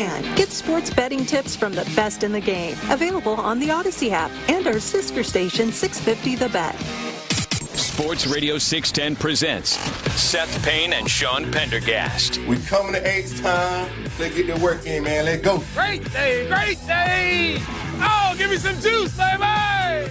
fan. Get sports betting tips from the best in the game. Available on the Odyssey app and our sister station 650 The Bet. Sports Radio 610 presents Seth Payne and Sean Pendergast. We coming to H-time. Let's get the work in, man. Let's go. Great day, great day. Oh, give me some juice, baby.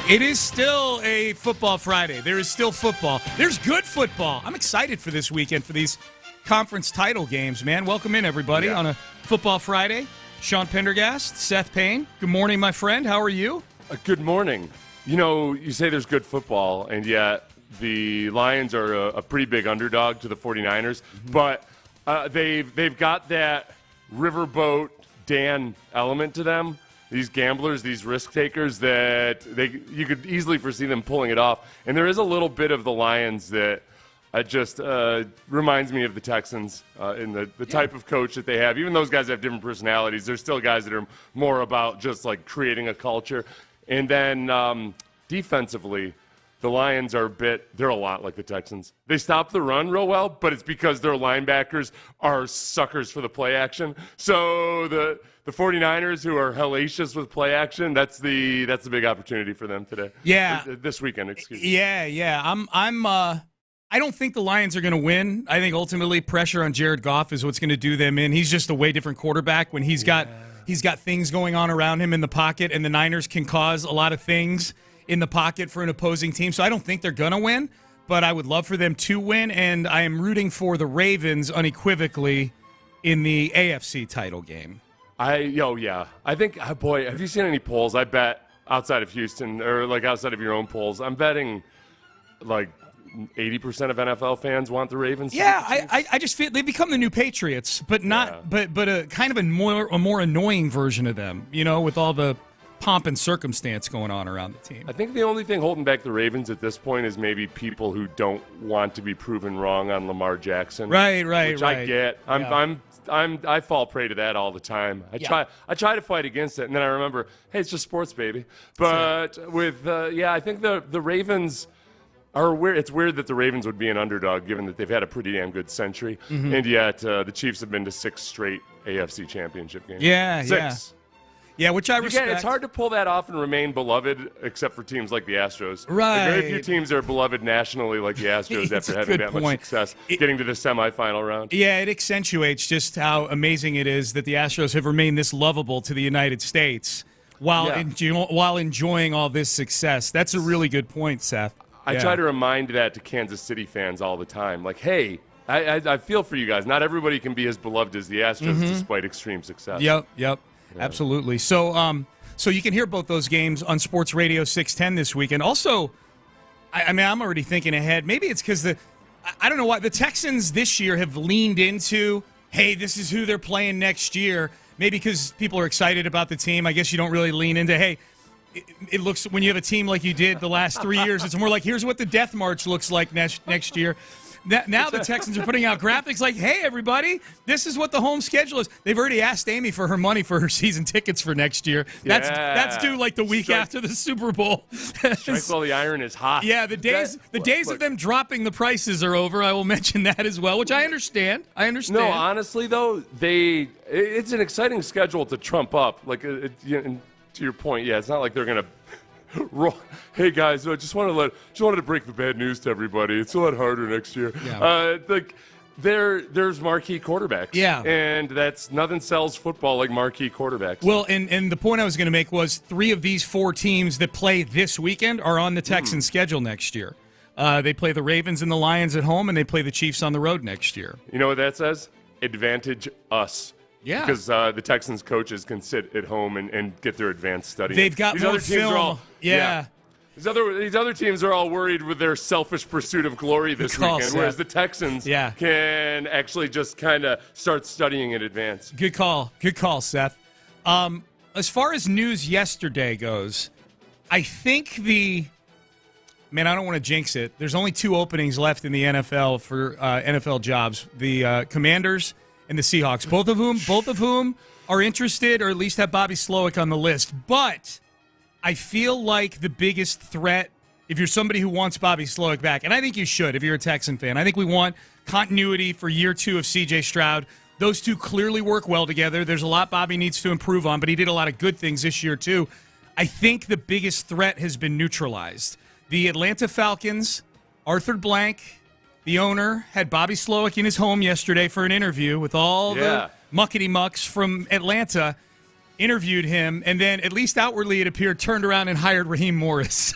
It is still a football Friday. There is still football. There's good football. I'm excited for this weekend for these conference title games, man. Welcome in, everybody, on a football Friday. Sean Pendergast, Seth Payne. Good morning, my friend. How are you? Good morning. You know, you say there's good football, and yet the Lions are a pretty big underdog to the 49ers. Mm-hmm. But they've got that riverboat Dan element to them. These gamblers, these risk takers, that you could easily foresee them pulling it off. And there is a little bit of the Lions that just reminds me of the Texans in the type of coach that they have. Even those guys have different personalities. There's still guys that are more about just like creating a culture. And then defensively, the Lions they're a lot like the Texans. They stop the run real well, but it's because their linebackers are suckers for the play action. So the 49ers, who are hellacious with play action, that's the big opportunity for them today. Yeah. This weekend, excuse me. Yeah. I don't think the Lions are going to win. I think ultimately pressure on Jared Goff is what's going to do them in. He's just a way different quarterback when he's got things going on around him in the pocket, and the Niners can cause a lot of things in the pocket for an opposing team. So I don't think they're going to win, but I would love for them to win, and I am rooting for the Ravens unequivocally in the AFC title game. I think, boy, have you seen any polls? I bet outside of Houston, or like outside of your own polls, I'm betting like 80% of NFL fans want the Ravens. Yeah, I just feel they've become the new Patriots, but not, but a kind of a more annoying version of them. You know, with all the pomp and circumstance going on around the team. I think the only thing holding back the Ravens at this point is maybe people who don't want to be proven wrong on Lamar Jackson. Right. Which I get. I fall prey to that all the time. I try to fight against it, and then I remember, hey, it's just sports, baby. But I think the Ravens are weird. It's weird that the Ravens would be an underdog, given that they've had a pretty damn good century, and yet the Chiefs have been to 6 straight AFC championship games. Yeah, 6. Yeah, which I respect. Again, it's hard to pull that off and remain beloved, except for teams like the Astros. Right. Like, very few teams are beloved nationally like the Astros after having that much success getting to the semifinal round. Yeah, it accentuates just how amazing it is that the Astros have remained this lovable to the United States while enjoying all this success. That's a really good point, Seth. I try to remind that to Kansas City fans all the time. Like, hey, I feel for you guys. Not everybody can be as beloved as the Astros despite extreme success. Yep. Yeah. Absolutely. So you can hear both those games on Sports Radio 610 this weekend. Also, I'm already thinking ahead. Maybe it's because I don't know why the Texans this year have leaned into, hey, this is who they're playing next year. Maybe because people are excited about the team. I guess you don't really lean into, hey, it looks, when you have a team like you did the last 3 years, it's more like, here's what the Death March looks like next year. Now the Texans are putting out graphics like, hey, everybody, this is what the home schedule is. They've already asked Amy for her money for her season tickets for next year. That's due like the week after the Super Bowl. Strike while the iron is hot. Yeah, the days of them dropping the prices are over. I will mention that as well, which I understand. No, honestly, though, it's an exciting schedule to trump up. Like, to your point, it's not like they're going to hey guys, I just wanted to break the bad news to everybody. It's a lot harder next year. Yeah. There's marquee quarterbacks. Yeah. And that's nothing sells football like marquee quarterbacks. Well, and the point I was going to make was 3 of these 4 teams that play this weekend are on the Texans schedule next year. They play the Ravens and the Lions at home, and they play the Chiefs on the road next year. You know what that says? Advantage us. Yeah. Because the Texans coaches can sit at home and get their advanced study. They've got these more other teams film. Are all, yeah. These other teams are all worried with their selfish pursuit of glory this weekend, whereas the Texans can actually just kind of start studying in advance. Good call, Seth. As far as news yesterday goes, I think I don't want to jinx it. There's only 2 openings left in the NFL for NFL jobs. The Commanders and the Seahawks, both of whom are interested, or at least have Bobby Slowick on the list. But I feel like the biggest threat, if you're somebody who wants Bobby Slowick back, and I think you should if you're a Texan fan, I think we want continuity for year 2 of C.J. Stroud. Those two clearly work well together. There's a lot Bobby needs to improve on, but he did a lot of good things this year, too. I think the biggest threat has been neutralized. The Atlanta Falcons, Arthur Blank, the owner, had Bobby Slowick in his home yesterday for an interview with all the muckety-mucks from Atlanta, interviewed him, and then, at least outwardly it appeared, turned around and hired Raheem Morris.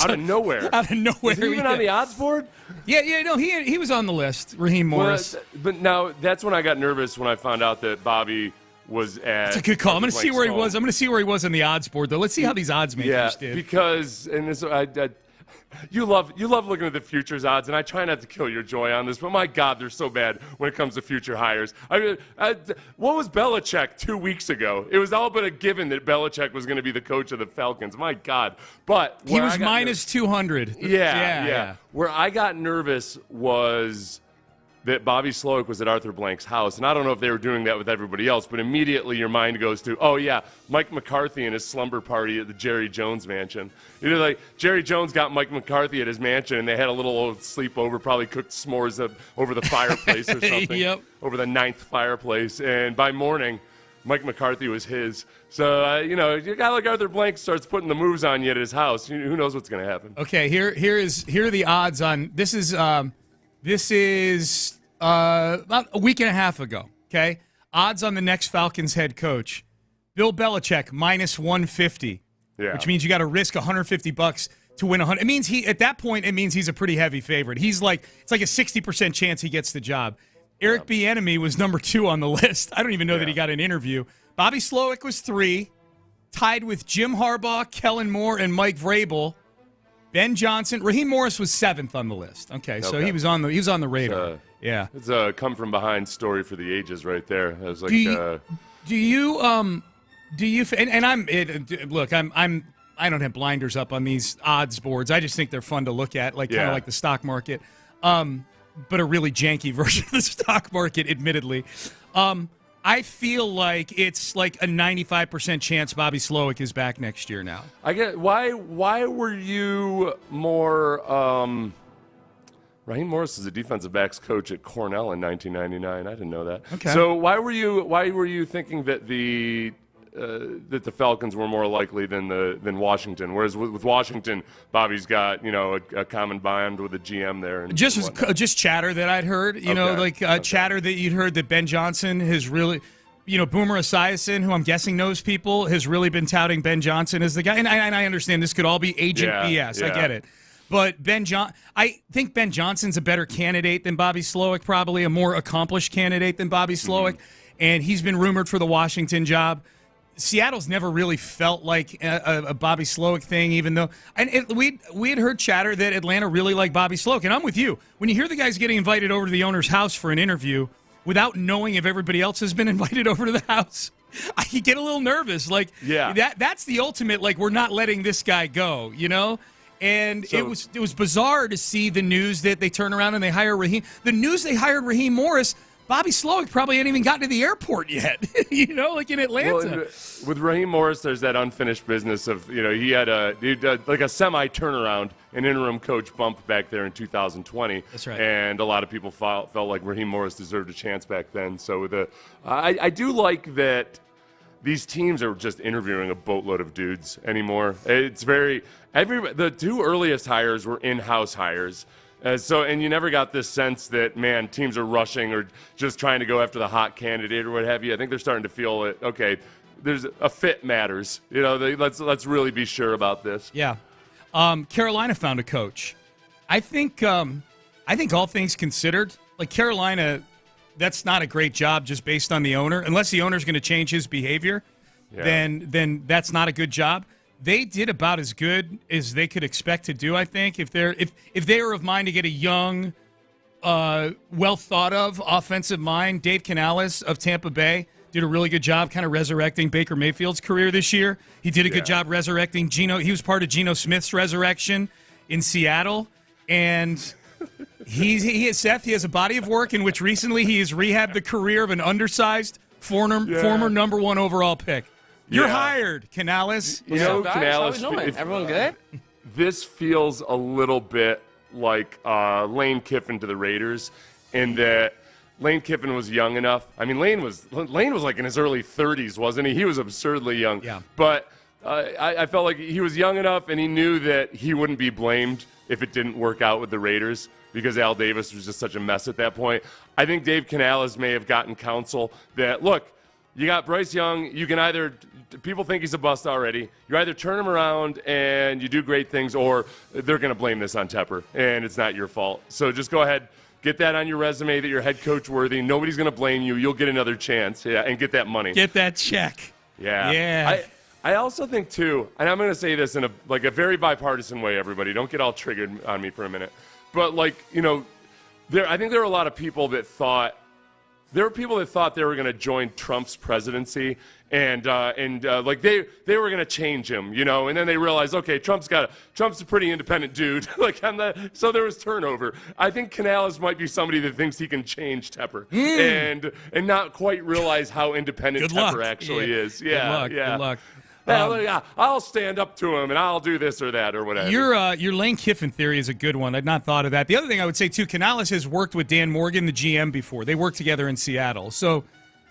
Out of nowhere. Out of nowhere. Was he even on the odds board? Yeah, no, he was on the list, Raheem Morris. Well, but now, that's when I got nervous when I found out that Bobby was at... That's a good call. I'm going to see where he was. I'm going to see where he was on the odds board, though. Let's see how these odds makers did. Because, and this, you love looking at the futures odds, and I try not to kill your joy on this, but my God, they're so bad when it comes to future hires. I mean, what was Belichick 2 weeks ago? It was all but a given that Belichick was going to be the coach of the Falcons. My God. But he was minus 200. Yeah. Where I got nervous was that Bobby Slowick was at Arthur Blank's house, and I don't know if they were doing that with everybody else, but immediately your mind goes to, oh yeah, Mike McCarthy and his slumber party at the Jerry Jones mansion. You know, like Jerry Jones got Mike McCarthy at his mansion, and they had a little old sleepover, probably cooked s'mores over the fireplace or something, over the ninth fireplace, and by morning, Mike McCarthy was his. So, you a guy like Arthur Blank starts putting the moves on you at his house. Who knows what's going to happen? Okay, here are the odds on this. This is about a week and a half ago, okay? Odds on the next Falcons head coach. Bill Belichick, minus 150, which means you got to risk $150 to win 100. It means at that point, it means he's a pretty heavy favorite. It's like a 60% chance he gets the job. Eric Bieniemy was number 2 on the list. I don't even know that he got an interview. Bobby Slowick was 3, tied with Jim Harbaugh, Kellen Moore, and Mike Vrabel. Ben Johnson, Raheem Morris was 7th on the list. Okay, so he was on the radar. It's a come from behind story for the ages, right there. It was like, I don't have blinders up on these odds boards. I just think they're fun to look at, kind of like the stock market, but a really janky version of the stock market, admittedly. I feel like it's like a 95% chance Bobby Slowick is back next year now. I get why were you more Raheem Morris is a defensive backs coach at Cornell in 1999. I didn't know that. Okay. So why were you thinking that the Falcons were more likely than Washington? Whereas with Washington, Bobby's got a common bond with the GM there. And just chatter that I'd heard. Chatter that you'd heard that Ben Johnson has really. Boomer Esiason, who I'm guessing knows people, has really been touting Ben Johnson as the guy. And I understand this could all be agent BS. I get it. But I think Ben Johnson's a better candidate than Bobby Slowick, probably a more accomplished candidate than Bobby Slowick. Mm-hmm. And he's been rumored for the Washington job. Seattle's never really felt like a Bobby Slowick thing, even though we had heard chatter that Atlanta really liked Bobby Slowick. And I'm with you. When you hear the guy's getting invited over to the owner's house for an interview without knowing if everybody else has been invited over to the house, I get a little nervous. That's the ultimate, we're not letting this guy go, And it was bizarre to see the news that they turn around and they hire Raheem. The news they hired Raheem Morris, Bobby Slowick probably hadn't even gotten to the airport yet, like in Atlanta. Well, with Raheem Morris, there's that unfinished business of, he had a semi-turnaround, an interim coach bump back there in 2020. That's right. And a lot of people felt like Raheem Morris deserved a chance back then. So I do like that these teams are just interviewing a boatload of dudes anymore. It's the 2 earliest hires were in-house hires. And you never got this sense that, man, teams are rushing or just trying to go after the hot candidate or what have you. I think they're starting to feel that, okay, there's a fit matters. Let's really be sure about this. Yeah. Carolina found a coach. I think all things considered, Carolina, that's not a great job just based on the owner. Unless the owner's going to change his behavior, then that's not a good job. They did about as good as they could expect to do, I think. If they were of mind to get a young, well thought of offensive mind, Dave Canales of Tampa Bay did a really good job kind of resurrecting Baker Mayfield's career this year. He did a good job resurrecting Geno. He was part of Geno Smith's resurrection in Seattle. And he has a body of work in which recently he has rehabbed the career of an undersized former number 1 overall pick. You're hired, Canales. Canales. Everyone good? This feels a little bit like Lane Kiffin to the Raiders in that Lane Kiffin was young enough. I mean, Lane was like in his early 30s, wasn't he? He was absurdly young. Yeah. But I felt like he was young enough, and he knew that he wouldn't be blamed if it didn't work out with the Raiders because Al Davis was just such a mess at that point. I think Dave Canales may have gotten counsel that, look, you got Bryce Young. You can either – people think he's a bust already. You either turn him around and you do great things, or they're going to blame this on Tepper, and it's not your fault. So just go ahead. Get that on your resume that you're head coach worthy. Nobody's going to blame you. You'll get another chance, and get that money. Get that check. Yeah. I also think, too, and I'm going to say this in a very bipartisan way, everybody. Don't get all triggered on me for a minute. But, I think there were a lot of people that thought they were going to join Trump's presidency and they were going to change him, and then they realized, okay, Trump's a pretty independent dude. So there was turnover. I think Canales might be somebody that thinks he can change Tepper and not quite realize how independent Tepper actually is. Yeah. Good luck. I'll stand up to him and I'll do this or that or whatever. Your Lane Kiffin theory is a good one. I'd not thought of that. The other thing I would say, too, Canales has worked with Dan Morgan, the GM, before. They worked together in Seattle. So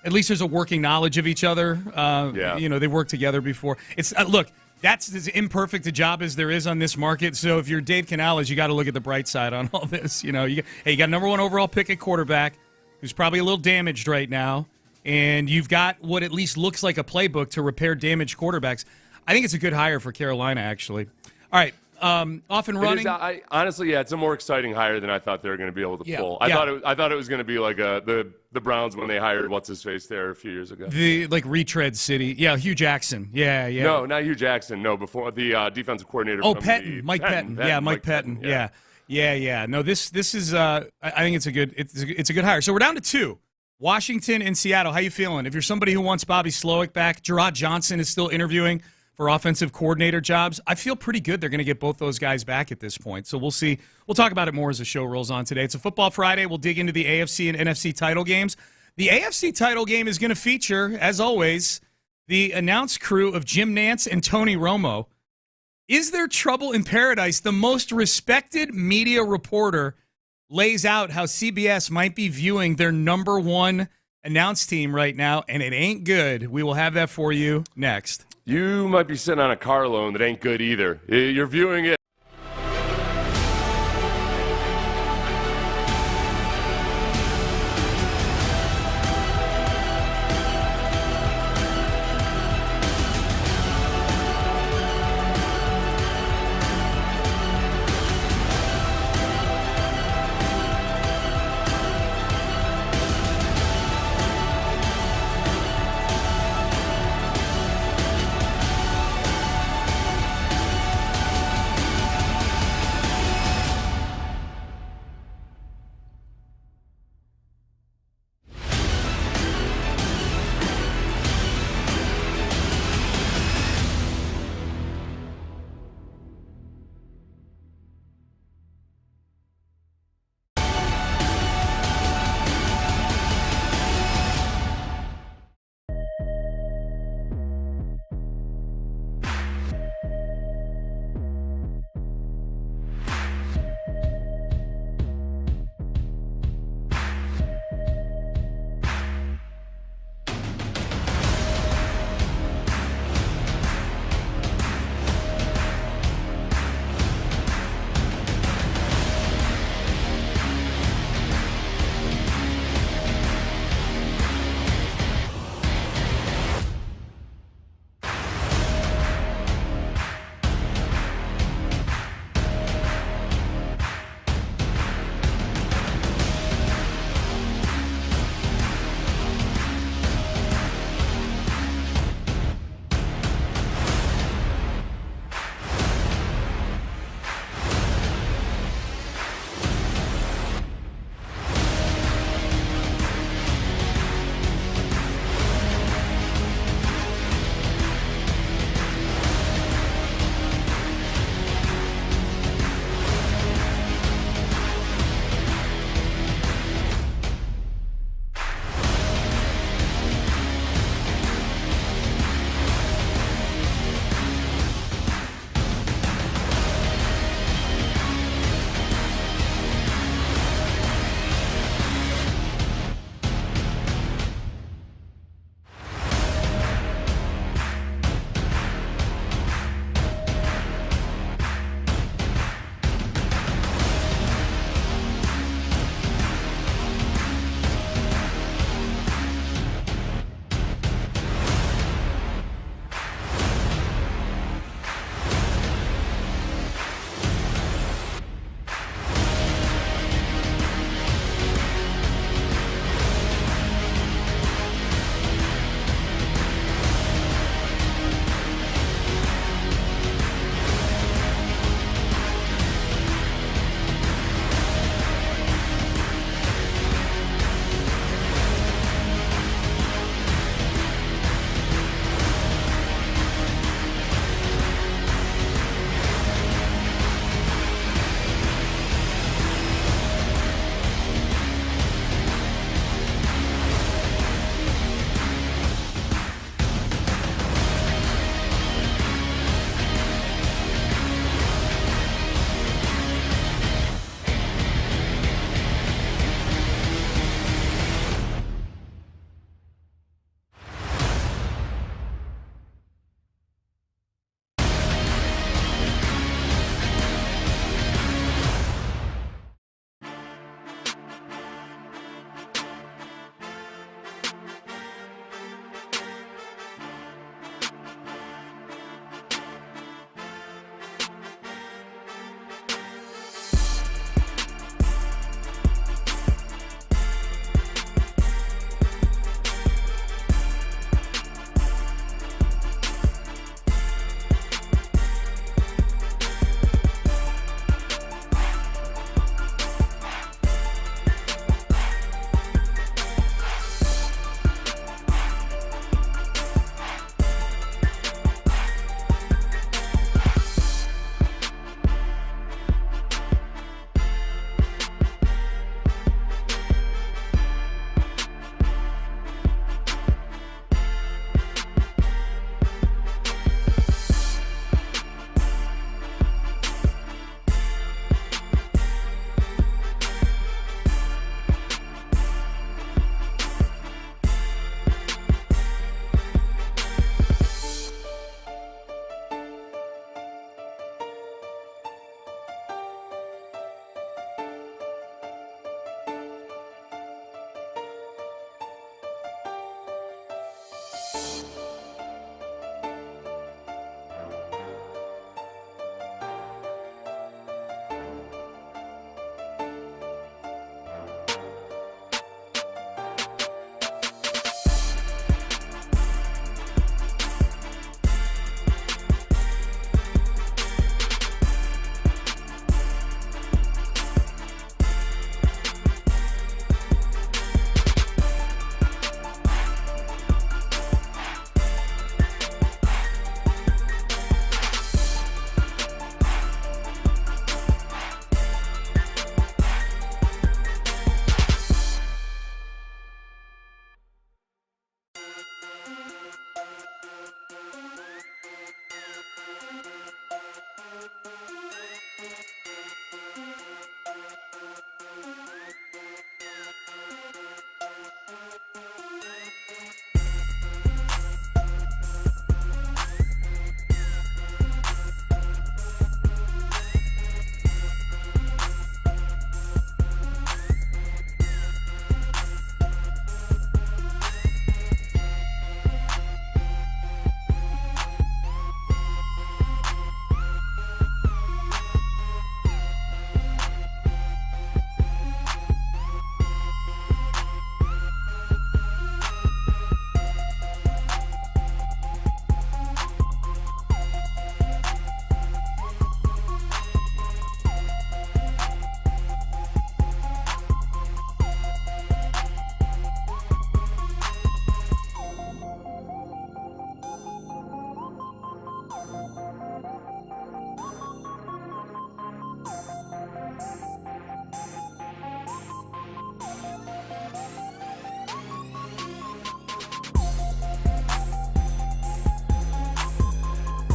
at least there's a working knowledge of each other. They worked together before. It's look, that's as imperfect a job as there is on this market. So if you're Dave Canales, you got to look at the bright side on all this. You got number one overall pick at quarterback, who's probably a little damaged right now. And you've got what at least looks like a playbook to repair damaged quarterbacks. I think it's a good hire for Carolina, actually. All right, off and running. Honestly, it's a more exciting hire than I thought they were going to be able to pull. I thought it was going to be like the Browns when they hired what's his face there a few years ago. The retread city, Hugh Jackson, yeah. No, not Hugh Jackson. No, before the defensive coordinator. Oh, Mike Pettin. Yeah, Mike Pettin. Yeah. No, this is. I think it's a good hire. So we're down to two. Washington and Seattle, how you feeling? If you're somebody who wants Bobby Slowick back, Gerard Johnson is still interviewing for offensive coordinator jobs. I feel pretty good they're going to get both those guys back at this point. So we'll see. We'll talk about it more as the show rolls on today. It's a Football Friday. We'll dig into the AFC and NFC title games. The AFC title game is going to feature, as always, the announced crew of Jim Nantz and Tony Romo. Is there trouble in paradise? The most respected media reporter lays out how CBS might be viewing their number one announced team right now, and it ain't good. We will have that for you next. You might be sitting on a car loan that ain't good either. You're viewing it.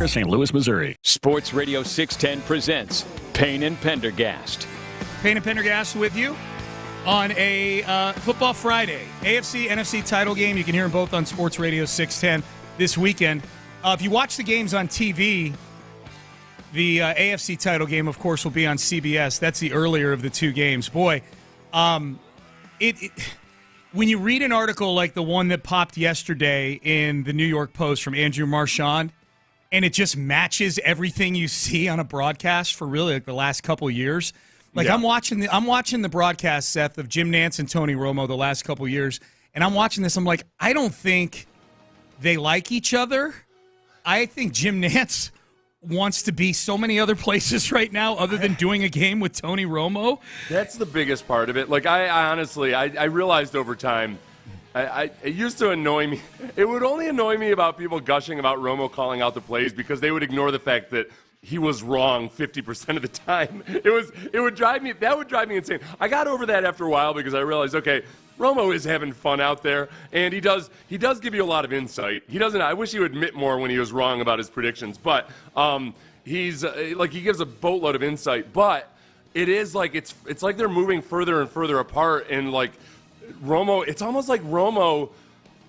St. Louis, Missouri. Sports Radio 610 presents Payne and Pendergast. Payne and Pendergast with you on a Football Friday. AFC, NFC title game. You can hear them both on Sports Radio 610 this weekend. If you watch the games on TV, the AFC title game, of course, will be on CBS. That's the earlier of the two games. Boy, when you read an article like the one that popped yesterday in the New York Post from Andrew Marchand, and it just matches everything you see on a broadcast for really like the last couple of years. Like yeah. I'm watching the broadcast, Seth, of Jim Nantz and Tony Romo the last couple of years, and I'm watching this. I'm like, I don't think they like each other. I think Jim Nantz wants to be so many other places right now other than doing a game with Tony Romo. That's the biggest part of it. Like, I honestly realized over time, it used to annoy me. It would only annoy me about people gushing about Romo calling out the plays because they would ignore the fact that he was wrong 50% of the time. That would drive me insane. I got over that after a while because I realized, okay, Romo is having fun out there, and he does give you a lot of insight. He doesn't. I wish he would admit more when he was wrong about his predictions, but he's he gives a boatload of insight. But it is like it's like they're moving further and further apart, and like Romo, it's almost like Romo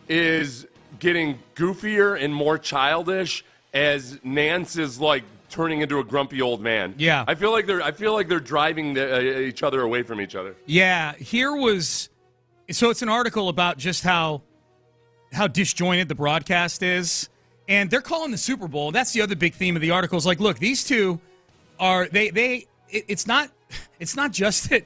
is getting goofier and more childish as Nantz is like turning into a grumpy old man. Yeah, I feel like they're driving each other away from each other. Yeah, so it's an article about just how disjointed the broadcast is, and they're calling the Super Bowl. That's the other big theme of the article. Is like, look, these two are it's not just that.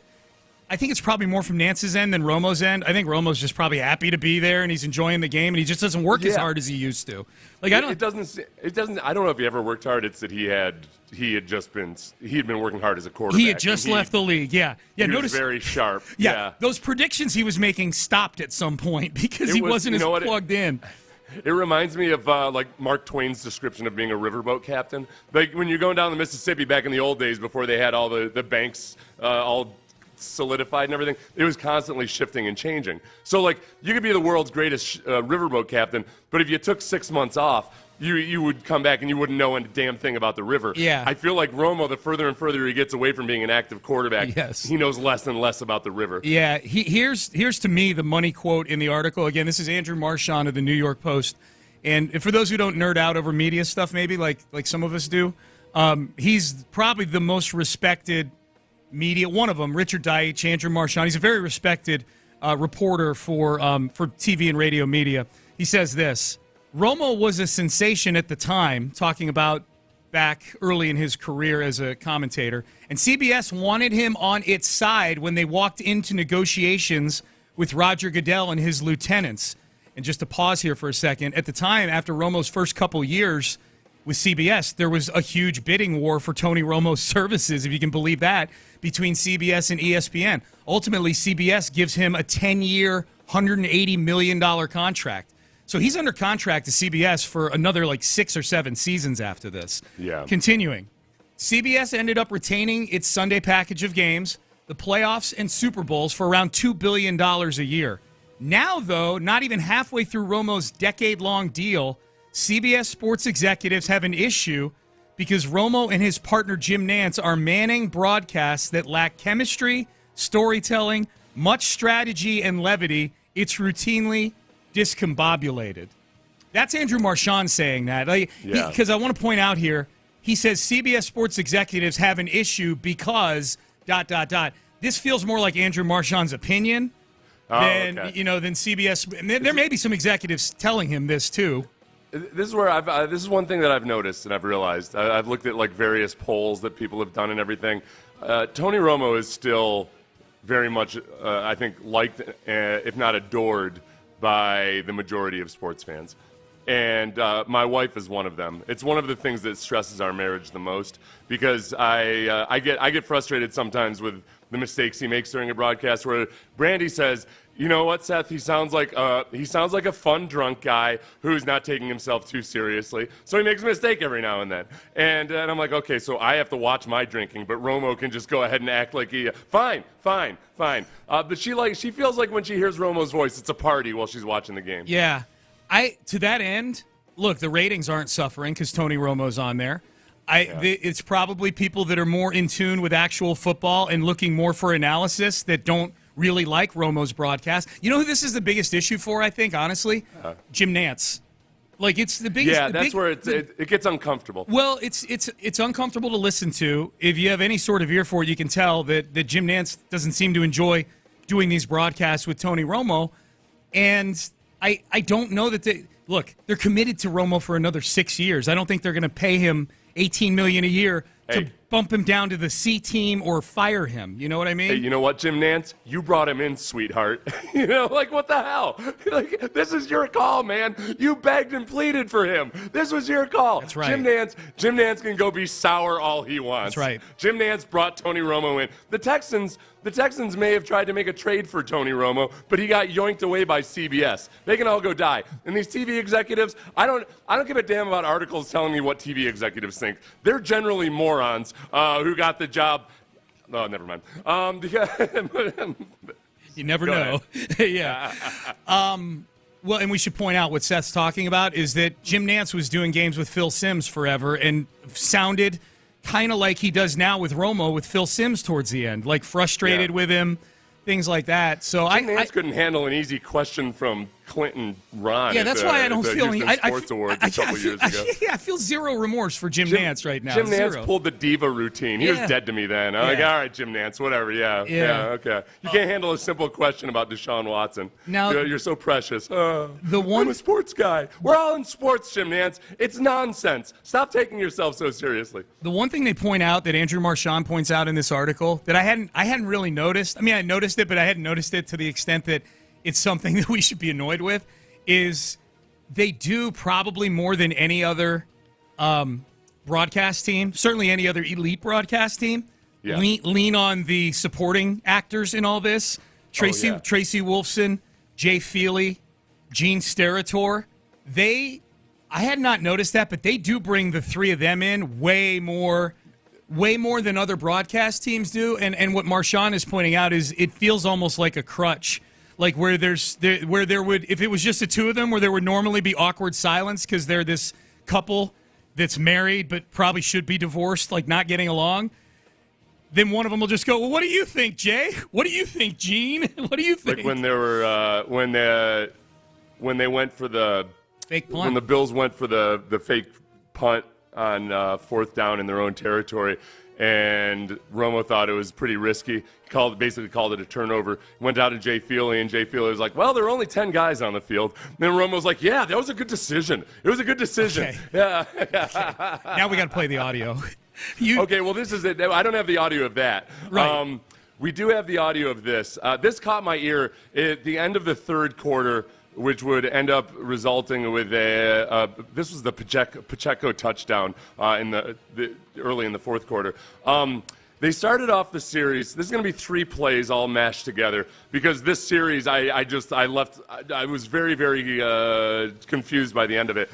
I think it's probably more from Nantz's end than Romo's end. I think Romo's just probably happy to be there and he's enjoying the game and he just doesn't work as hard as he used to. Like I don't know if he ever worked hard. It's that he had been working hard as a quarterback. He had just left the league. Yeah. He was very sharp. Yeah. Those predictions he was making stopped at some point because he wasn't as plugged in. It reminds me of like Mark Twain's description of being a riverboat captain. Like when you're going down the Mississippi back in the old days before they had all the banks all solidified and everything, it was constantly shifting and changing. So like you could be the world's greatest riverboat captain, but if you took 6 months off, you would come back and you wouldn't know a damn thing about the river. Yeah. I feel like Romo, the further and further he gets away from being an active quarterback, he knows less and less about the river. Yeah, here's to me the money quote in the article. Again, this is Andrew Marchand of the New York Post. And for those who don't nerd out over media stuff maybe like some of us do, he's probably the most respected media, one of them, Richard Deitch, Andrew Marchand. He's a very respected reporter for TV and radio media. He says this: Romo was a sensation at the time, talking about back early in his career as a commentator, and CBS wanted him on its side when they walked into negotiations with Roger Goodell and his lieutenants. And just to pause here for a second, at the time, after Romo's first couple years with CBS, there was a huge bidding war for Tony Romo's services, if you can believe that, between CBS and ESPN. Ultimately, CBS gives him a 10-year, $180 million contract. So he's under contract to CBS for another 6 or 7 seasons after this. Yeah. Continuing, CBS ended up retaining its Sunday package of games, the playoffs, and Super Bowls for around $2 billion a year. Now, though, not even halfway through Romo's decade-long deal, CBS sports executives have an issue because Romo and his partner Jim Nantz are manning broadcasts that lack chemistry, storytelling, much strategy, and levity. It's routinely discombobulated. That's Andrew Marchand saying that. Because I want to point out here, he says CBS sports executives have an issue because ... This feels more like Andrew Marchand's opinion than CBS. And there may be some executives telling him this too. This is where this is one thing that I've noticed and I've realized. I've looked at various polls that people have done and everything. Tony Romo is still very much, I think, liked, if not adored, by the majority of sports fans. And my wife is one of them. It's one of the things that stresses our marriage the most because I get frustrated sometimes with the mistakes he makes during a broadcast where Brandy says, "You know what, Seth? He sounds like a fun drunk guy who's not taking himself too seriously. So he makes a mistake every now and then." And I'm like, okay, so I have to watch my drinking, but Romo can just go ahead and act like he fine. But she feels like when she hears Romo's voice, it's a party while she's watching the game. Yeah, to that end, look, the ratings aren't suffering because Tony Romo's on there. It's probably people that are more in tune with actual football and looking more for analysis that don't really like Romo's broadcast. You know who this is the biggest issue for, I think, honestly? Jim Nantz. Like, it's the biggest. Yeah, that's where it gets uncomfortable. Well, it's uncomfortable to listen to. If you have any sort of ear for it, you can tell that Jim Nantz doesn't seem to enjoy doing these broadcasts with Tony Romo. And I don't know that they're committed to Romo for another 6 years. I don't think they're going to pay him $18 million a year to bump him down to the C team or fire him. You know what I mean? Hey, you know what, Jim Nantz? You brought him in, sweetheart. Like, what the hell? Like, this is your call, man. You begged and pleaded for him. This was your call. That's right. Jim Nantz can go be sour all he wants. That's right. Jim Nantz brought Tony Romo in. The Texans may have tried to make a trade for Tony Romo, but he got yoinked away by CBS. They can all go die. And these TV executives, I don't give a damn about articles telling me what TV executives think. They're generally morons who got the job. Oh, never mind. You never know. Yeah. Well, and we should point out what Seth's talking about is that Jim Nantz was doing games with Phil Simms forever and sounded kind of like he does now with Romo with Phil Simms towards the end, like frustrated with him, things like that. So Jim Nantz couldn't handle an easy question from Clinton Ron. Yeah, that's why I don't feel any. Sports Awards a couple years ago. I feel zero remorse for Jim Nantz right now. Jim Nantz pulled the diva routine. He was dead to me then. I'm like, all right, Jim Nantz, whatever. Yeah, okay. You can't handle a simple question about Deshaun Watson. Now, you're so precious. I'm a sports guy. We're all in sports, Jim Nantz. It's nonsense. Stop taking yourself so seriously. The one thing they point out that Andrew Marchand points out in this article that I hadn't really noticed. I mean, I noticed it, but I hadn't noticed it to the extent that it's something that we should be annoyed with, is they do probably more than any other broadcast team, certainly any other elite broadcast team, lean on the supporting actors in all this. Tracy Wolfson, Jay Feely, Gene Steratore. I had not noticed that, but they do bring the three of them in way more than other broadcast teams do. And what Marchand is pointing out is it feels almost like a crutch. Like where there would, if it was just the two of them, where there would normally be awkward silence because they're this couple that's married but probably should be divorced, like not getting along. Then one of them will just go, "Well, what do you think, Jay? What do you think, Gene? What do you think?" Like when they were when they went for the fake punt. When the Bills went for the fake punt on fourth down in their own territory. And Romo thought it was pretty risky. He basically called it a turnover. Went out to Jay Feely, and Jay Feely was like, "Well, there are only 10 guys on the field." And then Romo was like, "Yeah, that was a good decision. It was a good decision." Okay. Yeah. Okay. Now we got to play the audio. Okay, well, this is it. I don't have the audio of that. Right. We do have the audio of this. This caught my ear at the end of the third quarter, which would end up resulting with this was the Pacheco touchdown early in the fourth quarter. They started off the series. This is going to be 3 plays all mashed together because this series I was very, very confused by the end of it.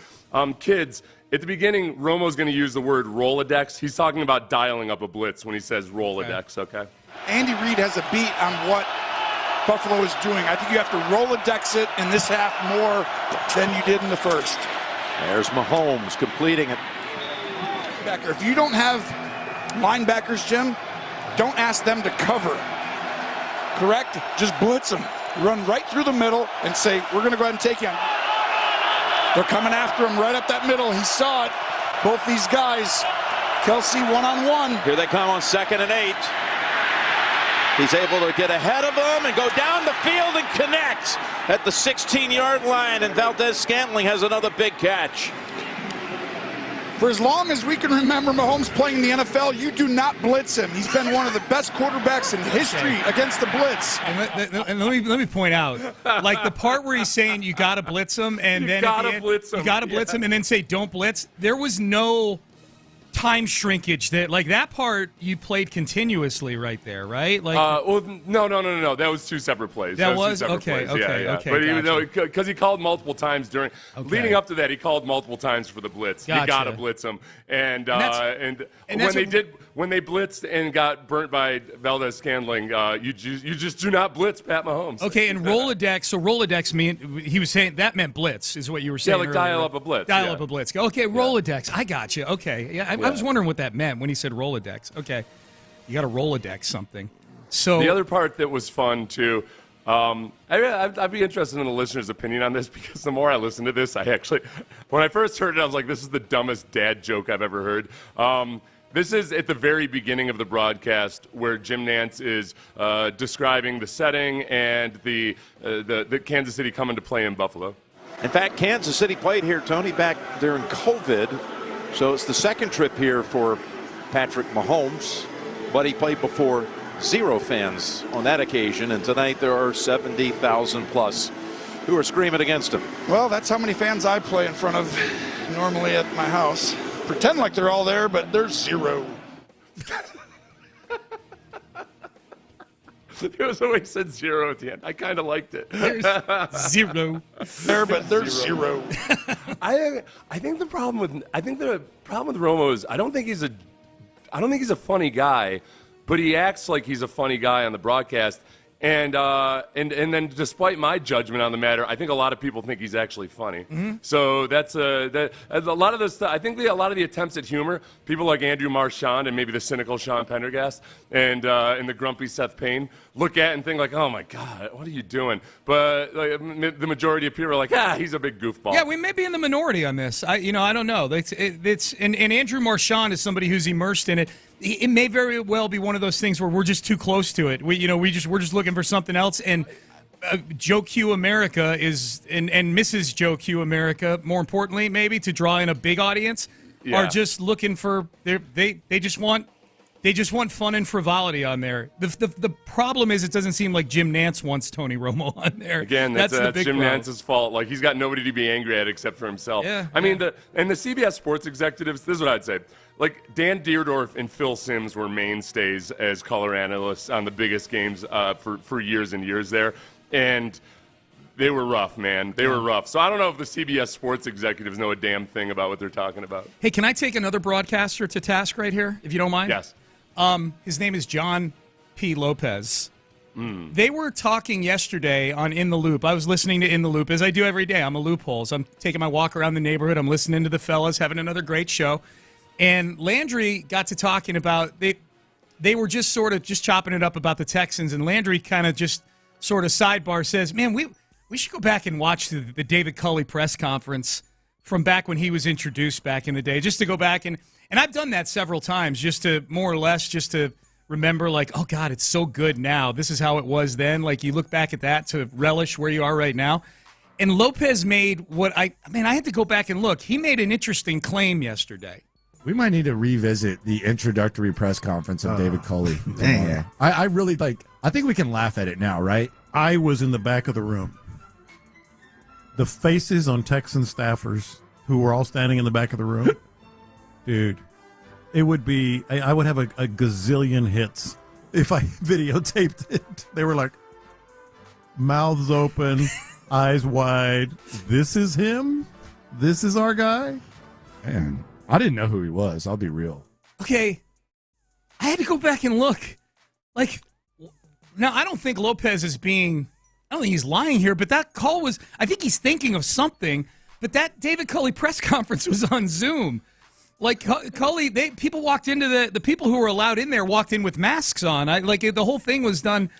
Kids, at the beginning, Romo's going to use the word Rolodex. He's talking about dialing up a blitz when he says Rolodex, okay? Andy Reid has a beat on what Buffalo is doing. I think you have to Rolodex it in this half more than you did in the first. There's Mahomes completing it. If you don't have linebackers, Jim, don't ask them to cover. Correct? Just blitz them. Run right through the middle and say, "We're going to go ahead and take him." They're coming after him right up that middle. He saw it. Both these guys. Kelsey one-on-one. Here they come on 2nd and 8. He's able to get ahead of them and go down the field and connect at the 16-yard line. And Valdez-Scantling has another big catch. For as long as we can remember Mahomes playing in the NFL, you do not blitz him. He's been one of the best quarterbacks in history against the blitz. And let me point out, like the part where he's saying you got to blitz him, and then at the end, you got to blitz him, and then say don't blitz. There was no time shrinkage that part you played continuously right there, right? No. That was two separate plays. That was two separate plays. Okay. But because he called multiple times leading up to that, he called multiple times for the blitz. Gotcha. You got to blitz him, and when they blitzed and got burnt by Valdez-Scantling, you just do not blitz Pat Mahomes. Okay, and Rolodex. So Rolodex he was saying that meant blitz is what you were saying. Yeah, dial up a blitz. Dial up a blitz. Okay, Rolodex. I got you. Okay, I was wondering what that meant when he said Rolodex. Okay, you got to Rolodex something. So the other part that was fun too. I'd be interested in the listener's opinion on this, because the more I listen to this, when I first heard it, I was like, this is the dumbest dad joke I've ever heard. This is at the very beginning of the broadcast where Jim Nantz is describing the setting and the Kansas City coming to play in Buffalo. In fact, Kansas City played here, Tony, back during COVID. So it's the second trip here for Patrick Mahomes, but he played before 0 fans on that occasion, and tonight there are 70,000 plus who are screaming against him. Well, that's how many fans I play in front of normally at my house. Pretend like they're all there, but there's 0. It was the way he said 0 at the end. I kind of liked it. There's 0 there, but there's 0. I think the problem with Romo is I don't think he's a funny guy, but he acts like he's a funny guy on the broadcast. And then, despite my judgment on the matter, I think a lot of people think he's actually funny. Mm-hmm. So that's a lot of this stuff. I think a lot of the attempts at humor, people like Andrew Marchand and maybe the cynical Sean Pendergast and the grumpy Seth Payne look at and think like, oh my God, what are you doing? But the majority of people are like, he's a big goofball. Yeah, we may be in the minority on this. I don't know. And Andrew Marchand is somebody who's immersed in it. It may very well be one of those things where we're just too close to it. We're just looking for something else. And Joe Q America is and Mrs. Joe Q America, more importantly, maybe to draw in a big audience, are just looking for they just want fun and frivolity on there. The problem is it doesn't seem like Jim Nantz wants Tony Romo on there. Again, that's Jim Nantz's fault. Like, he's got nobody to be angry at except for himself. Yeah, I mean, the CBS sports executives, this is what I'd say. Like, Dan Deerdorf and Phil Simms were mainstays as color analysts on the biggest games for years and years there. And they were rough, man. They were rough. So I don't know if the CBS sports executives know a damn thing about what they're talking about. Hey, can I take another broadcaster to task right here, if you don't mind? Yes. His name is John P. Lopez. They were talking yesterday on In the Loop. I was listening to In the Loop, as I do every day. I'm a Loopholes. I'm taking my walk around the neighborhood. I'm listening to the fellas, having another great show. And Landry got to talking about they were just sort of just chopping it up about the Texans, and Landry kind of just sort of sidebar says, man, we should go back and watch the David Culley press conference from back when he was introduced back in the day, just to go back and I've done that several times just to more or less just to remember, like, oh God, it's so good now. This is how it was then. Like, you look back at that to relish where you are right now. And Lopez made what I had to go back and look. He made an interesting claim yesterday. We might need to revisit the introductory press conference of David Culley. Dang. I really I think we can laugh at it now, right? I was in the back of the room. The faces on Texan staffers who were all standing in the back of the room, dude, it would be, I would have a gazillion hits if I videotaped it. They were like, mouths open, eyes wide. This is him? This is our guy? Man, I didn't know who he was. I'll be real. Okay, I had to go back and look. Like, now I don't think Lopez is I don't think he's lying here, but that call was, I think he's thinking of something, but that David Culley press conference was on Zoom. Like, Culley, people walked into the people who were allowed in there walked in with masks on. The whole thing was done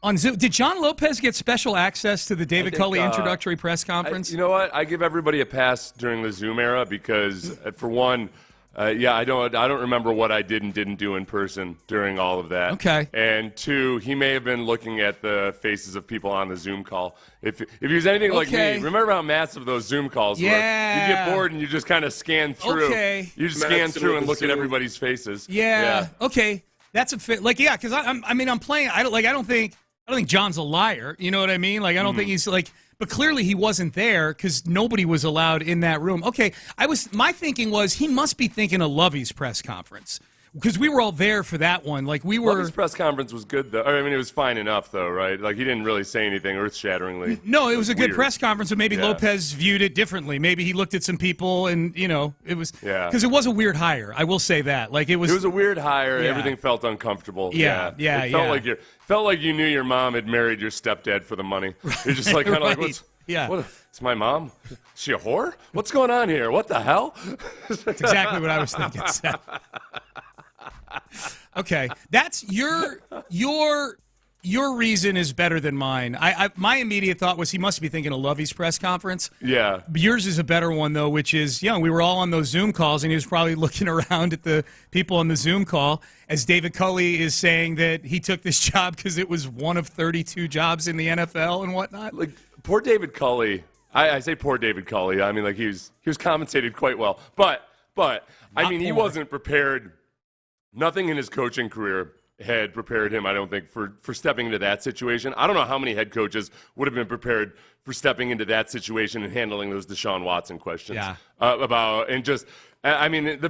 on Zoom. Did John Lopez get special access to the David Culley introductory press conference? You know what? I give everybody a pass during the Zoom era because, for one, I don't remember what I did and didn't do in person during all of that. Okay. And two, he may have been looking at the faces of people on the Zoom call. If he was anything like me, remember how massive those Zoom calls were? You get bored and you just kind of scan through. Okay. You just scan through and look at everybody's faces. Yeah. Okay. That's a fit. Like, yeah, because I'm playing. I don't think. I don't think John's a liar. You know what I mean? Like, I don't think he's like, but clearly he wasn't there because nobody was allowed in that room. Okay, my thinking was he must be thinking of Lovey's press conference because we were all there for that one. Like, we were. Lovey's press conference was good, though. I mean, it was fine enough, though, right? Like, he didn't really say anything earth-shatteringly. No, it was a good weird. press conference, but maybe Lopez viewed it differently. Maybe he looked at some people and, it was. Yeah. Because it was a weird hire. I will say that. Like, it was. It was a weird hire. Yeah. Everything felt uncomfortable. Yeah. It felt like you knew your mom had married your stepdad for the money. You're just like, kind of Right. like, Yeah. What? It's my mom? Is she a whore? What's going on here? What the hell? That's exactly what I was thinking, Seth. Okay, that's your reason is better than mine. My immediate thought was he must be thinking of Lovey's press conference. Yeah. Yours is a better one though, which is we were all on those Zoom calls and he was probably looking around at the people on the Zoom call as David Culley is saying that he took this job because it was one of 32 jobs in the NFL and whatnot. Like poor David Culley. I say poor David Culley. I mean, like he was compensated quite well, but I mean he wasn't prepared. Nothing in his coaching career had prepared him, I don't think, for stepping into that situation. I don't know how many head coaches would have been prepared for stepping into that situation and handling those Deshaun Watson questions. Yeah. The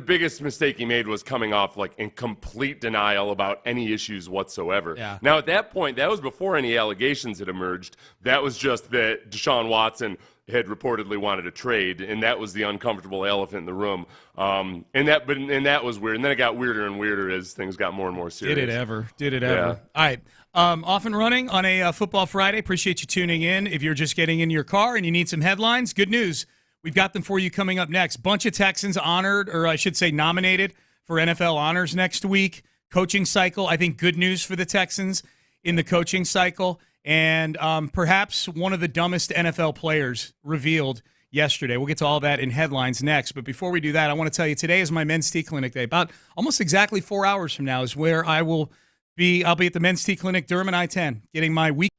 biggest mistake he made was coming off like in complete denial about any issues whatsoever. Yeah. Now, at that point, that was before any allegations had emerged. That was just that Deshaun Watson had reportedly wanted a trade, and that was the uncomfortable elephant in the room. And that was weird. And then it got weirder and weirder as things got more and more serious. Did it ever? Yeah. All right. Off and running on a Football Friday. Appreciate you tuning in. If you're just getting in your car and you need some headlines, good news. We've got them for you coming up next. Bunch of Texans honored, or I should say nominated, for NFL honors next week. Coaching cycle, I think good news for the Texans in the coaching cycle. And perhaps one of the dumbest NFL players revealed yesterday. We'll get to all that in headlines next. But before we do that, I want to tell you today is my Men's Tea Clinic day. About almost exactly 4 hours from now is where I'll be at the Men's Tea Clinic, Durham and I-10, getting my week.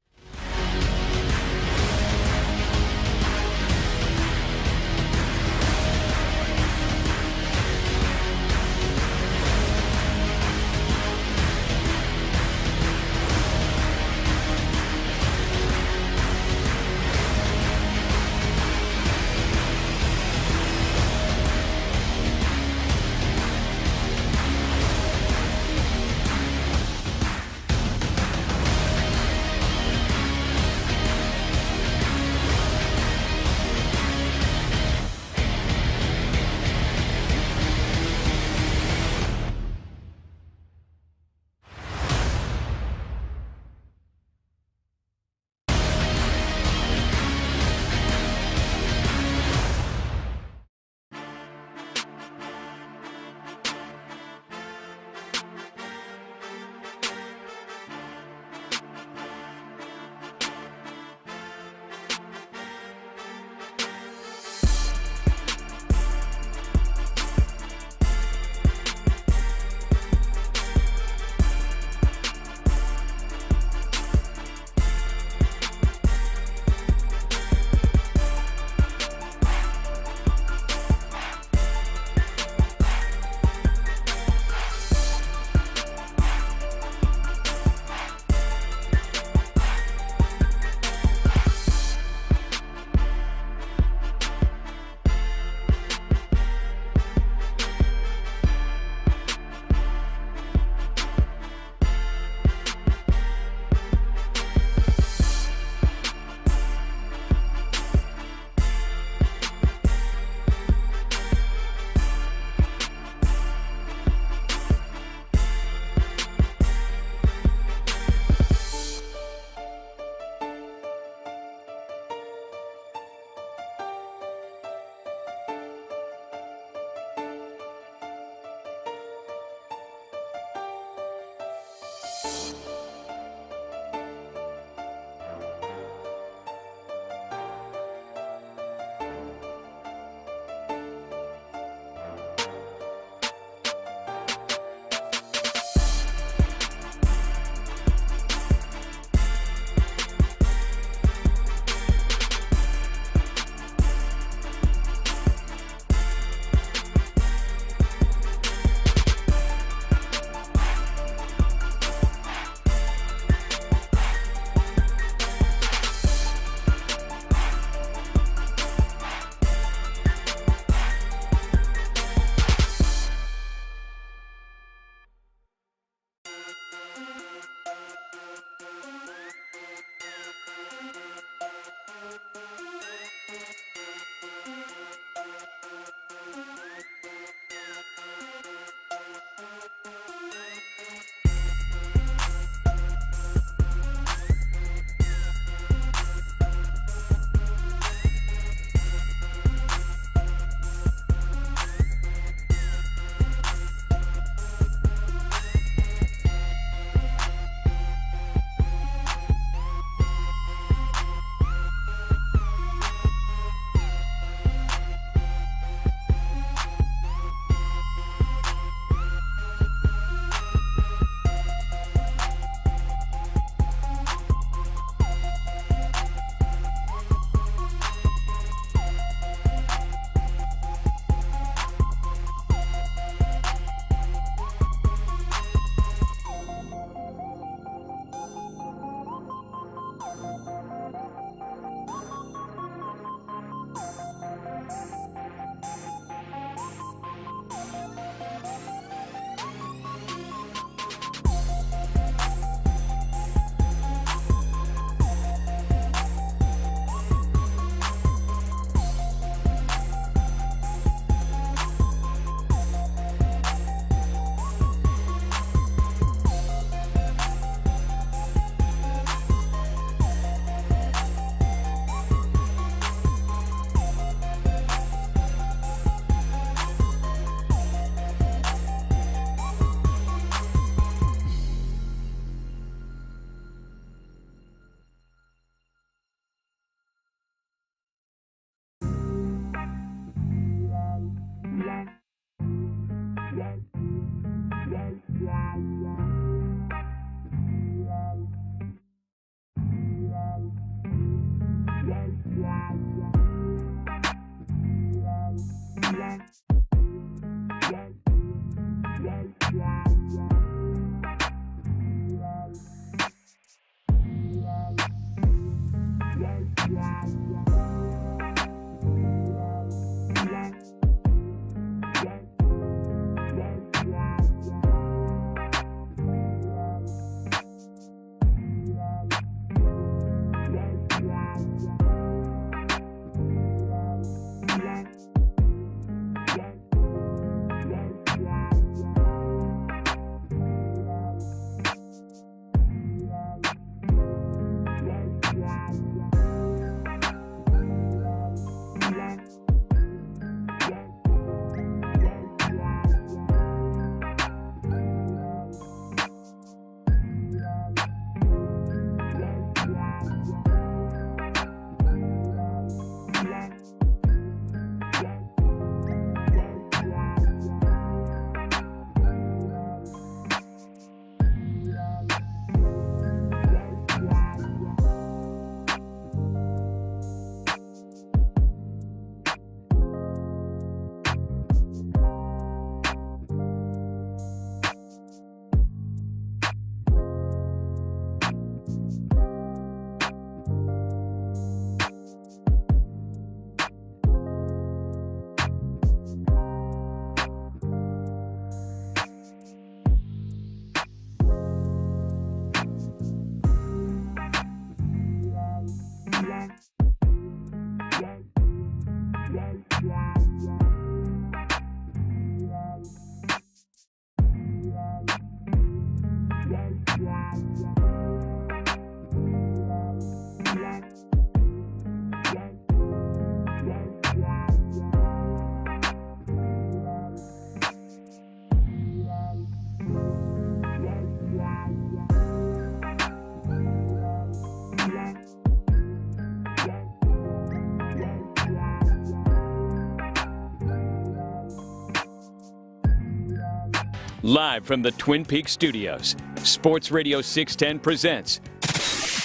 Live from the Twin Peaks studios, Sports Radio 610 presents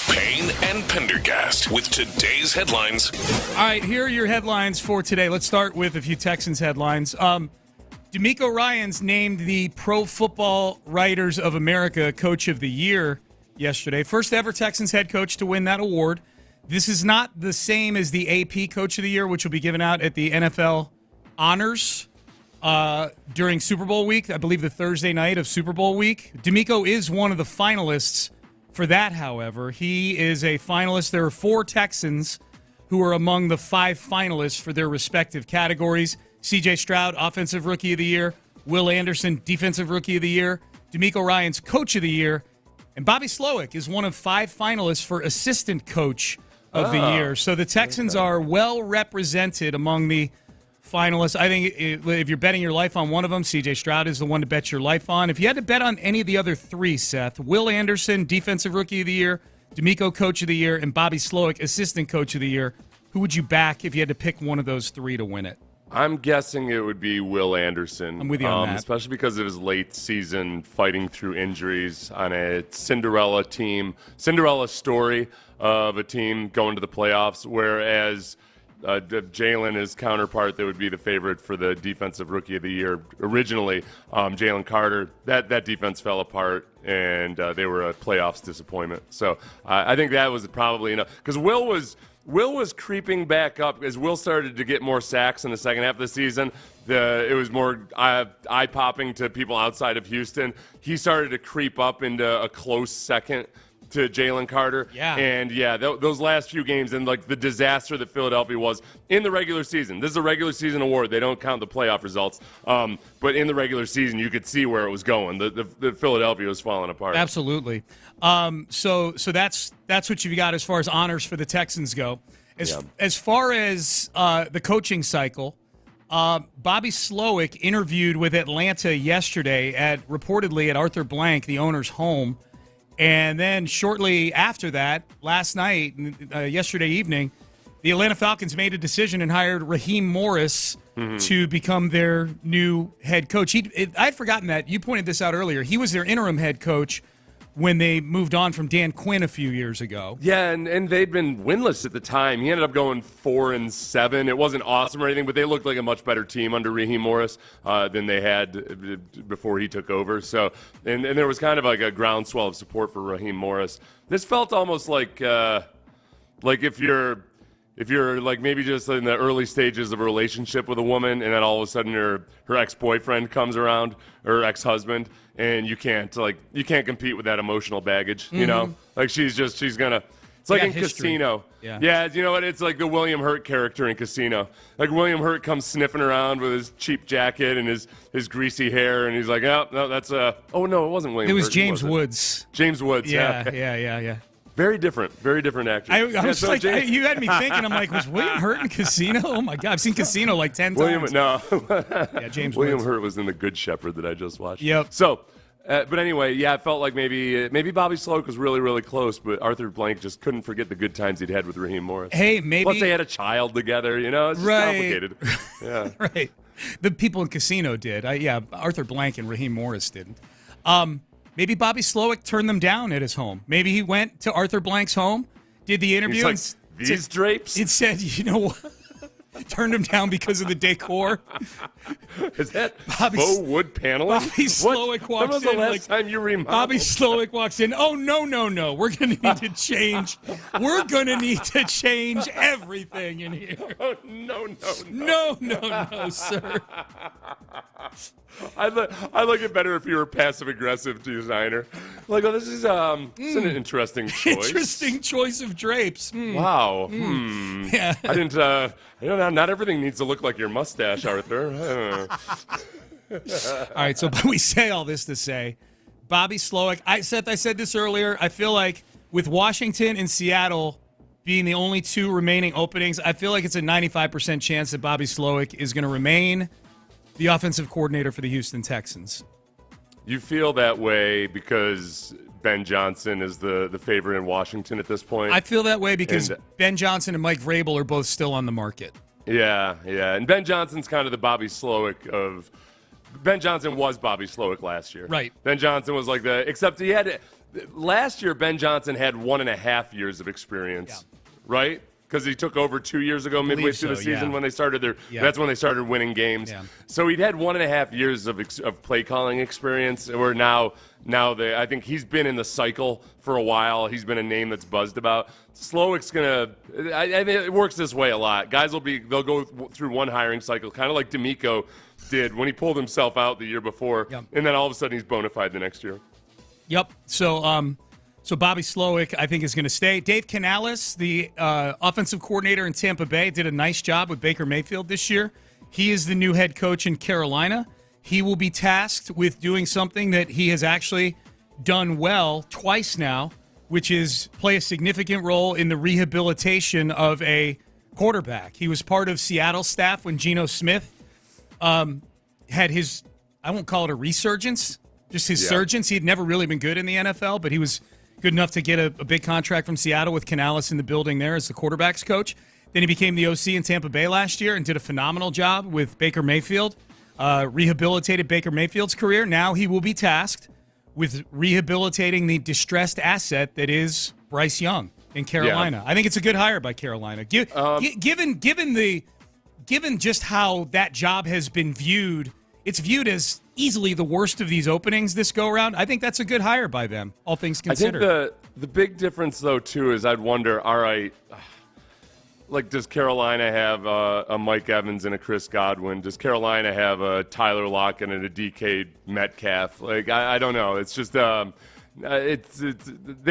Payne and Pendergast with today's headlines. All right, here are your headlines for today. Let's start with a few Texans headlines. D'Amico Ryans named the Pro Football Writers of America Coach of the Year yesterday. First ever Texans head coach to win that award. This is not the same as the AP Coach of the Year, which will be given out at the NFL Honors during Super Bowl week, I believe the Thursday night of Super Bowl week. D'Amico is one of the finalists for that, however. He is a finalist. There are 4 Texans who are among the 5 finalists for their respective categories. C.J. Stroud, Offensive Rookie of the Year. Will Anderson, Defensive Rookie of the Year. DeMeco Ryans Coach of the Year. And Bobby Slowick is one of 5 finalists for Assistant Coach of the Year. So the Texans are well represented among the finalists. I think if you're betting your life on one of them, C.J. Stroud is the one to bet your life on. If you had to bet on any of the other 3, Seth, Will Anderson, Defensive Rookie of the Year, DeMeco Coach of the Year, and Bobby Slowick, Assistant Coach of the Year, who would you back if you had to pick one of those 3 to win it? I'm guessing it would be Will Anderson. I'm with you on that. Especially because of his late season fighting through injuries on a Cinderella story of a team going to the playoffs, whereas Jalen, his counterpart, that would be the favorite for the Defensive Rookie of the Year originally, Jalen Carter, that defense fell apart, and they were a playoffs disappointment. So I think that was probably enough. Because Will was creeping back up as Will started to get more sacks in the second half of the season. It was more eye-popping to people outside of Houston. He started to creep up into a close second to Jalen Carter. Yeah. And, those last few games and, like, the disaster that Philadelphia was in the regular season. This is a regular season award. They don't count the playoff results. But in the regular season, you could see where it was going. The Philadelphia was falling apart. Absolutely. So that's what you've got as far as honors for the Texans go. As far as the coaching cycle, Bobby Slowick interviewed with Atlanta yesterday reportedly at Arthur Blank, the owner's home. And then shortly after that, last night, yesterday evening, the Atlanta Falcons made a decision and hired Raheem Morris to become their new head coach. I'd forgotten that. You pointed this out earlier. He was their interim head coach when they moved on from Dan Quinn a few years ago. Yeah, and they'd been winless at the time. He ended up going 4-7. It wasn't awesome or anything, but they looked like a much better team under Raheem Morris than they had before he took over. So, and there was kind of like a groundswell of support for Raheem Morris. This felt almost like if you're like maybe just in the early stages of a relationship with a woman, and then all of a sudden her ex-boyfriend comes around, or ex-husband, and you can't compete with that emotional baggage, you know? Like she's gonna. It's like in history. Casino. Yeah, you know what? It's like the William Hurt character in Casino. Like William Hurt comes sniffing around with his cheap jacket and his greasy hair, and he's like, oh no, that's oh no, it wasn't William. It was Hurt, James Woods. James Woods. Yeah. Very different actor. I was like, you had me thinking. I'm like, was William Hurt in Casino? Oh my God, I've seen Casino like 10 times. No. James William Woods. Hurt was in The Good Shepherd that I just watched. Yep. So, but anyway, it felt like maybe Bobby Slowick was really, really close, but Arthur Blank just couldn't forget the good times he'd had with Raheem Morris. Hey, maybe. Plus, they had a child together. You know, it's just complicated. Yeah. Right. The people in Casino did. Arthur Blank and Raheem Morris didn't. Maybe Bobby Slowick turned them down at his home. Maybe he went to Arthur Blank's home, did the interview. He's like, these drapes? It said, you know what? Turned him down because of the decor. Is that faux wood paneling? Bobby Slowick walks in. When was the last time you remodeled? Bobby Slowick walks in. Oh, no. We're going to need to change. We're going to need to change everything in here. Oh, no, sir. I like it better if you were passive-aggressive designer. Like, this is an interesting choice. Interesting choice of drapes. Wow. Yeah. I didn't. Not everything needs to look like your mustache, Arthur. All right, so we say all this to say, Bobby Slowick. I said this earlier. I feel like with Washington and Seattle being the only 2 remaining openings, I feel like it's a 95% chance that Bobby Slowick is going to remain the offensive coordinator for the Houston Texans. You feel that way because Ben Johnson is the favorite in Washington at this point? I feel that way because Ben Johnson and Mike Vrabel are both still on the market. Yeah. And Ben Johnson's kind of the Bobby Slowick of – Ben Johnson was Bobby Slowick last year. Right. Ben Johnson was like except he had – last year Ben Johnson had 1.5 years of experience, right? Because he took over 2 years ago, midway through the season when they started that's when they started winning games. Yeah. So he'd had 1.5 years of play calling experience. Where now I think he's been in the cycle for a while. He's been a name that's buzzed about. Slowick's gonna. I think it works this way a lot. Guys they'll go through one hiring cycle, kind of like DeMeco did when he pulled himself out the year before, and then all of a sudden he's bona fide the next year. Yep. So Bobby Slowick, I think, is going to stay. Dave Canales, the offensive coordinator in Tampa Bay, did a nice job with Baker Mayfield this year. He is the new head coach in Carolina. he will be tasked with doing something that he has actually done well twice now, which is play a significant role in the rehabilitation of a quarterback. He was part of Seattle's staff when Geno Smith had his, I won't call it a resurgence, just his surgence. He had never really been good in the NFL, but he was good enough to get a big contract from Seattle with Canales in the building there as the quarterback's coach. Then he became the OC in Tampa Bay last year and did a phenomenal job with Baker Mayfield, rehabilitated Baker Mayfield's career. Now he will be tasked with rehabilitating the distressed asset that is Bryce Young in Carolina. Yeah. I think it's a good hire by Carolina. Given just how that job has been viewed, it's viewed as easily the worst of these openings this go-around. I think that's a good hire by them, all things considered. I think the big difference, though, too, is I'd wonder, all right, like, does Carolina have a Mike Evans and a Chris Godwin? Does Carolina have a Tyler Lockett and a DK Metcalf? Like, I don't know. It's just they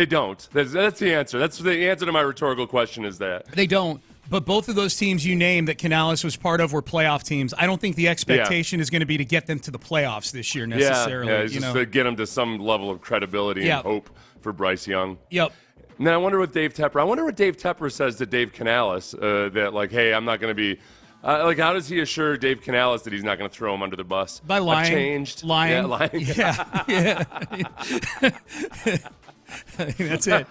don't. That's the answer. That's the answer to my rhetorical question is that. They don't. But both of those teams you named that Canales was part of were playoff teams. I don't think the expectation is going to be to get them to the playoffs this year necessarily. Yeah, just to get them to some level of credibility and hope for Bryce Young. Yep. And then I wonder what Dave Tepper says to Dave Canales, that, like, hey, I'm not going to be like, how does he assure Dave Canales that he's not going to throw him under the bus? By lying. I've changed. Lying. Yeah, lying. Yeah. That's it.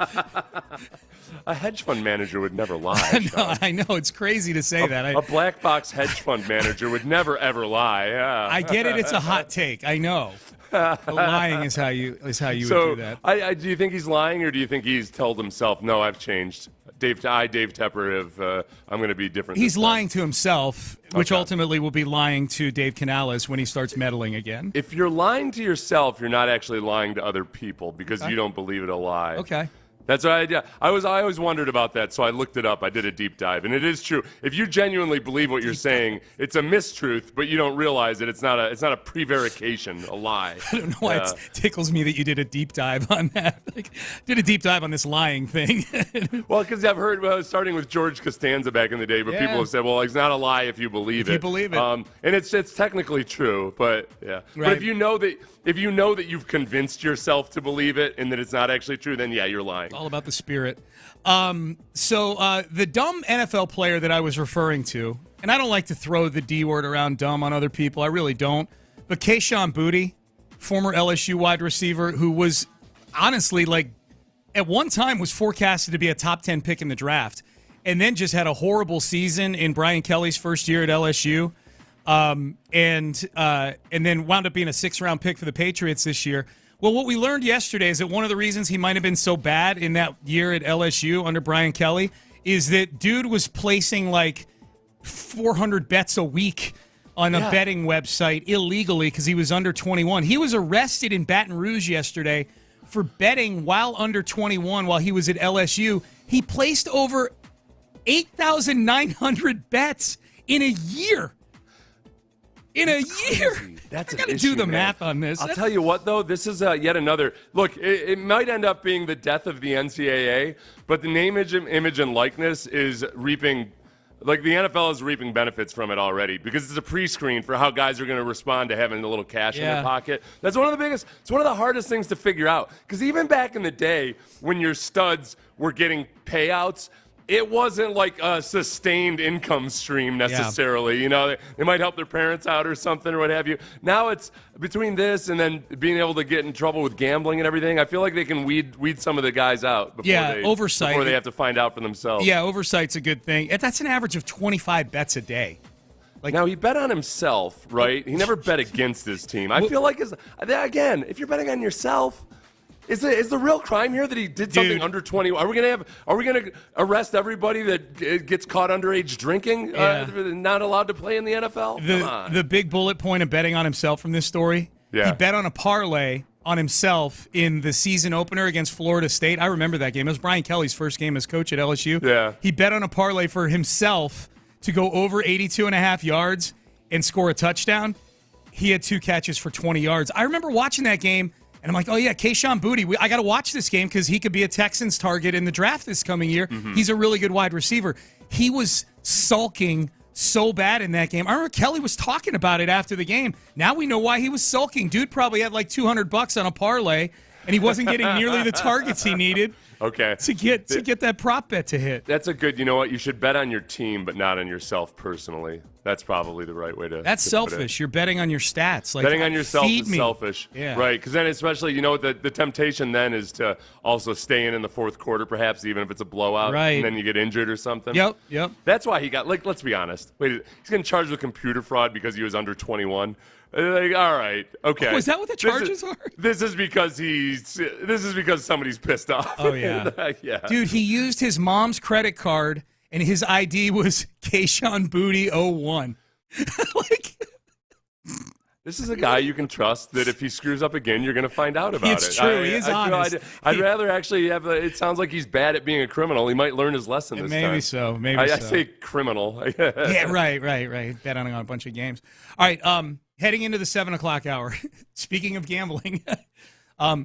A hedge fund manager would never lie. I know. It's crazy to say that. A black box hedge fund manager would never, ever lie. Yeah. I get it. It's a hot take. I know. But lying is how you would do that. Do you think he's lying, or do you think he's told himself, no, I've changed? Dave Tepper, I'm going to be different. He's lying to himself, which ultimately will be lying to Dave Canales when he starts meddling again. If you're lying to yourself, you're not actually lying to other people because you don't believe it a lie. Okay. That's what I always wondered about that, so I looked it up. I did a deep dive, and it is true. If you genuinely believe what you're saying, it's a mistruth, but you don't realize it. It's not a prevarication, a lie. I don't know why it tickles me that you did a deep dive on that. Like, did a deep dive on this lying thing. Well, because I've heard, starting with George Costanza back in the day, but people have said, well, it's not a lie if you believe it. If you believe it. And it's technically true, but yeah. Right. But if you know that you've convinced yourself to believe it and that it's not actually true, then yeah, you're lying. All about the spirit. So the dumb NFL player that I was referring to, and I don't like to throw the D word around dumb on other people, I really don't, but Kayshon Boutte, former LSU wide receiver, who was honestly, like, at one time was forecasted to be a top 10 pick in the draft, and then just had a horrible season in Brian Kelly's first year at LSU, and then wound up being a 6th-round pick for the Patriots this year. Well, what we learned yesterday is that one of the reasons he might have been so bad in that year at LSU under Brian Kelly is that dude was placing like 400 bets a week on a betting website illegally because he was under 21. He was arrested in Baton Rouge yesterday for betting while under 21 while he was at LSU. He placed over 8,900 bets in a year. In a year. That's I got to do the math on this. I'll tell you what, though. This is yet another. Look, it might end up being the death of the NCAA, but the name, image, and likeness is reaping. Like, the NFL is reaping benefits from it already because it's a pre-screen for how guys are going to respond to having a little cash in their pocket. That's one of the biggest. It's one of the hardest things to figure out because even back in the day when your studs were getting payouts, it wasn't like a sustained income stream necessarily. Yeah. You know, they might help their parents out or something or what have you. Now it's between this and then being able to get in trouble with gambling and everything. I feel like they can weed some of the guys out oversight before they have to find out for themselves. Yeah, oversight's a good thing. That's an average of 25 bets a day. Like, now, he bet on himself, right? He never bet against his team. I feel like, again, if you're betting on yourself, Is the real crime here that he did something under 20? Are we gonna arrest everybody that gets caught underage drinking? Not allowed to play in the NFL? Come on. The big bullet point of betting on himself from this story. Yeah. He bet on a parlay on himself in the season opener against Florida State. I remember that game. It was Brian Kelly's first game as coach at LSU. Yeah. He bet on a parlay for himself to go over 82.5 yards and score a touchdown. He had 2 catches for 20 yards. I remember watching that game. And I'm like, oh, yeah, Kayshon Boutte. I got to watch this game because he could be a Texans target in the draft this coming year. Mm-hmm. He's a really good wide receiver. He was sulking so bad in that game. I remember Kelly was talking about it after the game. Now we know why he was sulking. Dude probably had like $200 on a parlay, and he wasn't getting nearly the targets he needed. Okay. To get that prop bet to hit. That's a good. You know what? You should bet on your team, but not on yourself personally. That's probably the right way to. That's selfish. You're betting on your stats. Like, betting on yourself is selfish, yeah. Right? Because then, especially, the temptation then is to also stay in the fourth quarter, perhaps even if it's a blowout, right? And then you get injured or something. Yep. That's why he got. Like, let's be honest. Wait, he's getting charged with computer fraud because he was under 21. Like, all right, okay. Oh, is that what the charges are? This is because somebody's pissed off. Oh yeah, yeah. Dude, he used his mom's credit card, and his ID was Keyshawn Booty 01. This is a guy you can trust that if he screws up again, you're going to find out about it. It's true. He is honest. I'd rather actually have it sounds like he's bad at being a criminal. He might learn his lesson this time. Maybe so. I say criminal. Yeah, right. Bet on a bunch of games. All right, heading into the 7 o'clock hour. Speaking of gambling,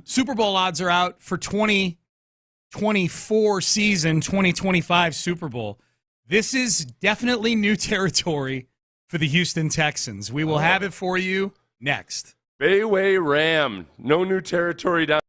Super Bowl odds are out for 2024 season, 2025 Super Bowl. This is definitely new territory for the Houston Texans. We will have it for you next. Bayway Ram. No new territory down.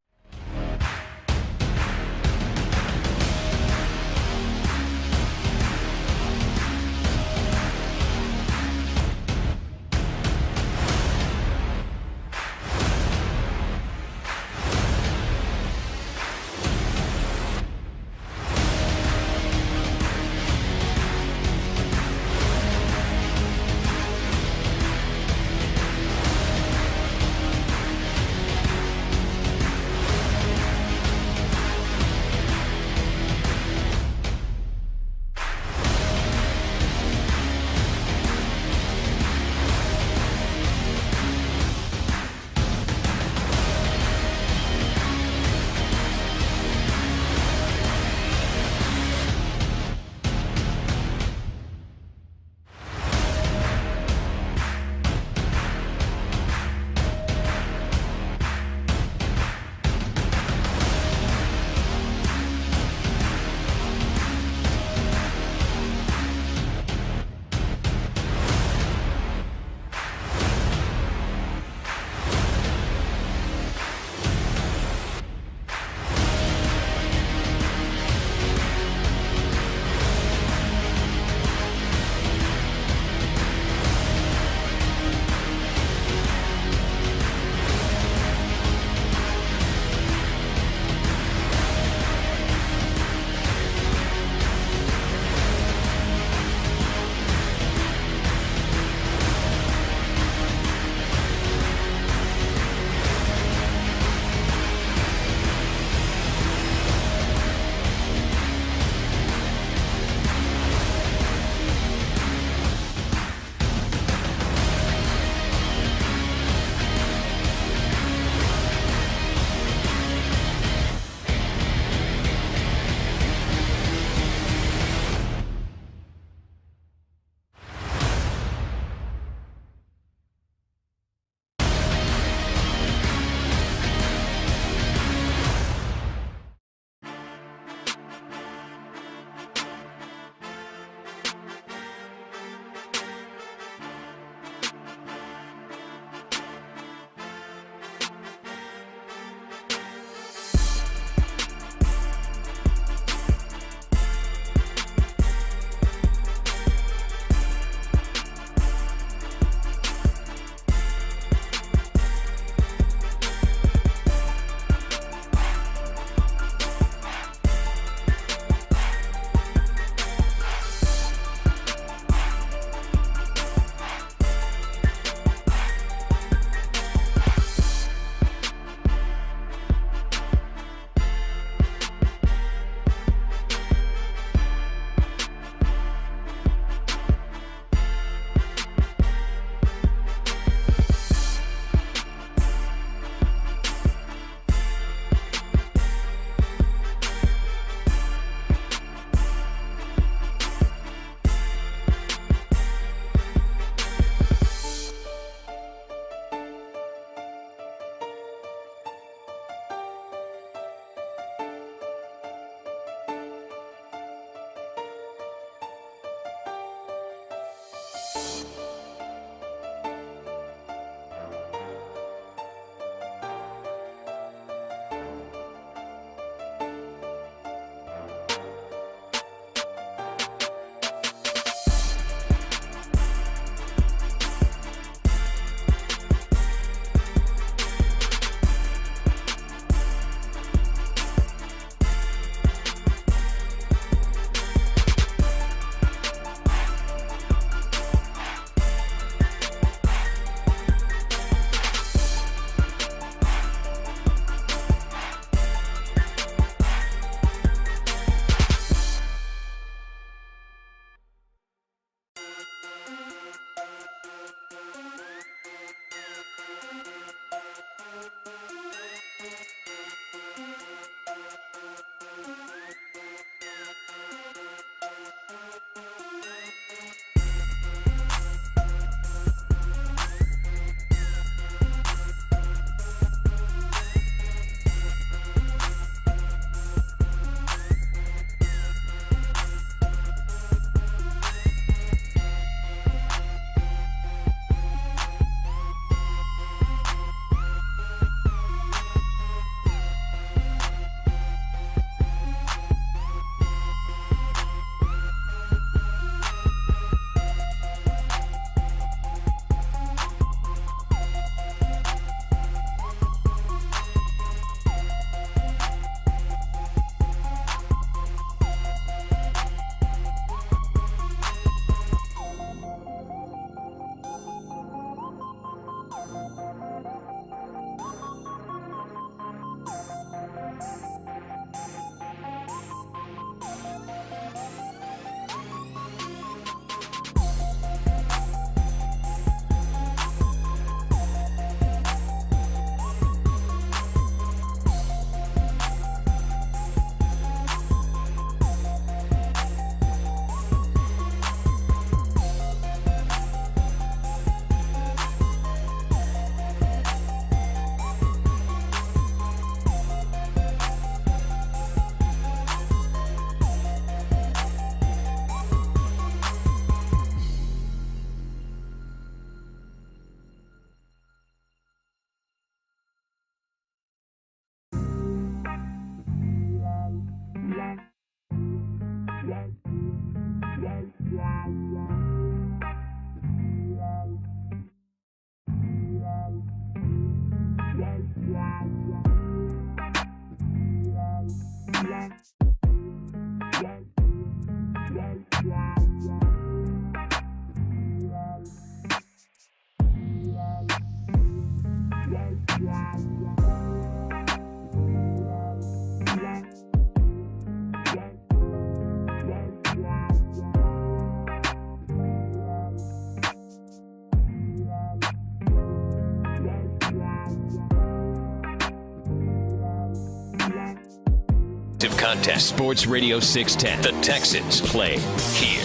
interactive contest. Sports Radio 610. The Texans play here.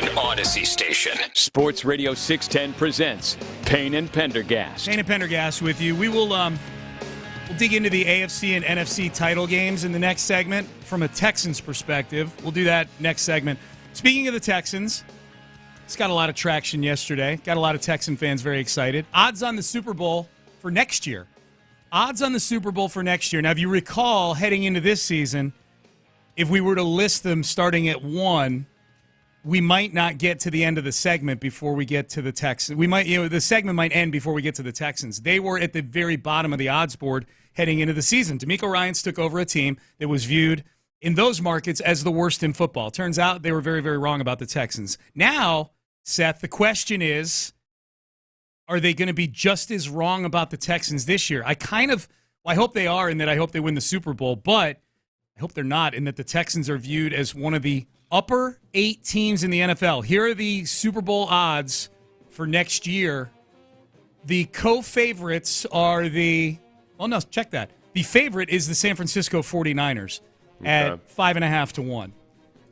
An Odyssey station. Sports Radio 610 presents Payne and Pendergast. Payne and Pendergast with you. We will we'll dig into the AFC and NFC title games in the next segment from a Texans perspective. We'll do that next segment. Speaking of the Texans, it's got a lot of traction yesterday. Got a lot of Texan fans very excited. Odds on the Super Bowl for next year. Odds on the Super Bowl for next year. Now, if you recall, heading into this season, if we were to list them starting at 1, we might not get to the end of the segment before we get to the Texans. The segment might end before we get to the Texans. They were at the very bottom of the odds board heading into the season. DeMeco Ryans took over a team that was viewed in those markets as the worst in football. Turns out they were very, very wrong about the Texans. Now, Seth, the question is, are they going to be just as wrong about the Texans this year? I hope they are, in that I hope they win the Super Bowl, but I hope they're not, in that the Texans are viewed as one of the upper 8 teams in the NFL. Here are the Super Bowl odds for next year. The co-favorites are check that. The favorite is the San Francisco 49ers at 5.5 to 1.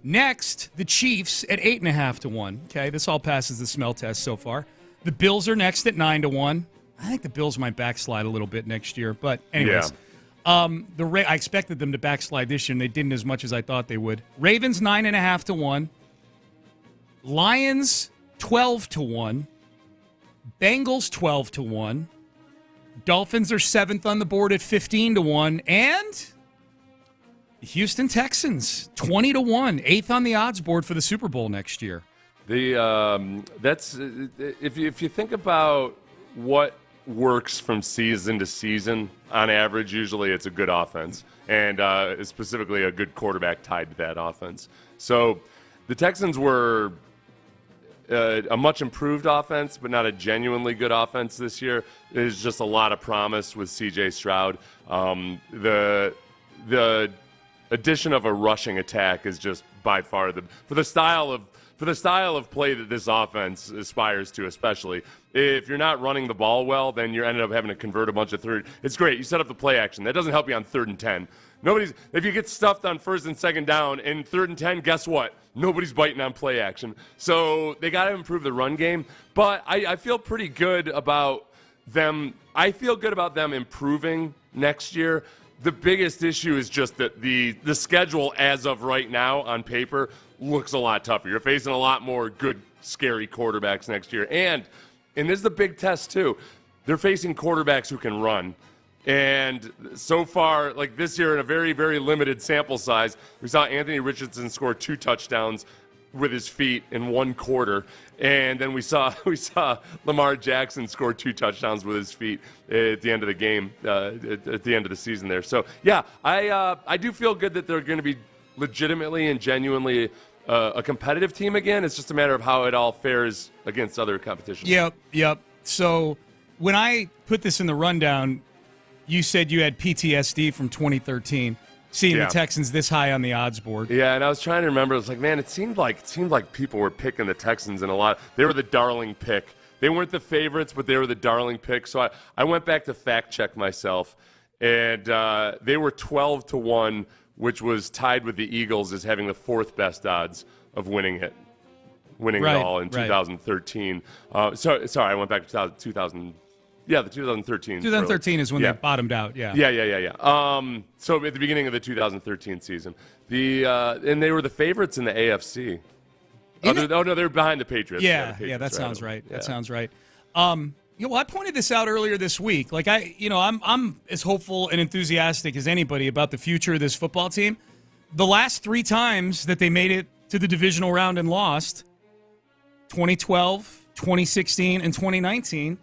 Next, the Chiefs at 8.5 to 1. Okay, this all passes the smell test so far. The Bills are next at 9 to 1. I think the Bills might backslide a little bit next year, but anyways. Yeah. I expected them to backslide this year, and they didn't as much as I thought they would. Ravens 9.5 to 1. Lions 12 to 1. Bengals 12 to 1. Dolphins are 7th on the board at 15 to 1, and the Houston Texans 20 to 1, 8th on the odds board for the Super Bowl next year. That's if you think about what works from season to season, on average, usually it's a good offense, and specifically a good quarterback tied to that offense. So the Texans were a much improved offense, but not a genuinely good offense this year. There's just a lot of promise with C.J. Stroud. The addition of a rushing attack is just by far for the style of play that this offense aspires to, especially. If you're not running the ball well, then you're ended up having to convert a bunch of third. It's great. You set up the play action. That doesn't help you on 3rd and 10. If you get stuffed on 1st and 2nd down in 3rd and 10, guess what? Nobody's biting on play action. So they got to improve the run game. But I feel pretty good about them. I feel good about them improving next year. The biggest issue is just that the schedule as of right now on paper looks a lot tougher. You're facing a lot more good, scary quarterbacks next year. And this is the big test, too. They're facing quarterbacks who can run. And so far, like this year in a very, very limited sample size, we saw Anthony Richardson score 2 touchdowns with his feet in 1 quarter. And then we saw Lamar Jackson score 2 touchdowns with his feet at the end of the game, at the end of the season there. So, yeah, I do feel good that they're going to be legitimately and genuinely a competitive team again. It's just a matter of how it all fares against other competition. Yep. So when I put this in the rundown, you said you had PTSD from 2013, seeing the Texans this high on the odds board. Yeah, and I was trying to remember. It was like, man, it seemed like people were picking the Texans in a lot. They were the darling pick. They weren't the favorites, but they were the darling pick. So I went back to fact check myself, and they were 12 to 1, which was tied with the Eagles as having the 4th best odds of winning it all in 2013. Sorry, I went back to 2000. Yeah, the 2013. 2013 is when they bottomed out. Yeah. So at the beginning of the 2013 season, and they were the favorites in the AFC. No, they're behind the Patriots. Yeah, that sounds right. That sounds right. I pointed this out earlier this week. Like I'm as hopeful and enthusiastic as anybody about the future of this football team. The last 3 times that they made it to the divisional round and lost, 2012, 2016, and 2019.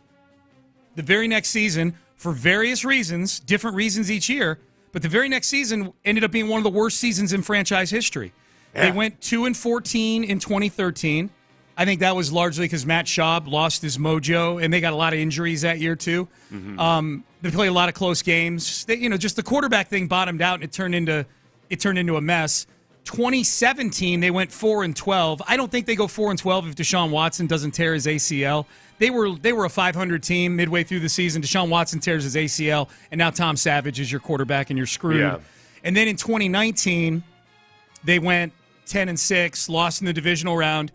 The very next season, for various reasons, different reasons each year, but the very next season ended up being one of the worst seasons in franchise history. Yeah. They went 2-14 in 2013. I think that was largely because Matt Schaub lost his mojo, and they got a lot of injuries that year too. Mm-hmm. They played a lot of close games. Just the quarterback thing bottomed out, and it turned into a mess. 2017, they went 4-12. I don't think they go 4-12 if Deshaun Watson doesn't tear his ACL. They were a 500 team midway through the season. Deshaun Watson tears his ACL, and now Tom Savage is your quarterback, and you're screwed. Yeah. And then in 2019, they went 10-6, lost in the divisional round,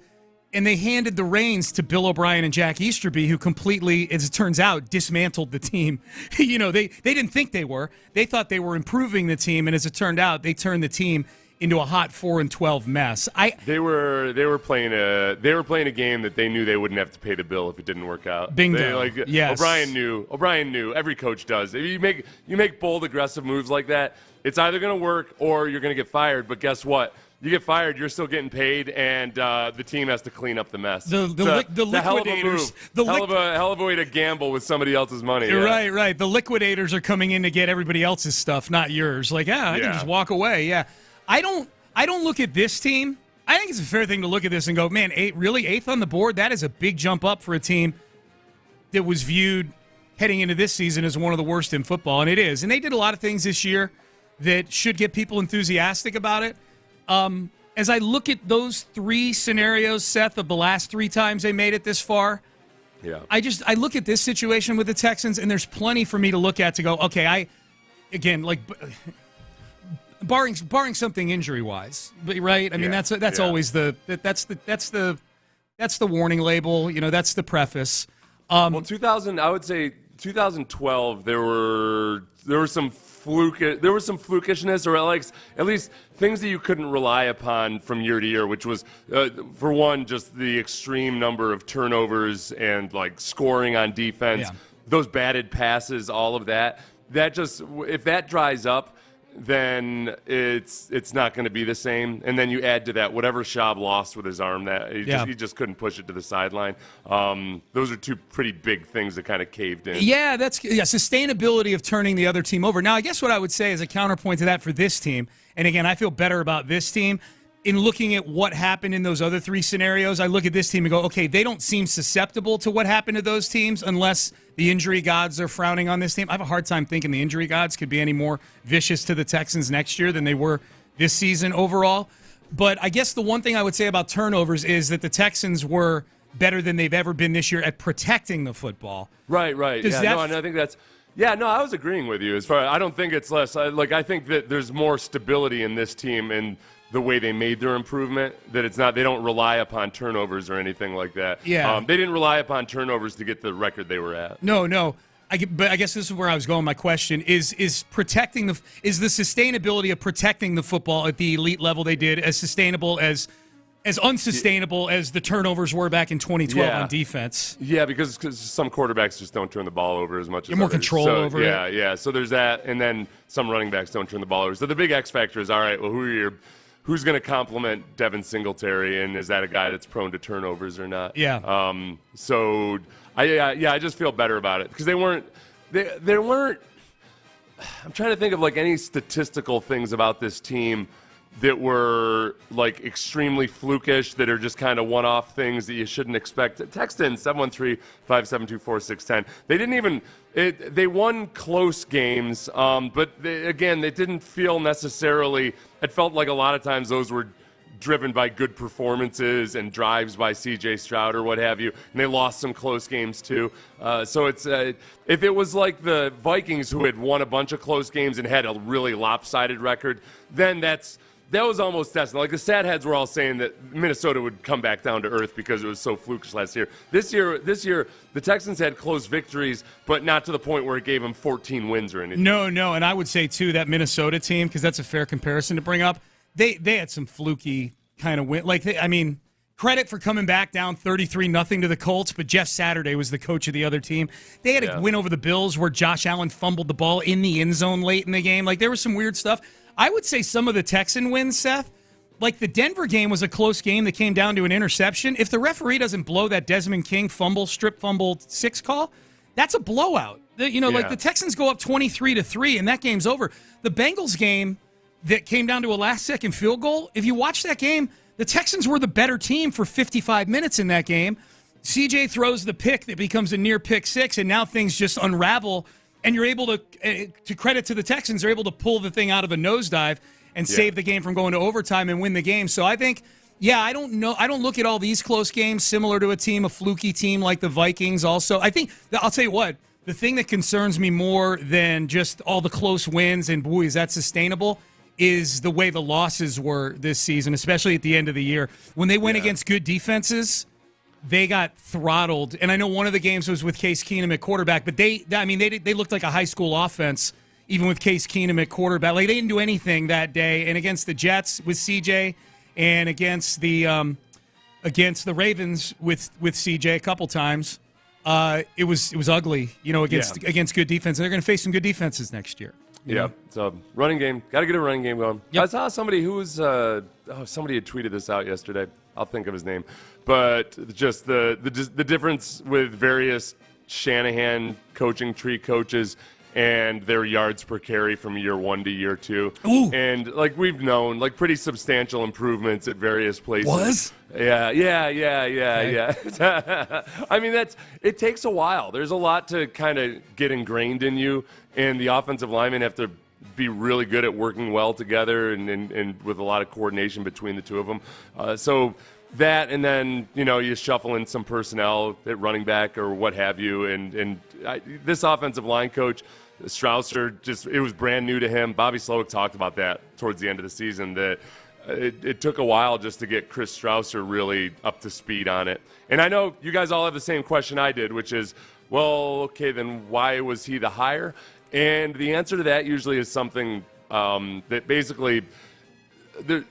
and they handed the reins to Bill O'Brien and Jack Easterby, who completely, as it turns out, dismantled the team. They didn't think they were. They thought they were improving the team, and as it turned out, they turned the team into a hot 4-12 mess. They were playing a game that they knew they wouldn't have to pay the bill if it didn't work out. Bingo. Yes. O'Brien knew. Every coach does. If you make bold, aggressive moves like that, it's either going to work or you're going to get fired. But guess what? You get fired, you're still getting paid, and the team has to clean up the mess. The liquidators. Hell of a way to gamble with somebody else's money. Yeah. Right. The liquidators are coming in to get everybody else's stuff, not yours. I can just walk away. Yeah. I don't look at this team. I think it's a fair thing to look at this and go, man, eighth on the board? That is a big jump up for a team that was viewed heading into this season as one of the worst in football, and it is. And they did a lot of things this year that should get people enthusiastic about it. As I look at those three scenarios, Seth, of the last three times they made it this far, I look at this situation with the Texans, and there's plenty for me to look at to go, okay, barring something injury-wise, right? I mean, that's always that's the warning label. That's the preface. I would say 2012. There was some flukishness, or at least things that you couldn't rely upon from year to year, which was, for one, just the extreme number of turnovers and scoring on defense, those batted passes, all of that. That just, if that dries up, then it's not going to be the same. And then you add to that whatever Schaub lost with his arm, that he just couldn't push it to the sideline. Those are two pretty big things that kind of caved in. Yeah, sustainability of turning the other team over. Now, I guess what I would say as a counterpoint to that for this team, and again, I feel better about this team, in looking at what happened in those other three scenarios, I look at this team and go, okay, they don't seem susceptible to what happened to those teams unless the injury gods are frowning on this team. I have a hard time thinking the injury gods could be any more vicious to the Texans next year than they were this season overall. But I guess the one thing I would say about turnovers is that the Texans were better than they've ever been this year at protecting the football. Right. I think that's... Yeah, no, I was agreeing with you. I don't think it's less. I think that there's more stability in this team and the way they made their improvement, that it's not, they don't rely upon turnovers or anything like that. Yeah. They didn't rely upon turnovers to get the record they were at. No. But I guess this is where I was going. My question is the sustainability of protecting the football at the elite level they did as sustainable as unsustainable as the turnovers were back in 2012 on defense. Yeah, because some quarterbacks just don't turn the ball over as much as others. More control over it. Yeah. So there's that, and then some running backs don't turn the ball over. So the big X factor is, all right, well, who's going to complement Devin Singletary, and is that a guy that's prone to turnovers or not? Yeah. So I just feel better about it because they weren't. I'm trying to think of any statistical things about this team that were extremely flukish, that are just kind of one-off things that you shouldn't expect. Text in 713-572-4610. They didn't even they won close games, but they didn't feel necessarily. It felt like a lot of times those were driven by good performances and drives by C.J. Stroud or what have you, and they lost some close games too. So it's if it was like the Vikings who had won a bunch of close games and had a really lopsided record, then that was almost testing. The sad heads were all saying that Minnesota would come back down to earth because it was so flukish last year. This year, the Texans had close victories, but not to the point where it gave them 14 wins or anything. No, and I would say, too, that Minnesota team, because that's a fair comparison to bring up, they had some fluky kind of win. Credit for coming back down 33-0 to the Colts, but Jeff Saturday was the coach of the other team. They had a win over the Bills where Josh Allen fumbled the ball in the end zone late in the game. There was some weird stuff. I would say some of the Texan wins, Seth, the Denver game was a close game that came down to an interception. If the referee doesn't blow that Desmond King strip fumble 6 call, that's a blowout. The Texans go up 23-3, and that game's over. The Bengals game that came down to a last-second field goal, if you watch that game, the Texans were the better team for 55 minutes in that game. CJ throws the pick that becomes a near pick 6, and now things just unravel. And you're able to credit to the Texans, they're able to pull the thing out of a nosedive and save the game from going to overtime and win the game. So I think, I don't know. I don't look at all these close games similar to a fluky team like the Vikings also. I think, I'll tell you what, the thing that concerns me more than just all the close wins and, boy, is that sustainable, is the way the losses were this season, especially at the end of the year. When they went against good defenses, they got throttled. And I know one of the games was with Case Keenum at quarterback, but they looked like a high school offense, even with Case Keenum at quarterback. Like, they didn't do anything that day. And against the Jets with CJ, and against the Ravens with CJ a couple times, it was ugly. Against good defense. And they're going to face some good defenses next year. Yeah, so running game. Got to get a running game going. Yep. I saw somebody who was somebody had tweeted this out yesterday. I'll think of his name. But just the difference with various Shanahan coaching tree coaches and their yards per carry from year 1 to year 2. Ooh. And like we've known, like pretty substantial improvements at various places. Was? Yeah. I mean, it takes a while. There's a lot to kind of get ingrained in you, and the offensive linemen have to be really good at working well together and with a lot of coordination between the two of them. So that, and then, you shuffle in some personnel at running back or what have you. And this offensive line coach, Strausser, it was brand new to him. Bobby Slowick talked about that towards the end of the season, that it took a while just to get Chris Strausser really up to speed on it. And I know you guys all have the same question I did, which is, well, okay, then why was he the hire? And the answer to that usually is something that basically the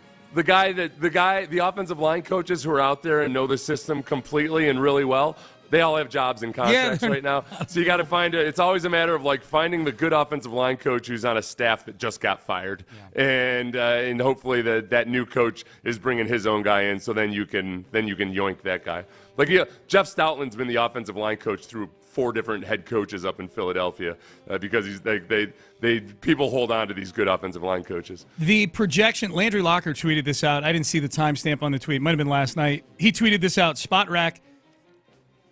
offensive line coaches who are out there and know the system completely and really well, they all have jobs and contracts right now. So you got to it's always a matter of like finding the good offensive line coach who's on a staff that just got fired. Yeah. And hopefully that new coach is bringing his own guy in, so then you can yoink that guy. Like, Jeff Stoutland's been the offensive line coach through 4 different head coaches up in Philadelphia because people hold on to these good offensive line coaches. The projection, Landry Locker tweeted this out. I didn't see the timestamp on the tweet. It might have been last night. He tweeted this out. Spot Rack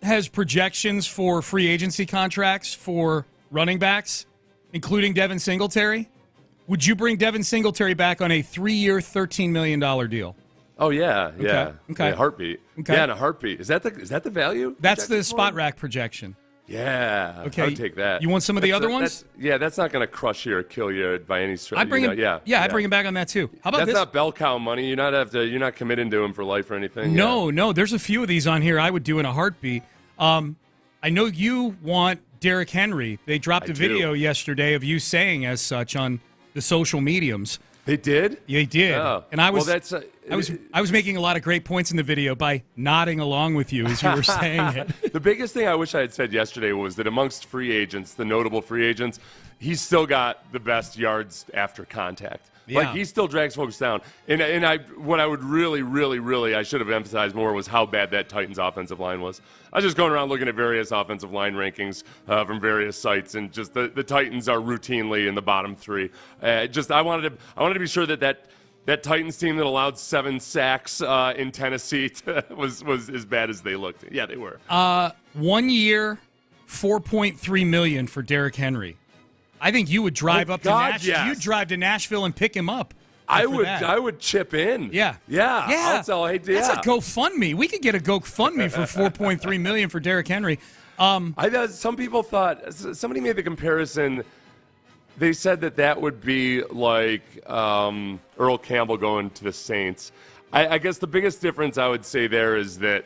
has projections for free agency contracts for running backs, including Devin Singletary. Would you bring Devin Singletary back on a 3-year, $13 million deal? Oh, yeah. Okay. In a heartbeat. Okay. Yeah, in a heartbeat. Is that the value? That's the Spot Rack projection. Yeah. Okay. I would take that. You want some of the other ones? That's not going to crush you or kill you by any stretch. I'd bring him. I'd bring him back on that too. How about this? That's not bell cow money. You're not committing to him for life or anything. No. There's a few of these on here I would do in a heartbeat. I know you want Derrick Henry. They dropped a video yesterday of you saying as such on the social mediums. They did? Yeah, they did. Oh. And I was making a lot of great points in the video by nodding along with you as you were saying it. The biggest thing I wish I had said yesterday was that amongst free agents, the notable free agents, he's still got the best yards after contact. Yeah. Like, he still drags folks down. And what I would really, I should have emphasized more was how bad that Titans offensive line was. I was just going around looking at various offensive line rankings from various sites, and just the Titans are routinely in the bottom 3. I wanted to be sure that Titans team that allowed 7 sacks in Tennessee was as bad as they looked. Yeah, they were. 1 year, $4.3 million for Derrick Henry. I think you would drive to Nashville. Yes. You'd drive to Nashville and pick him up. I would chip in. Yeah. I'll tell. Hey, that's a GoFundMe. We could get a GoFundMe for $4.3 million for Derrick Henry. Some people thought, somebody made the comparison. They said that would be like Earl Campbell going to the Saints. I guess the biggest difference I would say there is that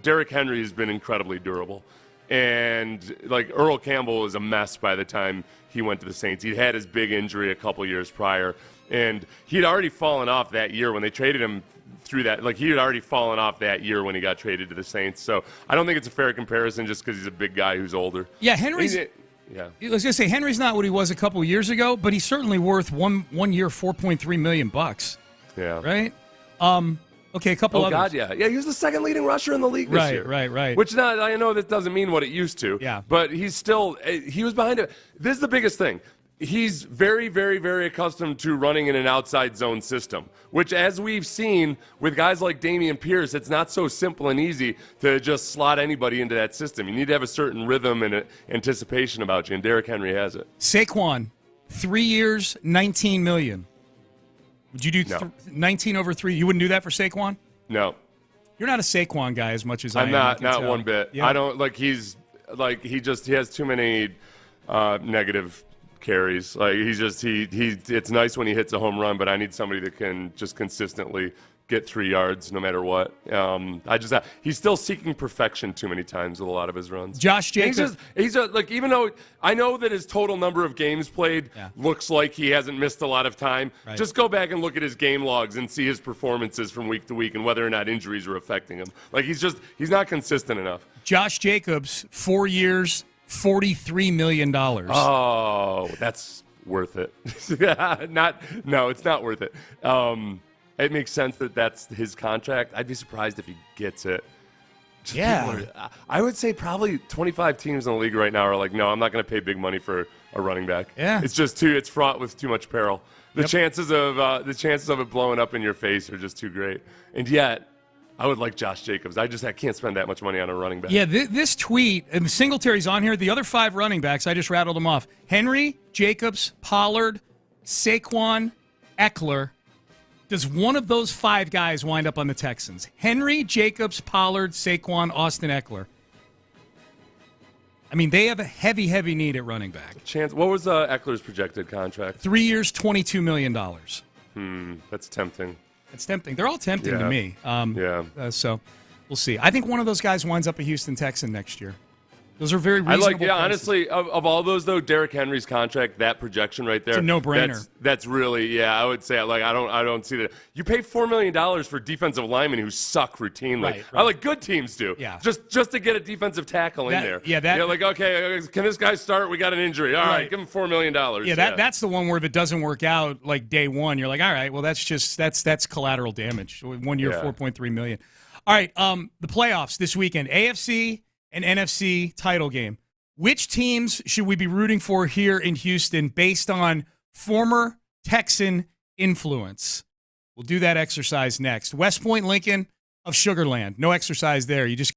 Derrick Henry has been incredibly durable. And, like, Earl Campbell was a mess by the time he went to the Saints. He'd had his big injury a couple years prior, and he'd already fallen off that year when they traded him through that. Like, he had already fallen off that year when he got traded to the Saints. So I don't think it's a fair comparison just because he's a big guy who's older. Yeah, Henry's – yeah. I was going to say, Henry's not what he was a couple years ago, but he's certainly worth one year, $4.3 million. Yeah. Right? Okay, a couple others. Oh, God, yeah. Yeah, he was the second leading rusher in the league this year. Right. Which, I know that doesn't mean what it used to. Yeah. But he was behind it. This is the biggest thing. He's very, very, very accustomed to running in an outside zone system, which, as we've seen with guys like Dameon Pierce, it's not so simple and easy to just slot anybody into that system. You need to have a certain rhythm and anticipation about you, and Derrick Henry has it. Saquon, 3 years, $19 million. Would you do 19 over 3? You wouldn't do that for Saquon? No. You're not a Saquon guy as much as I am. I'm not one bit. Yeah. I don't he has too many negative carries. Like it's nice when he hits a home run, but I need somebody that can just consistently get 3 yards no matter what. He's still seeking perfection too many times with a lot of his runs. Josh Jacobs. Like, even though I know that his total number of games played looks like he hasn't missed a lot of time, just go back and look at his game logs and see his performances from week to week and whether or not injuries are affecting him. Like, he's not consistent enough. Josh Jacobs, 4 years, $43 million. Oh, that's worth it. No, it's not worth it. It makes sense that that's his contract. I'd be surprised if he gets it. I would say probably 25 teams in the league right now are like, no, I'm not going to pay big money for a running back. Yeah, it's fraught with too much peril. The chances of it blowing up in your face are just too great. And yet, I would like Josh Jacobs. I can't spend that much money on a running back. Yeah, this tweet, and Singletary's on here. The other 5 running backs, I just rattled them off: Henry, Jacobs, Pollard, Saquon, Eckler. Does one of those 5 guys wind up on the Texans? Henry, Jacobs, Pollard, Saquon, Austin Eckler. I mean, they have a heavy, heavy need at running back. What was Eckler's projected contract? 3 years, $22 million. That's tempting. It's tempting. They're all tempting to me. So we'll see. I think one of those guys winds up a Houston Texan next year. Those are very reasonable. Honestly, of all those though, Derrick Henry's contract, that projection right there, it's a no-brainer. That's really, I would say, like, I don't see that. You pay $4 million for defensive linemen who suck routinely. Right. I like good teams do. Yeah. Just to get a defensive tackle in there. Yeah, like, okay, can this guy start? We got an injury. All right, give him $4 million. That's the one where if it doesn't work out like day one, you're like, all right, well that's collateral damage. 1 year, $4.3 million. All right, the playoffs this weekend, AFC and NFC title game. Which teams should we be rooting for here in Houston based on former Texan influence? We'll do that exercise next. West Point Lincoln of Sugar Land. No exercise there. You just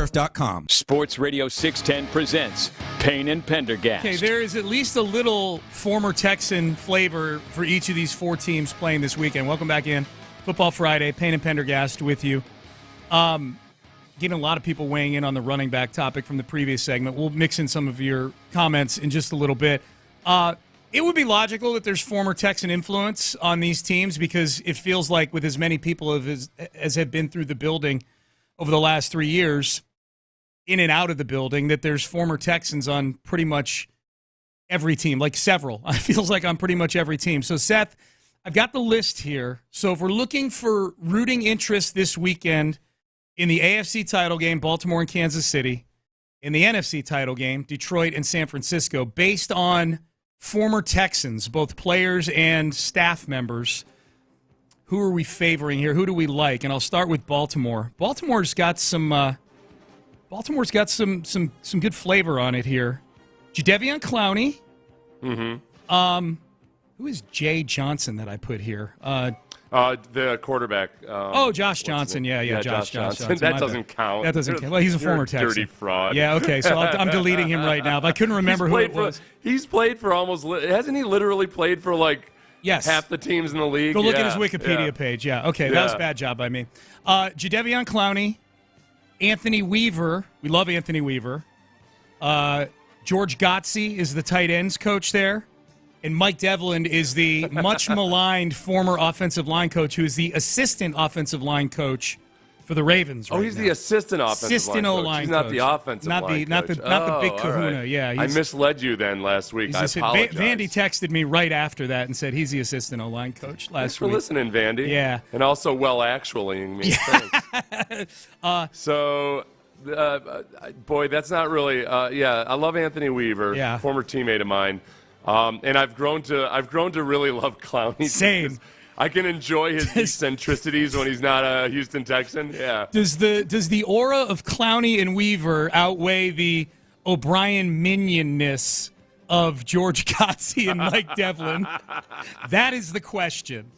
SportsRadio610 Sports Radio 610 presents Payne and Pendergast. Okay, there is at least a little former Texan flavor for each of these four teams playing this weekend. Welcome back in. Football Friday, Payne and Pendergast with you. Getting a lot of people weighing in on the running back topic from the previous segment. We'll mix in some of your comments in just a little bit. It would be logical that there's former Texan influence on these teams because it feels like with as many people as have been through the building over the last 3 years, in and out of the building, that there's former Texans on pretty much every team, like several. It feels like on pretty much every team. So, Seth, I've got the list here. So if we're looking for rooting interest this weekend in the AFC title game, Baltimore and Kansas City, in the NFC title game, Detroit and San Francisco, based on former Texans, both players and staff members, who are we favoring here? Who do we like? And I'll start with Baltimore. Baltimore's got some good flavor on it here. Jadeveon Clowney. Mm-hmm. Who is Jay Johnson that I put here? The quarterback. Josh Johnson. Yeah, Josh Johnson. That doesn't count. That doesn't count. Well, he's a former Texan. Dirty fraud. Yeah, okay, so I'm deleting him right now. But I couldn't remember who it was. He's played for hasn't he literally played for half the teams in the league? Go look at his Wikipedia page. Yeah, okay, that was a bad job by me. Jadeveon Clowney, Anthony Weaver. We love Anthony Weaver. George Gotze is the tight ends coach there. And Mike Devlin is the much maligned former offensive line coach who is the assistant offensive line coach for the Ravens. He's the assistant offensive line coach. He's not the offensive line coach. Not the big kahuna. Right. Yeah, I misled you then last week. I apologize. Vandy texted me right after that and said he's the assistant O-line coach last Thanks for week. listening, Vandy. Yeah. And also actuallying me. Boy, that's not really. I love Anthony Weaver, former teammate of mine. And I've grown to really love Clowney. Same. I can enjoy his eccentricities when he's not a Houston Texan. Yeah. Does the aura of Clowney and Weaver outweigh the O'Brien minionness of George Gotze and Mike Devlin? That is the question.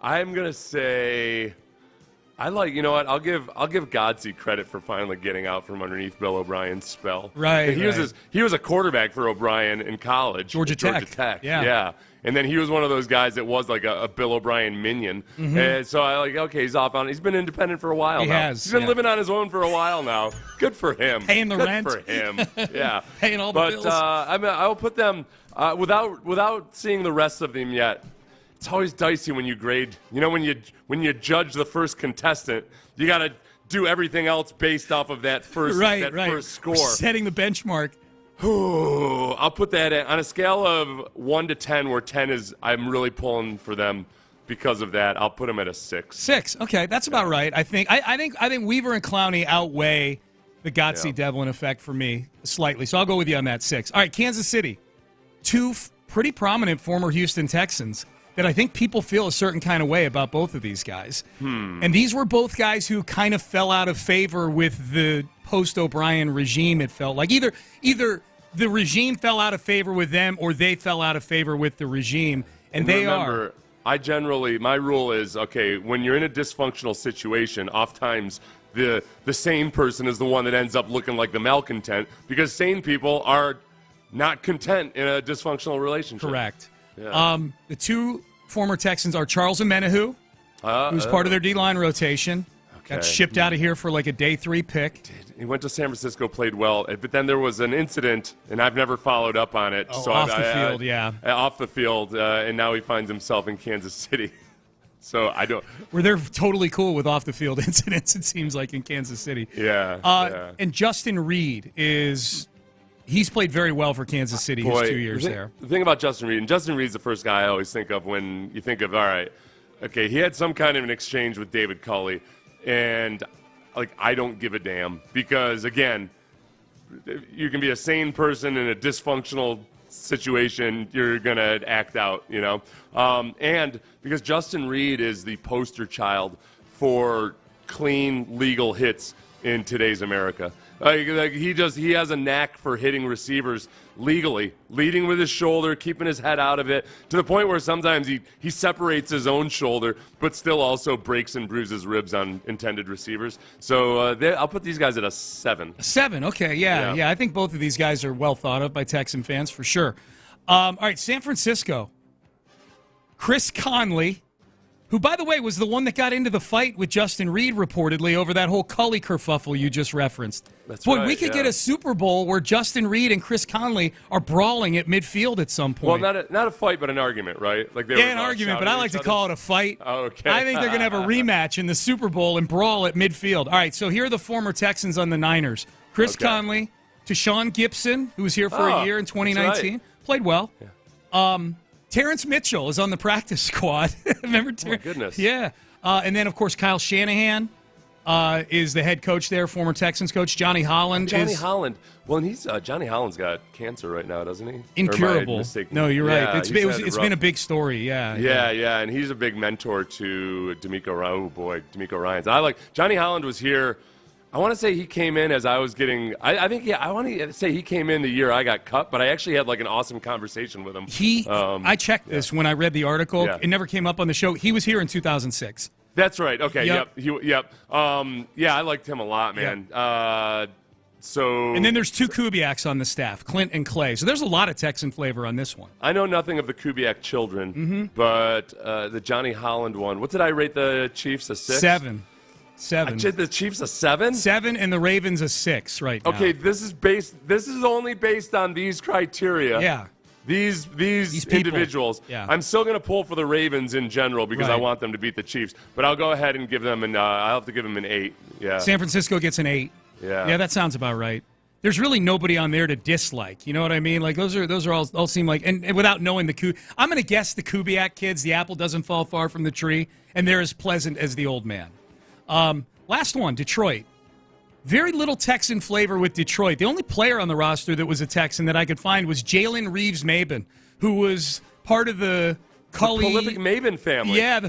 I'm gonna say. You know what? I'll give Gotze credit for finally getting out from underneath Bill O'Brien's spell. Right. He was a quarterback for O'Brien in college. Georgia Tech. Yeah. And then he was one of those guys that was like a Bill O'Brien minion. Mm-hmm. And so he's off on. He's been independent for a while now. He's been living on his own for a while now. Good for him. Paying the rent. Good for him. Yeah. Paying all the bills. But I'll put them without seeing the rest of them yet. It's always dicey when you grade. You know, when you judge the first contestant, you got to do everything else based off of that first first score. We're setting the benchmark. I'll put that on a scale of 1 to 10, where 10 is I'm really pulling for them because of that. I'll put them at a 6. 6. Okay, that's about right. I think Weaver and Clowney outweigh the Gotze Devlin effect for me slightly. So I'll go with you on that 6. All right, Kansas City. Two pretty prominent former Houston Texans that I think people feel a certain kind of way about both of these guys. And these were both guys who kind of fell out of favor with the post-O'Brien regime, it felt like. Either the regime fell out of favor with them or they fell out of favor with the regime. And they remember, my rule is, okay, when you're in a dysfunctional situation, oftentimes the sane person is the one that ends up looking like the malcontent because sane people are not content in a dysfunctional relationship. Correct. Yeah. The two former Texans are Charles Omenihu, who's part of their D-line rotation. Got shipped out of here for like a day 3 pick. He went to San Francisco, played well, but then there was an incident, and I've never followed up on it. Off the field, and now he finds himself in Kansas City. So I don't. Where they're totally cool with off-the-field incidents, it seems like, in Kansas City. Yeah. And Justin Reed he's played very well for Kansas City his 2 years there. The thing about Justin Reed, and Justin Reed's the first guy I always think of when you think of, all right, okay, he had some kind of an exchange with David Culley, and I don't give a damn because, again, you can be a sane person in a dysfunctional situation, you're going to act out, you know. And because Justin Reed is the poster child for clean, legal hits in today's America. Like he has a knack for hitting receivers legally, leading with his shoulder, keeping his head out of it, to the point where sometimes he separates his own shoulder, but still also breaks and bruises ribs on intended receivers. So I'll put these guys at a 7. A 7, okay, yeah. I think both of these guys are well thought of by Texan fans for sure. All right, San Francisco. Chris Conley, who, by the way, was the one that got into the fight with Justin Reed reportedly over that whole Cully kerfuffle you just referenced. That's Boy, right, we could get a Super Bowl where Justin Reed and Chris Conley are brawling at midfield at some point. Well, not a fight, but an argument, right? Like an argument, but I like to call it a fight. Okay. I think they're going to have a rematch in the Super Bowl and brawl at midfield. All right, so here are the former Texans on the Niners. Chris Conley, Tashawn Gibson, who was here for a year in 2019, right. played well. Yeah. Terrence Mitchell is on the practice squad. Remember Terrence? Oh, my goodness. Yeah. And then, of course, Kyle Shanahan is the head coach there, former Texans coach. Johnny Holland. Well, and Johnny Holland's got cancer right now, doesn't he? Incurable. No, you're right. Yeah, it's been a big story. Yeah, and he's a big mentor to D'Amico Ryans. I like Johnny Holland was here. I want to say he came in as I was getting. I want to say he came in the year I got cut, but I actually had like an awesome conversation with him. I checked this when I read the article. Yeah. It never came up on the show. He was here in 2006. That's right. Okay. Yep. Yep. I liked him a lot, man. Yep. And then there's 2 Kubiaks on the staff, Clint and Clay. So there's a lot of Texan flavor on this one. I know nothing of the Kubiak children, but the Johnny Holland one. What did I rate the Chiefs? A 6? 7. The Chiefs a 7? 7 and the Ravens a 6 right now. Okay, this is only based on these criteria. Yeah. These individuals. Yeah. I'm still going to pull for the Ravens in general because I want them to beat the Chiefs. But I'll go ahead and give them I'll have to give them an 8. Yeah. San Francisco gets an 8. Yeah. Yeah, that sounds about right. There's really nobody on there to dislike. You know what I mean? Like those are all seem like, and without knowing I'm going to guess the Kubiak kids. The apple doesn't fall far from the tree, and they're as pleasant as the old man. Last one, Detroit. Very little Texan flavor with Detroit. The only player on the roster that was a Texan that I could find was Jalen Reeves-Maben, who was part of the Cully... The prolific Maben family. Yeah,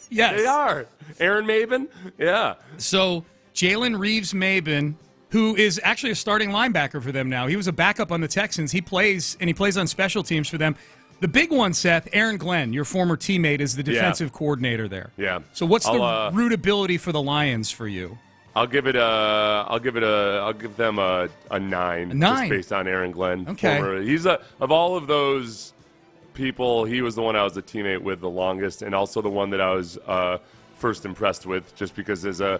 yes. They are. Aaron Maben? Yeah. So Jalen Reeves-Maben, who is actually a starting linebacker for them now. He was a backup on the Texans. He plays on special teams for them. The big one, Seth, Aaron Glenn, your former teammate, is the defensive coordinator there. Yeah. So what's the rootability for the Lions for you? I'll give them a 9. A 9? Just based on Aaron Glenn. Okay. He's of all of those people, he was the one I was a teammate with the longest, and also the one that I was first impressed with, just because I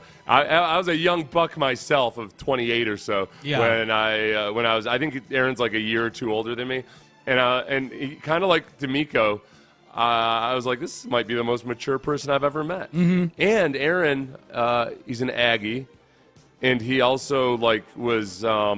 was a young buck myself of 28 or so when I was. I think Aaron's like a year or 2 older than me, and he kind of like D'Amico. I was like, this might be the most mature person I've ever met. Mm-hmm. And Aaron, he's an Aggie, and he also was. I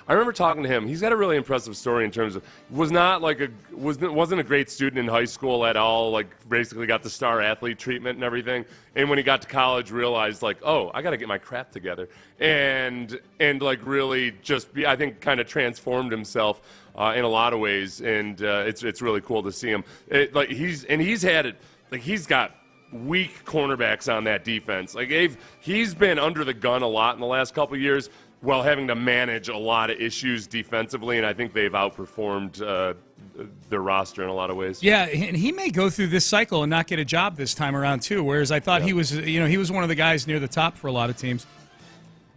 remember talking to him. He's got a really impressive story in terms of wasn't a great student in high school at all. Like basically got the star athlete treatment and everything. And when he got to college, realized I got to get my crap together, and really just I think kind of transformed himself. In a lot of ways, and it's really cool to see him. He's got weak cornerbacks on that defense. He's been under the gun a lot in the last couple of years, while having to manage a lot of issues defensively, and I think they've outperformed their roster in a lot of ways. Yeah, and he may go through this cycle and not get a job this time around too. Whereas I thought he was one of the guys near the top for a lot of teams.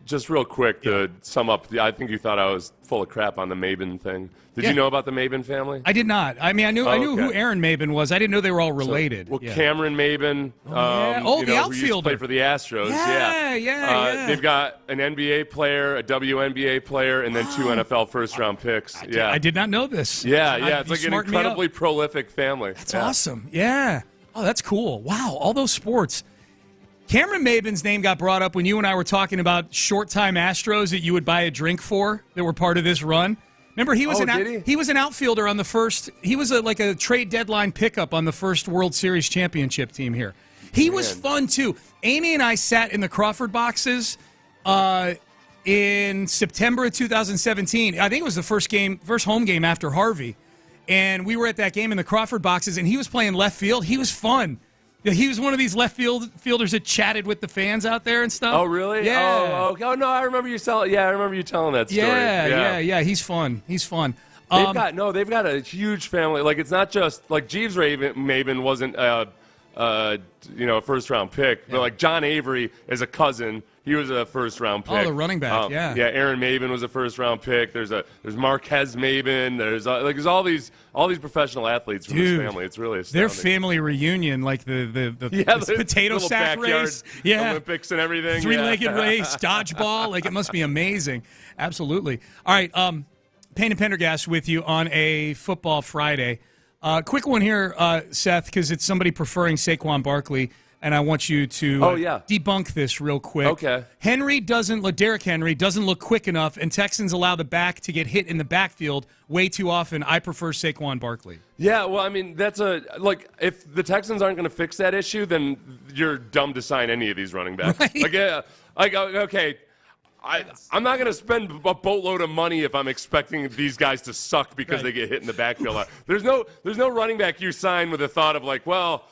Just real quick to sum up, I think you thought I was full of crap on the Maben thing. Did you know about the Maben family? I did not. I mean, I knew who Aaron Maben was. I didn't know they were all related. Cameron Maben, the outfielder, who used to play for the Astros. Yeah. They've got an NBA player, a WNBA player, and then 2 NFL first-round picks. I did not know this. Yeah. It's like an incredibly prolific family. That's awesome. Yeah. Oh, that's cool. Wow, all those sports. Cameron Maben's name got brought up when you and I were talking about short-time Astros that you would buy a drink for that were part of this run. Remember, he was he was an outfielder on the first. He was like a trade deadline pickup on the first World Series championship team here. He was fun too. Amy and I sat in the Crawford boxes in September of 2017. I think it was the first home game after Harvey, and we were at that game in the Crawford boxes. And he was playing left field. He was fun. Yeah, he was one of these left fielders that chatted with the fans out there and stuff. Oh, really? Yeah. Oh, no, I remember you telling. Yeah, I remember you telling that story. Yeah. He's fun. They've got a huge family. Like, it's not just like Jeeves Maben wasn't a first round pick, but like John Avery is a cousin. He was a first round pick. Oh, the running back. Yeah. Aaron Maben was a first round pick. There's Marquez Maben. There's all these professional athletes from his family. It's really astounding. Their family reunion, like the potato sack race, Olympics and everything, three-legged race, dodgeball. Like, it must be amazing. Absolutely. All right, Payne and Pendergast with you on a Football Friday. Quick one here, Seth, because it's somebody preferring Saquon Barkley, and I want you to debunk this real quick. Okay. Derrick Henry doesn't look quick enough, and Texans allow the back to get hit in the backfield way too often. I prefer Saquon Barkley. Yeah, well, I mean, if the Texans aren't going to fix that issue, then you're dumb to sign any of these running backs. Right? Okay. I'm not going to spend a boatload of money if I'm expecting these guys to suck because they get hit in the backfield. There's no running back you sign with the thought of like, well,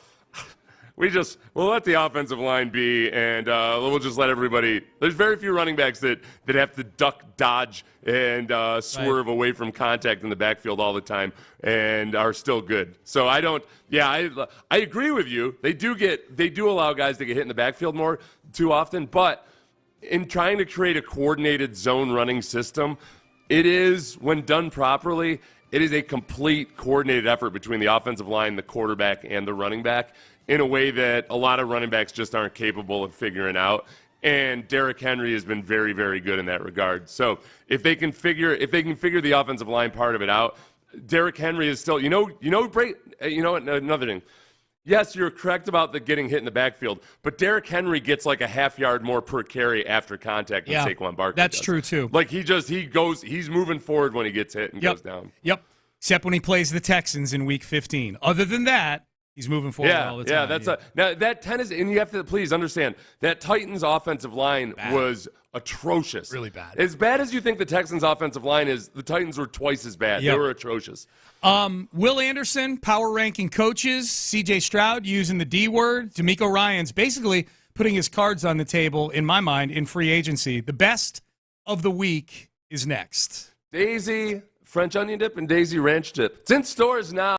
we'll let the offensive line be, and we'll just let everybody. There's very few running backs that have to duck, dodge, and swerve away from contact in the backfield all the time and are still good. So I don't. Yeah, I agree with you. They do allow guys to get hit in the backfield more too often, but in trying to create a coordinated zone running system, it is, when done properly, it is a complete coordinated effort between the offensive line, the quarterback, and the running back in a way that a lot of running backs just aren't capable of figuring out. And Derrick Henry has been very, very good in that regard. So if they can figure the offensive line part of it out, Derrick Henry is still, another thing. Yes, you're correct about the getting hit in the backfield, but Derrick Henry gets like a half yard more per carry after contact than Saquon Barkley That's does. true, too. Like, he's moving forward when he gets hit and goes down. Yep. Except when he plays the Texans in Week 15. Other than that, he's moving forward all the time. Now that Tennessee, and you have to please understand that Titans offensive line was atrocious. Really bad. As bad as you think the Texans offensive line is, the Titans were twice as bad. They were atrocious. Will Anderson, power ranking coaches, CJ Stroud using the D word, D'Amico Ryans basically putting his cards on the table, in my mind, in free agency. The best of the week is next. Daisy French onion dip and Daisy ranch dip. It's in stores now.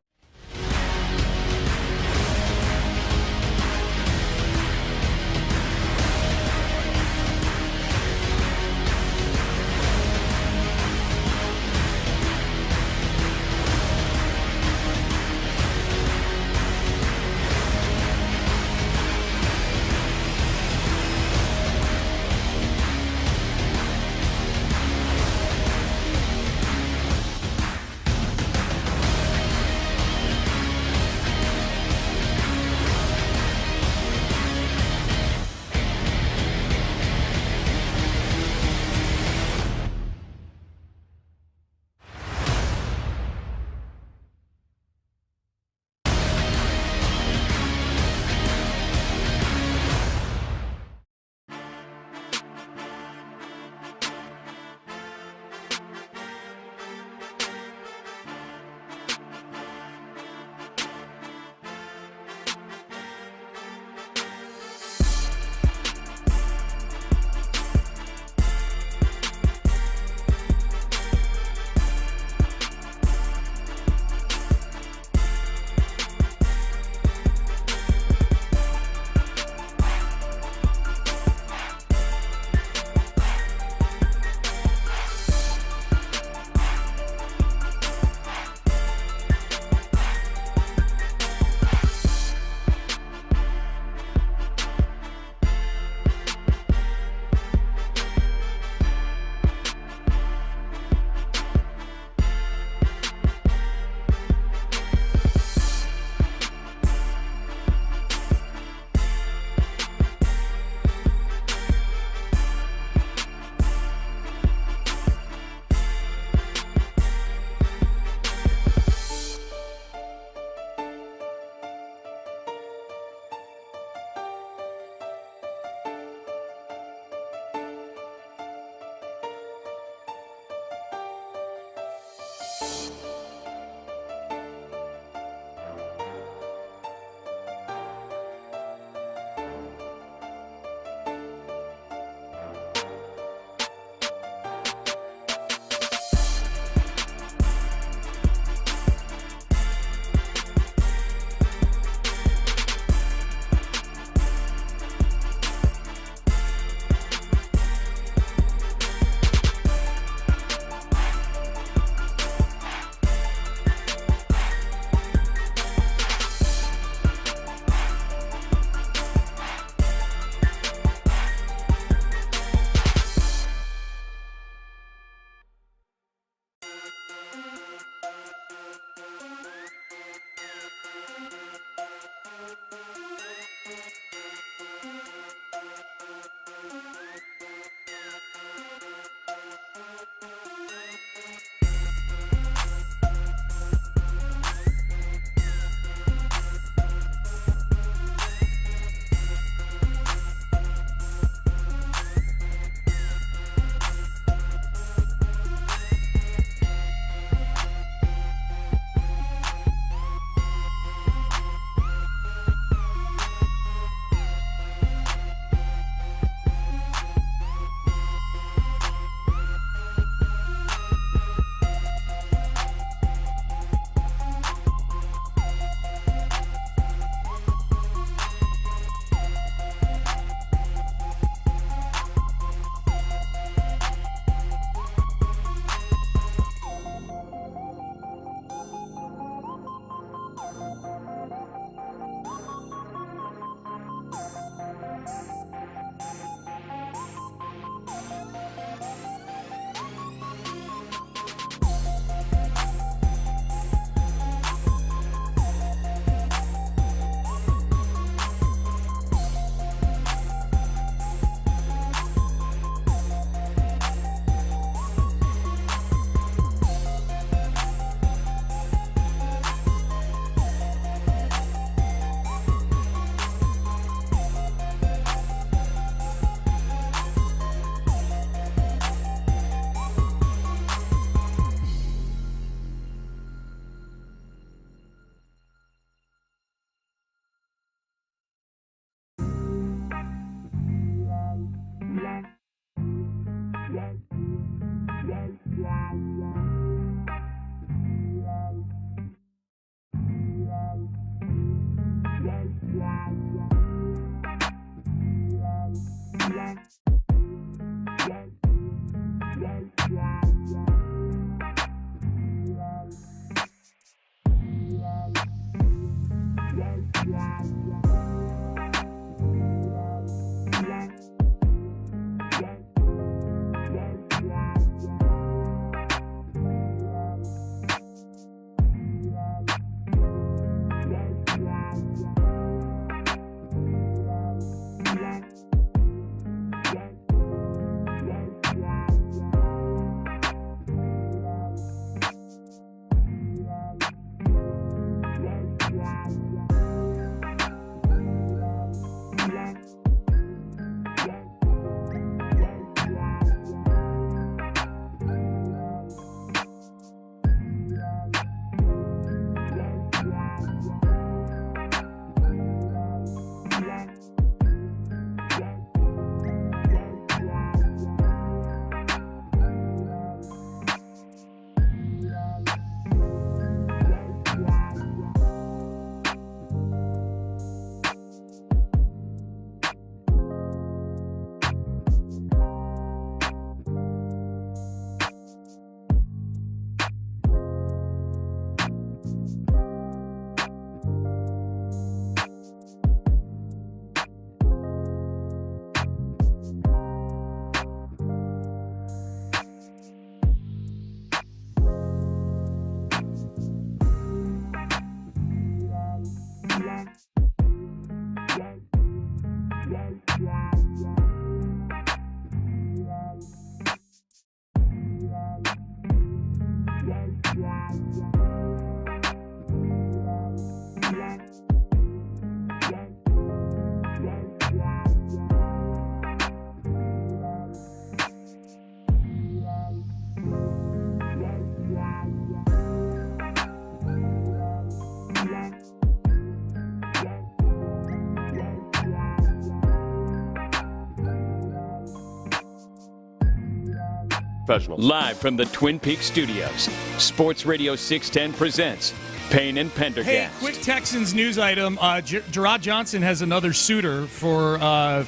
Professionals. Live from the Twin Peaks studios, Sports Radio 610 presents Payne and Pendergast. Hey, quick Texans news item. Gerard Johnson has another suitor for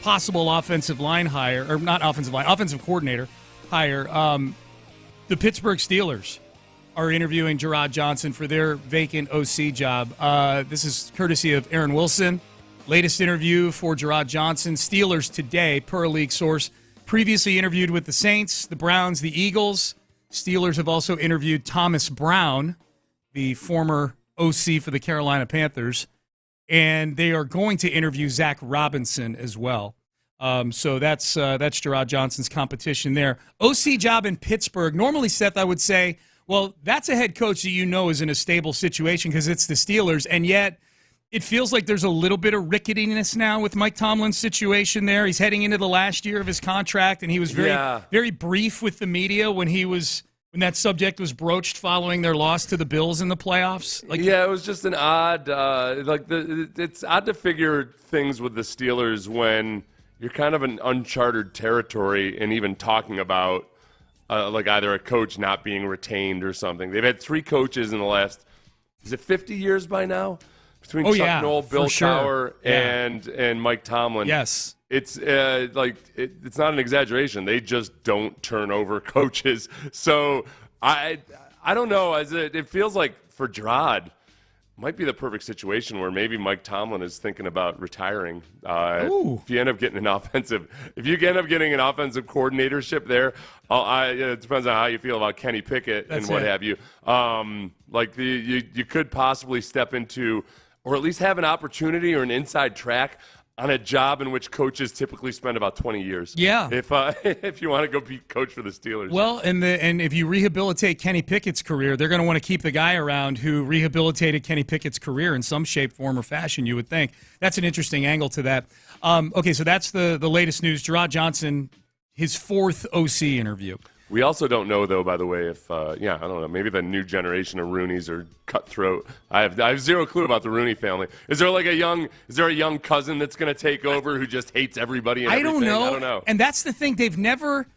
possible offensive line hire, or not offensive line, offensive coordinator hire. The Pittsburgh Steelers are interviewing Gerard Johnson for their vacant OC job. This is courtesy of Aaron Wilson. Latest interview for Gerard Johnson. Steelers today, per a league source. Previously interviewed with the Saints, the Browns, the Eagles. Steelers have also interviewed Thomas Brown, the former OC for the Carolina Panthers. And they are going to interview Zach Robinson as well. So that's Gerard Johnson's competition there. OC job in Pittsburgh. Normally, Seth, I would say, well, that's a head coach that you know is in a stable situation because it's the Steelers, and yet it feels like there's a little bit of ricketiness now with Mike Tomlin's situation there. He's heading into the last year of his contract, and he was very brief with the media when that subject was broached following their loss to the Bills in the playoffs. It was just an odd it's odd to figure things with the Steelers when you're kind of in uncharted territory and even talking about either a coach not being retained or something. They've had 3 coaches in the last, is it 50 years by now? Between Chuck Noll, Bill Cowher, and Mike Tomlin. Yes. It's it's not an exaggeration. They just don't turn over coaches. So I don't know. It feels like for Gerard, might be the perfect situation where maybe Mike Tomlin is thinking about retiring. If you end up getting an offensive coordinatorship there, it depends on how you feel about Kenny Pickett and what have you. You could possibly step into, or at least have an opportunity or an inside track on a job in which coaches typically spend about 20 years. Yeah. If you want to go be coach for the Steelers. Well, and if you rehabilitate Kenny Pickett's career, they're going to want to keep the guy around who rehabilitated Kenny Pickett's career in some shape, form, or fashion, you would think. That's an interesting angle to that. Okay, so that's the latest news. Gerard Johnson, his 4th OC interview. We also don't know, though, by the way, if I don't know, maybe the new generation of Rooneys are cutthroat. I have zero clue about the Rooney family. Is there a young cousin that's going to take over who just hates everybody and everything? I don't know. And that's the thing. They've never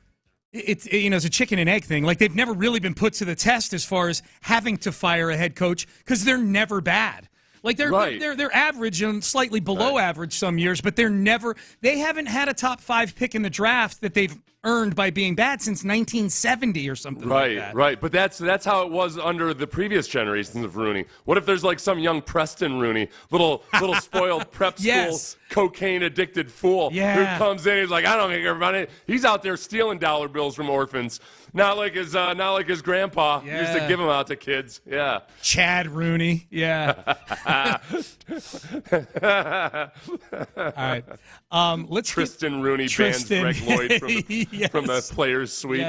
it's a chicken and egg thing. Like, they've never really been put to the test as far as having to fire a head coach because they're never bad. Like, they're average and slightly below average some years, but they haven't had a top 5 pick in the draft that they've earned by being bad since 1970 or something like that. Right. But that's how it was under the previous generations of Rooney. What if there's like some young Preston Rooney, little spoiled prep school cocaine addicted fool who comes in, he's like, I don't think everybody. He's out there stealing dollar bills from orphans. Not like his grandpa used to give them out to kids. Yeah. Chad Rooney. Yeah. All right. Let's Tristan Rooney bans Greg Lloyd from the players' suite.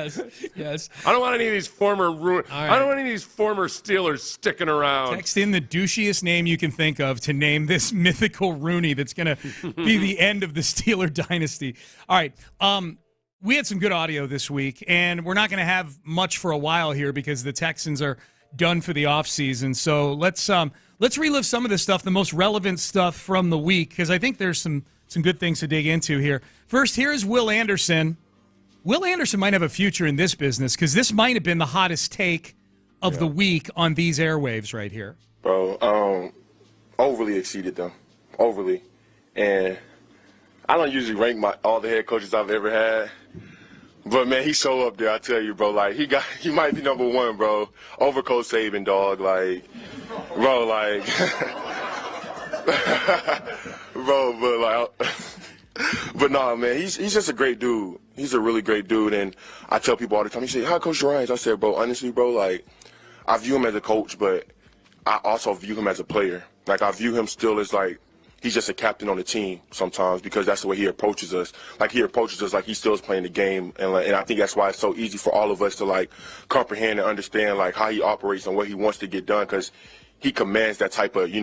Yes. I don't want any of these former I don't want any of these former Steelers sticking around. Text in the douchiest name you can think of to name this mythical Rooney that's going to be the end of the Steeler dynasty. All right. We had some good audio this week, and we're not going to have much for a while here because the Texans are done for the offseason. So let's relive some of this stuff, the most relevant stuff from the week, because I think there's some good things to dig into here. First, here is Will Anderson. Will Anderson might have a future in this business because this might have been the hottest take of the week on these airwaves right here. Bro, overly exceeded them. Overly. And I don't usually rank all the head coaches I've ever had. But, man, he's so up there, I tell you, bro. Like, he might be number 1, bro. Over Coach Saban, dog. Like, bro, like. Bro, but nah, man, he's just a great dude. He's a really great dude. And I tell people all the time, he said, how Coach Ryan? I said, bro, honestly, bro, like, I view him as a coach, but I also view him as a player. Like, I view him still as, like, he's just a captain on the team sometimes because that's the way he approaches us. Like, he approaches us like he still is playing the game. And I think that's why it's so easy for all of us to, like, comprehend and understand, like, how he operates and what he wants to get done because he commands that type of,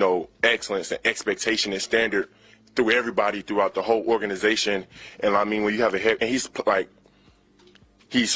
excellence and expectation and standard through everybody throughout the whole organization. And, I mean, when you have a head – and he's he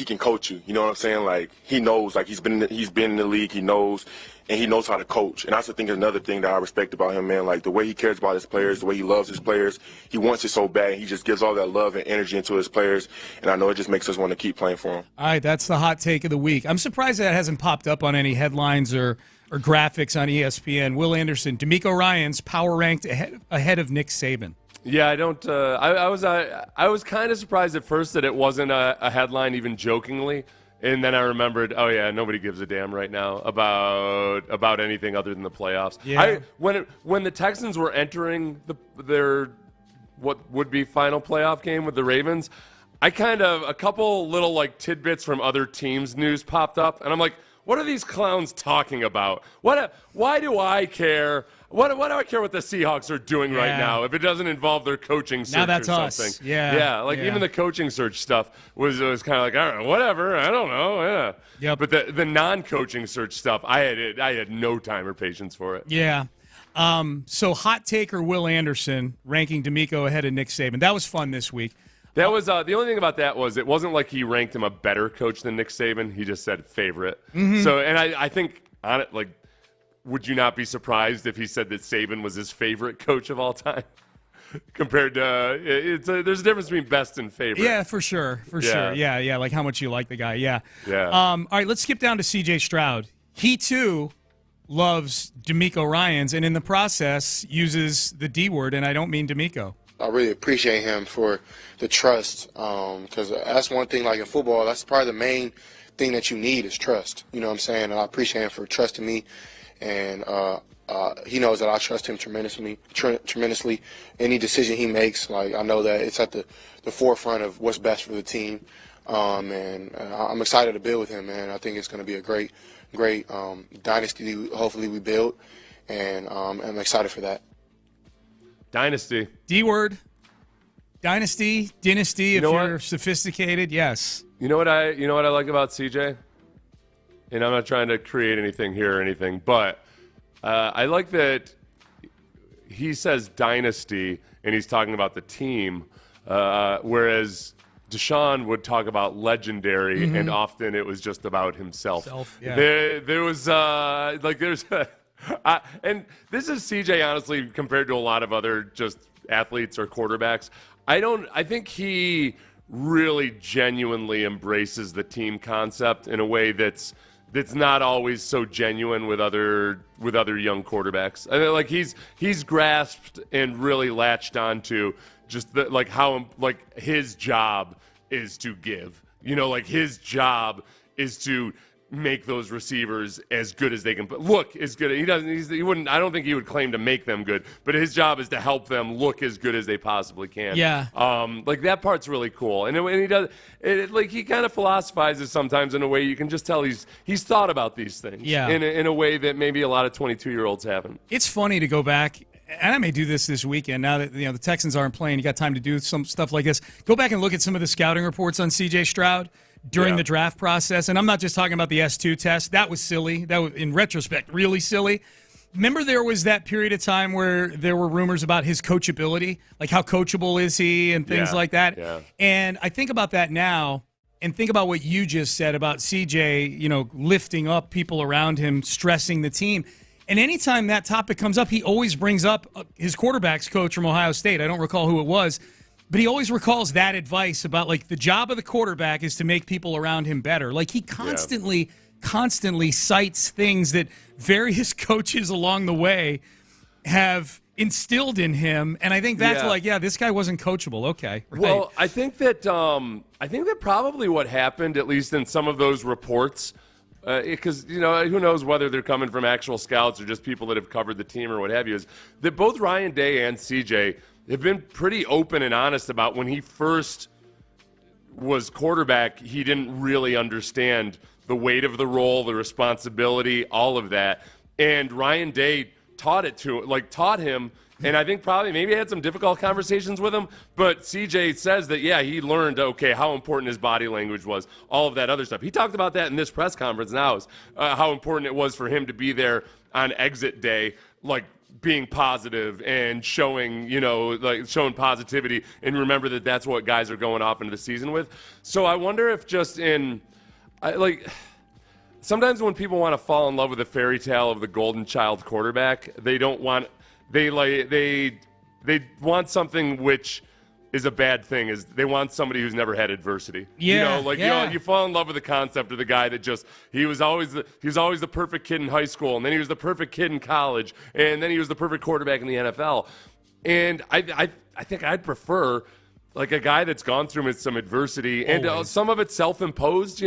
can coach you. You know what I'm saying? Like, he knows. Like, he's been in the league. He knows. And he knows how to coach. And I also think another thing that I respect about him, man, like the way he cares about his players, the way he loves his players. He wants it so bad. He just gives all that love and energy into his players. And I know it just makes us want to keep playing for him. All right, that's the hot take of the week. I'm surprised that hasn't popped up on any headlines or graphics on ESPN. Will Anderson, DeMeco Ryans power ranked ahead of Nick Saban. Yeah, I don't. I was kind of surprised at first that it wasn't a headline, even jokingly. And then I remembered, oh yeah, nobody gives a damn right now about anything other than the playoffs. Yeah. When the Texans were entering their what would be final playoff game with the Ravens, a couple little like tidbits from other teams' news popped up, and I'm like, What are these clowns talking about? Why do I care? What do I care what the Seahawks are doing right now if it doesn't involve their coaching search now that's or something? Us. Yeah. Even the coaching search stuff was kind of like, all right, whatever. I don't know. Yeah. Yep. But the non-coaching search stuff, I had no time or patience for it. Yeah. So hot taker Will Anderson ranking DeMeco ahead of Nick Saban. That was fun this week. That was the only thing about that was it wasn't like he ranked him a better coach than Nick Saban. He just said favorite. Mm-hmm. So, and I think on it, like, would you not be surprised if he said that Saban was his favorite coach of all time? Compared to there's a difference between best and favorite. Yeah, for sure. Sure. Yeah, like how much you like the guy. Yeah. All right, let's skip down to C.J. Stroud. He too loves DeMeco Ryans, and in the process uses the D word, and I don't mean DeMeco. I really appreciate him for the trust, because that's one thing, like in football, that's probably the main thing that you need is trust. You know what I'm saying? And I appreciate him for trusting me, and he knows that I trust him tremendously. Any decision he makes, like I know that it's at the forefront of what's best for the team, and I'm excited to build with him, man. I think it's going to be a great dynasty hopefully we build, and I'm excited for that. Dynasty. D word. Dynasty, dynasty, if you're sophisticated, yes. You know what I like about CJ? And I'm not trying to create anything here or anything, but I like that he says dynasty and he's talking about the team, whereas Deshaun would talk about legendary, and often it was just about himself. There was there's and this is CJ, honestly, compared to a lot of other just athletes or quarterbacks. I think he really genuinely embraces the team concept in a way that's not always so genuine with other young quarterbacks. I mean, like he's grasped and really latched onto just how his job is to give. His job is to make those receivers as good as they can look as good. He wouldn't. I don't think he would claim to make them good, but his job is to help them look as good as they possibly can. Yeah. That part's really cool, and he does it. Like he kind of philosophizes sometimes in a way you can just tell he's thought about these things. Yeah. In a way that maybe a lot of 22-year-olds haven't. It's funny to go back. And I may do this weekend now that the Texans aren't playing. You got time to do some stuff like this. Go back and look at some of the scouting reports on C.J. Stroud during the draft process. And I'm not just talking about the S2 test. That was silly. That was, in retrospect, really silly. Remember there was that period of time where there were rumors about his coachability, like how coachable is he and things like that. Yeah. And I think about that now and think about what you just said about CJ, lifting up people around him, stressing the team. And anytime that topic comes up, he always brings up his quarterback's coach from Ohio State. I don't recall who it was, but he always recalls that advice about, the job of the quarterback is to make people around him better. Like, he constantly cites things that various coaches along the way have instilled in him. And I think that's this guy wasn't coachable. Okay. Right. Well, I think that probably what happened, at least in some of those reports, because, who knows whether they're coming from actual scouts or just people that have covered the team or what have you, is that both Ryan Day and CJ have been pretty open and honest about when he first was quarterback, he didn't really understand the weight of the role, the responsibility, all of that. And Ryan Day taught him. And I think maybe had some difficult conversations with him, but CJ says that, he learned, how important his body language was, all of that other stuff. He talked about that in this press conference now, how important it was for him to be there on exit day, being positive and showing positivity, and remember that that's what guys are going off into the season with. So I wonder if sometimes when people want to fall in love with the fairy tale of the golden child quarterback, they want something which is a bad thing. Is they want somebody who's never had adversity. You fall in love with the concept of the guy that he was always the perfect kid in high school, and then he was the perfect kid in college, and then he was the perfect quarterback in the NFL. And I think I'd prefer a guy that's gone through some adversity, and some of it's self-imposed,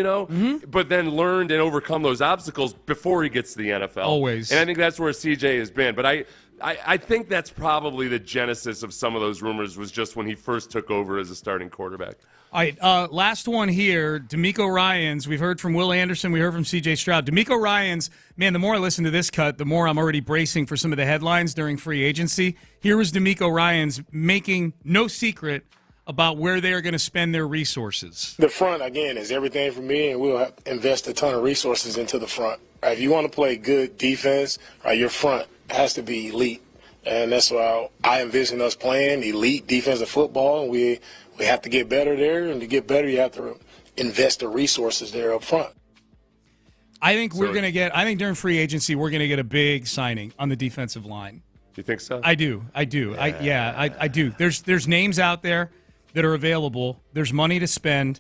but then learned and overcome those obstacles before he gets to the NFL. Always. And I think that's where CJ has been. But I think that's probably the genesis of some of those rumors was just when he first took over as a starting quarterback. All right, last one here, DeMeco Ryans. We've heard from Will Anderson. We heard from C.J. Stroud. DeMeco Ryans, man, the more I listen to this cut, the more I'm already bracing for some of the headlines during free agency. Here was DeMeco Ryans making no secret about where they are going to spend their resources. The front, again, is everything for me, and we'll invest a ton of resources into the front. If you want to play good defense, your front has to be elite. And that's why I envision us playing elite defensive football. We have to get better there, and to get better, you have to invest the resources there up front. I think I think during free agency, we're going to get a big signing on the defensive line. You think so? I do. Yeah. I do. There's names out there that are available. There's money to spend.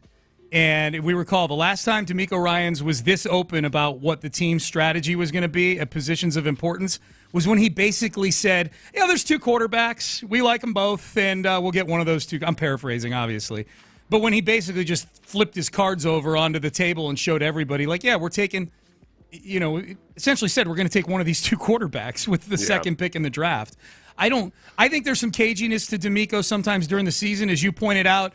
And if we recall, the last time DeMeco Ryans was this open about what the team's strategy was going to be at positions of importance was when he basically said, there's two quarterbacks. We like them both, and we'll get one of those two. I'm paraphrasing, obviously. But when he basically just flipped his cards over onto the table and showed everybody, we're taking, essentially said we're going to take one of these two quarterbacks with the second pick in the draft. I think there's some caginess to DeMeco sometimes during the season. As you pointed out,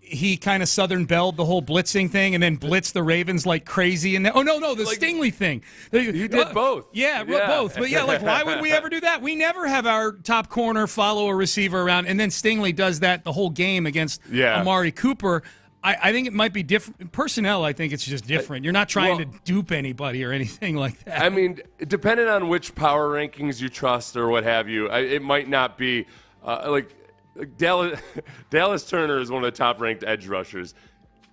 he kind of Southern Belled the whole blitzing thing and then blitzed the Ravens like crazy. And then, the Stingley thing. You did both. Yeah, both. But why would we ever do that? We never have our top corner follow a receiver around, and then Stingley does that the whole game against Amari Cooper. I think it might be different. Personnel, I think it's just different. You're not trying to dupe anybody or anything like that. I mean, depending on which power rankings you trust or what have you, it might not be Dallas Turner is one of the top-ranked edge rushers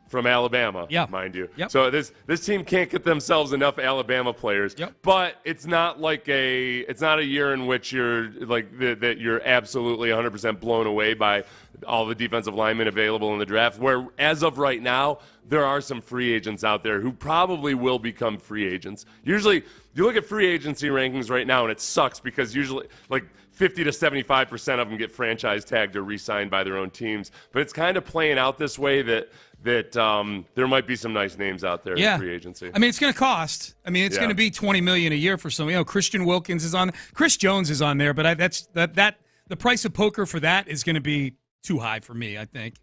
from Alabama, mind you. Yep. So this team can't get themselves enough Alabama players. But it's not it's not a year in which you're that you're absolutely 100% blown away by all the defensive linemen available in the draft. Where as of right now, there are some free agents out there who probably will become free agents. Usually, you look at free agency rankings right now, and it sucks because usually 50 to 75% of them get franchise tagged or re-signed by their own teams. But it's kind of playing out this way that there might be some nice names out there in free agency. I mean, it's going to cost. I mean, it's going to be $20 million a year for some. Christian Wilkins is on. Chris Jones is on there, but the price of poker for that is going to be too high for me, I think.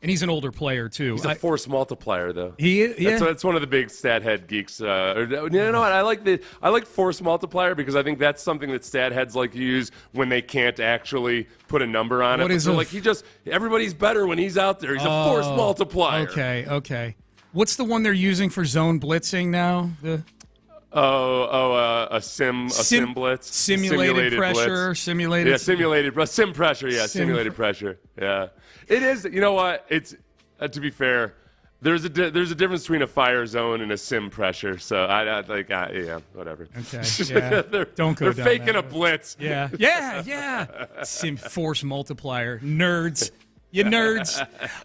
And he's an older player too. He's a force multiplier, though. He is. Yeah. That's one of the big stat head geeks. You know what? I like force multiplier because I think that's something that stat heads like to use when they can't actually put a number on it. Everybody's better when he's out there. He's a force multiplier. Okay. What's the one they're using for zone blitzing now? A sim blitz, simulated pressure, blitz. simulated sim pressure, simulated pressure, It is. You know what? It's to be fair, there's a difference between a fire zone and a sim pressure. So whatever. Okay, don't go. They're faking a blitz. Yeah. Sim force multiplier, nerds. You nerds.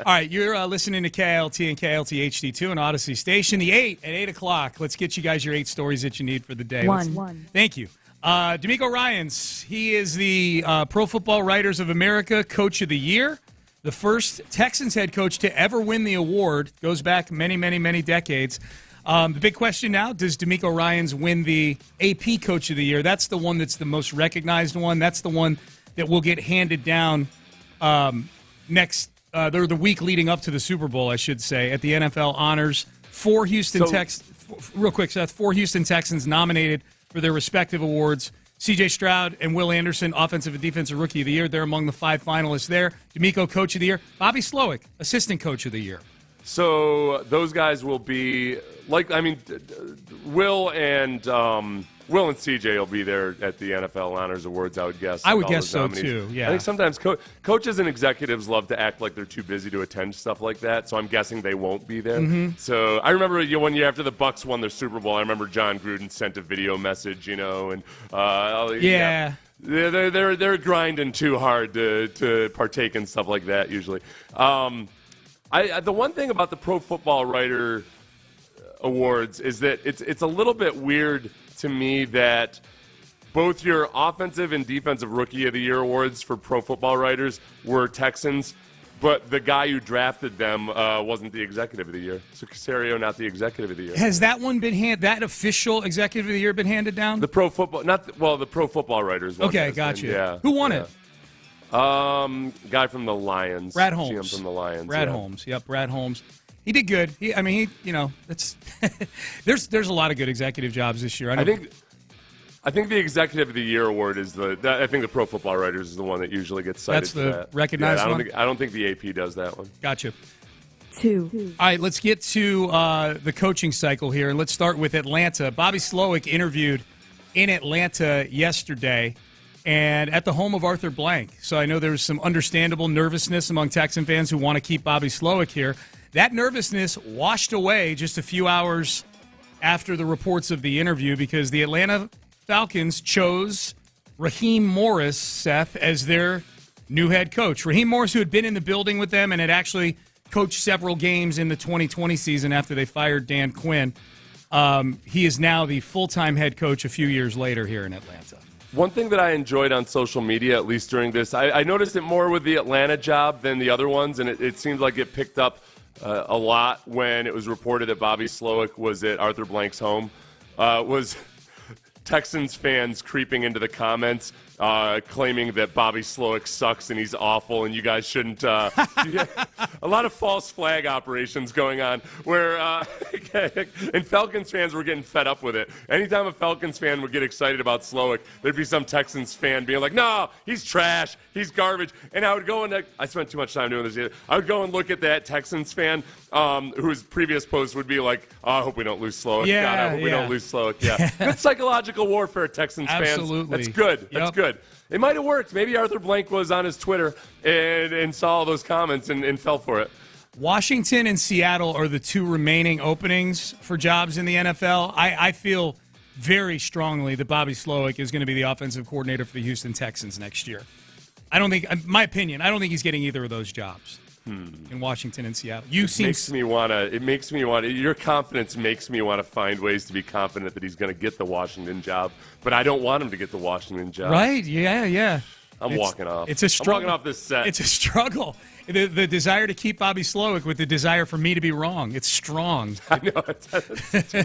All right, you're listening to KLT and KLT HD2 and Odyssey Station. The 8 at 8 o'clock. Let's get you guys your 8 stories that you need for the day. One. Thank you. DeMeco Ryans, he is the Pro Football Writers of America Coach of the Year, the first Texans head coach to ever win the award. Goes back many, many, many decades. The big question now, does DeMeco Ryans win the AP Coach of the Year? That's the one that's the most recognized one. That's the one that will get handed down the week leading up to the Super Bowl, I should say, at the NFL Honors. Four Houston Texans nominated for their respective awards. C.J. Stroud and Will Anderson, Offensive and Defensive Rookie of the Year. They're among the 5 finalists there. DeMeco, Coach of the Year. Bobby Slowick, Assistant Coach of the Year. So those guys will be Will and CJ will be there at the NFL Honors Awards, I would guess. I would guess so, too, yeah. I think sometimes coaches and executives love to act like they're too busy to attend stuff like that, so I'm guessing they won't be there. Mm-hmm. So I remember one year after the Bucs won their Super Bowl, I remember John Gruden sent a video message, and they're grinding too hard to partake in stuff like that usually. The one thing about the Pro Football Writer Awards is that it's a little bit weird to me that both your offensive and defensive rookie of the year awards for Pro Football Writers were Texans, but the guy who drafted them wasn't the executive of the year. So Caserio, not the executive of the year. Has that one been that official executive of the year been handed down? The Pro Football, the Pro Football Writers. Okay, gotcha. Yeah. Who won it? Guy from the Lions. Brad Holmes. GM from the Lions. Brad Holmes. Yep, Brad Holmes. He did good. That's there's a lot of good executive jobs this year. I think the executive of the year award is I think the Pro Football Writers is the one that usually gets cited. That's the recognized one. I don't think the AP does that one. Gotcha. 2. All right, let's get to the coaching cycle here, and let's start with Atlanta. Bobby Slowick interviewed in Atlanta yesterday, and at the home of Arthur Blank. So I know there's some understandable nervousness among Texan fans who want to keep Bobby Slowick here. That nervousness washed away just a few hours after the reports of the interview because the Atlanta Falcons chose Raheem Morris, Seth, as their new head coach. Raheem Morris, who had been in the building with them and had actually coached several games in the 2020 season after they fired Dan Quinn. He is now the full-time head coach a few years later here in Atlanta. One thing that I enjoyed on social media, at least during this, I noticed it more with the Atlanta job than the other ones, and it seems like it picked up a lot when it was reported that Bobby Slowick was at Arthur Blank's home, was Texans fans creeping into the comments claiming that Bobby Slowick sucks and he's awful and you guys shouldn't. A lot of false flag operations going on where and Falcons fans were getting fed up with it. Anytime a Falcons fan would get excited about Slowick, there'd be some Texans fan being like, no, he's trash, he's garbage. And I would go and I spent too much time doing this. I would go and look at that Texans fan whose previous post would be like, oh, I hope we don't lose Slowick. Yeah, God, I hope we don't lose Slowick. Yeah. Good psychological warfare, Texans fans. Absolutely. That's good. Yep. That's good. It might have worked. Maybe Arthur Blank was on his Twitter and saw all those comments and fell for it. Washington and Seattle are the two remaining openings for jobs in the NFL. I feel very strongly that Bobby Slowick is going to be the offensive coordinator for the Houston Texans next year. I don't think, my opinion, I don't think he's getting either of those jobs in Washington and Seattle. Your confidence makes me want to find ways to be confident that he's going to get the Washington job, but I don't want him to get the Washington job. Right? Yeah. I'm walking off. It's a struggle. I'm walking off this set. It's a struggle. The desire to keep Bobby Slowick with the desire for me to be wrong. It's strong. I know. It's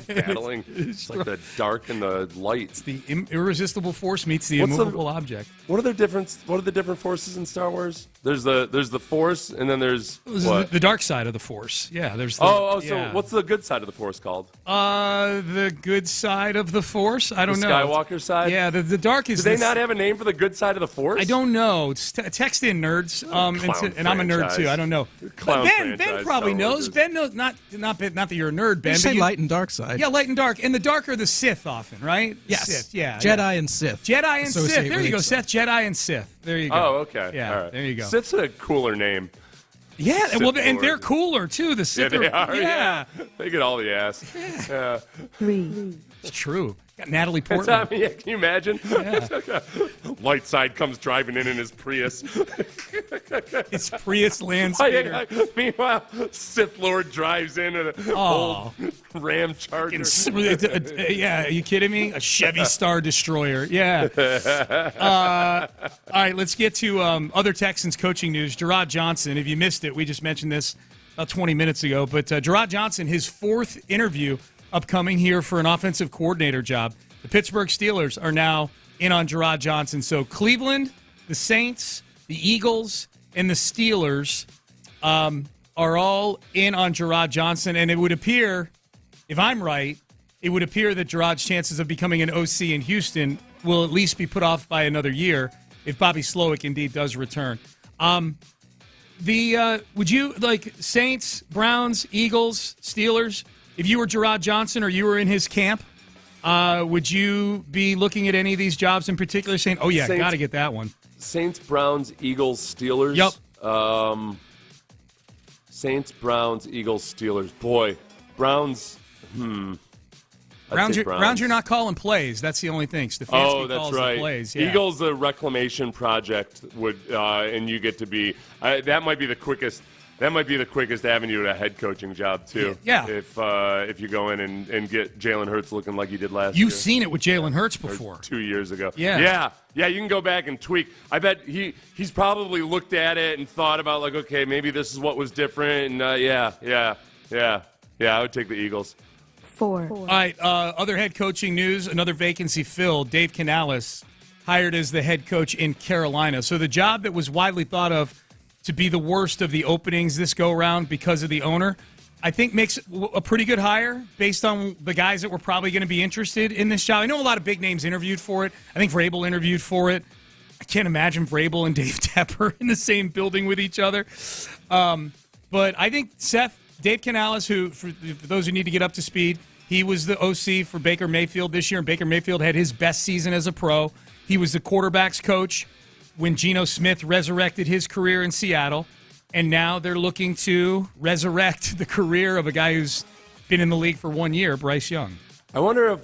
battling. It's like the dark and the light. It's the irresistible force meets the immovable object. What are the different forces in Star Wars? There's the Force, and then there's the dark side of the Force. Yeah, there's. So what's the good side of the Force called? The good side of the Force. I don't know. The Skywalker side. Yeah, the dark is. Do they not have a name for the good side of the Force? I don't know. Text in, nerds. And I'm a nerd too. I don't know. Ben probably knows. Ben knows. Not that you're a nerd, Ben. You say light and dark side. Yeah, light and dark. And the dark are the Sith often, right? Yes. Sith, yeah. Jedi and Sith. Jedi and Sith. There you go, Seth. Jedi and Sith. There you go. Oh, okay. Yeah. All right. There you go. Sith's a cooler name. Yeah, and they're cooler too. The Sith. Yeah, they are. Yeah. They get all the ass. Yeah. 3. It's true. Got Natalie Portman. Can you imagine? Yeah. Light side comes driving in his Prius. His Prius land speeder. Meanwhile, Sith Lord drives in an old Ram Charger. Yeah, are you kidding me? A Chevy Star Destroyer. Yeah. All right, let's get to other Texans coaching news. Gerard Johnson, if you missed it, we just mentioned this about 20 minutes ago, but Gerard Johnson, his 4th interview upcoming here for an offensive coordinator job. The Pittsburgh Steelers are now in on Gerard Johnson. So Cleveland, the Saints, the Eagles, and the Steelers are all in on Gerard Johnson. And it would appear, if I'm right, it would appear that Gerard's chances of becoming an OC in Houston will at least be put off by another year if Bobby Slowick indeed does return. Would you, like Saints, Browns, Eagles, Steelers, if you were Gerard Johnson or you were in his camp, would you be looking at any of these jobs in particular saying, oh, yeah, got to get that one? Saints, Browns, Eagles, Steelers? Yep. Saints, Browns, Eagles, Steelers. Boy, Browns, Browns, you're not calling plays. That's the only thing. Stefanski calls the plays. Yeah. Eagles, the reclamation project would, and you get to be. That might be the quickest. that might be the quickest avenue to a head coaching job too. Yeah. If you go in and get Jalen Hurts looking like he did last year. You've seen it with Jalen Hurts before. 2 years ago. Yeah. Yeah, you can go back and tweak. I bet he's probably looked at it and thought about, like, okay, maybe this is what was different. And yeah, I would take the Eagles. 4. All right, other head coaching news, another vacancy filled. Dave Canales hired as the head coach in Carolina. So the job that was widely thought of to be the worst of the openings this go-around because of the owner, I think makes a pretty good hire based on the guys that were probably going to be interested in this job. I know a lot of big names interviewed for it. I think Vrabel interviewed for it. I can't imagine Vrabel and Dave Tepper in the same building with each other. But I think Dave Canales, who, for those who need to get up to speed, he was the OC for Baker Mayfield this year, and Baker Mayfield had his best season as a pro. He was the quarterback's coach when Geno Smith resurrected his career in Seattle. And now they're looking to resurrect the career of a guy who's been in the league for 1 year, Bryce Young. I wonder if,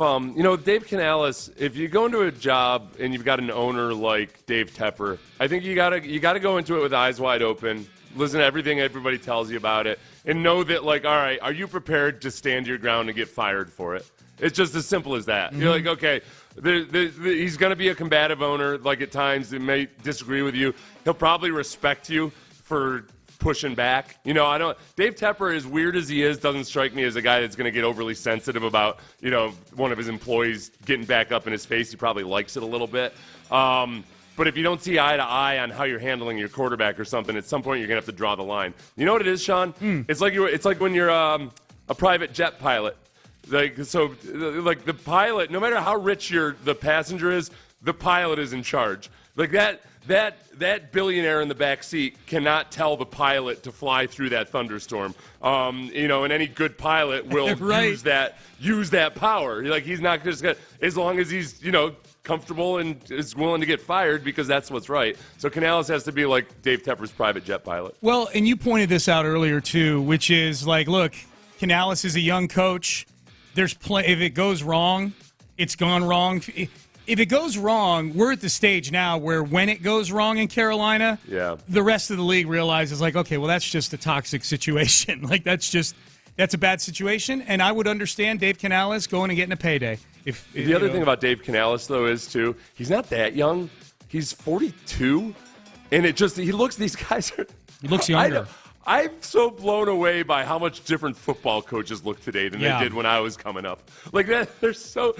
Dave Canales, if you go into a job and you've got an owner like Dave Tepper, I think you gotta go into it with eyes wide open, listen to everything everybody tells you about it, and know that, like, all right, are you prepared to stand your ground and get fired for it? It's just as simple as that. Mm-hmm. You're like, okay, he's going to be a combative owner. Like, at times, he may disagree with you. He'll probably respect you for pushing back. Dave Tepper, as weird as he is, doesn't strike me as a guy that's going to get overly sensitive about, one of his employees getting back up in his face. He probably likes it a little bit. But if you don't see eye to eye on how you're handling your quarterback or something, at some point you're going to have to draw the line. You know what it is, Sean? It's like when you're a private jet pilot. The pilot, no matter how rich the passenger is, the pilot is in charge. Like that billionaire in the back seat cannot tell the pilot to fly through that thunderstorm. And any good pilot will use that power. Like, he's not just gonna, as long as he's comfortable and is willing to get fired, because that's what's right. So Canales has to be like Dave Tepper's private jet pilot. Well, and you pointed this out earlier too, which is like, look, Canales is a young coach. If it goes wrong, it's gone wrong. If it goes wrong, we're at the stage now where when it goes wrong in Carolina, the rest of the league realizes, like, okay, well, that's just a toxic situation. Like, that's a bad situation. And I would understand Dave Canales going and getting a payday. The other thing about Dave Canales, though, is, too, he's not that young. He's 42. And these guys are... He looks younger. I'm so blown away by how much different football coaches look today than they did when I was coming up. Like, they're so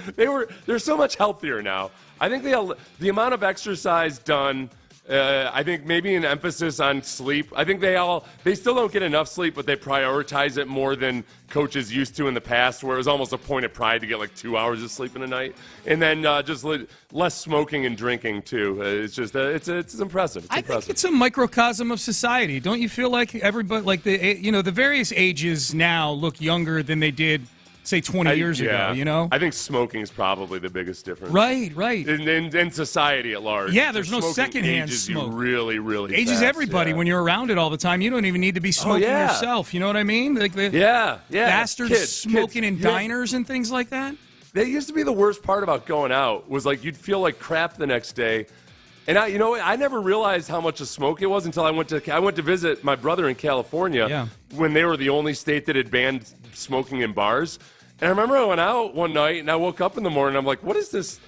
much healthier now. I think the amount of exercise done, I think maybe an emphasis on sleep. I think they still don't get enough sleep, but they prioritize it more than coaches used to in the past, where it was almost a point of pride to get like 2 hours of sleep in a night. And then just less smoking and drinking too. It's just it's impressive. I think it's a microcosm of society. Don't you feel like everybody, like the various ages now look younger than they did, say, 20 years ago, I think smoking is probably the biggest difference. Right. In society at large. Yeah, there's no secondhand smoke. Really, really ages fast, everybody when you're around it all the time. You don't even need to be smoking yourself. You know what I mean? Like bastards smoking in diners and things like that. That used to be the worst part about going out, was like you'd feel like crap the next day. And I never realized how much of smoke it was until I went to visit my brother in California when they were the only state that had banned smoking in bars. And I remember I went out one night and I woke up in the morning and I'm like, what is this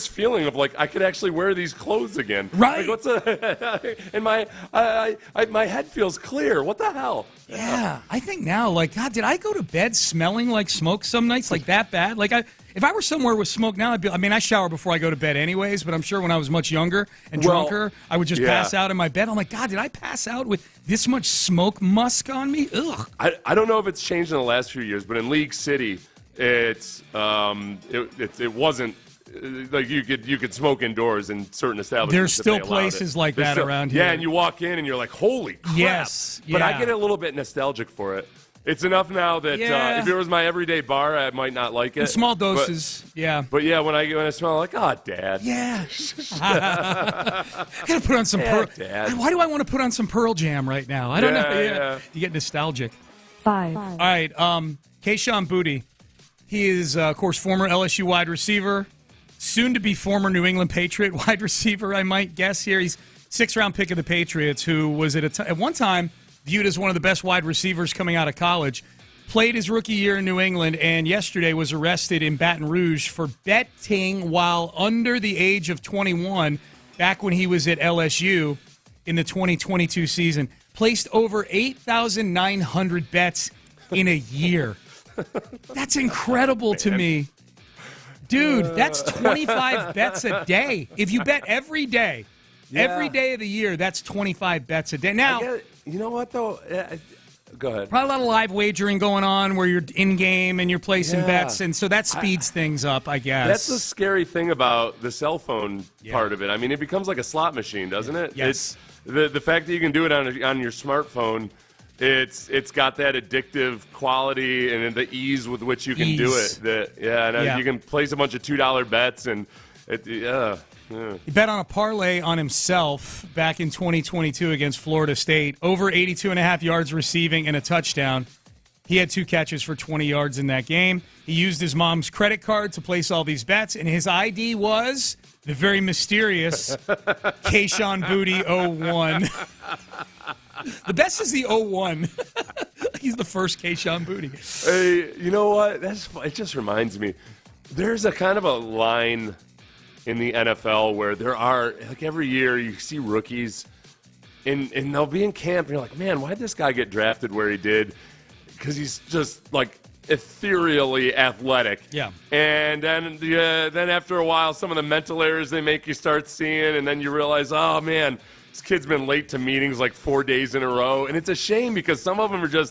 feeling of, like, I could actually wear these clothes again? Right. Like, and my head feels clear. What the hell? Yeah. I think now, like, God, did I go to bed smelling like smoke some nights, like that bad? Like, if I were somewhere with smoke now, I shower before I go to bed anyways, but I'm sure when I was much younger and drunker, I would just pass out in my bed. I'm like, God, did I pass out with this much smoke musk on me? Ugh. I don't know if it's changed in the last few years, but in League City, it wasn't like you could smoke indoors in certain establishments. There's still places like that around here. Yeah, and you walk in and you're like, holy crap. Yes. But I get a little bit nostalgic for it. It's enough now that if it was my everyday bar, I might not like it. In small doses, But yeah, when I smell, like, oh, Dad. Yeah. I gotta put on some Pearl. Dad. Why do I want to put on some Pearl Jam right now? I don't know. Yeah. You get nostalgic. 5. All right, Kayshon Boutte. He is, of course, former LSU wide receiver, soon to be former New England Patriot wide receiver, I might guess here. He's 6th-round pick of the Patriots, who was at one time viewed as one of the best wide receivers coming out of college. Played his rookie year in New England, and yesterday was arrested in Baton Rouge for betting while under the age of 21 back when he was at LSU in the 2022 season. Placed over 8,900 bets in a year. That's incredible to me. Dude, that's 25 bets a day. If you bet every day, every day of the year, that's 25 bets a day. Now, you know what, though? Go ahead. Probably a lot of live wagering going on where you're in-game and you're placing bets, and so that speeds things up, I guess. That's the scary thing about the cell phone part of it. I mean, it becomes like a slot machine, doesn't it? Yes. It's, the fact that you can do it on your smartphone, it's got that addictive quality and the ease with which you can do it. You can place a bunch of $2 bets, and He bet on a parlay on himself back in 2022 against Florida State. Over 82.5 yards receiving and a touchdown. He had 2 catches for 20 yards in that game. He used his mom's credit card to place all these bets, and his ID was the very mysterious Kayshon Boutte 01. The best is the 01. He's the first Kayshon Boutte. Hey, you know what? It just reminds me. There's a kind of a line in the NFL where there are, like every year you see rookies and they'll be in camp and you're like, man, why'd this guy get drafted where he did? Because he's just like ethereally athletic. Yeah. And then after a while, some of the mental errors they make you start seeing, and then you realize, oh man, this kid's been late to meetings like 4 days in a row. And it's a shame because some of them are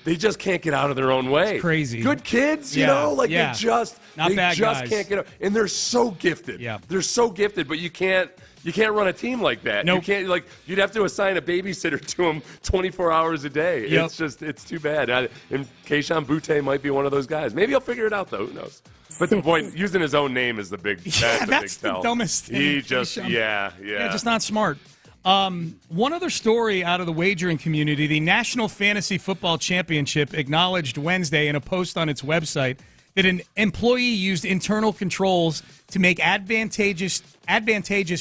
they just can't get out of their own way. It's crazy. Good kids, you know, like they just guys. can't get out. And they're so gifted. Yeah. They're so gifted, but you can't run a team like that. Nope. You can't you'd have to assign a babysitter to them 24 hours a day. Yep. It's too bad. And Kayshon Boutte might be one of those guys. Maybe he'll figure it out though. Who knows? But the point, using his own name is the big. That's the tell. dumbest thing. He just just not smart. One other story out of the wagering community: the National Fantasy Football Championship acknowledged Wednesday in a post on its website that an employee used internal controls to make advantageous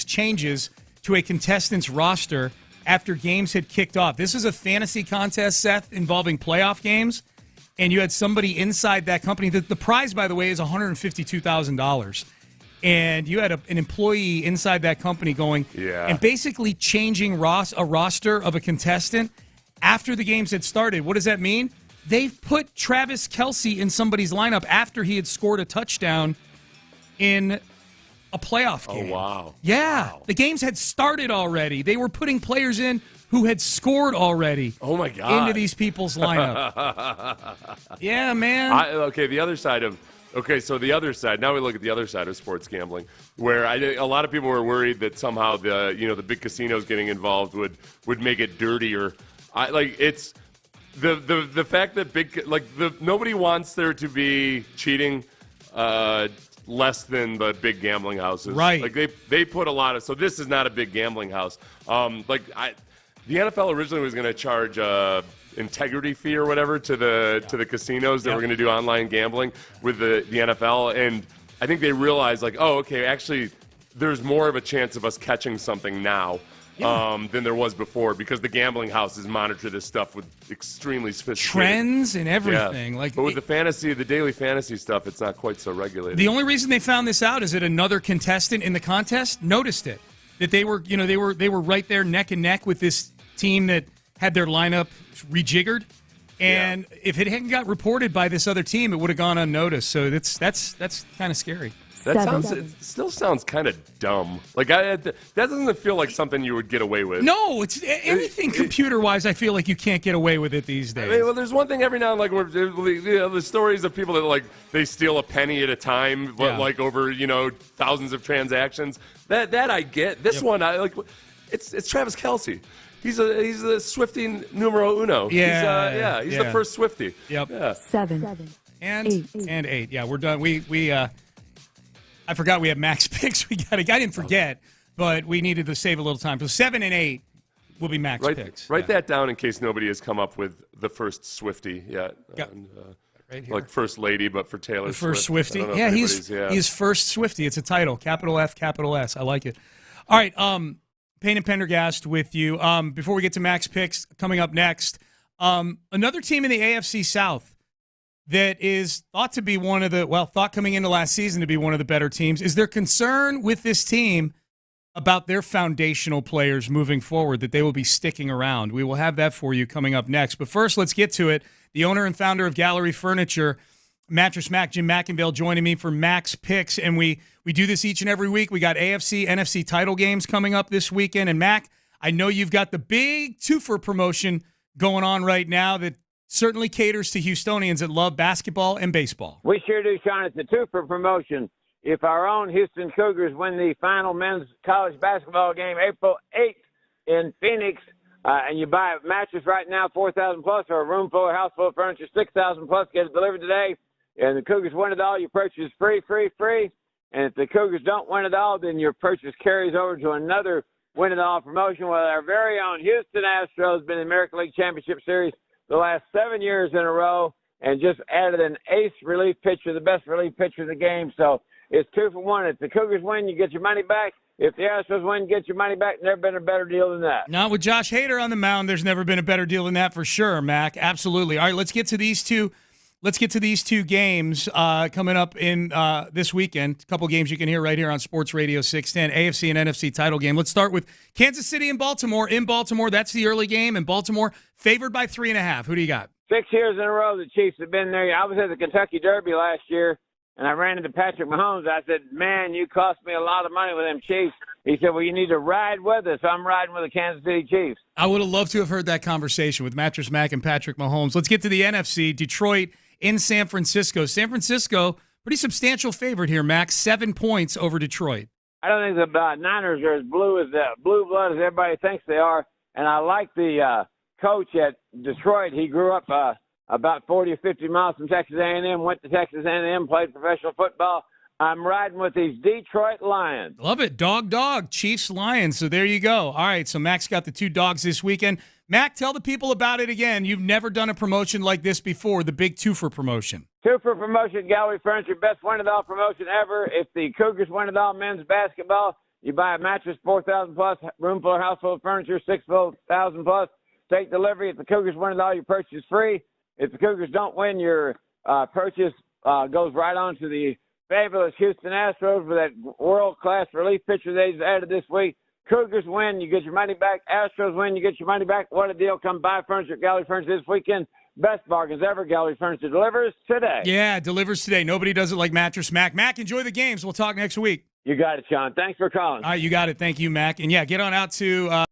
changes to a contestant's roster after games had kicked off. This is a fantasy contest, Seth, involving playoff games, and you had somebody inside that company. The prize, by the way, is $152,000. And you had an employee inside that company going and basically changing a roster of a contestant after the games had started. What does that mean? They've put Travis Kelce in somebody's lineup after he had scored a touchdown in a playoff game. Oh, wow. Yeah. Wow. The games had started already. They were putting players in who had scored already. Oh, my God. Into these people's lineup. Yeah, man. The other side of... Okay, so the other side. Now we look at the other side of sports gambling, where a lot of people were worried that somehow the big casinos getting involved would make it dirtier. It's the fact that nobody wants there to be cheating less than the big gambling houses. Right. Like they put a lot of. So this is not a big gambling house. The NFL originally was going to charge integrity fee or whatever to the casinos that were going to do online gambling with the NFL, and I think they realized actually there's more of a chance of us catching something now than there was before, because the gambling houses monitor this stuff with extremely sophisticated trends and everything. But with the daily fantasy stuff, it's not quite so regulated. The only reason they found this out is that another contestant in the contest noticed it. That they were right there neck and neck with this team that had their lineup rejiggered, and if it hadn't got reported by this other team, it would have gone unnoticed. So that's kind of scary. It still sounds kind of dumb. That doesn't feel like something you would get away with. No, it's anything computer-wise. I feel like you can't get away with it these days. Well, there's one thing every now and then, where the stories of people that they steal a penny at a time, but over thousands of transactions. That I get. This one It's Travis Kelce. He's a Swifty numero uno. He's the first Swifty. Yep. Yeah. 7 and 8. Yeah, we're done. We I forgot we have max picks. I didn't forget, but we needed to save a little time. So 7 and 8 will be max picks. Write that down in case nobody has come up with the first Swifty yet. Right here. Like First Lady, but for Taylor Swift. The first Swifty. Yeah, he's first Swifty. It's a title. Capital F, capital S. I like it. All right. Payne and Pendergast with you. Before we get to Mac's picks coming up next, another team in the AFC South that is thought to be thought coming into last season to be one of the better teams. Is there concern with this team about their foundational players moving forward, that they will be sticking around? We will have that for you coming up next. But first, let's get to it. The owner and founder of Gallery Furniture, Mattress Mac, Jim McIngvale, joining me for Mac's Picks. And we do this each and every week. We got AFC, NFC title games coming up this weekend. And Mac, I know you've got the big twofer promotion going on right now that certainly caters to Houstonians that love basketball and baseball. We sure do, Sean. It's a twofer promotion. If our own Houston Cougars win the final men's college basketball game April 8th in Phoenix, and you buy a mattress right now, $4,000 plus, or a room full or house full of furniture, $6,000 plus, get it delivered today, and the Cougars win it all, your purchase is free. And if the Cougars don't win it all, then your purchase carries over to another win it all promotion with our very own Houston Astros, been in the American League Championship Series the last 7 years in a row, and just added an ace relief pitcher, the best relief pitcher in the game. So it's 2 for 1. If the Cougars win, you get your money back. If the Astros win, you get your money back. Never been a better deal than that. Not with Josh Hader on the mound. There's never been a better deal than that for sure, Mac. Absolutely. All right, let's get to these two. Let's get to these two games coming up in this weekend. A couple games you can hear right here on Sports Radio 610, AFC and NFC title game. Let's start with Kansas City and Baltimore. In Baltimore, that's the early game, and Baltimore favored by 3.5. Who do you got? 6 years in a row the Chiefs have been there. I was at the Kentucky Derby last year, and I ran into Patrick Mahomes. I said, man, you cost me a lot of money with them Chiefs. He said, well, you need to ride with us. I'm riding with the Kansas City Chiefs. I would have loved to have heard that conversation with Mattress Mac and Patrick Mahomes. Let's get to the NFC. Detroit in San Francisco. San Francisco, pretty substantial favorite here, Max. 7 points over Detroit. I don't think the Niners are as blue blood as everybody thinks they are. And I like the coach at Detroit. He grew up about 40 or 50 miles from Texas A&M, went to Texas A&M, played professional football. I'm riding with these Detroit Lions. Love it. Dog. Chiefs, Lions. So there you go. All right, so Mac's got the two dogs this weekend. Mac, tell the people about it again. You've never done a promotion like this before, the big twofer promotion. Twofer promotion, Gallery Furniture, best win-it-all promotion ever. If the Cougars win it all men's basketball, you buy a mattress, $4,000 plus, room full or house full of furniture, $6,000 plus. Take delivery. If the Cougars win it all, your purchase is free. If the Cougars don't win, your purchase goes right on to the fabulous Houston Astros with that world-class relief pitcher they've added this week. Cougars win, you get your money back. Astros win, you get your money back. What a deal. Come buy furniture at Gallery Furniture this weekend. Best bargains ever. Gallery Furniture delivers today. Yeah, delivers today. Nobody does it like Mattress Mac. Mac, enjoy the games. We'll talk next week. You got it, Sean. Thanks for calling. All right, you got it. Thank you, Mac. And, yeah, get on out to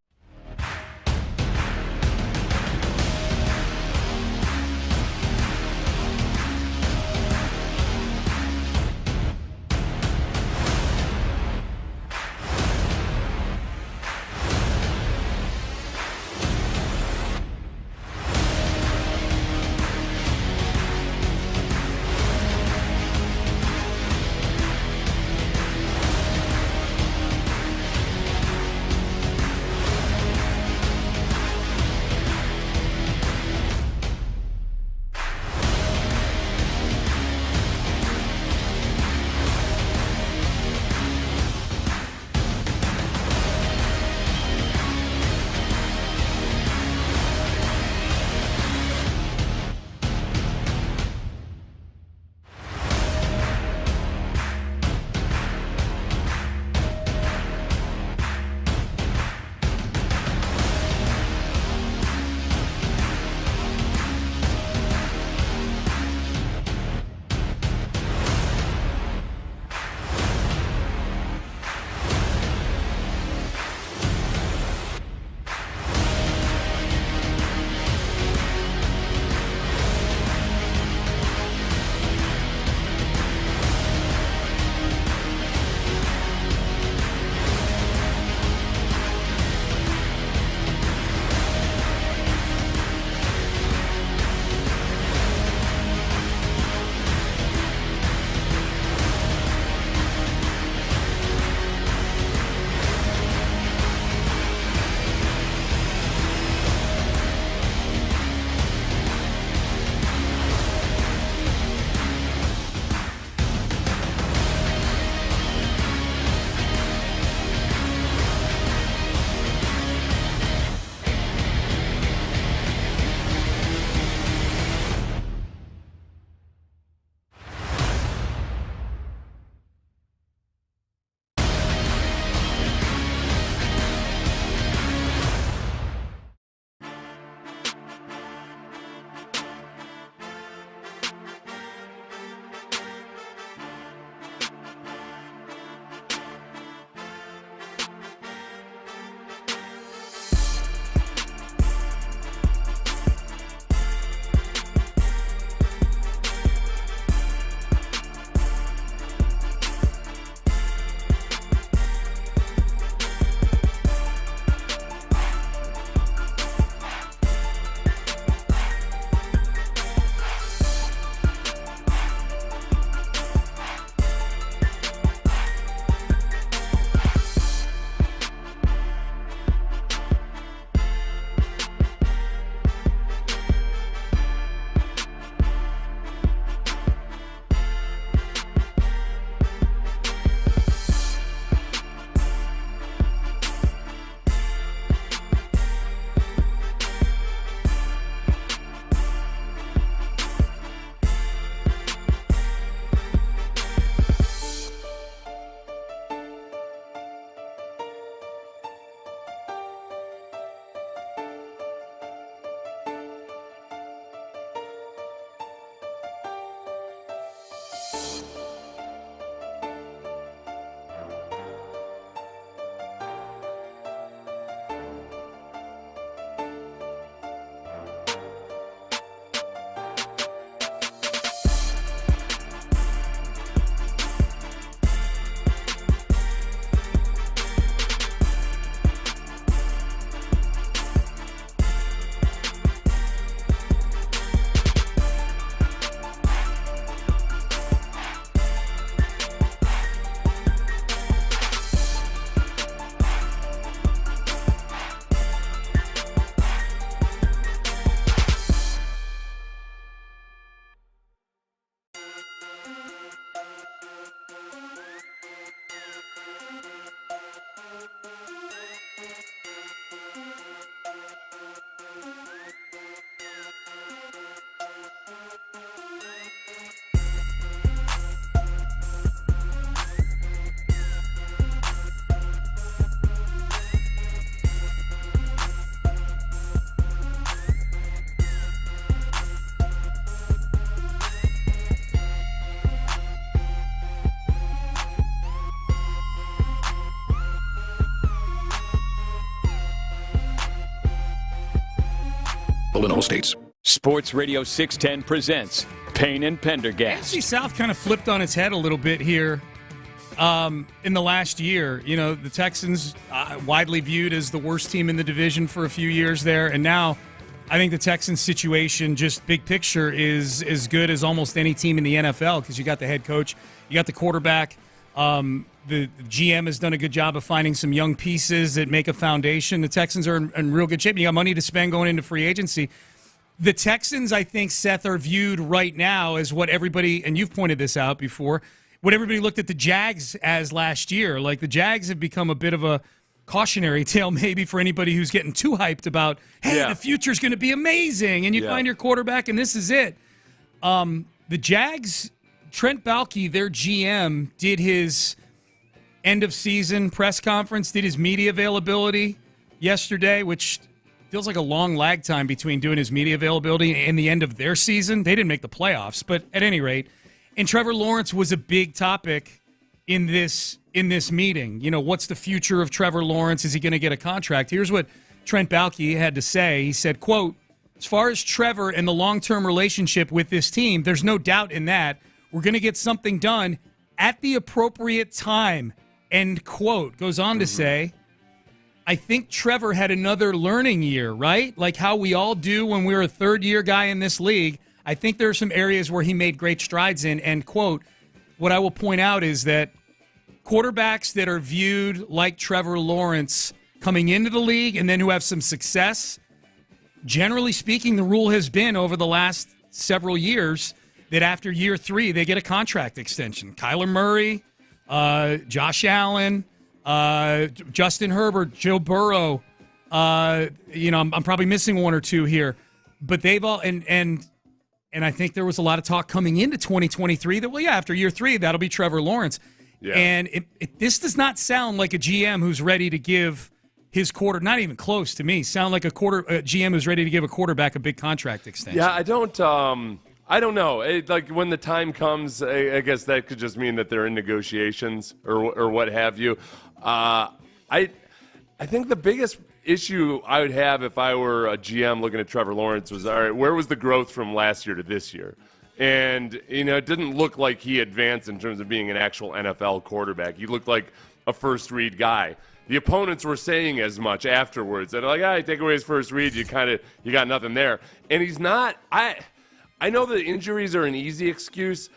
available in all states. Sports Radio 610 presents Payne and Pendergast. AFC South kind of flipped on its head a little bit here in the last year. You know, the Texans widely viewed as the worst team in the division for a few years there, and now I think the Texans situation, just big picture, is as good as almost any team in the NFL because you got the head coach, you got the quarterback. The GM has done a good job of finding some young pieces that make a foundation. The Texans are in real good shape. You got money to spend going into free agency. The Texans, I think, Seth, are viewed right now as what everybody, and you've pointed this out before, what everybody looked at the Jags as last year. Like the Jags have become a bit of a cautionary tale maybe for anybody who's getting too hyped about, hey, the future's going to be amazing, and you find your quarterback, and this is it. The Jags, Trent Baalke, their GM, did his end-of-season press conference, did his media availability yesterday, which feels like a long lag time between doing his media availability and the end of their season. They didn't make the playoffs, but at any rate. And Trevor Lawrence was a big topic in this meeting. You know, what's the future of Trevor Lawrence? Is he going to get a contract? Here's what Trent Baalke had to say. He said, quote, as far as Trevor and the long-term relationship with this team, there's no doubt in that. We're going to get something done at the appropriate time, end quote. Goes on to say, I think Trevor had another learning year, right? Like how we all do when we're a third-year guy in this league. I think there are some areas where he made great strides in, end quote. What I will point out is that quarterbacks that are viewed like Trevor Lawrence coming into the league and then who have some success, generally speaking, the rule has been over the last several years that after year 3, they get a contract extension. Kyler Murray, Josh Allen, Justin Herbert, Joe Burrow. I'm probably missing one or two here, but they've all and I think there was a lot of talk coming into 2023 that after year 3 that'll be Trevor Lawrence. Yeah. And this does not sound like a GM who's ready to give his not even close to me. Sound like a GM who's ready to give a quarterback a big contract extension. Yeah, I don't know. Like when the time comes, I guess that could just mean that they're in negotiations or what have you. I think the biggest issue I would have if I were a GM looking at Trevor Lawrence was, all right, where was the growth from last year to this year? And, it didn't look like he advanced in terms of being an actual NFL quarterback. He looked like a first-read guy. The opponents were saying as much afterwards. They're like, take away his first read, you got nothing there. And he's not – I know that injuries are an easy excuse.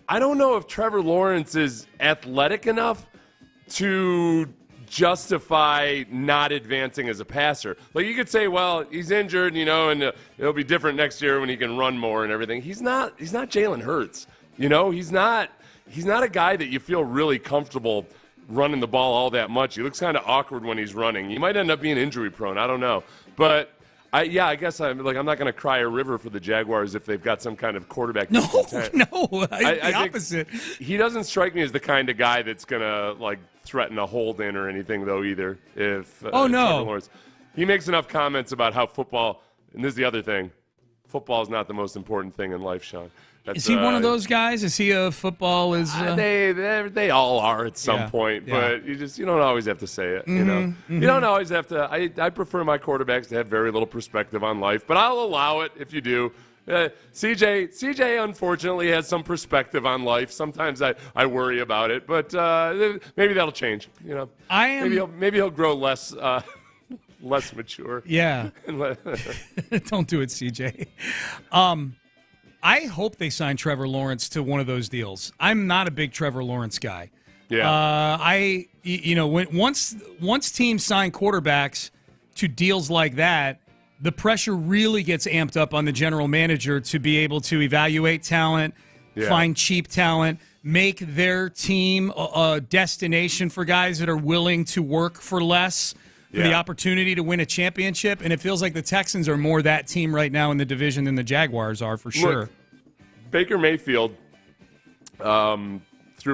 I don't know if Trevor Lawrence is athletic enough to justify not advancing as a passer. Like you could say, well, he's injured, and it'll be different next year when he can run more and everything. He's not Jalen Hurts. He's not a guy that you feel really comfortable running the ball all that much. He looks kind of awkward when he's running. He might end up being injury prone. I don't know. But I guess I'm not going to cry a river for the Jaguars if they've got some kind of quarterback. No, the opposite. He doesn't strike me as the kind of guy that's going to threaten a hold in or anything, though, either. If no, Lawrence, he makes enough comments about how football, and this is the other thing, football is not the most important thing in life, Sean. Is he one of those guys? Is he a football? They all are at some point, but you don't always have to say it. You don't always have to. I prefer my quarterbacks to have very little perspective on life, but I'll allow it if you do. CJ unfortunately has some perspective on life. Sometimes I worry about it, but maybe that'll change. Maybe he'll grow less mature. Yeah. Don't do it, CJ. I hope they sign Trevor Lawrence to one of those deals. I'm not a big Trevor Lawrence guy. Yeah. Once teams sign quarterbacks to deals like that, the pressure really gets amped up on the general manager to be able to evaluate talent, find cheap talent, make their team a destination for guys that are willing to work for less for the opportunity to win a championship. And it feels like the Texans are more that team right now in the division than the Jaguars are, for sure. Look, Baker Mayfield threw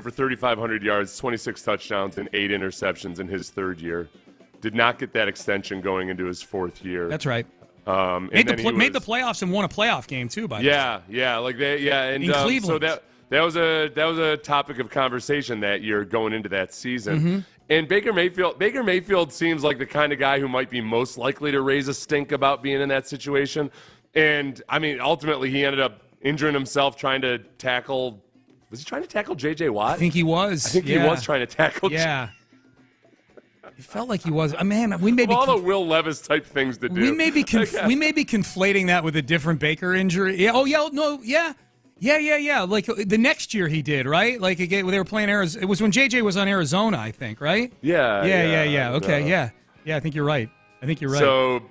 for 3,500 yards, 26 touchdowns, and 8 interceptions in his third year. Did not get that extension going into his fourth year. That's right. Made the playoffs and won a playoff game too. By the way. And in Cleveland. So that was a topic of conversation that year going into that season. Mm-hmm. And Baker Mayfield seems like the kind of guy who might be most likely to raise a stink about being in that situation. And, I mean, ultimately he ended up injuring himself trying to tackle – was he trying to tackle J.J. Watt? I think he was. I think he was trying to tackle Yeah. It felt like he was. Man, we may be all the Will Levis type things to do. We may be conflating that with a different Baker injury. Yeah. Oh yeah. No. Yeah. Like the next year he did, right? Like again, they were playing Arizona. It was when JJ was on Arizona, I think, right? Yeah. Okay. Yeah. I think you're right. So,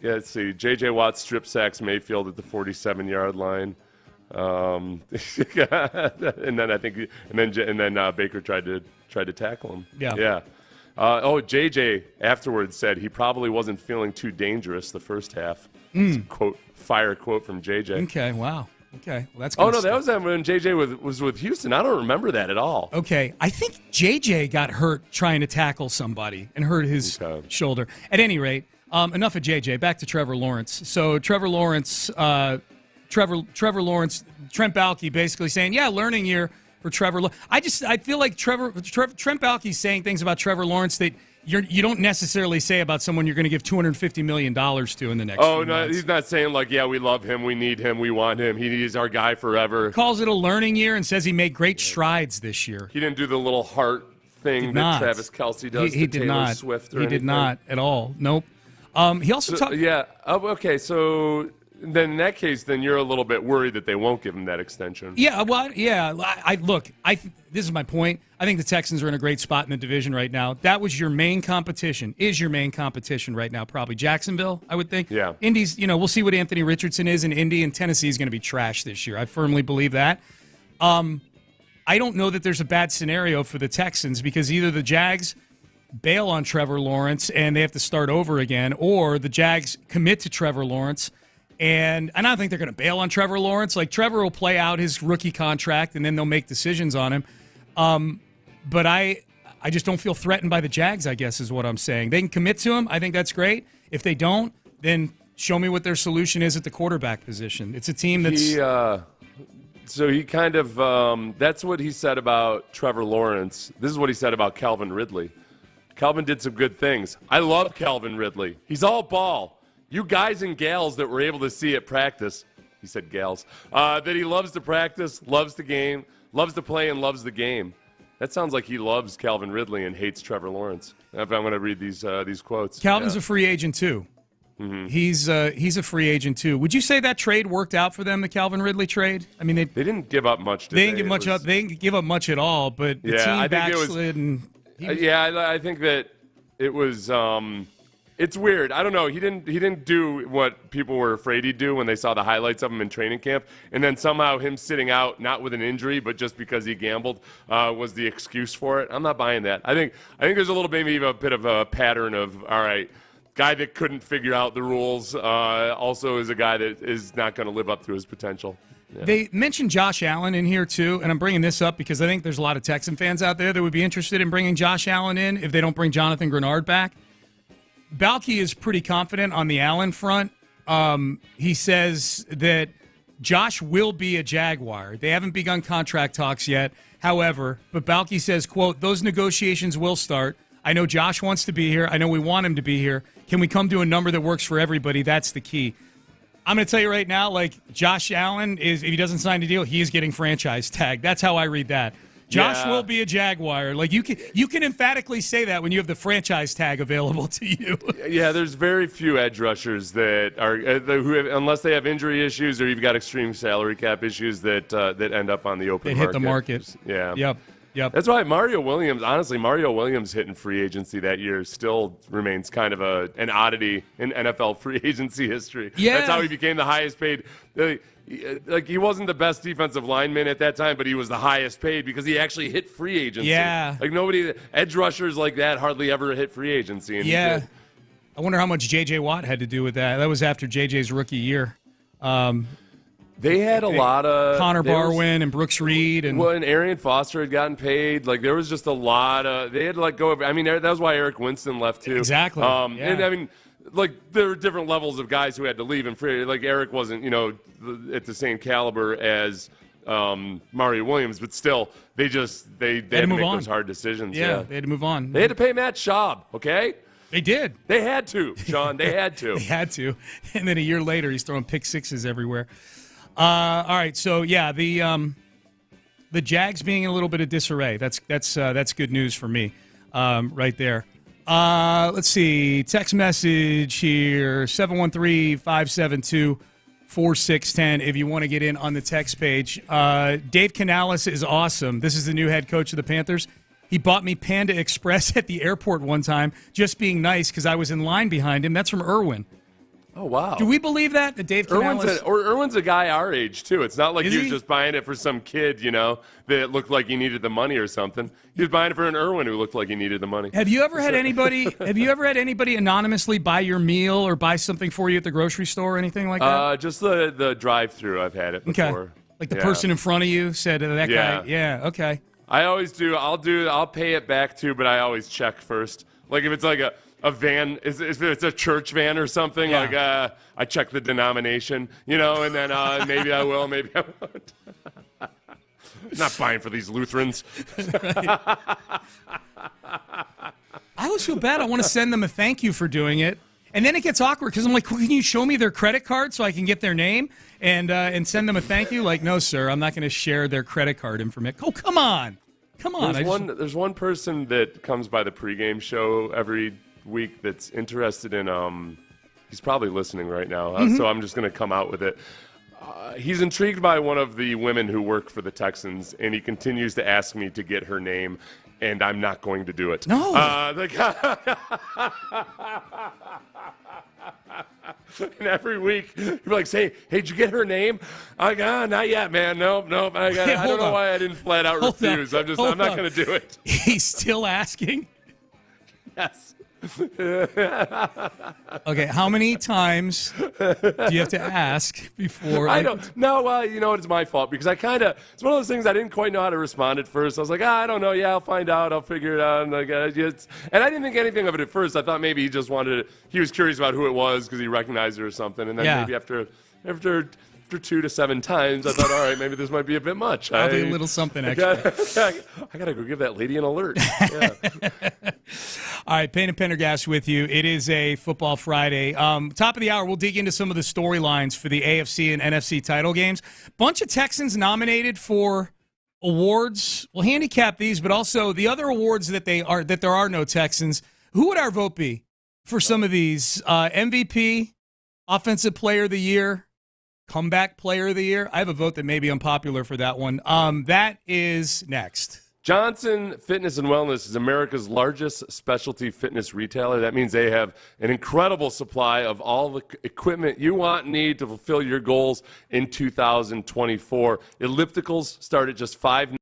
let's see. J.J. Watt strip sacks Mayfield at the 47-yard line. And then I think, and then Baker tried to tackle him. Yeah. JJ afterwards said he probably wasn't feeling too dangerous the first half. Quote from JJ. Okay. Wow. Okay. Well, that's. Oh no, that was when JJ was with Houston. I don't remember that at all. Okay. I think JJ got hurt trying to tackle somebody and hurt his shoulder. At any rate, enough of JJ. Back to Trevor Lawrence. So Trevor Lawrence. Trevor Lawrence, Trent Baalke basically saying, learning year for Trevor. I feel like Trent Baalke's saying things about Trevor Lawrence that you don't necessarily say about someone you're going to give $250 million to in the next few months. He's not saying like, we love him, we need him, we want him, he's our guy forever. Calls it a learning year and says he made great strides this year. He didn't do the little heart thing that Travis Kelce does to Taylor Swift or anything. He did not at all. Nope. He also talked. Yeah. Okay. So then in that case, then you're a little bit worried that they won't give him that extension. Yeah. Well, yeah. This is my point. I think the Texans are in a great spot in the division right now. That was your main competition. Is your main competition right now probably Jacksonville? I would think. Yeah. Indy's. We'll see what Anthony Richardson is in Indy, and Tennessee is going to be trash this year. I firmly believe that. I don't know that there's a bad scenario for the Texans because either the Jags bail on Trevor Lawrence and they have to start over again, or the Jags commit to Trevor Lawrence. And I don't think they're going to bail on Trevor Lawrence. Like, Trevor will play out his rookie contract, and then they'll make decisions on him. But I just don't feel threatened by the Jags, I guess is what I'm saying. They can commit to him. I think that's great. If they don't, then show me what their solution is at the quarterback position. It's a team that's... So he kind of that's what he said about Trevor Lawrence. This is what he said about Calvin Ridley. Calvin did some good things. I love Calvin Ridley. He's all ball. You guys and gals that were able to see at practice, he said gals, that he loves to practice, loves the game, loves to play, and loves the game. That sounds like he loves Calvin Ridley and hates Trevor Lawrence. If I'm going to read these quotes. Calvin's a free agent too. Mm-hmm. He's a free agent too. Would you say that trade worked out for them, the Calvin Ridley trade? I mean, they didn't give up much. They didn't give much up. They didn't give up much at all. But the team backslid. I think that it was. It's weird. I don't know. He didn't do what people were afraid he'd do when they saw the highlights of him in training camp, and then somehow him sitting out, not with an injury, but just because he gambled, was the excuse for it. I'm not buying that. I think there's a little maybe a bit of a pattern of all right. Guy that couldn't figure out the rules also is a guy that is not going to live up to his potential. Yeah. They mentioned Josh Allen in here, too, and I'm bringing this up because I think there's a lot of Texan fans out there that would be interested in bringing Josh Allen in if they don't bring Jonathan Grenard back. Baalke is pretty confident on the Allen front. He says that Josh will be a Jaguar. They haven't begun contract talks yet, however, but Baalke says, quote, those negotiations will start. I know Josh wants to be here. I know we want him to be here. Can we come to a number that works for everybody? That's the key. I'm going to tell you right now, like, Josh Allen if he doesn't sign a deal, he is getting franchise tagged. That's how I read that. Josh will be a Jaguar. Like, you can emphatically say that when you have the franchise tag available to you. Yeah, there's very few edge rushers that are unless they have injury issues or you've got extreme salary cap issues that end up on the open market. They hit the market. Yeah. Yep. That's why Mario Williams hitting free agency that year still remains kind of an oddity in NFL free agency history. Yeah. That's how he became the highest paid. Like, he wasn't the best defensive lineman at that time, but he was the highest paid because he actually hit free agency. Yeah. Like, nobody, edge rushers like that hardly ever hit free agency. And yeah. I wonder how much J.J. Watt had to do with that. That was after J.J.'s rookie year. They had a lot of Connor Barwin and Brooks Reed and Arian Foster had gotten paid. Like, there was just a lot of they had to let go of. I mean, that was why Eric Winston left too. Exactly. And I mean, like, there were different levels of guys who had to leave, and free. Like, Eric wasn't, at the same caliber as Mario Williams, but still, they had to make those hard decisions. Yeah, they had to move on. They had to pay Matt Schaub. Okay. They did. They had to, Sean. They had to. They had to. And then a year later, he's throwing pick sixes everywhere. All right, so yeah, the Jags being in a little bit of disarray. That's good news for me, right there. Let's see. Text message here, 713-572-4610 if you want to get in on the text page. Dave Canales is awesome. This is the new head coach of the Panthers. He bought me Panda Express at the airport one time, just being nice because I was in line behind him. That's from Irwin. Oh, wow. Do we believe that Dave Canales? Irwin's a guy our age, too. It's not like he was just buying it for some kid, that looked like he needed the money or something. He was buying it for an Irwin who looked like he needed the money. Have you ever had anybody anonymously buy your meal or buy something for you at the grocery store or anything like that? Just the drive-through. I've had it before. Okay. Like the person in front of you said that guy. Yeah, okay. I always do. I'll pay it back, too, but I always check first. Like if it's like a van, if it's a church van or something, I check the denomination, and then maybe I will, maybe I won't. Not buying for these Lutherans. I always feel bad. I want to send them a thank you for doing it. And then it gets awkward because I'm like, can you show me their credit card so I can get their name and send them a thank you? Like, no, sir, I'm not going to share their credit card information. Oh, come on. There's one person that comes by the pregame show every week that's interested in he's probably listening right now, so I'm just going to come out with it. He's intrigued by one of the women who work for the Texans, and he continues to ask me to get her name, and I'm not going to do it. No. And every week, you're like, hey, did you get her name? I go, not yet, man. Nope. I don't know why I didn't flat out refuse. I'm not going to do it. He's still asking? Yes. Okay, how many times do you have to ask before? I don't know. Well, it's my fault because it's one of those things I didn't quite know how to respond at first. I was like, I don't know. Yeah, I'll find out. I'll figure it out. And I didn't think anything of it at first. I thought maybe he just he was curious about who it was because he recognized her or something. And then maybe after 2 to 7 times, I thought, all right, maybe this might be a bit much. Probably a little something extra. I got to go give that lady an alert. Yeah. All right, Payne and Pendergast with you. It is a Football Friday. Top of the hour, we'll dig into some of the storylines for the AFC and NFC title games. Bunch of Texans nominated for awards. We'll handicap these, but also the other awards that there are no Texans. Who would our vote be for some of these? MVP, Offensive Player of the Year, Comeback Player of the Year. I have a vote that may be unpopular for that one. That is next. Johnson Fitness and Wellness is America's largest specialty fitness retailer. That means they have an incredible supply of all the equipment you want and need to fulfill your goals in 2024. Ellipticals start at just $5.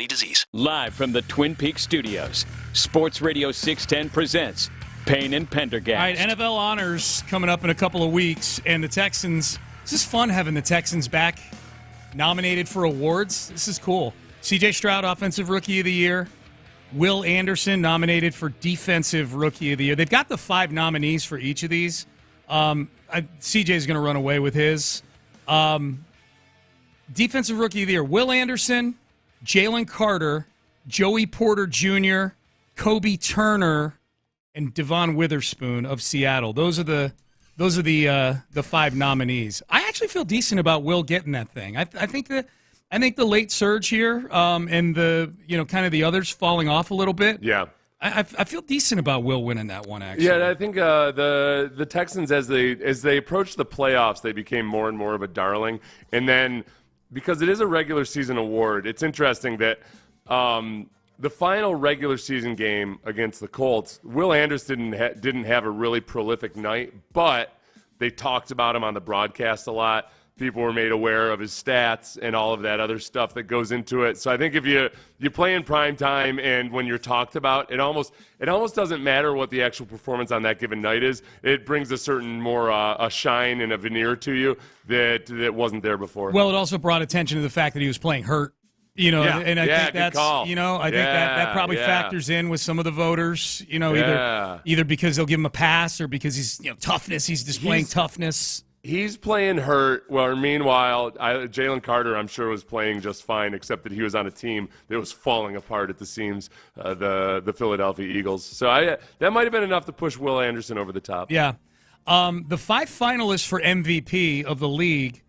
any disease. Live from the Twin Peaks studios, Sports Radio 610 presents Payne and Pendergast. All right, NFL honors coming up in a couple of weeks, and the Texans. This is fun having the Texans back nominated for awards. This is cool. C.J. Stroud, Offensive Rookie of the Year. Will Anderson nominated for Defensive Rookie of the Year. They've got the 5 nominees for each of these. C.J. is going to run away with his. Defensive Rookie of the Year, Will Anderson, Jalen Carter, Joey Porter Jr., Kobe Turner, and Devon Witherspoon of Seattle. Those are the 5 nominees. I actually feel decent about Will getting that thing. I think the late surge here and the kind of the others falling off a little bit. Yeah. I feel decent about Will winning that one, actually. Yeah, I think the Texans, as they approached the playoffs, they became more and more of a darling. And then, because it is a regular season award, it's interesting that the final regular season game against the Colts, Will Anderson didn't have a really prolific night, but they talked about him on the broadcast a lot. People were made aware of his stats and all of that other stuff that goes into it. So I think if you play in prime time and when you're talked about, it almost doesn't matter what the actual performance on that given night is. It brings a certain more a shine and a veneer to you that wasn't there before. Well, it also brought attention to the fact that he was playing hurt. And I think that's call. I think that probably factors in with some of the voters. Either because they'll give him a pass or because he's toughness. He's displaying toughness. He's playing hurt. Well, meanwhile, Jalen Carter, I'm sure, was playing just fine, except that he was on a team that was falling apart at the seams, the Philadelphia Eagles. So that might have been enough to push Will Anderson over the top. Yeah. The 5 finalists for MVP of the league: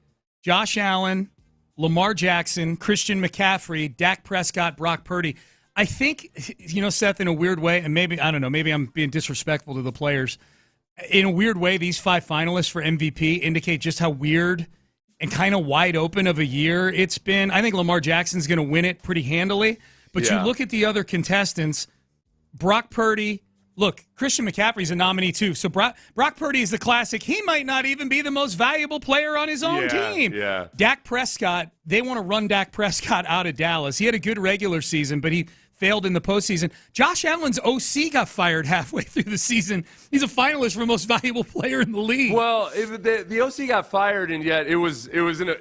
Josh Allen, Lamar Jackson, Christian McCaffrey, Dak Prescott, Brock Purdy. I think, Seth, in a weird way, and maybe I'm being disrespectful to the players. In a weird way, these 5 finalists for MVP indicate just how weird and kind of wide open of a year it's been. I think Lamar Jackson's going to win it pretty handily. But you look at the other contestants, Brock Purdy. Look, Christian McCaffrey's a nominee too. So Brock Purdy is the classic. He might not even be the most valuable player on his own team. Yeah. Dak Prescott, they want to run Dak Prescott out of Dallas. He had a good regular season, but he failed in the postseason. Josh Allen's OC got fired halfway through the season. He's a finalist for most valuable player in the league. Well, the OC got fired, and yet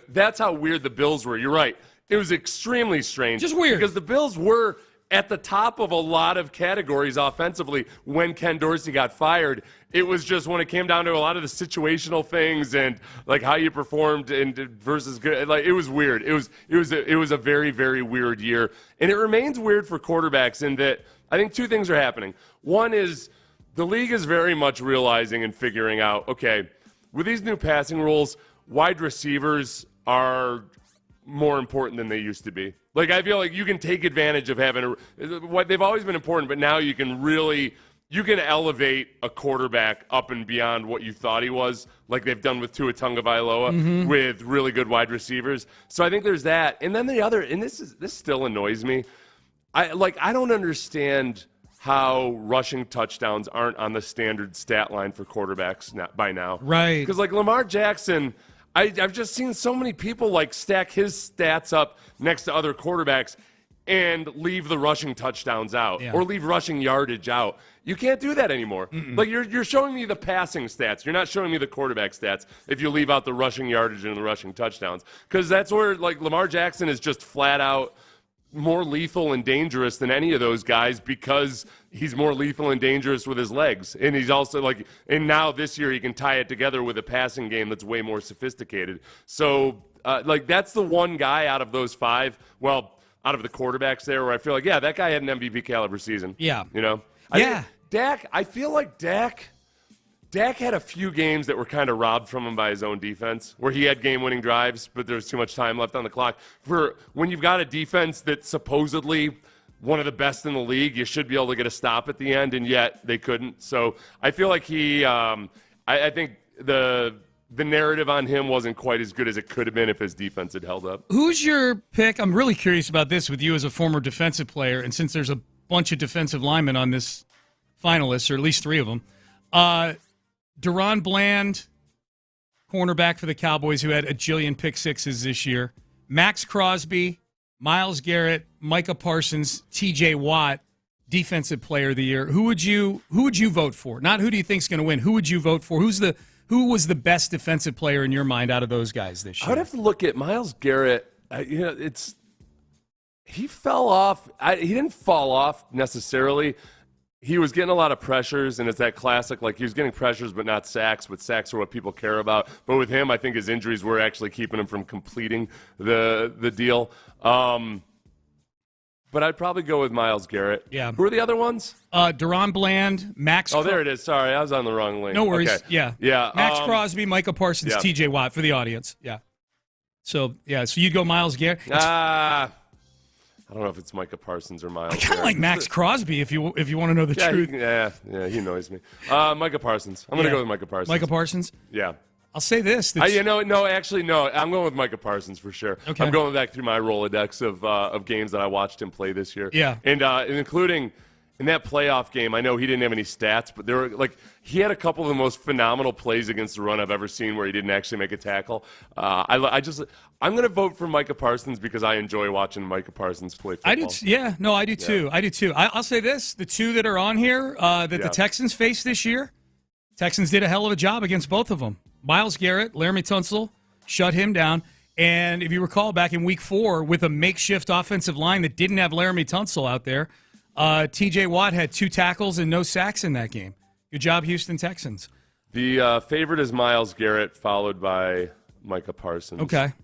that's how weird the Bills were. You're right. It was extremely strange. Just weird. Because the Bills were at the top of a lot of categories offensively when Ken Dorsey got fired. It was just when it came down to a lot of the situational things and like how you performed and versus good. Like it was weird. It was a very, very weird year, and it remains weird for quarterbacks in that I think 2 things are happening. One is the league is very much realizing and figuring out, okay, with these new passing rules, wide receivers are more important than they used to be. Like, I feel like you can take advantage of having they've always been important, but now you can elevate a quarterback up and beyond what you thought he was, like they've done with Tua Tagovailoa with really good wide receivers. So I think there's that. And then the other, and this still annoys me. I don't understand how rushing touchdowns aren't on the standard stat line for quarterbacks by now. Right. Because like Lamar Jackson, I've just seen so many people like stack his stats up next to other quarterbacks and leave the rushing touchdowns out or leave rushing yardage out. You can't do that anymore. Like you're showing me the passing stats. You're not showing me the quarterback stats if you leave out the rushing yardage and the rushing touchdowns. Because that's where like Lamar Jackson is just flat out more lethal and dangerous than any of those guys because he's more lethal and dangerous with his legs. And he's also and now this year he can tie it together with a passing game that's way more sophisticated. So that's the one guy out of those 5, out of the quarterbacks there where I feel like, that guy had an MVP caliber season. Yeah. I feel like Dak had a few games that were kind of robbed from him by his own defense, where he had game-winning drives, but there was too much time left on the clock. For when you've got a defense that's supposedly one of the best in the league, you should be able to get a stop at the end, and yet they couldn't. So I feel like I think the narrative on him wasn't quite as good as it could have been if his defense had held up. Who's your pick? I'm really curious about this with you as a former defensive player, and since there's a bunch of defensive linemen on this finalist, or at least 3 of them. Deron Bland, cornerback for the Cowboys, who had a jillion pick sixes this year. Max Crosby, Myles Garrett, Micah Parsons, T.J. Watt, Defensive Player of the Year. Who would you vote for? Not who do you think's going to win. Who would you vote for? Who was the best defensive player in your mind out of those guys this year? I would have to look at Myles Garrett. He fell off. He didn't fall off necessarily. He was getting a lot of pressures, and it's that classic, like he was getting pressures but not sacks, but sacks are what people care about. But with him, I think his injuries were actually keeping him from completing the deal. But I'd probably go with Myles Garrett. Yeah. Who are the other ones? Deron Bland, Max. Oh, there it is. Sorry, I was on the wrong link. No worries. Okay. Yeah. Yeah. Max Crosby, Micah Parsons, yeah. T.J. Watt for the audience. Yeah. So you'd go Myles Garrett. I don't know if it's Micah Parsons or Myles. I kind of like Max Crosby if you want to know the truth. He annoys me. Micah Parsons. I'm going to go with Micah Parsons. Micah Parsons? Yeah. I'll say this. No. I'm going with Micah Parsons for sure. Okay. I'm going back through my Rolodex of games that I watched him play this year. Yeah. And including in that playoff game, I know he didn't have any stats, but he had a couple of the most phenomenal plays against the run I've ever seen where he didn't actually make a tackle. I'm going to vote for Micah Parsons because I enjoy watching Micah Parsons play football. I do too. I do too. I'll say this: the two that are on here the Texans faced this year, Texans did a hell of a job against both of them. Myles Garrett, Laramie Tunsil, shut him down. And if you recall, back in Week 4, with a makeshift offensive line that didn't have Laramie Tunsil out there, T.J. Watt had 2 tackles and no sacks in that game. Good job, Houston Texans. The favorite is Myles Garrett, followed by Micah Parsons. Okay.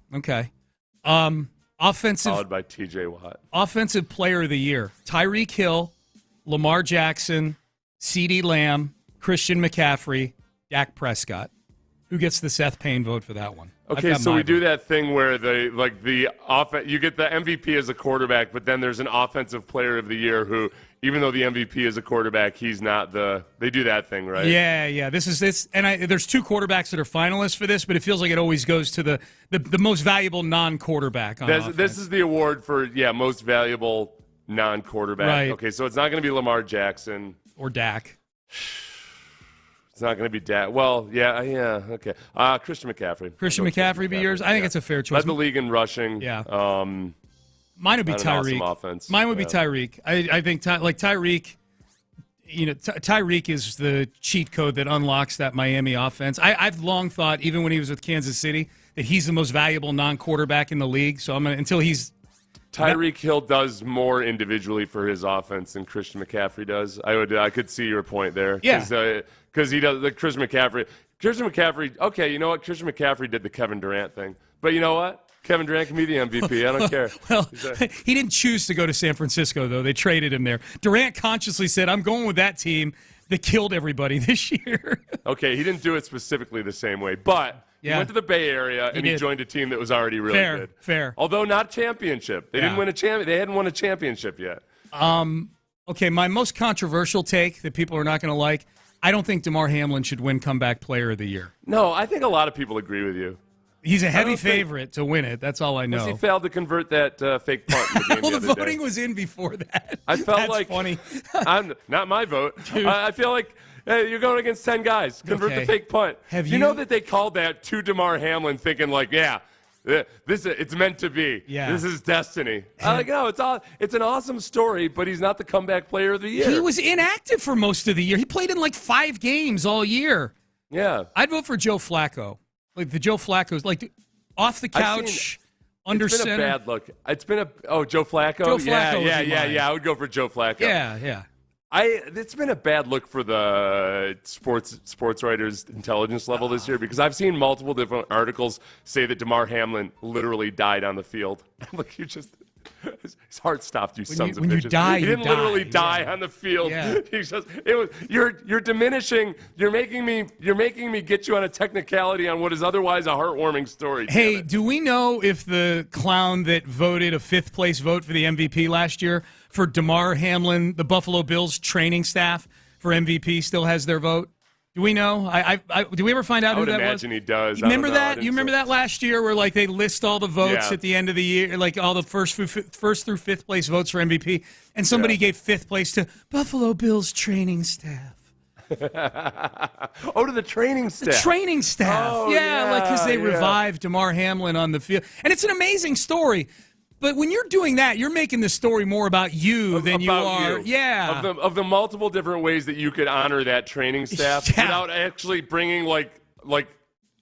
Offensive, followed by T.J. Watt. Offensive Player of the Year: Tyreek Hill, Lamar Jackson, CeeDee Lamb, Christian McCaffrey, Dak Prescott. Who gets the Seth Payne vote for that one? Okay, so we do that thing where you get the MVP as a quarterback, but then there's an offensive player of the year who, even though the MVP is a quarterback, he's not they do that thing, right? Yeah. This. And there's 2 quarterbacks that are finalists for this, but it feels like it always goes to the most valuable non-quarterback on offense. This is the award for, most valuable non-quarterback. Right. Okay, so it's not going to be Lamar Jackson. Or Dak. It's not going to be Dak. Well, okay. Christian McCaffrey. Christian McCaffrey be yours? I think it's a fair choice. Led the league in rushing. Yeah. Mine would be Tyreek. Awesome offense. Mine would be Tyreek. I think Tyreek. Tyreek is the cheat code that unlocks that Miami offense. I've long thought, even when he was with Kansas City, that he's the most valuable non-quarterback in the league. So until he's. Tyreek Hill does more individually for his offense than Christian McCaffrey does. I could see your point there. Yeah. Because he does Christian McCaffrey. Okay, you know what? Christian McCaffrey did the Kevin Durant thing. But you know what? Kevin Durant can be the MVP. I don't care. Well, he didn't choose to go to San Francisco, though. They traded him there. Durant consciously said, I'm going with that team that killed everybody this year. Okay, he didn't do it specifically the same way, but he went to the Bay Area and he joined a team that was already really good. Fair. Although not championship. They didn't win They hadn't won a championship yet. Okay, my most controversial take that people are not going to like, I don't think Damar Hamlin should win Comeback Player of the Year. No, I think a lot of people agree with you. He's a heavy favorite to win it. That's all I know. He failed to convert that fake punt in the game well, the voting was in before that. I felt That's like funny. Not my vote. I feel like you're going against 10 guys. Convert the fake punt. You know that they called that to Damar Hamlin, thinking like, it's meant to be. Yeah. This is destiny. I'm like, no, it's an awesome story, but he's not the Comeback Player of the Year. He was inactive for most of the year. He played in like 5 games all year. Yeah. I'd vote for Joe Flacco. Like the Joe Flacco's, like off the couch, under center. It's been a bad look. It's been Joe Flacco? Joe Flacco yeah. I would go for Joe Flacco. Yeah. It's been a bad look for the sports writers' intelligence level this year because I've seen multiple different articles say that Damar Hamlin literally died on the field. Like his heart stopped. Sons of bitches. When you die, he didn't literally die on the field. Yeah. You're diminishing. You're making me get you on a technicality on what is otherwise a heartwarming story. Hey, do we know if the clown that voted a 5th place vote for the MVP last year for Damar Hamlin, the Buffalo Bills training staff for MVP, still has their vote? Do we know? Do we ever find out who that was? I would imagine he does. Remember that? You remember that last year where like they list all the votes at the end of the year, like all the first through 5th place votes for MVP, and somebody gave 5th place to Buffalo Bills training staff. To the training staff. The training staff. Oh, like because they revived Damar Hamlin on the field, and it's an amazing story. But when you're doing that, you're making the story more about you than you are. Yeah. Of the multiple different ways that you could honor that training staff without actually bringing like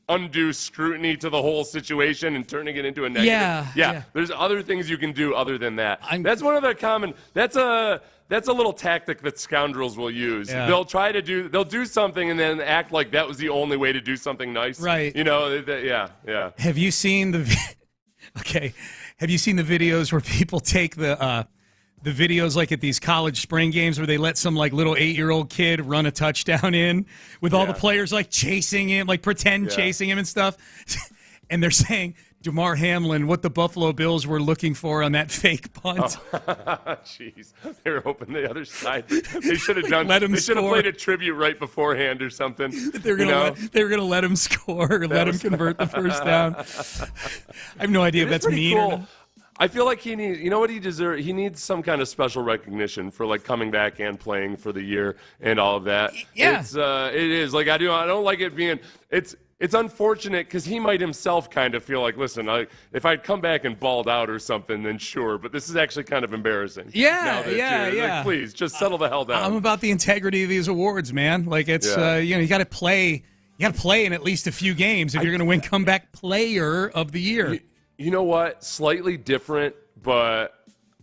undue scrutiny to the whole situation and turning it into a negative. Yeah. There's other things you can do other than that. That's one of the common. That's a little tactic that scoundrels will use. Yeah. They'll do something and then act like that was the only way to do something nice. Right. Yeah. Have you seen Have you seen the videos where people take the videos like at these college spring games where they let some like little 8-year-old kid run a touchdown in with all the players like chasing him, like pretend chasing him and stuff? And they're saying, Damar Hamlin, what the Buffalo Bills were looking for on that fake punt. Jeez. They were hoping the other side. They should have done. They should have played a tribute right beforehand or something. They were going to let him score or let him convert the first down. I have no idea if that's mean or not. I feel like he needs, you know what he deserves? He needs some kind of special recognition for like coming back and playing for the year and all of that. Yeah. It is. Like I don't like it being, it's unfortunate because he might himself kind of feel like, listen, if I'd come back and balled out or something, then sure. But this is actually kind of embarrassing. Yeah. Like, please, just settle the hell down. I'm about the integrity of these awards, man. Like it's, you got to play. You got to play in at least a few games if you're going to win comeback player of the year. You know what? Slightly different, but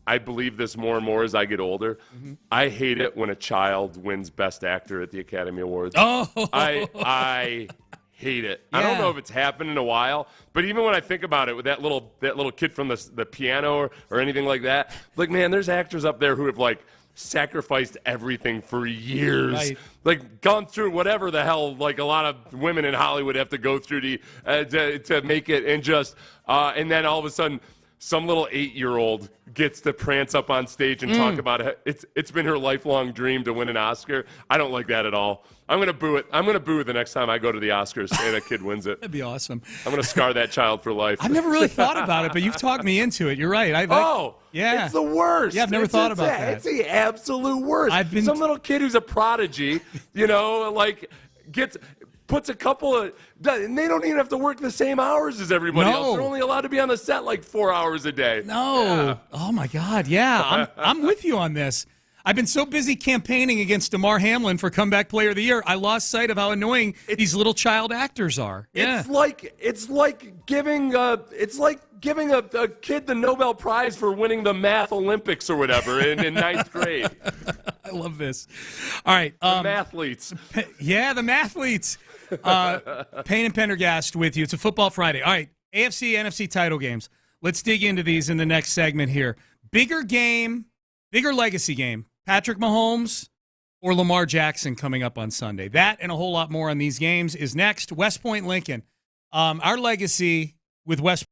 I believe this more and more as I get older. Mm-hmm. I hate it when a child wins Best Actor at the Academy Awards. Oh, I hate it. Yeah. I don't know if it's happened in a while, but even when I think about it with that little kid from the piano or anything like that, like, man, there's actors up there who have like sacrificed everything for years, right. Like gone through whatever the hell like a lot of women in Hollywood have to go through to make it, and just and then all of a sudden some little 8-year-old gets to prance up on stage and talk about it. It's been her lifelong dream to win an Oscar. I don't like that at all. I'm going to boo it. I'm going to boo the next time I go to the Oscars and that kid wins it. That'd be awesome. I'm going to scar that child for life. I've never really thought about it, but you've talked me into it. You're right. Yeah. It's the worst. Yeah, I've never thought about that. It's the absolute worst. Some little kid who's a prodigy, like puts a couple of, and they don't even have to work the same hours as everybody else. They're only allowed to be on the set like 4 hours a day. No. Yeah. Oh my God. Yeah. I'm with you on this. I've been so busy campaigning against Damar Hamlin for Comeback Player of the Year, I lost sight of how annoying these little child actors are. Yeah. It's like giving a kid the Nobel Prize for winning the Math Olympics or whatever in ninth grade. I love this. All right. The mathletes. Yeah, the mathletes. Payne and Pendergast with you. It's a Football Friday. All right. AFC, NFC title games. Let's dig into these in the next segment here. Bigger legacy game. Patrick Mahomes or Lamar Jackson coming up on Sunday. That and a whole lot more on these games is next. West Point Lincoln. Our legacy with West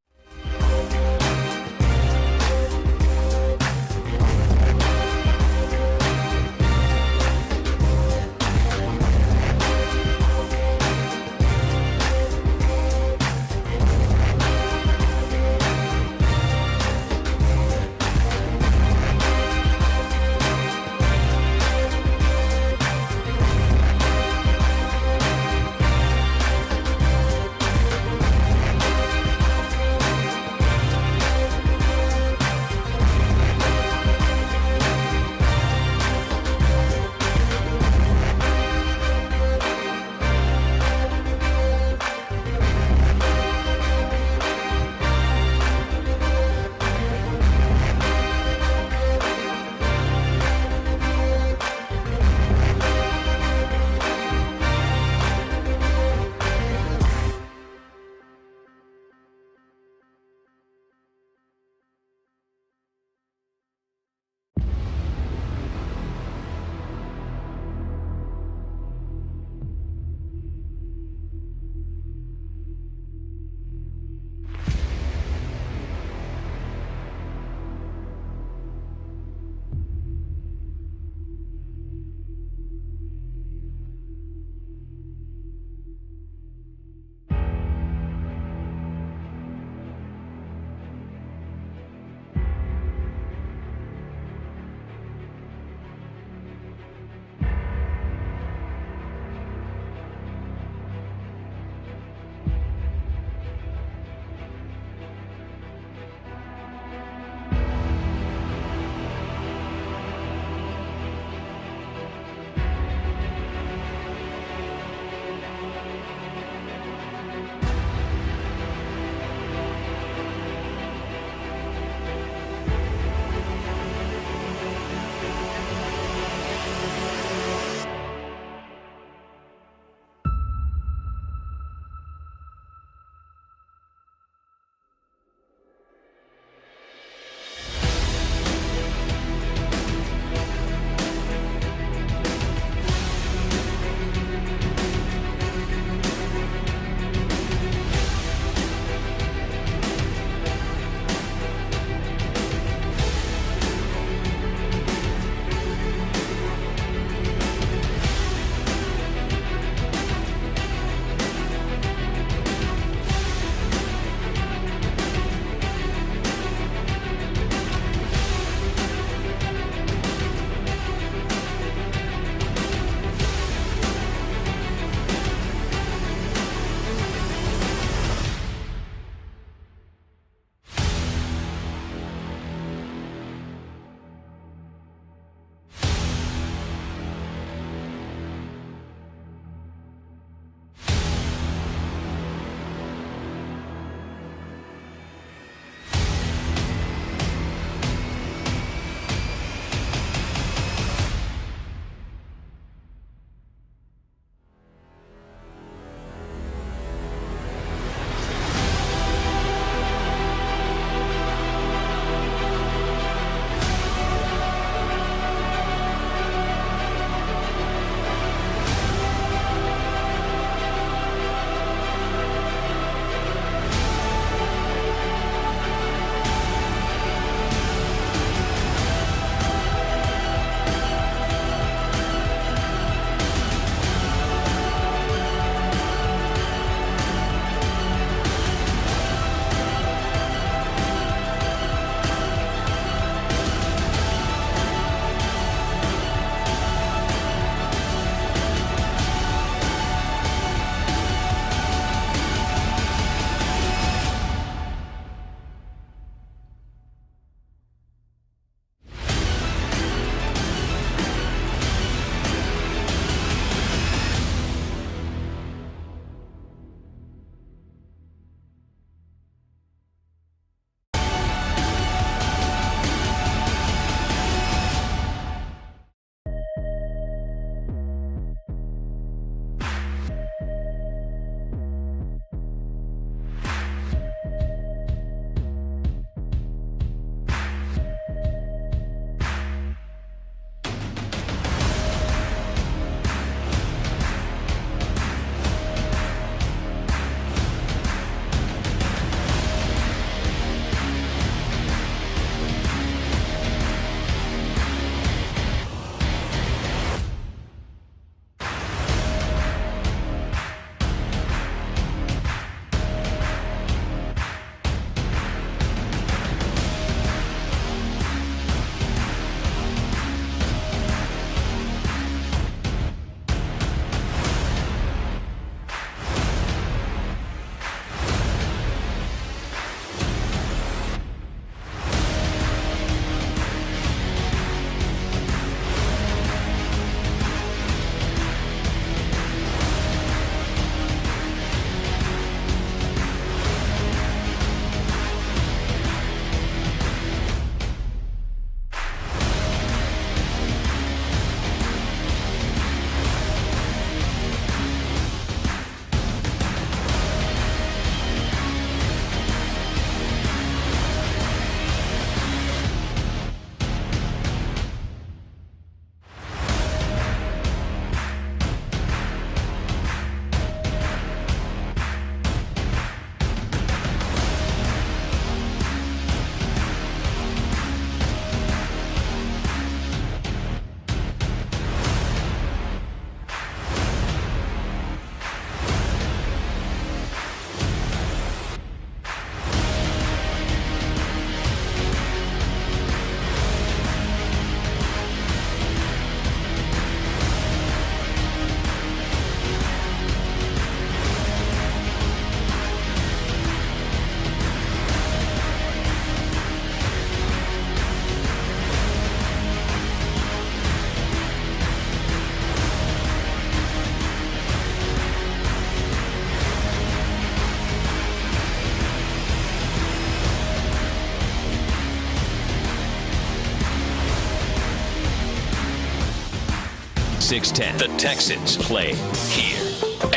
610. The Texans play here.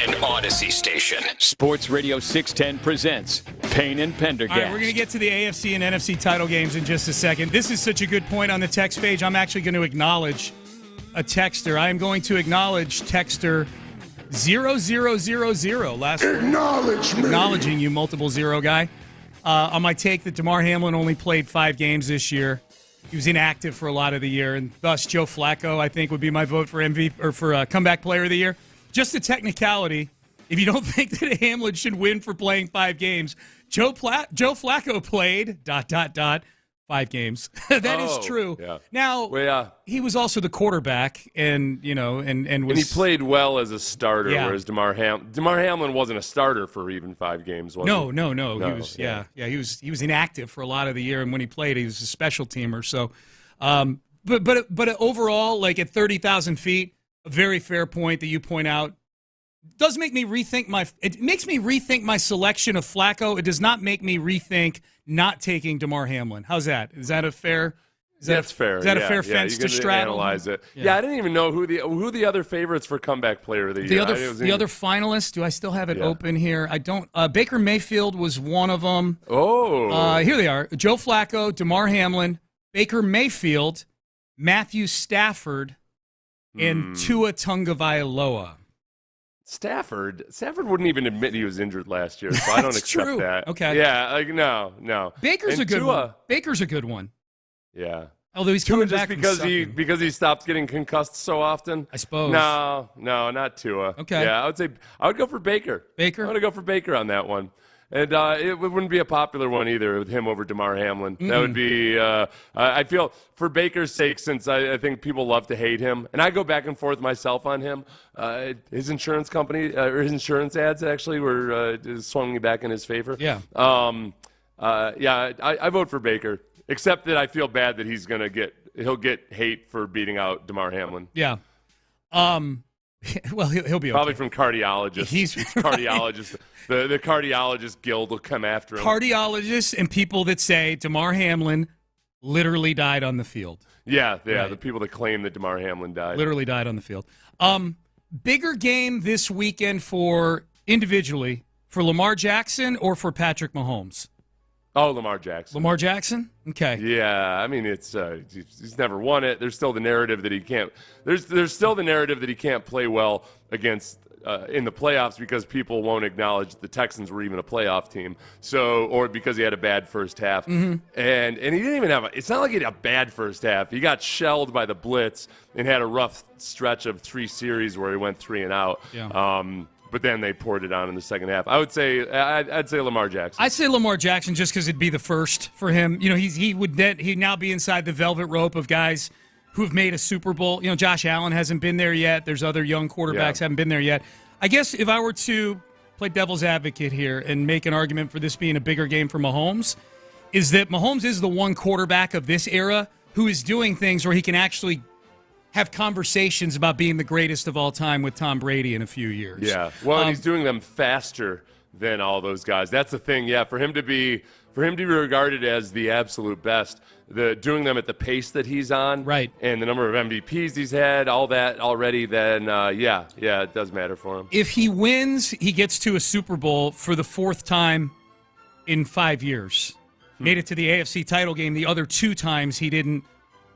An Odyssey station. Sports Radio 610 presents Payne and Pendergast. All right, we're going to get to the AFC and NFC title games in just a second. This is such a good point on the text page. I'm actually going to acknowledge a texter. I am going to acknowledge texter 0000 last acknowledging you, multiple zero guy. On my take that DeMar Hamlin only played 5 games this year. He was inactive for a lot of the year, and thus Joe Flacco, I think, would be my vote for MVP or for comeback player of the year. Just a technicality. If you don't think that Hamlin should win for playing 5 games, Joe Flacco played ... 5 games. That is true. Yeah. Now, he was also the quarterback, and and he played well as a starter, whereas DeMar Hamlin wasn't a starter for even 5 games. Was No. he? He was he was inactive for a lot of the year, and when he played, he was a special teamer. So, but overall, like at 30,000 feet, a very fair point that you point out. Does make me rethink it makes me rethink my selection of Flacco. It does not make me rethink not taking DeMar Hamlin. How's that? Is that a fair? That's fair. Is that a fair fence to straddle? Analyze it. Yeah, I didn't even know who the other favorites for comeback player of the year. The other finalists. Do I still have it open here? I don't. Baker Mayfield was one of them. Oh, here they are: Joe Flacco, DeMar Hamlin, Baker Mayfield, Matthew Stafford, and Tua Tagovailoa. Stafford wouldn't even admit he was injured last year, so I don't accept that. Okay. Yeah, no. Baker's a good one. Baker's a good one. Yeah. Although he's coming Tua back because he stopped getting concussed so often. I suppose. No, not Tua. Okay. Yeah, I would go for Baker. I'm going to go for Baker on that one. And it wouldn't be a popular one either with him over DeMar Hamlin. That would be, I feel, for Baker's sake, since I think people love to hate him, and I go back and forth myself on him, his insurance company, or his insurance ads actually were swung back in his favor. Yeah. I vote for Baker, except that I feel bad that he'll get hate for beating out DeMar Hamlin. Yeah. Well, he'll be okay. Probably from cardiologists. He's cardiologists. The cardiologist guild will come after him. Cardiologists and people that say DeMar Hamlin literally died on the field. Yeah, Right. The people that claim that DeMar Hamlin died. Literally died on the field. Bigger game this weekend individually for Lamar Jackson or for Patrick Mahomes? Oh, Lamar Jackson. Lamar Jackson? Okay. Yeah, I mean it's he's never won it. There's still the narrative that he can't. There's still the narrative that he can't play well against in the playoffs because people won't acknowledge the Texans were even a playoff team. So, or because he had a bad first half, and he didn't even have. It's not like he had a bad first half. He got shelled by the blitz and had a rough stretch of 3 series where he went 3 and out. Yeah. But then they poured it on in the second half. I'd say Lamar Jackson. I'd say Lamar Jackson just because it'd be the first for him. He'd now be inside the velvet rope of guys who have made a Super Bowl. Josh Allen hasn't been there yet. There's other young quarterbacks haven't been there yet. I guess if I were to play devil's advocate here and make an argument for this being a bigger game for Mahomes, is that Mahomes is the one quarterback of this era who is doing things where he can actually have conversations about being the greatest of all time with Tom Brady in a few years. Yeah, well, and he's doing them faster than all those guys. That's the thing. Yeah, for him to be regarded as the absolute best, doing them at the pace that he's on, right, and the number of MVPs he's had, all that already, then it does matter for him. If he wins, he gets to a Super Bowl for the 4th time in 5 years. Made it to the AFC title game the other 2 times he didn't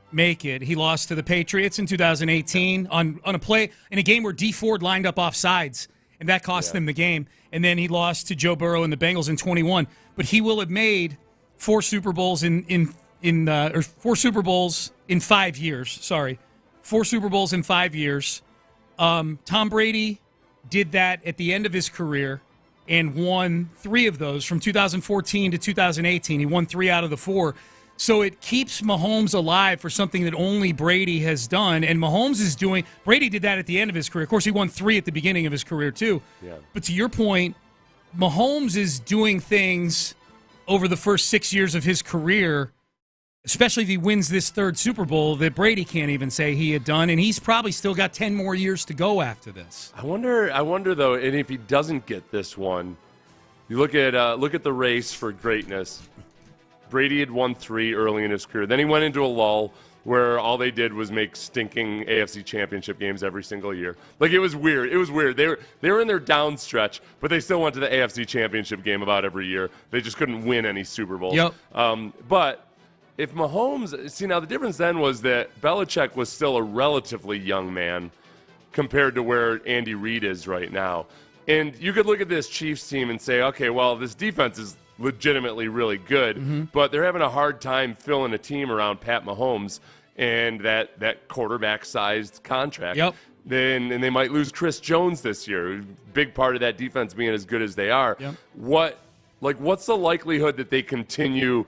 make it. He lost to the Patriots in 2018 on a play in a game where Dee Ford lined up off sides, and that cost them the game. And then he lost to Joe Burrow and the Bengals in 21. But he will have made 4 Super Bowls in 4 Super Bowls in 5 years. Sorry, 4 Super Bowls in 5 years. Tom Brady did that at the end of his career and won 3 of those from 2014 to 2018. He won 3 out of the 4. So it keeps Mahomes alive for something that only Brady has done. And Mahomes is doing – Brady did that at the end of his career. Of course, he won 3 at the beginning of his career too. Yeah. But to your point, Mahomes is doing things over the first 6 years of his career, especially if he wins this 3rd Super Bowl, that Brady can't even say he had done. And he's probably still got 10 more years to go after this. I wonder though, and if he doesn't get this one, you look at the race for greatness. Brady had won 3 early in his career. Then he went into a lull where all they did was make stinking AFC championship games every single year. Like, it was weird. It was weird. They were in their down stretch, but they still went to the AFC championship game about every year. They just couldn't win any Super Bowls. Yep. But if Mahomes, see, now the difference then was that Belichick was still a relatively young man compared to where Andy Reid is right now. And you could look at this Chiefs team and say, okay, well, this defense is legitimately really good, but they're having a hard time filling a team around Pat Mahomes and that quarterback-sized contract. Yep. And they might lose Chris Jones this year. Big part of that defense being as good as they are. Yep. What's the likelihood that they continue?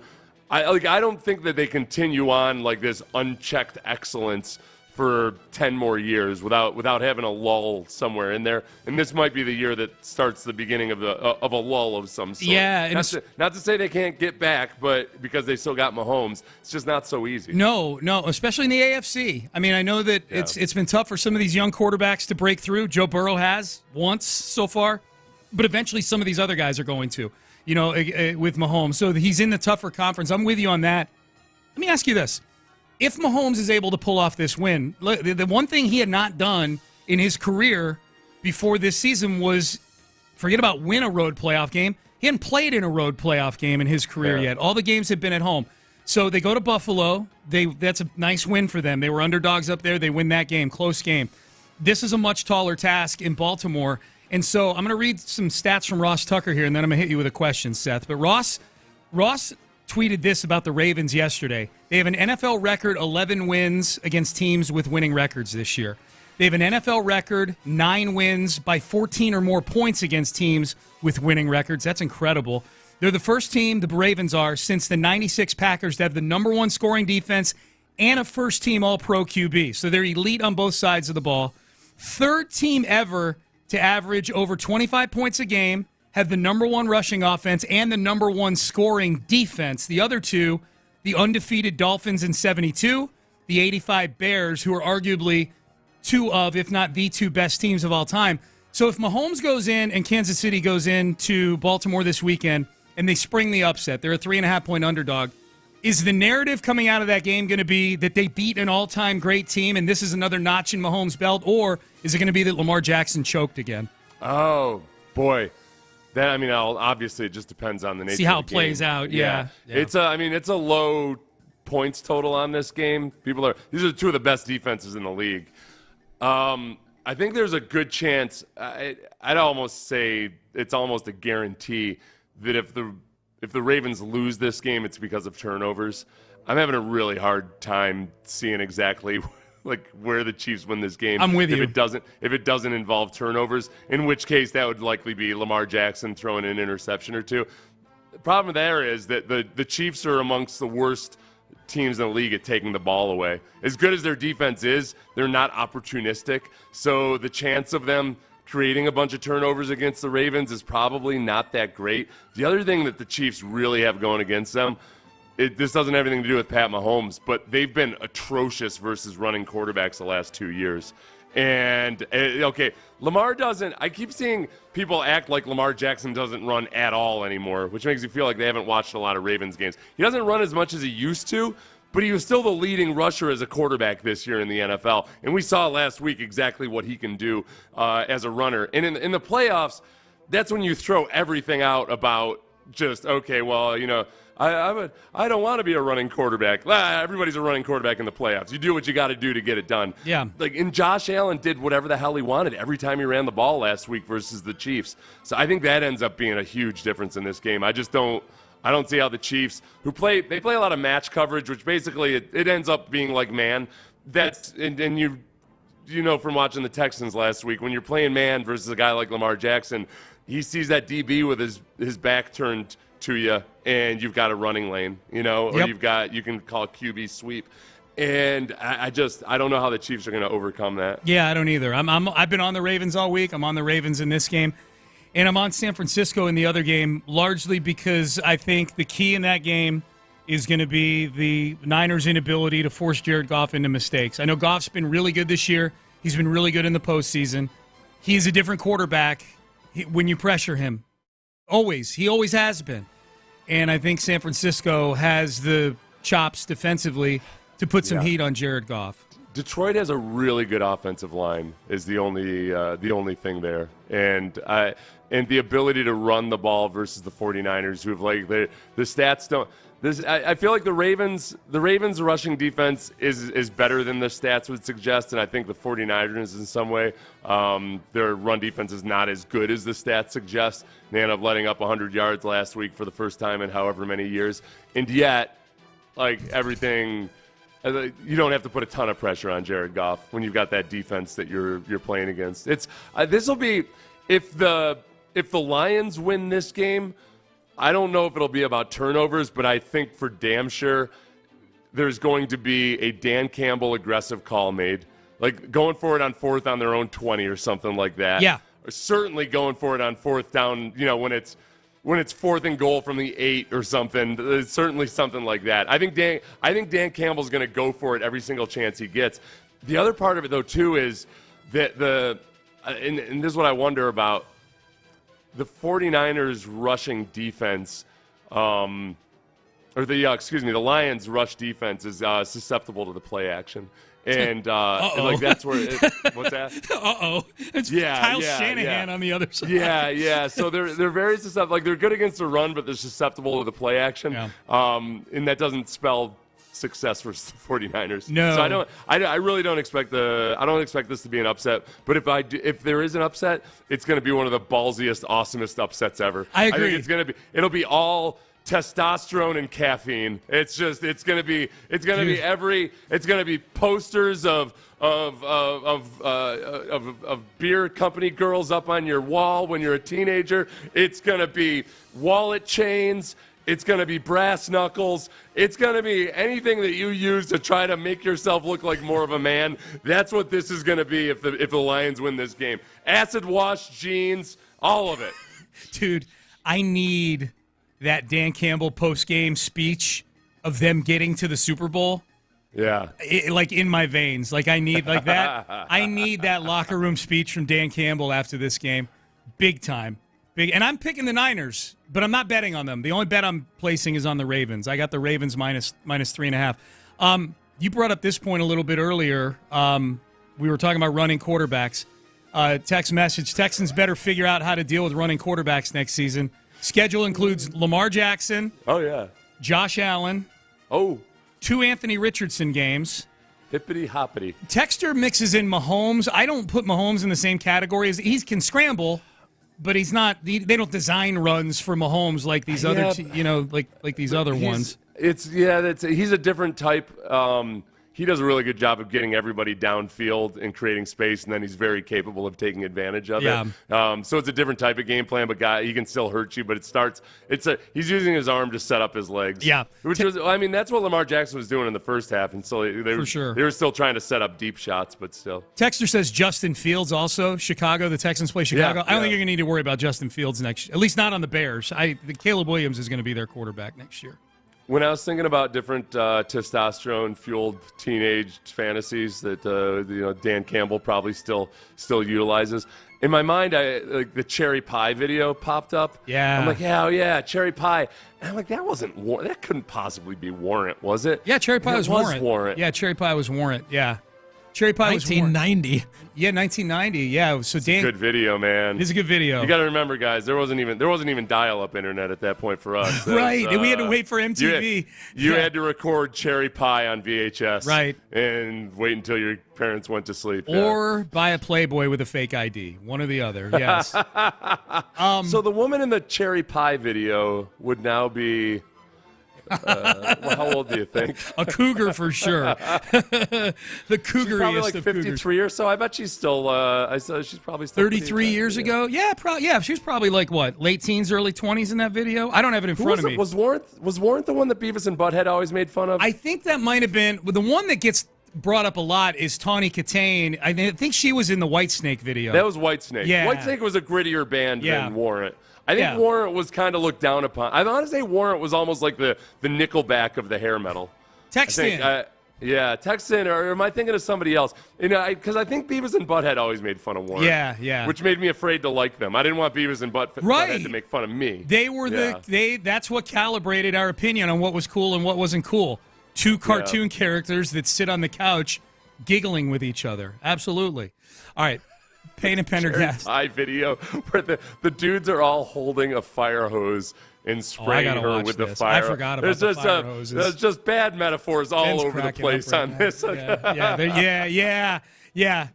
I don't think that they continue on like this unchecked excellence for 10 more years without having a lull somewhere in there. And this might be the year that starts the beginning of a lull of some sort. Yeah, and not to say they can't get back, but because they still got Mahomes, it's just not so easy. No, especially in the AFC. I mean, I know that it's been tough for some of these young quarterbacks to break through. Joe Burrow has once so far, but eventually some of these other guys are going to, with Mahomes. So he's in the tougher conference. I'm with you on that. Let me ask you this. If Mahomes is able to pull off this win, the one thing he had not done in his career before this season was, forget about win a road playoff game, he hadn't played in a road playoff game in his career yet. All the games have been at home. So they go to Buffalo. That's a nice win for them. They were underdogs up there. They win that game, close game. This is a much taller task in Baltimore. And so I'm going to read some stats from Ross Tucker here, and then I'm going to hit you with a question, Seth. But Ross tweeted this about the Ravens yesterday. They have an NFL record 11 wins against teams with winning records this year. They have an NFL record 9 wins by 14 or more points against teams with winning records. That's incredible. They're the first team, the Ravens are, since the 96 Packers to have the number 1 scoring defense and a first-team All-Pro QB. So they're elite on both sides of the ball. Third team ever to average over 25 points a game, have the number 1 rushing offense and the number 1 scoring defense. The other two, the undefeated Dolphins in 72, the 85 Bears, who are arguably two of, if not the 2 best teams of all time. So if Mahomes goes in and Kansas City goes into Baltimore this weekend and they spring the upset, they're a 3.5-point underdog, is the narrative coming out of that game going to be that they beat an all-time great team and this is another notch in Mahomes' belt, or is it going to be that Lamar Jackson choked again? Oh, boy. Obviously it just depends on the nature. See how of the it plays game. out. Yeah. It's a low points total on this game. These are 2 of the best defenses in the league. I think there's a good chance. I'd almost say it's almost a guarantee that if the Ravens lose this game, it's because of turnovers. I'm having a really hard time seeing exactly where the Chiefs win this game. I'm with you. If it doesn't involve turnovers, in which case that would likely be Lamar Jackson throwing an interception or 2. The problem there is that the Chiefs are amongst the worst teams in the league at taking the ball away. As good as their defense is, they're not opportunistic. So the chance of them creating a bunch of turnovers against the Ravens is probably not that great. The other thing that the Chiefs really have going against them, this doesn't have anything to do with Pat Mahomes, but they've been atrocious versus running quarterbacks the last 2 years. And, Lamar doesn't – I keep seeing people act like Lamar Jackson doesn't run at all anymore, which makes me feel like they haven't watched a lot of Ravens games. He doesn't run as much as he used to, but he was still the leading rusher as a quarterback this year in the NFL. And we saw last week exactly what he can do as a runner. And in the playoffs, that's when you throw everything out about just, I don't want to be a running quarterback. Everybody's a running quarterback in the playoffs. You do what you got to do to get it done. Yeah. And Josh Allen did whatever the hell he wanted every time he ran the ball last week versus the Chiefs. So I think that ends up being a huge difference in this game. I don't see how the Chiefs, they play a lot of match coverage, which basically it ends up being like man. And you know from watching the Texans last week, when you're playing man versus a guy like Lamar Jackson, he sees that DB with his back turned to you, and you've got a running lane, or you can call a QB sweep. And I don't know how the Chiefs are going to overcome that. Yeah, I don't either. I've been on the Ravens all week. I'm on the Ravens in this game, and I'm on San Francisco in the other game, largely because I think the key in that game is going to be the Niners' inability to force Jared Goff into mistakes. I know Goff's been really good this year. He's been really good in the postseason. He's a different quarterback when you pressure him. He always has been. And I think San Francisco has the chops defensively to put some heat on Jared Goff. Detroit has a really good offensive line is the only thing there. And the ability to run the ball versus the 49ers who have the stats don't I feel like the Ravens rushing defense is better than the stats would suggest, and I think the 49ers in some way their run defense is not as good as the stats suggest. They ended up letting up 100 yards last week for the first time in however many years. And yet, everything, you don't have to put a ton of pressure on Jared Goff when you've got that defense that you're playing against. It's this will be if the Lions win this game, I don't know if it'll be about turnovers, but I think for damn sure there's going to be a Dan Campbell aggressive call made, going for it on fourth on their own 20 or something like that. Yeah. Or certainly going for it on fourth down, when it's fourth and goal from the 8 or something. It's certainly something like that. I think Dan Campbell's going to go for it every single chance he gets. The other part of it though too is that and this is what I wonder about. The 49ers rushing defense, the Lions rush defense is susceptible to the play action. And that's where what's that? It's Kyle Shanahan on the other side. Yeah. So they're very susceptible. They're good against the run, but they're susceptible to the play action. Yeah. And that doesn't spell success for the 49ers. No. So I really don't expect this to be an upset. But if there is an upset, it's going to be one of the ballsiest, awesomest upsets ever. I agree. I think it'll be all testosterone and caffeine. It's going to be posters of beer company girls up on your wall when you're a teenager. It's going to be wallet chains. It's going to be brass knuckles. It's going to be anything that you use to try to make yourself look like more of a man. That's what this is going to be if the Lions win this game. Acid wash jeans, all of it. Dude, I need that Dan Campbell post-game speech of them getting to the Super Bowl. Yeah. In my veins. I need that. I need that locker room speech from Dan Campbell after this game. Big time. And I'm picking the Niners, but I'm not betting on them. The only bet I'm placing is on the Ravens. I got the Ravens minus 3.5. You brought up this point a little bit earlier. We were talking about running quarterbacks. Text message, Texans better figure out how to deal with running quarterbacks next season. Schedule includes Lamar Jackson. Oh, yeah. Josh Allen. Oh. 2 Anthony Richardson games. Hippity-hoppity. Texter mixes in Mahomes. I don't put Mahomes in the same category as he can scramble. But he's not. They don't design runs for Mahomes like these other, like these other ones. He's a different type. He does a really good job of getting everybody downfield and creating space, and then he's very capable of taking advantage of it. So it's a different type of game plan, but he can still hurt you. But he's using his arm to set up his legs. Yeah, that's what Lamar Jackson was doing in the first half, and so they were still trying to set up deep shots, but still. Texter says Justin Fields also Chicago. The Texans play Chicago. I don't think you're going to need to worry about Justin Fields next year, at least not on the Bears. Caleb Williams is going to be their quarterback next year. When I was thinking about different testosterone-fueled teenage fantasies that Dan Campbell probably still utilizes, in my mind, the cherry pie video popped up. Yeah, I'm like, yeah, cherry pie. And I'm like, that couldn't possibly be Warrant, was it? Yeah, cherry pie was Warrant. Yeah, cherry pie was Warrant. Yeah. Cherry Pie 1990. Yeah, 1990. Yeah, so Dan. Good video, man. It is a good video. You got to remember, guys, there wasn't even dial-up internet at that point for us. Right, and we had to wait for MTV. You had to record Cherry Pie on VHS, right, and wait until your parents went to sleep, or buy a Playboy with a fake ID, one or the other. Yes. So the woman in the Cherry Pie video would now be. How old do you think? A cougar for sure. The cougariest she's probably like of 53 cougars. or so. I bet she's still. She's probably still 33 years ago. Yeah, she was probably like what, late teens, early 20s in that video. I don't have it in front of me. Was Warrant the one that Beavis and Butthead always made fun of? I think that might have been the one that gets brought up a lot. Is Tawny Katane? I think she was in the Whitesnake video. That was Whitesnake. Yeah, Whitesnake was a grittier band than Warrant. I think Warrant was kind of looked down upon. I want to say Warrant was almost like the Nickelback of the hair metal. Text in. Text in, or am I thinking of somebody else? Because I think Beavis and Butthead always made fun of Warrant. Yeah. Which made me afraid to like them. I didn't want Beavis and Butthead to make fun of me. They were that's what calibrated our opinion on what was cool and what wasn't cool. two cartoon characters that sit on the couch giggling with each other. Absolutely. All right. Payne and Pendergast. High video where the dudes are all holding a fire hose and spraying her with the fire. I forgot about the fire hoses. There's just bad metaphors all over the place on this. Yeah.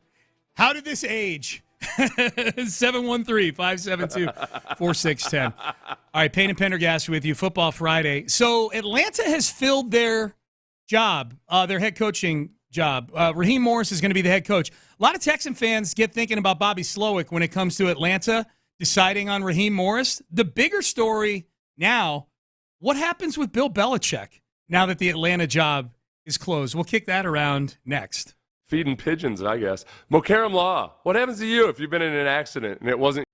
How did this age? 713-572-4610. All right, Payne and Pendergast with you. Football Friday. So Atlanta has filled their job, their head coaching job. Raheem Morris is going to be the head coach. A lot of Texan fans get thinking about Bobby Slowick when it comes to Atlanta deciding on Raheem Morris. The bigger story now, what happens with Bill Belichick now that the Atlanta job is closed? We'll kick that around next. Feeding pigeons, I guess. Mokaram Law, what happens to you if you've been in an accident and it wasn't?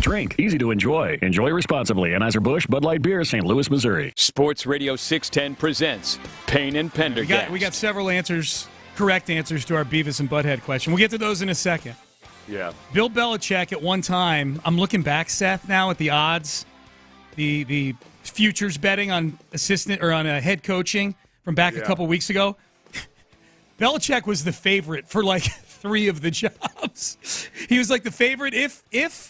to drink, easy to enjoy. Enjoy responsibly. Anheuser-Busch, Bud Light Beer, St. Louis, Missouri. Sports Radio 610 presents Payne and Pendergast. We got several answers, correct answers to our Beavis and Butthead question. We'll get to those in a second. Yeah. Bill Belichick at one time, I'm looking back, Seth, now at the odds, the futures betting on assistant or on head coaching from back a couple weeks ago. Belichick was the favorite for like 3 of the jobs. He was like the favorite if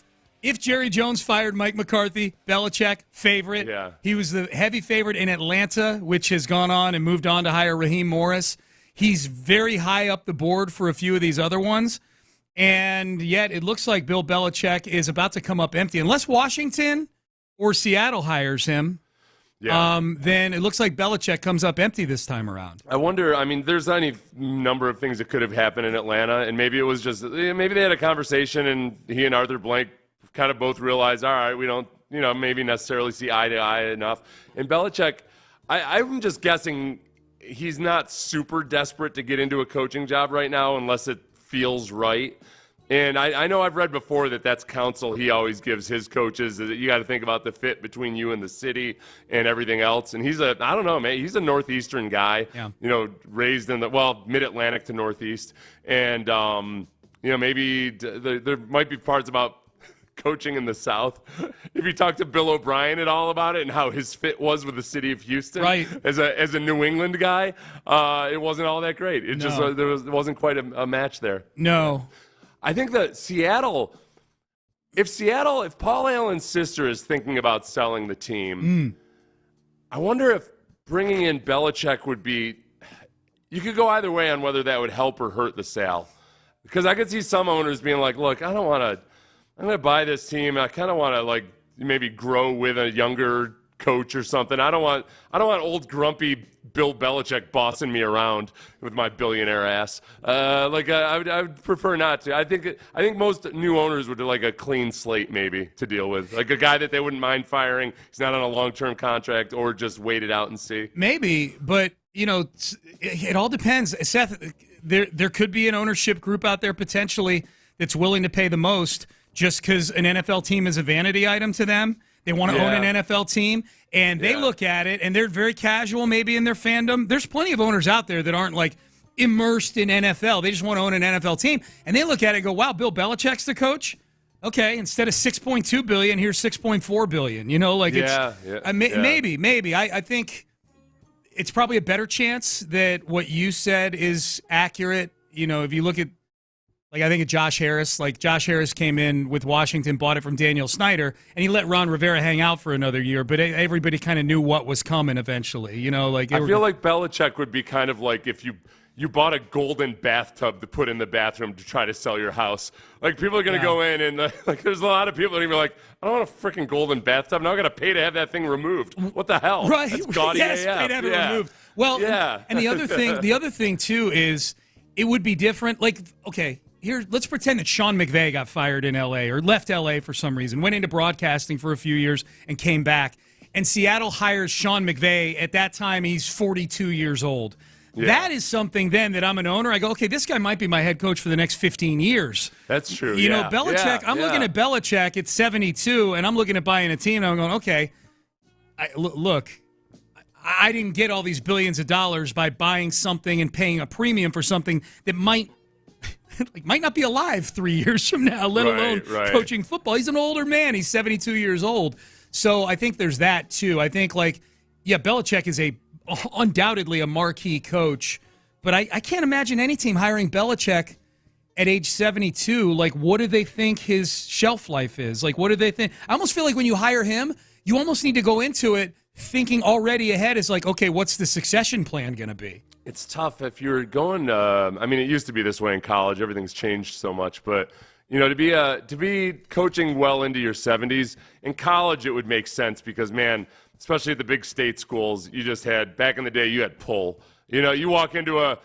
Jerry Jones fired Mike McCarthy, Belichick, favorite. Yeah. He was the heavy favorite in Atlanta, which has gone on and moved on to hire Raheem Morris. He's very high up the board for a few of these other ones. And yet it looks like Bill Belichick is about to come up empty. Unless Washington or Seattle hires him, then it looks like Belichick comes up empty this time around. I wonder, I mean, there's any number of things that could have happened in Atlanta, and maybe it was just, maybe they had a conversation and he and Arthur Blank kind of both realized, all right, we don't, maybe necessarily see eye to eye enough. And Belichick, I'm just guessing he's not super desperate to get into a coaching job right now unless it feels right. And I know I've read before that's counsel he always gives his coaches, that you got to think about the fit between you and the city and everything else. And he's I don't know, man, he's a Northeastern guy, raised in mid-Atlantic to Northeast. And, maybe there might be parts about coaching in the South. If you talk to Bill O'Brien at all about it and how his fit was with the city of Houston, right, as a New England guy, it wasn't all that great. It just there wasn't quite a match there. No. I think that if Paul Allen's sister is thinking about selling the team, I wonder if bringing in Belichick would be, you could go either way on whether that would help or hurt the sale. Because I could see some owners being like, look, I'm going to buy this team. I kind of want to maybe grow with a younger coach or something. I don't want old grumpy Bill Belichick bossing me around with my billionaire ass. I would prefer not to. I think most new owners would do like a clean slate maybe to deal with, like a guy that they wouldn't mind firing. He's not on a long-term contract, or just wait it out and see. Maybe, but it all depends. Seth, there could be an ownership group out there potentially that's willing to pay the most just because an NFL team is a vanity item to them. They want to own an NFL team, and they look at it, and they're very casual maybe in their fandom. There's plenty of owners out there that aren't, immersed in NFL. They just want to own an NFL team, and they look at it and go, wow, Bill Belichick's the coach? Okay, instead of $6.2 billion, here's $6.4 billion. Maybe. I think it's probably a better chance that what you said is accurate. If you look at, I think of Josh Harris. Josh Harris came in with Washington, bought it from Daniel Snyder, and he let Ron Rivera hang out for another year. But everybody kind of knew what was coming eventually. I feel like Belichick would be kind of like if you bought a golden bathtub to put in the bathroom to try to sell your house. People are going to go in and there's a lot of people that are going to be like, I don't want a freaking golden bathtub. Now I got to pay to have that thing removed. What the hell? Right. That's gaudy AF. Pay to have it removed. Well, and the other thing too is it would be different. Here, let's pretend that Sean McVay got fired in L.A. or left L.A. for some reason, went into broadcasting for a few years and came back. And Seattle hires Sean McVay. At that time, he's 42 years old. Yeah. That is something then that I'm an owner. I go, okay, this guy might be my head coach for the next 15 years. That's true. Belichick, I'm looking at Belichick at 72, and I'm looking at buying a team, and I'm going, okay, look, I didn't get all these billions of dollars by buying something and paying a premium for something that might not be alive 3 years from now, let alone coaching football. He's an older man. He's 72 years old. So I think there's that, too. I think, Belichick is undoubtedly a marquee coach, but I can't imagine any team hiring Belichick at age 72. What do they think his shelf life is? What do they think? I almost feel like when you hire him, you almost need to go into it thinking already ahead is okay, what's the succession plan going to be? It's tough if you're going. It used to be this way in college. Everything's changed so much, but to be coaching well into your 70s in college, it would make sense because, man, especially at the big state schools, you just had back in the day. You had pull. You walk into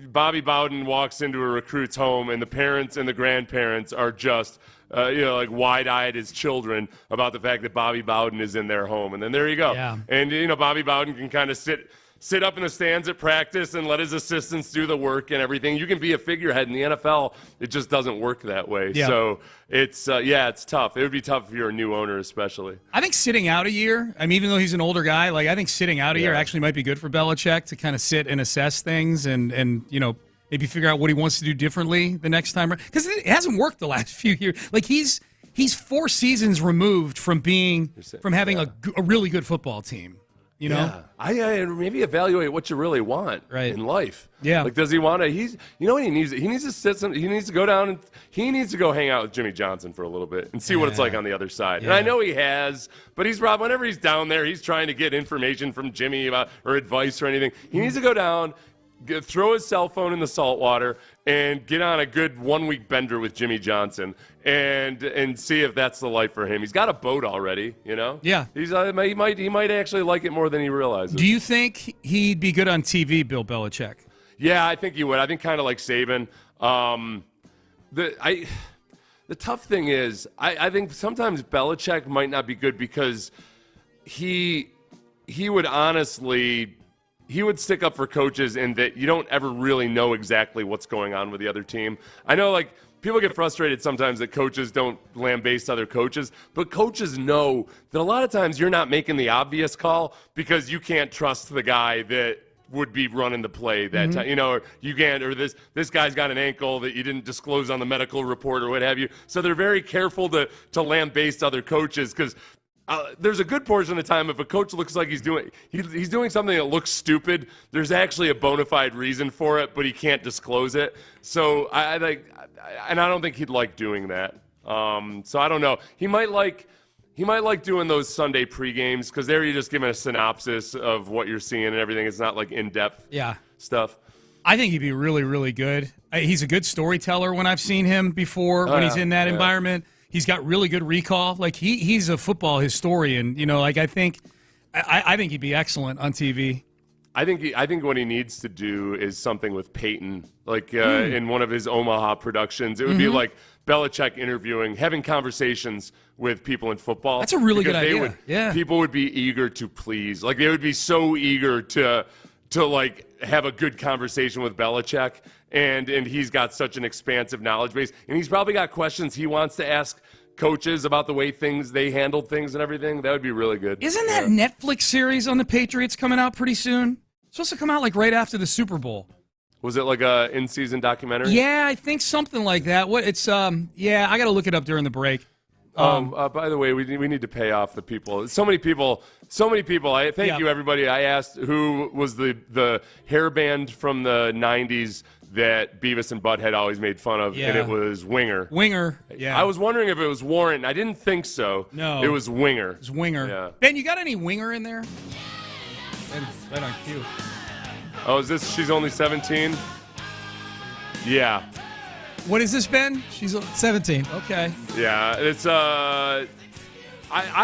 Bobby Bowden walks into a recruit's home, and the parents and the grandparents are just wide-eyed as children about the fact that Bobby Bowden is in their home, and then there you go. Yeah. And Bobby Bowden can kind of sit sit up in the stands at practice and let his assistants do the work and everything. You can be a figurehead in the NFL. It just doesn't work that way. Yeah. So it's tough. It would be tough if you're a new owner, especially. I think sitting out a year, I mean, even though he's an older guy, like I think sitting out a year actually might be good for Belichick to kind of sit and assess things and you know, maybe figure out what he wants to do differently the next time. Because it hasn't worked the last few years. Like he's 4 seasons removed from having a really good football team. You know, I maybe evaluate what you really want in life. Yeah, like does he want to? You know what he needs? He needs to sit. He needs to go down and he needs to go hang out with Jimmy Johnson for a little bit and see what it's like on the other side. And I know he has, but whenever he's down there, he's trying to get information from Jimmy about or advice or anything. He needs to go down, throw his cell phone in the salt water, and get on a good 1-week bender with Jimmy Johnson and see if that's the life for him. He's got a boat already, you know? Yeah. He might actually like it more than he realizes. Do you think he'd be good on TV, Bill Belichick? Yeah, I think he would. I think kind of like Saban. The tough thing is, I think sometimes Belichick might not be good because he would honestly... He would stick up for coaches in that you don't ever really know exactly what's going on with the other team. I know, like, people get frustrated sometimes that coaches don't lambaste other coaches, but coaches know that a lot of times you're not making the obvious call because you can't trust the guy that would be running the play that time, you know, or you can't, or this guy's got an ankle that you didn't disclose on the medical report or what have you. So they're very careful to lambaste other coaches because there's a good portion of the time if a coach looks like he's doing something that looks stupid, there's actually a bona fide reason for it, but he can't disclose it. So I don't think he'd like doing that. So I don't know. He might like doing those Sunday pre-games because there you're just giving a synopsis of what you're seeing and everything. It's not like in-depth stuff. I think he'd be really, really good. He's a good storyteller when I've seen him before when he's in that environment. He's got really good recall. Like he's a football historian. You know, like I think he'd be excellent on TV. I think what he needs to do is something with Peyton, like in one of his Omaha productions. It would be like Belichick interviewing, having conversations with people in football. That's a really good idea. People would be eager to please. Like they would be so eager to like have a good conversation with Belichick. And he's got such an expansive knowledge base. And he's probably got questions he wants to ask coaches about the way they handled things and everything. That would be really good. Isn't that Netflix series on the Patriots coming out pretty soon? It's supposed to come out like right after the Super Bowl. Was it like a in-season documentary? Yeah, I think something like that. What it's I got to look it up during the break. By the way, we need to pay off the people. So many people. I thank you, everybody. I asked who was the hair band from the 90s that Beavis and Butthead always made fun of, and it was Winger. Winger, yeah. I was wondering if it was Warren. I didn't think so. No. It was Winger. It was Winger. Yeah. Ben, you got any Winger in there? Right on cue. Oh, is this She's Only 17? Yeah. What is this, Ben? She's 17. Okay. Yeah, it's I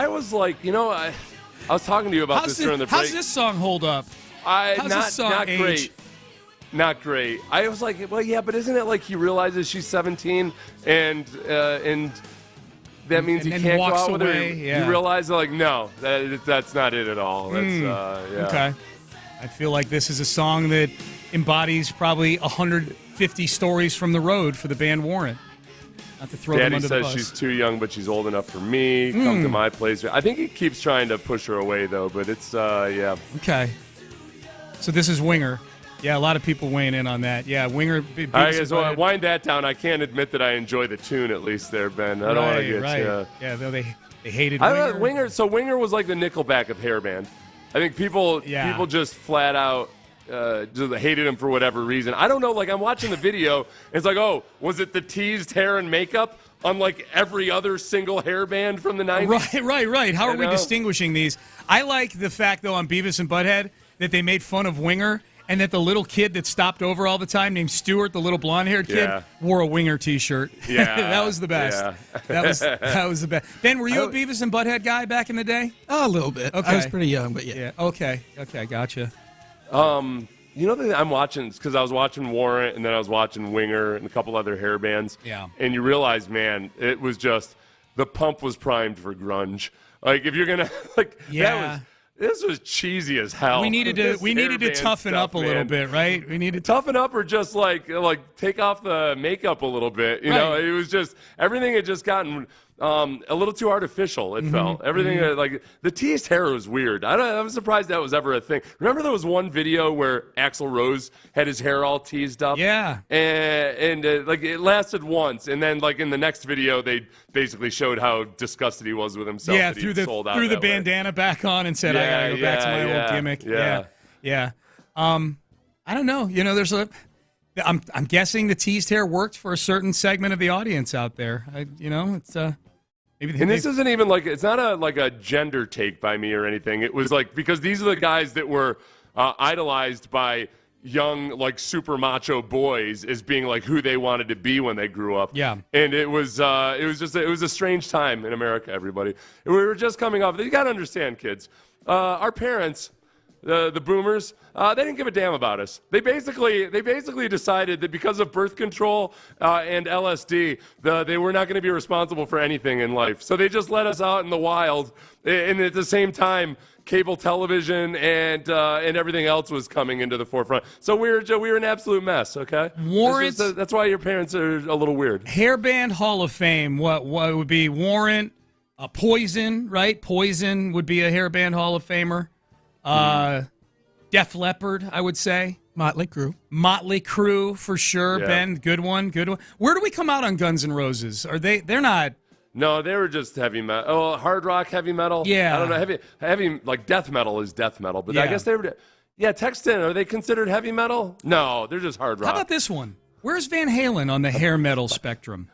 was like, you know, I was talking to you about this during the break. How's this song hold up? Not great. Not great. I was like, well, yeah, but isn't it like he realizes she's 17 and that means he can't go out with her? You realize, like, no, that's not it at all. That's, Okay. I feel like this is a song that embodies probably 150 stories from the road for the band Warrant. Not to throw them under the bus. Daddy says she's too young, but she's old enough for me. Come to my place. I think he keeps trying to push her away, though, but it's, yeah. Okay. So this is Winger. Yeah, a lot of people weighing in on that. Yeah, Winger. All right, guys, well, wind that down. I can't admit that I enjoy the tune, at least there, Ben. I don't want to get Yeah, they hated Winger. So Winger was like the Nickelback of hairband. I think people just flat out just hated him for whatever reason. I don't know. Like, I'm watching the video. It's like, oh, was it the teased hair and makeup? Unlike every other single hairband from the 90s. Right. How are we distinguishing these? I like the fact, though, on Beavis and Butthead that they made fun of Winger. And that the little kid that stopped over all the time, named Stuart, the little blonde-haired kid, wore a Winger T-shirt. Yeah, that was the best. Yeah. That was the best. Ben, were you a Beavis and Butthead guy back in the day? Oh, a little bit. Okay. I was pretty young, but yeah. Okay, gotcha. You know that I'm watching because I was watching Warrant and then I was watching Winger and a couple other hair bands. Yeah. And you realize, man, it was just the pump was primed for grunge. Like if you're gonna This was cheesy as hell. We needed to toughen up a little bit, right? We needed to toughen up, or just like take off the makeup a little bit. You know, it was just everything had just gotten a little too artificial. It felt everything like the teased hair was weird. I was surprised that was ever a thing. Remember there was one video where Axl Rose had his hair all teased up. Yeah, and like it lasted once, and then like in the next video they basically showed how disgusted he was with himself. Yeah, that threw the bandana back on and said, "I gotta go back to my old gimmick." Yeah. I don't know. You know, there's I'm guessing the teased hair worked for a certain segment of the audience out there. It's maybe. And this isn't even like it's not a gender take by me or anything. It was like because these are the guys that were idolized by young like super macho boys as being like who they wanted to be when they grew up. Yeah. And it was a strange time in America. Everybody, we were just coming off. You got to understand, kids. Our parents. The boomers, they didn't give a damn about us. They basically decided that because of birth control and LSD, they were not going to be responsible for anything in life. So they just let us out in the wild. And at the same time, cable television and everything else was coming into the forefront. So we were an absolute mess. Okay, Warrant. That's why your parents are a little weird. Hairband Hall of Fame. What would be Warrant? Poison, right? Poison would be a hairband Hall of Famer. Def Leppard, I would say. Motley Crue for sure. Yeah. Ben, good one. Where do we come out on Guns N' Roses? They're not. No, they were just heavy metal. Oh, hard rock, heavy metal. Yeah, I don't know. Heavy like death metal is death metal, but I guess they were. Yeah, text in. Are they considered heavy metal? No, they're just hard rock. How about this one? Where's Van Halen on the hair metal spectrum?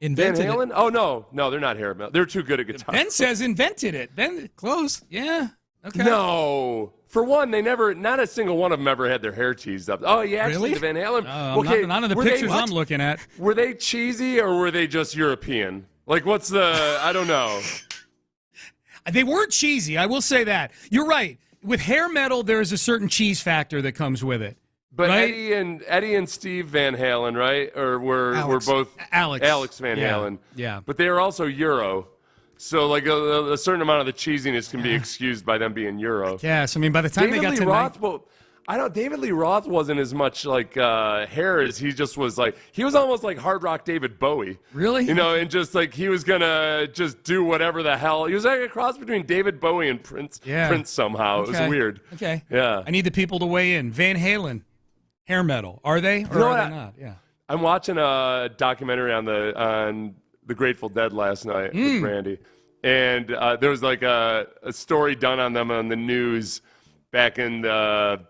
Invented Van Halen? it. Oh no, they're not hair metal. They're too good at guitar. Ben says invented it. Ben, close. Yeah. Okay. No. For one, not a single one of them ever had their hair teased up. Oh, yeah, actually, really? the Van Halen. Okay, none of the pictures I'm looking at. Were they cheesy or were they just European? Like, what's the? I don't know. They weren't cheesy. I will say that. You're right. With hair metal, there is a certain cheese factor that comes with it. But right? Eddie and Steve Van Halen, right? Or were both Alex Van Halen. Yeah. But they were also Euro. So, like, a certain amount of the cheesiness can be excused by them being Euro. Yes, I mean, by the time David they got Lee to Roth, David Lee Roth wasn't as much like hair as he just was like, he was almost like hard rock David Bowie. Really? You know, and just like he was going to just do whatever the hell. He was like a cross between David Bowie and Prince somehow. Okay. It was weird. Okay. Yeah. I need the people to weigh in. Van Halen, hair metal. Are they or are they not? Yeah. I'm watching a documentary on the Grateful Dead last night with Randy. And there was like a story done on them on the news back in the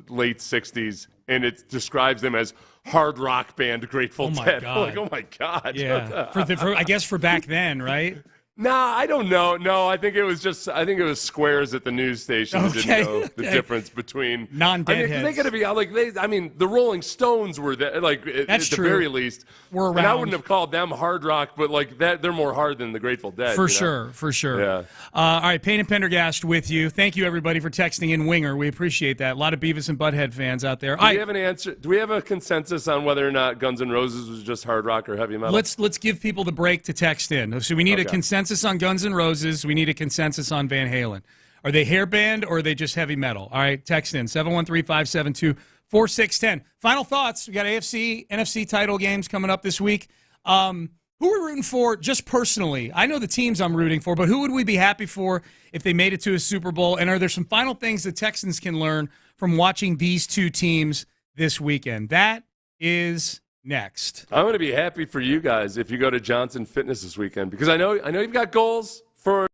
late 60s, and it describes them as hard rock band Grateful Dead. God. Like, oh my God. Yeah. I guess for back then, right? Nah, I don't know. No, I think it was squares at the news station that didn't know the difference between non-deadheads. I mean, they got to be like the Rolling Stones were there, like at the very least. We're around. And I wouldn't have called them hard rock, but like that, they're more hard than the Grateful Dead. For sure. Yeah. All right, Payne and Pendergast with you. Thank you, everybody, for texting in Winger. We appreciate that. A lot of Beavis and Butthead fans out there. Do we have an answer? Do we have a consensus on whether or not Guns N' Roses was just hard rock or heavy metal? Let's give people the break to text in. So we need a consensus on Guns N' Roses. We need a consensus on Van Halen. Are they hair band or are they just heavy metal? All right, text in 713-572-4610. Final thoughts. We got AFC, NFC title games coming up this week. Who are we rooting for just personally? I know the teams I'm rooting for, but who would we be happy for if they made it to a Super Bowl? And are there some final things the Texans can learn from watching these two teams this weekend? That is next. I'm going to be happy for you guys if you go to Johnson Fitness this weekend because I know you've got goals for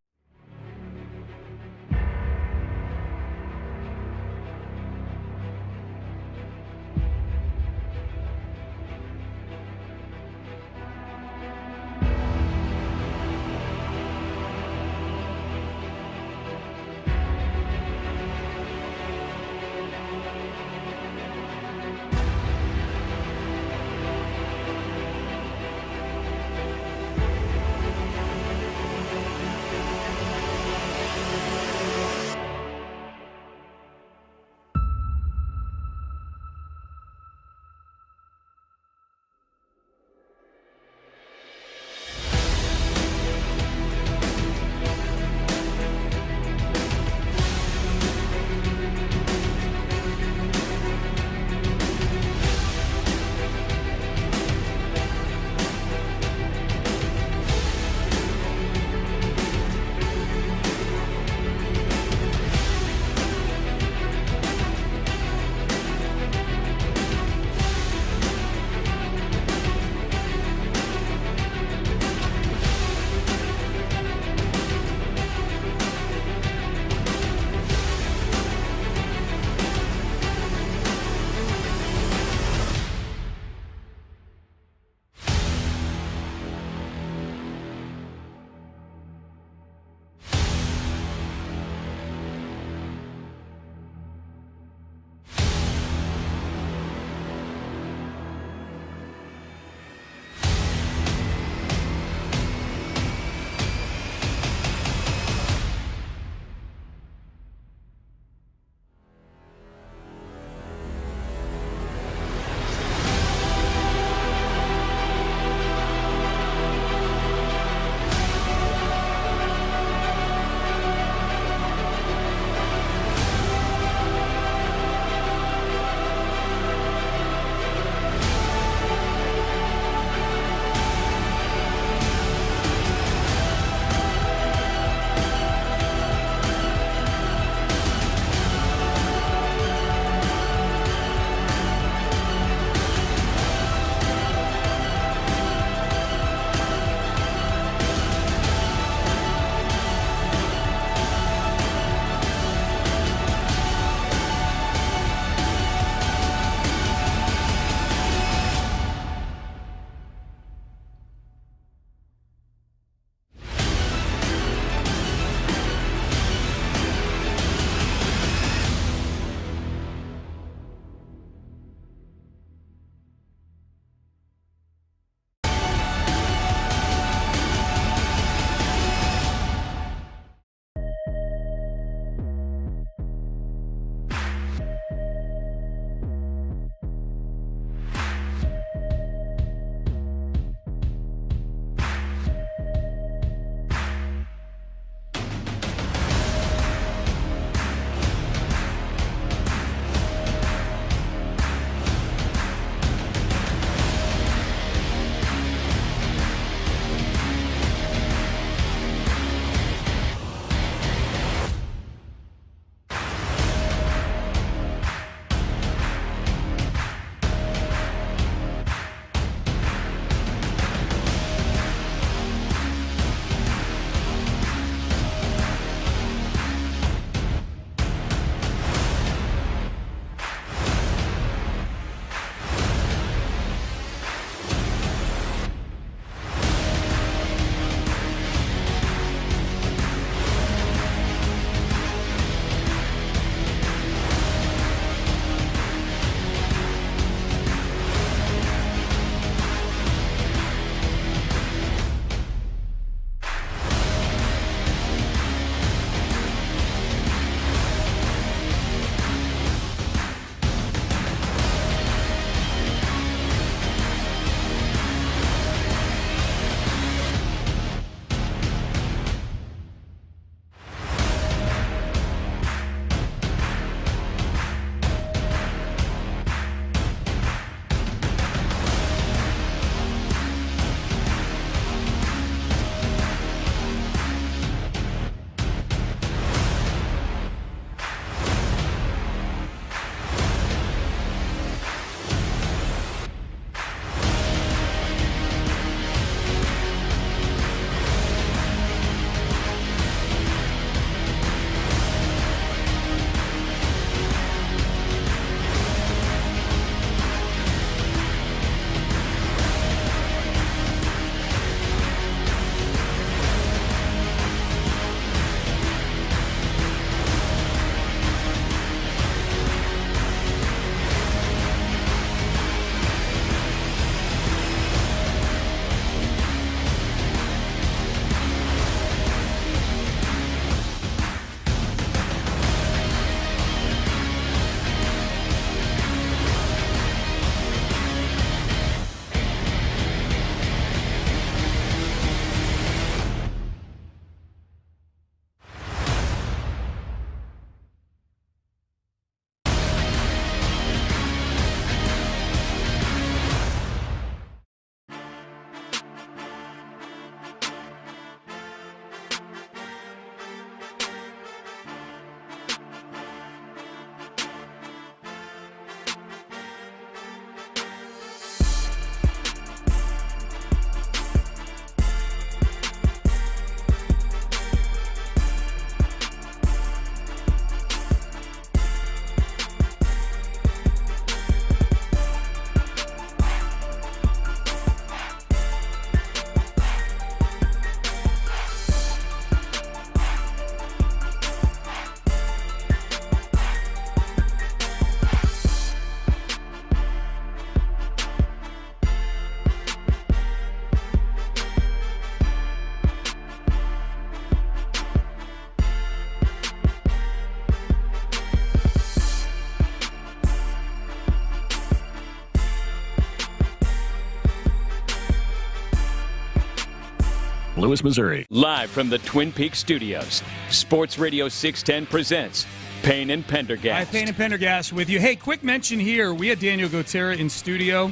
Louis, Missouri. Live from the Twin Peaks studios, Sports Radio 610 presents Payne and Pendergast. Hi, Payne and Pendergast with you. Hey, quick mention here. We had Daniel Gotera in studio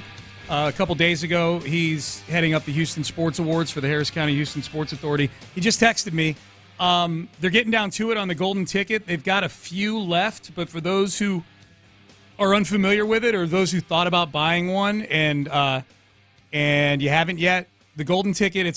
a couple days ago. He's heading up the Houston Sports Awards for the Harris County Houston Sports Authority. He just texted me. They're getting down to it on the golden ticket. They've got a few left, but for those who are unfamiliar with it or those who thought about buying one and you haven't yet, the golden ticket,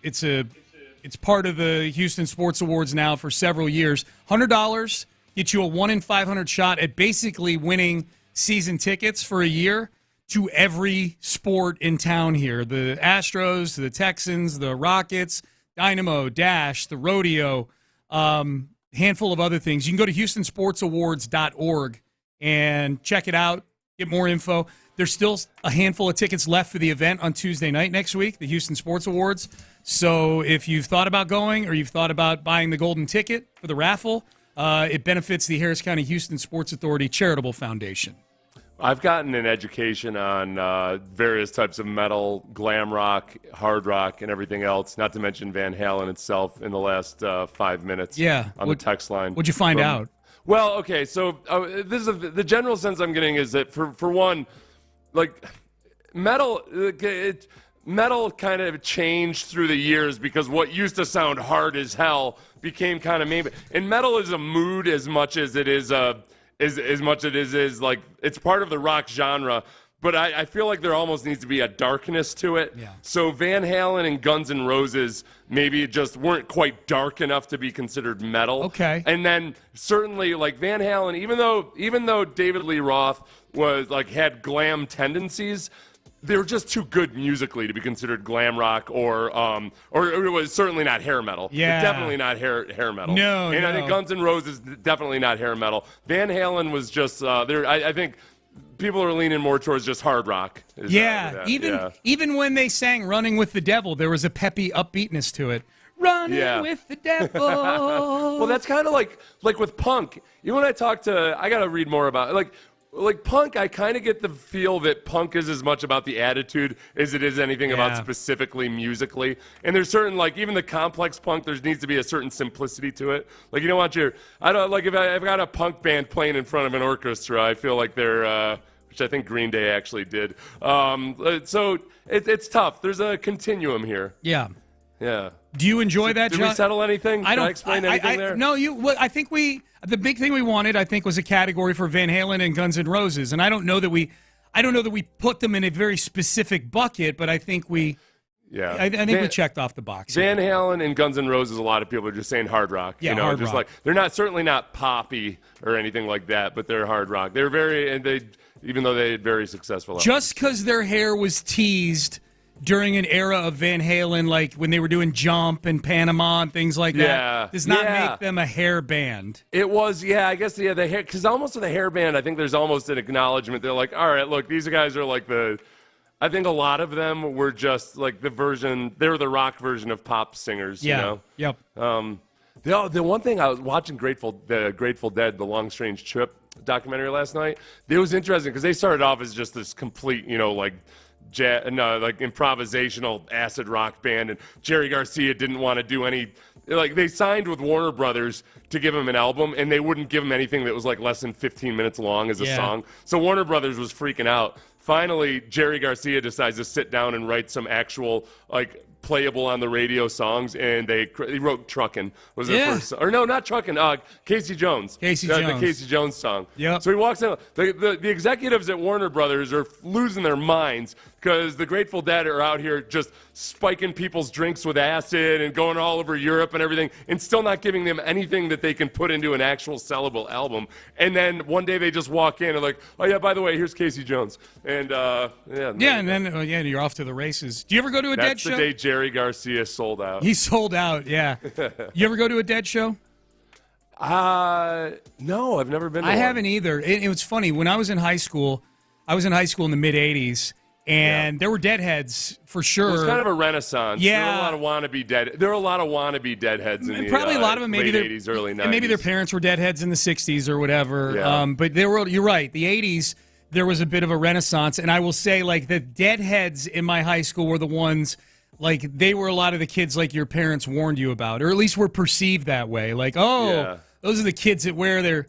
it's part of the Houston Sports Awards now for several years. $100 gets you a 1 in 500 shot at basically winning season tickets for a year to every sport in town here. The Astros, the Texans, the Rockets, Dynamo, Dash, the Rodeo, handful of other things. You can go to HoustonSportsAwards.org and check it out, get more info. There's still a handful of tickets left for the event on Tuesday night next week, the Houston Sports Awards. So if you've thought about going or you've thought about buying the golden ticket for the raffle, it benefits the Harris County Houston Sports Authority Charitable Foundation. I've gotten an education on various types of metal, glam rock, hard rock, and everything else, not to mention Van Halen itself in the last 5 minutes on the text line. What'd you find out? Well, okay, so this is the general sense I'm getting is that, for one, like metal kind of changed through the years because what used to sound hard as hell became kind of maybe. And metal is a mood as much as it is like it's part of the rock genre. But I feel like there almost needs to be a darkness to it. Yeah. So Van Halen and Guns N' Roses maybe just weren't quite dark enough to be considered metal. Okay. And then certainly like Van Halen, even though David Lee Roth was like had glam tendencies, they were just too good musically to be considered glam rock or it was certainly not hair metal. Yeah. It's definitely not hair metal. No, and I think Guns N' Roses definitely not hair metal. Van Halen was just I think people are leaning more towards just hard rock. Even when they sang "Running with the Devil," there was a peppy upbeatness to it. Running with the devil. Well, that's kind of like with punk. Even when I got to read more about it. Like punk, I kind of get the feel that punk is as much about the attitude as it is anything about specifically musically. And there's certain, like even the complex punk, there needs to be a certain simplicity to it. Like you don't want if I've got a punk band playing in front of an orchestra, I feel like they're, which I think Green Day actually did. So it's tough. There's a continuum here. Yeah. Yeah. Do you enjoy that, John? Did we settle anything? Did I explain anything there? No, I think the big thing we wanted, I think, was a category for Van Halen and Guns N' Roses, and I don't know that we put them in a very specific bucket, but I think we. Yeah, I think we checked off the box. Van Halen and Guns N' Roses, a lot of people are just saying hard rock. Yeah, hard rock. Like they're certainly not poppy or anything like that, but they're hard rock. Even though they had very successful. Just because their hair was teased during an era of Van Halen, like when they were doing Jump and Panama and things like that, does not make them a hair band. It was, I guess, the hair, because almost with a hair band, I think there's almost an acknowledgement. They're like, all right, look, these guys are like I think a lot of them were just like they were the rock version of pop singers, you know? Yep. The one thing I was watching Grateful Dead, The Long Strange Trip documentary last night, it was interesting because they started off as just this complete, like improvisational acid rock band, and Jerry Garcia didn't want to do any. They signed with Warner Brothers to give him an album, and they wouldn't give him anything that was like less than 15 minutes long as a song. So Warner Brothers was freaking out. Finally, Jerry Garcia decides to sit down and write some actual playable on the radio songs, and he wrote Truckin' was their first song. Or no, not Truckin', Casey Jones. The Casey Jones song. Yep. So he walks in. The executives at Warner Brothers are losing their minds because the Grateful Dead are out here just spiking people's drinks with acid and going all over Europe and everything, and still not giving them anything that they can put into an actual sellable album. And then one day they just walk in and like, oh yeah, by the way, here's Casey Jones. And and then you're off to the races. Do you ever go to a Dead show? That's the day Jerry Garcia sold out. He sold out, yeah. You ever go to a Dead show? No, I've never been to one. I haven't either. It was funny. When I was in high school in the mid-'80s, and there were Deadheads for sure. It was kind of a renaissance. Yeah. There were a lot of wannabe Deadheads in probably the a lot of them, maybe late 80s, early 90s. And maybe their parents were Deadheads in the 60s or whatever. Yeah. But you're right. The 80s, there was a bit of a renaissance. And I will say, the Deadheads in my high school were the ones, like they were a lot of the kids like your parents warned you about, or at least were perceived that way. Like, those are the kids that wear their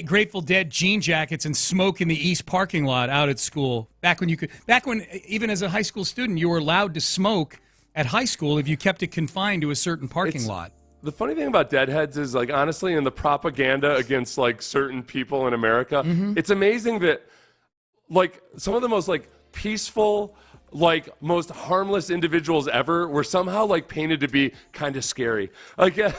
Grateful Dead jean jackets and smoke in the East parking lot out at school. Back when even as a high school student, you were allowed to smoke at high school if you kept it confined to a certain parking lot. The funny thing about Deadheads is, like, honestly, in the propaganda against, like, certain people in America, it's amazing that, like, some of the most, like, peaceful, like, most harmless individuals ever were somehow, like, painted to be kind of scary. Like this,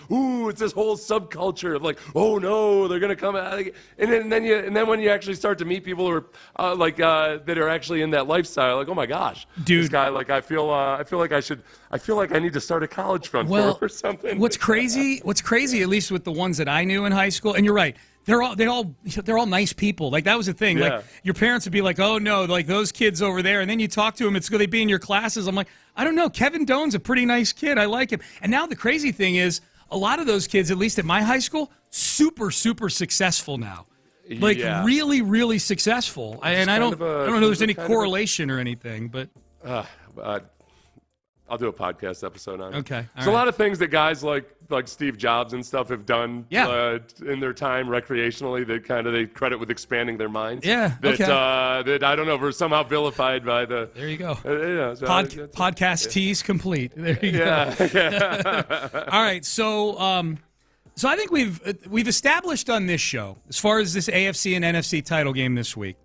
it's this whole subculture of, like, oh no, they're gonna come out. And then when you actually start to meet people who are that are actually in that lifestyle, like, oh my gosh, dude, this guy, like, I feel like I need to start a college fund for him or something. What's crazy, at least with the ones that I knew in high school, and you're right, they're all nice people. Like, that was the thing. Yeah. Like, your parents would be like, oh no, like those kids over there, and then you talk to them, it's going to be in your classes. I'm like, I don't know, Kevin Doan's a pretty nice kid. I like him. And now the crazy thing is, a lot of those kids, at least at my high school, super successll now. Like, really, really successful. And I don't know if there's any correlation or anything, but I'll do a podcast episode on it. Okay. There's a lot of things that guys like Steve Jobs and stuff have done in their time recreationally that kind of they credit with expanding their minds. Yeah. That I don't know, were somehow vilified by the. There you go. Podcast tease complete. There you go. All right. So I think we've established on this show, as far as this AFC and NFC title game this week,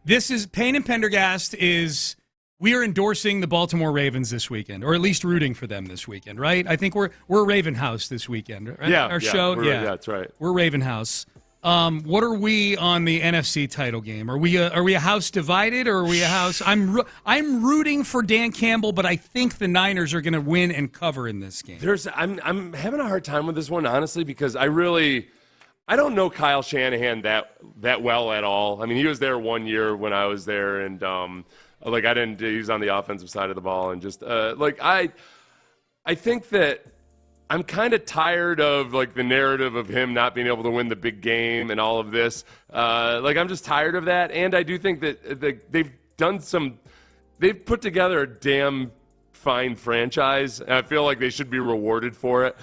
this is Payne and Pendergast is. We are endorsing the Baltimore Ravens this weekend, or at least rooting for them this weekend, right? I think we're Raven House this weekend, right? Our show, that's right. We're Raven House. What are we on the NFC title game? Are we a house divided, or are we a house? I'm rooting for Dan Campbell, but I think the Niners are going to win and cover in this game. I'm having a hard time with this one, honestly, because I don't know Kyle Shanahan that well at all. I mean, he was there 1 year when I was there, and he's on the offensive side of the ball, and just I think that I'm kind of tired of, like, the narrative of him not being able to win the big game and all of this. I'm just tired of that, and I do think that they've put together a damn fine franchise, and I feel like they should be rewarded for it.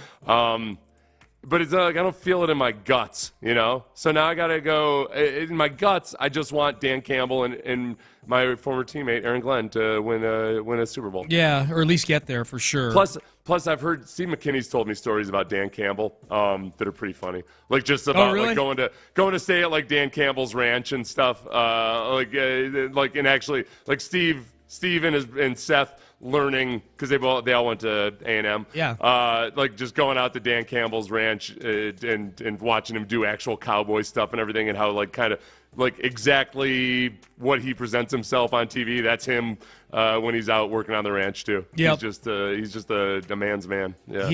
But it's not like I don't feel it in my guts, you know? So now I got to go. In my guts, I just want Dan Campbell and my former teammate, Aaron Glenn, to win a Super Bowl. Yeah, or at least get there for sure. Plus, I've heard Steve McKinney's told me stories about Dan Campbell that are pretty funny. Like, just about like going to stay at, like, Dan Campbell's ranch and stuff. And actually, like, Steve and Seth learning, because they all went to A&M. Yeah. Just going out to Dan Campbell's ranch and watching him do actual cowboy stuff and everything, and how, like, kind of like exactly what he presents himself on TV. That's him when he's out working on the ranch too. Yep. He's just a man's man. Yeah.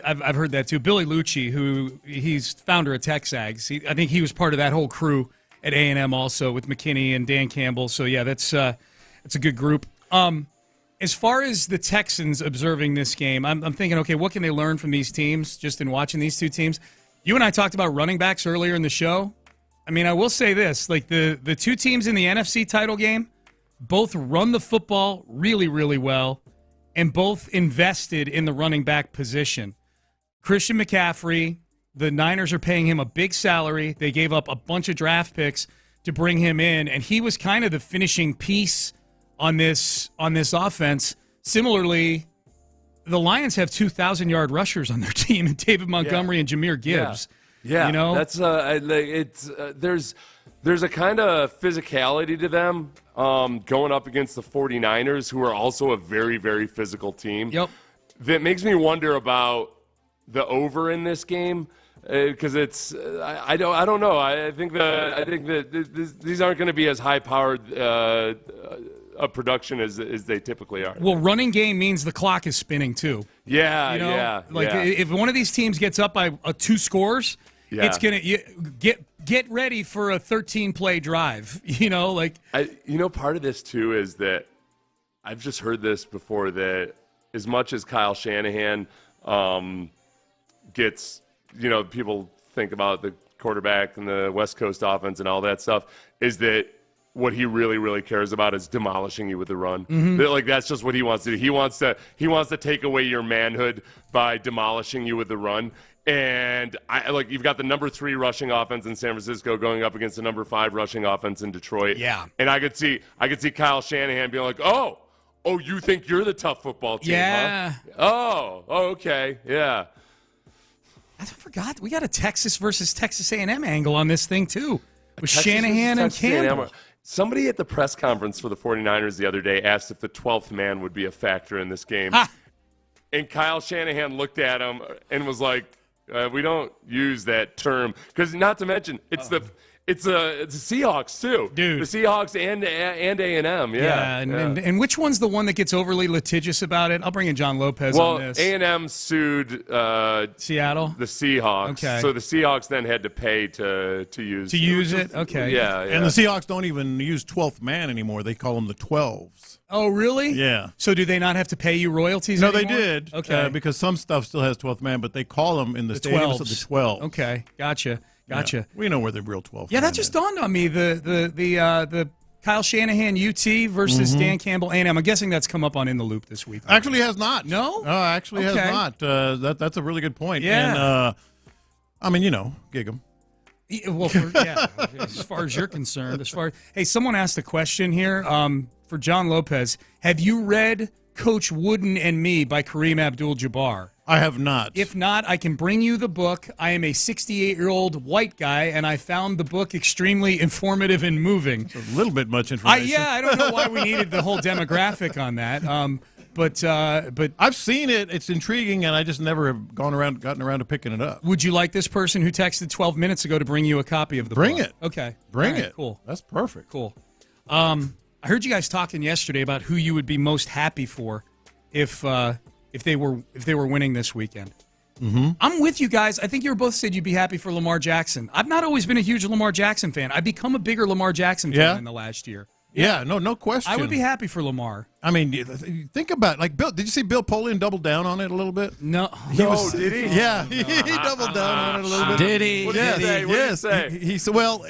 I've heard that too. Billy Lucci, he's founder of Texags. I think he was part of that whole crew at A&M also with McKinney and Dan Campbell. So yeah, that's a good group. As far as the Texans observing this game, I'm thinking, okay, what can they learn from these teams just in watching these two teams? You and I talked about running backs earlier in the show. I mean, I will say this, like the two teams in the NFC title game both run the football really, really well and both invested in the running back position. Christian McCaffrey, the Niners are paying him a big salary. They gave up a bunch of draft picks to bring him in, and he was kind of the finishing piece on this offense. Similarly, the Lions have 2,000-yard rushers on their team, and David Montgomery and Jahmyr Gibbs. Yeah, you know, that's there's a kind of physicality to them going up against the 49ers, who are also a very, very physical team. Yep. That makes me wonder about the over in this game, because it's I don't know. I think that these aren't going to be as high powered a production as they typically are. Well, running game means the clock is spinning too. Yeah, you know? yeah. Like, if one of these teams gets up by 2 scores, it's gonna get ready for a 13-play drive. You know, like part of this too is that I've just heard this before, that as much as Kyle Shanahan gets, people think about the quarterback and the West Coast offense and all that stuff, is that what he really, really cares about is demolishing you with the run. Mm-hmm. Like that's just what he wants to do. He wants to take away your manhood by demolishing you with the run. And you've got the number 3 rushing offense in San Francisco going up against the number 5 rushing offense in Detroit. Yeah. And I could see Kyle Shanahan being like, oh, you think you're the tough football team, yeah. huh? Oh, okay, yeah. I forgot we got a Texas versus Texas A&M angle on this thing too, with Shanahan and Campbell. Somebody at the press conference for the 49ers the other day asked if the 12th man would be a factor in this game. And Kyle Shanahan looked at him and was like, we don't use that term. Because not to mention, it's the Seahawks, too. Dude. The Seahawks and A&M, yeah. And which one's the one that gets overly litigious about it? I'll bring in John Lopez on this. A&M sued Seattle? The Seahawks. Okay. So the Seahawks then had to pay to use it. To use it? Okay. Yeah. And the Seahawks don't even use 12th man anymore. They call them the 12s. Oh, really? Yeah. So do they not have to pay you royalties No, anymore? they did. Okay. Because some stuff still has 12th man, but they call them in the stadiums of the 12. Okay. Gotcha. Yeah. We know where the real 12. Yeah, that just dawned on me. The Kyle Shanahan UT versus Dan Campbell A&M. I'm guessing that's come up on In the Loop this week. Actually has not. No? Actually has not. That's a really good point. Yeah. And, gig 'em. Well, as far as you're concerned, hey, someone asked a question here for John Lopez. Have you read Coach Wooden and Me by Kareem Abdul-Jabbar? I have not. If not, I can bring you the book. I am a 68-year-old white guy, and I found the book extremely informative and moving. It's a little bit much information. I don't know why we needed the whole demographic on that. But I've seen it. It's intriguing, and I just never have gotten around to picking it up. Would you like this person who texted 12 minutes ago to bring you a copy of the book? Bring it. Okay. Bring All right, it. Cool. That's perfect. Cool. I heard you guys talking yesterday about who you would be most happy for if they were winning this weekend. Mm-hmm. I'm with you guys. I think you both said you'd be happy for Lamar Jackson. I've not always been a huge Lamar Jackson fan. I've become a bigger Lamar Jackson fan in the last year. Yeah, no question. I would be happy for Lamar. I mean, think about Bill. Did you see Bill Polian double down on it a little bit? No. Did he? Yeah, he doubled down on it a little bit. Did he? What did he say? What did he say? He said, well,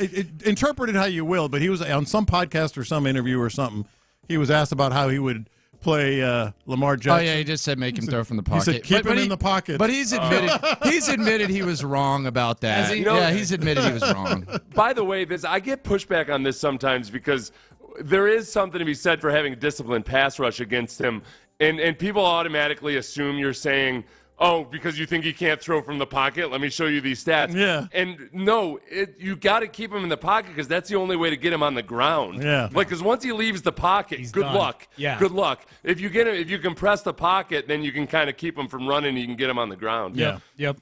interpret it how you will, but he was on some podcast or some interview or something. He was asked about how he would play Lamar Jackson. Oh yeah, he just said make him throw from the pocket. He said keep him in the pocket. But he's admitted he was wrong about that. He's admitted he was wrong. By the way, I get pushback on this sometimes because there is something to be said for having a disciplined pass rush against him, and people automatically assume you're saying, oh, because you think he can't throw from the pocket, let me show you these stats. Yeah. And no, you got to keep him in the pocket because that's the only way to get him on the ground. Yeah. Because once he leaves the pocket, good done. luck. Yeah. Good luck. If you compress the pocket, then you can kind of keep him from running. You can get him on the ground. Yep.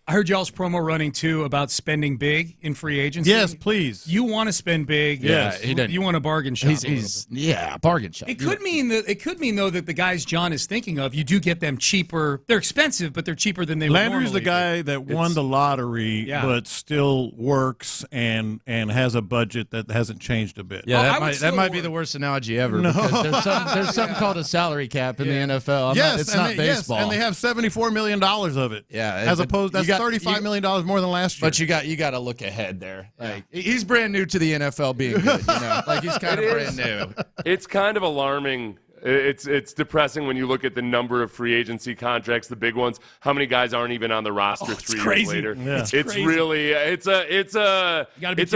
I heard y'all's promo running, too, about spending big in free agency. Yes, please. You want to spend big. Yes. He did. You want a bargain shop. Bargain shop. It could mean though that the guys John is thinking of, you do get them cheaper. They're expensive, but they're cheaper than they would Landry's normally the guy that won the lottery, but still works and has a budget that hasn't changed a bit. Yeah, that might be the worst analogy ever. No. Because there's something called a salary cap in the NFL. It's not baseball. Yes, and they have $74 million of it. Yeah, as opposed that's $35 million more than last year. But you got to look ahead there. Like, he's brand new to the NFL, being good. Like he's kind of brand new. It's kind of alarming. It's depressing when you look at the number of free agency contracts, the big ones. How many guys aren't even on the roster 3 years later? Yeah. It's really it's a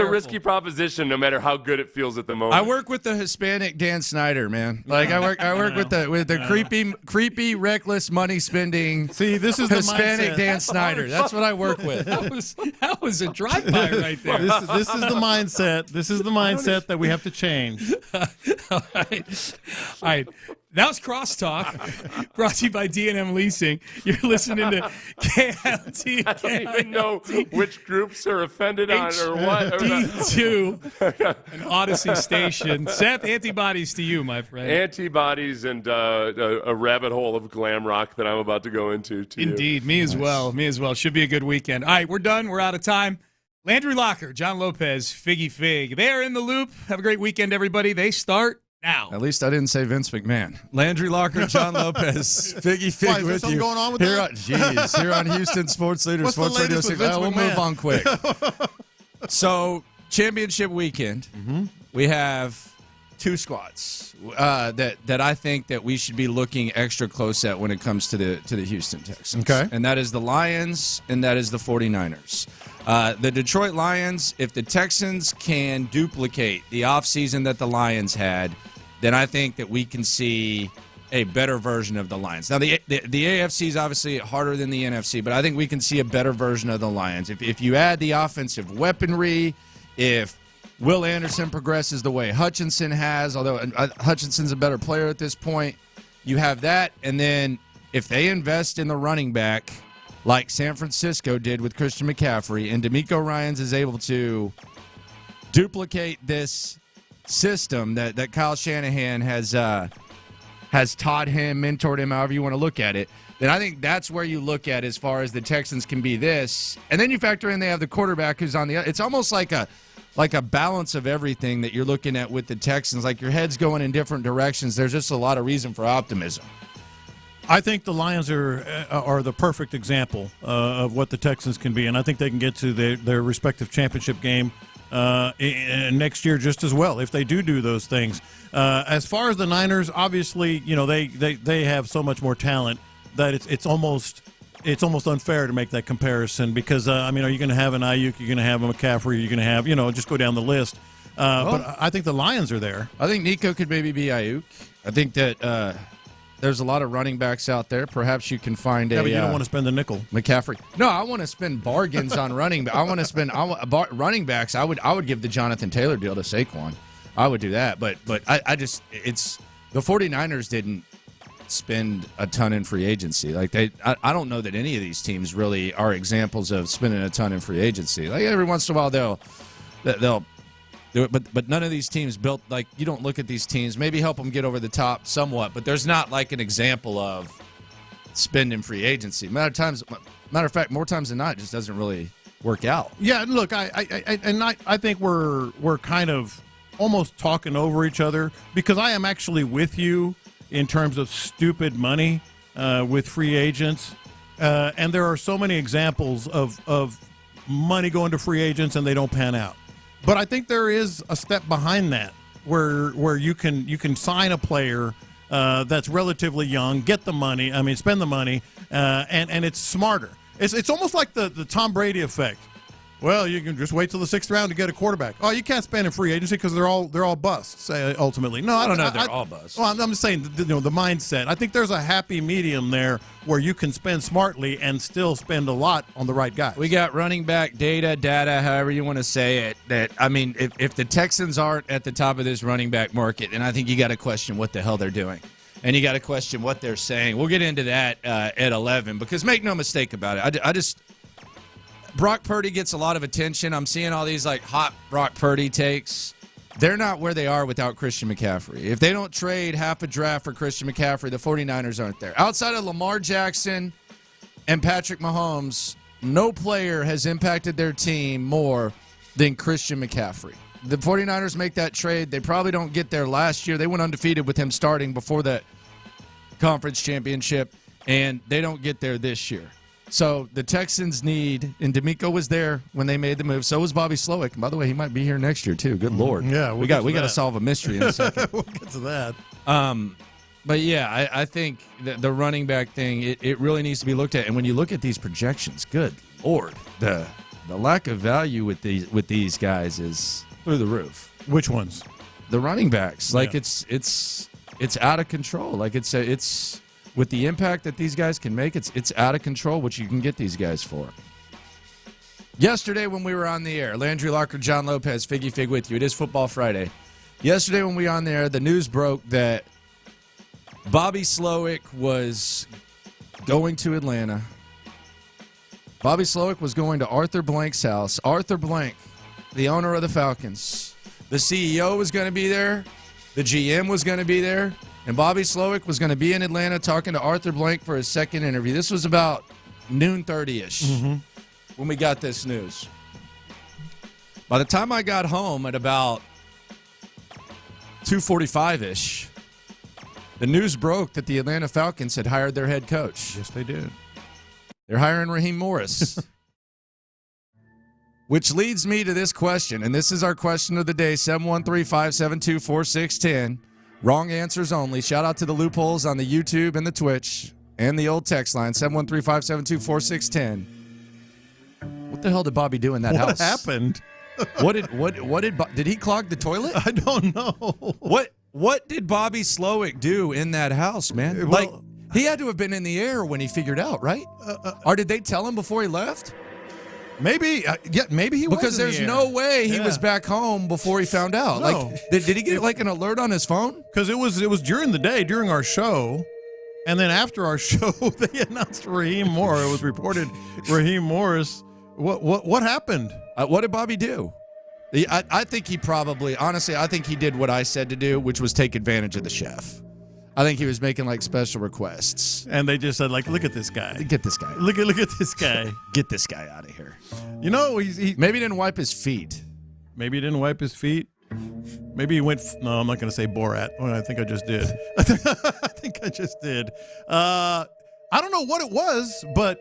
risky proposition, no matter how good it feels at the moment. I work with the Hispanic Dan Snyder, man. Like I work with the creepy, reckless money spending. See, this is Hispanic the Dan Snyder. That's what I work with. That was a drive-by right there. This is the mindset. This is the mindset that we have to change. All right. That was Crosstalk, brought to you by D&M Leasing. You're listening to KLT. I don't even know which groups are offended on or what. D2, an Odyssey station. Seth, antibodies to you, my friend. Antibodies and a rabbit hole of glam rock that I'm about to go into. Indeed, me as well. Me as well. Should be a good weekend. All right, we're done. We're out of time. Landry Locker, John Lopez, Figgy Fig. They are in the loop. Have a great weekend, everybody. They start now. At least I didn't say Vince McMahon. Landry Locker, John Lopez, Figgy Fig Why, with you. Going on with here, that? Here on Houston Sports Leader, What's Sports the Radio latest 6. with Vince We'll McMahon? move on quick. So, championship weekend. we have two squads that I think that we should be looking extra close at when it comes to the Houston Texans. Okay. And that is the Lions and that is the 49ers. The Detroit Lions, if the Texans can duplicate the offseason that the Lions had, then I think that we can see a better version of the Lions. Now, the AFC is obviously harder than the NFC, but I think we can see a better version of the Lions. If you add the offensive weaponry, if Will Anderson progresses the way Hutchinson has, although Hutchinson's a better player at this point, you have that. And then if they invest in the running back like San Francisco did with Christian McCaffrey, and DeMeco Ryans is able to duplicate this system that Kyle Shanahan has taught him, mentored him, however you want to look at it, then I think that's where you look at as far as the Texans can be this. And then you factor in they have the quarterback who's on the other. It's almost like a balance of everything that you're looking at with the Texans. Like your head's going in different directions. There's just a lot of reason for optimism. I think the Lions are the perfect example of what the Texans can be, and I think they can get to their respective championship game next year just as well if they do those things. As far as the Niners, obviously, they have so much more talent that it's almost unfair to make that comparison because are you going to have an Ayuk, you're going to have a McCaffrey, you're going to have just go down the list. But I think the Lions are there. I think Nico could maybe be Ayuk. I think that there's a lot of running backs out there. Perhaps you can find but you don't want to spend the nickel. McCaffrey. No, I want to spend bargains on running. I want to spend running backs. I would give the Jonathan Taylor deal to Saquon. I would do that. But I just it's the 49ers didn't spend a ton in free agency. Like I don't know that any of these teams really are examples of spending a ton in free agency. Like every once in a while they'll do it, but none of these teams built like you don't look at these teams, maybe help them get over the top somewhat, but there's not like an example of spending free agency. Matter of fact, more times than not, it just doesn't really work out. Yeah, look, I think we're kind of almost talking over each other because I am actually with you in terms of stupid money with free agents, and there are so many examples of money going to free agents and they don't pan out. But I think there is a step behind that where you can sign a player that's relatively young, get the money, spend the money, and it's smarter. It's almost like the Tom Brady effect. Well, you can just wait till the 6th round to get a quarterback. Oh, you can't spend in free agency because they're all busts. Ultimately, no, I don't know. They're all busts. Well, I'm just saying, the mindset. I think there's a happy medium there where you can spend smartly and still spend a lot on the right guys. We got running back data, however you want to say it. If the Texans aren't at the top of this running back market, then I think you got to question what the hell they're doing. And you got to question what they're saying. We'll get into that at 11 because make no mistake about it. Brock Purdy gets a lot of attention. I'm seeing all these hot Brock Purdy takes. They're not where they are without Christian McCaffrey. If they don't trade half a draft for Christian McCaffrey, the 49ers aren't there. Outside of Lamar Jackson and Patrick Mahomes, no player has impacted their team more than Christian McCaffrey. The 49ers make that trade. They probably don't get there last year. They went undefeated with him starting before that conference championship, and they don't get there this year. So the Texans need, and DeMeco was there when they made the move. So was Bobby Slowick. And by the way, he might be here next year too. Good Lord. Yeah, we got to solve a mystery in a second. We'll get to that. But yeah, I think the running back thing it really needs to be looked at. And when you look at these projections, good Lord, the lack of value with these guys is through the roof. Which ones? The running backs. Like Yeah. it's out of control. Like it's. With the impact that these guys can make, it's out of control what you can get these guys for. Yesterday when we were on the air, Landry Locker, John Lopez, Figgy Fig with you. It is Football Friday. Yesterday when we were on the air, the news broke that Bobby Slowick was going to Atlanta. Bobby Slowick was going to Arthur Blank's house. Arthur Blank, the owner of the Falcons. The CEO was going to be there. The GM was going to be there. And Bobby Slowick was going to be in Atlanta talking to Arthur Blank for his second interview. This was about noon 30-ish when we got this news. By the time I got home at about 2:45-ish, the news broke that the Atlanta Falcons had hired their head coach. Yes, they did. They're hiring Raheem Morris. Which leads me to this question, and this is our question of the day, 713-572-4610. Wrong answers only. Shout out to the loopholes on the YouTube and the Twitch and the old text line, 713-572-4610. What the hell did Bobby do in that house? What happened? Did he clog the toilet? I don't know. What did Bobby Slowick do in that house, man? Well, he had to have been in the air when he figured out, right? Or did they tell him before he left? Maybe, maybe he was. Because there's no way he was back home before he found out. No. Like, did he get like an alert on his phone? Because it was during the day, during our show, and then after our show, they announced Raheem Morris. It was reported Raheem Morris. What happened? What did Bobby do? I think he probably, honestly, I think he did what I said to do, which was take advantage of the chef. I think he was making like special requests. And they just said, like, look at this guy. Get this guy. Look at this guy. Get this guy out of here. You know, maybe he didn't wipe his feet. Maybe he didn't wipe his feet. Maybe he went. No, I'm not going to say Borat. Oh, I think I just did. I think I just did. I don't know what it was, but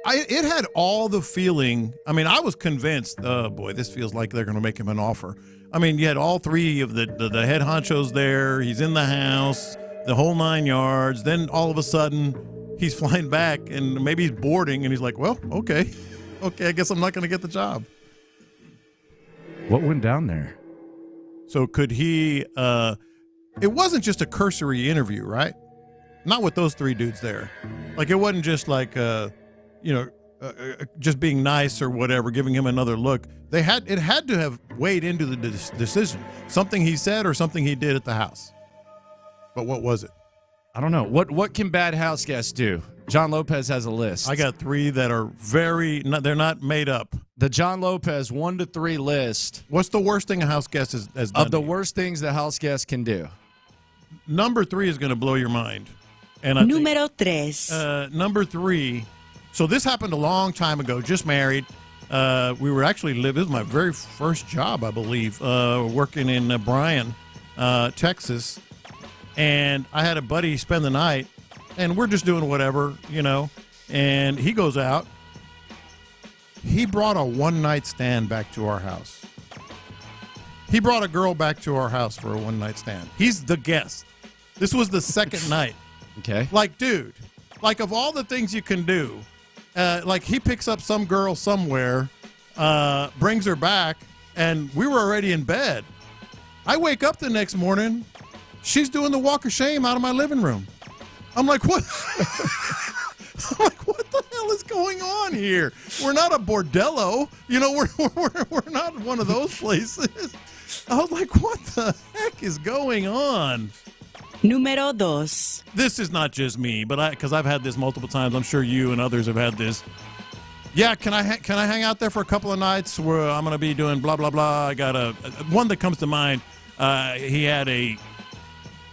it had all the feeling. I mean, I was convinced. Oh boy, this feels like they're going to make him an offer. I mean, you had all three of the head honchos there. He's in the house, the whole 9 yards. Then all of a sudden, he's flying back, and maybe he's boarding, and he's like, "Well, okay, I guess I'm not going to get the job." What went down there? So could he? It wasn't just a cursory interview, right? Not with those three dudes there. Like it wasn't just like just being nice or whatever, giving him another look. It had to have weighed into the decision. Something he said or something he did at the house. But what was it? I don't know. What can bad house guests do? John Lopez has a list. I got three that are they're not made up. The John Lopez 1 to 3 list. What's the worst thing a house guest has done? Of the worst things the house guest can do. Number 3 is going to blow your mind. And Número 3. Number 3. So this happened a long time ago, just married. We were actually this was my very first job, I believe, working in Bryan, Texas. And I had a buddy spend the night, and we're just doing whatever, and he goes out. He brought a one-night stand back to our house. He brought a girl back to our house for a one-night stand. He's the guest. This was the second night. Okay. Like, dude, like of all the things you can do, like he picks up some girl somewhere, brings her back, and we were already in bed. I wake up the next morning, she's doing the walk of shame out of my living room. I'm like, what? I'm like, what the hell is going on here? We're not a bordello. We're not one of those places. I was like, what the heck is going on? Número 2. This is not just me, but because I've had this multiple times. I'm sure you and others have had this. Yeah, can I hang out there for a couple of nights where I'm going to be doing blah, blah, blah. I got one that comes to mind. He had a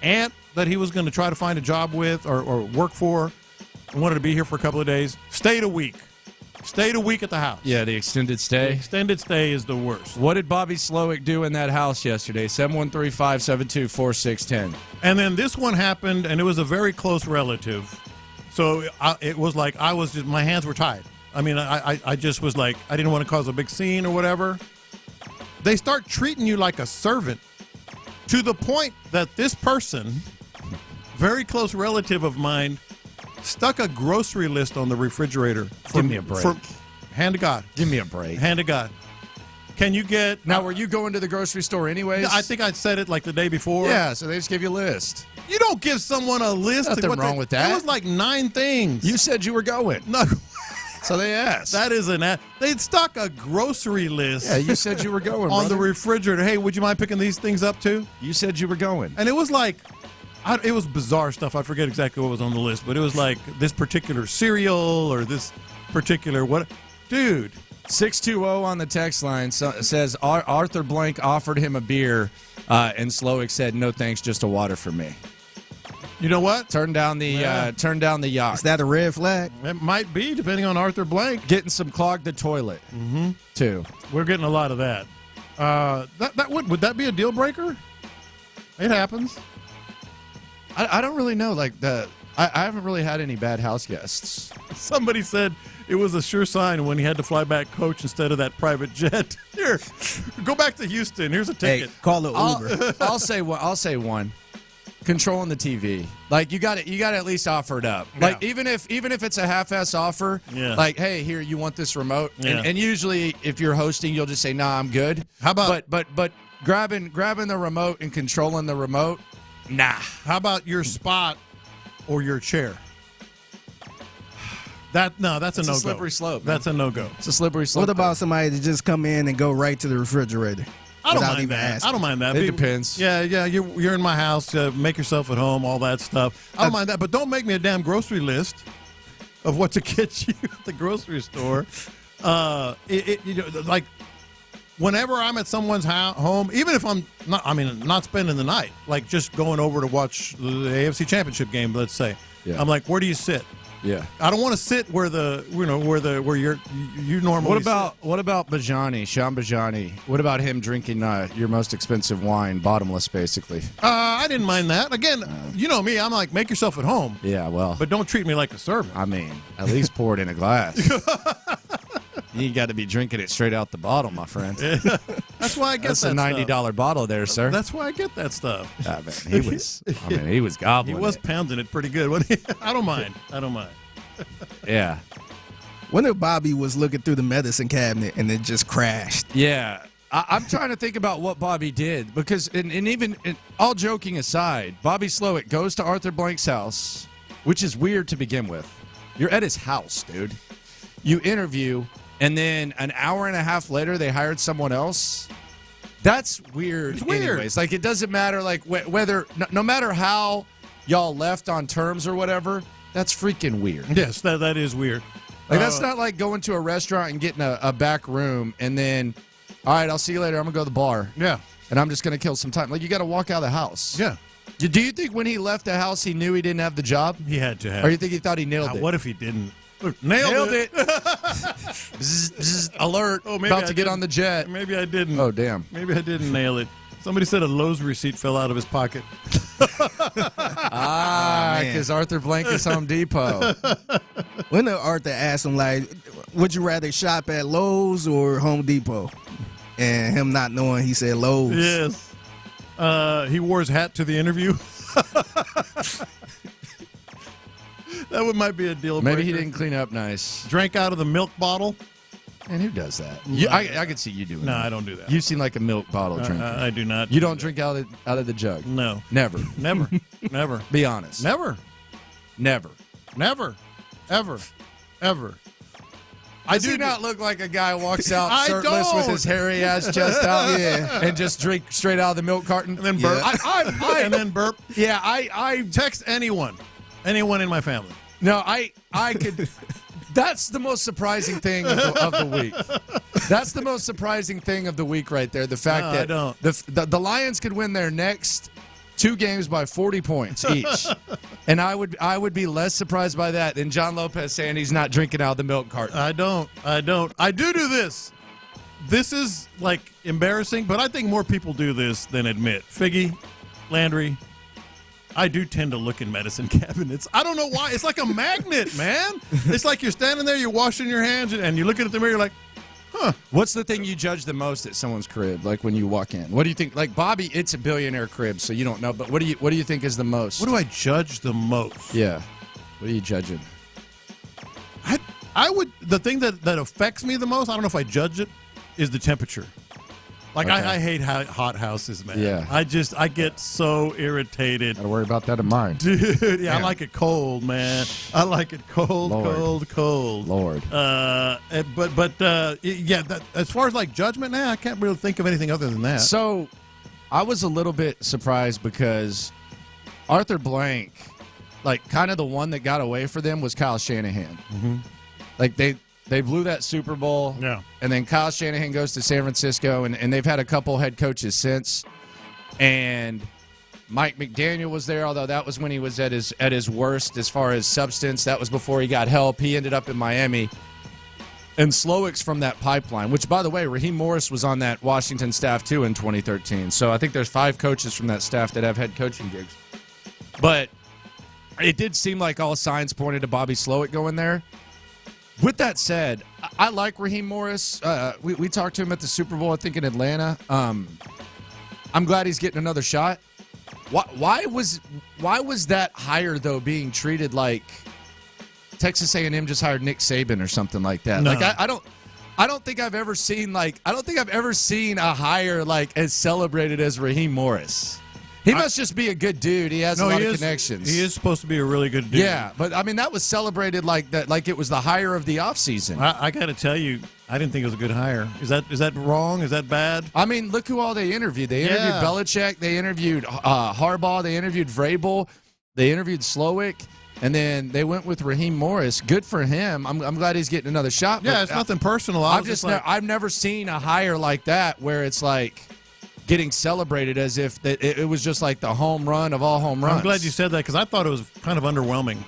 aunt that he was going to try to find a job with or work for. And wanted to be here for a couple of days. Stayed a week at the house. Yeah, the extended stay. The extended stay is the worst. What did Bobby Slowick do in that house yesterday? 713-572-4610. And then this one happened, and it was a very close relative. So it was like my hands were tied. I mean, I just was like, I didn't want to cause a big scene or whatever. They start treating you like a servant to the point that this person, very close relative of mine, stuck a grocery list on the refrigerator. Give me a break. Hand to God. Give me a break. Hand to God. Can you get... Now, were you going to the grocery store anyways? I think I said it like the day before. Yeah, so they just give you a list. You don't give someone a list. Nothing wrong with that. It was like 9 things. You said you were going. No. So they asked. That is they'd stuck a grocery list. Yeah, you said you were going, on the refrigerator. Hey, would you mind picking these things up too? You said you were going. And it was like... it was bizarre stuff. I forget exactly what was on the list, but it was like this particular cereal or this particular what. Dude. 620 on the text line says Arthur Blank offered him a beer, and Slowick said, no thanks, just a water for me. You know what? Turn down the yacht. Is that a red flag? It might be, depending on Arthur Blank. Getting some clog the toilet, too. We're getting a lot of that. Would that be a deal breaker? It happens. I don't really know. Like I haven't really had any bad house guests. Somebody said it was a sure sign when he had to fly back coach instead of that private jet. Here, go back to Houston. Here's a ticket. Hey, call it Uber. I'll say one. Controlling the TV, like you got to at least offer it up. Yeah. Like even if it's a half-ass offer, like hey, here you want this remote, and usually if you're hosting, you'll just say nah, I'm good. How about but grabbing the remote and controlling the remote, nah. How about your spot or your chair? That's a no-go. Slippery slope. That's a no-go. It's a slippery slope. What about somebody that just come in and go right to the refrigerator? I don't mind that. I don't mind that. It depends. Yeah. You're in my house. Make yourself at home. All that stuff. I don't mind that. But don't make me a damn grocery list of what to get you at the grocery store. Like whenever I'm at someone's home, even if I'm not spending the night, like just going over to watch the AFC Championship game, let's say. Yeah. I'm like, where do you sit? Yeah, I don't want to sit where you normally. What about Bajani, Sean Bajani? What about him drinking your most expensive wine, bottomless, basically? I didn't mind that. Again, you know me. I'm like, make yourself at home. Yeah, well, but don't treat me like a servant. I mean, at least pour it in a glass. You ain't got to be drinking it straight out the bottle, my friend. That's why I get That's that. That's a $90 bottle there, sir. That's why I get that stuff. He was gobbling. He was pounding it pretty good. Wasn't he? I don't mind. Yeah. Wonder if Bobby was looking through the medicine cabinet and it just crashed. Yeah. I'm trying to think about what Bobby did because, and even all joking aside, Bobby Slowick goes to Arthur Blank's house, which is weird to begin with. You're at his house, dude. You interview, and then an hour and a half later, they hired someone else. That's weird. It's weird. Anyways. Like, it doesn't matter, like, whether, no matter how y'all left on terms or whatever, that's freaking weird. Yes, that is weird. Like, that's not like going to a restaurant and getting a back room, and then, all right, I'll see you later. I'm going to go to the bar. Yeah. And I'm just going to kill some time. Like, you got to walk out of the house. Yeah. Do you think when he left the house, he knew he didn't have the job? He had to have. Or you think he thought he nailed it? What if he didn't? Nailed it. Bzz, bzz, alert. Oh, maybe about I to get on the jet. Maybe I didn't. Oh, damn. Maybe I didn't nail it. Somebody said a Lowe's receipt fell out of his pocket. Because Arthur Blank is Home Depot. When Arthur asked him, like, would you rather shop at Lowe's or Home Depot? And him not knowing, he said Lowe's. Yes. He wore his hat to the interview. That might be a deal breaker. Maybe he didn't clean up nice. Drank out of the milk bottle. And who does that? I could see you doing No, that. I don't do that. You seem like a milk bottle drinker. I do not. You don't drink out of the jug? No. Never. Never. Be honest. Never. Ever. Does he not look like a guy walks out shirtless with his hairy ass chest out and just drink straight out of the milk carton? And then burp. Yeah. And then burp. Yeah, I text anyone in my family. No, I could. That's the most surprising thing of the week. That's the most surprising thing of the week right there. The fact that the Lions could win their next 2 games by 40 points each. And I would be less surprised by that than John Lopez saying he's not drinking out of the milk carton. I don't. I do this. This is, like, embarrassing, but I think more people do this than admit. Figgy, Landry, I do tend to look in medicine cabinets. I don't know why. It's like a magnet, man. It's like you're standing there, you're washing your hands, and you're looking at the mirror, you're like, huh. What's the thing you judge the most at someone's crib, like when you walk in? What do you think? Like, Bobby, it's a billionaire crib, so you don't know, but what do you think is the most? What do I judge the most? Yeah. What are you judging? I would, the thing that affects me the most, I don't know if I judge it, is the temperature. Like, okay. I hate hot houses, man. Yeah. I get so irritated. Got to worry about that in mine. Dude, yeah, I like it cold, man. I like it cold, Lord. cold. Lord. As far as, like, judgment now, I can't really think of anything other than that. So, I was a little bit surprised because Arthur Blank, like, kind of the one that got away for them was Kyle Shanahan. Mm-hmm. Like, they blew that Super Bowl. Yeah. And then Kyle Shanahan goes to San Francisco, and they've had a couple head coaches since. And Mike McDaniel was there, although that was when he was at his worst as far as substance. That was before he got help. He ended up in Miami. And Slowick's from that pipeline, which, by the way, Raheem Morris was on that Washington staff, too, in 2013. So I think there's 5 coaches from that staff that have head coaching gigs. But it did seem like all signs pointed to Bobby Slowick going there. With that said, I like Raheem Morris. We talked to him at the Super Bowl, I think, in Atlanta. I'm glad he's getting another shot. Why was that hire, though, being treated like Texas A&M just hired Nick Saban or something like that? No. Like I don't think I've ever seen a hire like as celebrated as Raheem Morris. He must just be a good dude. He has a lot of connections. He is supposed to be a really good dude. Yeah, but I mean that was celebrated like that, like it was the hire of the offseason. I got to tell you, I didn't think it was a good hire. Is that wrong? Is that bad? I mean, look who all they interviewed. They interviewed Belichick. They interviewed Harbaugh. They interviewed Vrabel. They interviewed Slowick. And then they went with Raheem Morris. Good for him. I'm glad he's getting another shot. Yeah, it's nothing personal. I've never seen a hire like that where it's like getting celebrated as if it was just like the home run of all home runs. I'm glad you said that because I thought it was kind of underwhelming.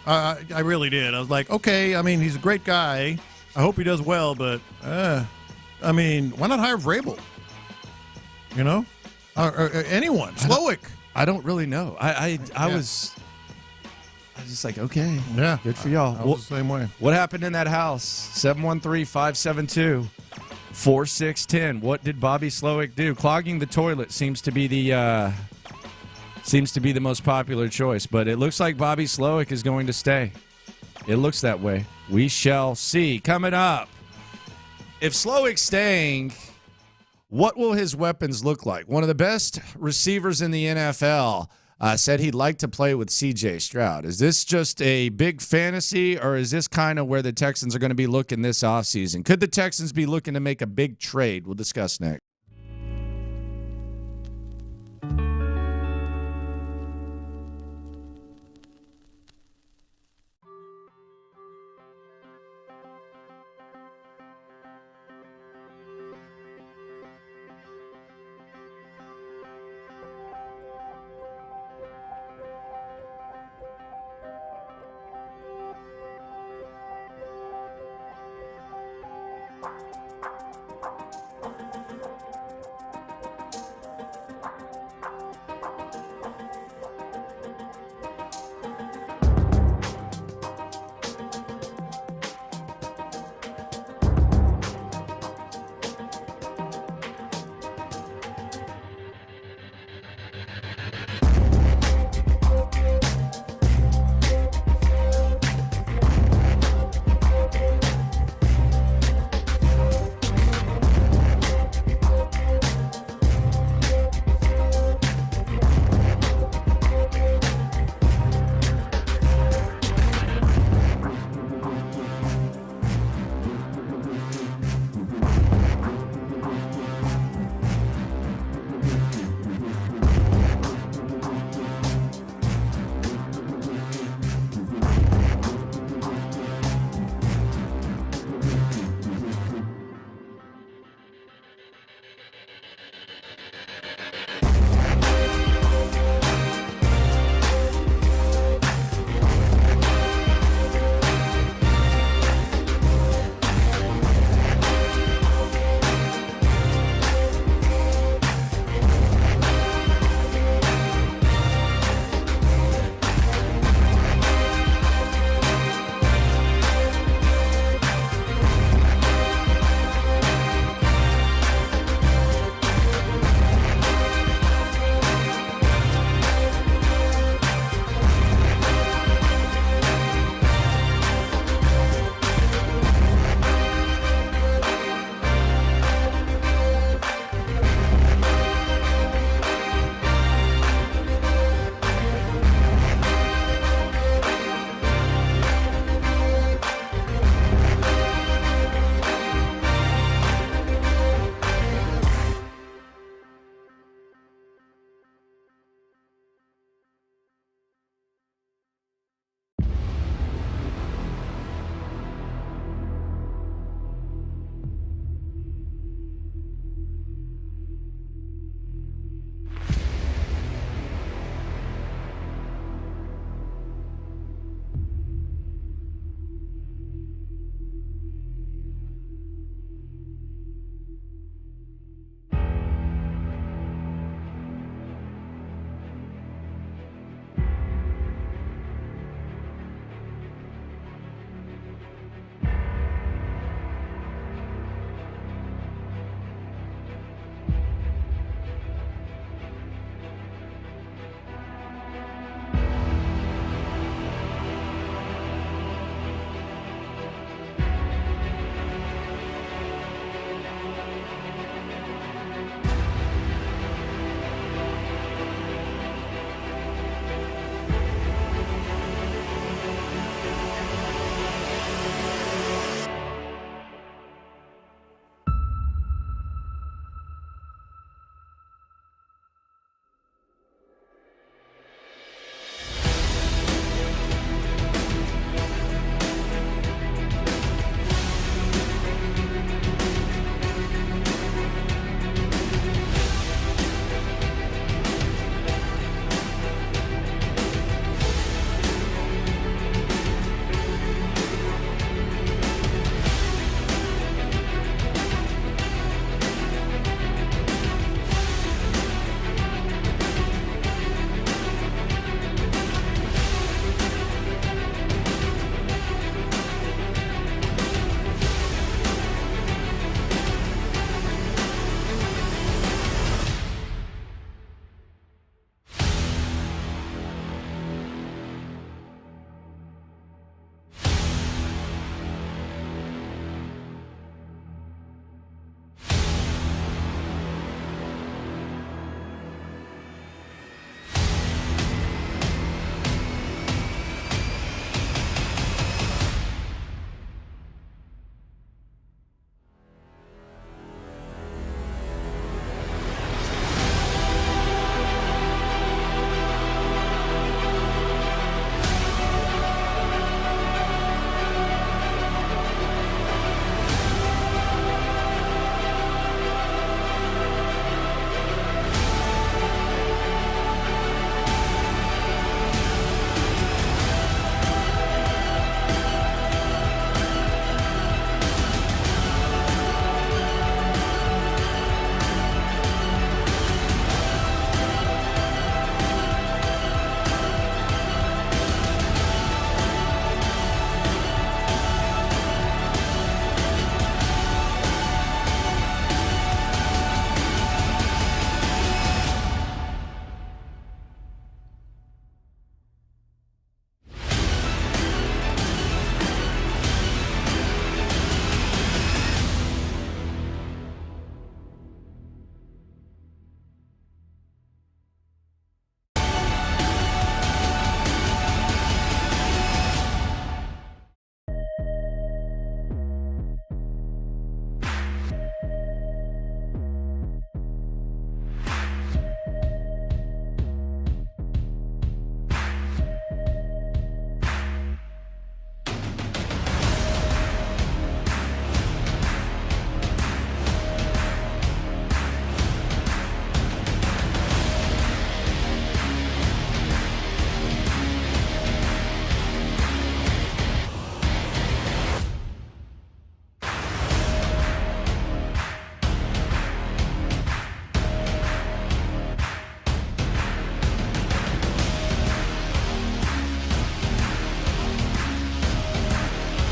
I really did. I was like, okay, I mean, he's a great guy. I hope he does well, but, I mean, why not hire Vrabel? You know? Or anyone. Slowick. I don't really know. I was just like, okay. Yeah. Good for y'all. I was the same way. What happened in that house? 713-572-4610. What did Bobby Slowick do? Clogging the toilet seems to be the most popular choice, but it looks like Bobby Slowick is going to stay. It looks that way. We shall see. Coming up, if Slowick's staying, what will his weapons look like? One of the best receivers in the NFL said he'd like to play with C.J. Stroud. Is this just a big fantasy, or is this kind of where the Texans are going to be looking this offseason? Could the Texans be looking to make a big trade? We'll discuss next.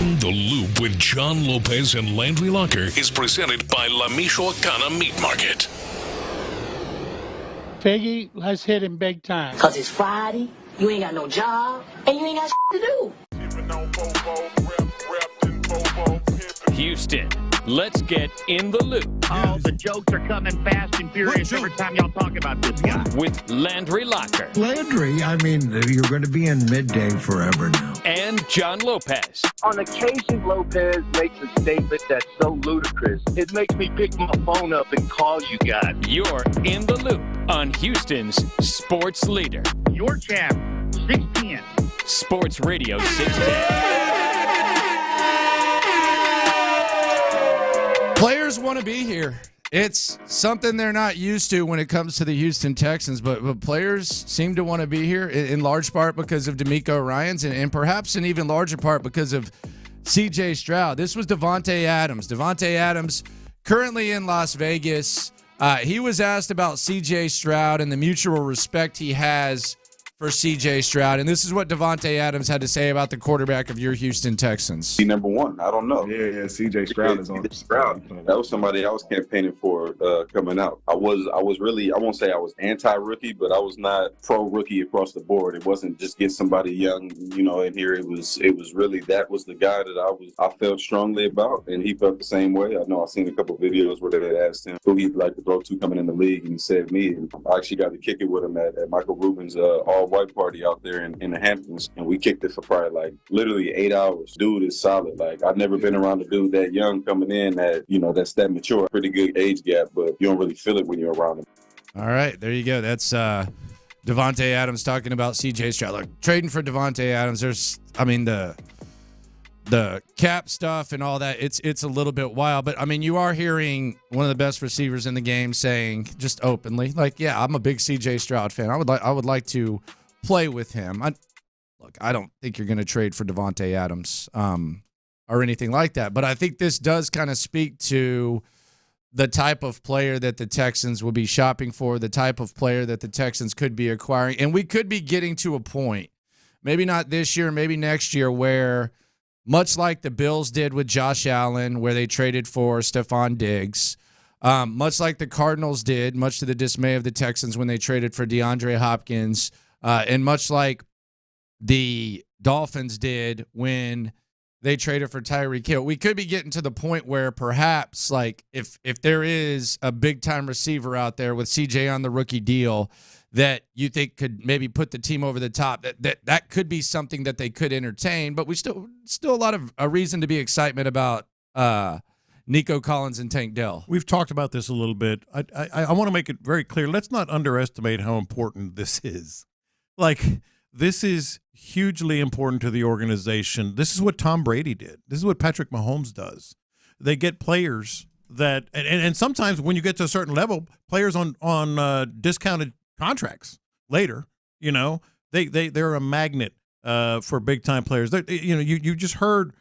In the Loop with John Lopez and Landry Locker is presented by La Michoacana Meat Market. Figgy, let's hit him big time. Because it's Friday, you ain't got no job, and you ain't got to do. Houston, let's get in the loop. Oh, the jokes are coming fast and furious every time y'all talk about this guy. With Landry Locker. Landry, I mean, you're going to be in midday forever now. And John Lopez. On occasion, Lopez makes a statement that's so ludicrous, it makes me pick my phone up and call you guys. You're in the loop on Houston's sports leader. Your champ, 610. Sports Radio 610. Players want to be here. It's something they're not used to when it comes to the Houston Texans, but players seem to want to be here in large part because of D'Amico Ryans and perhaps in even larger part because of C.J. Stroud. This was Davante Adams. Davante Adams currently in Las Vegas. He was asked about C.J. Stroud and the mutual respect he has for C.J. Stroud, and this is what Davante Adams had to say about the quarterback of your Houston Texans. He number one. I don't know. Yeah. C.J. Stroud is on. Stroud. That was somebody I was campaigning for coming out. I was really, I won't say I was anti-rookie, but I was not pro-rookie across the board. It wasn't just get somebody young, in here. It was really, that was the guy that I felt strongly about, and he felt the same way. I know I've seen a couple of videos where they had asked him who he'd like to throw to coming in the league, and he said me. And I actually got to kick it with him at Michael Rubin's all-white party out there in the Hamptons, and we kicked it for probably literally 8 hours. Dude is solid. I've never been around a dude that young coming in that's that mature. Pretty good age gap, but you don't really feel it when you're around him. All right, there you go. That's Davante Adams talking about C.J. Stroud. Look, trading for Davante Adams, the cap stuff and all that, it's a little bit wild. But, you are hearing one of the best receivers in the game saying just openly, I'm a big C.J. Stroud fan. I would like to play with him. I don't think you're going to trade for Davante Adams or anything like that. But I think this does kind of speak to the type of player that the Texans will be shopping for, the type of player that the Texans could be acquiring. And we could be getting to a point, maybe not this year, maybe next year, where much like the Bills did with Josh Allen, where they traded for Stephon Diggs, much like the Cardinals did, much to the dismay of the Texans when they traded for DeAndre Hopkins, and much like the Dolphins did when they traded for Tyreek Hill. We could be getting to the point where perhaps, if there is a big-time receiver out there with CJ on the rookie deal that you think could maybe put the team over the top, that could be something that they could entertain. But we still a lot of a reason to be excitement about Nico Collins and Tank Dell. We've talked about this a little bit. I want to make it very clear. Let's not underestimate how important this is. This is hugely important to the organization. This is what Tom Brady did. This is what Patrick Mahomes does. They get players that, and sometimes when you get to a certain level, players on discounted contracts later. They're a magnet for big time players. You just heard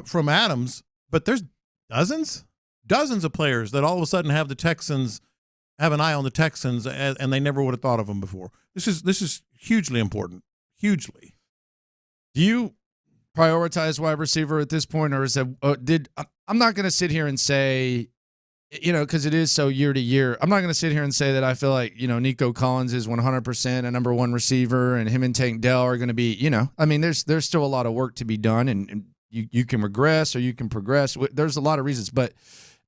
from Adams, but there's dozens of players that all of a sudden have an eye on the Texans, and they never would have thought of them before. This is hugely important. Hugely. Do you prioritize wide receiver at this point, or is that I'm not going to sit here and say, because it is so year to year. I'm not going to sit here and say that I feel like Nico Collins is 100% a number one receiver, and him and Tank Dell are going to be. There's still a lot of work to be done, and you can regress or you can progress. There's a lot of reasons, but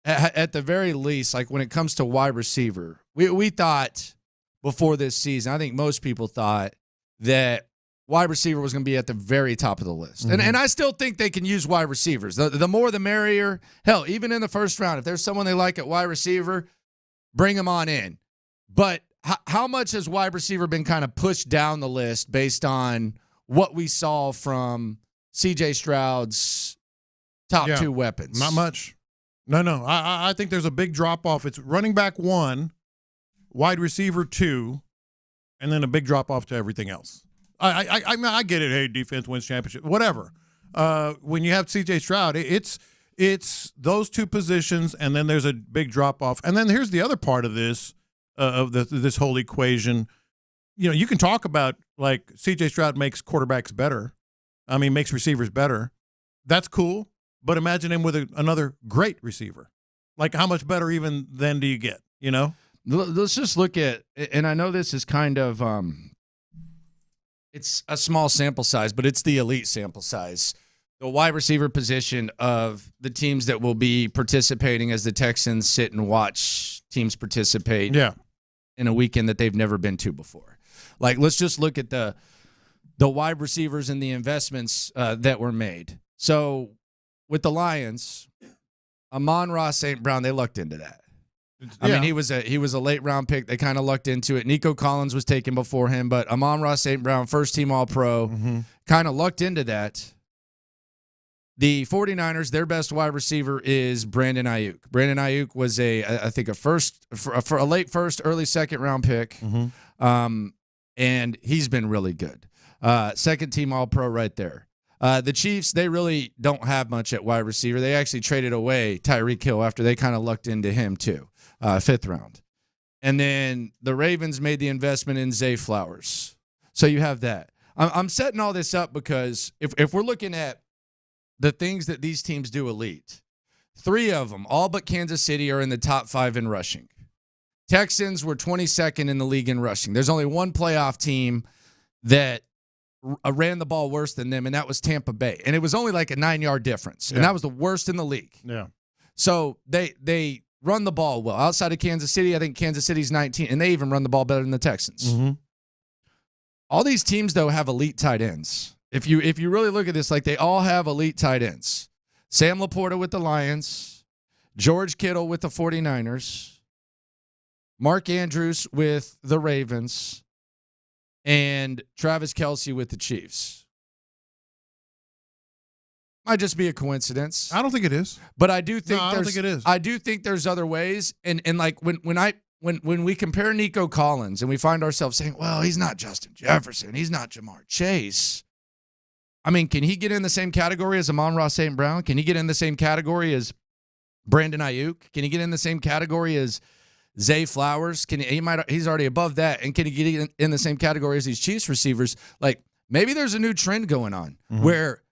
at the very least, when it comes to wide receiver, we thought before this season, I think most people thought that wide receiver was going to be at the very top of the list. Mm-hmm. And I still think they can use wide receivers. The more the merrier. Hell, even in the first round, if there's someone they like at wide receiver, bring them on in. But how much has wide receiver been kind of pushed down the list based on what we saw from C.J. Stroud's top two weapons? Not much. No. I think there's a big drop-off. It's running back 1, wide receiver 2, and then a big drop-off to everything else. I get it. Hey, defense wins championship, whatever. When you have C.J. Stroud, it's those two positions, and then there's a big drop off. And then here's the other part of this this whole equation. You can talk about C.J. Stroud makes quarterbacks better. Makes receivers better. that's cool. But imagine him with another great receiver. Like, how much better even then do you get, you know? Let's just look at, and I know this is kind of, it's a small sample size, but it's the elite sample size. The wide receiver position of the teams that will be participating as the Texans sit and watch teams participate in a weekend that they've never been to before. Like, let's just look at the wide receivers and the investments that were made. So with the Lions, Amon-Ra St. Brown, they lucked into that. I mean, he was a late round pick. They kind of lucked into it. Nico Collins was taken before him, but Amon-Ra St. Brown, first team All-Pro, kind of lucked into that. The 49ers, their best wide receiver is Brandon Ayuk. Brandon Ayuk was I think a late first, early second round pick, and he's been really good. Second team All-Pro right there. The Chiefs, they really don't have much at wide receiver. They actually traded away Tyreek Hill after they kind of lucked into him too, fifth round. And then the Ravens made the investment in Zay Flowers. So you have that. I'm setting all this up because if we're looking at the things that these teams do elite, 3 of them, all but Kansas City, are in the top 5 in rushing. Texans were 22nd in the league in rushing. There's only one playoff team that ran the ball worse than them, and that was Tampa Bay. And it was only like a 9-yard difference, and that was the worst in the league. Yeah. So they run the ball well. Outside of Kansas City, I think Kansas City's 19, and they even run the ball better than the Texans. All these teams, though, have elite tight ends. If you really look at this, like, they all have elite tight ends. Sam Laporta with the Lions, George Kittle with the 49ers, Mark Andrews with the Ravens, and Travis Kelce with the Chiefs. Might just be a coincidence. I don't think it is. But I do think I don't think it is. I do think there's other ways. And like when we compare Nico Collins and we find ourselves saying, well, he's not Justin Jefferson, he's not Jamar Chase. I mean, can he get in the same category as Amon-Ra St. Brown? Can he get in the same category as Brandon Ayuk? Can he get in the same category as Zay Flowers? He's already above that. And can he get in the same category as these Chiefs receivers? Like, maybe there's a new trend going on where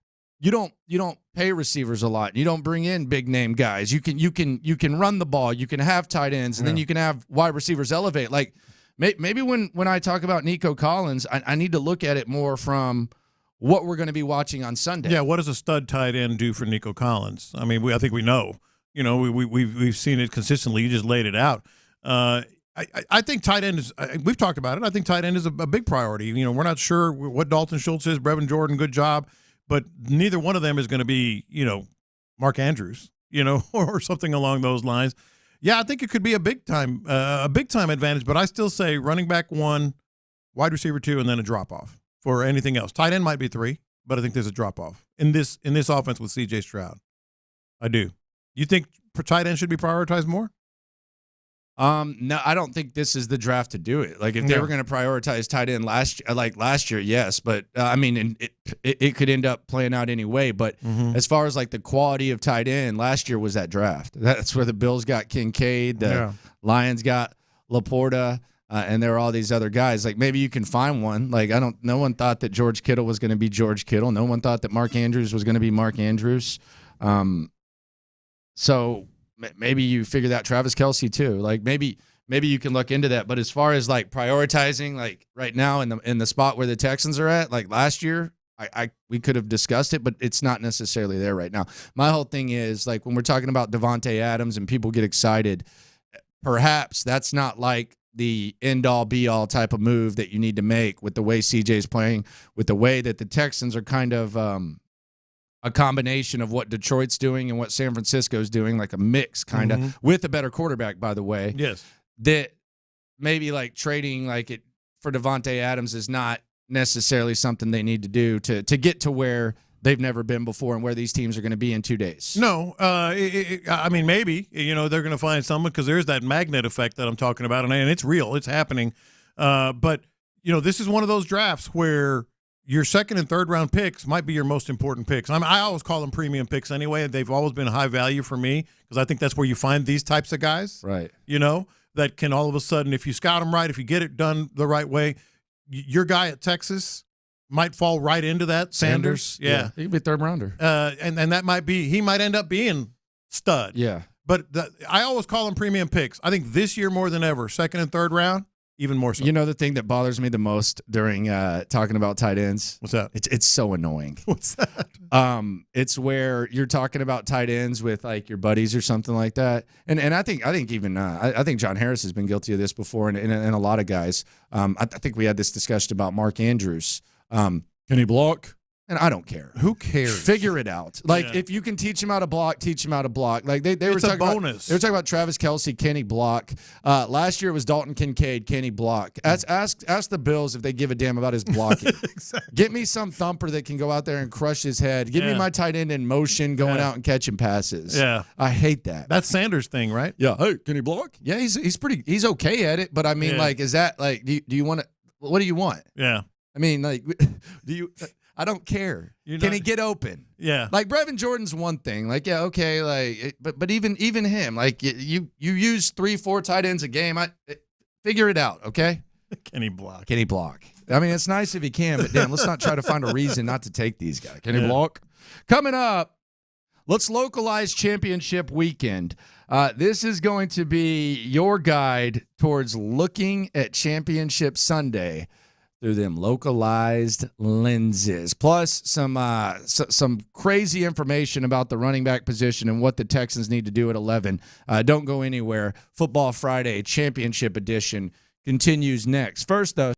you don't pay receivers a lot. You don't bring in big name guys. You can run the ball. You can have tight ends, and then you can have wide receivers elevate. Like, maybe when I talk about Nico Collins, I need to look at it more from what we're going to be watching on Sunday. Yeah, what does a stud tight end do for Nico Collins? I mean, I think we know. You know, we've seen it consistently. You just laid it out. I think tight end is. We've talked about it. I think tight end is a big priority. You know, we're not sure what Dalton Schultz is. Brevin Jordan, good job, but neither one of them is going to be, you know, Mark Andrews, you know, or something along those lines. Yeah, I think it could be a big time advantage. But I still say running back 1, wide receiver 2, and then a drop off for anything else. Tight end might be 3, but I think there's a drop off in this offense with C.J. Stroud. I do. You think tight end should be prioritized more? No, I don't think this is the draft to do it. Like, if they were going to prioritize tight end last year, yes. But, I mean, it could end up playing out anyway. But as far as, like, the quality of tight end, last year was that draft. That's where the Bills got Kincaid, the Lions got Laporta, and there are all these other guys. Like, maybe you can find one. Like, no one thought that George Kittle was going to be George Kittle. No one thought that Mark Andrews was going to be Mark Andrews. So maybe you figure that Travis Kelce too. Like, maybe you can look into that. But as far as, like, prioritizing, like, right now in the spot where the Texans are at, like last year, we could have discussed it, but it's not necessarily there right now. My whole thing is, like, when we're talking about Devontae Adams and people get excited, perhaps that's not like the end-all, be-all type of move that you need to make with the way CJ's playing, with the way that the Texans are kind of a combination of what Detroit's doing and what San Francisco's doing, like a mix kind of, with a better quarterback, by the way. Yes. That maybe, like, trading like it for Devontae Adams is not necessarily something they need to do to get to where they've never been before and where these teams are going to be in 2 days. No, I mean, maybe, you know, they're going to find someone because there's that magnet effect that I'm talking about, and it's real. It's happening. But, you know, this is one of those drafts where your second and third round picks might be your most important picks. I always call them premium picks anyway. They've always been high value for me because I think that's where you find these types of guys. Right. You know, that can all of a sudden, if you scout them right, if you get it done the right way, your guy at Texas, might fall right into that. Sanders. Yeah. He could be a third rounder. And that might be – he might end up being stud. Yeah. But I always call them premium picks. I think this year more than ever, second and third round, even more so. You know the thing that bothers me the most during talking about tight ends? What's that? It's so annoying. What's that? It's where you're talking about tight ends with like your buddies or something like that. And I think even I think John Harris has been guilty of this before, and a lot of guys. I think we had this discussion about Mark Andrews. Can he block? And I don't care. Who cares? Figure it out. Like, if you can teach him how to block, teach him how to block. Like, they were talking bonus. They were talking about Travis Kelce, can he block? Last year it was Dalton Kincaid, can he block? Ask the Bills if they give a damn about his blocking. Exactly. Get me some thumper that can go out there and crush his head. Give me my tight end in motion going out and catching passes. Yeah. I hate that. That's Sanders' thing, right? Yeah. Hey, can he block? Yeah, he's okay at it, but I mean, like, is that like, do you want to, what do you want? Yeah. I mean, like, do you... I don't care. Can he get open? Yeah. Like Brevin Jordan's one thing. Like, yeah, okay. Like, but even him, like you use 3-4 tight ends a game. Figure it out, okay? Can he block? Can he block? I mean, it's nice if he can, but damn, let's not try to find a reason not to take these guys. Can he block? Coming up, let's localize championship weekend. This is going to be your guide towards looking at Championship Sunday through them localized lenses, plus some crazy information about the running back position and what the Texans need to do at 11. Don't go anywhere. Football Friday Championship Edition continues next. First, though.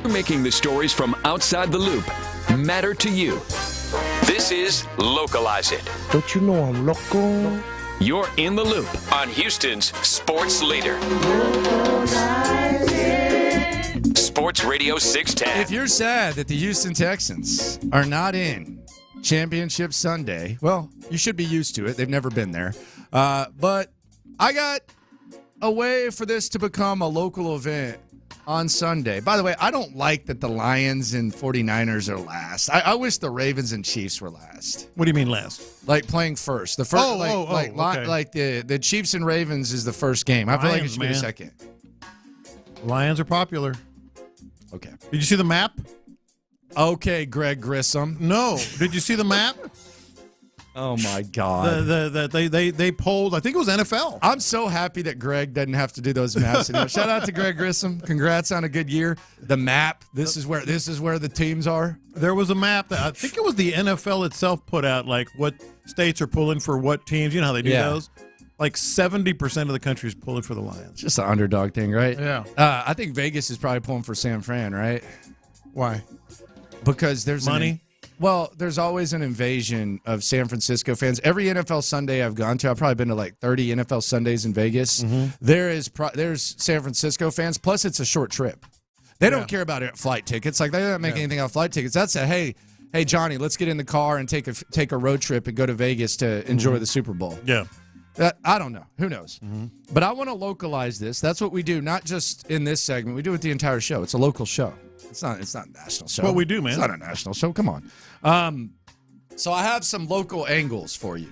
Making the stories from outside the loop matter to you. This is Localize It. Don't you know I'm local? You're in the loop on Houston's sports leader. Sports Radio 610. If you're sad that the Houston Texans are not in Championship Sunday, well, you should be used to it. They've never been there. But I got a way for this to become a local event on Sunday. By the way, I don't like that the Lions and 49ers are last. I wish the Ravens and Chiefs were last. What do you mean last? Like playing first. The first, okay. like the Chiefs and Ravens is the first game. I feel like it should be the second. Lions are popular. Okay. Did you see the map? Okay, Greg Grissom. No. Did you see the map? Oh my God! They polled. I think it was NFL. I'm so happy that Greg doesn't have to do those maps anymore. Shout out to Greg Grissom. Congrats on a good year. The map. This is where the teams are. There was a map that I think it was the NFL itself put out, like what states are pulling for what teams. You know how they do those. Like 70% of the country is pulling for the Lions. Just an underdog thing, right? Yeah. I think Vegas is probably pulling for San Fran, right? Why? Because there's money. There's always an invasion of San Francisco fans. Every NFL Sunday I've gone to, I've probably been to like 30 NFL Sundays in Vegas. Mm-hmm. There's San Francisco fans. Plus, it's a short trip. They don't care about flight tickets. Like they don't make anything out flight tickets. That's hey Johnny, let's get in the car and take a road trip and go to Vegas to enjoy the Super Bowl. Yeah. I don't know. Who knows? Mm-hmm. But I want to localize this. That's what we do, not just in this segment. We do it the entire show. It's a local show. It's not a national show. What we do, man. It's not a national show. Come on. So I have some local angles for you.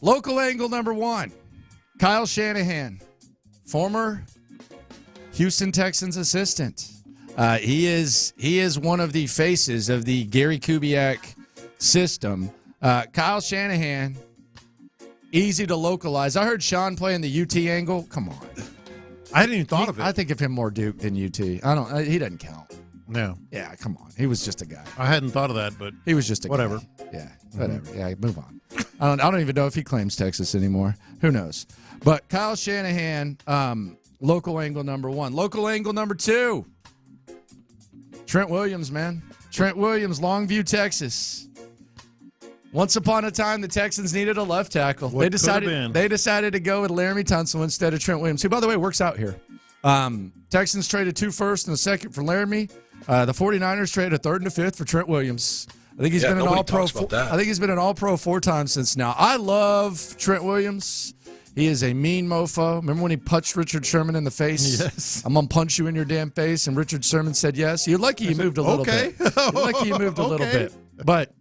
Local angle number 1, Kyle Shanahan, former Houston Texans assistant. He is one of the faces of the Gary Kubiak system. Kyle Shanahan, easy to localize. I heard Sean playing the UT angle. Come on. I hadn't even thought of it. I think of him more Duke than UT. He doesn't count. No. Yeah, come on. He was just a guy. I hadn't thought of that, but he was just a whatever. Guy. Yeah, whatever. Yeah, move on. I don't even know if he claims Texas anymore. Who knows? But Kyle Shanahan, local angle number 1. Local angle number 2, Trent Williams, man. Trent Williams, Longview, Texas. Once upon a time, the Texans needed a left tackle. They decided to go with Laramie Tunsil instead of Trent Williams, who, by the way, works out here. Texans traded 2 firsts and a second for Laramie. The 49ers traded a 3rd and a 5th for Trent Williams. I think he's been an All-Pro. I think he's been an All-Pro 4 times since now. I love Trent Williams. He is a mean mofo. Remember when he punched Richard Sherman in the face? Yes. I'm going to punch you in your damn face. And Richard Sherman said yes. You're lucky you moved a little bit. You're lucky you moved a little bit. But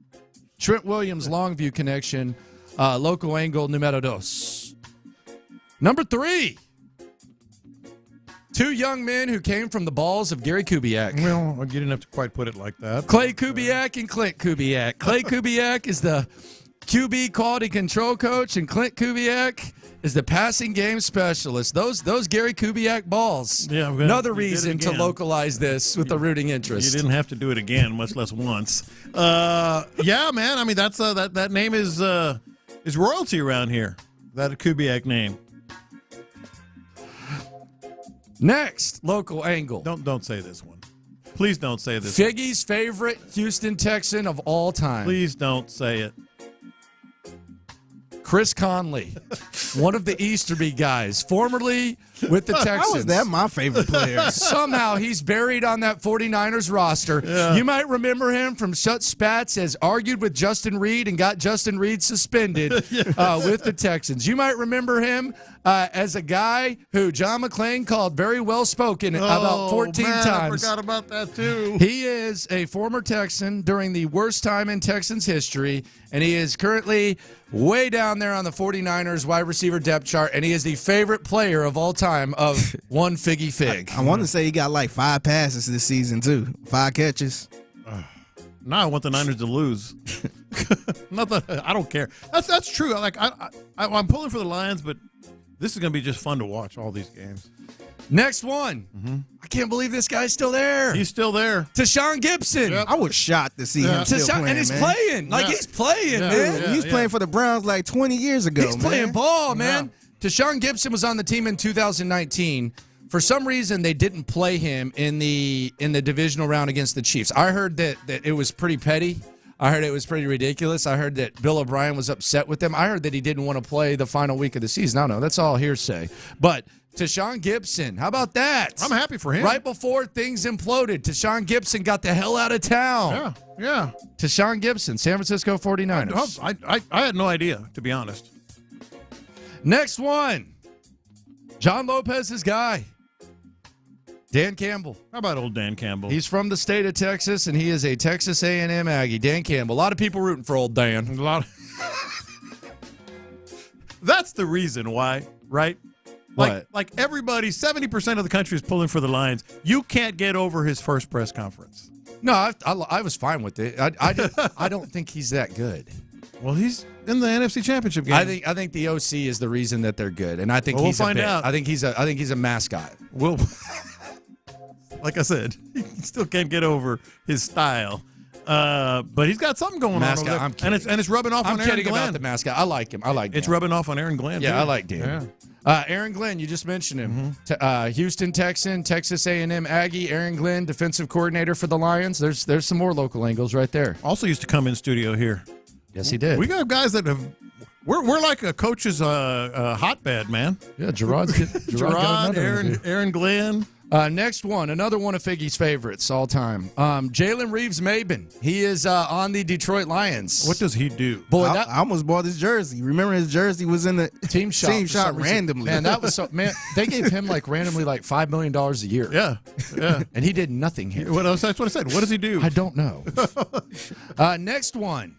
Trent Williams, Longview connection, local angle numero 2. Number 3, 2 young men who came from the balls of Gary Kubiak. Well, you didn't have to quite put it like that. Clay Kubiak and Clint Kubiak. Clay Kubiak is the QB quality control coach, and Clint Kubiak is the passing game specialist. Those Gary Kubiak balls. Yeah, another reason to localize this with the rooting interest. You didn't have to do it again, much less once. Yeah, man. I mean, that's that name is royalty around here. That Kubiak name. Next, local angle. Don't say this one. Please don't say this. Figgy's favorite Houston Texan of all time. Please don't say it. Chris Conley, one of the Easterby guys, formerly with the Texans. How is that my favorite player? Somehow he's buried on that 49ers roster. Yeah. You might remember him from Shut Spats as argued with Justin Reed and got Justin Reed suspended with the Texans. You might remember him as a guy who John McClain called very well-spoken about 14 times. I forgot about that, too. He is a former Texan during the worst time in Texans history, and he is currently way down there on the 49ers wide receiver depth chart, and he is the favorite player of all time of one Figgy Fig. I want to say he got like 5 passes this season, too. 5 catches. No, I want the Niners to lose. I don't care. That's true. Like I'm pulling for the Lions, but this is going to be just fun to watch all these games. Next one. Mm-hmm. I can't believe this guy's still there. He's still there. Tashawn Gibson. Yep. I was shocked to see him still playing, and he's playing. Like, he's playing, man. He was playing for the Browns like 20 years ago, He's playing ball, man. Tashawn Gibson was on the team in 2019 for some reason they didn't play him in the divisional round against the Chiefs. I heard that it was pretty petty. I heard it was pretty ridiculous. I heard that Bill O'Brien was upset with them. I heard that he didn't want to play the final week of the season. I don't know. That's all hearsay. But Tashawn Gibson, how about that? I'm happy for him. Right before things imploded, Tashawn Gibson got the hell out of town. Yeah. Tashawn Gibson, San Francisco 49ers. I had no idea, to be honest. Next one, John Lopez's guy, Dan Campbell. How about old Dan Campbell? He's from the state of Texas, and he is a Texas A&M Aggie. Dan Campbell. A lot of people rooting for old Dan. That's the reason why, right? Like everybody, 70% of the country is pulling for the Lions. You can't get over his first press conference. No, I was fine with it. I don't think he's that good. Well, he's in the NFC Championship game. I think the OC is the reason that they're good, and I think we'll find out. I think he's a mascot. Well, like I said, he still can't get over his style. But he's got something going on over there. And it's rubbing off on Aaron Glenn. I'm kidding about the mascot. I like him. It's rubbing off on Aaron Glenn. Yeah, too. I like Dan. Yeah. Aaron Glenn, you just mentioned him. Houston Texan, Texas A&M Aggie, Aaron Glenn, defensive coordinator for the Lions. There's some more local angles right there. Also used to come in studio here. Yes, he did. We got guys that have. We're like a coach's hotbed, man. Yeah, Gerard, Aaron Glenn. Next one, another one of Figgy's favorites all time. Jalen Reeves-Maben. He is on the Detroit Lions. What does he do? Boy, I almost bought his jersey. Remember his jersey was in the team shop randomly. Man, that was so. Man, they gave him randomly $5 million a year. Yeah. And he did nothing here. That's what I said. What does he do? I don't know. Next one.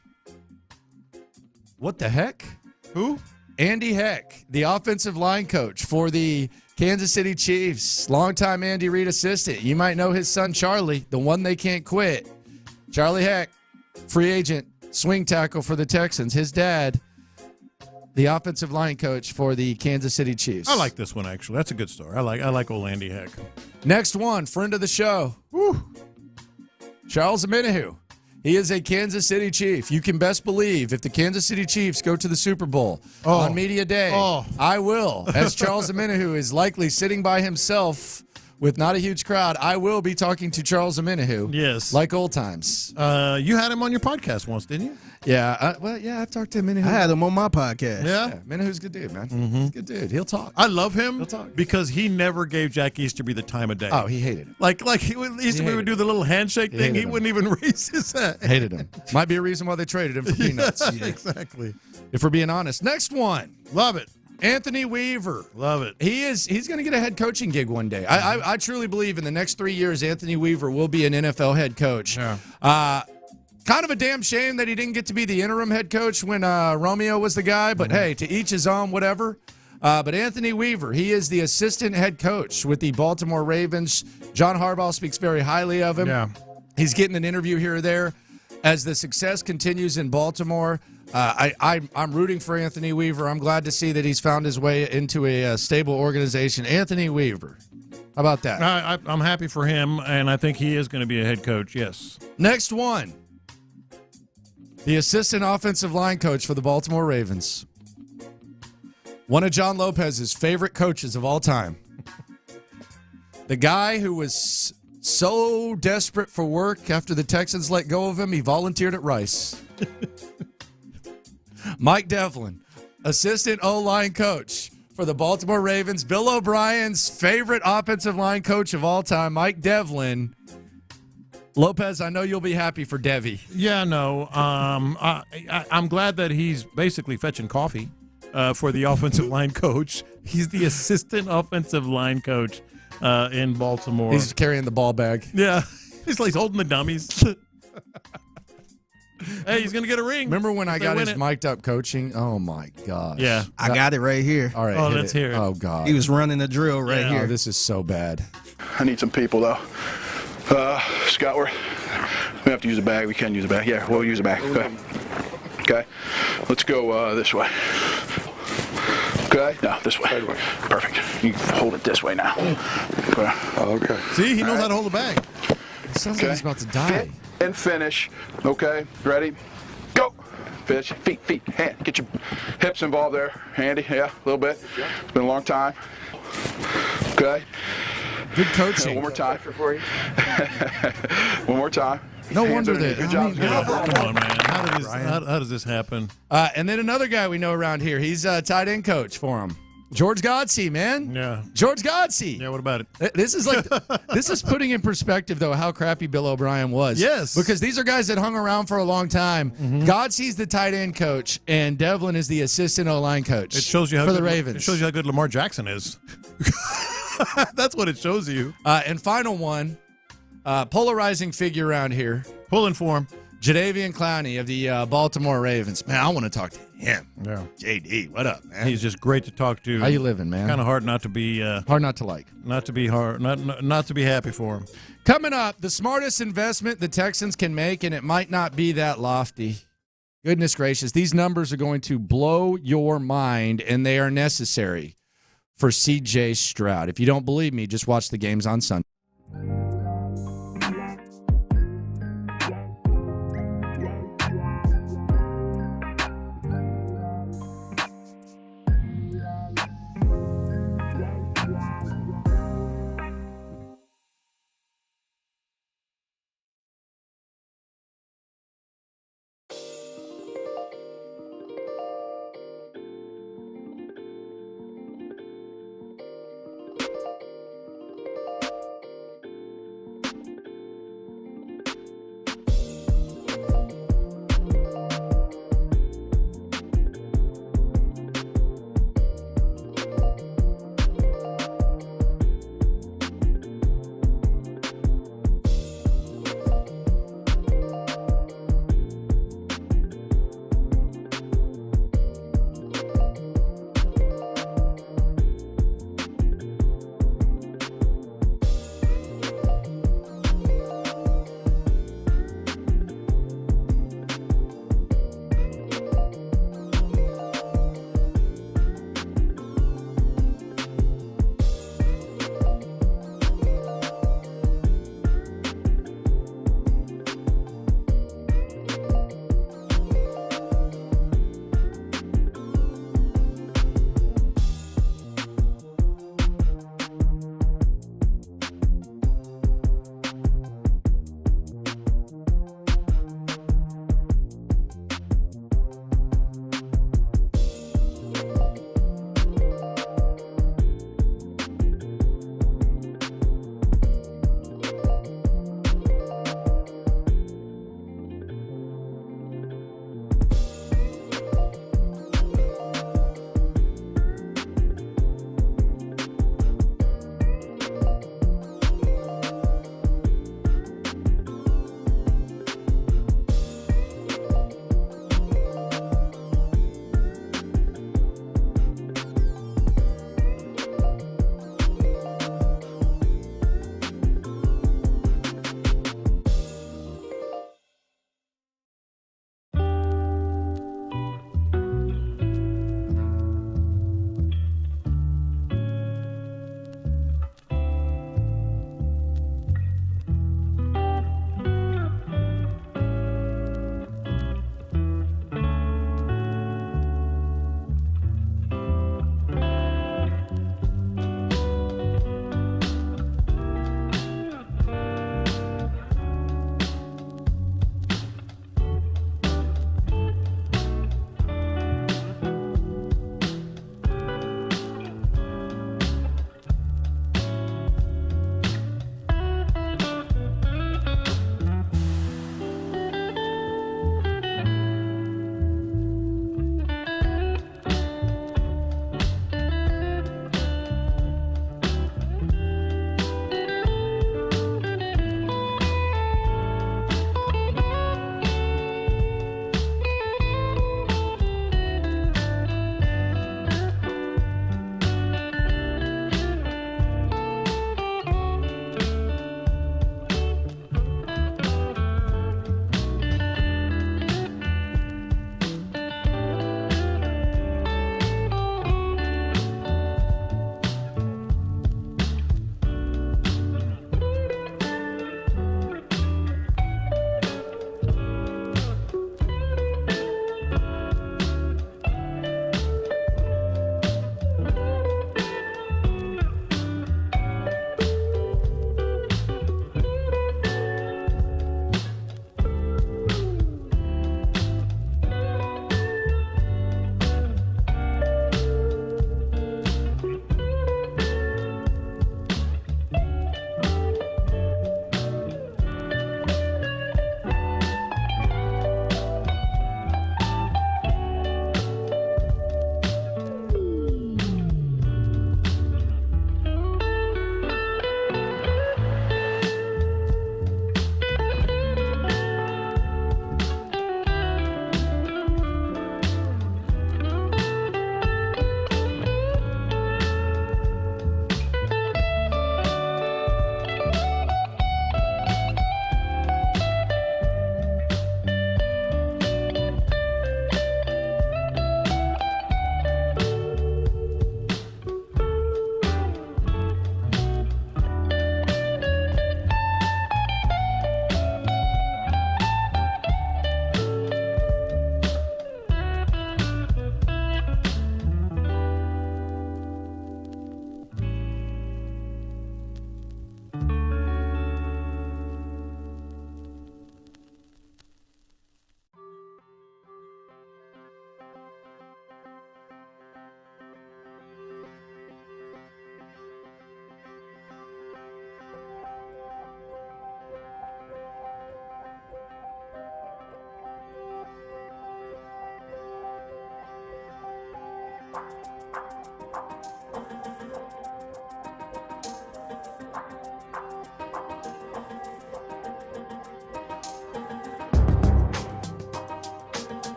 What the heck? Who? Andy Heck, the offensive line coach for the Kansas City Chiefs, longtime Andy Reid assistant. You might know his son Charlie, the one they can't quit. Charlie Heck, free agent, swing tackle for the Texans. His dad, the offensive line coach for the Kansas City Chiefs. I like this one, actually. That's a good story. I like old Andy Heck. Next one, friend of the show. Woo. Charles Omenihu. He is a Kansas City Chief. You can best believe if the Kansas City Chiefs go to the Super Bowl on Media Day, I will, as Charles Omenihu is likely sitting by himself with not a huge crowd, I will be talking to Charles Omenihu. Yes. Like old times. You had him on your podcast once, didn't you? Yeah. I've talked to Omenihu. I had him on my podcast. Yeah. Omenihu's a good dude, man. Mm-hmm. He's a good dude. He'll talk. I love him because he never gave Jack Easterby the time of day. Oh, he hated it. Like Easterby would do the little handshake thing. He wouldn't even raise his hand. Hated him. Might be a reason why they traded him for peanuts. Yeah, exactly. If we're being honest. Next one. Love it. Anthony Weaver. Love it. He's going to get a head coaching gig one day. I truly believe in the next 3 years, Anthony Weaver will be an NFL head coach. Yeah. Kind of a damn shame that he didn't get to be the interim head coach when Romeo was the guy. But hey, to each his own, whatever. But Anthony Weaver, he is the assistant head coach with the Baltimore Ravens. John Harbaugh speaks very highly of him. Yeah. He's getting an interview here or there. As the success continues in Baltimore, I'm rooting for Anthony Weaver. I'm glad to see that he's found his way into a stable organization. Anthony Weaver. How about that? I'm happy for him, and I think he is going to be a head coach, yes. Next one. The assistant offensive line coach for the Baltimore Ravens. One of John Lopez's favorite coaches of all time. The guy who was so desperate for work after the Texans let go of him, he volunteered at Rice. Mike Devlin, assistant O-line coach for the Baltimore Ravens. Bill O'Brien's favorite offensive line coach of all time, Mike Devlin. Lopez, I know you'll be happy for Devy. Yeah, no. I'm glad that he's basically fetching coffee for the offensive line coach. He's the assistant offensive line coach in Baltimore. He's carrying the ball bag. Yeah. He's holding the dummies. Hey, he's going to get a ring. Remember when I got his mic'd up coaching? Oh, my gosh. Yeah. I got it right here. All right. Let's hear it. Oh, God. He was running the drill right here. Oh, this is so bad. I need some people, though. Scott, we have to use a bag. We can use a bag. Yeah, we'll use a bag. Okay. Let's go this way. Okay. No, this way. Perfect. You hold it this way now. Okay. See, he knows how to hold the bag. It sounds like he's about to die. Fit and finish. Okay. Ready? Go. Finish. Feet. Hand. Get your hips involved there. Handy. Yeah, a little bit. It's been a long time. Okay. Good coaching. One more time. One more time. No wonder that. that. Good job. Come on, man. How does this happen? And then another guy we know around here. He's a tight end coach for him. George Godsey, man. Yeah. George Godsey. Yeah, what about it? This is putting in perspective, though, how crappy Bill O'Brien was. Yes. Because these are guys that hung around for a long time. Godsey's the tight end coach, and Devlin is the assistant O-line coach. It shows you how for good, the Ravens. It shows you how good Lamar Jackson is. That's what it shows you. And final one, polarizing figure around here. Pulling for him. Jadeveon Clowney of the Baltimore Ravens. Man, I want to talk to him. Yeah. JD, what up, man? He's just great to talk to. How you living, man? Kind of hard not to be hard not to like. Not to be hard not to be happy for him. Coming up, the smartest investment the Texans can make, and it might not be that lofty. Goodness gracious, these numbers are going to blow your mind, and they are necessary for CJ Stroud. If you don't believe me, just watch the games on Sunday.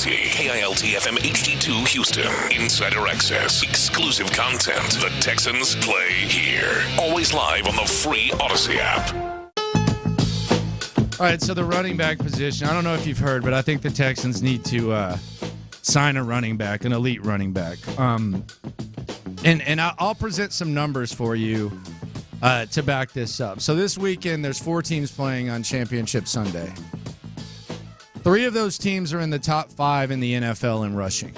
KILT-FM HD2 Houston. Insider access. Exclusive content. The Texans play here. Always live on the free Odyssey app. All right, so the running back position, I don't know if you've heard, but I think the Texans need to sign a running back, an elite running back. And I'll present some numbers for you to back this up. So this weekend, there's 4 teams playing on Championship Sunday. 3 of those teams are in the top 5 in the NFL in rushing.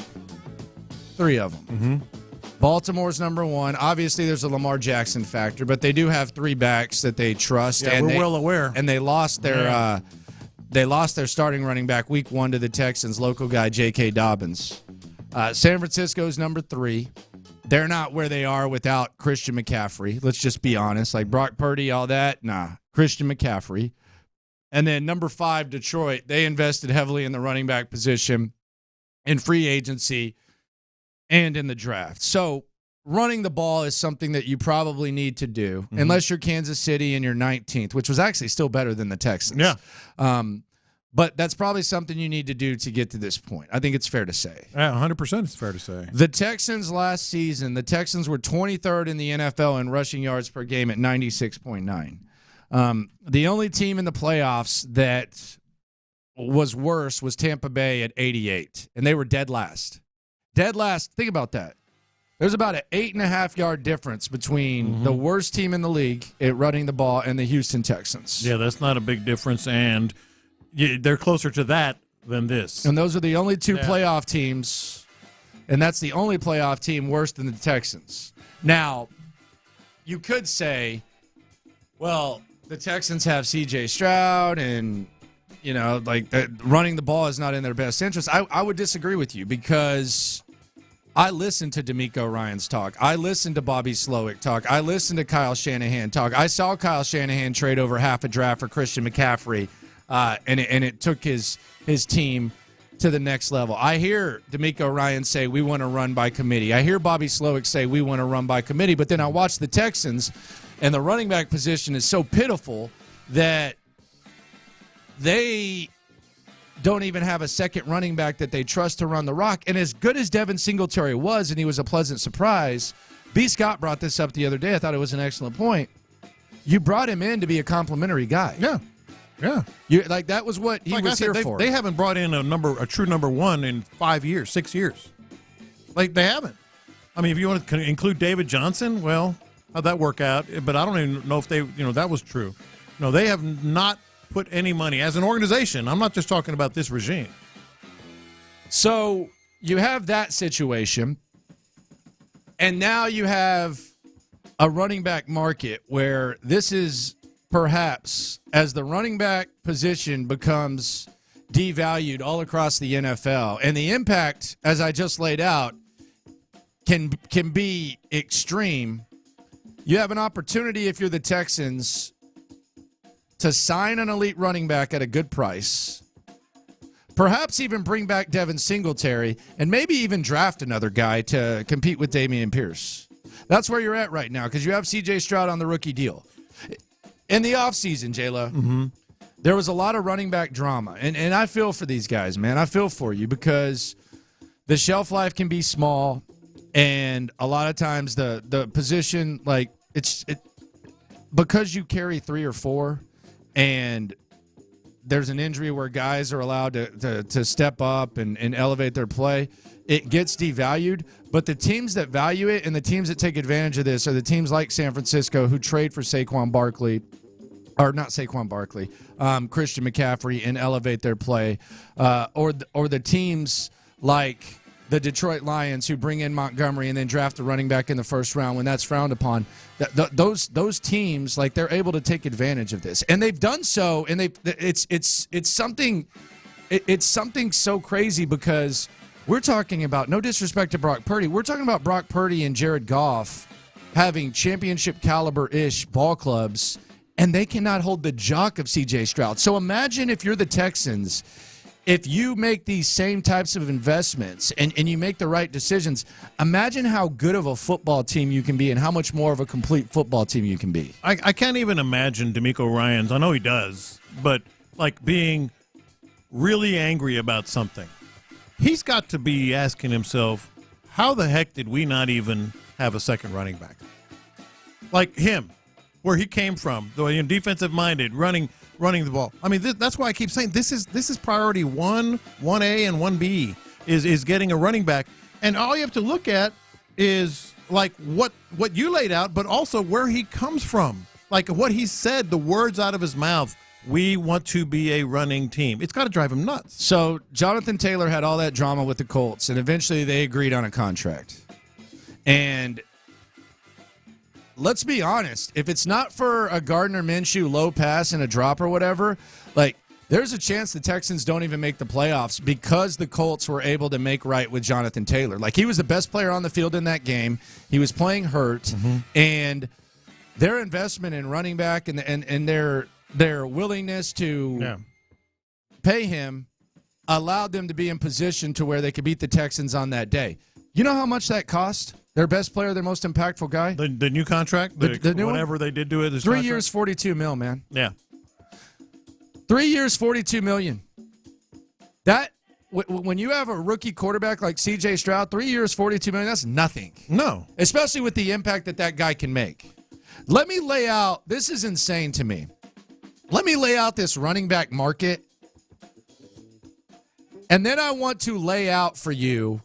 3 of them. Mm-hmm. Baltimore's number 1. Obviously, there's a Lamar Jackson factor, but they do have 3 backs that they trust. Yeah, we're well aware. And they lost their starting running back week 1 to the Texans, local guy J.K. Dobbins. San Francisco's number 3. They're not where they are without Christian McCaffrey. Let's just be honest. Like Brock Purdy, all that, nah. Christian McCaffrey. And then number 5, Detroit. They invested heavily in the running back position in free agency and in the draft. So running the ball is something that you probably need to do, unless you're Kansas City and you're 19th, which was actually still better than the Texans. Yeah. But that's probably something you need to do to get to this point. I think it's fair to say. Yeah, 100% it's fair to say. The Texans last season, the Texans were 23rd in the NFL in rushing yards per game at 96.9. The only team in the playoffs that was worse was Tampa Bay at 88, and they were dead last. Dead last. Think about that. There's about an 8.5-yard difference between the worst team in the league at running the ball and the Houston Texans. Yeah, that's not a big difference, and they're closer to that than this. And those are the only 2 playoff teams, and that's the only playoff team worse than the Texans. Now, you could say, well, the Texans have C.J. Stroud, and, running the ball is not in their best interest. I would disagree with you because I listened to D'Amico Ryan's talk. I listened to Bobby Slowick talk. I listened to Kyle Shanahan talk. I saw Kyle Shanahan trade over half a draft for Christian McCaffrey, and it took his team to the next level. I hear D'Amico Ryan say, we want to run by committee. I hear Bobby Slowick say, we want to run by committee. But then I watch the Texans, and the running back position is so pitiful that they don't even have a second running back that they trust to run the rock. And as good as Devin Singletary was, and he was a pleasant surprise, B. Scott brought this up the other day. I thought it was an excellent point. You brought him in to be a complimentary guy. Yeah. Yeah. That was what he was here for. They haven't brought in a true number 1 in 5 years, 6 years. They haven't. I mean, if you want to include David Johnson, well, how'd that work out? But I don't even know if that was true. No, they have not put any money as an organization. I'm not just talking about this regime. So you have that situation, and now you have a running back market where this is perhaps, as the running back position becomes devalued all across the NFL, and the impact, as I just laid out, can be extreme. You have an opportunity, if you're the Texans, to sign an elite running back at a good price, perhaps even bring back Devin Singletary, and maybe even draft another guy to compete with Dameon Pierce. That's where you're at right now, because you have C.J. Stroud on the rookie deal. In the offseason, J-Lo, there was a lot of running back drama, and I feel for these guys, man. I feel for you because the shelf life can be small, and a lot of times the position, because you carry 3 or 4, and there's an injury where guys are allowed to step up and elevate their play, it gets devalued. But the teams that value it and the teams that take advantage of this are the teams like San Francisco who trade for Saquon Barkley, or not Saquon Barkley, Christian McCaffrey, and elevate their play, or the teams like the Detroit Lions who bring in Montgomery and then draft a running back in the first round when that's frowned upon. Those teams, like, they're able to take advantage of this, and they've done so. And it's something so crazy because we're talking about, no disrespect to Brock Purdy, we're talking about Brock Purdy and Jared Goff having championship caliber-ish ball clubs, and they cannot hold the jock of C.J. Stroud. So imagine if you're the Texans. If you make these same types of investments and you make the right decisions, imagine how good of a football team you can be and how much more of a complete football team you can be. I can't even imagine DeMeco Ryans. I know he does, but like being really angry about something. He's got to be asking himself, how the heck did we not even have a second running back? Like him, where he came from, the defensive-minded, running the ball. I mean, that's why I keep saying this is priority 1A and 1B is getting a running back. And all you have to look at is like what you laid out, but also where he comes from. Like what he said, the words out of his mouth, we want to be a running team. It's got to drive him nuts. So Jonathan Taylor had all that drama with the Colts, and eventually they agreed on a contract. And let's be honest, if it's not for a Gardner Minshew low pass and a drop or whatever, like, there's a chance the Texans don't even make the playoffs because the Colts were able to make right with Jonathan Taylor. Like, he was the best player on the field in that game. He was playing hurt, and their investment in running back and their willingness to pay him allowed them to be in position to where they could beat the Texans on that day. You know how much that cost? Their best player, their most impactful guy? The new contract? The new whatever one? They did to it. 3 years, $42 million, man. Yeah. 3 years, $42 million. That, when you have a rookie quarterback like C.J. Stroud, 3 years, $42 million, that's nothing. No. Especially with the impact that guy can make. Let me lay out, this is insane to me. Let me lay out this running back market, and then I want to lay out for you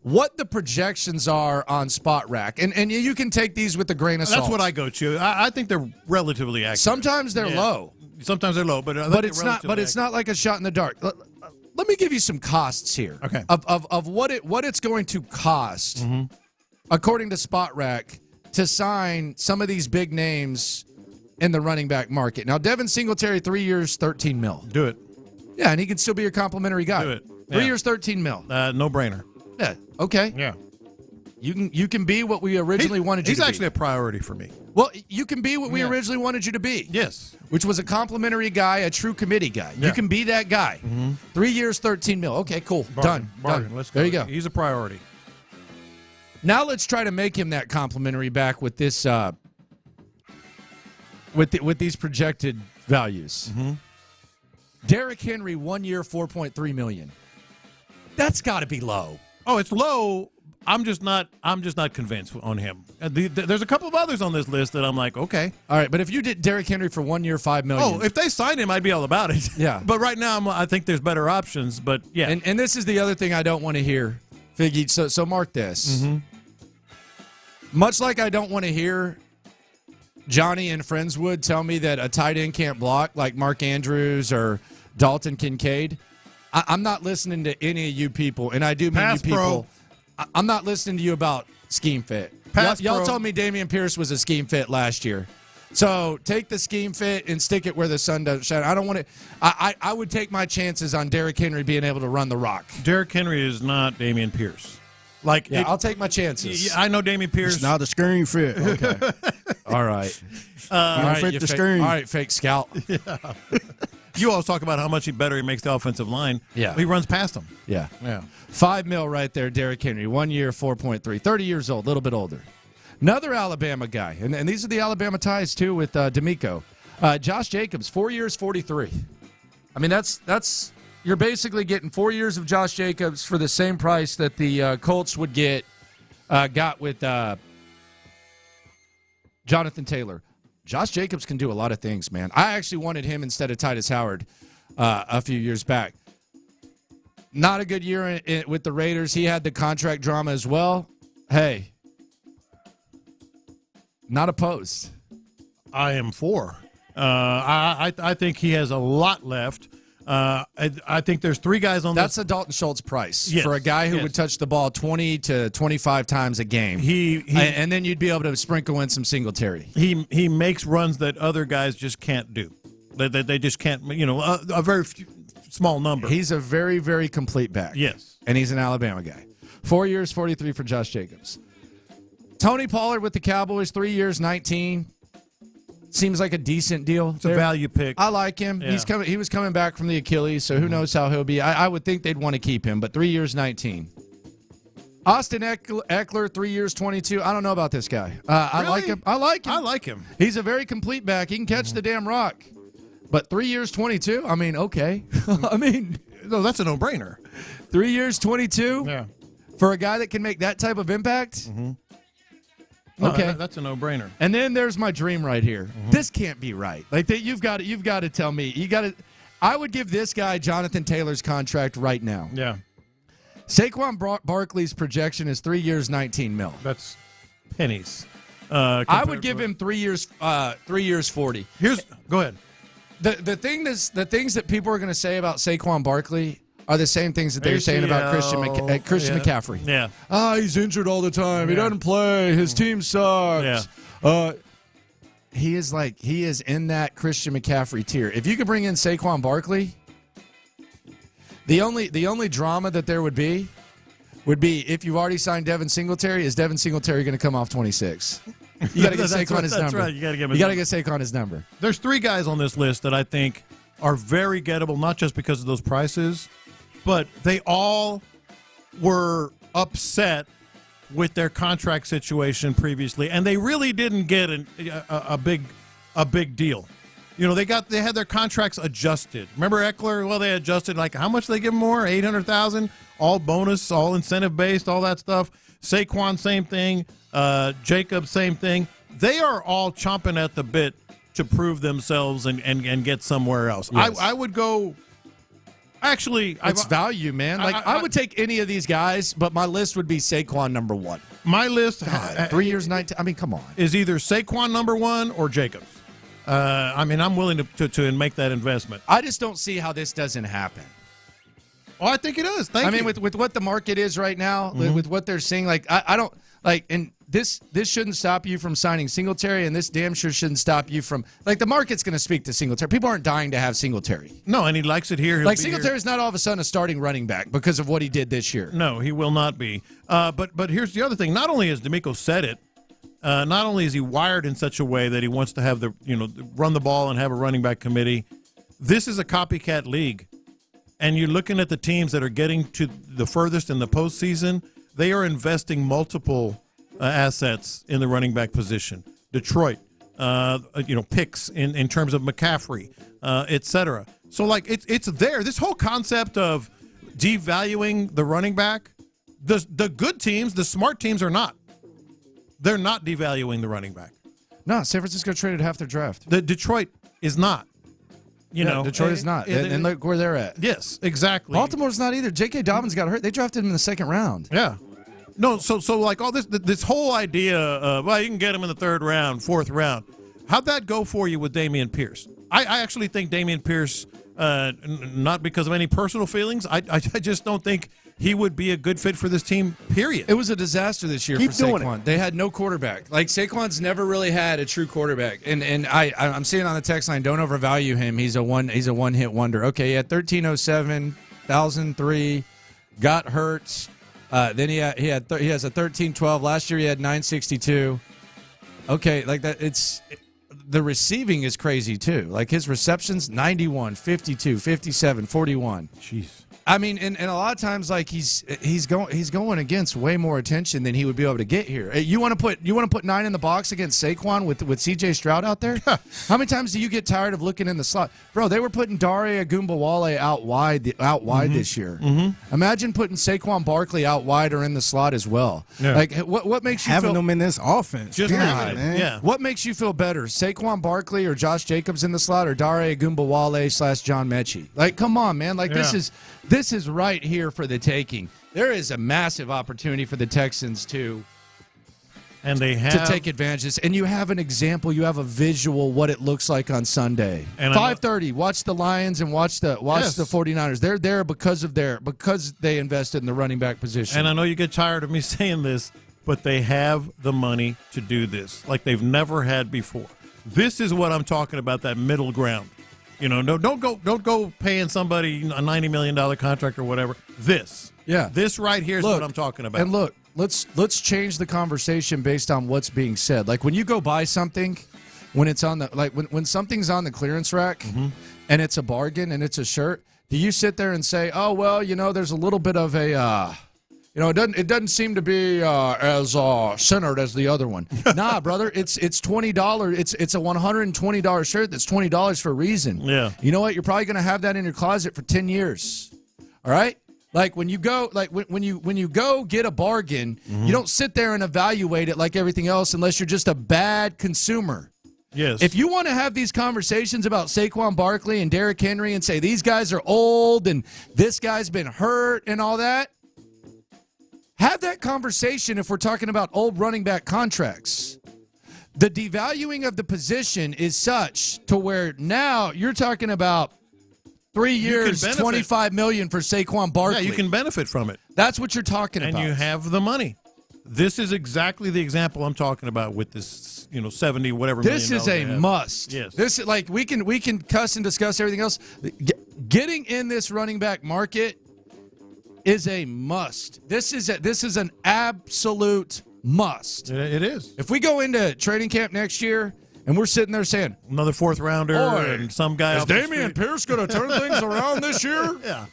what the projections are on Spot Rack. And you can take these with a grain of salt. That's what I go to. I think they're relatively accurate. Sometimes they're low. Sometimes they're low, but it's not. But it's not like a shot in the dark. Let me give you some costs here. Okay. Of what it's going to cost, according to Spot Rack, to sign some of these big names in the running back market. Now, Devin Singletary, 3 years, $13 million. Do it. Yeah, and he can still be your complimentary guy. Do it. 3 years, $13 million. No brainer. Yeah. Okay. Yeah. You can be what we originally wanted you to be. He's actually a priority for me. Well, you can be what we originally wanted you to be. Yes. Which was a complimentary guy, a true committee guy. Yeah. You can be that guy. 3 years, $13 million. Okay, cool. Bargain. Done. Let's go. There you go. He's a priority. Now let's try to make him that complimentary back with this with these projected values. Derrick Henry, 1 year, $4.3 million. That's got to be low. Oh, it's low. I'm just not convinced on him. There's a couple of others on this list that I'm like, okay. All right, but if you did Derrick Henry for 1 year, $5 million. Oh, if they signed him, I'd be all about it. Yeah. But right now, I think there's better options. But yeah. And this is the other thing I don't want to hear, Figgy. So mark this. Much like I don't want to hear Johnny and Friendswood tell me that a tight end can't block like Mark Andrews or Dalton Kincaid. I'm not listening to any of you people, and I do mean Pass you people. pro. I'm not listening to you about scheme fit. Y'all told me Dameon Pierce was a scheme fit last year. So take the scheme fit and stick it where the sun doesn't shine. I don't want to. I would take my chances on Derrick Henry being able to run the rock. Derrick Henry is not Dameon Pierce. I'll take my chances. I know Dameon Pierce. It's not a scheme fit. Okay. All right. All right, fake scout. Yeah. You always talk about how much better he makes the offensive line. Yeah. He runs past them. Yeah. Yeah. $5 million right there, Derrick Henry. 1 year, 4.3. 30 years old, a little bit older. Another Alabama guy, and these are the Alabama ties, too, with DeMeco. Josh Jacobs, 4 years, 43. I mean, that's you're basically getting 4 years of Josh Jacobs for the same price that the Colts would got with Jonathan Taylor. Josh Jacobs can do a lot of things, man. I actually wanted him instead of Titus Howard a few years back. Not a good year with the Raiders. He had the contract drama as well. Hey, not opposed. I am for. I think he has a lot left. I think there's 3 guys on That's a Dalton Schultz price Yes, for a guy who yes. would touch the ball 20 to 25 times a game. And then you'd be able to sprinkle in some Singletary. He makes runs that other guys just can't do. They just can't, a very small number. He's a very, very complete back. Yes. And he's an Alabama guy. 4 years, 43 for Josh Jacobs. Tony Pollard with the Cowboys, 3 years, 19. Seems like a decent deal. It's a value pick. I like him. Yeah. He was coming back from the Achilles, so who knows how he'll be. I would think they'd want to keep him, but 3 years, 19. Austin Eckler, 3 years, 22. I don't know about this guy. I like him. I like him. He's a very complete back. He can catch the damn rock. But 3 years, 22? I mean, okay. No, that's a no-brainer. 3 years, 22? Yeah. For a guy that can make that type of impact? Mm-hmm. No, Okay. That's a no-brainer. And then there's my dream right here. This can't be right. Like you've got to tell me. I would give this guy Jonathan Taylor's contract right now. Yeah. Saquon Barkley's projection is 3 years, 19 mil. That's pennies. I would give him 3 years, 40. Go ahead. The things that people are going to say about Saquon Barkley are the same things that they're saying about Christian McCaffrey. Yeah. He's injured all the time. He doesn't play. His team sucks. Yeah. He is in that Christian McCaffrey tier. If you could bring in Saquon Barkley, the only drama that there would be if you've already signed Devin Singletary. Is Devin Singletary going to come off 26? You got to get Saquon his number. That's right. You got to get Saquon his number. There's 3 guys on this list that I think are very gettable, not just because of those prices, but they all were upset with their contract situation previously, and they really didn't get a big deal. They had their contracts adjusted. Remember Eckler? Well, they adjusted how much they give him more? $800,000, all bonus, all incentive based, all that stuff. Saquon, same thing. Jacob, same thing. They are all chomping at the bit to prove themselves and get somewhere else. Yes. I would go. Actually, it's value, man. I would take any of these guys, but my list would be Saquon number 1. My list, 3 years, 19. I mean, come on, is either Saquon number 1 or Jacobs. I'm willing to make that investment. I just don't see how this doesn't happen. Oh, I think it does. Thank you. With what the market is right now, with what they're seeing, I don't and this shouldn't stop you from signing Singletary, and this damn sure shouldn't stop you from the market's going to speak to Singletary. People aren't dying to have Singletary. No, and he likes it here. Singletary's not all of a sudden a starting running back because of what he did this year. No, he will not be. But here's the other thing. Not only has D'Amico said it, not only is he wired in such a way that he wants to have run the ball and have a running back committee. This is a copycat league, and you're looking at the teams that are getting to the furthest in the postseason. They are investing multiple assets in the running back position. Detroit, picks in terms of McCaffrey, etc. So it's there. This whole concept of devaluing the running back, the good teams, the smart teams are not. They're not devaluing the running back. No, San Francisco traded half their draft. The Detroit is not. Detroit is not. And look where they're at. Yes, exactly. Baltimore's not either. J.K. Dobbins got hurt. They drafted him in the second round. Yeah. No, so all this whole idea of, you can get him in the 3rd round, 4th round. How'd that go for you with Dameon Pierce? I actually think Dameon Pierce, not because of any personal feelings, I just don't think he would be a good fit for this team, period. It was a disaster this year for Saquon. They had no quarterback. Saquon's never really had a true quarterback. And I'm seeing on the text line, don't overvalue him. He's a one-hit wonder. Okay, he had 1307, 1003, got hurt. Then he has a 1312. Last year he had 962. Okay, the receiving is crazy too. His receptions 91, 52, 57, 41. Jeez. I mean, and a lot of times, like he's going against way more attention than he would be able to get here. You want to put 9 in the box against Saquon with C.J. Stroud out there? How many times do you get tired of looking in the slot, bro? They were putting Dare Ogunbowale out wide this year. Mm-hmm. Imagine putting Saquon Barkley out wide or in the slot as well. Yeah. Like what makes you having them in this offense? Just man. Yeah. What makes you feel better, Saquon Barkley or Josh Jacobs in the slot, or Dare Ogunbowale / John Mechie? Like, come on, man. Like This is right here for the taking. There is a massive opportunity for the Texans to take advantages. And you have an example, you have a visual what it looks like on Sunday. 5:30, watch the Lions and watch the 49ers. They're there because they invested in the running back position. And I know you get tired of me saying this, but they have the money to do this like they've never had before. This is what I'm talking about, that middle ground. You know, don't go paying somebody a $90 million contract or whatever. This right here is what I'm talking about. And look, let's change the conversation based on what's being said. Like when you go buy something, when it's on the when something's on the clearance rack and it's a bargain and it's a shirt, do you sit there and say, oh well, you know, there's a little bit of a it doesn't seem to be as centered as the other one. Nah, brother, it's $20. It's a $120 shirt that's $20 for a reason. Yeah. You know what? You're probably going to have that in your closet for 10 years. All right? Like when you go, when you go get a bargain, you don't sit there and evaluate it like everything else unless you're just a bad consumer. Yes. If you want to have these conversations about Saquon Barkley and Derrick Henry and say these guys are old and this guy's been hurt and all that, have that conversation if we're talking about old running back contracts. The devaluing of the position is such to where now you're talking about 3 years, $25 million for Saquon Barkley. Yeah, you can benefit from it. That's what you're talking about. And you have the money. This is exactly the example I'm talking about with this, 70 whatever. This is a must. Yes. This is like we can cuss and discuss everything else. Getting in this running back market is a must. This is an absolute must. It is. If we go into training camp next year and we're sitting there saying another 4th rounder and some guy is Dameon Pierce going to turn things around this year? Yeah.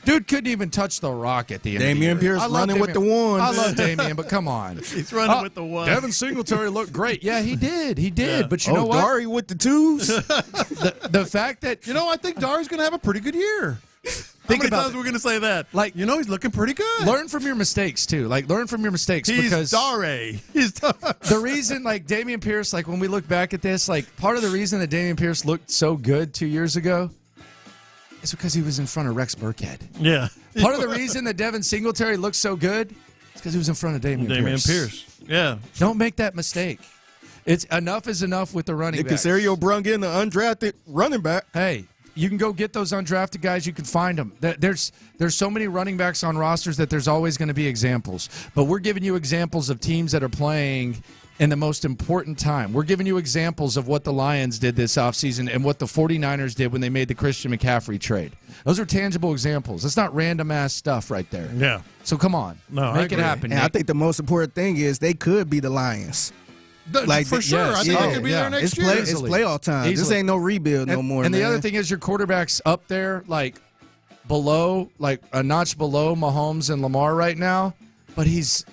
Dude couldn't even touch the rock at the end. Dameon Pierce running with the one. I love Dameon, but come on. He's running with the one. Devin Singletary looked great. Yeah, he did. Yeah. But you know what? Dari with the 2s. the fact that I think Dari's going to have a pretty good year. How many times we're going to say that? Like, he's looking pretty good. Learn from your mistakes, too. Like, learn from your mistakes. Because Dare. The reason, like, Dameon Pierce, like, when we look back at this, like, part of the reason that Dameon Pierce looked so good 2 years ago is because he was in front of Rex Burkhead. Yeah. Part of the reason that Devin Singletary looked so good is because he was in front of Dameon Pierce. Yeah. Don't make that mistake. It's enough is enough with the running backs. Caserio brung in the undrafted running back. Hey, you can go get those undrafted guys. You can find them. There's so many running backs on rosters that there's always going to be examples. But we're giving you examples of teams that are playing in the most important time. We're giving you examples of what the Lions did this offseason and what the 49ers did when they made the Christian McCaffrey trade. Those are tangible examples. That's not random-ass stuff right there. Yeah. So come on. No, Make it happen. And I think the most important thing is they could be the Lions. For sure. Yes. I think they could be there next year. It's playoff time. This ain't no rebuild no more, And the other thing is your quarterback's up there, like a notch below Mahomes and Lamar right now, but he's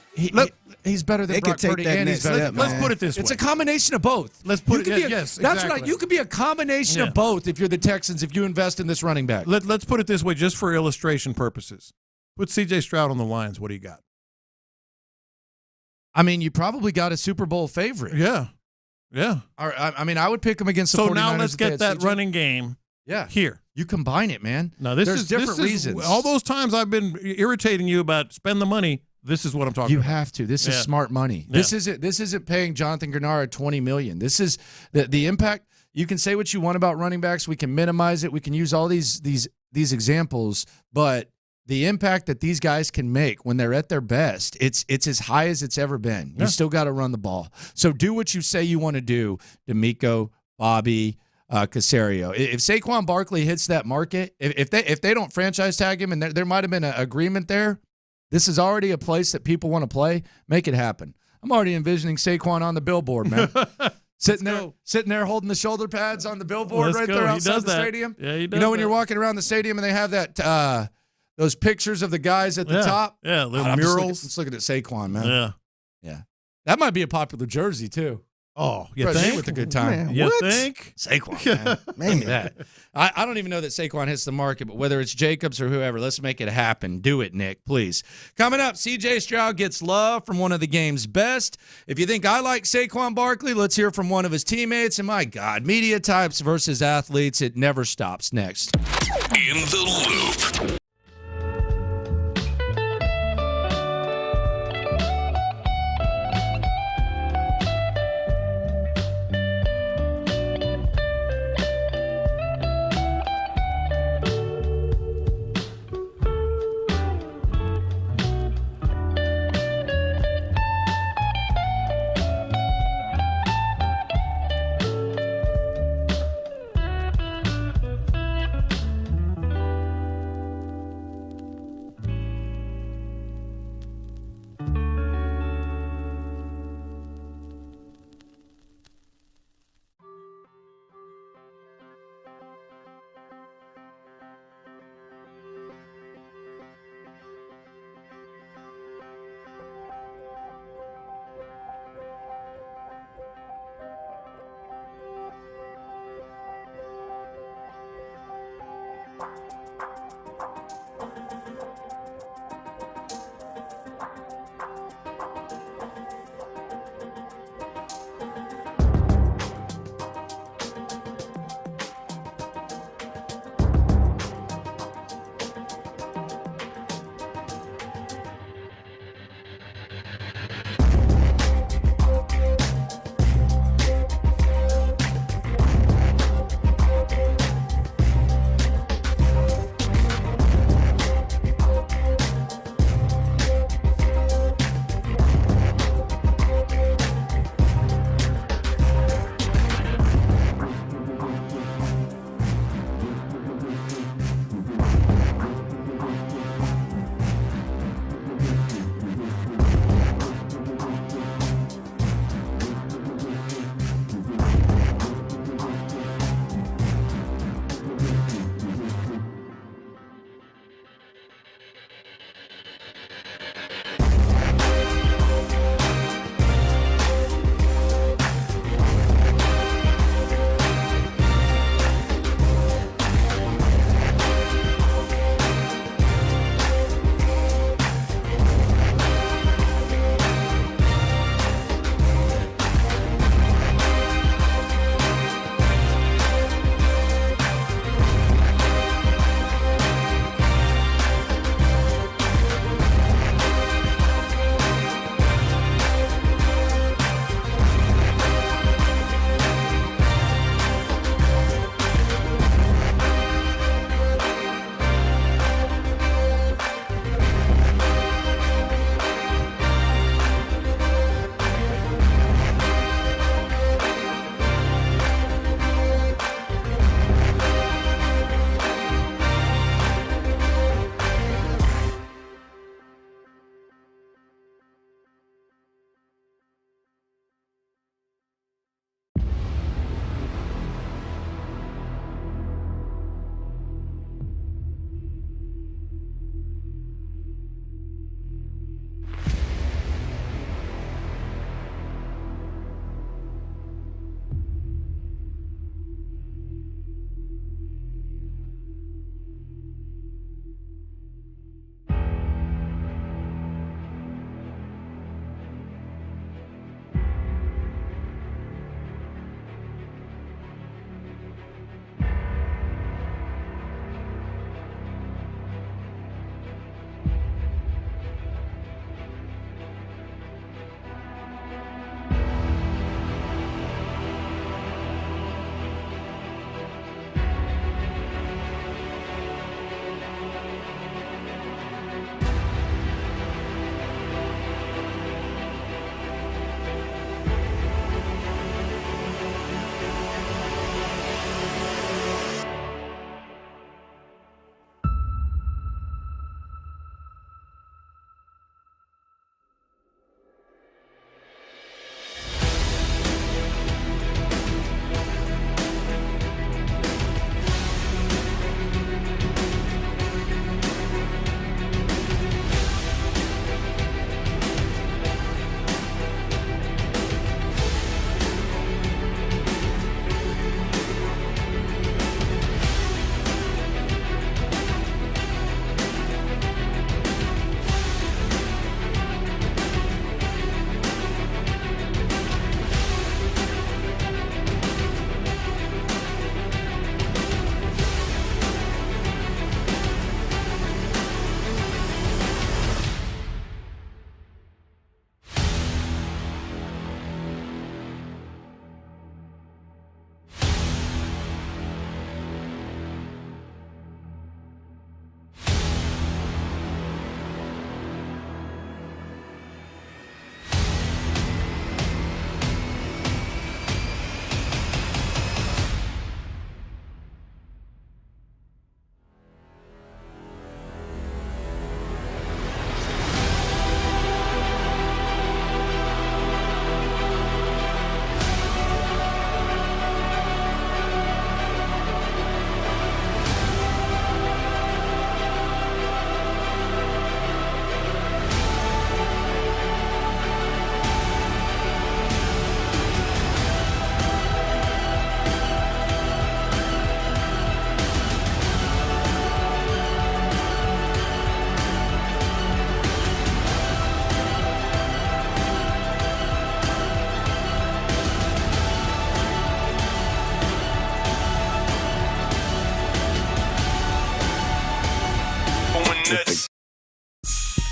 better than Brock Purdy and he's better. Let's put it this way. It's a combination of both. Let's put it. Yes, that's right. You could be a combination of both if you're the Texans. If you invest in this running back. Let's put it this way, just for illustration purposes. Put C.J. Stroud on the Lions. What do you got? I mean, you probably got a Super Bowl favorite. Yeah. I mean, I would pick him against the 49ers. So now let's get that running game. Yeah. Here. You combine it, man. Now there's different reasons. All those times I've been irritating you about spend the money. This is what I'm talking about. You have to. This is smart money. Yeah. This isn't paying Jonathan Grenard $20 million. This is the impact. You can say what you want about running backs. We can minimize it. We can use all these examples, but the impact that these guys can make when they're at their best, it's as high as it's ever been. You still got to run the ball. So do what you say you want to do, D'Amico, Bobby, Caserio. If Saquon Barkley hits that market, if they don't franchise tag him, and there might have been an agreement there, this is already a place that people want to play. Make it happen. I'm already envisioning Saquon on the billboard, man. Sitting there holding the shoulder pads on the billboard there outside the stadium. Yeah, he does. You know when you're walking around the stadium and they have that Those pictures of the guys at the top. Yeah, little God, murals. Let's look at Saquon, man. Yeah. That might be a popular jersey, too. Oh, you Impress me think? with a good time. Man, you think? Saquon, man. Maybe that. I don't even know that Saquon hits the market, but whether it's Jacobs or whoever, let's make it happen. Do it, Nick, please. Coming up, C.J. Stroud gets love from one of the game's best. If you think I like Saquon Barkley, let's hear from one of his teammates. And my God, media types versus athletes, it never stops. Next. In the Loop. nuts.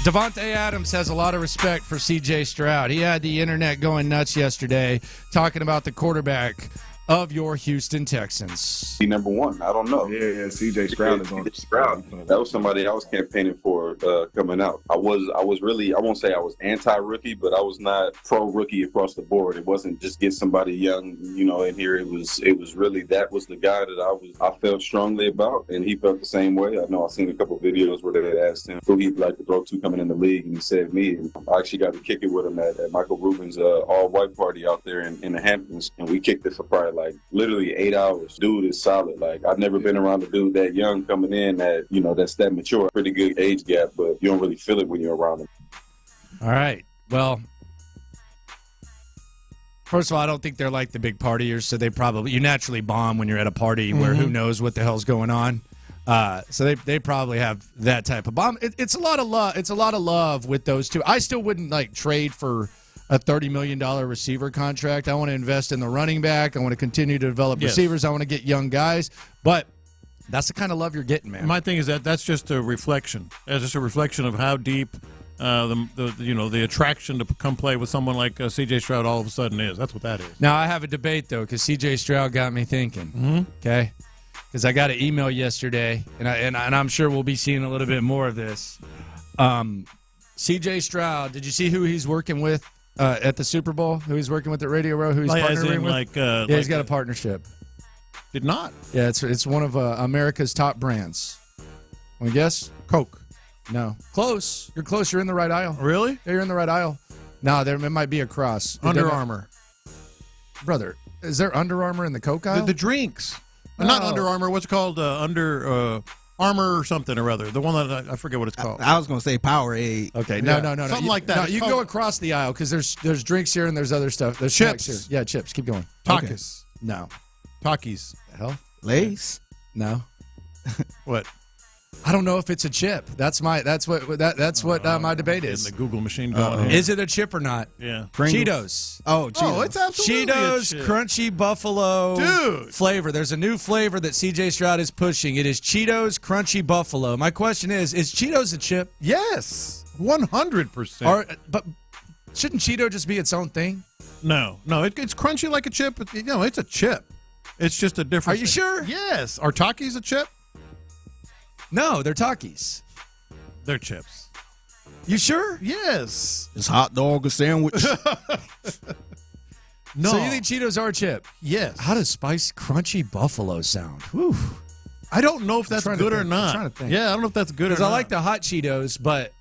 Devontae Adams has a lot of respect for C.J. Stroud. He had the internet going nuts yesterday talking about the quarterback of your Houston Texans. Be number one. I don't know. Yeah, C.J. Stroud is on Stroud. That was somebody I was campaigning for coming out. I was really, I won't say I was anti-rookie, but I was not pro-rookie across the board. It wasn't just get somebody young, in here. It was really, that was the guy that I felt strongly about, and he felt the same way. I know I've seen a couple of videos where they had asked him who he'd like to throw to coming in the league, and he said me. And I actually got to kick it with him at Michael Rubin's all-white party out there in the Hamptons, and we kicked it for probably literally 8 hours. Dude is solid. I've never been around a dude that young coming in that's that mature. Pretty good age gap, but you don't really feel it when you're around him. All right. Well, first of all, I don't think they're like the big partiers, so you naturally bomb when you're at a party where who knows what the hell's going on. So they probably have that type of bomb. It's a lot of love. It's a lot of love with those two. I still wouldn't trade for a $30 million receiver contract. I want to invest in the running back. I want to continue to develop receivers. I want to get young guys. But that's the kind of love you're getting, man. My thing is that's just a reflection. It's just a reflection of how deep the attraction to come play with someone like C.J. Stroud all of a sudden is. That's what that is. Now, I have a debate, though, because C.J. Stroud got me thinking, okay? Because I got an email yesterday, and I'm sure we'll be seeing a little bit more of this. C.J. Stroud, did you see who he's working with at the Super Bowl? Who he's working with at Radio Row? Who he's partnering with? He's got a partnership. Did not? Yeah, it's one of America's top brands. Want to guess? Coke. No. Close. You're close. You're in the right aisle. Really? Yeah, you're in the right aisle. No, there might be a cross. Under Armour. Brother, is there Under Armour in the Coke aisle? The drinks. Not Under Armour. What's it called? Under Armour or something or other. The one that I forget what it's called. I was going to say Powerade. Okay. No. Something like that. No, you can go across the aisle because there's drinks here and there's other stuff. There's chips. Here. Yeah, chips. Keep going. Takis. Okay. No. Takis. The hell? Lay's? No. What? I don't know if it's a chip. That's what my debate is. The Google machine going. Is it a chip or not? Yeah. Cheetos. Oh, Cheetos. Oh, it's absolutely Cheetos a chip. Crunchy Buffalo flavor. There's a new flavor that C.J. Stroud is pushing. It is Cheetos Crunchy Buffalo. My question is Cheetos a chip? Yes, 100%. But shouldn't Cheeto just be its own thing? No, it's crunchy like a chip. It's a chip. It's just a different. Are you sure? Yes. Are Takis a chip? No, they're Takis. They're chips. You sure? Yes. Is hot dog a sandwich? No. So you think Cheetos are a chip? Yes. How does Spice Crunchy Buffalo sound? Whew. I don't know if that's good or not. I'm trying to think. Yeah, I don't know if that's good or not. Because I like the hot Cheetos, but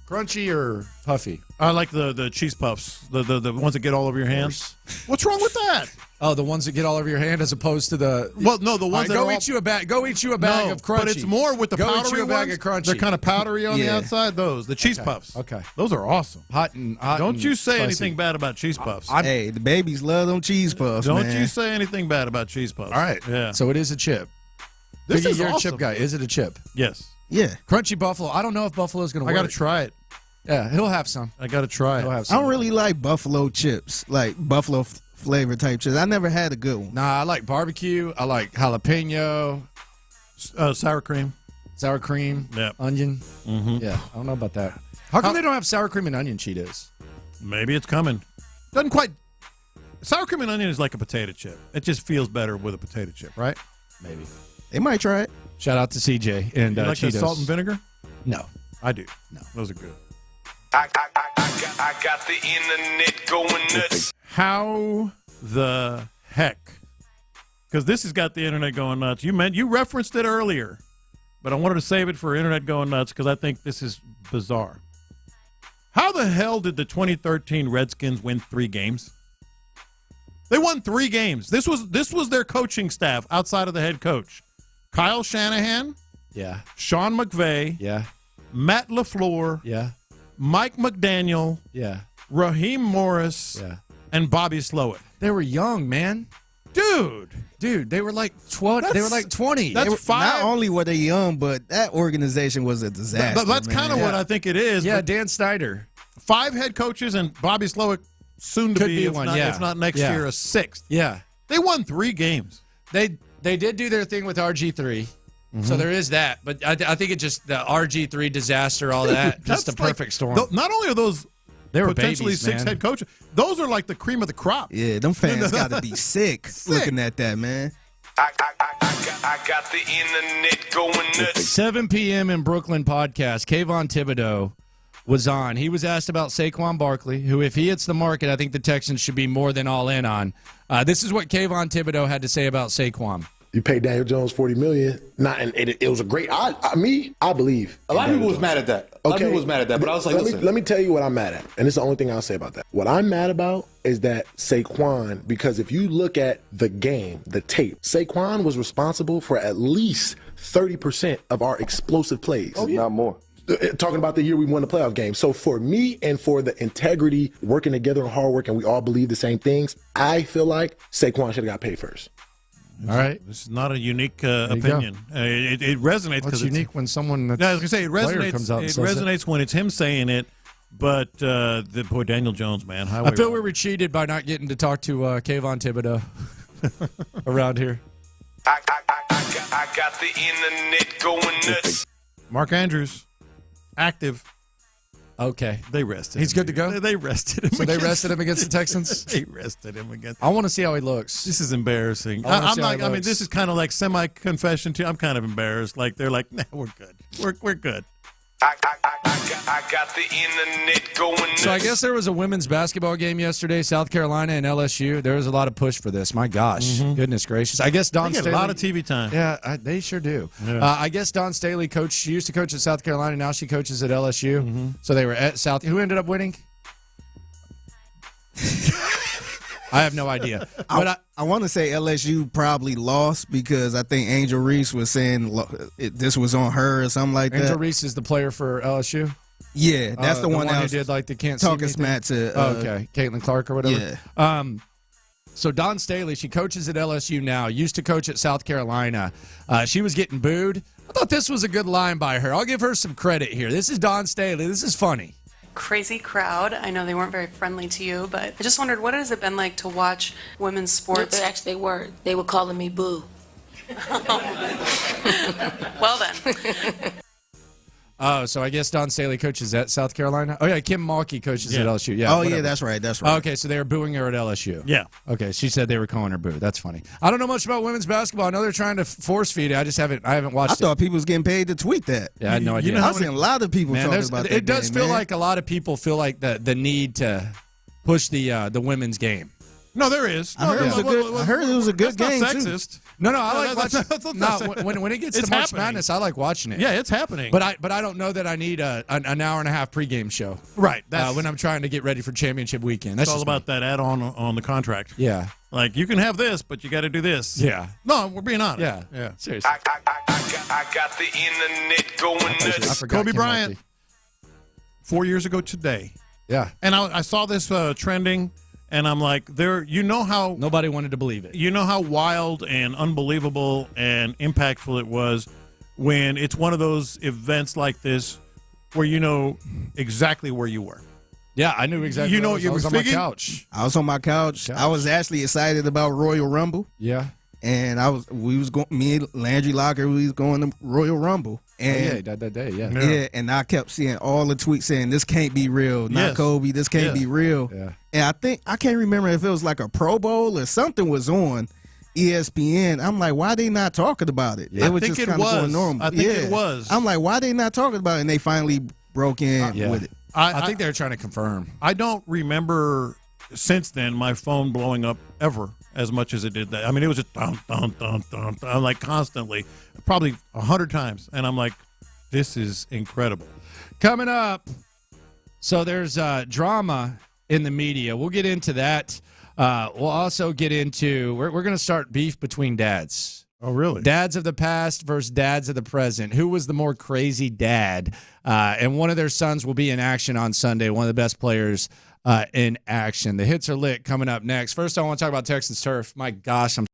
crunchy or puffy? I like the cheese puffs, the ones that get all over your hands. What's wrong with that? Oh, the ones that get all over your hand as opposed to the... Well, no, the ones that go are eat you a bag. Go eat you a bag of crunchy. But it's more with the powdery Go eat you a bag ones. of crunchy. They're kind of powdery on the outside. The cheese puffs. Okay. Those are awesome. Hot and Don't you say spicy. anything bad about cheese puffs. Hey, the babies love them cheese puffs, Don't man. you say anything bad about cheese puffs. All right. Yeah. So it is a chip. This Biggie, is you're awesome. a chip guy. Is it a chip? Yes. Yeah. Crunchy Buffalo. I don't know if Buffalo's going to work. I got to try it. Yeah, he'll have some. I got to try He'll it. have I some. don't really like buffalo chips, like buffalo flavor type chips. I never had a good one. Nah, I like barbecue. I like jalapeno. Sour cream. Sour cream. Yeah. Onion. Mm-hmm. Yeah, I don't know about that. How come they don't have sour cream and onion Cheetos? Maybe it's coming. Doesn't quite. Sour cream and onion is like a potato chip. It just feels better with a potato chip, right? Maybe. They might try it. Shout out to CJ and You like the Cheetos. salt and vinegar? No. I do. No. Those are good. I got the internet going nuts. How the heck? Because this has got the internet going nuts. You referenced it earlier, but I wanted to save it for internet going nuts because I think this is bizarre. How the hell did the 2013 Redskins win 3 games? They won 3 games. This was their coaching staff outside of the head coach. Kyle Shanahan. Yeah. Sean McVay. Yeah. Matt LaFleur. Yeah. Mike McDaniel. Yeah. Raheem Morris. Yeah. And Bobby Slowett. They were young, man. Dude, they were like 12. They were like 20. That's 5. Not only were they young, but that organization was a disaster. But that's kind of what I think it is. Yeah, but Dan Snyder. 5 head coaches and Bobby Slowett soon to Could be, be if, one, not, yeah. if not next Yeah. year, a 6th. Yeah. They won 3 games. They did do their thing with RG3. So there is that. But I think it just the RG3 disaster, all that, just a perfect storm. Not only are those They were potentially babies, six man. head coaches, those are like the cream of the crop. Yeah, them fans got to be sick looking at that, man. I got the internet going nuts. 7 p.m. in Brooklyn podcast. Kayvon Thibodeau was on. He was asked about Saquon Barkley, who, if he hits the market, I think the Texans should be more than all in on. This is what Kayvon Thibodeau had to say about Saquon. You paid Daniel Jones $40 million. It was a great. I believe. A lot of people was mad at that. A lot of people was mad at that. But I was like, listen. Let me tell you what I'm mad at, and it's the only thing I'll say about that. What I'm mad about is that Saquon, because if you look at the game, the tape, Saquon was responsible for at least 30% of our explosive plays. Oh, yeah. Not more. Talking about the year we won the playoff game. So for me and for the integrity, working together and hard work, and we all believe the same things, I feel like Saquon should have got paid first. All right, this is not a unique opinion. It resonates because it's unique when someone that's I was gonna say it resonates. comes out and It says resonates when it's him saying it, but the boy Daniel Jones, man, highway I feel we were cheated by not getting to talk to Kayvon Thibodeau around here. I got the internet going nuts. Mark Andrews, active. Okay. They rested He's him. good to go? They rested him. So they rested him against the Texans? They rested him against. I want to see how he looks. This is embarrassing. I mean, this is kind of like semi-confession too. I'm kind of embarrassed. Like they're like, nah, we're good. We're good. I got the internet going nuts. So I guess there was a women's basketball game yesterday, South Carolina and LSU. There was a lot of push for this. My gosh, goodness gracious! I guess Don They get Staley, a lot of TV time. Yeah, they sure do. Yeah. I guess Don Staley she used to coach at South Carolina. Now she coaches at LSU. So they were at South. Who ended up winning? I have no idea. But I want to say LSU probably lost because I think Angel Reese was saying this was on her or something like that. Angel Reese is the player for LSU. Yeah, that's the one that who did like the can't talking see me smack thing? to. Okay, Caitlin Clark or whatever. Yeah. So Don Staley, she coaches at LSU now. Used to coach at South Carolina. She was getting booed. I thought this was a good line by her. I'll give her some credit here. This is Don Staley. This is funny. Crazy crowd. I know they weren't very friendly to you, but I just wondered, what has it been like to watch women's sports? Actually, they were. They were calling me Boo. Well then. Oh, so I guess Don Staley coaches at South Carolina? Oh, yeah, Kim Mulkey coaches at LSU. Yeah. Oh, whatever. yeah, that's right. Okay, so they were booing her at LSU. Yeah. Okay, she said they were calling her Boo. That's funny. I don't know much about women's basketball. I know they're trying to force feed it. I haven't watched I thought people was getting paid to tweet that. Yeah, I had no idea. I've seen a lot of people talking about that. It does game, feel man. like a lot of people feel like the need to push the women's game. No, there is. I heard it was a good game not too. sexist. No, I like that's watching. not When it gets It's to March happening. Madness, I like watching it. Yeah, it's happening. But I don't know that I need an hour and a half pregame show. Right. That's When I'm trying to get ready for championship weekend. it's That's all just about that add-on on the contract. Yeah. Like you can have this, but you got to do this. Yeah. No, we're being honest. Yeah. Seriously. I got the internet going nuts. I forgot Kobe Kim Bryant. Mulkey. 4 years ago today. Yeah. And I saw this trending, and I'm like, you know how nobody wanted to believe it. You know how wild and unbelievable and impactful it was when it's one of those events like this where you know exactly where you were. Yeah, I knew exactly. You know, where I was on my couch. I was on my couch. I was actually excited about Royal Rumble. Yeah. And me and Landry Locker, we was going to Royal Rumble. And that day, Yeah, and I kept seeing all the tweets saying, this can't be real. Not Yes. Kobe, this can't be real. Yeah. And I can't remember if it was like a Pro Bowl or something was on ESPN. I'm like, why they not talking about it? Yeah. It was I think just it kind of was. going normal. I think it was. I'm like, why they not talking about it? And they finally broke in with it. I think they were trying to confirm. I don't remember since then my phone blowing up ever as much as it did that. I mean, it was just dun, dun, dun, dun, dun, like constantly, probably 100 times. And I'm like, this is incredible. Coming up, so there's drama in the media. We'll get into that. We'll also get into, we're going to start beef between dads. Oh, really? Dads of the past versus dads of the present. Who was the more crazy dad? And one of their sons will be in action on Sunday, one of the best players in action. The hits are lit coming up next. First, I want to talk about Texans turf. My gosh, I'm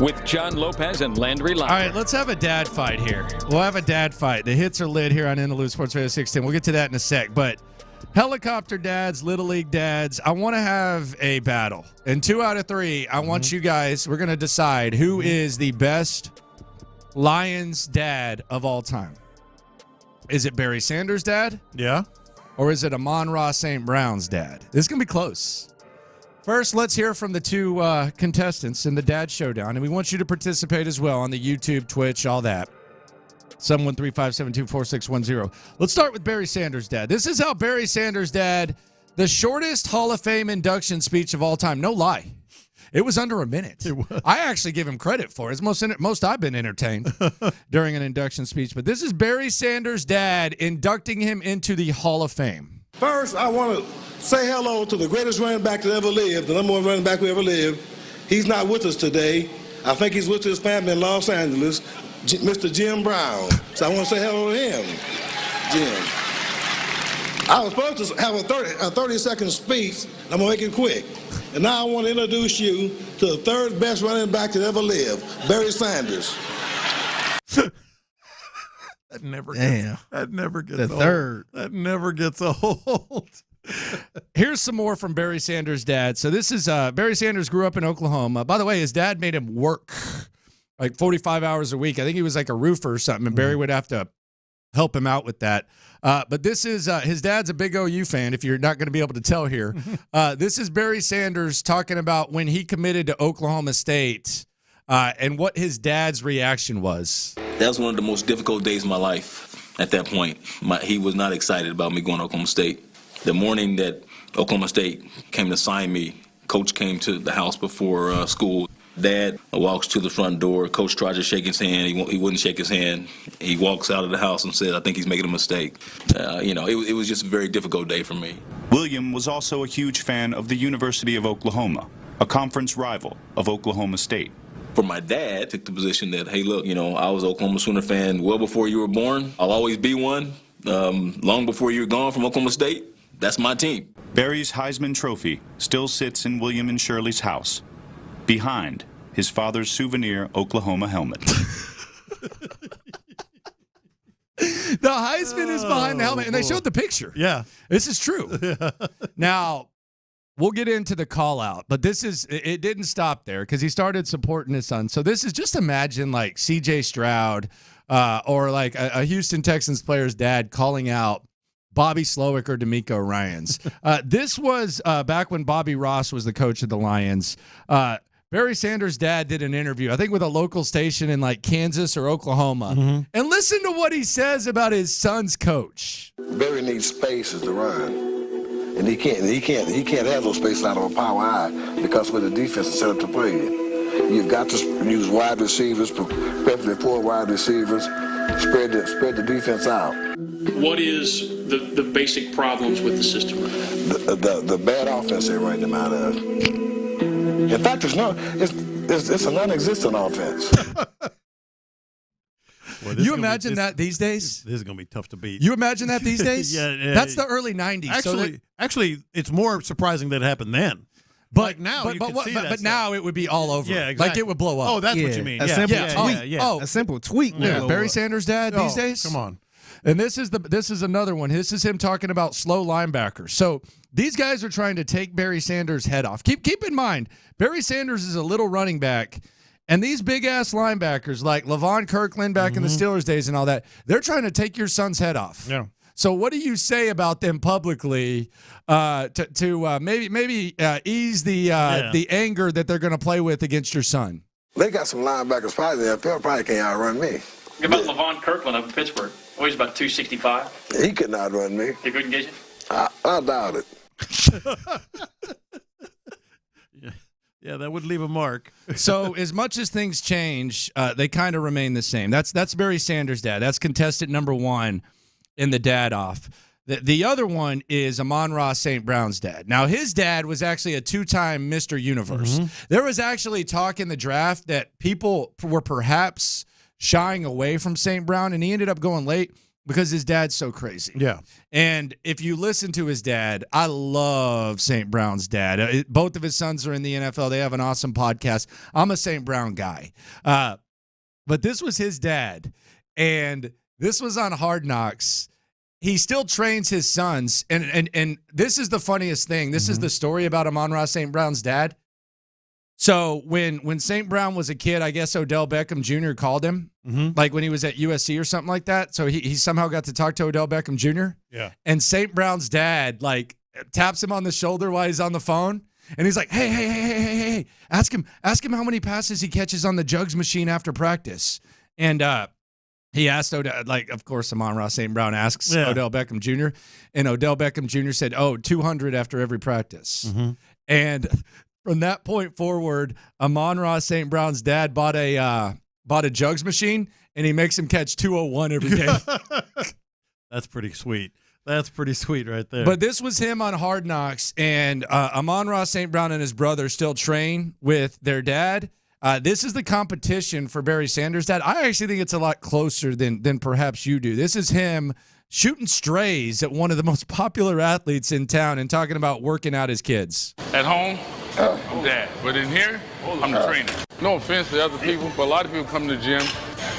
with John Lopez and Landry Locker. All right, let's have a dad fight here. We'll have a dad fight. The hits are lit here on In the Loop Sports Radio 610. We'll get to that in a sec. But helicopter dads, Little League dads, I want to have a battle. And 2 out of 3, I want you guys, we're going to decide who is the best Lions dad of all time. Is it Barry Sanders' dad? Yeah. Or is it Amon-Ra St. Brown's dad? This is going to be close. First, let's hear from the 2 contestants in the Dad Showdown, and we want you to participate as well on the YouTube, Twitch, all that. 713-572-4610. Let's start with Barry Sanders' dad. This is how Barry Sanders' dad, the shortest Hall of Fame induction speech of all time. No lie. It was under a minute. I actually give him credit for it. It's most I've been entertained during an induction speech. But this is Barry Sanders' dad inducting him into the Hall of Fame. First, I want to say hello to the greatest running back that ever lived, the number 1 running back who ever lived. He's not with us today. I think he's with his family in Los Angeles, Mr. Jim Brown. So I want to say hello to him, Jim. I was supposed to have a 30-second speech. I'm going to make it quick. And now I want to introduce you to the 3rd best running back that ever lived, Barry Sanders. That never gets the old. third. That never gets old. Here's some more from Barry Sanders' dad. So this is Barry Sanders grew up in Oklahoma. By the way, his dad made him work like 45 hours a week. I think he was like a roofer or something, and Barry would have to help him out with that. But this is his dad's a big OU fan, if you're not going to be able to tell here. This is Barry Sanders talking about when he committed to Oklahoma State and what his dad's reaction was. That was one of the most difficult days of my life at that point. He was not excited about me going to Oklahoma State. The morning that Oklahoma State came to sign me, Coach came to the house before school. Dad walks to the front door. Coach tries to shake his hand. He wouldn't shake his hand. He walks out of the house and said, I think he's making a mistake. It was just a very difficult day for me. William was also a huge fan of the University of Oklahoma, a conference rival of Oklahoma State. For my dad, took the position that, hey, look, I was an Oklahoma Sooner fan well before you were born. I'll always be one. Long before you're gone from Oklahoma State, that's my team. Barry's Heisman Trophy still sits in William and Shirley's house, behind his father's souvenir Oklahoma helmet. The Heisman is behind the helmet, and they showed the picture. Yeah. This is true. Now, we'll get into the call-out, but it didn't stop there because he started supporting his son. So this is, just imagine like C.J. Stroud or like a Houston Texans player's dad calling out Bobby Slowick or D'Amico Ryans. This was back when Bobby Ross was the coach of the Lions. Barry Sanders' dad did an interview, I think with a local station in like Kansas or Oklahoma. And listen to what he says about his son's coach. Barry needs spaces to run. And he can't have those spaces out of a power eye because with the defense is set up to play you. You've got to use wide receivers, preferably 4 wide receivers, spread the defense out. What is the basic problems with the system right now? The bad offense they're running them out of. In fact, it's a non-existent offense. Well, you imagine that these days? This is going to be tough to beat. You imagine that these days? Yeah. That's the early 90s. Actually, it's more surprising that it happened then. But like now, but now it would be all over. Yeah, exactly. Like it would blow up. Oh, that's what you mean. A simple tweet. Barry Sanders' dad these days? Come on. And this is another one. This is him talking about slow linebackers. So these guys are trying to take Barry Sanders' head off. Keep in mind, Barry Sanders is a little running back, and these big-ass linebackers like Levon Kirkland back in the Steelers days and all that, they're trying to take your son's head off. Yeah. So what do you say about them publicly to maybe ease the anger that they're going to play with against your son? They got some linebackers probably there. Phil probably can't outrun me. What about Levon Kirkland up in Pittsburgh? Oh, he's about 265. He couldn't outrun me. He couldn't get you? I doubt it. Yeah, that would leave a mark. So as much as things change, they kind of remain the same. That's Barry Sanders' dad. That's contestant number 1 in the dad off. The other one is Amon-Ra St. Brown's dad. Now, his dad was actually a 2-time Mr. Universe. There was actually talk in the draft that people were perhaps shying away from St. Brown, and he ended up going late. because his dad's so crazy. Yeah. And if you listen to his dad, I love St. Brown's dad. Both of his sons are in the NFL. They have an awesome podcast. I'm a St. Brown guy. But this was his dad, and this was on Hard Knocks. He still trains his sons, and this is the funniest thing. This is the story about Amon-Ra St. Brown's dad. So when St. Brown was a kid, I guess Odell Beckham Jr. called him, like when he was at USC or something like that. So he somehow got to talk to Odell Beckham Jr. Yeah. And St. Brown's dad, like, taps him on the shoulder while he's on the phone. And he's like, hey, ask him how many passes he catches on the jugs machine after practice. And he asked Odell, like, of course, Amon-Ra St. Brown asks Odell Beckham Jr. And Odell Beckham Jr. said, 200 after every practice. And from that point forward, Amon-Ra St. Brown's dad bought a jugs machine, and he makes him catch 201 every game. That's pretty sweet. That's pretty sweet right there. But this was him on Hard Knocks, and Amon-Ra St. Brown and his brother still train with their dad. This is the competition for Barry Sanders' dad. I actually think it's a lot closer than perhaps you do. This is him shooting strays at one of the most popular athletes in town and talking about working out his kids. At home, I'm dad. But in here, I'm the trainer. No offense to other people, but a lot of people come to the gym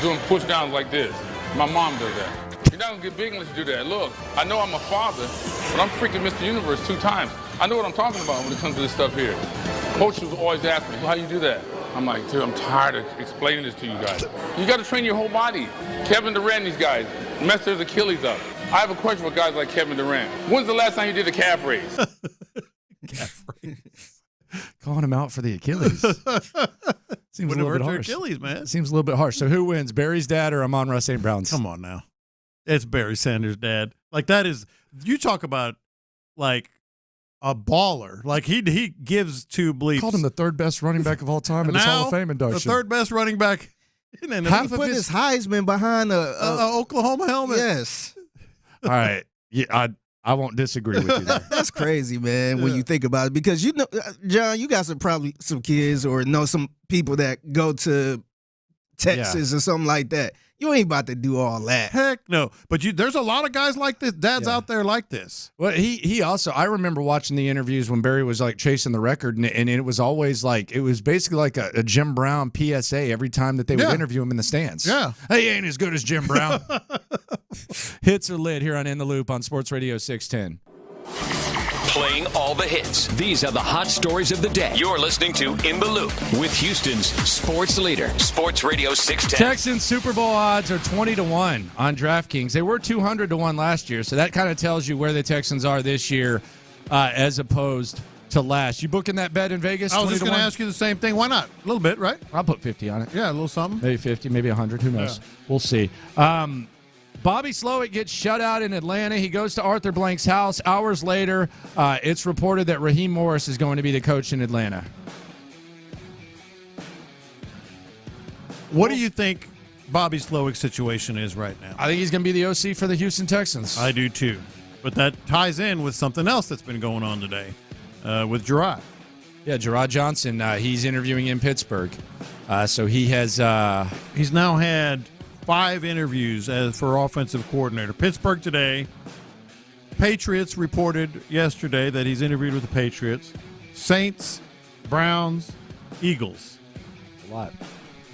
doing push downs like this. My mom does that. You're not gonna get big unless you do that. Look, I know I'm a father, but I'm freaking Mr. Universe 2 times. I know what I'm talking about when it comes to this stuff here. Coaches always ask me, how you do that? I'm like, dude, I'm tired of explaining this to you guys. You gotta train your whole body. Kevin Durant, these guys, messed their Achilles up. I have a question for guys like Kevin Durant. When's the last time you did a calf raise? Calf raise. Calling him out for the Achilles. Seems a little bit harsh. Achilles, man. Seems a little bit harsh. So who wins, Barry's dad or Amon-Ra St. Brown's? Come on now. It's Barry Sanders' dad. Like, that is, you talk about, like, a baller. Like, he gives 2 bleeps. Called him the 3rd best running back of all time in his Hall of Fame induction. The 3rd best running back. And he put his Heisman behind a Oklahoma helmet. Yes. All right. Yeah, I won't disagree with you there. That's crazy, man, when you think about it. Because, you know, John, you got probably some kids or know some people that go to Texas or something like that. You ain't about to do all that. Heck no. But there's a lot of guys like this, dads out there like this. Well, he also, I remember watching the interviews when Barry was like chasing the record, and it was always like, it was basically like a Jim Brown PSA every time that they would interview him in the stands. Yeah. Hey, he ain't as good as Jim Brown. Hits or lit here on In the Loop on Sports Radio 610. Playing all the hits. These are the hot stories of the day. You're listening to In the Loop with Houston's sports leader, Sports Radio 610. Texans Super Bowl odds are 20-1 on DraftKings. They were 200-1 last year, so that kind of tells you where the Texans are this year as opposed to last. You booking that bet in Vegas? I was just going to ask you the same thing. Why not? A little bit, right? I'll put 50 on it. Yeah, a little something. Maybe 50, maybe 100. Who knows? Yeah. We'll see. Bobby Slowick gets shut out in Atlanta. He goes to Arthur Blank's house. Hours later, it's reported that Raheem Morris is going to be the coach in Atlanta. What do you think Bobby Slowick's situation is right now? I think he's going to be the OC for the Houston Texans. I do too. But that ties in with something else that's been going on today with Gerard. Yeah, Gerard Johnson. He's interviewing in Pittsburgh. So he has... he's now had 5 interviews for offensive coordinator. Pittsburgh today. Patriots reported yesterday that he's interviewed with the Patriots. Saints, Browns, Eagles. A lot.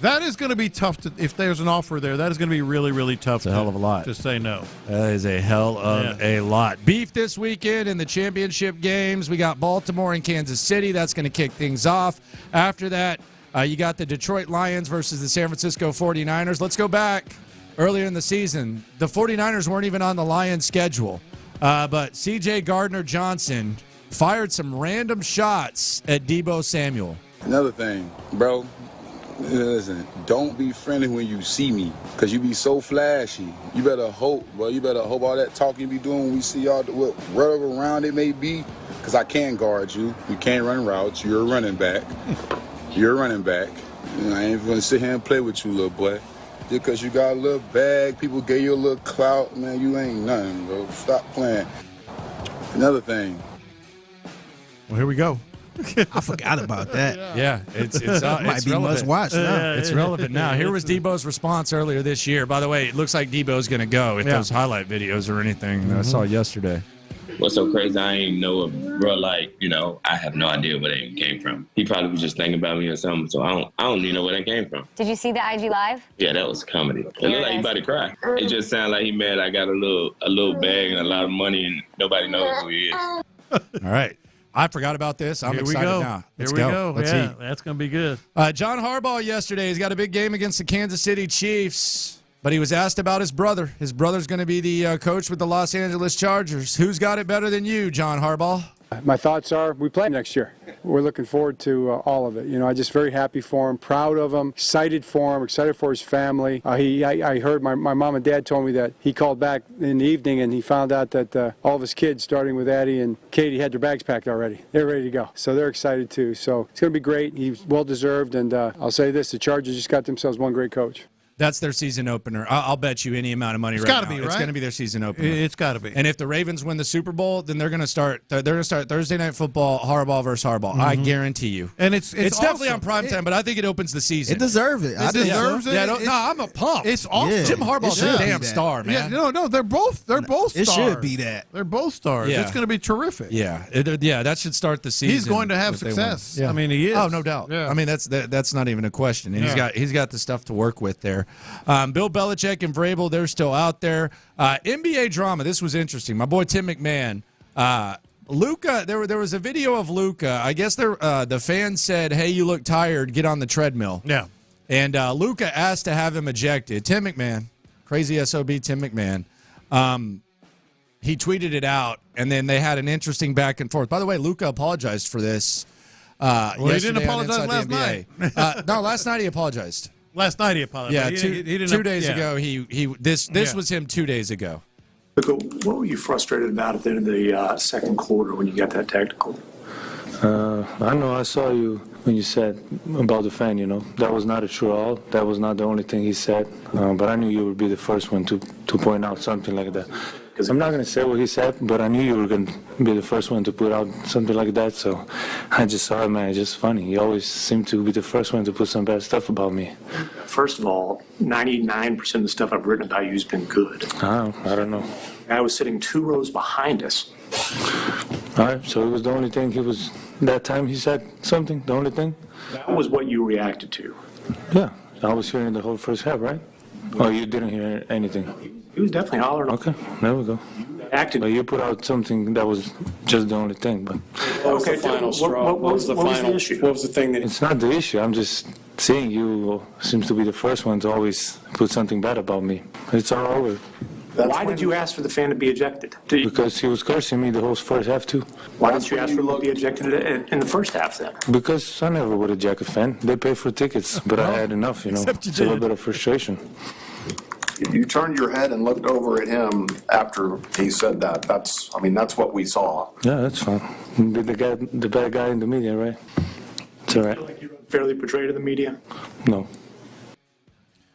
That is going to be tough to, if there's an offer there, that is going to be really, really tough. It's a hell of a lot to say no. That is a hell of a lot. Beef this weekend in the championship games. We got Baltimore and Kansas City. That's going to kick things off. After that, you got the Detroit Lions versus the San Francisco 49ers. Let's go back earlier in the season. The 49ers weren't even on the Lions schedule. But C.J. Gardner-Johnson fired some random shots at Deebo Samuel. Another thing, bro, listen, don't be friendly when you see me because you be so flashy. You better hope, bro. You better hope all that talking you be doing when we see y'all, whatever round it may be, because I can guard you. You can't run routes. You're a running back. You're a running back. You know, I ain't gonna sit here and play with you, little boy. Just because you got a little bag, people gave you a little clout, man, you ain't nothing, bro. Stop playing. Another thing. Well, here we go. I forgot about that. Yeah, it's might be relevant. must watch now. It's relevant now. Here was Debo's response earlier this year. By the way, it looks like Debo's going to go if those highlight videos or anything I saw yesterday. What's so crazy, I ain't know a bro, like, I have no idea where that came from. He probably was just thinking about me or something, so I don't even know where that came from. Did you see the IG Live? Yeah, that was comedy. It looked like he about to cry. It just sounded like he mad I got a little bag and a lot of money and nobody knows who he is. All right. I forgot about this. I'm excited now. Here we go. Let's yeah, eat. that's going to be good. John Harbaugh yesterday, he's got a big game against the Kansas City Chiefs. But he was asked about his brother. His brother's going to be the coach with the Los Angeles Chargers. Who's got it better than you, John Harbaugh? My thoughts are we play next year. We're looking forward to all of it. I'm just very happy for him, proud of him, excited for him, excited for his family. I heard my mom and dad told me that he called back in the evening and he found out that all of his kids, starting with Addie and Katie, had their bags packed already. They're ready to go. So they're excited too. So it's going to be great. He's well-deserved. And I'll say this, the Chargers just got themselves one great coach. That's their season opener. I'll bet you any amount of money right now. It's going to be their season opener. It's got to be. And if the Ravens win the Super Bowl, then they're going to start. They're going to start Thursday Night Football, Harbaugh versus Harbaugh. I guarantee you. And it's definitely on primetime, but I think it opens the season. It deserves it. It deserves it. Yeah, I'm a pump. It's awesome. Yeah. Jim Harbaugh's a damn star, man. Yeah, no, they're both stars. It should be that. They're both stars. Yeah. It's going to be terrific. Yeah, that should start the season. He's going to have success. Yeah. I mean, he is. Oh, no doubt. Yeah. I mean, that's not even a question. And he's got the stuff to work with there. Bill Belichick and Vrabel, they're still out there. NBA drama. This was interesting. My boy Tim McMahon. Luka, there was a video of Luka. I guess the fans said, "Hey, you look tired. Get on the treadmill." Yeah. And Luka asked to have him ejected. Tim McMahon, crazy SOB Tim McMahon. He tweeted it out, and then they had an interesting back and forth. By the way, Luka apologized for this. Well, he didn't apologize last night. No, last night he apologized. Last night he apologized. Yeah, he didn't 2 days ago. This was him 2 days ago. What were you frustrated about at the end of the second quarter when you got that technical? I know I saw you when you said about the fan, That was not a true all. That was not the only thing he said. But I knew you would be the first one to point out something like that. I'm not going to say what he said, but I knew you were going to be the first one to put out something like that. So I just saw it, man. It's just funny. You always seem to be the first one to put some bad stuff about me. First of all, 99% of the stuff I've written about you has been good. I don't know. I was sitting 2 rows behind us. All right, so it was the only thing that time he said something, the only thing? That was what you reacted to. Yeah, I was hearing the whole first half, right? Oh, you didn't hear anything? He was definitely hollering. Okay, there we go. Acted. But you put out something that was just the only thing. But what was the final straw? What was the issue? What was the thing that? It's not the issue. I'm just seeing you seems to be the first one to always put something bad about me. It's all over. Why did you ask for the fan to be ejected? Because he was cursing me the whole first half too. Why didn't you ask for him to be ejected in the first half then? Because I never would eject a fan. They pay for tickets, but I had enough. It's a little bit of frustration. You turned your head and looked over at him after he said that. That's what we saw. Yeah, that's fine. The bad guy in the media, right? It's all right. Like you were fairly portrayed in the media? No.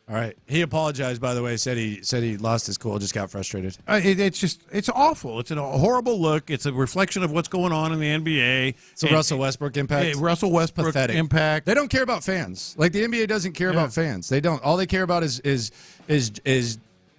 All right. He apologized, by the way, said he lost his cool, just got frustrated. It's awful. It's a horrible look. It's a reflection of what's going on in the NBA. It's a Russell Westbrook impact. Russell Westbrook Pathetic impact. They don't care about fans. Like the NBA doesn't care about fans. They don't. All they care about is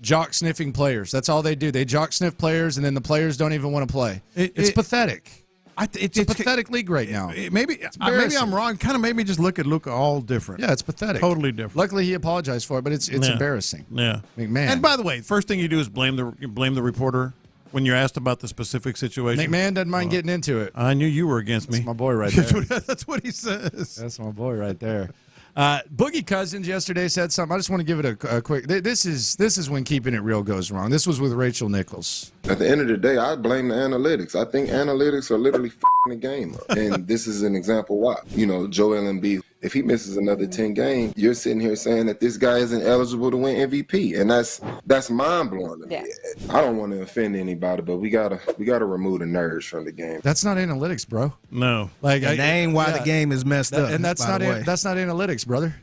jock sniffing players. That's all they do. They jock sniff players, and then the players don't even want to play. It's pathetic. It's a pathetic league right now. Maybe I'm wrong. Kind of made me just look at Luka all different. Yeah, it's pathetic. Totally different. Luckily, he apologized for it, but it's embarrassing. Yeah, McMahon. And by the way, first thing you do is blame the reporter when you're asked about the specific situation. McMahon doesn't mind getting into it. I knew you were against me. That's my boy right there. That's what he says. That's my boy right there. Boogie Cousins yesterday said something. I just want to give it a quick. This is when keeping it real goes wrong. This was with Rachel Nichols. At the end of the day, I blame the analytics. I think analytics are literally f***ing the game up. And this is an example why. Joel Embiid, if he misses another 10 games, you're sitting here saying that this guy isn't eligible to win MVP. And that's mind-blowing to me. I don't want to offend anybody, but we gotta remove the nerves from the game. That's not analytics, bro. No. That ain't why the game is messed up. And that's not analytics, brother.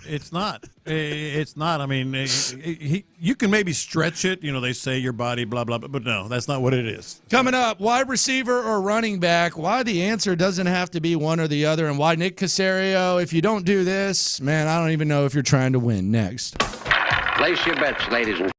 It's not. It's not. I mean, you can maybe stretch it. You know, they say your body, blah, blah, blah. But no, that's not what it is. Coming up, wide receiver or running back, why the answer doesn't have to be one or the other, and why Nick Caserio, if you don't do this, man, I don't even know if you're trying to win. Next. Place your bets, ladies and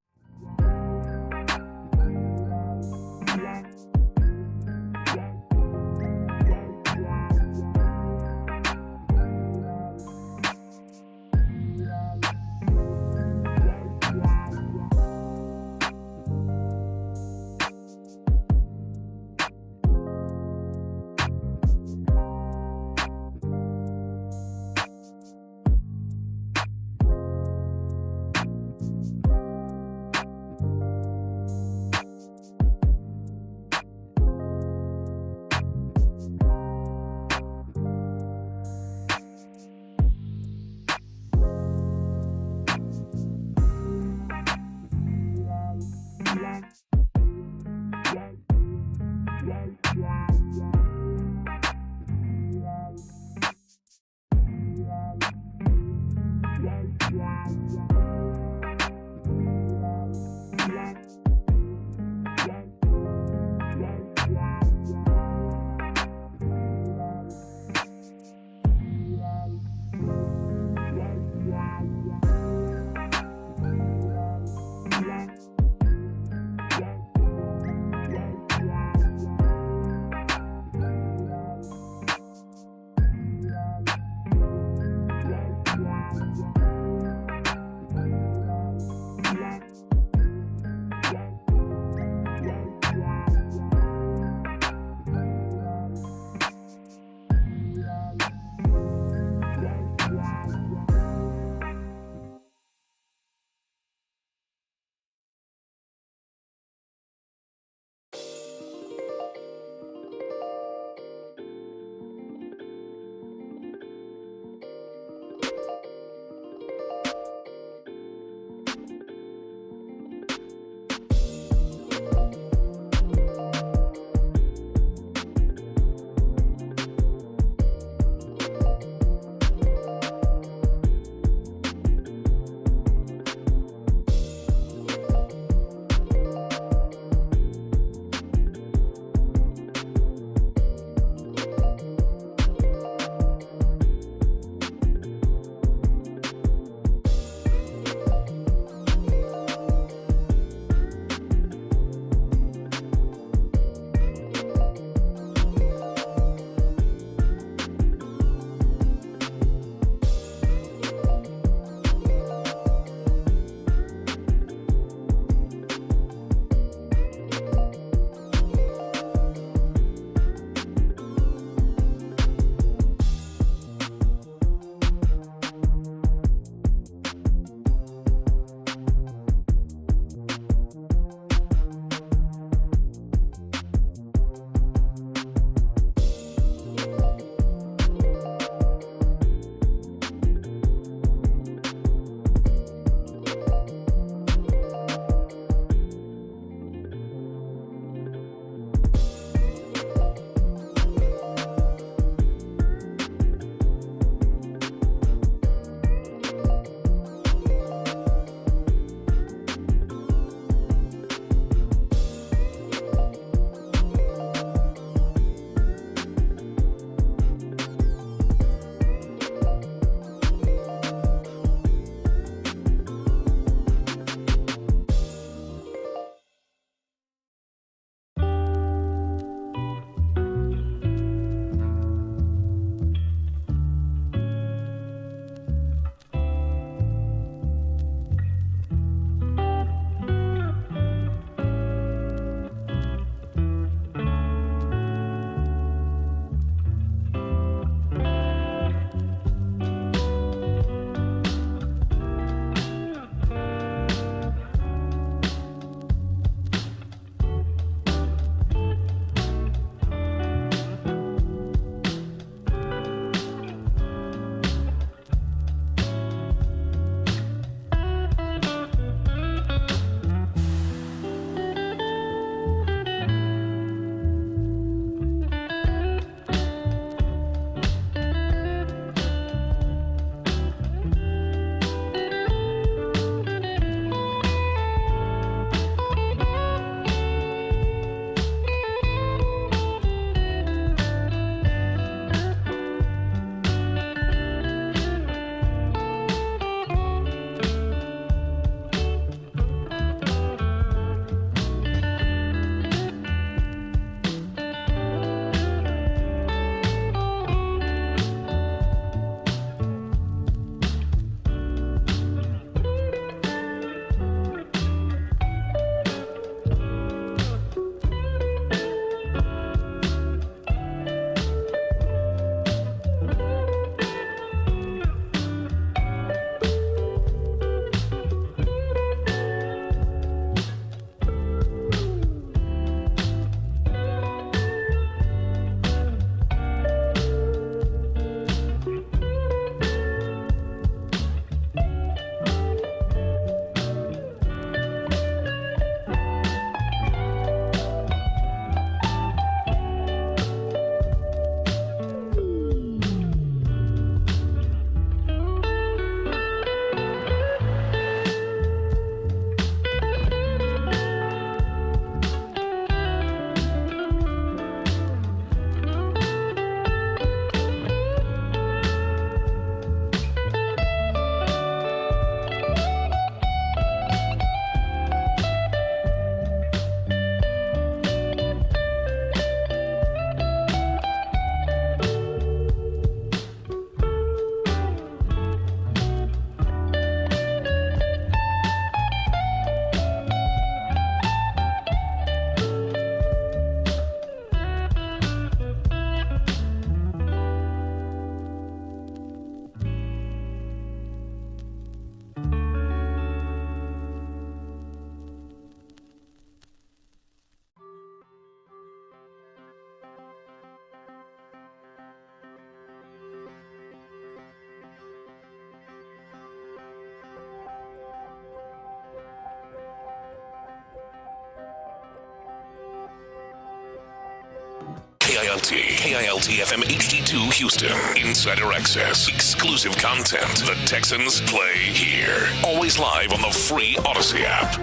KILT FM HD2 Houston. Insider access. Exclusive content. The Texans play here. Always live on the free Odyssey app.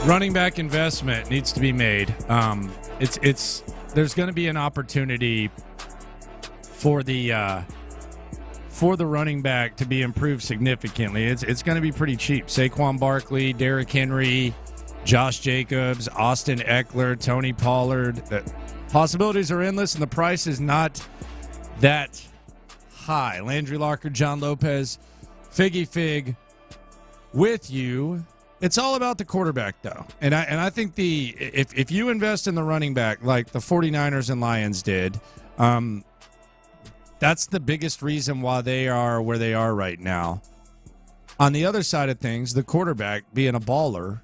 Running back investment needs to be made. There's going to be an opportunity for the running back to be improved significantly. It's going to be pretty cheap. Saquon Barkley, Derrick Henry, Josh Jacobs, Austin Eckler, Tony Pollard. The possibilities are endless, and the price is not that high. Landry Locker, John Lopez, Figgy Fig with you. It's all about the quarterback, though. And I think if you invest in the running back like the 49ers and Lions did, that's the biggest reason why they are where they are right now. On the other side of things, the quarterback being a baller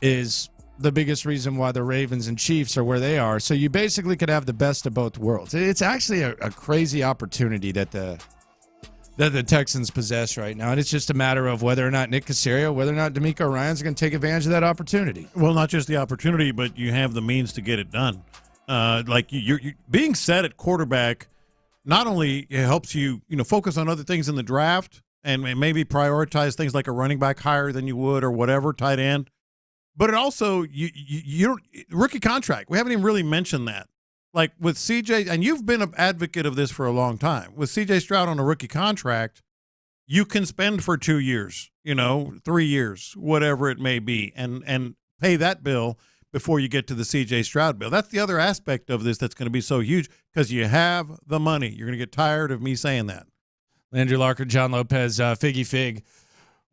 is the biggest reason why the Ravens and Chiefs are where they are. So you basically could have the best of both worlds. It's actually a crazy opportunity that the Texans possess right now, and it's just a matter of whether or not Nick Caserio, whether or not D'Amico Ryans going to take advantage of that opportunity. Well, not just the opportunity, but you have the means to get it done. Like you're being set at quarterback, not only it helps you focus on other things in the draft and maybe prioritize things like a running back higher than you would or whatever, tight end, but it also you rookie contract. We haven't even really mentioned that. Like with CJ, and you've been an advocate of this for a long time. With CJ Stroud on a rookie contract, you can spend for 2 years, 3 years, whatever it may be, and pay that bill before you get to the CJ Stroud bill. That's the other aspect of this that's going to be so huge because you have the money. You're going to get tired of me saying that. Landry Locker, John Lopez, Figgy Fig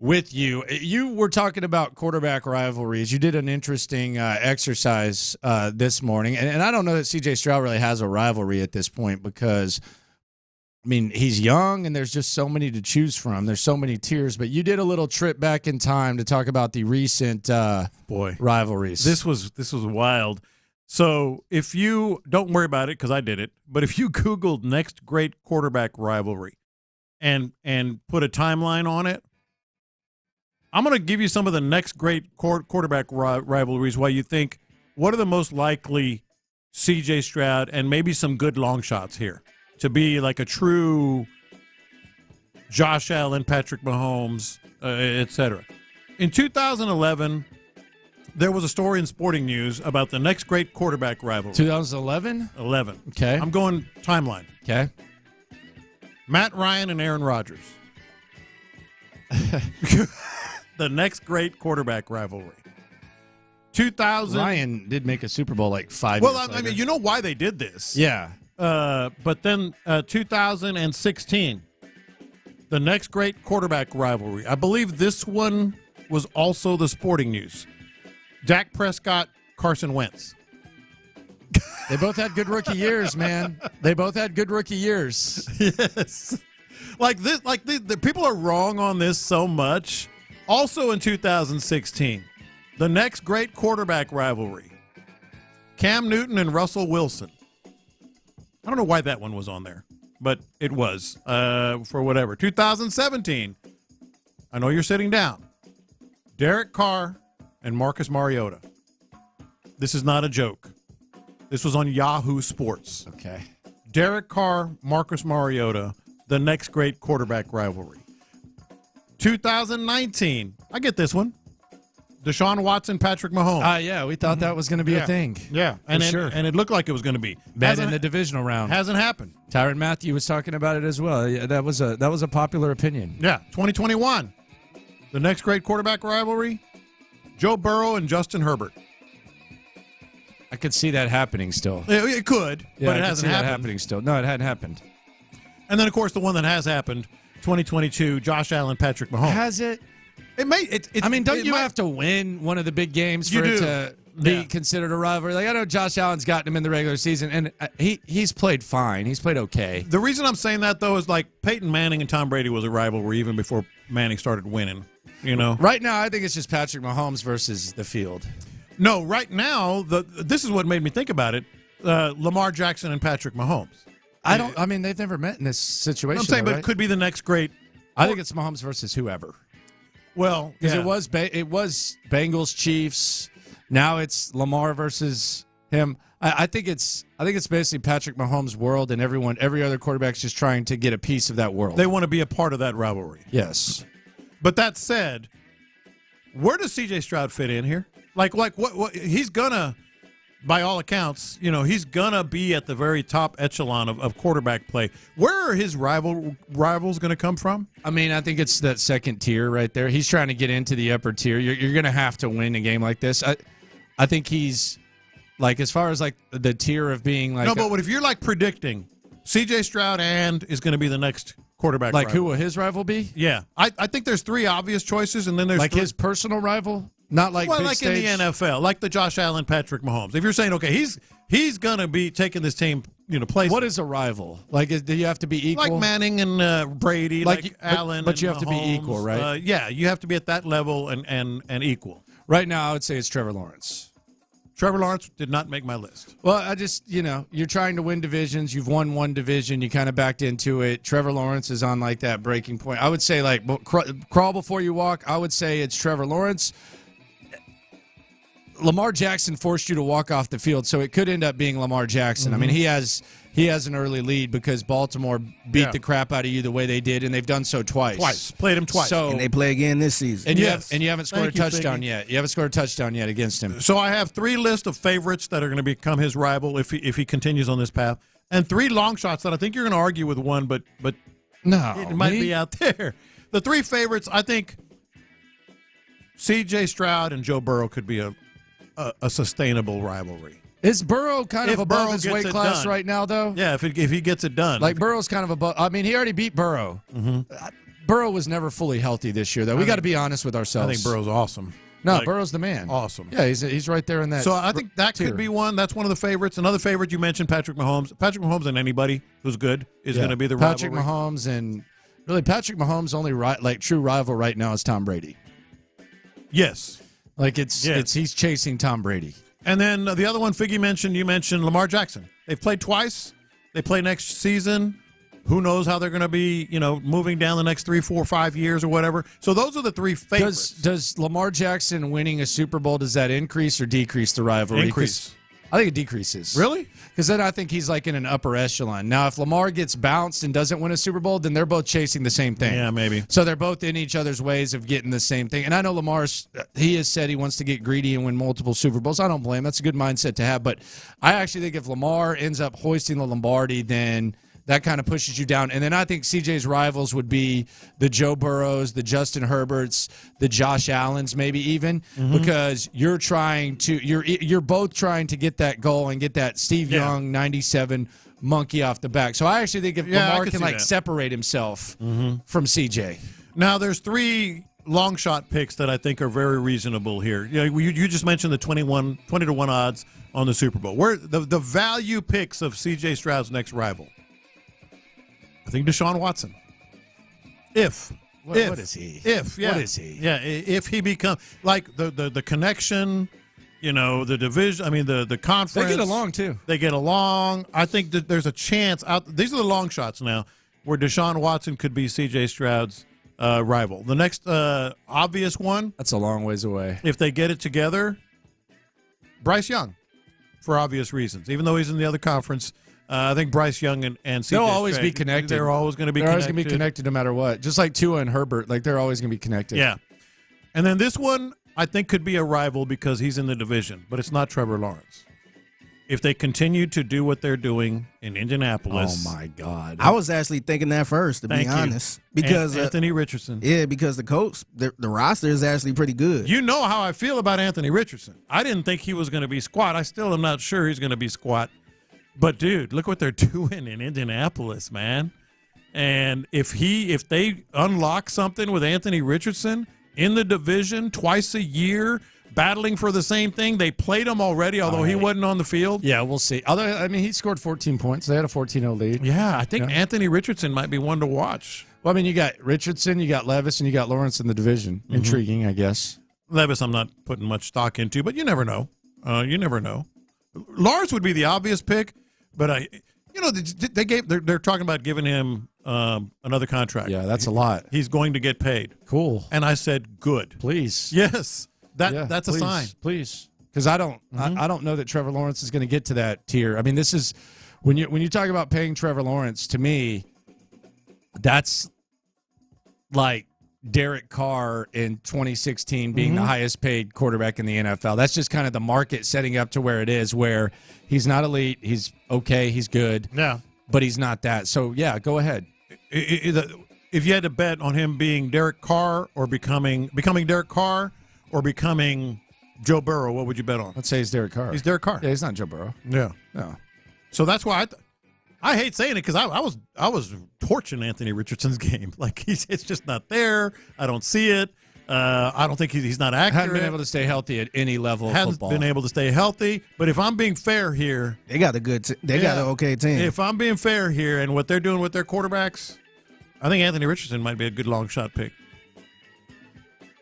with you. You were talking about quarterback rivalries. You did an interesting exercise this morning, and I don't know that C.J. Stroud really has a rivalry at this point because, he's young and there's just so many to choose from. There's so many tiers, but you did a little trip back in time to talk about the recent rivalries. This was wild. So if you don't worry about it because I did it, but if you Googled next great quarterback rivalry and put a timeline on it, I'm going to give you some of the next great quarterback rivalries while you think, what are the most likely C.J. Stroud and maybe some good long shots here to be like a true Josh Allen, Patrick Mahomes, etc. In 2011, there was a story in Sporting News about the next great quarterback rivalry. 2011? 11. Okay. I'm going timeline. Okay. Matt Ryan and Aaron Rodgers. The next great quarterback rivalry. 2000. Ryan did make a Super Bowl like 5 years Well, later. you know why they did this. Yeah. But then 2016, the next great quarterback rivalry. I believe this one was also the Sporting News. Dak Prescott, Carson Wentz. They both had good rookie years, man. They both had good rookie years. Yes. The people are wrong on this so much. Also in 2016, the next great quarterback rivalry. Cam Newton and Russell Wilson. I don't know why that one was on there, but it was for whatever. 2017, I know you're sitting down. Derek Carr and Marcus Mariota. This is not a joke. This was on Yahoo Sports. Okay. Derek Carr, Marcus Mariota, the next great quarterback rivalry. 2019, I get this one. Deshaun Watson, Patrick Mahomes. Yeah, we thought that was going to be a thing. Yeah, and it looked like it was going to be. Bad in the divisional round. Hasn't happened. Tyrann Mathieu was talking about it as well. Yeah, that was a popular opinion. Yeah, 2021, the next great quarterback rivalry, Joe Burrow and Justin Herbert. I could see that happening still. It could, but it hasn't happened. That happening still. No, it hadn't happened. And then, of course, the one that has happened, 2022, Josh Allen, Patrick Mahomes. Has it? It may. Don't you have to win one of the big games for it to be considered a rivalry? Like, I know Josh Allen's gotten him in the regular season, and he's played fine. He's played okay. The reason I'm saying that, though, is like Peyton Manning and Tom Brady was a rivalry even before Manning started winning, Right now, I think it's just Patrick Mahomes versus the field. No, right now, this is what made me think about it, Lamar Jackson and Patrick Mahomes. They've never met in this situation. I'm saying, though, but it could be the next great. I think it's Mahomes versus whoever. Well, because it was Bengals, Chiefs. Now it's Lamar versus him. I think it's basically Patrick Mahomes' world, and every other quarterback's just trying to get a piece of that world. They want to be a part of that rivalry. Yes. But that said, where does C.J. Stroud fit in here? Like what he's gonna, by all accounts, he's gonna be at the very top echelon of quarterback play. Where are his rivals going to come from? I mean, I think it's that second tier right there. He's trying to get into the upper tier. You're going to have to win a game like this. I think he's like, as far as like the tier of being like. No, but what if you're like predicting C.J. Stroud is going to be the next quarterback? Like rival. who will his rival be? Yeah, I think there's three obvious choices, and then there's like his personal rival. Not like big like stage. in the NFL, like the Josh Allen, Patrick Mahomes. If you're saying, okay, he's gonna be taking this team, place. What is a rival? Like, do you have to be equal? Like Manning and Brady, like Allen, but you have Mahomes. to be equal, right? Yeah, you have to be at that level and equal. Right now, I would say it's Trevor Lawrence. Trevor Lawrence did not make my list. Well, I just, you're trying to win divisions. You've won one division. You kind of backed into it. Trevor Lawrence is on like that breaking point. I would say like crawl before you walk. I would say it's Trevor Lawrence. Lamar Jackson forced you to walk off the field, so it could end up being Lamar Jackson. Mm-hmm. I mean, he has an early lead because Baltimore beat the crap out of you the way they did, and they've done so twice. Played him twice. So, and they play again this season. And you haven't scored a touchdown Figgy. yet. You haven't scored a touchdown yet against him. So I have 3 lists of favorites that are going to become his rival if he continues on this path, and 3 long shots that I think you're going to argue with one, but no, it might be out there. The 3 favorites, I think C.J. Stroud and Joe Burrow could be a sustainable rivalry. Is Burrow kind of above Burrow his weight class done. right now, though? Yeah, if he gets it done. Like, Burrow's kind of above. I mean, he already beat Burrow. Mm-hmm. Burrow was never fully healthy this year, though. We got to be honest with ourselves. I think Burrow's awesome. No, Burrow's the man. Awesome. Yeah, he's right there in that. So I think that could be one. That's one of the favorites. Another favorite you mentioned, Patrick Mahomes. Patrick Mahomes and anybody who's good is going to be the Patrick rivalry. Mahomes and really Patrick Mahomes' only true rival right now is Tom Brady. Yes. Like he's chasing Tom Brady. And then the other one Figgy mentioned, you mentioned Lamar Jackson. They've played twice. They play next season. Who knows how they're going to be, moving down the next 3, 4, 5 years or whatever. So those are the 3 favorites. Does Lamar Jackson winning a Super Bowl, does that increase or decrease the rivalry? Increase. I think it decreases. Really? Because then I think he's like in an upper echelon. Now, if Lamar gets bounced and doesn't win a Super Bowl, then they're both chasing the same thing. Yeah, maybe. So they're both in each other's ways of getting the same thing. And I know he has said he wants to get greedy and win multiple Super Bowls. I don't blame him. That's a good mindset to have. But I actually think if Lamar ends up hoisting the Lombardi, then that kind of pushes you down. And then I think CJ's rivals would be the Joe Burrows, the Justin Herberts, the Josh Allens, maybe even, because you're both trying to get that goal and get that Steve Young 97 monkey off the back. So I actually think if Lamar can separate himself from CJ. Now there's 3 long shot picks that I think are very reasonable here. You just mentioned the 20 to 1 odds on the Super Bowl. Where the value picks of CJ Stroud's next rival? I think Deshaun Watson. What is he? What is he? Yeah, if he becomes like the connection, the division. I mean the conference. They get along too. They get along. I think that there's a chance out. These are the long shots now, where Deshaun Watson could be C.J. Stroud's rival. The next obvious one. That's a long ways away. If they get it together, Bryce Young, for obvious reasons. Even though he's in the other conference. I think Bryce Young and C.J. They'll always be connected. They're always going to be connected. They're always going to be connected no matter what. Just like Tua and Herbert, like they're always going to be connected. Yeah. And then this one, I think, could be a rival because he's in the division, but it's not Trevor Lawrence. If they continue to do what they're doing in Indianapolis. Oh, my God. I was actually thinking that first, to be honest. Because Anthony Richardson. Yeah, because the coach, the roster is actually pretty good. You know how I feel about Anthony Richardson. I didn't think he was going to be squat. I still am not sure he's going to be squat. But, dude, look what they're doing in Indianapolis, man. And if they unlock something with Anthony Richardson in the division twice a year, battling for the same thing, they played him already, although he wasn't on the field. Yeah, we'll see. He scored 14 points. They had a 14-0 lead. Yeah, I think Anthony Richardson might be one to watch. Well, you got Richardson, you got Levis, and you got Lawrence in the division. Intriguing, I guess. Talking I'm not putting much stock into, but you never know. You never know. Lawrence would be the obvious pick. But they're talking about giving him another contract. Yeah, that's a lot. He's going to get paid. Cool. And I said, good. Please. Yes. That's a sign. Please. because I don't know that Trevor Lawrence is going to get to that tier. I mean, this is when you talk about paying Trevor Lawrence, to me, that's like Derek Carr in 2016 being the highest paid quarterback in the NFL. That's just kind of the market setting up to where it is, where he's not elite, he's okay, he's good, but he's not that. So yeah, go ahead. If you had to bet on him being Derek Carr or becoming Derek Carr or becoming Joe Burrow, what would you bet on? Let's say he's Derek Carr. He's Derek Carr. Yeah, he's not Joe Burrow. Yeah, no. So that's why I hate saying it, because I was torching Anthony Richardson's game. Like it's just not there. I don't see it. I don't think he's not accurate. Hadn't been able to stay healthy at any level of football. Hasn't been able to stay healthy. But if I'm being fair here, they got a good. They got an okay team. If I'm being fair here, and what they're doing with their quarterbacks, I think Anthony Richardson might be a good long shot pick.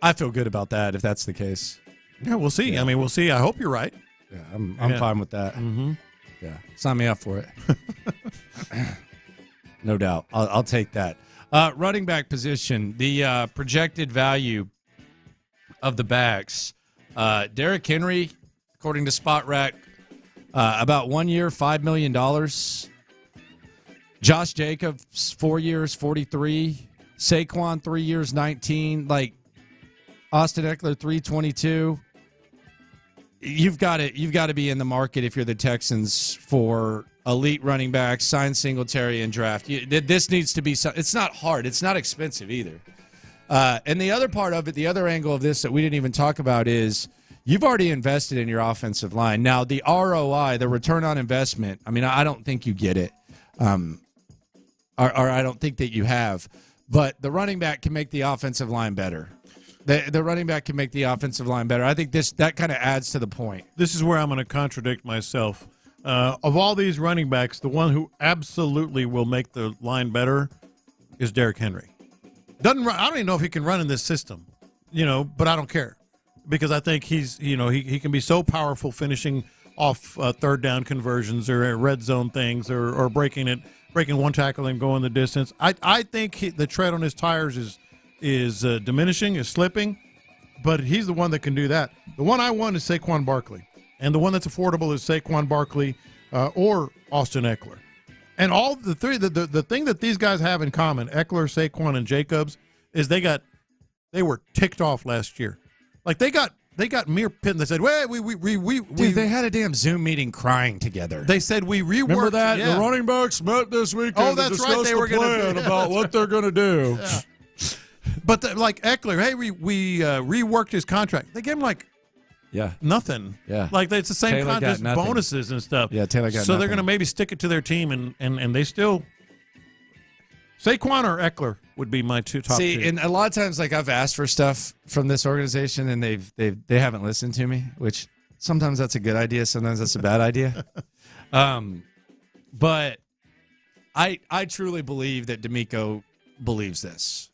I feel good about that if that's the case. Yeah, we'll see. Yeah. I mean, we'll see. I hope you're right. Yeah, I'm fine with that. Mm-hmm. Yeah, sign me up for it. No doubt. I'll take that. Running back position, the projected value of the backs. Derrick Henry, according to SpotRack, about 1 year, $5 million. Josh Jacobs, 4 years, 43. Saquon, 3 years, 19. Like Austin Eckler, 322. You've got to be in the market if you're the Texans for elite running backs, sign Singletary and draft. This needs to be. It's not hard. It's not expensive either. And the other part of it, the other angle of this that we didn't even talk about is you've already invested in your offensive line. Now the ROI, the return on investment. I mean, I don't think you get it, or I don't think that you have. But the running back can make the offensive line better. The running back can make the offensive line better. I think that kind of adds to the point. This is where I'm going to contradict myself. Of all these running backs, the one who absolutely will make the line better is Derrick Henry. Doesn't run, I don't even know if he can run in this system, but I don't care, because I think he's, he can be so powerful finishing off third down conversions or red zone things or breaking one tackle and going the distance. I think the tread on his tires is diminishing, is slipping, but he's the one that can do that. The one I want is Saquon Barkley, and the one that's affordable is Saquon Barkley or Austin Eckler. And all the three, the thing that these guys have in common, Eckler, Saquon, and Jacobs, is they were ticked off last year. Like they got mere pin. They said, "Wait, Dude, they had a damn Zoom meeting crying together." They said we reworked. Remember that? Yeah. The running backs met this weekend. Oh, that's right. They were going to about what they're going to do. Yeah. But like Eckler, hey, we reworked his contract. They gave him nothing. Yeah. Like it's the same Taylor contract, got nothing. bonuses and stuff. Yeah, Taylor got So nothing. they're going to maybe stick it to their team, and they still. Saquon or Eckler would be my top two. See, and a lot of times, like I've asked for stuff from this organization, and they haven't listened to me. Which sometimes that's a good idea, sometimes that's a bad idea. But I truly believe that D'Amico believes this.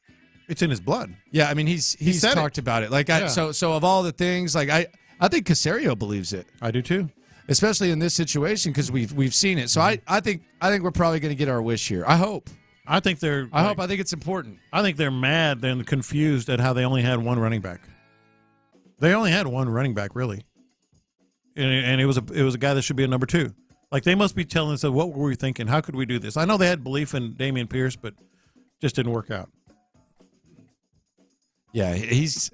It's in his blood. Yeah, I mean he's talked about it. Like so of all the things, like I think Caserio believes it. I do too, especially in this situation because we've seen it. So I think we're probably going to get our wish here. I hope. I think I think it's important. I think they're mad and confused at how they only had one running back. They only had one running back, really, and it was a guy that should be a number two. Like they must be telling us, what were we thinking? How could we do this? I know they had belief in Dameon Pierce, but just didn't work out. Yeah, he's.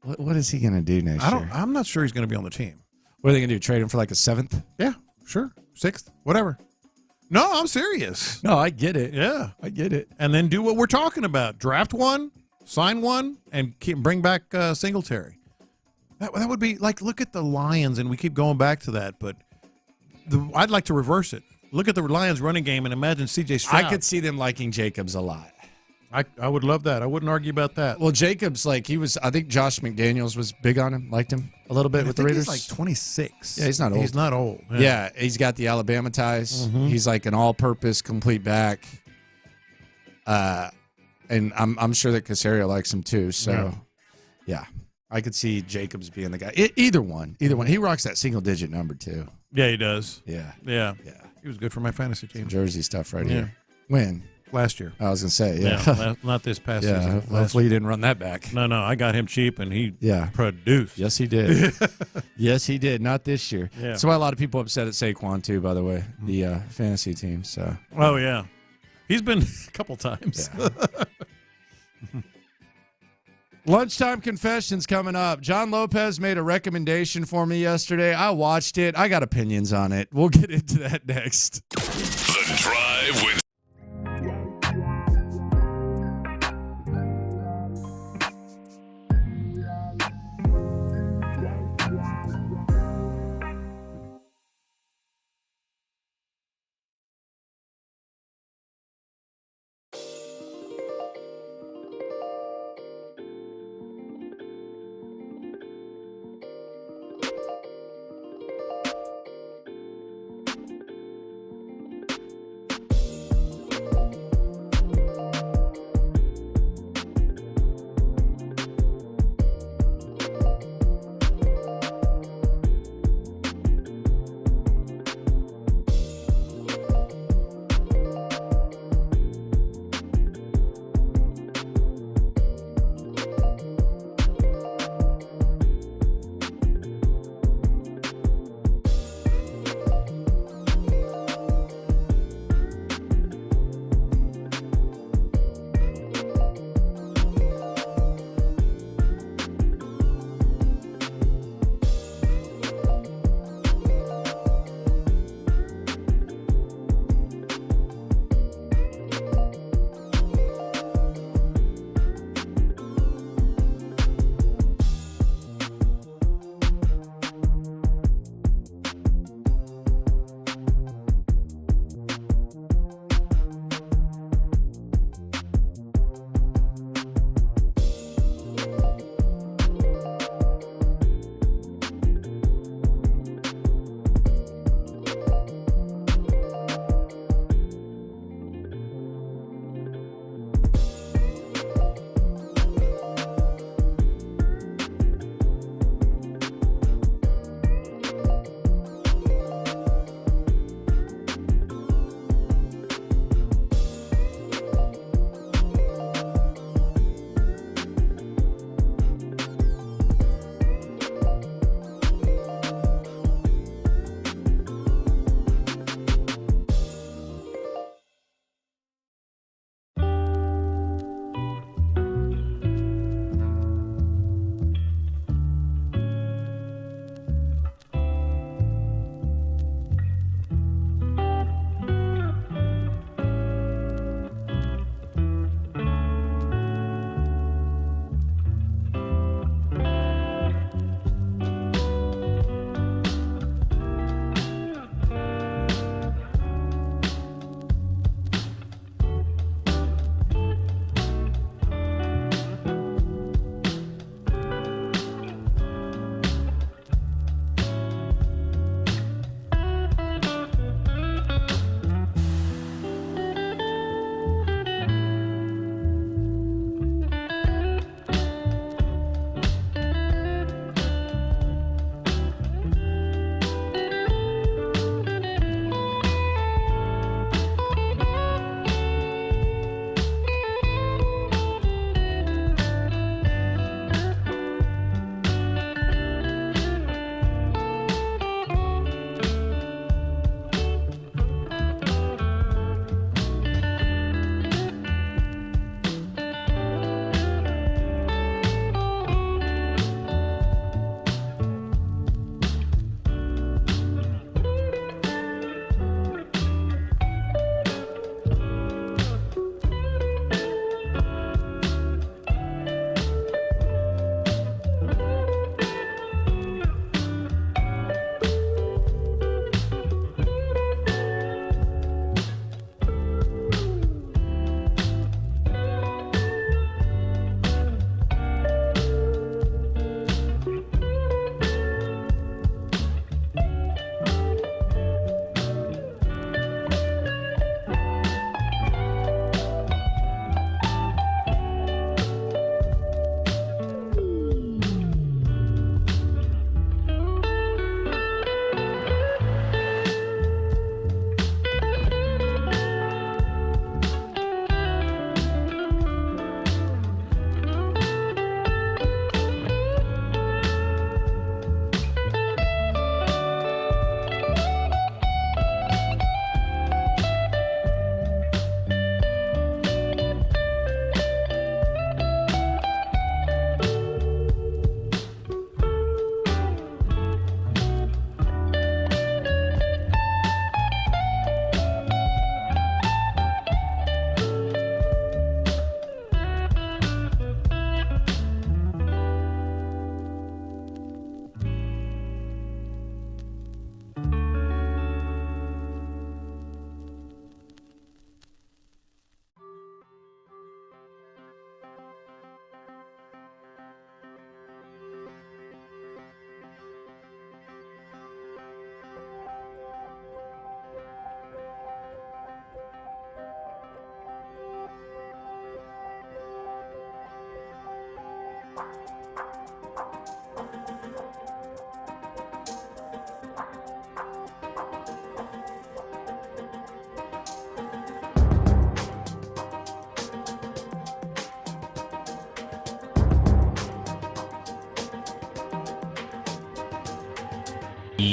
What is he going to do next year? I'm not sure he's going to be on the team. What are they going to do? Trade him for like a 7th? Yeah, sure, 6th, whatever. No, I'm serious. No, I get it. Yeah, I get it. And then do what we're talking about: draft one, sign one, and bring back Singletary. That would be like, look at the Lions, and we keep going back to that, but I'd like to reverse it. Look at the Lions running game and imagine C.J. Stroud. I could see them liking Jacobs a lot. I would love that. I wouldn't argue about that. Well, Jacobs, I think Josh McDaniels was big on him, liked him a little bit with the Raiders. He's like 26. Yeah, he's not old. He's not old. Yeah, he's got the Alabama ties. Mm-hmm. He's like an all-purpose, complete back. And I'm sure that Caserio likes him too. So, yeah, I could see Jacobs being the guy. Either one. He rocks that single-digit number too. Yeah, he does. Yeah. He was good for my fantasy team. Some Jersey stuff right here. When? last year. I was going to say, yeah. Not this past yeah, season. hopefully he didn't run that back. No, I got him cheap, and he produced. Yes, he did. Yes, he did. Not this year. Yeah. That's why a lot of people upset at Saquon, too, by the way, the fantasy team. So. Oh, yeah. He's been a couple times. Yeah. Lunchtime confessions coming up. John Lopez made a recommendation for me yesterday. I watched it. I got opinions on it. We'll get into that next. The Drive with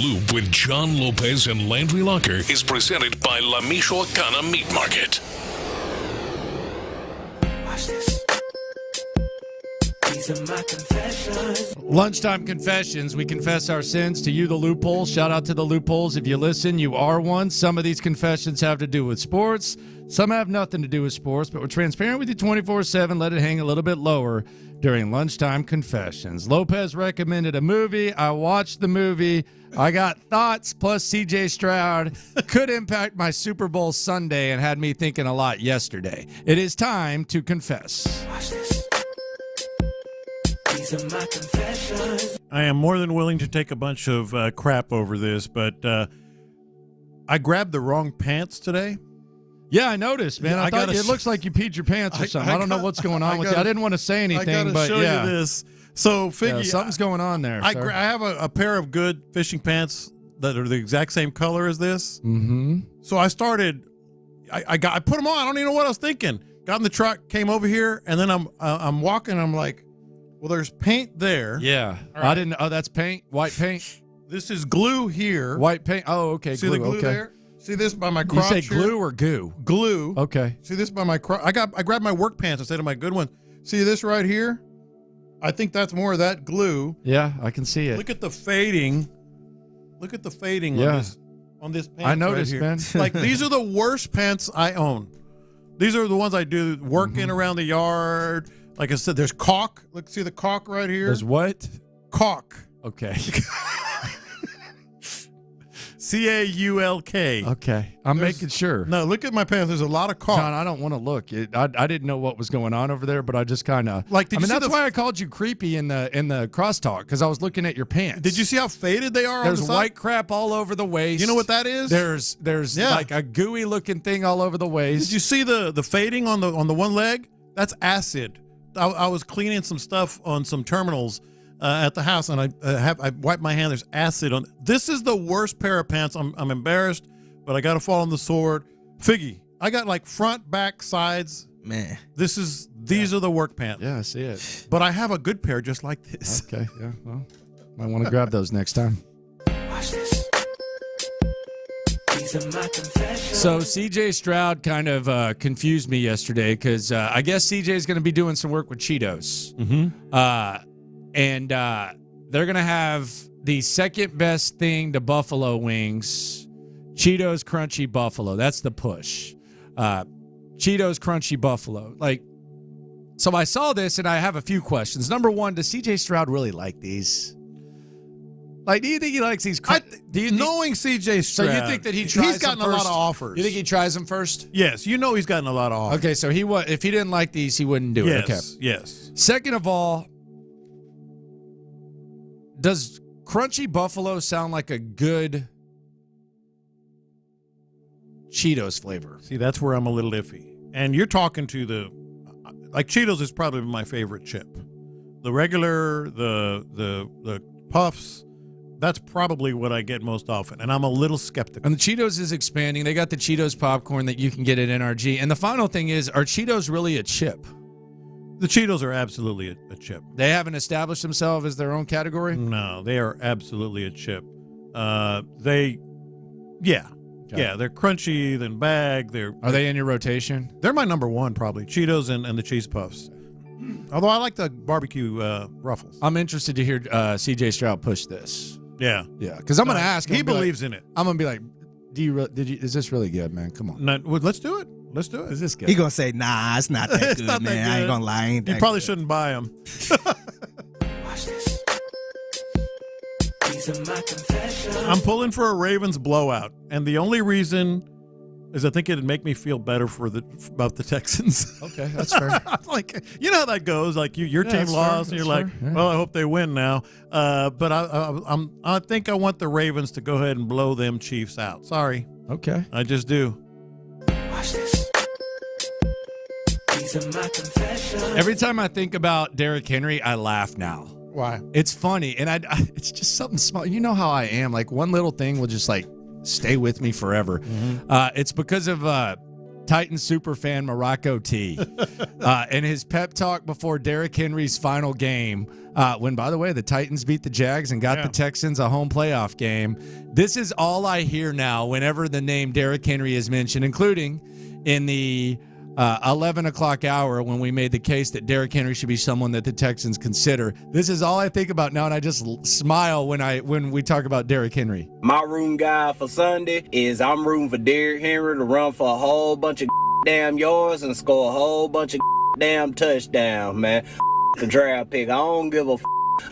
Loop with John Lopez and Landry Locker is presented by La Michoacana Meat Market. Watch this. These are my confessions. Lunchtime confessions. We confess our sins to you, the loophole. Shout out to the loopholes. If you listen, you are one. Some of these confessions have to do with sports. Some have nothing to do with sports, but we're transparent with you 24/7. Let it hang a little bit lower during lunchtime confessions. Lopez recommended a movie. I watched the movie. I got thoughts, plus C.J. Stroud could impact my Super Bowl Sunday and had me thinking a lot yesterday. It is time to confess. Watch this. These are my confessions. I am more than willing to take a bunch of crap over this, but I grabbed the wrong pants today. Yeah, I noticed, man. I thought it looks like you peed your pants or something. I don't know what's going on with you. I didn't want to say anything, but show yeah. you this. So, Figgy, something's going on there. I have a pair of good fishing pants that are the exact same color as this. Mm-hmm. So I started. I put them on. I don't even know what I was thinking. Got in the truck, came over here, and then I'm walking. I'm like, well, there's paint there. Yeah, right. I didn't. Oh, that's paint. White paint. This is glue here. White paint. Oh, okay. See the glue there? See this by my crotch? You say glue or goo? Glue. Okay. See this by my crotch? I grabbed my work pants instead of my good one. See this right here? I think that's more of that glue. Yeah, I can see it. Look at the fading. Look at the fading on this pants. I noticed, right man. Like, these are the worst pants I own. These are the ones I do working around the yard. Like I said, there's caulk. Look, see the caulk right here? There's what? Caulk. Okay. Caulk. Okay. I'm making sure. No, look at my pants. There's a lot of caulk. John, I don't want to look. I didn't know what was going on over there, but I just kind of like. That's why I called you creepy in the crosstalk, because I was looking at your pants. Did you see how faded they are? There's on the white side? crap all over the waist. You know what that is? There's like a gooey looking thing all over the waist. Did you see the fading on the one leg? That's acid. I was cleaning some stuff on some terminals at the house, and I wiped my hand. There's acid on. This is the worst pair of pants. I'm embarrassed, but I got to fall on the sword. Figgy, I got like front, back, sides. Man, these are the work pants. Yeah, I see it. But I have a good pair just like this. Okay, yeah. Well, might want to grab those next time. Watch this. These are my confessions. So C.J. Stroud kind of confused me yesterday because I guess C.J. is going to be doing some work with Cheetos. Mm-hmm. And they're going to have the second best thing to buffalo wings, Cheetos Crunchy Buffalo. That's the push. Cheetos Crunchy Buffalo. So I saw this, and I have a few questions. Number one, does C.J. Stroud really like these? Do you think he likes these? Knowing C.J. Stroud, so you think that he tries he's gotten them first? a lot of offers. You think he tries them first? Yes, he's gotten a lot of offers. Okay, so if he didn't like these, he wouldn't do it. Okay. Yes. Second of all, does Crunchy Buffalo sound like a good Cheetos flavor? See, that's where I'm a little iffy. And you're talking to Cheetos is probably my favorite chip. The regular, the Puffs, that's probably what I get most often, and I'm a little skeptical. And the Cheetos is expanding. They got the Cheetos popcorn that you can get at NRG. And the final thing is, are Cheetos really a chip? The Cheetos are absolutely a chip. They haven't established themselves as their own category? No, they are absolutely a chip. Yeah, they're crunchy, then bag. Are they in your rotation? They're my number one, probably. Cheetos and the Cheese Puffs. Although I like the barbecue Ruffles. I'm interested to hear C.J. Stroud push this. Yeah. Yeah, because I'm going to ask him. He believes in it. I'm going to be like, is this really good, man? Come on. No, let's do it. Let's do it. Is this good? He gonna say, nah, it's not that It's good, not that man. I ain't good. gonna lie. You probably shouldn't buy them. Watch this. These are my confessions. I'm pulling for a Ravens blowout, and the only reason is I think it'd make me feel better about the Texans. Okay, that's fair. You know how that goes. Like your team lost, and you're like, well, I hope they win now. But I think I want the Ravens to go ahead and blow them Chiefs out. Sorry. Okay. I just do. Watch this. These are my confessions. Every time I think about Derrick Henry, I laugh now. Why? It's funny, and it's just something small. You know how I am. Like, one little thing will just stay with me forever. Mm-hmm. It's because of Titans superfan Morocco T, in his pep talk before Derrick Henry's final game, when, by the way, the Titans beat the Jags and got the Texans a home playoff game. This is all I hear now whenever the name Derrick Henry is mentioned, including in the 11 o'clock hour when we made the case that Derrick Henry should be someone that the Texans consider. This is all I think about now, and I just smile when we talk about Derrick Henry. My room guy for Sunday is I'm rooting for Derrick Henry to run for a whole bunch of damn yards and score a whole bunch of damn touchdowns, man. The draft pick, I don't give a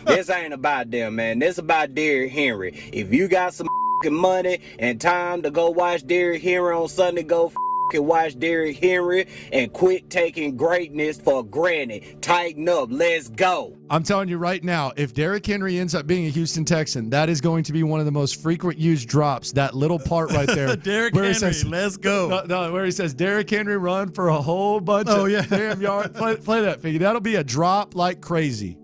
This ain't about them, man. This about Derrick Henry. If you got some money and time to go watch Derrick Henry on Sunday, go watch Derrick Henry and quit taking greatness for granted. Tighten up. Let's go. I'm telling you right now, if Derrick Henry ends up being a Houston Texan, that is going to be one of the most frequent used drops. That little part right there. Derrick where Henry, he says, let's go. No, where he says, Derrick Henry run for a whole bunch of damn yards. Play that figure. That'll be a drop like crazy.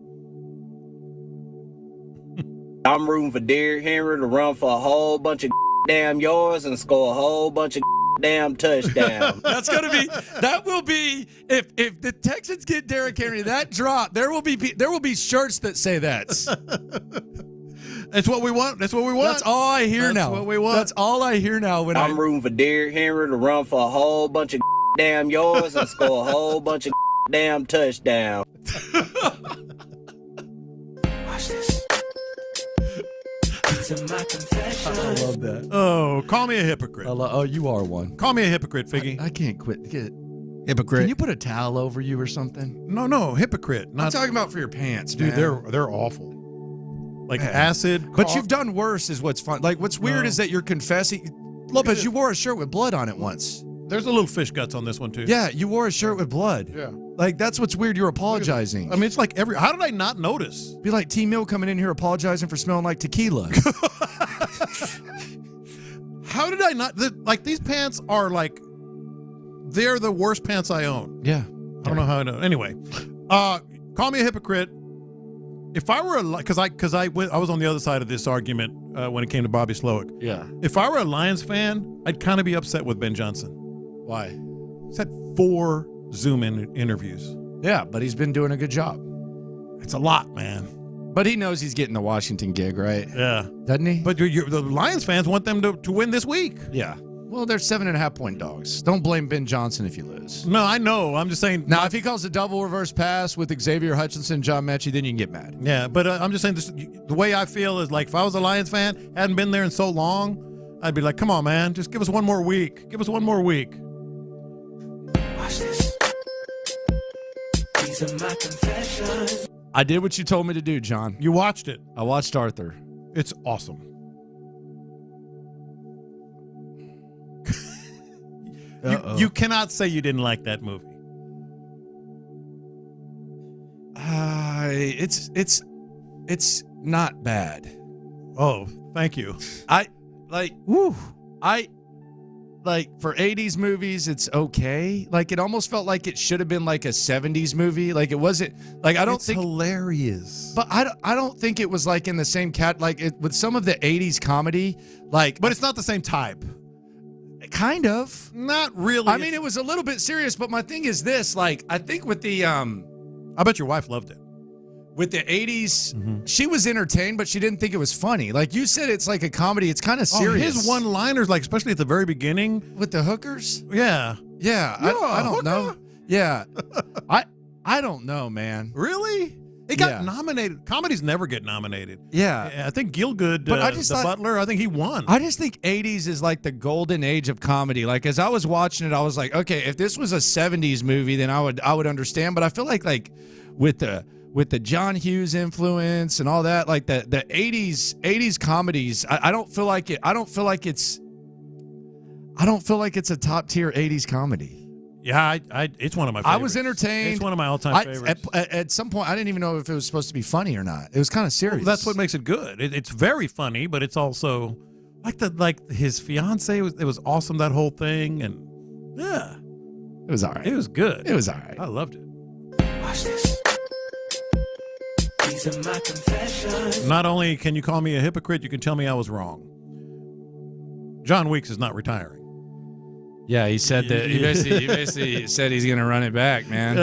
I'm rooting for Derrick Henry to run for a whole bunch of damn yards and score a whole bunch of damn touchdown. That will be if the Texans get Derrick Henry, that drop, there will be shirts that say that. That's what we want. That's all I hear now. That's what we want. That's all I hear now when I'm rooting for Derrick Henry to run for a whole bunch of damn yards and score a whole bunch of damn touchdown. Watch this. These are my confessions. I love that. Oh, call me a hypocrite. You are one. Call me a hypocrite, Figgy. I can't quit. Hypocrite. Can you put a towel over you or something? No, hypocrite. I'm talking about for your pants, dude. man. They're awful. Like acid. But you've done worse, is what's fun. Like what's weird is that you're confessing. Lopez, you wore a shirt with blood on it once. There's a little fish guts on this one too. Yeah, you wore a shirt with blood. Yeah. Like that's what's weird. You're apologizing. I mean, it's like how did I not notice? Be like T Mill coming in here apologizing for smelling like tequila. How did I not? Like these pants are like, they're the worst pants I own. Yeah. I don't know how I know. Anyway, call me a hypocrite. If I were because I was on the other side of this argument when it came to Bobby Slowick. Yeah. If I were a Lions fan, I'd kind of be upset with Ben Johnson. Why? He's had 4 Zoom interviews. Yeah, but he's been doing a good job. It's a lot, man. But he knows he's getting the Washington gig, right? Yeah. Doesn't he? But the Lions fans want them to win this week. Yeah. Well, they're 7.5-point dogs. Don't blame Ben Johnson if you lose. No, I know. I'm just saying. Now, if he calls a double reverse pass with Xavier Hutchinson and John Mechie, then you can get mad. Yeah, but I'm just saying this, the way I feel is like if I was a Lions fan, hadn't been there in so long, I'd be like, come on, man, just give us one more week. Give us one more week. Watch this. These are my confessions. I did what you told me to do, John. You watched it. I watched Arthur. It's awesome. You cannot say you didn't like that movie. It's not bad. Oh, thank you. For 80s movies, it's okay. Like it almost felt like it should have been like a 70s movie. Like it wasn't like It's hilarious. But I don't think it was like in the same with some of the 80s comedy. But it's not the same type. Kind of. Not really. I mean, it was a little bit serious, but my thing is this, like, I think with the I bet your wife loved it. With the 80s, she was entertained, but she didn't think it was funny. Like you said, it's like a comedy. It's kind of serious. His one-liners, like especially at the very beginning. With the hookers? Yeah. Yeah. I don't know. Yeah. I don't know, man. Really? It got nominated. Comedies never get nominated. Yeah. I think Gielgud, but I just thought, Butler, I think he won. I just think 80s is like the golden age of comedy. Like as I was watching it, I was like, okay, if this was a 70s movie, then I would understand. But I feel like with the John Hughes influence and all that, like the 80s comedies, I don't feel like it. I don't feel like it's a top tier 80s comedy. Yeah, it's one of my favorites. I was entertained. It's one of my all-time favorites. At some point, I didn't even know if it was supposed to be funny or not. It was kind of serious. Well, that's what makes it good. It's very funny, but it's also like his fiance it was awesome, that whole thing, and yeah, it was all right. It was good. It was all right. I loved it. Watch this. These are my confessions. Not only can you call me a hypocrite, you can tell me I was wrong. John Weeks is not retiring. Yeah, he said that. He basically said he's going to run it back, man.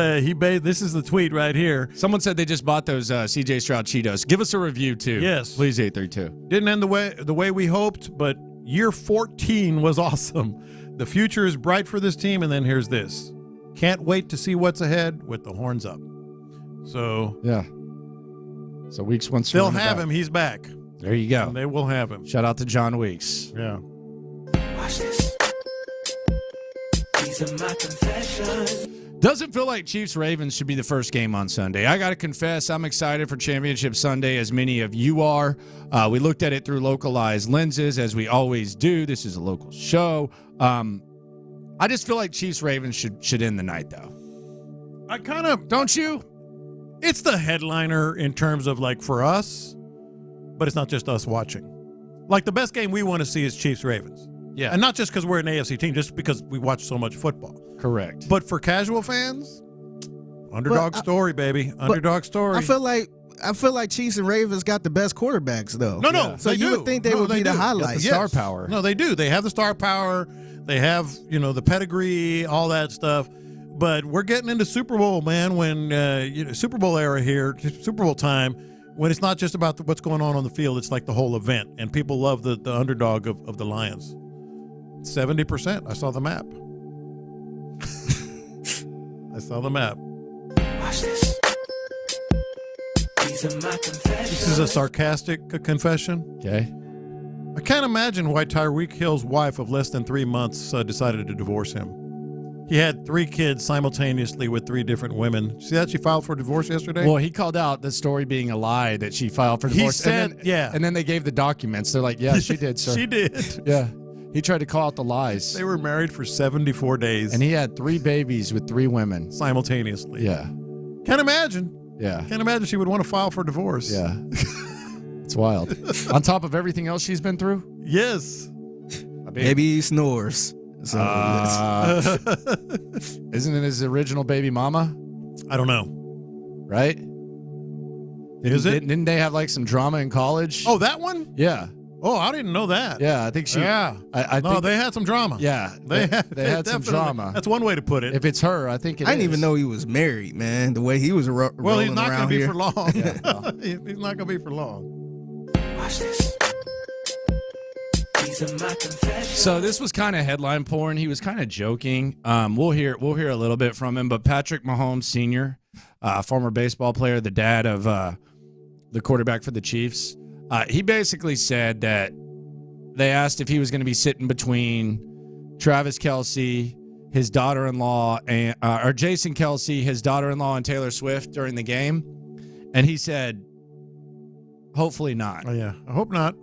This is the tweet right here. Someone said they just bought those CJ Stroud Cheetos. Give us a review too. Yes, please. 832. Didn't end the way we hoped, but year 14 was awesome. The future is bright for this team, and then here's this. Can't wait to see what's ahead with the horns up. So yeah. So Weeks wants to they'll have him. He's back. There you go. And they will have him. Shout out to John Weeks. Yeah. Watch this. These are my confessions. Doesn't feel like Chiefs-Ravens should be the first game on Sunday. I got to confess, I'm excited for Championship Sunday, as many of you are. We looked at it through localized lenses, as we always do. This is a local show. I just feel like Chiefs-Ravens should end the night, though. I kind of... Don't you? It's the headliner in terms of, like, for us, but it's not just us watching. Like, the best game we want to see is Chiefs-Ravens. Yeah. And not just because we're an AFC team, just because we watch so much football. Correct. But for casual fans, underdog story, baby. Underdog story. I feel like Chiefs and Ravens got the best quarterbacks, though. No. So you would think they would be the highlight. Star power. No, they do. They have the star power. They have, the pedigree, all that stuff. But we're getting into Super Bowl, man, when Super Bowl era here, Super Bowl time, when it's not just about what's going on the field. It's like the whole event. And people love the underdog of the Lions. 70%. I saw the map. Watch this. These are my confessions. This is a sarcastic confession. Okay. I can't imagine why Tyreek Hill's wife of less than 3 months decided to divorce him. He had 3 kids simultaneously with 3 different women. See that? She filed for divorce yesterday? Well, he called out the story being a lie that she filed for divorce. He said, And then they gave the documents. They're like, yeah, she did, sir. She did. Yeah. He tried to call out the lies. They were married for 74 days. And he had 3 babies with 3 women. Simultaneously. Yeah. Can't imagine. Yeah. Can't imagine she would want to file for divorce. Yeah. It's wild. On top of everything else she's been through? Yes. Maybe he snores. So isn't it his original baby mama? I don't know. Right? Is it? Didn't they have like some drama in college? Oh, that one? Yeah. Oh, I didn't know that. Yeah, I think she. Yeah. I no, think they had some drama. Yeah. They had some drama. That's one way to put it. If it's her, I think it is. I didn't even know he was married, man. The way he was well, he's not going to be here. for long. Yeah, well. He's not going to be for long. Watch this. These are my confessions. So this was kind of headline porn. He was kind of joking. We'll hear a little bit from him. But Patrick Mahomes Sr., former baseball player, the dad of the quarterback for the Chiefs, he basically said that they asked if he was going to be sitting between Travis Kelce, his daughter-in-law, or Jason Kelce, his daughter-in-law, and Taylor Swift during the game, and he said, "Hopefully not." Oh yeah, I hope not.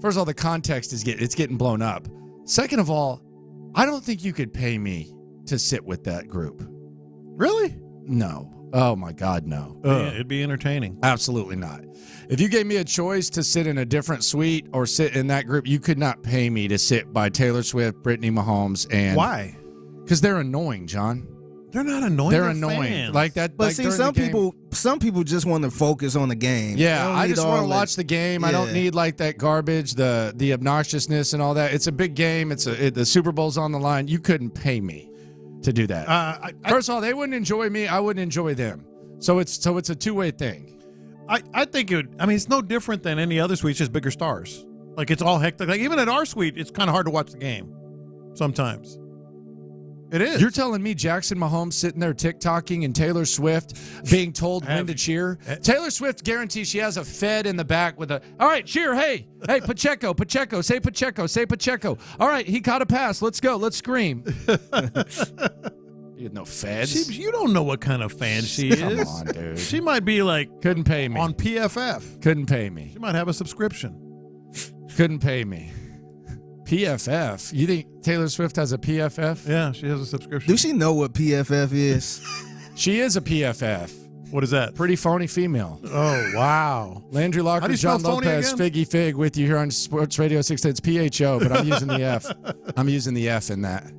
First of all, the context is getting blown up. Second of all, I don't think you could pay me to sit with that group. Really? No. Oh my God, no. It'd be entertaining. Absolutely not. If you gave me a choice to sit in a different suite or sit in that group, you could not pay me to sit by Taylor Swift, Brittany Mahomes, and why? Because they're annoying, John. They're not annoying. They're annoying. Fans. Like that. But like see, during the game. some people just want to focus on the game. Yeah, I just want to watch the game. I don't need like that garbage, the obnoxiousness and all that. It's a big game. The Super Bowl's on the line. You couldn't pay me to do that. First of all, they wouldn't enjoy me. I wouldn't enjoy them. So it's a two-way thing. I think it's no different than any other suite, just bigger stars. Like it's all hectic. Like even at our suite, it's kind of hard to watch the game sometimes. It is. You're telling me Jackson Mahomes sitting there TikToking and Taylor Swift being told when to cheer? Taylor Swift guarantees she has a Fed in the back with all right, cheer, hey, Pacheco, say Pacheco. All right, he caught a pass. Let's go. Let's scream. You have no feds. You don't know what kind of fan she is. Come on, dude. She might be like couldn't pay me on PFF. Couldn't pay me. She might have a subscription. Couldn't pay me. PFF. You think Taylor Swift has a PFF? Yeah, she has a subscription. Do she know what PFF is? She is a PFF. What is that? Pretty phony female. Oh, wow. Landry Locker, John Lopez, Figgy Fig with you here on Sports Radio 610. It's PHO, but I'm using the F. I'm using the F in that.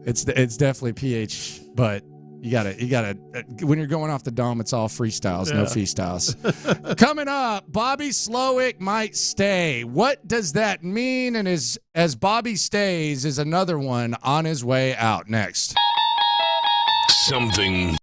It's definitely PH, but You gotta. When you're going off the dome, it's all freestyles, no freestyles. Coming up, Bobby Slowick might stay. What does that mean? And as Bobby stays, is another one on his way out. Next. Something.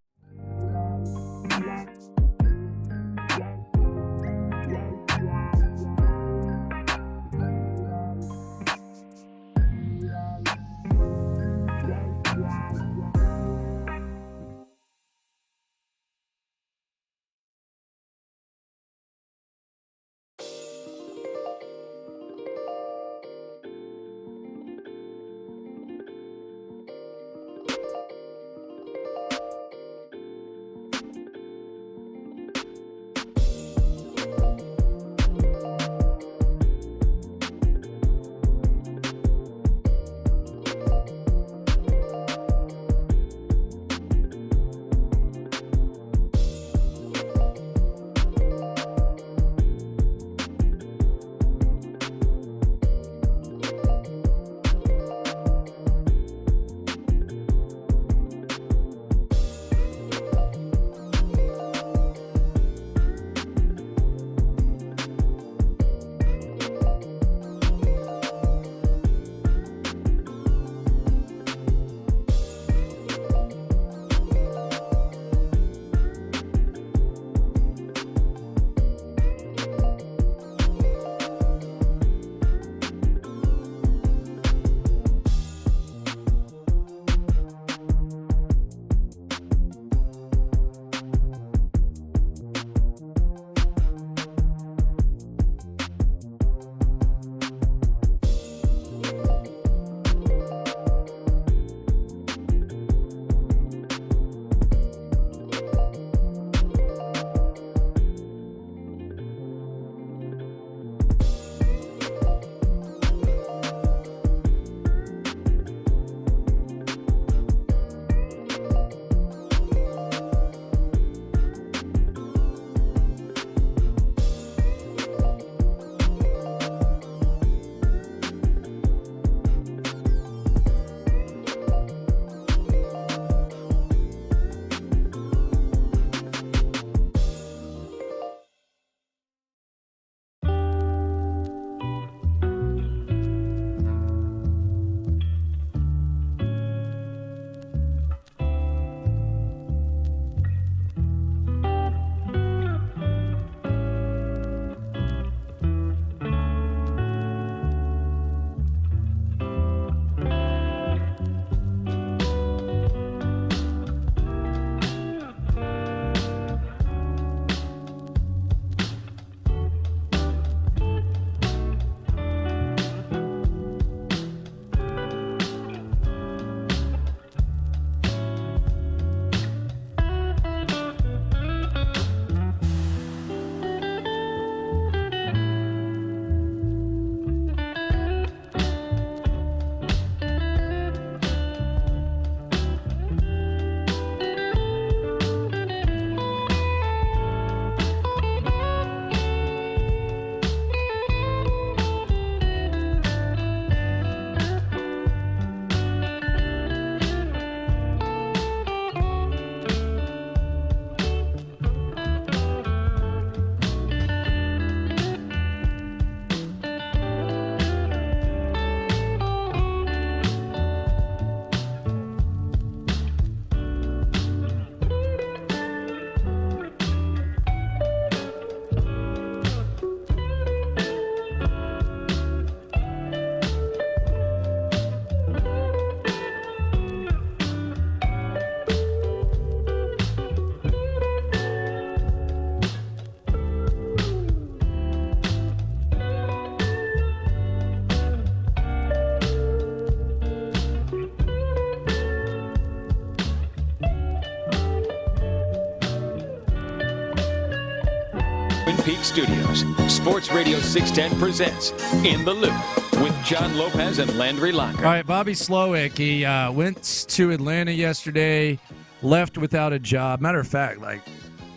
Twin Peaks Studios, Sports Radio 610 presents In the Loop with John Lopez and Landry Locker. All right, Bobby Slowick, he went to Atlanta yesterday, left without a job. Matter of fact, like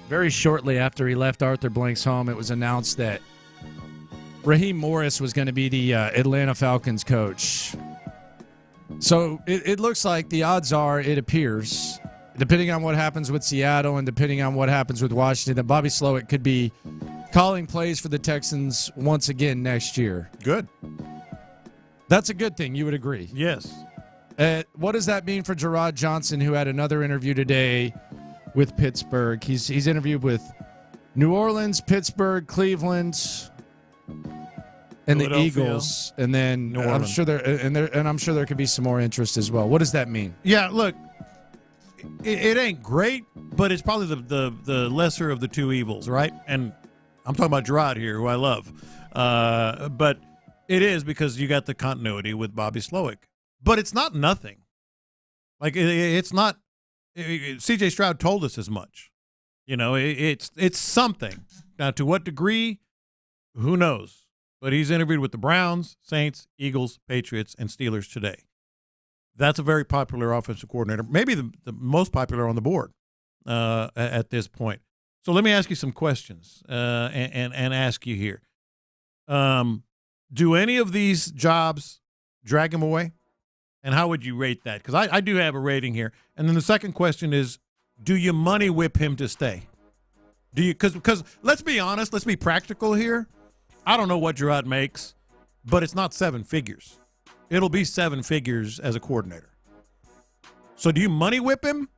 very shortly after he left Arthur Blank's home, it was announced that Raheem Morris was going to be the Atlanta Falcons coach. So it looks like the odds are, it appears, depending on what happens with Seattle and depending on what happens with Washington, that Bobby Slowick could be calling plays for the Texans once again next year. Good. That's a good thing. You would agree? Yes. What does that mean for Gerard Johnson, who had another interview today with Pittsburgh? He's interviewed with New Orleans, Pittsburgh, Cleveland, and the Eagles, and then I'm sure there could be some more interest as well. What does that mean? Yeah, look, it ain't great, but it's probably the lesser of the two evils, right? And I'm talking about Gerard here, who I love, but it is because you got the continuity with Bobby Slowick. But it's not nothing. Like it's not. C.J. Stroud told us as much. You know, it's something. Now, to what degree, who knows? But he's interviewed with the Browns, Saints, Eagles, Patriots, and Steelers today. That's a very popular offensive coordinator, maybe the most popular on the board at this point. So let me ask you some questions and ask you here. Do any of these jobs drag him away? And how would you rate that? Because I do have a rating here. And then the second question is, do you money whip him to stay? Do you? Because let's be honest, let's be practical here. I don't know what Gerard makes, but it's not 7 figures. It'll be 7 figures as a coordinator. So do you money whip him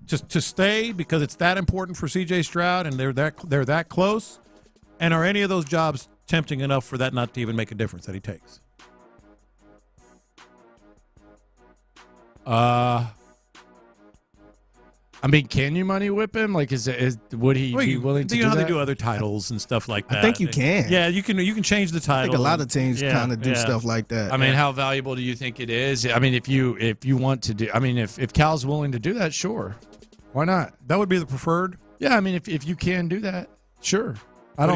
just to stay because it's that important for C.J. Stroud and they're that close? And are any of those jobs tempting enough for that not to even make a difference that he takes? I mean, can you money whip him? Like, would he be willing to do that? You know how they do other titles and stuff like that. I think you can. Yeah, you can change the title. I think a lot of teams kind of do stuff like that. I mean, how valuable do you think it is? I mean, if you want to do, I mean, if Cal's willing to do that, sure, why not? That would be the preferred. Yeah, I mean, if you can do that, sure. I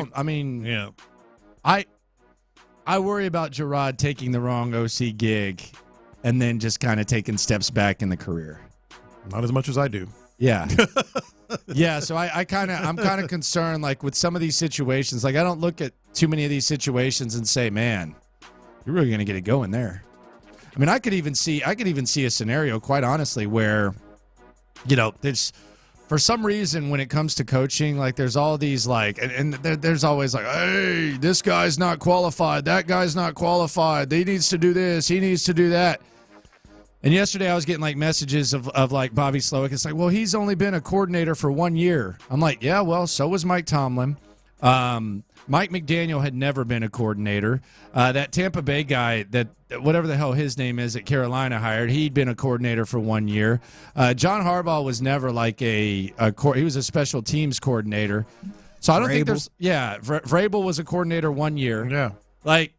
worry about Gerard taking the wrong OC gig and then just kind of taking steps back in the career. Not as much as I do. Yeah. Yeah, so I'm kind of concerned, like, with some of these situations. Like, I don't look at too many of these situations and say, man, you're really going to get it going there. I mean, I could even see a scenario, quite honestly, where, you know, there's, for some reason, when it comes to coaching, like, there's all these, like, and there's always like, hey, this guy's not qualified, that guy's not qualified, he needs to do this, he needs to do that. And yesterday I was getting like messages of like Bobby Slowick. It's like, well, he's only been a coordinator for 1 year. I'm like, yeah, well, so was Mike Tomlin. Mike McDaniel had never been a coordinator. That Tampa Bay guy, that whatever the hell his name is, that Carolina hired, he'd been a coordinator for 1 year. John Harbaugh was never like he was a special teams coordinator. So I don't think there's, Vrabel was a coordinator 1 year. Yeah. Like,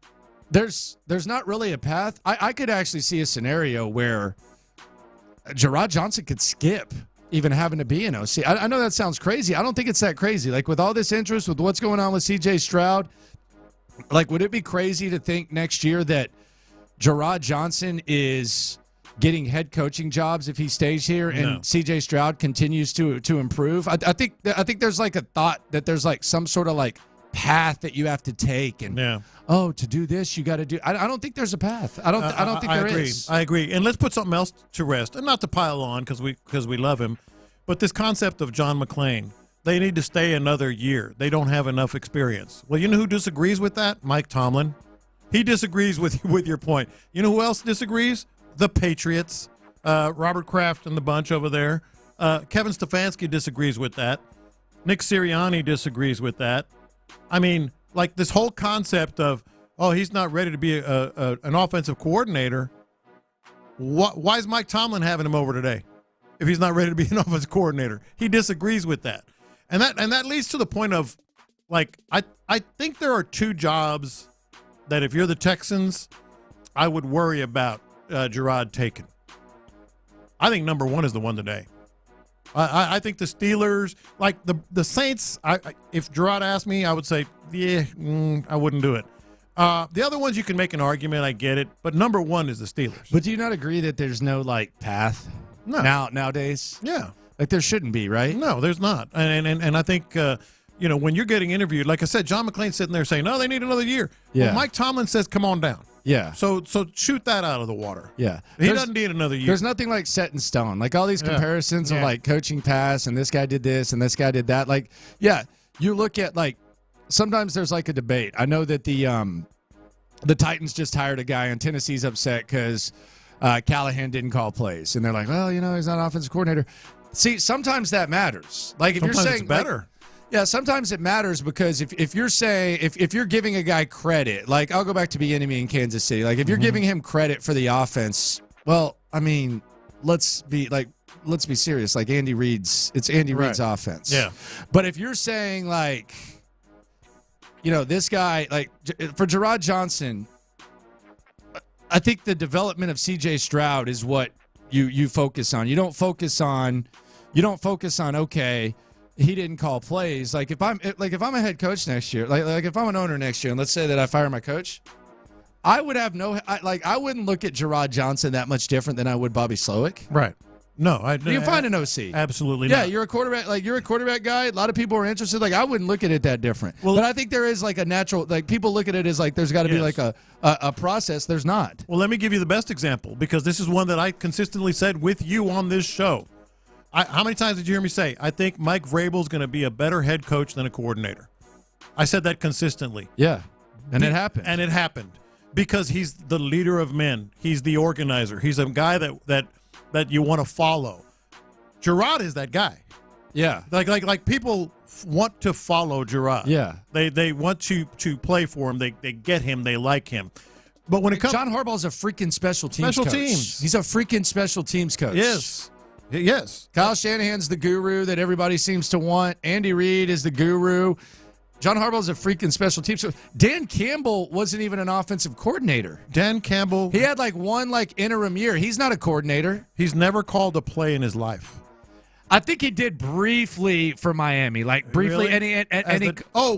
there's not really a path. I could actually see a scenario where Gerard Johnson could skip even having to be an OC. I know that sounds crazy. I don't think it's that crazy. Like, with all this interest, with what's going on with C.J. Stroud, like, would it be crazy to think next year that Gerard Johnson is getting head coaching jobs if he stays here and C.J. Stroud continues to improve? I think there's like a thought that there's like some sort of like path that you have to take, and to do this you got to do. I don't think there's a path. I don't think there is. I agree. And let's put something else to rest, and not to pile on because we love him, but this concept of John McClain. They need to stay another year. They don't have enough experience. Well, you know who disagrees with that? Mike Tomlin. He disagrees with your point. You know who else disagrees? The Patriots. Robert Kraft and the bunch over there. Kevin Stefanski disagrees with that. Nick Sirianni disagrees with that. I mean, like, this whole concept of, oh, he's not ready to be an offensive coordinator. Why is Mike Tomlin having him over today if he's not ready to be an offensive coordinator? He disagrees with that. And that leads to the point of, like, I think there are 2 jobs that if you're the Texans, I would worry about Gerard taking. I think number 1 is the one today. I think the Steelers, like the Saints, if Gerard asked me, I would say, I wouldn't do it. The other ones you can make an argument, I get it, but number 1 is the Steelers. But do you not agree that there's no, like, path nowadays? Yeah. Like, there shouldn't be, right? No, there's not. And I think, when you're getting interviewed, like I said, John McClain's sitting there saying, no, they need another year. Yeah. Well, Mike Tomlin says, come on down. Yeah. So shoot that out of the water. Yeah. He doesn't need another year. There's nothing like set in stone. Like all these comparisons of like coaching pass and this guy did this and this guy did that. Like, yeah, you look at like sometimes there's like a debate. I know that the Titans just hired a guy and Tennessee's upset because Callahan didn't call plays. And they're like, well, he's not an offensive coordinator. See, sometimes that matters. Like if Sometimes you're saying it's better. Yeah, sometimes it matters because if you're saying if you're giving a guy credit, like I'll go back to Bieniemy in Kansas City, like if you're giving him credit for the offense, well, I mean, let's be serious. Like Andy Reid's Reid's offense. Yeah. But if you're saying like, this guy, like for Gerard Johnson, I think the development of C.J. Stroud is what you focus on. You don't focus on okay, he didn't call plays. Like if I'm a head coach next year, like if I'm an owner next year, and let's say that I fire my coach, I would have I wouldn't look at Gerard Johnson that much different than I would Bobby Slowick. Right. No, you can find an OC. Absolutely yeah, not. you're a quarterback. Like you're a quarterback guy. A lot of people are interested. Like I wouldn't look at it that different. Well, but I think there is like a natural. Like people look at it as like there's got to be like a process. There's not. Well, let me give you the best example because this is one that I consistently said with you on this show. How many times did you hear me say, I think Mike Vrabel's going to be a better head coach than a coordinator? I said that consistently. Yeah, and it happened. And it happened because he's the leader of men. He's the organizer. He's a guy that you want to follow. Gerard is that guy. Yeah. Like people want to follow Gerard. Yeah. They want to play for him. They get him. They like him. But when it comes, John Harbaugh's a freaking special teams coach. Teams. He's a freaking special teams coach. Yes. Kyle Shanahan's the guru that everybody seems to want. Andy Reid is the guru. John Harbaugh's a freaking special teams coach. Dan Campbell wasn't even an offensive coordinator. Dan Campbell. He had one interim year. He's not a coordinator. He's never called a play in his life. I think he did briefly for Miami, briefly. Really?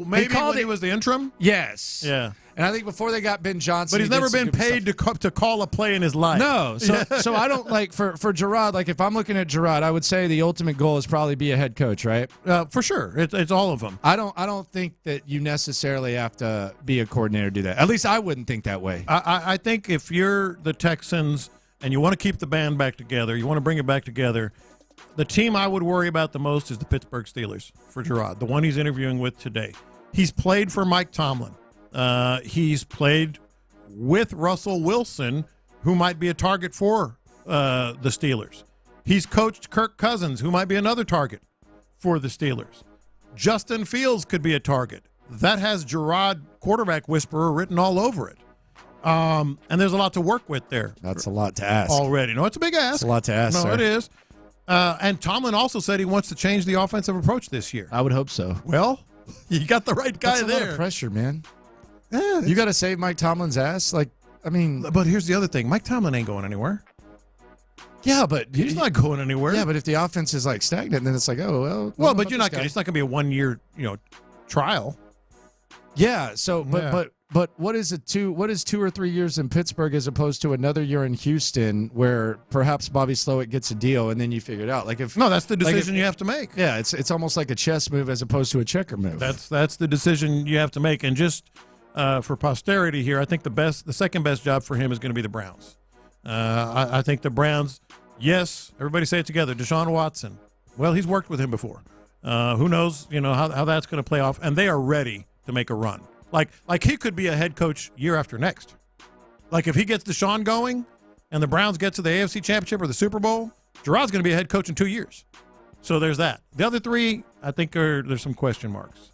Maybe when he was the interim? Yes. Yeah. And I think before they got Ben Johnson, but he's never been paid to call a play in his life. No, so I don't for Gerard. Like if I'm looking at Gerard, I would say the ultimate goal is probably be a head coach, right? For sure, it's all of them. I don't think that you necessarily have to be a coordinator to do that. At least I wouldn't think that way. I think if you're the Texans and you want to keep the band back together, you want to bring it back together. The team I would worry about the most is the Pittsburgh Steelers for Gerard, the one he's interviewing with today. He's played for Mike Tomlin. He's played with Russell Wilson, who might be a target for the Steelers. He's coached Kirk Cousins, who might be another target for the Steelers. Justin Fields could be a target. That has Gerard, quarterback whisperer, written all over it. And there's a lot to work with there. That's a lot to ask. Already. No, it's a big ask. It's a lot to ask, No, sir. it is. And Tomlin also said he wants to change the offensive approach this year. I would hope so. Well, you got the right guy That's a there. lot of pressure, man. Yeah, you got to save Mike Tomlin's ass. But here's the other thing: Mike Tomlin ain't going anywhere. Yeah, but he's not going anywhere. Yeah, but if the offense is stagnant, then it's like, oh well. Well, but you're not. It's not going to be a 1 year, trial. Yeah. So, but what is it? What is 2 or 3 years in Pittsburgh as opposed to another year in Houston, where perhaps Bobby Slowick gets a deal and then you figure it out? That's the decision you have to make. Yeah, it's almost like a chess move as opposed to a checker move. That's the decision you have to make, and just. For posterity here, I think the second best job for him is going to be the Browns. I think the Browns, yes, everybody say it together, Deshaun Watson. Well, he's worked with him before. Who knows, how that's going to play off, and they are ready to make a run. Like he could be a head coach year after next. Like if he gets Deshaun going and the Browns get to the AFC Championship or the Super Bowl, Gerard's going to be a head coach in 2 years. So there's that. The other three, I think there's some question marks.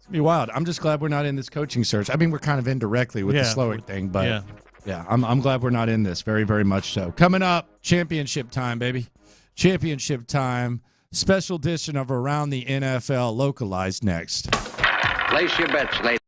Be wild. I'm just glad we're not in this coaching search. I mean, we're kind of indirectly with the Slowick thing, but I'm glad we're not in this. Very, very much so. Coming up, championship time, baby. Championship time. Special edition of Around the NFL, localized next. Place your bets, ladies.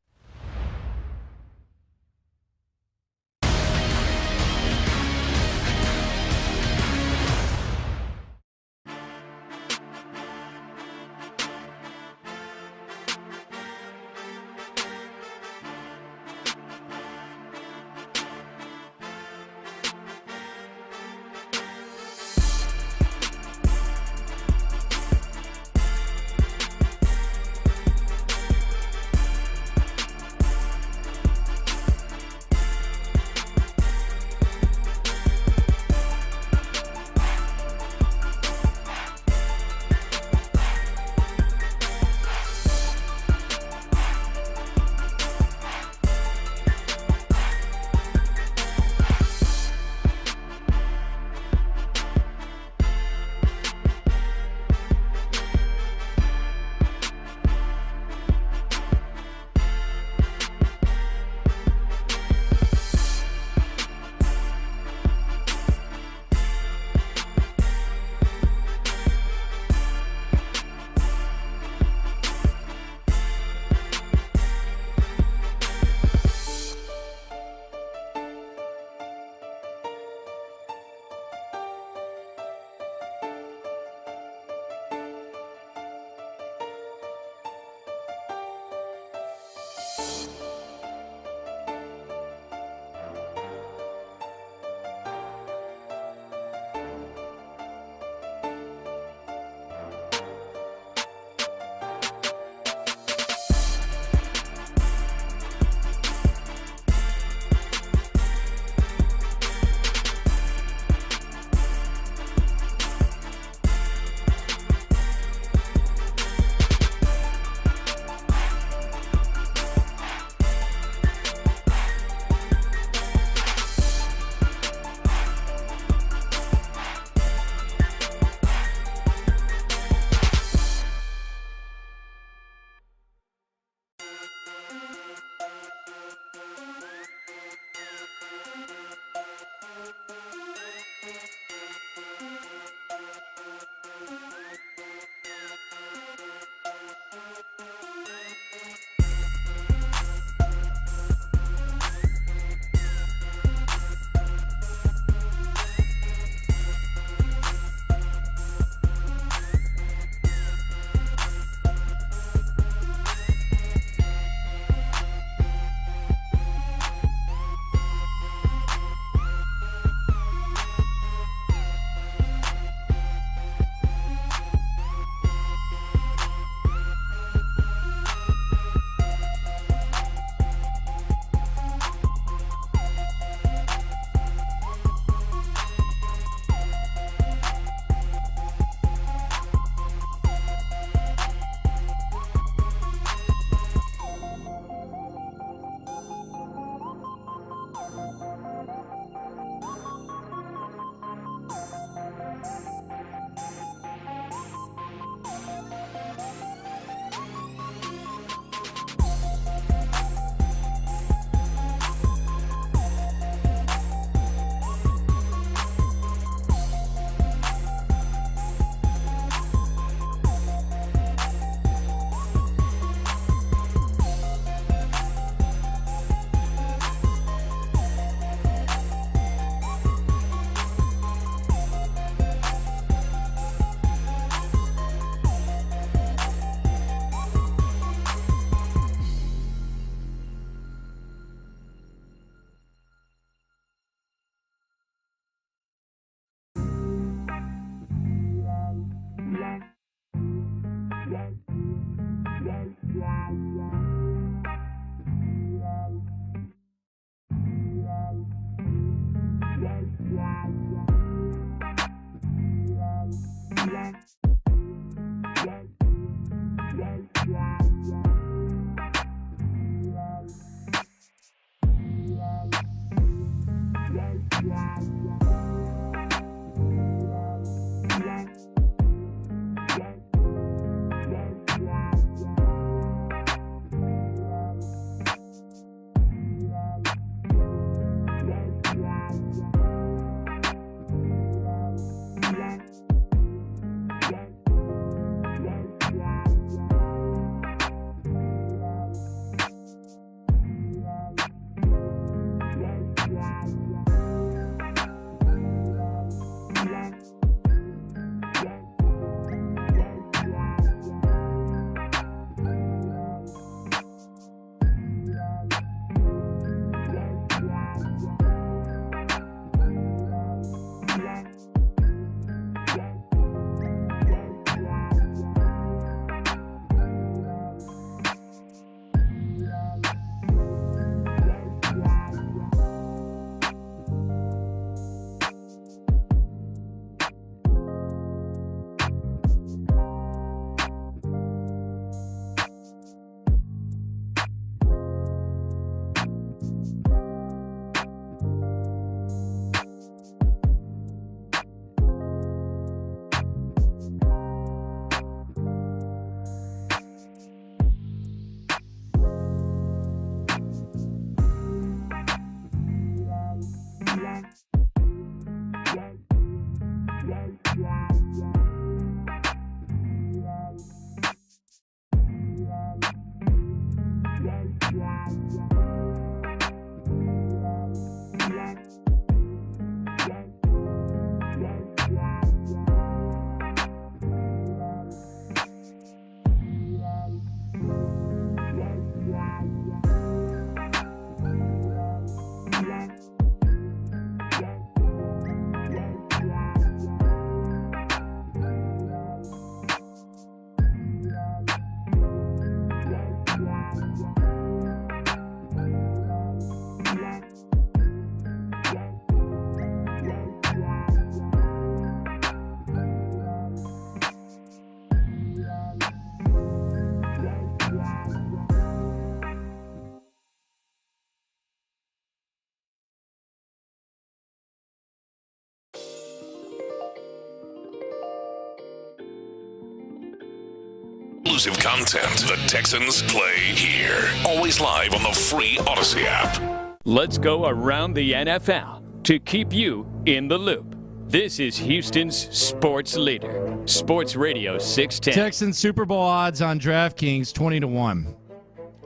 Exclusive content. The Texans play here. Always live on the free Odyssey app. Let's go around the NFL to keep you in the loop. This is Houston's sports leader, Sports Radio 610. Texans Super Bowl odds on DraftKings 20-1.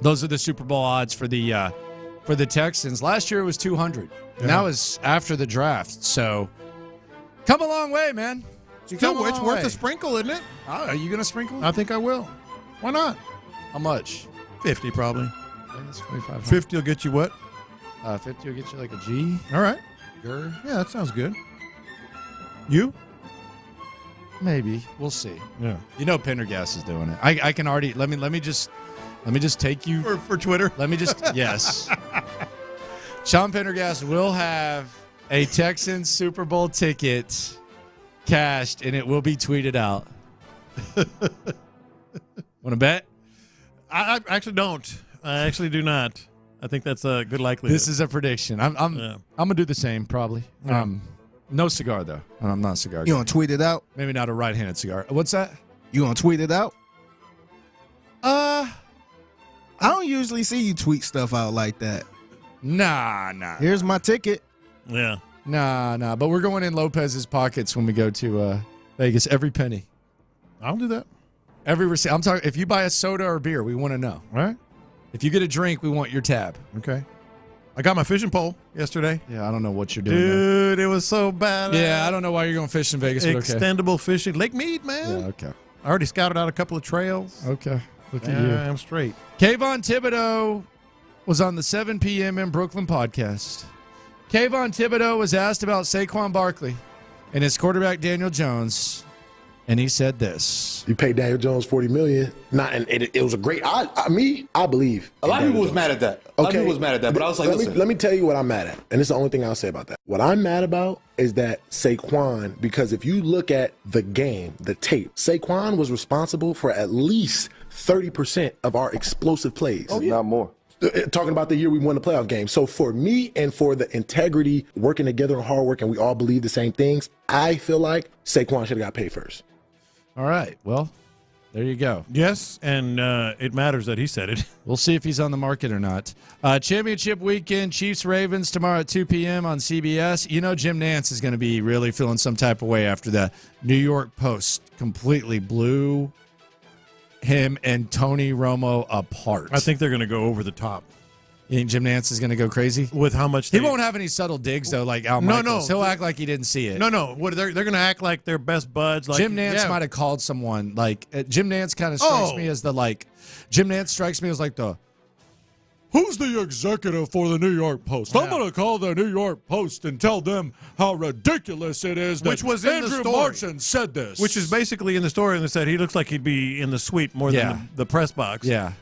Those are the Super Bowl odds for the Texans. Last year it was 200. Yeah. And that was after the draft. So come a long way, man. It's worth a sprinkle, isn't it? Are you going to sprinkle? I think I will. Why not? How much? 50 probably. That's 25. 50 will get you what? 50 will get you like a G. All right. Gur. Yeah, that sounds good. You? Maybe. We'll see. Yeah. You know Pendergast is doing it. I can already let me just take you for Twitter. Let me just yes. Sean Pendergast will have a Texans Super Bowl ticket cashed, and it will be tweeted out. Want to bet? I actually don't. I actually do not. I think that's a good likelihood. This is a prediction. I'm gonna do the same probably. Yeah. No cigar though. I'm not a cigar guy. You gonna tweet it out? Maybe not a right-handed cigar. What's that? You gonna tweet it out? I don't usually see you tweet stuff out like that. Nah. Here's my ticket. Yeah. Nah. But we're going in Lopez's pockets when we go to Vegas. Every penny. I'll do that. Every receipt. I'm talking. If you buy a soda or beer, we want to know. All right. If you get a drink, we want your tab. Okay. I got my fishing pole yesterday. Yeah, I don't know what you're doing. Dude, it was so bad. Yeah, I don't know why you're going fishing in Vegas. But okay. Extendable fishing. Lake Mead, man. Yeah, okay. I already scouted out a couple of trails. Okay. Look at you. I'm straight. Kayvon Thibodeau was on the 7 p.m. in Brooklyn podcast. Kayvon Thibodeau was asked about Saquon Barkley and his quarterback Daniel Jones, and he said this. You paid Daniel Jones $40 million. It was a great. I believe. A lot of people was mad at that. A lot of people was mad at that, but I was like, let me tell you what I'm mad at, and it's the only thing I'll say about that. What I'm mad about is that Saquon, because if you look at the game, the tape, Saquon was responsible for at least 30% of our explosive plays. Oh, yeah. Not more. talking about the year we won the playoff game. So for me and for the integrity, working together and hard work, and we all believe the same things, I feel like Saquon should have got paid first. All right. Well, there you go. Yes, and it matters that he said it. We'll see if he's on the market or not. Championship weekend, Chiefs-Ravens tomorrow at 2 p.m. on CBS. You know Jim Nantz is going to be really feeling some type of way after the New York Post completely blew him and Tony Romo apart. I think they're going to go over the top. You think Jim Nantz is going to go crazy? With how much he won't have any subtle digs, though, like Al Michaels. He'll act like he didn't see it. No. They're going to act like they're best buds. Like, Jim Nantz might have called someone. Like Jim Nantz kind of strikes me as Jim Nantz strikes me as like the, who's the executive for the New York Post? I'm going to call the New York Post and tell them how ridiculous it is that which was in Andrew the story. Marchand said this. Which is basically in the story, and they said he looks like he'd be in the suite more than the press box. Yeah.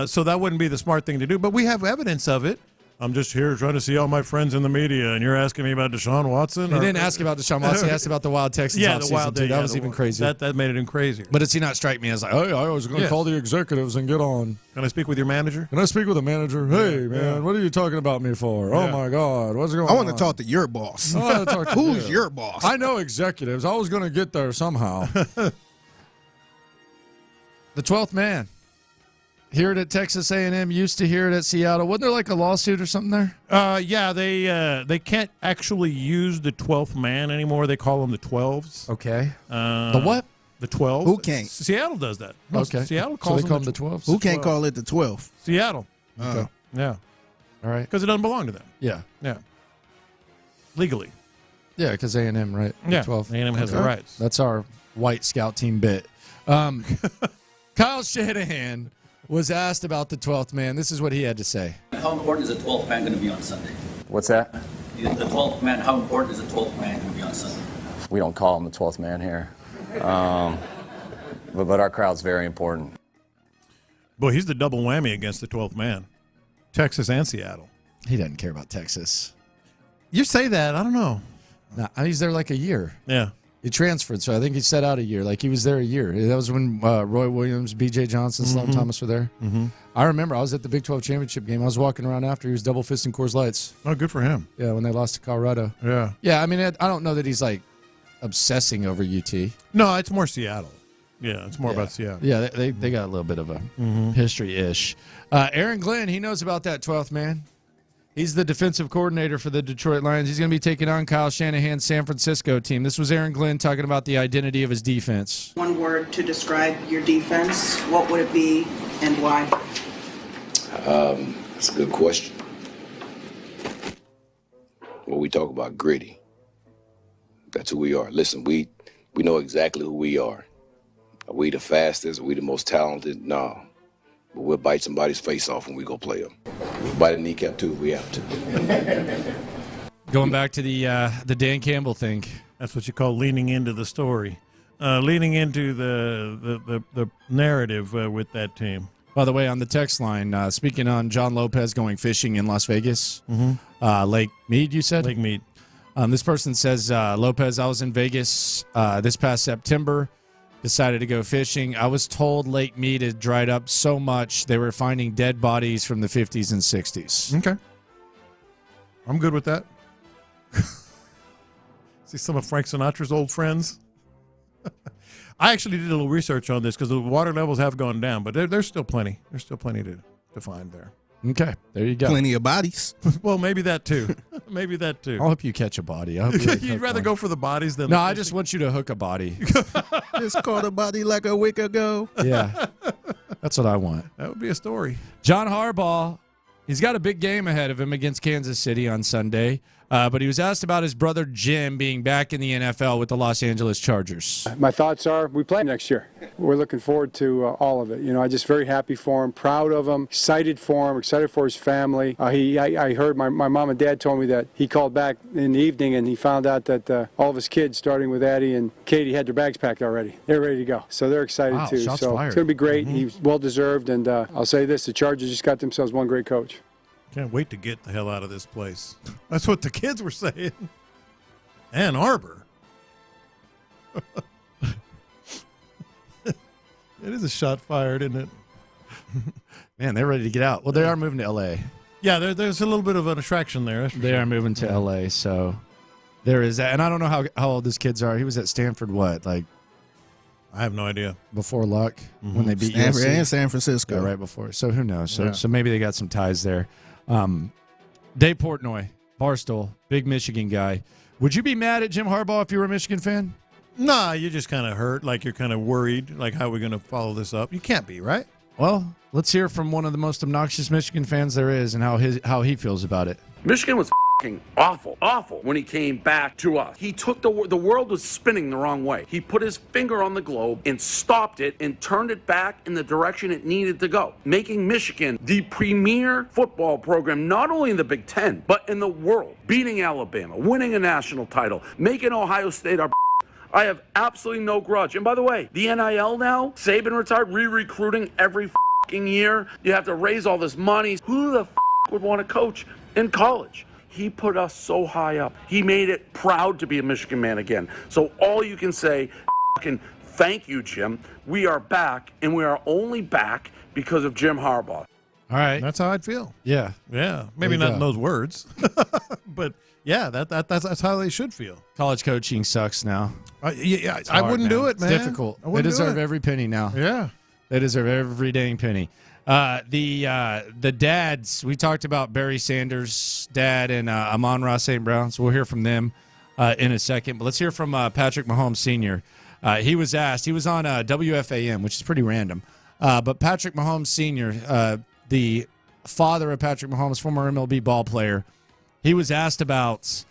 So that wouldn't be the smart thing to do, but we have evidence of it. I'm just here trying to see all my friends in the media, and you're asking me about Deshaun Watson? He didn't ask about Deshaun Watson. He asked about the Wild Texans offseason, the Wild too. That was even crazier. That made it even crazier. But does he not strike me as like, hey, I was going to call the executives and get on. Can I speak with your manager? Can I speak with the manager? Hey, man, what are you talking about me for? Yeah. Oh, my God. What's going on? I want to talk to your boss. I want to talk to Who's you. your boss? I know executives. I was going to get there somehow. The 12th man. Hear it at Texas A&M, used to hear it at Seattle. Wasn't there like a lawsuit or something there? Yeah, they can't actually use the 12th man anymore. They call them the 12s. Okay. The what? The 12. Who can't? Seattle does that. No, Okay. Seattle calls so they call them the 12s? Who can't call it the 12? Seattle. Okay. Yeah. All right. Because it doesn't belong to them. Yeah. Yeah. Legally. Yeah, because A&M, right? Yeah, 12. A&M has the rights. That's our white scout team bit. Kyle Shanahan was asked about the 12th man. This is what he had to say. How important is the 12th man going to be on Sunday? What's that? The 12th man, how important is the 12th man going to be on Sunday? We don't call him the 12th man here. But our crowd's very important. Boy, he's the double whammy against the 12th man. Texas and Seattle. He doesn't care about Texas. You say that. I don't know. Nah, he's there like a year. Yeah. He transferred, so I think he set out a year. Like, he was there a year. That was when Roy Williams, B.J. Johnson, Sloan Thomas were there. Mm-hmm. I remember I was at the Big 12 championship game. I was walking around after. He was double-fisting Coors Lights. Oh, good for him. Yeah, when they lost to Colorado. Yeah. Yeah, I mean, I don't know that he's, like, obsessing over UT. No, it's more Seattle. Yeah, it's more about Seattle. Yeah, they got a little bit of a history-ish. Aaron Glenn, he knows about that 12th man. He's the defensive coordinator for the Detroit Lions. He's going to be taking on Kyle Shanahan's San Francisco team. This was Aaron Glenn talking about the identity of his defense. One word to describe your defense, what would it be and why? That's a good question. Well, we talk about gritty. That's who we are. Listen, we know exactly who we are. Are we the fastest? Are we the most talented? No. But we'll bite somebody's face off when we go play them. We'll bite a kneecap too if we have to. Going back to the Dan Campbell thing. That's what you call leaning into the story. Leaning into the narrative with that team. By the way, on the text line, speaking on John Lopez going fishing in Las Vegas, Lake Mead, you said? Lake Mead. This person says, Lopez, I was in Vegas this past September, decided to go fishing. I was told Lake Mead had dried up so much they were finding dead bodies from the 50s and 60s. Okay. I'm good with that. See some of Frank Sinatra's old friends. I actually did a little research on this because the water levels have gone down, but there's still plenty. There's still plenty to find there. Okay, there you go. Plenty of bodies. Well, maybe that too. Maybe that too. I'll help you catch a body. I hope You'd rather go for the bodies than No, I just want you to hook a body. Just caught a body like a week ago. Yeah, that's what I want. That would be a story. John Harbaugh, he's got a big game ahead of him against Kansas City on Sunday. But he was asked about his brother Jim being back in the NFL with the Los Angeles Chargers. My thoughts are we play next year. We're looking forward to all of it. You know, I'm just very happy for him, proud of him, excited for him, excited for his family. I heard my mom and dad told me that he called back in the evening and he found out that all of his kids, starting with Addie and Katie, had their bags packed already. They're ready to go. So they're excited Wow, too. shots So fired. it's going to be great. He's well-deserved. And I'll say this, the Chargers just got themselves one great coach. Can't wait to get the hell out of this place. That's what the kids were saying. Ann Arbor. It is a shot fired, isn't it? Man, they're ready to get out. Well, they are moving to L.A. Yeah, there's a little bit of an attraction there. They are moving to L.A., so there is that. And I don't know how old his kids are. He was at Stanford, I have no idea. Before Luck, when they beat Stanford USC. and San Francisco. Yeah, right before. So who knows? So maybe they got some ties there. Dave Portnoy, Barstool, big Michigan guy. Would you be mad at Jim Harbaugh if you were a Michigan fan? Nah, you're just kind of hurt. Like, you're kind of worried. Like, how are we going to follow this up? You can't be, right? Well, let's hear from one of the most obnoxious Michigan fans there is and how he feels about it. Michigan was f***ing awful when he came back to us. He took the world was spinning the wrong way. He put his finger on the globe and stopped it and turned it back in the direction it needed to go, making Michigan the premier football program, not only in the Big Ten, but in the world, beating Alabama, winning a national title, making Ohio State our I have absolutely no grudge. And by the way, the NIL now, Saban retired, re-recruiting every f***ing year. You have to raise all this money. Who the f*** would want to coach in college? He put us so high up. He made it proud to be a Michigan man again. So all you can say, f***ing thank you, Jim. We are back, and we are only back because of Jim Harbaugh. All right. That's how I'd feel. Yeah. Yeah. Maybe not in those words, but yeah, that's how they should feel. College coaching sucks now. Yeah, It's I hard, wouldn't do it, man. It's difficult. They deserve every penny now. Yeah. They deserve every dang penny. The dads, we talked about Barry Sanders' dad and Amon-Ra St. Brown, so we'll hear from them in a second. But let's hear from Patrick Mahomes Sr. He was asked, he was on WFAN, which is pretty random, but Patrick Mahomes Sr., the father of Patrick Mahomes, former MLB ball player, he was asked about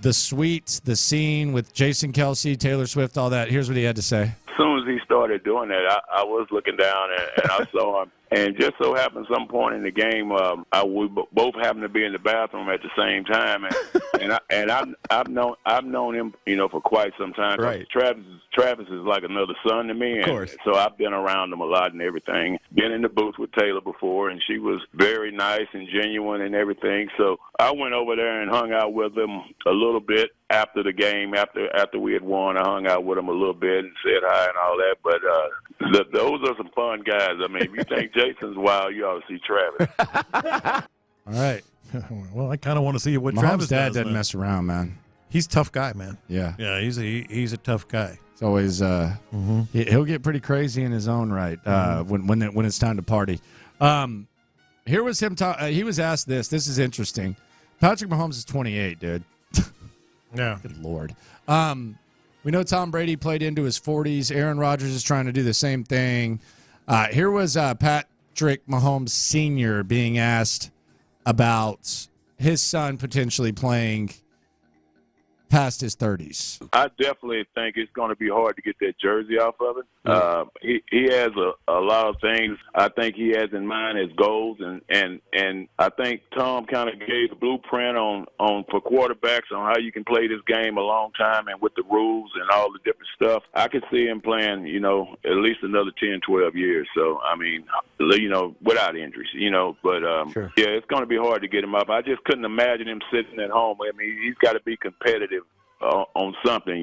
the suite, the scene with Jason Kelce, Taylor Swift, all that. Here's what he had to say. As soon as he started doing that, I was looking down and I saw him. And just so happened, some point in the game, we both happened to be in the bathroom at the same time, and I've known him, for quite some time. Right. Travis is like another son to me, of course. And so I've been around him a lot and everything. Been in the booth with Taylor before, and she was very nice and genuine and everything. So I went over there and hung out with him a little bit after the game. After we had won, I hung out with him a little bit and said hi and all that. But those are some fun guys. I mean, if you think Jason's wild, you ought to see Travis. All right. Well, I kind of want to see what Mahomes' Travis dad does, doesn't man. mess around, man. He's a tough guy, man. Yeah. Yeah, he's a tough guy. It's always he'll get pretty crazy in his own right when it's time to party. Here was him. He was asked this. This is interesting. Patrick Mahomes is 28, dude. Yeah. Good Lord. We know Tom Brady played into his 40s. Aaron Rodgers is trying to do the same thing. Here was Patrick Mahomes Sr. being asked about his son potentially playing past his 30s. I definitely think it's going to be hard to get that jersey off of it. He has a lot of things I think he has in mind as goals, and I think Tom kind of gave the blueprint on for quarterbacks on how you can play this game a long time and with the rules and all the different stuff. I could see him playing, at least another 10, 12 years. So, I mean, without injuries, but Sure. Yeah, it's going to be hard to get him up. I just couldn't imagine him sitting at home. I mean, he's got to be competitive on something,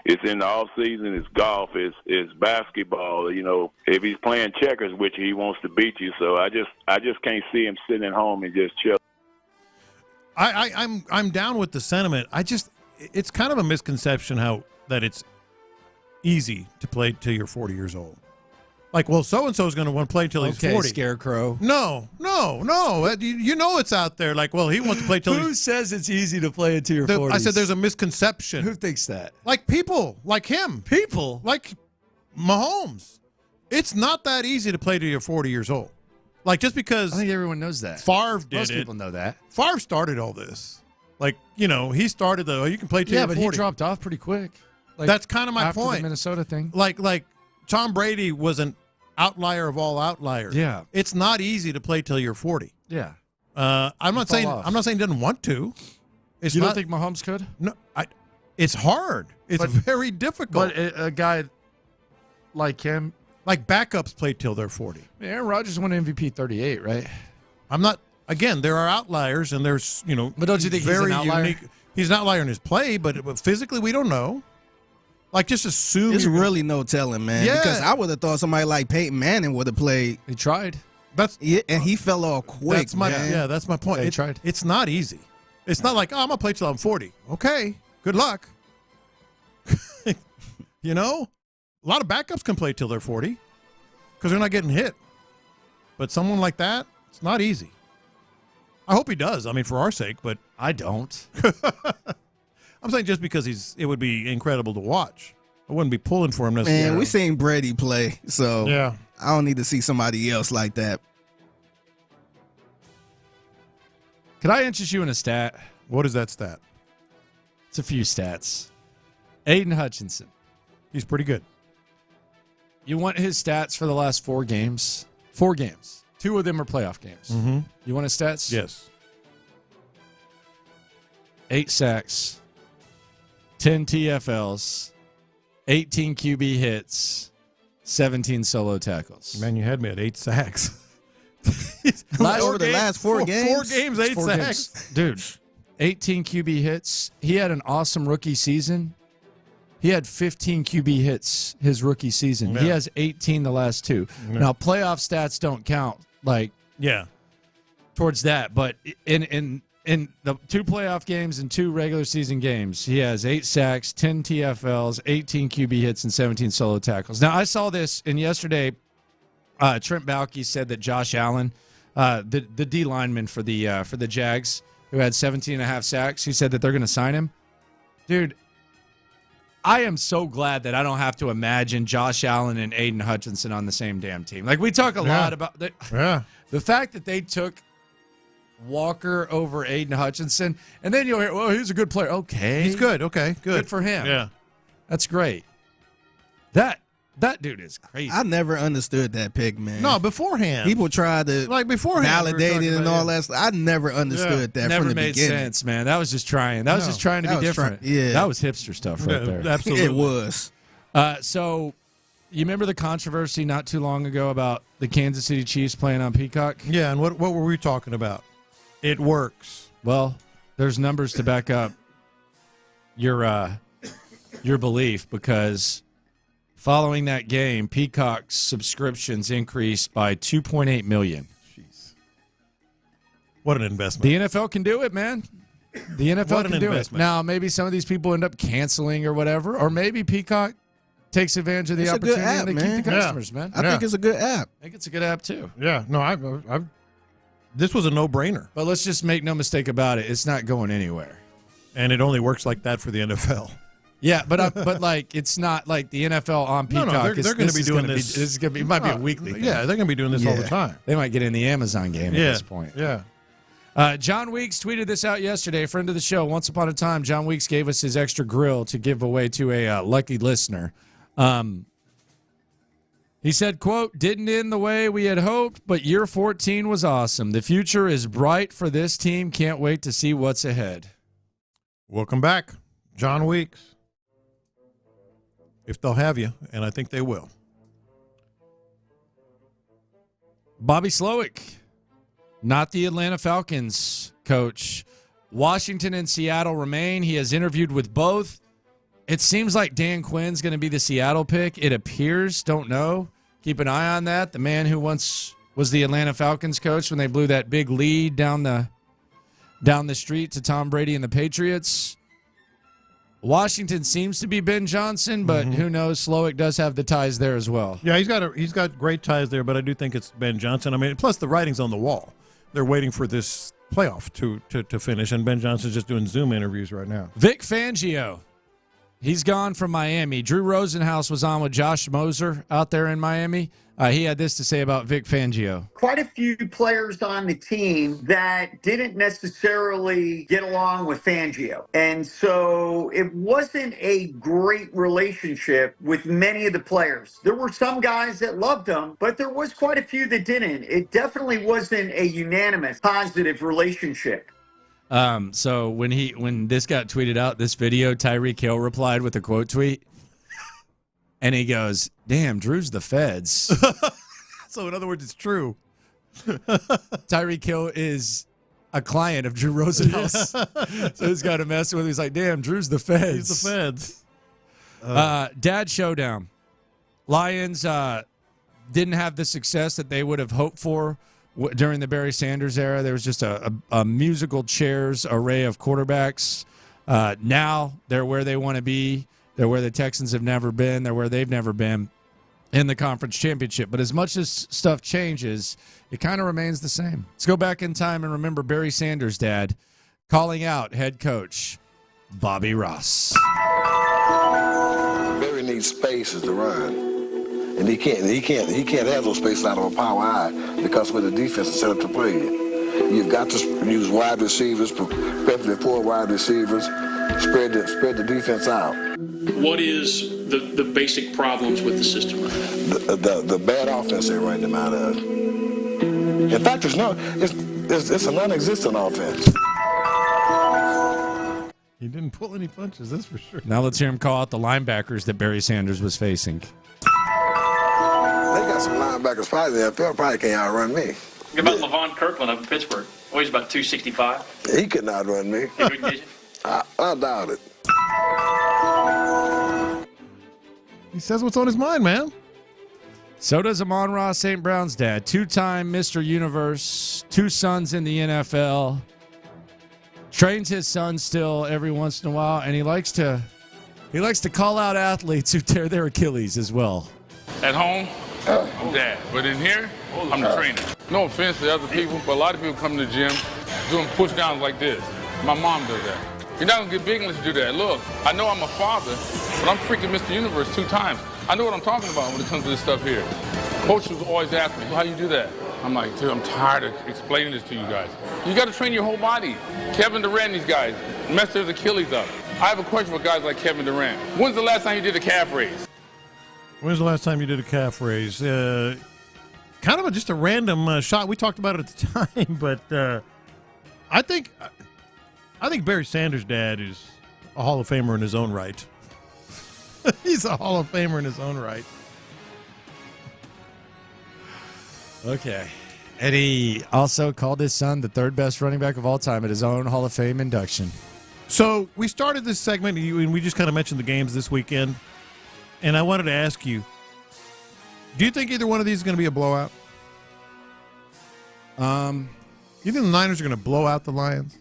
it's in the off season, it's golf, it's basketball, if he's playing checkers with you, he wants to beat you. So I just can't see him sitting at home and just chill. I'm down with the sentiment. It's kind of a misconception that it's easy to play till you're 40 years old. Like, well, so-and-so is going to want to play till he's 40. Scarecrow. No. It's out there. Like, well, he wants to play till Who says it's easy to play until you're 40? I said there's a misconception. Who thinks that? Like people, like him. People? Like Mahomes. It's not that easy to play till you're 40 years old. Like, just because I think everyone knows that. Favre did Most it. people know that. Favre started all this. Like, he started you can play till you're 40. Yeah, but he dropped off pretty quick. Like, that's kind of my after point. The Minnesota thing. Like Tom Brady was an outlier of all outliers. Yeah. It's not easy to play till you're 40. Yeah. I'm not saying he doesn't want to. You don't think Mahomes could? No, it's hard. It's very difficult. But a guy like him, like backups play till they're 40. Aaron Rodgers won MVP 38, right? I'm not. Again, there are outliers, and there's But don't you think very he's an outlier? unique. He's an outlier in his play, but physically we don't know. Like, just assume. There's really no telling, man. Yeah. Because I would have thought somebody like Peyton Manning would have played. He tried. And he fell off quick. That's my point. He tried. It's not easy. It's not like, I'm going to play till I'm 40. Okay, good luck. You know? A lot of backups can play till they're 40 because they're not getting hit. But someone like that, it's not easy. I hope he does. I mean, for our sake, but I don't. I'm saying just because it would be incredible to watch. I wouldn't be pulling for him necessarily. Man, we seen Brady play, so yeah. I don't need to see somebody else like that. Could I interest you in a stat? What is that stat? It's a few stats. Aiden Hutchinson. He's pretty good. You want his stats for the last 4 games? 4 games. 2 of them are playoff games. Mm-hmm. You want his stats? Yes. 8 sacks, 10 TFLs, 18 QB hits, 17 solo tackles. Man, you had me at 8 sacks. Over the last 4 games? 4 games, 8 4 sacks. games. Dude, 18 QB hits. He had an awesome rookie season. He had 15 QB hits his rookie season. Yeah. He has 18 the last 2. Yeah. Now, playoff stats don't count, towards that. But in the 2 playoff games and 2 regular season games, he has 8 sacks, 10 TFLs, 18 QB hits, and 17 solo tackles. Now, I saw this, and yesterday Trent Baalke said that Josh Allen, the D lineman for the Jags, who had 17.5 sacks, he said that they're going to sign him. Dude, I am so glad that I don't have to imagine Josh Allen and Aiden Hutchinson on the same damn team. Like, we talk a lot about the fact that they took Walker over Aiden Hutchinson, and then you'll hear, well, he's a good player. Okay. He's good. Okay, good for him. Yeah. That's great. That dude is crazy. I never understood that pick, man. No, beforehand. People tried to validate it and all that stuff. I never understood that Never from the made beginning. sense, man. That was just trying. That was just trying to be different. That was hipster stuff right there. Absolutely. It was. So, you remember the controversy not too long ago about the Kansas City Chiefs playing on Peacock? Yeah, and what were we talking about? It works. Well, there's numbers to back up your belief, because following that game, Peacock's subscriptions increased by 2.8 million. Jeez. What an investment. The NFL can do it, man. The NFL can do it. Now, maybe some of these people end up canceling or whatever, or maybe Peacock takes advantage of the opportunity and they keep the customers, man. I think it's a good app. I think it's a good app, too. Yeah. No, I've this was a no-brainer. But let's just make no mistake about it. It's not going anywhere. And it only works like that for the NFL. Yeah, but like, it's not like the NFL on Peacock. No, they're going to be doing this. This is going to be. It might be a weekly thing. Yeah, they're going to be doing this all the time. They might get in the Amazon game at this point. Yeah. John Weeks tweeted this out yesterday. A friend of the show. Once upon a time, John Weeks gave us his extra grill to give away to a lucky listener. He said, quote, "Didn't end the way we had hoped, but year 14 was awesome. The future is bright for this team. Can't wait to see what's ahead." Welcome back, John Weeks. If they'll have you, and I think they will. Bobby Slowick, not the Atlanta Falcons coach. Washington and Seattle remain. He has interviewed with both. It seems like Dan Quinn's going to be the Seattle pick. It appears. Don't know. Keep an eye on that. The man who once was the Atlanta Falcons coach when they blew that big lead down the street to Tom Brady and the Patriots. Washington seems to be Ben Johnson, but who knows? Slowick does have the ties there as well. Yeah, he's got great ties there, but I do think it's Ben Johnson. I mean, plus the writing's on the wall. They're waiting for this playoff to finish, and Ben Johnson's just doing Zoom interviews right now. Vic Fangio, he's gone from Miami. Drew Rosenhaus was on with Josh Moser out there in Miami. He had this to say about Vic Fangio. Quite a few players on the team that didn't necessarily get along with Fangio. And so it wasn't a great relationship with many of the players. There were some guys that loved him, but there was quite a few that didn't. It definitely wasn't a unanimous positive relationship. So when this got tweeted out, this video, Tyreek Hill replied with a quote tweet. And he goes, "Damn, Drew's the feds." So in other words, it's true. Tyreek Hill is a client of Drew Rosenhaus. So he's got to mess with him. He's like, "Damn, Drew's the feds." He's the feds. Dad showdown. Lions didn't have the success that they would have hoped for during the Barry Sanders era. There was just a musical chairs array of quarterbacks. Now they're where they want to be. They're where the Texans have never been. They're where they've never been in the conference championship. But as much as stuff changes, it kind of remains the same. Let's go back in time and remember Barry Sanders' dad calling out head coach Bobby Ross. Barry needs spaces to run, and he can't have those spaces out of a power eye because with the defense is set up to play it. You've got to use wide receivers, preferably 4 wide receivers, spread the defense out. What is the basic problems with the system? The bad offense they're running them out of. In fact, it's a non-existent offense. He didn't pull any punches, that's for sure. Now let's hear him call out the linebackers that Barry Sanders was facing. They got some linebackers probably in the NFL probably can't outrun me. What about Levon Kirkland of Pittsburgh? Oh, he's about 265. He couldn't outrun me. I doubt it. He says what's on his mind, man. So does Amon-Ra St. Brown's dad. 2-time Mr. Universe, 2 sons in the NFL. Trains his son still every once in a while, and he likes to call out athletes who tear their Achilles as well. At home, I'm dad. But in here, I'm the trainer. No offense to other people, but a lot of people come to the gym doing push downs like this. My mom does that. You're not going to get big unless you do that. Look, I know I'm a father, but I'm freaking Mr. Universe 2 times. I know what I'm talking about when it comes to this stuff here. Coaches always ask me, how do you do that? I'm like, dude, I'm tired of explaining this to you guys. You got to train your whole body. Kevin Durant, these guys, messed their Achilles up. I have a question for guys like Kevin Durant. When's the last time you did a calf raise? When's the last time you did a calf raise? Kind of just a random shot. We talked about it at the time, but I think Barry Sanders' dad is a Hall of Famer in his own right. He's a Hall of Famer in his own right. Okay. And he also called his son the 3rd best running back of all time at his own Hall of Fame induction. So we started this segment, and we just kind of mentioned the games this weekend. And I wanted to ask you, do you think either one of these is going to be a blowout? You think the Niners are going to blow out the Lions?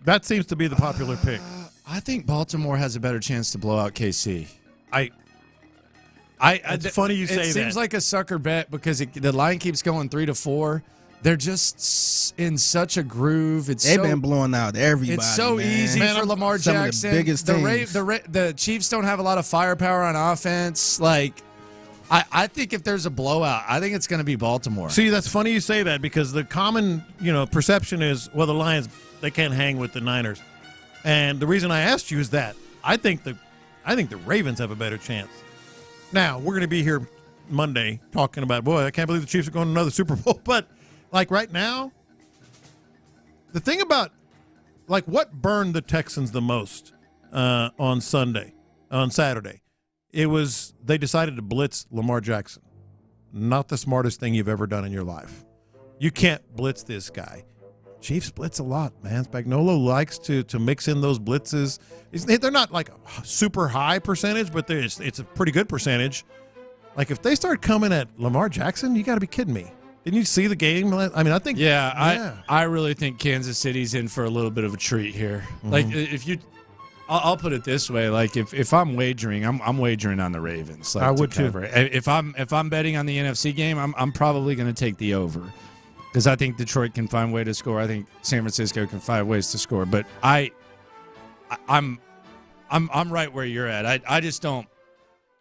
That seems to be the popular pick. I think Baltimore has a better chance to blow out KC. It's funny you say that. It seems like a sucker bet because the line keeps going 3-4. They're just in such a groove. They've been blowing out everybody. It's so easy for Lamar Jackson. Some of the biggest teams. The Chiefs don't have a lot of firepower on offense. I think if there's a blowout, I think it's going to be Baltimore. See, that's funny you say that because the common, perception is, well, the Lions, they can't hang with the Niners. And the reason I asked you is that I think the Ravens have a better chance. Now, we're going to be here Monday talking about, boy, I can't believe the Chiefs are going to another Super Bowl. But, right now, the thing about, what burned the Texans the most on Saturday, it was they decided to blitz Lamar Jackson. Not the smartest thing you've ever done in your life. You can't blitz this guy. Chiefs blitz a lot, man. Spagnuolo likes to mix in those blitzes. They're not a super high percentage, but it's a pretty good percentage. If they start coming at Lamar Jackson, you got to be kidding me. Didn't you see the game? I think. Yeah, I really think Kansas City's in for a little bit of a treat here. Mm-hmm. I'll put it this way: if I'm wagering, I'm wagering on the Ravens. I would too. If I'm betting on the NFC game, I'm probably going to take the over. Because I think Detroit can find a way to score. I think San Francisco can find ways to score. But I'm right where you're at. I just don't.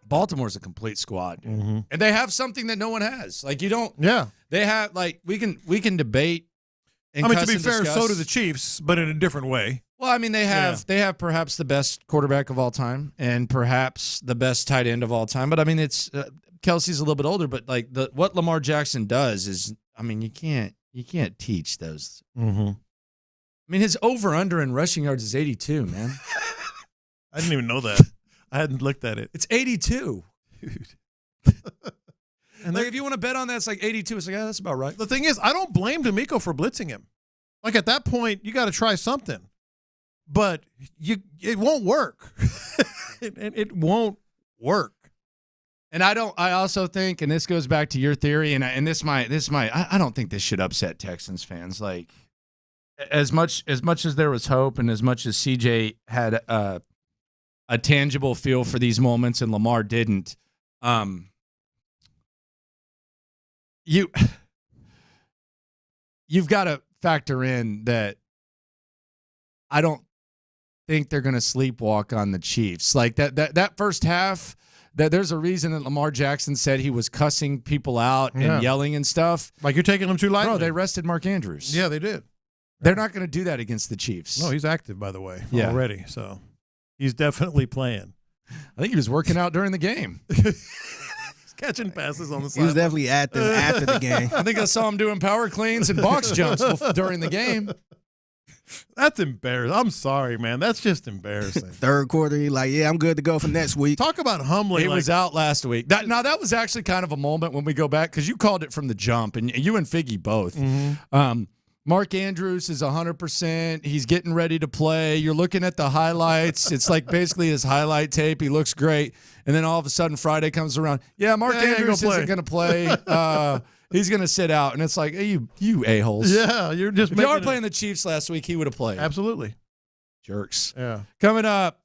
Baltimore's a complete squad, mm-hmm. and they have something that no one has. You don't. Yeah. They have we can debate. And to be fair, so do the Chiefs, but in a different way. Well, they have perhaps the best quarterback of all time, and perhaps the best tight end of all time. But it's Kelsey's a little bit older. But what Lamar Jackson does is. You can't teach those. Mm-hmm. His over-under in rushing yards is 82, man. I didn't even know that. I hadn't looked at it. It's 82. Dude. And if you want to bet on that, it's 82. It's that's about right. The thing is, I don't blame D'Amico for blitzing him. At that point, you got to try something. but it won't work. it won't work. And I also think, and this goes back to your theory, and I don't think this should upset Texans fans. Like, as much as there was hope, and as much as CJ had a tangible feel for these moments, and Lamar didn't, you've got to factor in that I don't think they're going to sleepwalk on the Chiefs. Like that first half. There's a reason that Lamar Jackson said he was cussing people out and yelling and stuff. Like, you're taking them too lightly. Bro, they rested Mark Andrews. Yeah, they did. They're not going to do that against the Chiefs. No, he's active, by the way, already. So he's definitely playing. I think he was working out during the game. He's catching passes on the side. He was definitely active after the game. I think I saw him doing power cleans and box jumps during the game. That's embarrassing. I'm sorry, man. That's just embarrassing. Third quarter, he like, yeah, I'm good to go for next week. Talk about humbling. He was out last week. That was actually kind of a moment when we go back, because you called it from the jump, and you and Figgy both. Mm-hmm. Mark Andrews is 100%. He's getting ready to play. You're looking at the highlights. It's like basically his highlight tape. He looks great. And then all of a sudden Friday comes around. Yeah, Mark Andrews isn't going to play. He's going to sit out. And it's like, hey, you a-holes. Yeah, you're just if you are playing the Chiefs last week, he would have played. Absolutely. Jerks. Yeah. Coming up,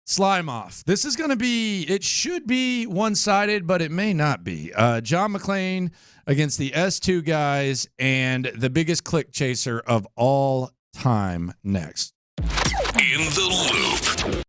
Slime Off. This is going to be, it should be one-sided, but it may not be. John McClain against the S2 guys and the biggest click chaser of all time next. In the Loop.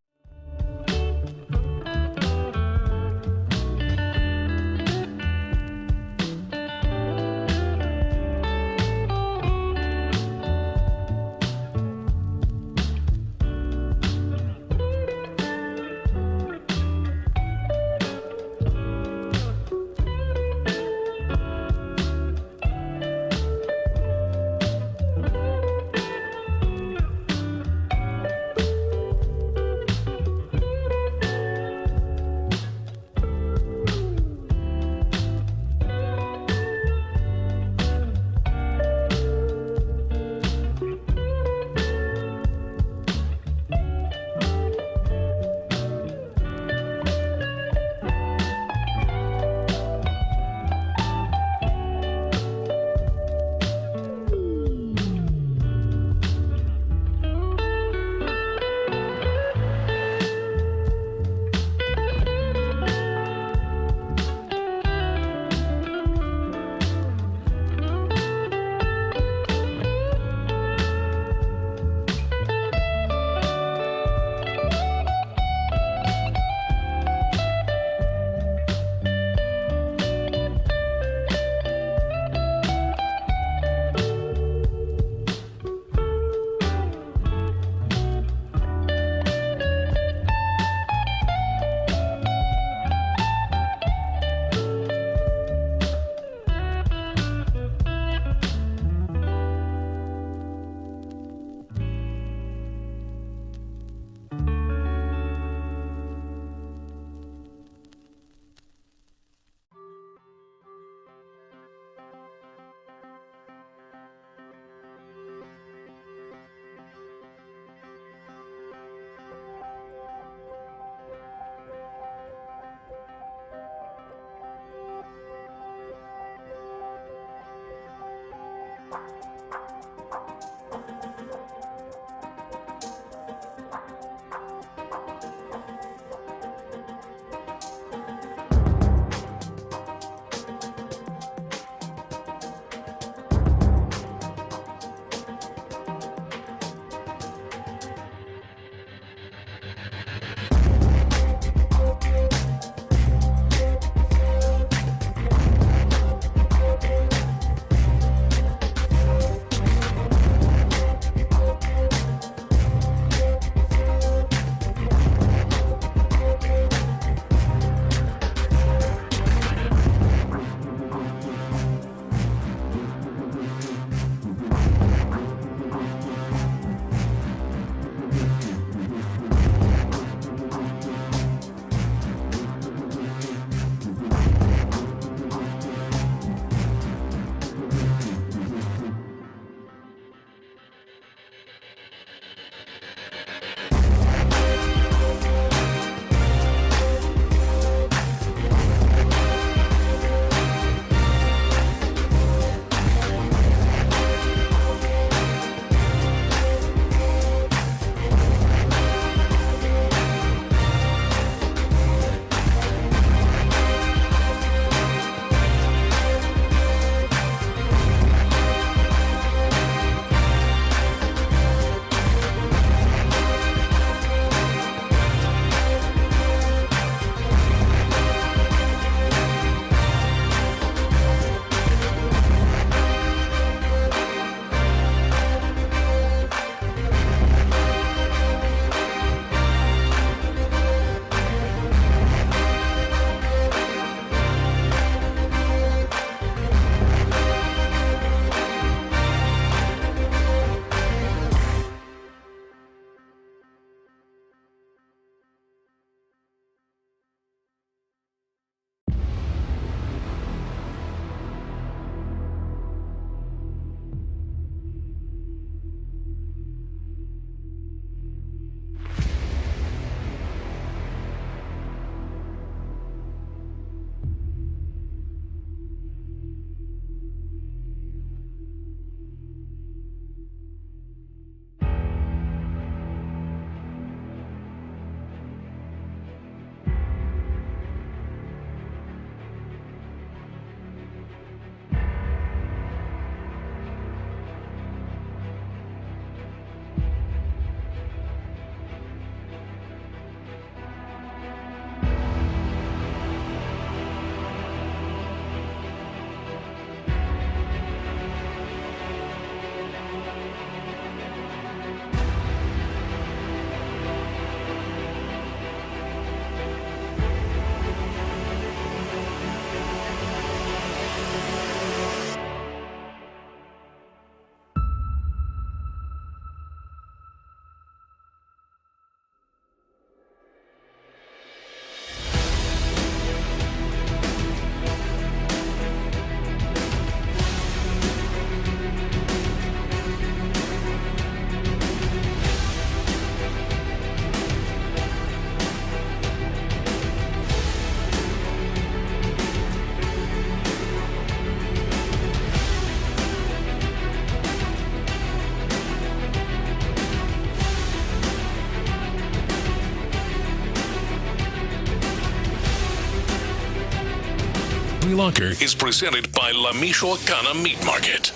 Johnny Locker is presented by La Michoacana Meat Market.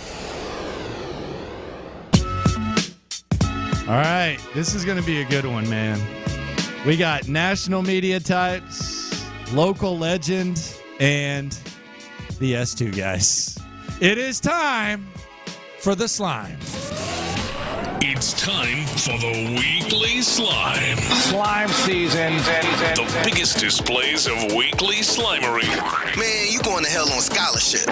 All right, this is going to be a good one, man. We got national media types, local legend, and the S2 guys. It is time for the slime. It's time for the weekly slime. Slime season. The biggest displays of weekly slimery. Man, you going to hell on scholarship.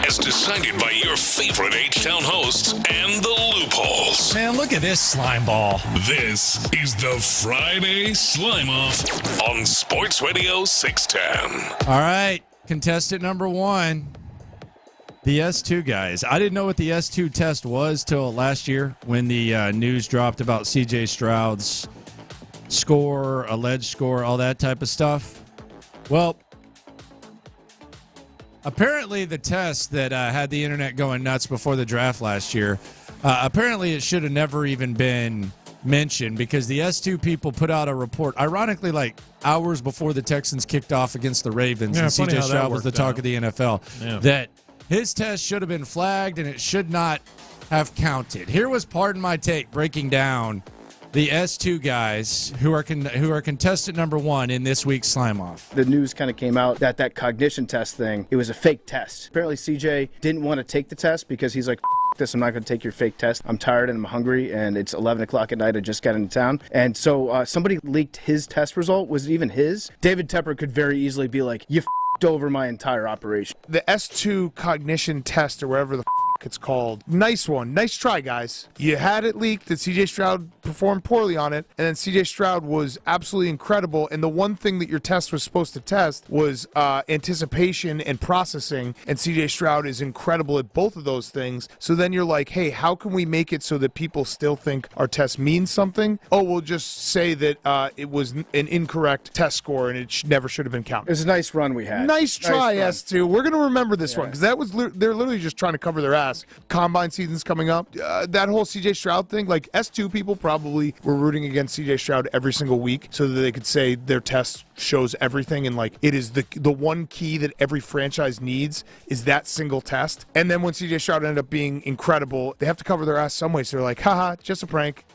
As decided by your favorite H-Town hosts and the loopholes. Man, look at this slime ball. This is the Friday Slime Off on Sports Radio 610. All right, contestant number 1. The S2 guys. I didn't know what the S2 test was till last year when the news dropped about C.J. Stroud's score, alleged score, all that type of stuff. Well, apparently the test that had the internet going nuts before the draft last year, apparently it should have never even been mentioned because the S2 people put out a report, ironically, like hours before the Texans kicked off against the Ravens, and C.J. Stroud was the talk of the NFL, that his test should have been flagged and it should not have counted. Here was Pardon My Take breaking down the S2 guys who are contestant number 1 in this week's Slime Off. The news kind of came out that cognition test thing, it was a fake test. Apparently CJ didn't want to take the test because he's like, this, I'm not going to take your fake test. I'm tired and I'm hungry and it's 11 o'clock at night. I just got into town. And so somebody leaked his test result. Was it even his? David Tepper could very easily be like, you over my entire operation. The S2 cognition test or whatever the it's called. Nice one. Nice try, guys. You had it leaked that C.J. Stroud performed poorly on it, and then C.J. Stroud was absolutely incredible, and the one thing that your test was supposed to test was anticipation and processing, and C.J. Stroud is incredible at both of those things. So then you're like, hey, how can we make it so that people still think our test means something? Oh, we'll just say that it was an incorrect test score, and it never should have been counted. It was a nice run we had. Nice try, S2. We're going to remember this one, because that was they're literally just trying to cover their ass. Combine season's coming up. That whole C.J. Stroud thing, like S2 people probably were rooting against C.J. Stroud every single week so that they could say their test shows everything and like it is the one key that every franchise needs is that single test. And then when C.J. Stroud ended up being incredible, they have to cover their ass some way. So they're like, haha, just a prank.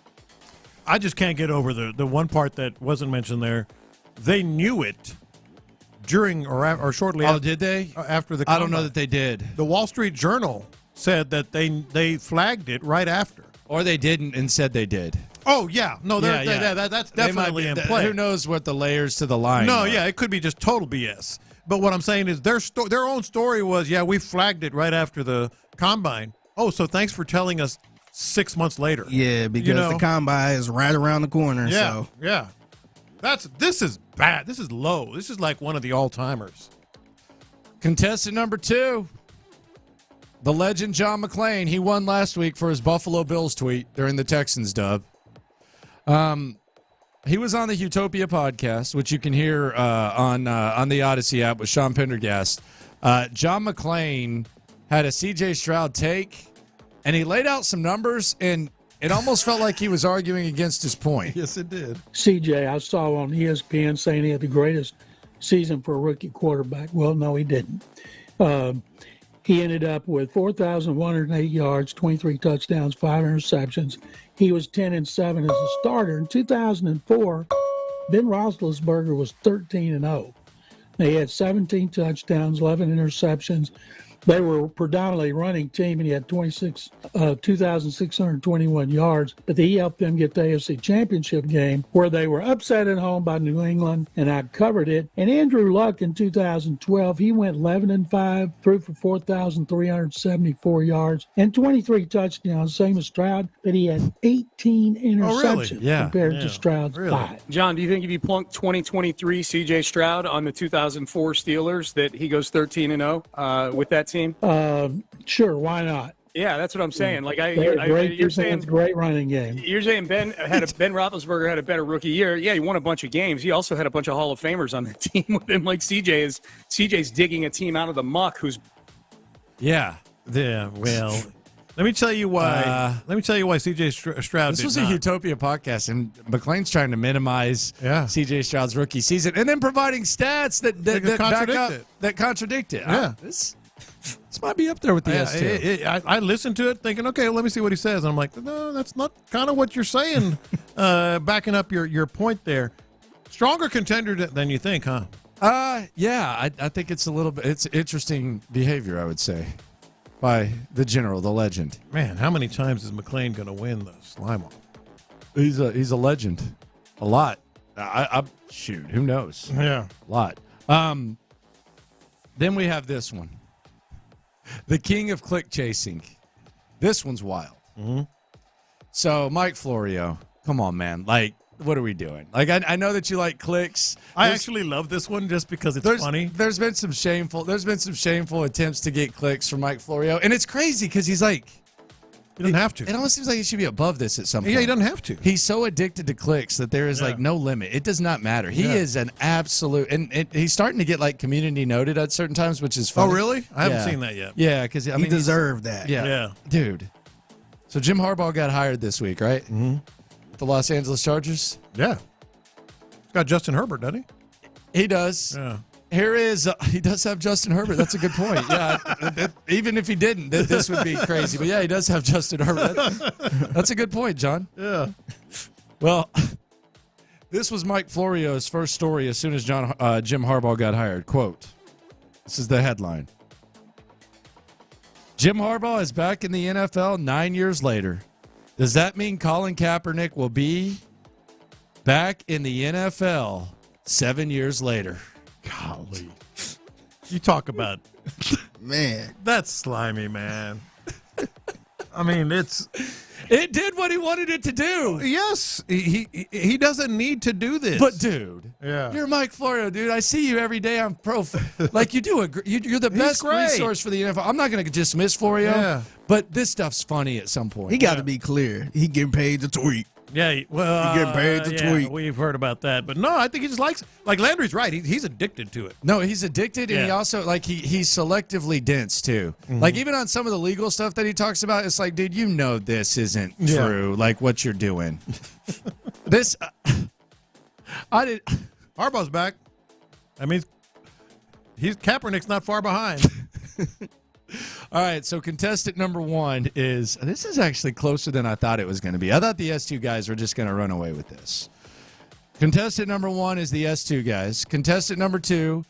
I just can't get over the one part that wasn't mentioned there. They knew it during or shortly after. Oh, did they? After the combine. I don't know that they did. The Wall Street Journal said that they flagged it right after. Or they didn't and said they did. Oh, yeah. No, that's definitely in play. Who knows what the layers to the line No, are. yeah, it could be just total BS. But what I'm saying is their own story was, yeah, we flagged it right after the combine. Oh, so thanks for telling us 6 months later. Yeah, because the combine is right around the corner. Yeah, so. yeah. This is bad. This is low. This is like one of the all-timers. Contestant number 2. The legend John McClain, he won last week for his Buffalo Bills tweet during the Texans dub. He was on the Utopia podcast, which you can hear on the Odyssey app with Sean Pendergast. John McClain had a C.J. Stroud take, and he laid out some numbers, and it almost felt like he was arguing against his point. Yes, it did. C.J., I saw on ESPN saying he had the greatest season for a rookie quarterback. Well, no, he didn't. He ended up with 4,108 yards, 23 touchdowns, 5 interceptions. He was 10-7 as a starter. In 2004, Ben Roethlisberger was 13-0. They had 17 touchdowns, 11 interceptions. They were predominantly running team, and he had 2,621 yards. But he helped them get the AFC Championship game, where they were upset at home by New England, and I covered it. And Andrew Luck in 2012, he went 11-5, threw for 4,374 yards and 23 touchdowns, same as Stroud, but he had 18 interceptions compared to Stroud's 5. John, do you think if you plunked 2023 C.J. Stroud on the 2004 Steelers that he goes 13-0 with that team? Sure, why not? Yeah, that's what I'm saying. Like you're saying great running game. You're saying Ben Roethlisberger had a better rookie year. Yeah, he won a bunch of games. He also had a bunch of Hall of Famers on the team with him. Like CJ's digging a team out of the muck. Well, Let me tell you why. C.J. Stroud. This was a Utopia podcast, and McClain's trying to minimize C.J. Stroud's rookie season, and then providing stats that contradict it. Yeah, this might be up there with the S2. I listened to it thinking, okay, let me see what he says. And I'm like, no, that's not kind of what you're saying. Backing up your point there. Stronger contender than you think, huh? Yeah, I think it's it's interesting behavior, I would say, by the general, the legend. Man, how many times is McClain going to win the slime off? He's a legend. A lot. Shoot, who knows? Yeah. A lot. Then we have this one. The king of click chasing. This one's wild. Mm-hmm. So, Mike Florio, come on, man. Like, what are we doing? Like, I know that you like clicks. I actually love this one just because it's funny. There's been some shameful attempts to get clicks from Mike Florio, and it's crazy because he's like, he doesn't have to. It almost seems like he should be above this at some point. Yeah, he doesn't have to. He's so addicted to clicks that there is like no limit. It does not matter. He is an absolute, and he's starting to get like community noted at certain times, which is funny. Oh, really? I haven't seen that yet. Yeah, because he deserved that. Yeah, dude. So Jim Harbaugh got hired this week, right? Mm-hmm. The Los Angeles Chargers. Yeah, he's got Justin Herbert, doesn't he? He does. Yeah. He does have Justin Herbert. That's a good point. Yeah, even if he didn't, this would be crazy. But yeah, he does have Justin Herbert. That's a good point, John. Yeah. Well, this was Mike Florio's first story as soon as Jim Harbaugh got hired. Quote, this is the headline. Jim Harbaugh is back in the NFL 9 years later. Does that mean Colin Kaepernick will be back in the NFL 7 years later? Golly. You talk about, man, that's slimy, man. I mean, it did what he wanted it to do. Yes, he doesn't need to do this. But dude, yeah, you're Mike Florio, dude. I see you every day on like you do. You're the best resource for the NFL. I'm not going to dismiss Florio, but this stuff's funny at some point. He got to be clear. He getting paid to tweet. Yeah, well, he getting paid to tweet. We've heard about that, but no, I think he just likes. Like Landry's right. He's addicted to it. No, he's addicted, and he also he's selectively dense too. Mm-hmm. Like even on some of the legal stuff that he talks about, it's like, dude, you know this isn't true. Like what you're doing. This, I did. Harbaugh's back. I mean, Kaepernick's not far behind. All right, so contestant number one is – this is actually closer than I thought it was going to be. I thought the S2 guys were just going to run away with this. Contestant number one is the S2 guys. Contestant number two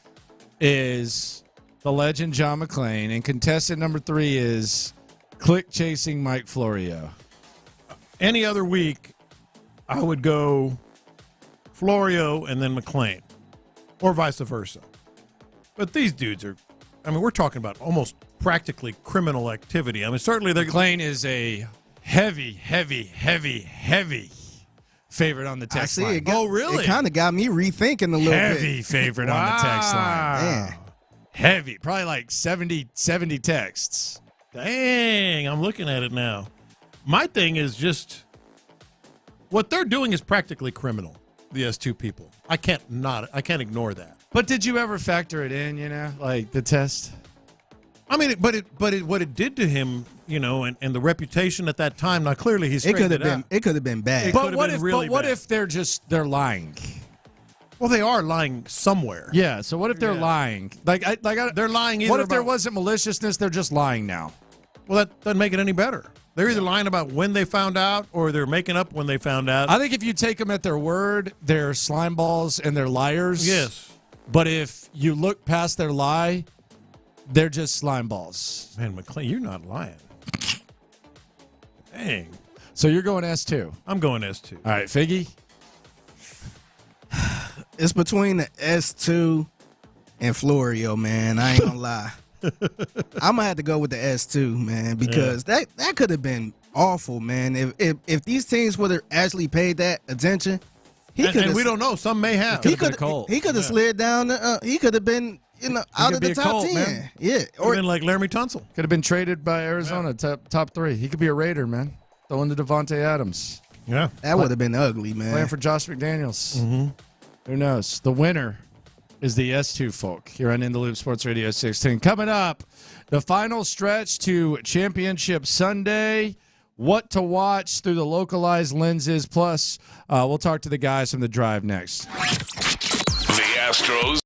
is the legend John McClain. And contestant number three is click-chasing Mike Florio. Any other week, I would go Florio and then McClain, or vice versa. But these dudes are – I mean, we're talking about almost – practically criminal activity. I mean, certainly McClain is a heavy favorite on the text line. Oh, really? It kind of got me rethinking a little bit. Heavy favorite on the text line. Man. Heavy. Probably like 70 texts. Dang, I'm looking at it now. My thing is just what they're doing is practically criminal, the S2 people. I can't ignore that. But did you ever factor it in, like the test? I mean, what it did to him, and the reputation at that time. Now, clearly, he's it could have been bad. But what if they're lying? Well, they are lying somewhere. Yeah. So what if they're lying? They're lying. What if there wasn't maliciousness? They're just lying now. Well, that doesn't make it any better. They're either lying about when they found out, or they're making up when they found out. I think if you take them at their word, they're slime balls and they're liars. Yes. But if you look past their lie, they're just slime balls. Man, McClain, you're not lying. Dang. So you're going S2. I'm going S2. All right, Figgy? It's between the S2 and Florio, man. I ain't going to lie. I'm going to have to go with the S2, man, because that could have been awful, man. If these teams would have actually paid that attention, and we don't know. Some may have. He could have slid down. He could have been out of the top 10. Man. Yeah. Or been like Laramie Tunsil. Could have been traded by Arizona, top three. He could be a Raider, man. Throwing to Devontae Adams. Yeah. That would have been ugly, man. Playing for Josh McDaniels. Mm-hmm. Who knows? The winner is the S2 folk here on In the Loop Sports Radio 610. Coming up, the final stretch to Championship Sunday. What to watch through the localized lenses. Plus, we'll talk to the guys from the drive next. The Astros.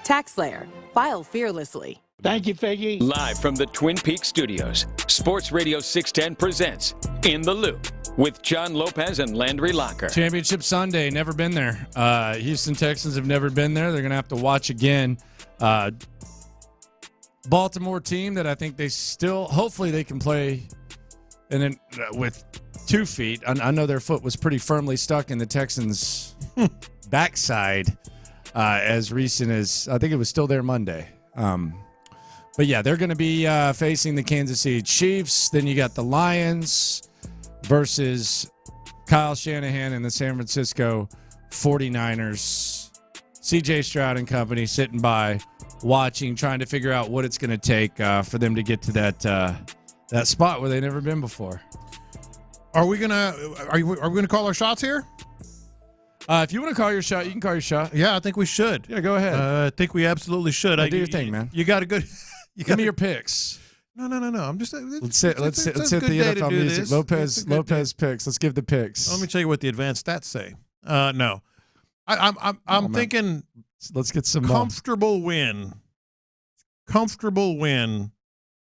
TaxSlayer. File fearlessly. Thank you, Figgy. Live from the Twin Peaks studios, Sports Radio 610 presents In the Loop with John Lopez and Landry Locker. Championship Sunday, never been there. Houston Texans have never been there. They're going to have to watch again. Baltimore team that I think they still, hopefully they can play and then with 2 feet. I know their foot was pretty firmly stuck in the Texans' backside as recent as, I think it was still there Monday. But yeah, they're going to be facing the Kansas City Chiefs. Then you got the Lions versus Kyle Shanahan and the San Francisco 49ers. CJ Stroud and company sitting by, watching, trying to figure out what it's going to take for them to get to that spot where they've never been before. Are we gonna call our shots here? If you want to call your shot, you can call your shot. Yeah, I think we should. Yeah, go ahead. I think we absolutely should. Do your thing, man. You got a good. Give me your picks. No. I'm just. Let's hit the NFL music. Lopez picks. Let's give the picks. Let me tell you what the advanced stats say. No, I'm thinking. Let's get some comfortable win. Comfortable win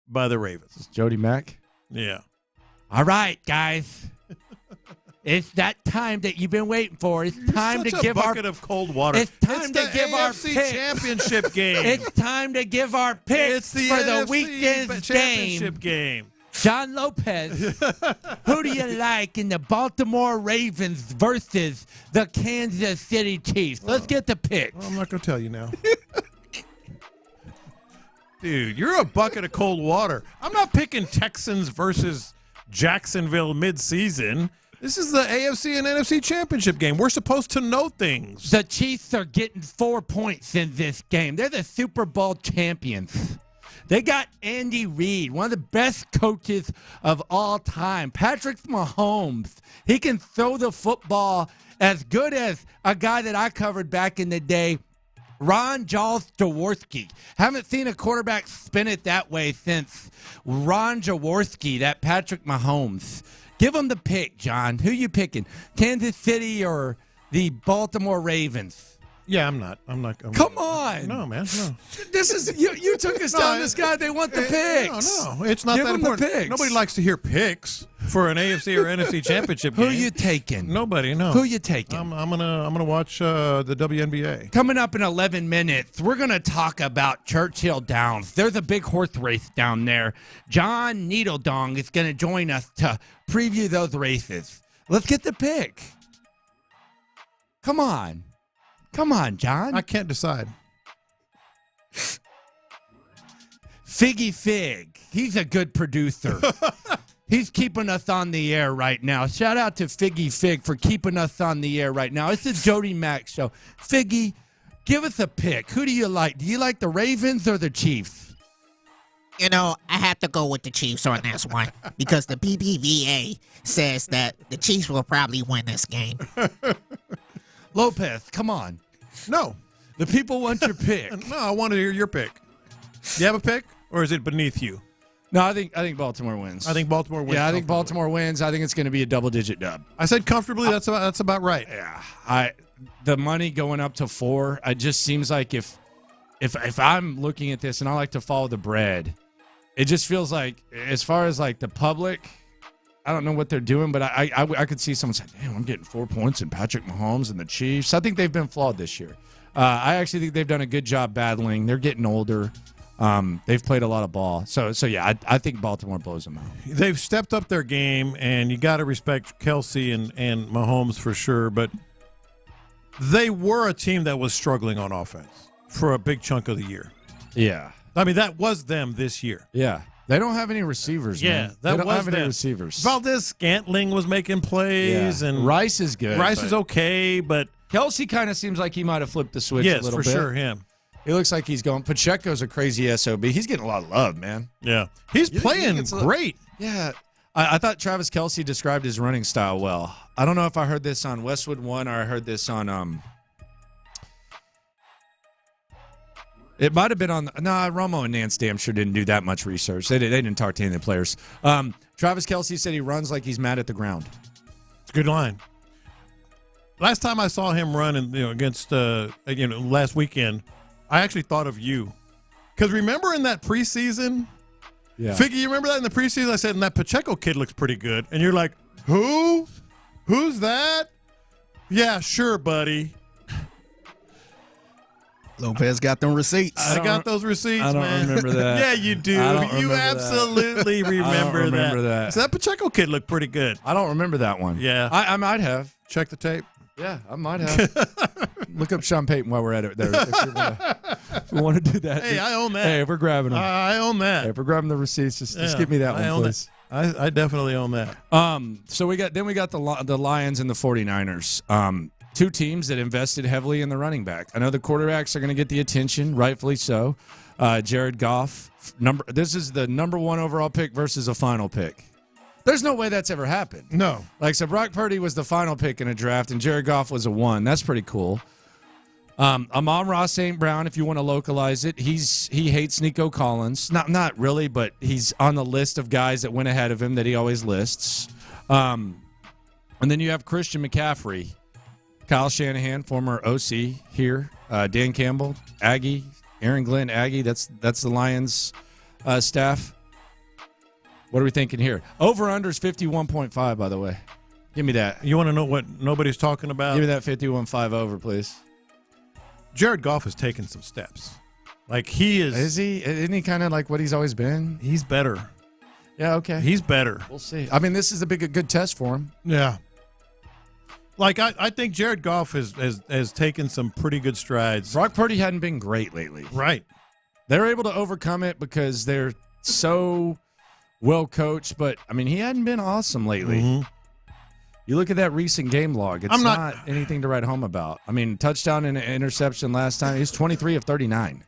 by the Ravens. Jody Mack. Yeah. All right, guys. It's that time that you've been waiting for. It's time to give our bucket of cold water. It's time to give our AFC championship game. It's time to give our picks for the weekend's championship game. John Lopez, who do you like in the Baltimore Ravens versus the Kansas City Chiefs? Let's get the picks. Well, I'm not going to tell you now. Dude, you're a bucket of cold water. I'm not picking Texans versus Jacksonville midseason. This is the AFC and NFC championship game. We're supposed to know things. The Chiefs are getting 4 points in this game. They're the Super Bowl champions. They got Andy Reid, one of the best coaches of all time. Patrick Mahomes, he can throw the football as good as a guy that I covered back in the day, Ron Jaworski. Haven't seen a quarterback spin it that way since Ron Jaworski, that Patrick Mahomes. Give him the pick, John. Who you picking? Kansas City or the Baltimore Ravens? Yeah, I'm not. Come on. No, man. No. This is you took us down this guy. They want the picks. No, it's not Give that them important. The picks. Nobody likes to hear picks for an AFC or NFC championship game. Who you taking? Nobody. No. Who you taking? I'm gonna watch the WNBA. Coming up in 11 minutes, we're gonna talk about Churchill Downs. There's a big horse race down there. John Needledong is gonna join us to preview those races. Let's get the pick. Come on, John. I can't decide. Figgy Fig. He's a good producer. He's keeping us on the air right now. Shout out to Figgy Fig for keeping us on the air right now. It's the Jody Mack Show. Figgy, give us a pick. Who do you like? Do you like the Ravens or the Chiefs? You know, I have to go with the Chiefs on this one because the BBVA says that the Chiefs will probably win this game. Lopez, come on. No. The people want your pick. No, I want to hear your pick. Do you have a pick, or is it beneath you? No, I think Baltimore wins. I think Baltimore wins. Yeah, I think Baltimore wins. I think it's going to be a double-digit dub. I said comfortably. That's about right. Yeah. The money going up to 4. It just seems like if I'm looking at this and I like to follow the bread, it just feels like as far as like the public, I don't know what they're doing, but I could see someone say, "Damn, I'm getting 4 points in Patrick Mahomes and the Chiefs." I think they've been flawed this year. I actually think they've done a good job battling. They're getting older. They've played a lot of ball. So yeah, I think Baltimore blows them out. They've stepped up their game, and you got to respect Kelsey and Mahomes for sure. But they were a team that was struggling on offense for a big chunk of the year. Yeah. I mean, that was them this year. Yeah. They don't have any receivers, man. That they don't was have any them. receivers. Valdez-Scantling was making plays, and Rice is good. Rice is okay, but Kelsey kind of seems like he might have flipped the switch a little bit. Yes, for sure, him. He looks like he's going. Pacheco's a crazy SOB. He's getting a lot of love, man. Yeah. He's playing great. Yeah. I thought Travis Kelsey described his running style well. I don't know if I heard this on Westwood One or I heard this on it might have been on Romo and Nance damn sure didn't do that much research. They didn't talk to any of the players. Travis Kelsey said he runs like he's mad at the ground. It's a good line. Last time I saw him run against last weekend, I actually thought of you. Because remember in that preseason? Yeah. Figgy, you remember that in the preseason? I said, and that Pacheco kid looks pretty good. And you're like, who? Who's that? Yeah, sure, buddy. Lopez got them receipts. I got those receipts, man. I don't remember that. Yeah, you do. You absolutely remember that. So that Pacheco kid looked pretty good. I don't remember that one. Yeah. I might have. Check the tape. Yeah, I might have. Look up Sean Payton while we're at it there. If you want to do that. Hey, I own that. Hey, if we're grabbing them. I own that. Hey, if we're grabbing the receipts, just give me that one, please. I definitely own that. So we got the Lions and the 49ers. Two teams that invested heavily in the running back. I know the quarterbacks are going to get the attention, rightfully so. Jared Goff, this is the number 1 overall pick versus a final pick. There's no way that's ever happened. No. So Brock Purdy was the final pick in a draft, and Jared Goff was a 1. That's pretty cool. Amon-Ra St. Brown, if you want to localize it, he hates Nico Collins. Not really, but he's on the list of guys that went ahead of him that he always lists. And then you have Christian McCaffrey, Kyle Shanahan, former OC here, Dan Campbell, Aggie, Aaron Glenn, Aggie. That's the Lions staff. What are we thinking here? Over-under is 51.5, by the way. Give me that. You want to know what nobody's talking about? Give me that 51.5 over, please. Jared Goff has taken some steps. Like he is. Is he? Isn't he kind of like what he's always been? He's better. Yeah, okay. He's better. We'll see. I mean, this is a good test for him. Yeah. Like, I think Jared Goff has taken some pretty good strides. Brock Purdy hadn't been great lately. Right. They're able to overcome it because they're so well coached, but, I mean, he hadn't been awesome lately. Mm-hmm. You look at that recent game log. It's not anything to write home about. I mean, touchdown and an interception last time. He's 23 of 39.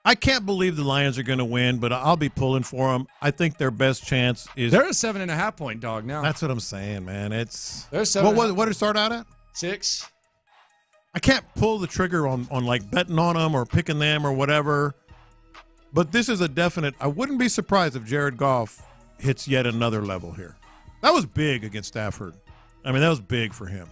I can't believe the Lions are going to win, but I'll be pulling for them. I think their best chance is. They're a 7.5-point dog now. That's what I'm saying, man. They're 7. What did it start out at? 6. I can't pull the trigger on like betting on them or picking them or whatever. But this is a definite. I wouldn't be surprised if Jared Goff hits yet another level here. That was big against Stafford. I mean, that was big for him.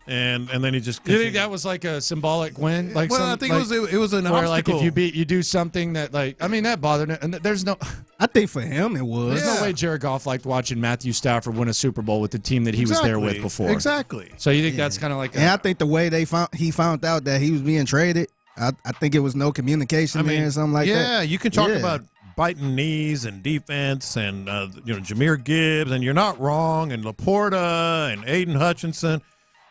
And then he just. You think that was like a symbolic win? I think it was an where obstacle. Like if you do something that that bothered him. And there's no. I think for him it was. There's no way Jared Goff liked watching Matthew Stafford win a Super Bowl with the team that he was there with before. Exactly. So you think that's kind of like. And I think the way he found out that he was being traded, I think it was no communication there or something like that. Yeah, you can talk about biting knees and defense and Jahmyr Gibbs, and you're not wrong, and Laporta and Aiden Hutchinson.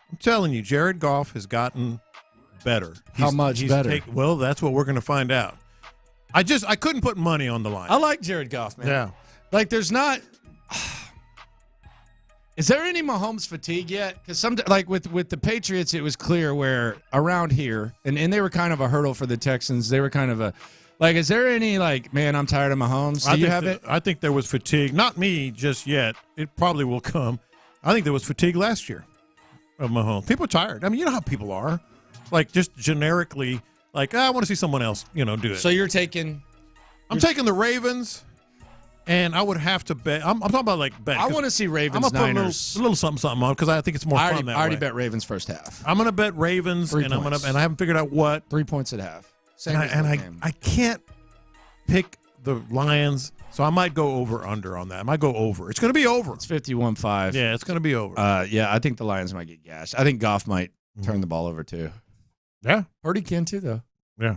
I'm telling you, Jared Goff has gotten better. How much better? Well, that's what we're going to find out. I couldn't put money on the line. I like Jared Goff, man. Yeah. Like, there's not. Is there any Mahomes fatigue yet? Because with the Patriots, it was clear where around here, and they were kind of a hurdle for the Texans. They were kind of a. Like, is there any, man, I'm tired of Mahomes? Do you have it? I think there was fatigue. Not me just yet. It probably will come. I think there was fatigue last year of Mahomes. People are tired. I mean, you know how people are. Like, just generically, I want to see someone else, do it. So you're taking. I'm taking the Ravens, and I would have to bet. I'm talking about, bet. I want to see Ravens Niners. A little something on because I think it's more fun that way. I already bet Ravens first half. I'm going to bet Ravens, and I haven't figured out what. 3 points at half. I can't pick the Lions, so I might go over/under on that. I might go over. It's going to be over. It's 51-5. Yeah, it's going to be over. Yeah, I think the Lions might get gashed. I think Goff might turn the ball over too. Yeah, Purdy can too, though. Yeah.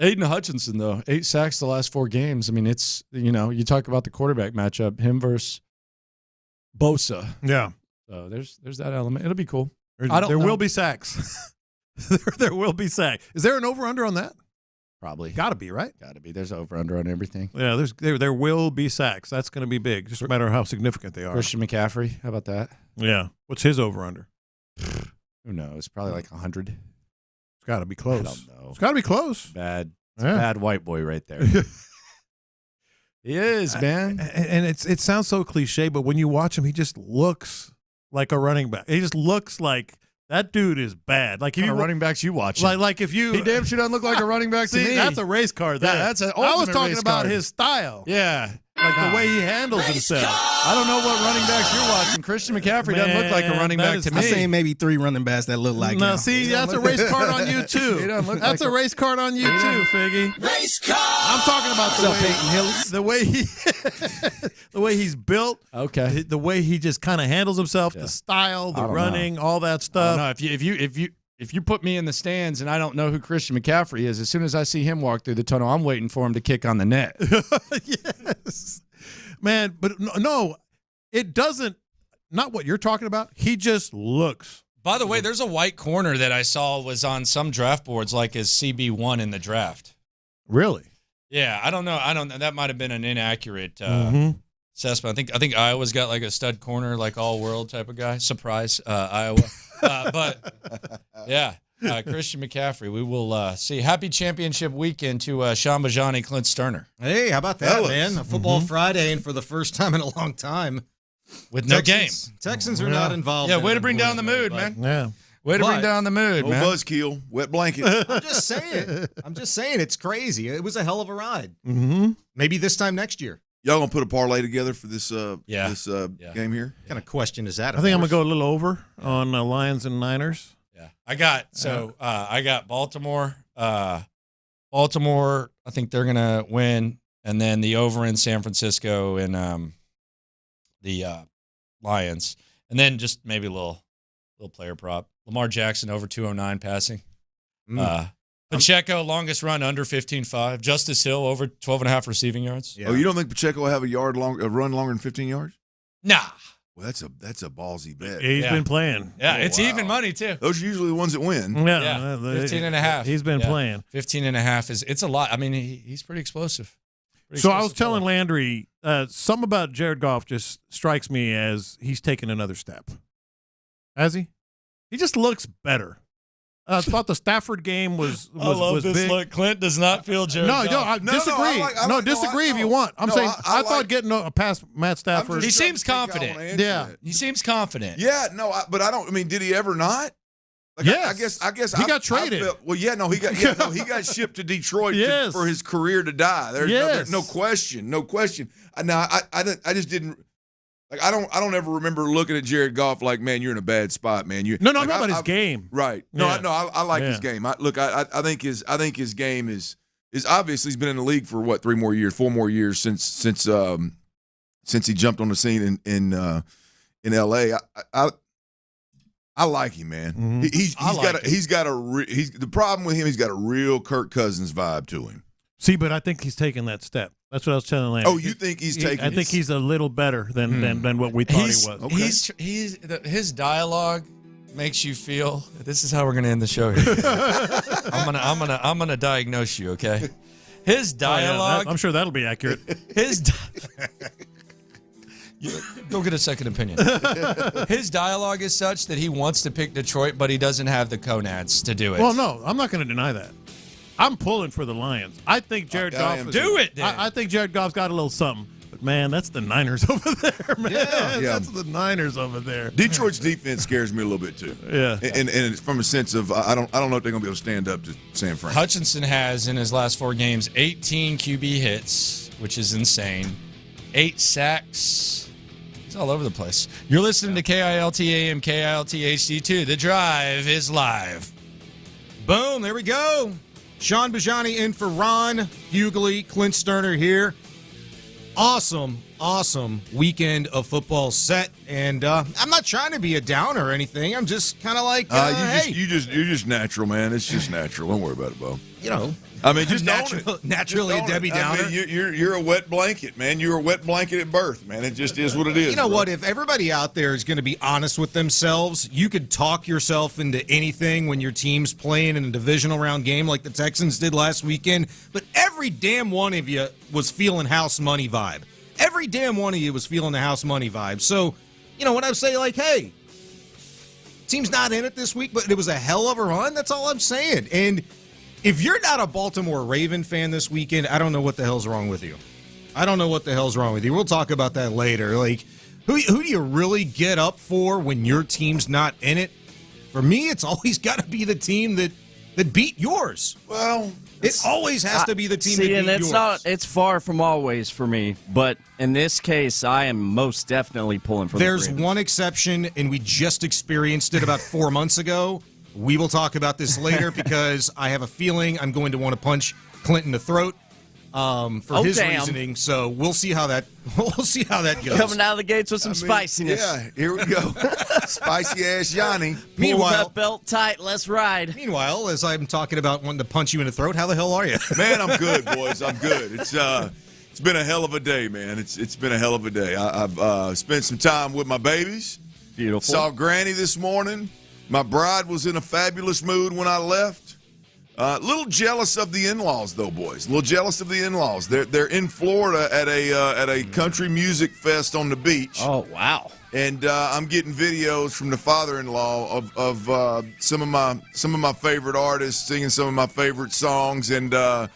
Aiden Hutchinson, though, 8 sacks the last 4 games. I mean, it's you talk about the quarterback matchup, him versus Bosa. Yeah. So there's that element. It'll be cool. There will be sacks. There will be sacks. Is there an over/under on that? Probably. Got to be, right? Got to be. There's over/under on everything. Yeah, there will be sacks. That's going to be big. Just no matter how significant they are. Christian McCaffrey, how about that? Yeah. What's his over/under? Who knows? Probably like 100. It's got to be close. I don't know. It's got to be close. Bad. It's a bad white boy right there. He is, man. And it sounds so cliche, but when you watch him, he just looks like a running back. He just looks like that dude is bad. Like if you running backs you watch, like if you he damn sure doesn't look like a running back to me. That's a race car. There, that's an I was ultimate talking race about car. his style. Yeah, Like the way he handles himself. I don't know what running backs you're watching. Christian McCaffrey doesn't look like a running back to me. I've seen maybe 3 running backs that look like No, him. see, that's a race card on you, too. That's a race card on you, too, Figgy. Race car! I'm talking about What's up, Peyton Hillis? the way he, the way he's built. Okay. The way he just kind of handles himself, the style, the running, all that stuff. No, if you put me in the stands and I don't know who Christian McCaffrey is, as soon as I see him walk through the tunnel, I'm waiting for him to kick on the net. Yes. Man, but no, it doesn't, not what you're talking about. He just looks. By the way, there's a white corner that I saw was on some draft boards like as CB1 in the draft. Really? Yeah, I don't know. That might have been an inaccurate assessment. I think Iowa's got like a stud corner, like all-world type of guy. Surprise, Iowa. But, yeah, Christian McCaffrey. We will see. Happy championship weekend to Sean Bajani, Clint Stoerner. Hey, how about that, man? A football Friday, and for the first time in a long time. With no game. Texans are not involved. Yeah, in way it, to bring down the mood, but- man. Yeah. Way to bring down the mood, man. Buzzkill, wet blanket. I'm just saying. It's crazy. It was a hell of a ride. Mm-hmm. Maybe this time next year. Y'all gonna put a parlay together for this game here? What kind of question is that? I think I'm going to go a little over on Lions and Niners. Yeah. I got Baltimore. Baltimore, I think they're going to win. And then the over in San Francisco and the Lions. And then just maybe a little player prop. Lamar Jackson over 209 passing. Pacheco, longest run under 15.5. Justice Hill over 12.5 receiving yards. Yeah. Oh, you don't think Pacheco will have a run longer than 15 yards? Nah. Well, that's a ballsy bet. He's been playing. Yeah, it's even money too. Those are usually the ones that win. Yeah, 15.5. He's been playing. 15.5 it's a lot. I mean, he's pretty explosive. I was telling Landry, something about Jared Goff just strikes me as he's taken another step. Has he? He just looks better. I thought the Stafford game was this big. look. Clint does not feel Jared No, Goff. I disagree. Disagree if you want. I'm saying I thought getting past Matt Stafford. He seems confident. Yeah, he seems confident. Yeah, no, but I don't. I mean, did he ever not? Like, yes. I guess he got traded. He got shipped to Detroit for his career to die. There's no question. Now I just didn't. Like I don't ever remember looking at Jared Goff like, man, you're in a bad spot, man. I'm talking about his game. Right. No, I like his game. I think his game is obviously he's been in the league for 4 more years since he jumped on the scene in LA. I like him, man. Mm-hmm. The problem with him, he's got a real Kirk Cousins vibe to him. See, but I think he's taking that step. That's what I was telling Landry. Oh, you think he's taking? I think he's a little better than what we thought he was. Okay. His dialogue makes you feel. This is how we're going to end the show here. I'm gonna diagnose you. Okay. His dialogue. I'm sure that'll be accurate. Go get a second opinion. His dialogue is such that he wants to pick Detroit, but he doesn't have the conads to do it. Well, no, I'm not going to deny that. I'm pulling for the Lions. I think Jared Goff. Do it. I think Jared Goff's got a little something. But man, that's the Niners over there, man. Yeah. That's the Niners over there. Detroit's defense scares me a little bit too. Yeah, and it's from a sense of I don't know if they're going to be able to stand up to San Fran. Hutchinson has in his last 4 games 18 QB hits, which is insane. 8 sacks. He's all over the place. You're listening to KILT AM, KILT HD2. The Drive is live. Boom, there we go. Sean Bajani in for Ron Hughley, Clint Stoerner here. Awesome weekend of football set, and I'm not trying to be a downer or anything. I'm just kind of like, you're just natural, man. It's just natural. Don't worry about it, Bo. You know, I mean, just naturally a Debbie Downer. I mean, you're a wet blanket, man. You're a wet blanket at birth, man. It just is what it is. You know what? If everybody out there is going to be honest with themselves, you could talk yourself into anything when your team's playing in a divisional round game like the Texans did last weekend. But every damn one of you was feeling house money vibe. Every damn one of you was feeling the house money vibe. So, you know, when I say like, hey, team's not in it this week, but it was a hell of a run, that's all I'm saying. And if you're not a Baltimore Raven fan this weekend, I don't know what the hell's wrong with you. We'll talk about that later. Like, who do you really get up for when your team's not in it? For me, it's always got to be the team that that beat yours. Well, it always has to be the team that beat and it's yours. it's far from always for me, but in this case, I am most definitely pulling for There's the Ravens. one exception, and we just experienced it about 4 months ago. We will talk about this later because I have a feeling I'm going to want to punch Clint in the throat for his reasoning. So we'll see how that goes. Coming out of the gates with some spiciness. Yeah, here we go. Spicy ass Johnny. Pull that belt tight. Let's ride. Meanwhile, as I'm talking about wanting to punch you in the throat, how the hell are you? Man, I'm good, boys. I'm good. It's been a hell of a day, man. It's been a hell of a day. I've spent some time with my babies. Beautiful. Saw Granny this morning. My bride was in a fabulous mood when I left. A little jealous of the in-laws, though, boys. A little jealous of the in-laws. They're in Florida at a country music fest on the beach. Oh, wow! And I'm getting videos from the father-in-law of some of my favorite artists singing some of my favorite songs. And the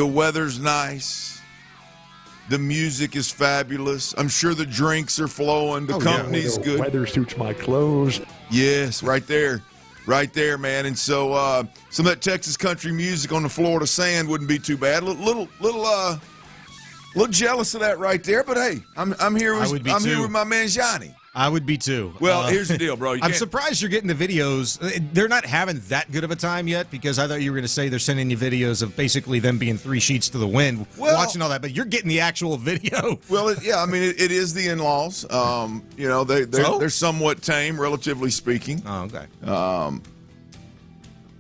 weather's nice. The music is fabulous. I'm sure the drinks are flowing. The company's good. Weather suits my clothes. Yes, right there. Right there, man. And so some of that Texas country music on the Florida sand wouldn't be too bad. Little jealous of that right there. But hey, I'm here with my man Johnny. I would be too. Well, here's the deal, bro. I'm surprised you're getting the videos. They're not having that good of a time yet because I thought you were going to say they're sending you videos of basically them being 3 sheets to the wind, watching all that. But you're getting the actual video. Well, it is the in-laws. They're somewhat tame, relatively speaking. Oh, okay.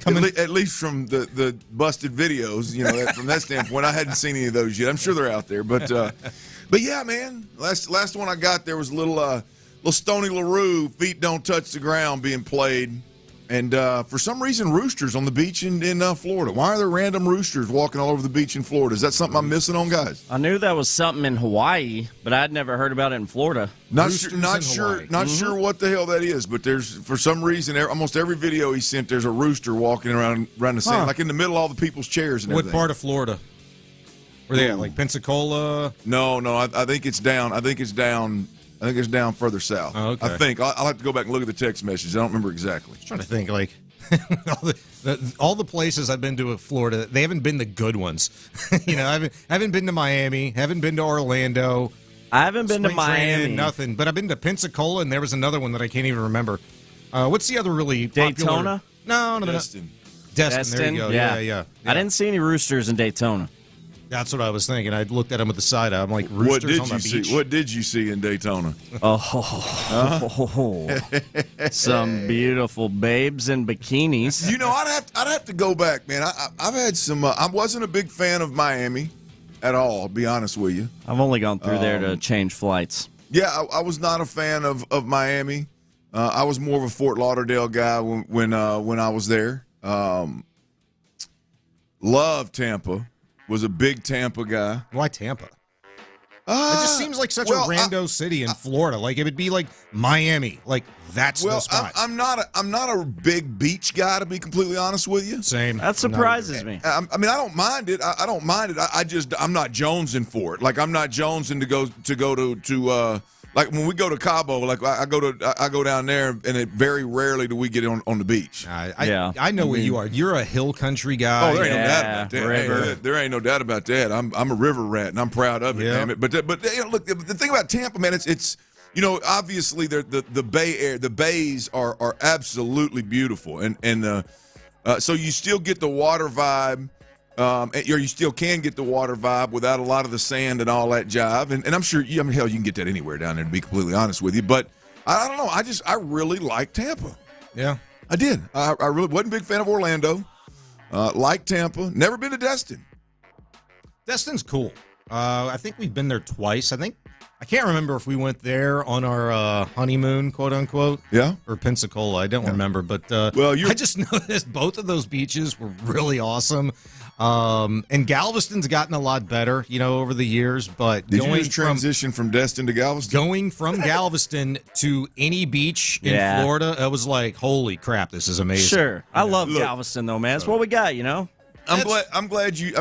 At least from the busted videos, from that standpoint, I hadn't seen any of those yet. I'm sure they're out there, but yeah, man. Last one I got there was a little Stoney LaRue, Feet Don't Touch the Ground being played. And for some reason, roosters on the beach in Florida. Why are there random roosters walking all over the beach in Florida? Is that something I'm missing on, guys? I knew that was something in Hawaii, but I'd never heard about it in Florida. Not sure what the hell that is, but there's, for some reason, almost every video he sent, there's a rooster walking around the sand, like in the middle of all the people's chairs and everything. What part of Florida? Were they at, like Pensacola? No, I think it's down. I think it's down further south. Oh, okay. I think. I'll have to go back and look at the text message. I don't remember exactly. I'm trying to think, like, all the places I've been to in Florida, they haven't been the good ones. I haven't been to Miami, haven't been to Orlando. I haven't been to Miami. Nothing. But I've been to Pensacola, and there was another one that I can't even remember. What's the other really popular? Daytona? No. Destin. There you go. Yeah. I didn't see any roosters in Daytona. That's what I was thinking. I looked at him with the side eye. I'm like, roosters on the beach. What did you see in Daytona? Some beautiful babes in bikinis. I'd have to go back, man. I've had some. I wasn't a big fan of Miami at all. I'll be honest with you. I've only gone through there to change flights. Yeah, I was not a fan of Miami. I was more of a Fort Lauderdale guy when I was there. Loved Tampa. Was a big Tampa guy. Why Tampa? It just seems like such a rando city in Florida. Like it would be like Miami. Like that's the spot. I'm not a big beach guy, to be completely honest with you. Same. That surprises me. I mean, I don't mind it. I don't mind it. I'm not jonesing for it. Like I'm not jonesing to go to like when we go to Cabo. Like I go down there, and it very rarely do we get on the beach. I know what you are. You're a hill country guy. Oh, there ain't no doubt about that. There ain't no doubt about that. I'm a river rat, and I'm proud of it. Yeah. Damn it. But look, the thing about Tampa, man, it's obviously the Bay Area, the bays are absolutely beautiful, and so you still get the water vibe. Or you still can get the water vibe without a lot of the sand and all that jive. And I'm sure, hell, you can get that anywhere down there, to be completely honest with you. But I don't know. I really like Tampa. Yeah. I did. I really wasn't a big fan of Orlando. Like Tampa. Never been to Destin. Destin's cool. I think we've been there twice. I can't remember if we went there on our honeymoon, quote unquote. Yeah. Or Pensacola. I don't remember. But I just noticed both of those beaches were really awesome. And Galveston's gotten a lot better, over the years. But did you just transition from Destin to Galveston? Going from Galveston to any beach in Florida, it was like, holy crap, this is amazing. Sure, I love Galveston though, man. That's what we got, I'm glad you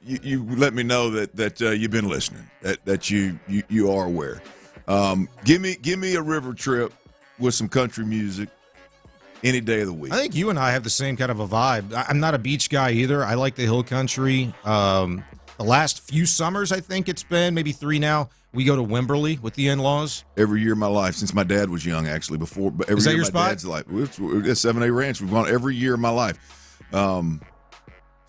let me know that you've been listening, that you are aware. Give me a river trip with some country music. any day of the week. I think you and I have the same kind of a vibe. I'm not a beach guy either. I like the hill country. The last few summers, I think it's been maybe 3 now, we go to Wimberley with the in-laws. Every year of my life, since my dad was young, actually. Before, but every Is that year your of my spot? dad's life. It's 7A Ranch. We've gone every year of my life.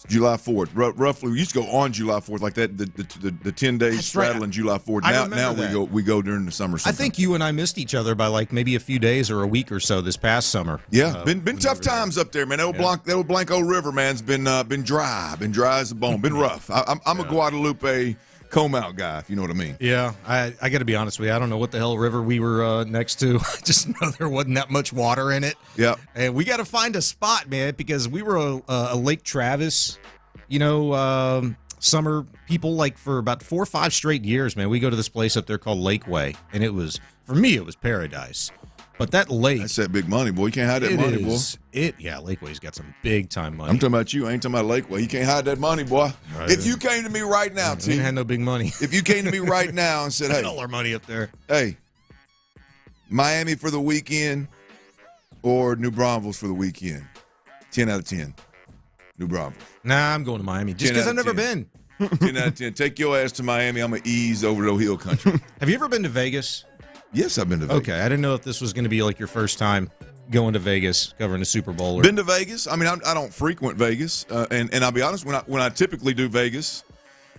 July 4th, roughly. We used to go on July 4th, like that. The 10 days straddling July 4th. Now we go during the summer. I think you and I missed each other by like maybe a few days or a week or so this past summer. Yeah, been tough times up there, man. That old Blanco River, man's been dry as a bone, been rough. I'm a Guadalupe comb out guy, if you know what I mean. Yeah, I got to be honest with you. I don't know what the hell river we were next to. I just know there wasn't that much water in it. Yeah, and we got to find a spot, man, because we were a Lake Travis, summer people, like for about 4 or 5 straight years, man. We go to this place up there called Lakeway, and it was, for me, it was paradise. But that lake, that's that big money, boy. You can't hide that money, boy. Lakeway's got some big time money. I'm talking about you. I ain't talking about Lakeway. You can't hide that money, boy. Right. If you came to me right now, we ain't had no big money. If you came to me right now and said, "Hey, all our money up there. Hey, Miami for the weekend or New Braunfels for the weekend?" 10 out of 10. New Braunfels. Nah, I'm going to Miami just because I've never been. 10 out of 10. Take your ass to Miami. I'm going to ease over to hill country. Have you ever been to Vegas? Yes, I've been to Vegas. Okay, I didn't know if this was going to be like your first time going to Vegas, covering the Super Bowl. Or... Been to Vegas. I mean, I don't frequent Vegas, and I'll be honest. When I typically do Vegas,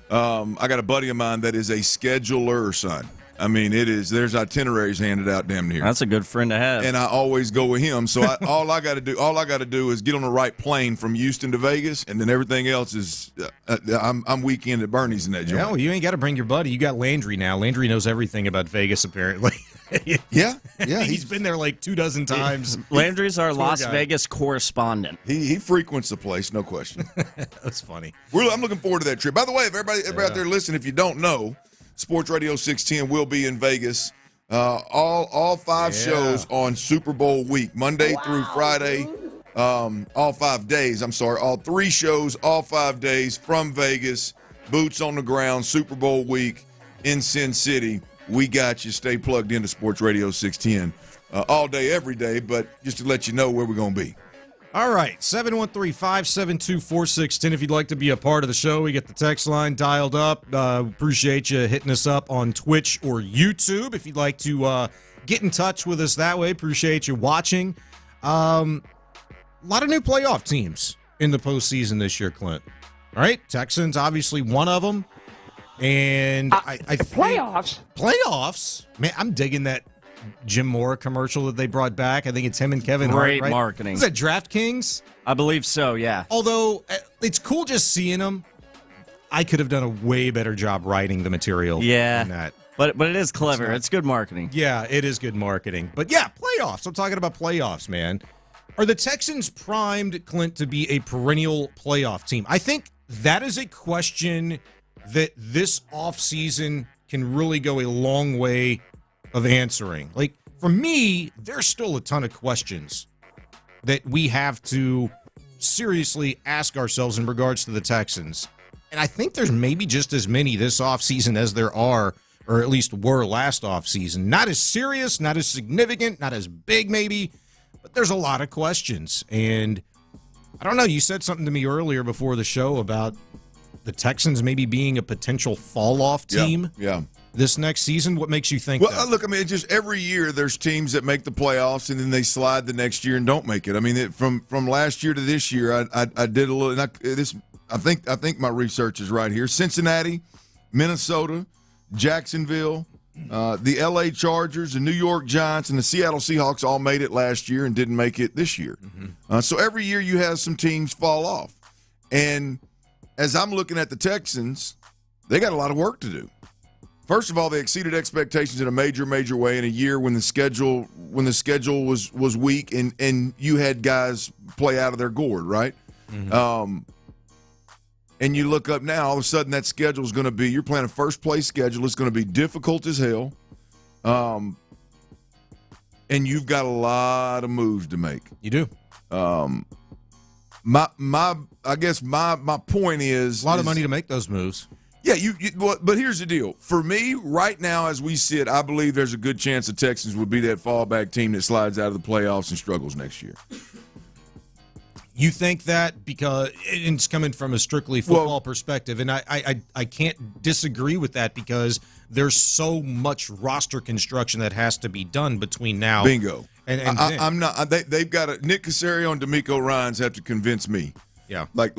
I got a buddy of mine that is a scheduler, son. I mean, there's itineraries handed out damn near. That's a good friend to have. And I always go with him. So all I got to do is get on the right plane from Houston to Vegas, and then everything else is I'm weekend at Bernie's in that joint. Yeah, well, you ain't got to bring your buddy. You got Landry now. Landry knows everything about Vegas, apparently. Yeah. He's been there like 24 times. Landry's our Las Vegas correspondent. He frequents the place, no question. That's funny. I'm looking forward to that trip. By the way, if everybody out there listening, if you don't know, Sports Radio 610 will be in Vegas. All 5 shows on Super Bowl week, Monday through Friday. All 5 days. I'm sorry, all 3 shows, all 5 days from Vegas. Boots on the ground, Super Bowl week in Sin City. We got you. Stay plugged into Sports Radio 610 all day, every day. But just to let you know where we're going to be. All right, 713-572-4610. If you'd like to be a part of the show, we get the text line dialed up. Appreciate you hitting us up on Twitch or YouTube. If you'd like to get in touch with us that way, appreciate you watching. A lot of new playoff teams in the postseason this year, Clint. All right, Texans, obviously one of them. And I think playoffs? Man, I'm digging that Jim Mora commercial that they brought back. I think it's him and Kevin Hart. Great marketing. Is that DraftKings? I believe so, yeah. Although, it's cool just seeing them. I could have done a way better job writing the material than that. But it is clever. It's good marketing. Yeah, it is good marketing. But yeah, playoffs. I'm talking about playoffs, man. Are the Texans primed, Clint, to be a perennial playoff team? I think that is a question that this offseason can really go a long way of answering. Like, for me, there's still a ton of questions that we have to seriously ask ourselves in regards to the Texans. And I think there's maybe just as many this offseason as there are, or at least were last offseason. Not as serious, not as significant, not as big maybe, but there's a lot of questions. And I don't know, you said something to me earlier before the show about the Texans maybe being a potential fall-off team this next season. What makes you think that? Well, look, I mean, just every year there's teams that make the playoffs and then they slide the next year and don't make it. I mean, from last year to this year, I did a little. And I think my research is right here. Cincinnati, Minnesota, Jacksonville, the L.A. Chargers, the New York Giants, and the Seattle Seahawks all made it last year and didn't make it this year. Mm-hmm. So every year you have some teams fall off. And as I'm looking at the Texans, they got a lot of work to do. First of all, they exceeded expectations in a major way in a year when the schedule was weak and you had guys play out of their gourd, right? Mm-hmm. And you look up now, all of a sudden that schedule is going to be, you're playing a first-place schedule. It's going to be difficult as hell. And you've got a lot of moves to make. You do. I guess my point is a lot of money to make those moves. Yeah, but here's the deal. For me, right now, as we sit, I believe there's a good chance the Texans would be that fallback team that slides out of the playoffs and struggles next year. You think that because it's coming from a strictly football perspective, and I can't disagree with that because there's so much roster construction that has to be done between now. Bingo. And I'm not. They've got Nick Caserio and D'Amico Ryans have to convince me. Yeah. Like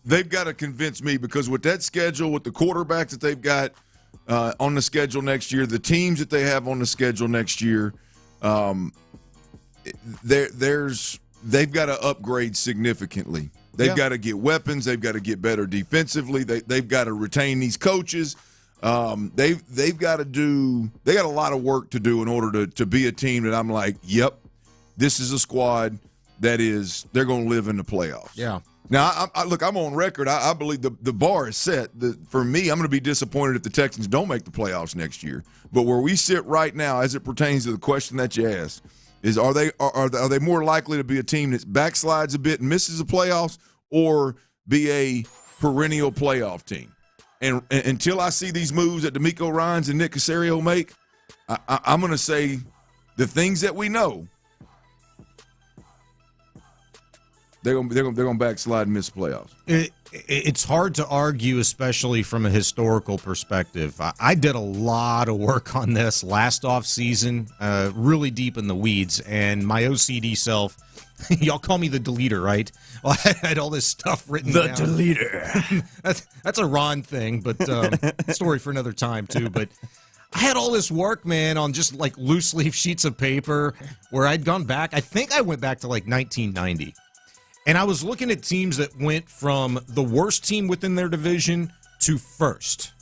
they've got to convince me because with that schedule, with the quarterbacks that they've got on the schedule next year, the teams that they have on the schedule next year, they've got to upgrade significantly. They've got to get weapons. They've got to get better defensively. They've got to retain these coaches. They've got a lot of work to do in order to be a team that I'm like, yep, this is a squad that they're going to live in the playoffs. Yeah. Now, I'm on record. I believe the bar is set. For me, I'm going to be disappointed if the Texans don't make the playoffs next year. But where we sit right now, as it pertains to the question that you asked, is are they more likely to be a team that backslides a bit and misses the playoffs, or be a perennial playoff team? And until I see these moves that D'Amico Ryans and Nick Caserio make, I'm going to say the things that we know. They're gonna backslide and miss the playoffs. It's hard to argue, especially from a historical perspective. I did a lot of work on this last offseason, really deep in the weeds, and my OCD self, y'all call me the deleter, right? Well, I had all this stuff written down. The deleter. That's a Ron thing, but story for another time, too. But I had all this work, man, on just like loose leaf sheets of paper where I'd gone back. I think I went back to like 1990. And I was looking at teams that went from the worst team within their division to first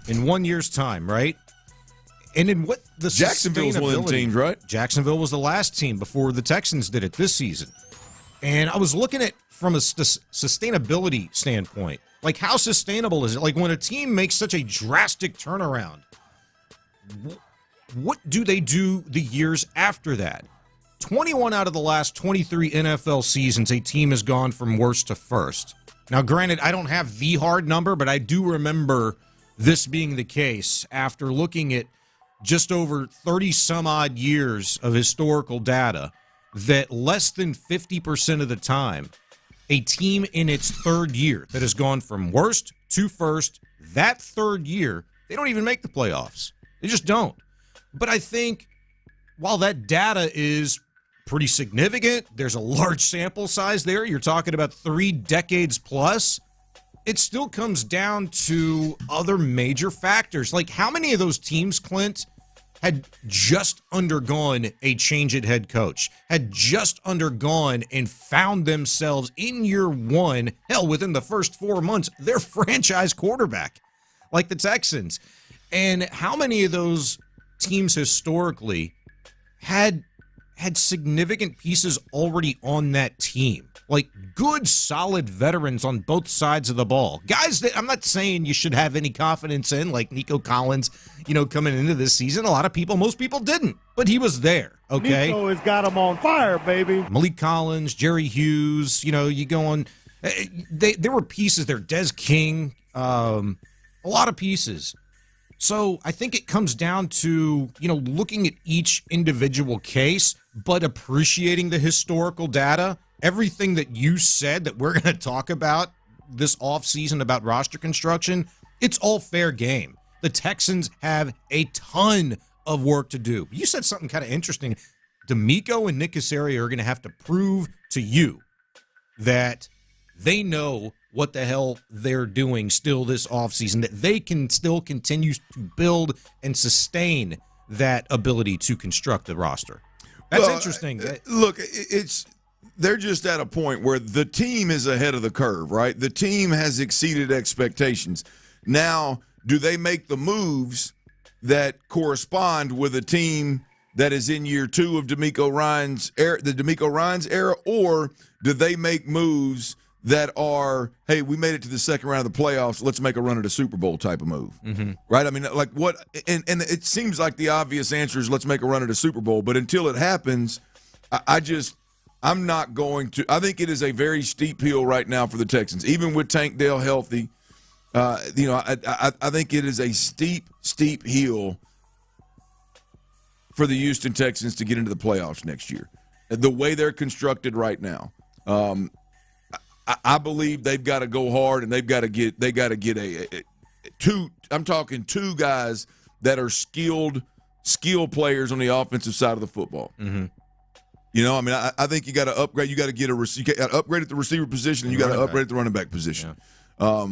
in 1 year's time, right? And in what the Jacksonville's one of them teams, right? Jacksonville was the last team before the Texans did it this season. And I was looking at from a sustainability standpoint. Like, how sustainable is it? Like, when a team makes such a drastic turnaround, what do they do the years after that? 21 out of the last 23 NFL seasons, a team has gone from worst to first. Now, granted, I don't have the hard number, but I do remember this being the case after looking at just over 30-some-odd years of historical data that less than 50% of the time, a team in its third year that has gone from worst to first, that third year, they don't even make the playoffs. They just don't. But I think while that data is pretty significant, there's a large sample size there. You're talking about 3 decades plus. It still comes down to other major factors. Like, how many of those teams, Clint, had just undergone a change at head coach, had just undergone and found themselves in year one, hell, within the first 4 months, their franchise quarterback, like the Texans? And how many of those teams historically had significant pieces already on that team, like good, solid veterans on both sides of the ball, guys that I'm not saying you should have any confidence in, like Nico Collins, coming into this season. Most people didn't, but he was there. Okay, Nico has got him on fire, baby. Malik Collins, Jerry Hughes, you go on. There were pieces there. Des King, a lot of pieces. So I think it comes down to, looking at each individual case, but appreciating the historical data. Everything that you said that we're going to talk about this offseason about roster construction, it's all fair game. The Texans have a ton of work to do. You said something kind of interesting. D'Amico and Nick Caserio are going to have to prove to you that they know what the hell they're doing still this offseason, that they can still continue to build and sustain that ability to construct the roster. That's interesting. Look, they're just at a point where the team is ahead of the curve, right? The team has exceeded expectations. Now, do they make the moves that correspond with a team that is in year 2 of D'Amico Ryans' era, the D'Amico Ryans era, or do they make moves that are, hey, we made it to the second round of the playoffs, let's make a run at a Super Bowl type of move, right? I mean, like what – and it seems like the obvious answer is let's make a run at a Super Bowl, but until it happens, I'm not going to – I think it is a very steep hill right now for the Texans. Even with Tank Dell healthy, I think it is a steep hill for the Houston Texans to get into the playoffs next year. The way they're constructed right now, I believe they've got to go hard, and they've got to get I'm talking two guys that are skilled players on the offensive side of the football. Mm-hmm. I think you got to upgrade. You got to get you got to upgrade at the receiver position, and you got to upgrade at the running back position. Yeah.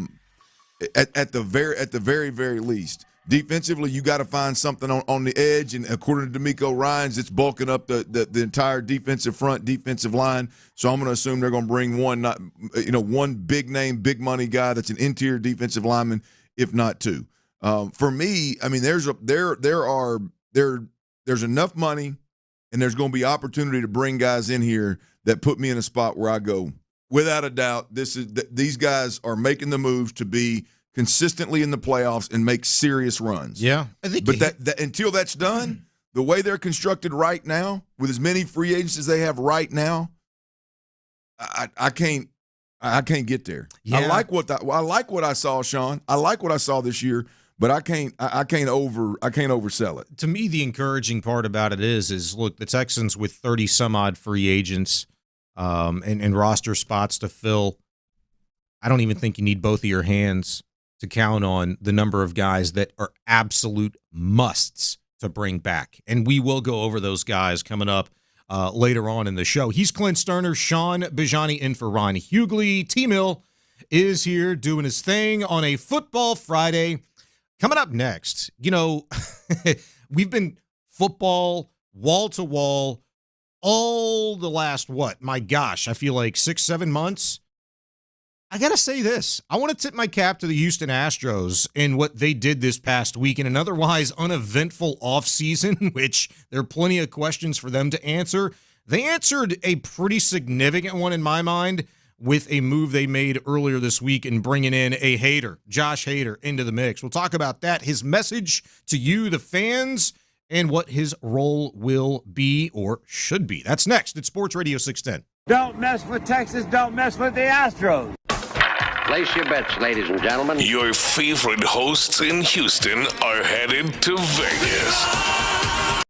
At the very, very least. Defensively, you got to find something on the edge, and according to DeMeco Ryans, it's bulking up the entire defensive line. So I'm going to assume they're going to bring one big name, big money guy that's an interior defensive lineman, if not two. For me, I mean, there's enough money, and there's going to be opportunity to bring guys in here that put me in a spot where I go, without a doubt, these guys are making the moves to be consistently in the playoffs and make serious runs. Yeah, I think. But that until that's done, the way they're constructed right now, with as many free agents as they have right now, I can't get there. Yeah. I like what I saw, Sean. I like what I saw this year, but I can't oversell it. To me, the encouraging part about it is look, the Texans with 30 some odd free agents and roster spots to fill. I don't even think you need both of your hands to count on the number of guys that are absolute musts to bring back. And we will go over those guys coming up later on in the show. He's Clint Stoerner, Sean Bijani in for Ron Hughley. T-Mill is here doing his thing on a Football Friday. Coming up next, we've been football wall to wall all the last, I feel like 6-7 months. I got to say this. I want to tip my cap to the Houston Astros and what they did this past week in an otherwise uneventful offseason, which there are plenty of questions for them to answer. They answered a pretty significant one in my mind with a move they made earlier this week in bringing in a Hader, Josh Hader, into the mix. We'll talk about that, his message to you, the fans, and what his role will be or should be. That's next at Sports Radio 610. Don't mess with Texas, don't mess with the Astros. Place your bets, ladies and gentlemen. Your favorite hosts in Houston are headed to Vegas.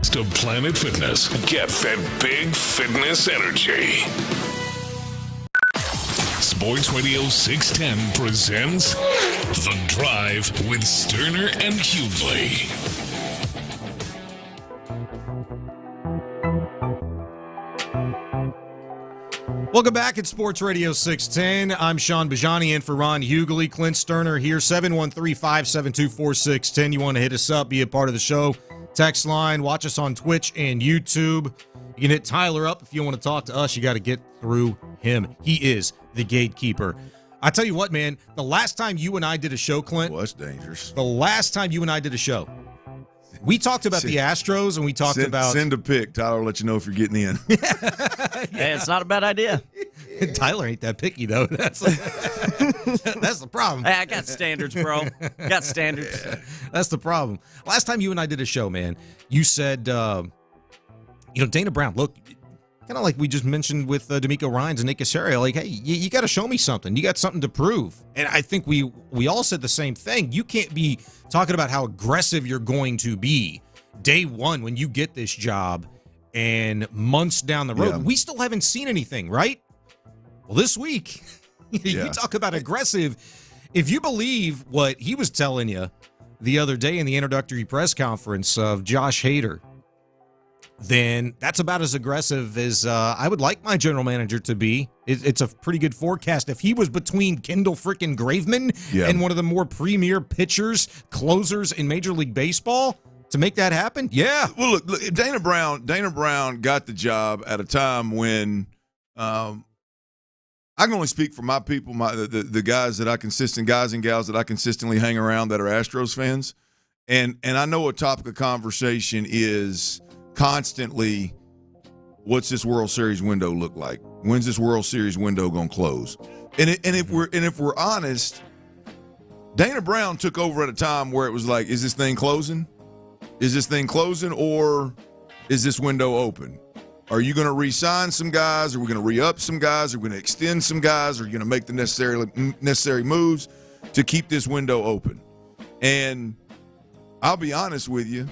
podcast of Planet Fitness. Get that big fitness energy. Sports Radio 610 presents The Drive with Stoerner and Hughley. Welcome back at Sports Radio 610. I'm Sean Bajani in for Ron Hughley. Clint Stoerner here, 713-572-4610. You want to hit us up, be a part of the show. Text line, watch us on Twitch and YouTube. You can hit Tyler up if you want to talk to us. You got to get through him. He is the gatekeeper. I tell you what, man, the last time you and I did a show, Clint. Well, that's dangerous. The last time you and I did a show, we talked about the Astros and we talked about. Send a pic. Tyler will let you know if you're getting in. Hey, it's not a bad idea. Tyler ain't that picky, though. That's the problem. Hey, I got standards, bro. Got standards. That's the problem. Last time you and I did a show, man, you said, Dana Brown, look, kind of like we just mentioned with D'Amico Ryans and Nick Caserio, like, hey, you got to show me something. You got something to prove. And I think we all said the same thing. You can't be talking about how aggressive you're going to be day one when you get this job and months down the road. Yeah. We still haven't seen anything, right? Well, this week, you talk about aggressive. If you believe what he was telling you the other day in the introductory press conference of Josh Hader, then that's about as aggressive as I would like my general manager to be. It's a pretty good forecast. If he was between Kendall frickin' Graveman and one of the more premier pitchers, closers in Major League Baseball to make that happen, yeah. Well, look, Dana Brown got the job at a time when I can only speak for my people, the guys that guys and gals that I consistently hang around that are Astros fans, and I know a topic of conversation is constantly, what's this World Series window look like? When's this World Series window gonna close? And if we're honest, Dana Brown took over at a time where it was like, is this thing closing? Is this thing closing, or is this window open? Are you going to re-sign some guys? Are we going to re-up some guys? Are we going to extend some guys? Are you going to make the necessary moves to keep this window open? And I'll be honest with you,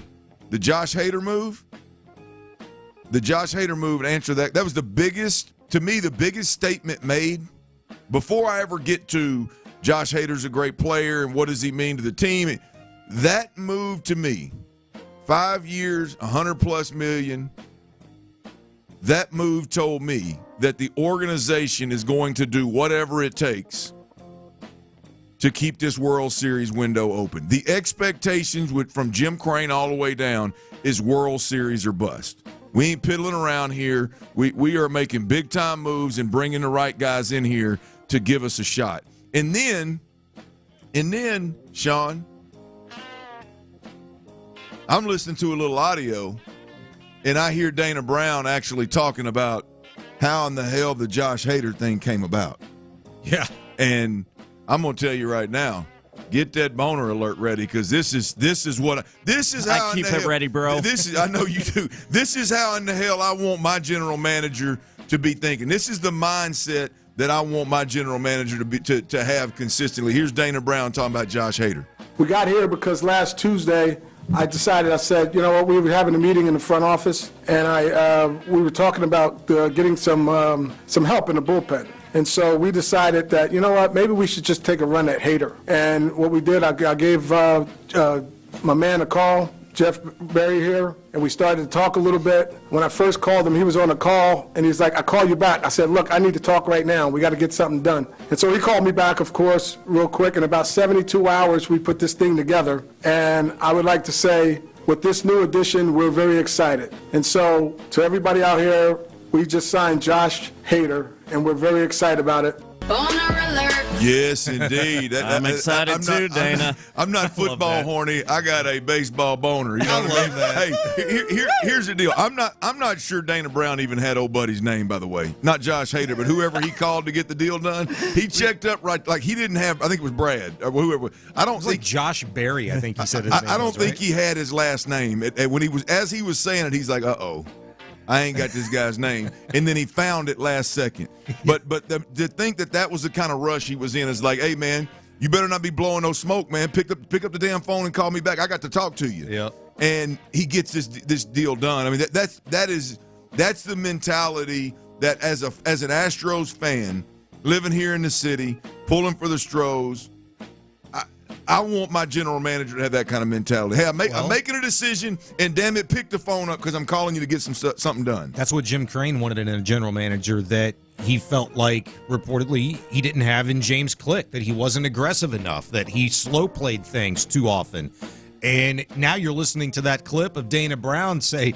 the Josh Hader move, to answer that was the biggest statement made before I ever get to Josh Hader's a great player and what does he mean to the team. That move to me, 5 years, $100+ million, that move told me that the organization is going to do whatever it takes to keep this World Series window open. The expectations from Jim Crane all the way down is World Series or bust. We ain't piddling around here. We are making big-time moves and bringing the right guys in here to give us a shot. And then, Sean, I'm listening to a little audio, and I hear Dana Brown actually talking about how in the hell the Josh Hader thing came about. Yeah. And I'm going to tell you right now, get that boner alert ready, because this is how I keep it ready, bro. I know you do. This is how in the hell I want my general manager to be thinking. This is the mindset that I want my general manager to have consistently. Here's Dana Brown talking about Josh Hader. We got here because last Tuesday I said, you know what, we were having a meeting in the front office, and we were talking about getting some help in the bullpen. And so we decided that, you know what, maybe we should just take a run at Hader. And what we did, I gave my man a call, Jeff Berry here, and we started to talk a little bit. When I first called him, he was on a call, and he's like, I'll call you back. I said, look, I need to talk right now. We got to get something done. And so he called me back, of course, real quick. In about 72 hours, we put this thing together. And I would like to say, with this new addition, we're very excited. And so to everybody out here, we just signed Josh Hader, and we're very excited about it. Boner alert. Yes, indeed. I'm excited too, Dana. I'm not football horny. I got a baseball boner. You know what I mean? Hey, here's the deal. I'm not sure Dana Brown even had old buddy's name, by the way. Not Josh Hader, but whoever he called to get the deal done. He checked up right, like he didn't have. I think it was Brad or whoever. I don't think like Josh Berry. I think he said his name. I don't think he had his last name. And when as he was saying it, he's like, uh-oh. I ain't got this guy's name. And then he found it last second. But to think that was the kind of rush he was in is like, hey, man, you better not be blowing no smoke, man. Pick up the damn phone and call me back. I got to talk to you. Yep. and he gets this deal done. I mean, that's the mentality that as an Astros fan living here in the city, pulling for the Stros, I want my general manager to have that kind of mentality. Hey, I'm making a decision, and damn it, pick the phone up because I'm calling you to get something done. That's what Jim Crane wanted in a general manager that he felt like, reportedly, he didn't have in James Click, that he wasn't aggressive enough, that he slow-played things too often. And now you're listening to that clip of Dana Brown say,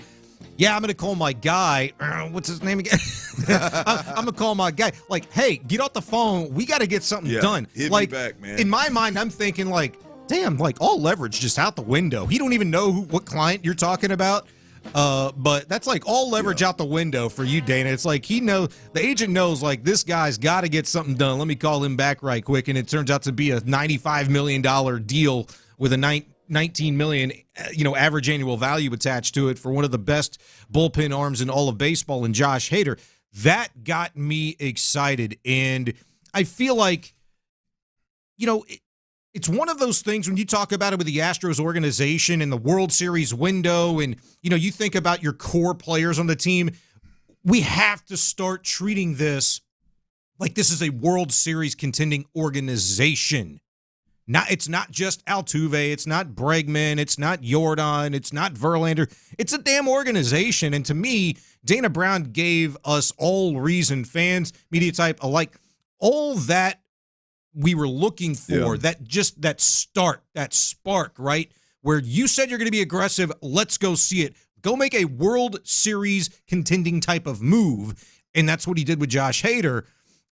yeah, I'm going to call my guy. What's his name again? I'm going to call my guy. Like, hey, get off the phone. We got to get something done. Hit like, me back, man. In my mind, I'm thinking like, damn, like all leverage just out the window. He don't even know what client you're talking about. But that's like all leverage out the window for you, Dana. It's like the agent knows like this guy's got to get something done. Let me call him back right quick. And it turns out to be a $95 million deal with a $19 million, average annual value attached to it for one of the best bullpen arms in all of baseball in Josh Hader. That got me excited. And I feel like, it's one of those things when you talk about it with the Astros organization and the World Series window and, you think about your core players on the team, we have to start treating this like this is a World Series contending organization. It's not just Altuve, it's not Bregman, it's not Jordan, it's not Verlander. It's a damn organization. And to me, Dana Brown gave us all reason, fans, media type alike, all that we were looking for, that spark, right? Where you said you're going to be aggressive, let's go see it. Go make a World Series contending type of move. And that's what he did with Josh Hader.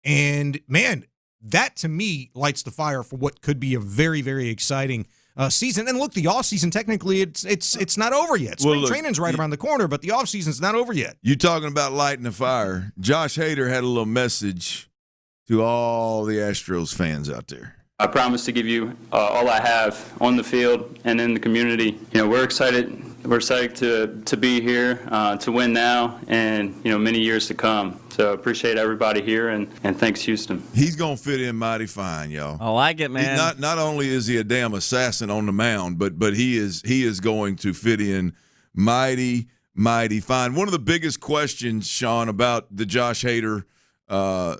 And man, that to me lights the fire for what could be a very, very exciting season. And look, the offseason, technically, it's not over yet. Spring training's right around the corner, but the offseason's not over yet. You talking about lighting the fire. Josh Hader had a little message to all the Astros fans out there. I promise to give you all I have on the field and in the community. We're excited. We're excited to be here, to win now, and many years to come. So appreciate everybody here, and thanks, Houston. He's gonna fit in mighty fine, y'all. I like it, man. Not only is he a damn assassin on the mound, but he is going to fit in mighty fine. One of the biggest questions, Sean, about the Josh Hader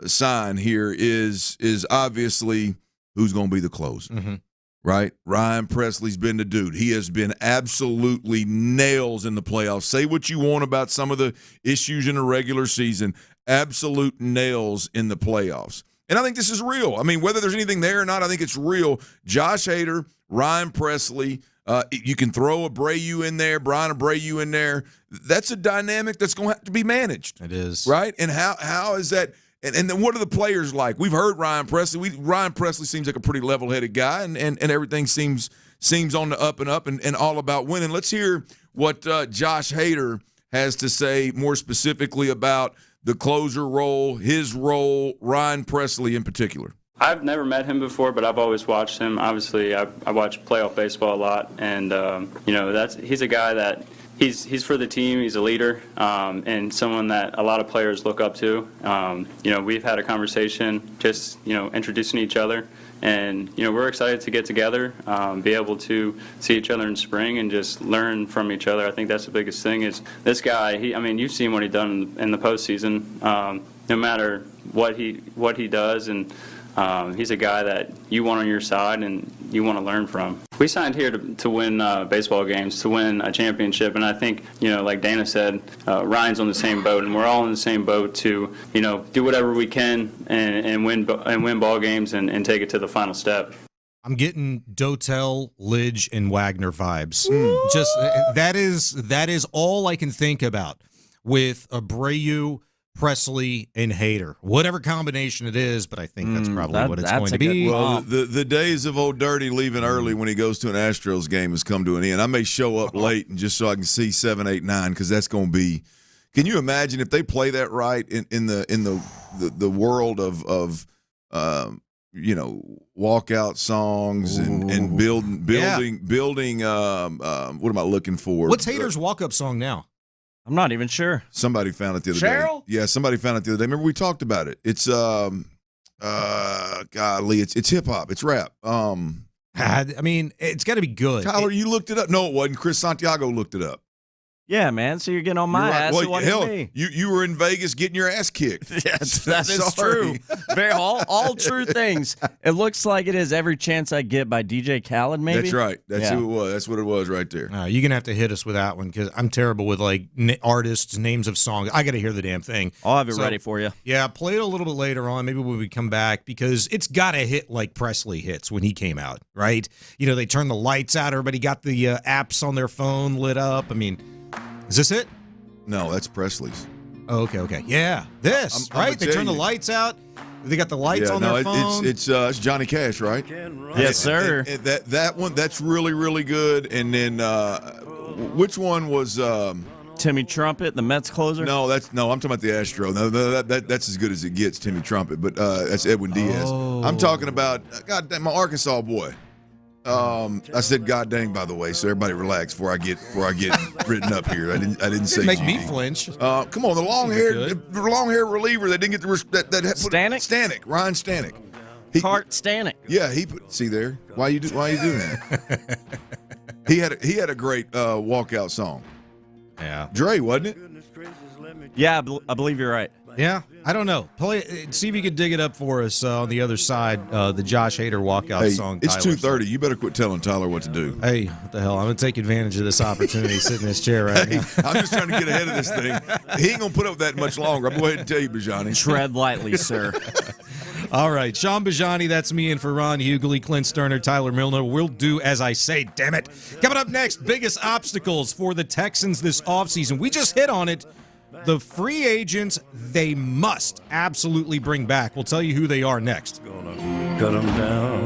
sign here is obviously who's going to be the closer, right? Ryan Presley's been the dude. He has been absolutely nails in the playoffs. Say what you want about some of the issues in the regular season, absolute nails in the playoffs. And I think this is real. I mean, whether there's anything there or not, I think it's real. Josh Hader, Ryan Presley, you can throw Abreu in there, Brian Abreu in there. That's a dynamic that's going to have to be managed. It is. Right? And how is that? And then what are the players like? We've heard Ryan Presley. Ryan Presley seems like a pretty level-headed guy, and everything seems on the up and up and all about winning. Let's hear what Josh Hader has to say more specifically about the closer role, his role, Ryan Presley in particular. I've never met him before, but I've always watched him. Obviously, I watch playoff baseball a lot, and he's a guy that he's for the team. He's a leader, and someone that a lot of players look up to. We've had a conversation, just introducing each other, and we're excited to get together, be able to see each other in spring, and just learn from each other. I think that's the biggest thing. Is this guy? You've seen what he's done in the postseason. No matter what he does, and he's a guy that you want on your side and you want to learn from. We signed here to win baseball games, to win a championship, and I think, like Dana said, Ryan's on the same boat, and we're all in the same boat to, do whatever we can and win ball games and take it to the final step. I'm getting Dotel, Lidge, and Wagner vibes. Just that is all I can think about with Abreu, Presley, and Hader. Whatever combination it is, but I think that's probably what it's going to be. Well, the days of Old Dirty leaving early when he goes to an Astros game has come to an end. I may show up late and just so I can see 7, 8, 9 because that's going to be. Can you imagine if they play that right in the world of walkout songs and building. What am I looking for? What's Hader's walk-up song now? I'm not even sure. Somebody found it the other day. Yeah, somebody found it the other day. Remember we talked about it. It's golly, it's hip hop. It's rap. I mean, it's got to be good. Tyler, you looked it up. No, it wasn't. Chris Santiago looked it up. Yeah, man. So you're getting on my ass. Well, So what hell, do me? you were in Vegas getting your ass kicked. Yes, that is Sorry. true. All true things. It looks like it is Every Chance I Get by DJ Khaled, maybe? That's right. That's Yeah. who it was. That's what it was right there. You're going to have to hit us with that one because I'm terrible with like artists, names of songs. I got to hear the damn thing. I'll have it ready for you. Yeah, play it a little bit later on, maybe when we come back, because it's got to hit like Presley hits when he came out, right? You know, they turned the lights out. Everybody got the apps on their phone lit up. I mean, is this it? No, that's Presley's. Oh, okay. Yeah, this, I'm right? They gonna turn the tell you. lights out. They got the lights on their phone. It's Johnny Cash, right? Yes, sir. And that one, that's really, really good. And then which one was Timmy Trumpet, the Mets closer? No, I'm talking about the Astro. No, that's as good as it gets, Timmy Trumpet. But that's Edwin Diaz. I'm talking about goddamn my Arkansas boy. I said God dang, by the way, so everybody relax before I get written up here. I didn't say Make GD. me flinch. Come on, the long hair reliever that didn't get that Stanek? Ryan Stanek. Hart Stanek. Yeah, see there. Why you doing that? he had a great walkout song. Yeah. Dre, wasn't it? Yeah, I believe you're right. Yeah, I don't know. See if you could dig it up for us on the other side. The Josh Hader walkout song. It's Tyler. 2:30. You better quit telling Tyler what to do. Hey, what the hell? I'm gonna take advantage of this opportunity, sitting in this chair right now. I'm just trying to get ahead of this thing. He ain't gonna put up that much longer. I'm going to go ahead and tell you, Bajani. Tread lightly, sir. All right, Sean Bajani, that's me, and for Ron Hughley, Clint Stoerner, Tyler Milner. We'll do as I say, damn it. Coming up next, biggest obstacles for the Texans this offseason. We just hit on it. The free agents they must absolutely bring back. We'll tell you who they are next. Cut them down.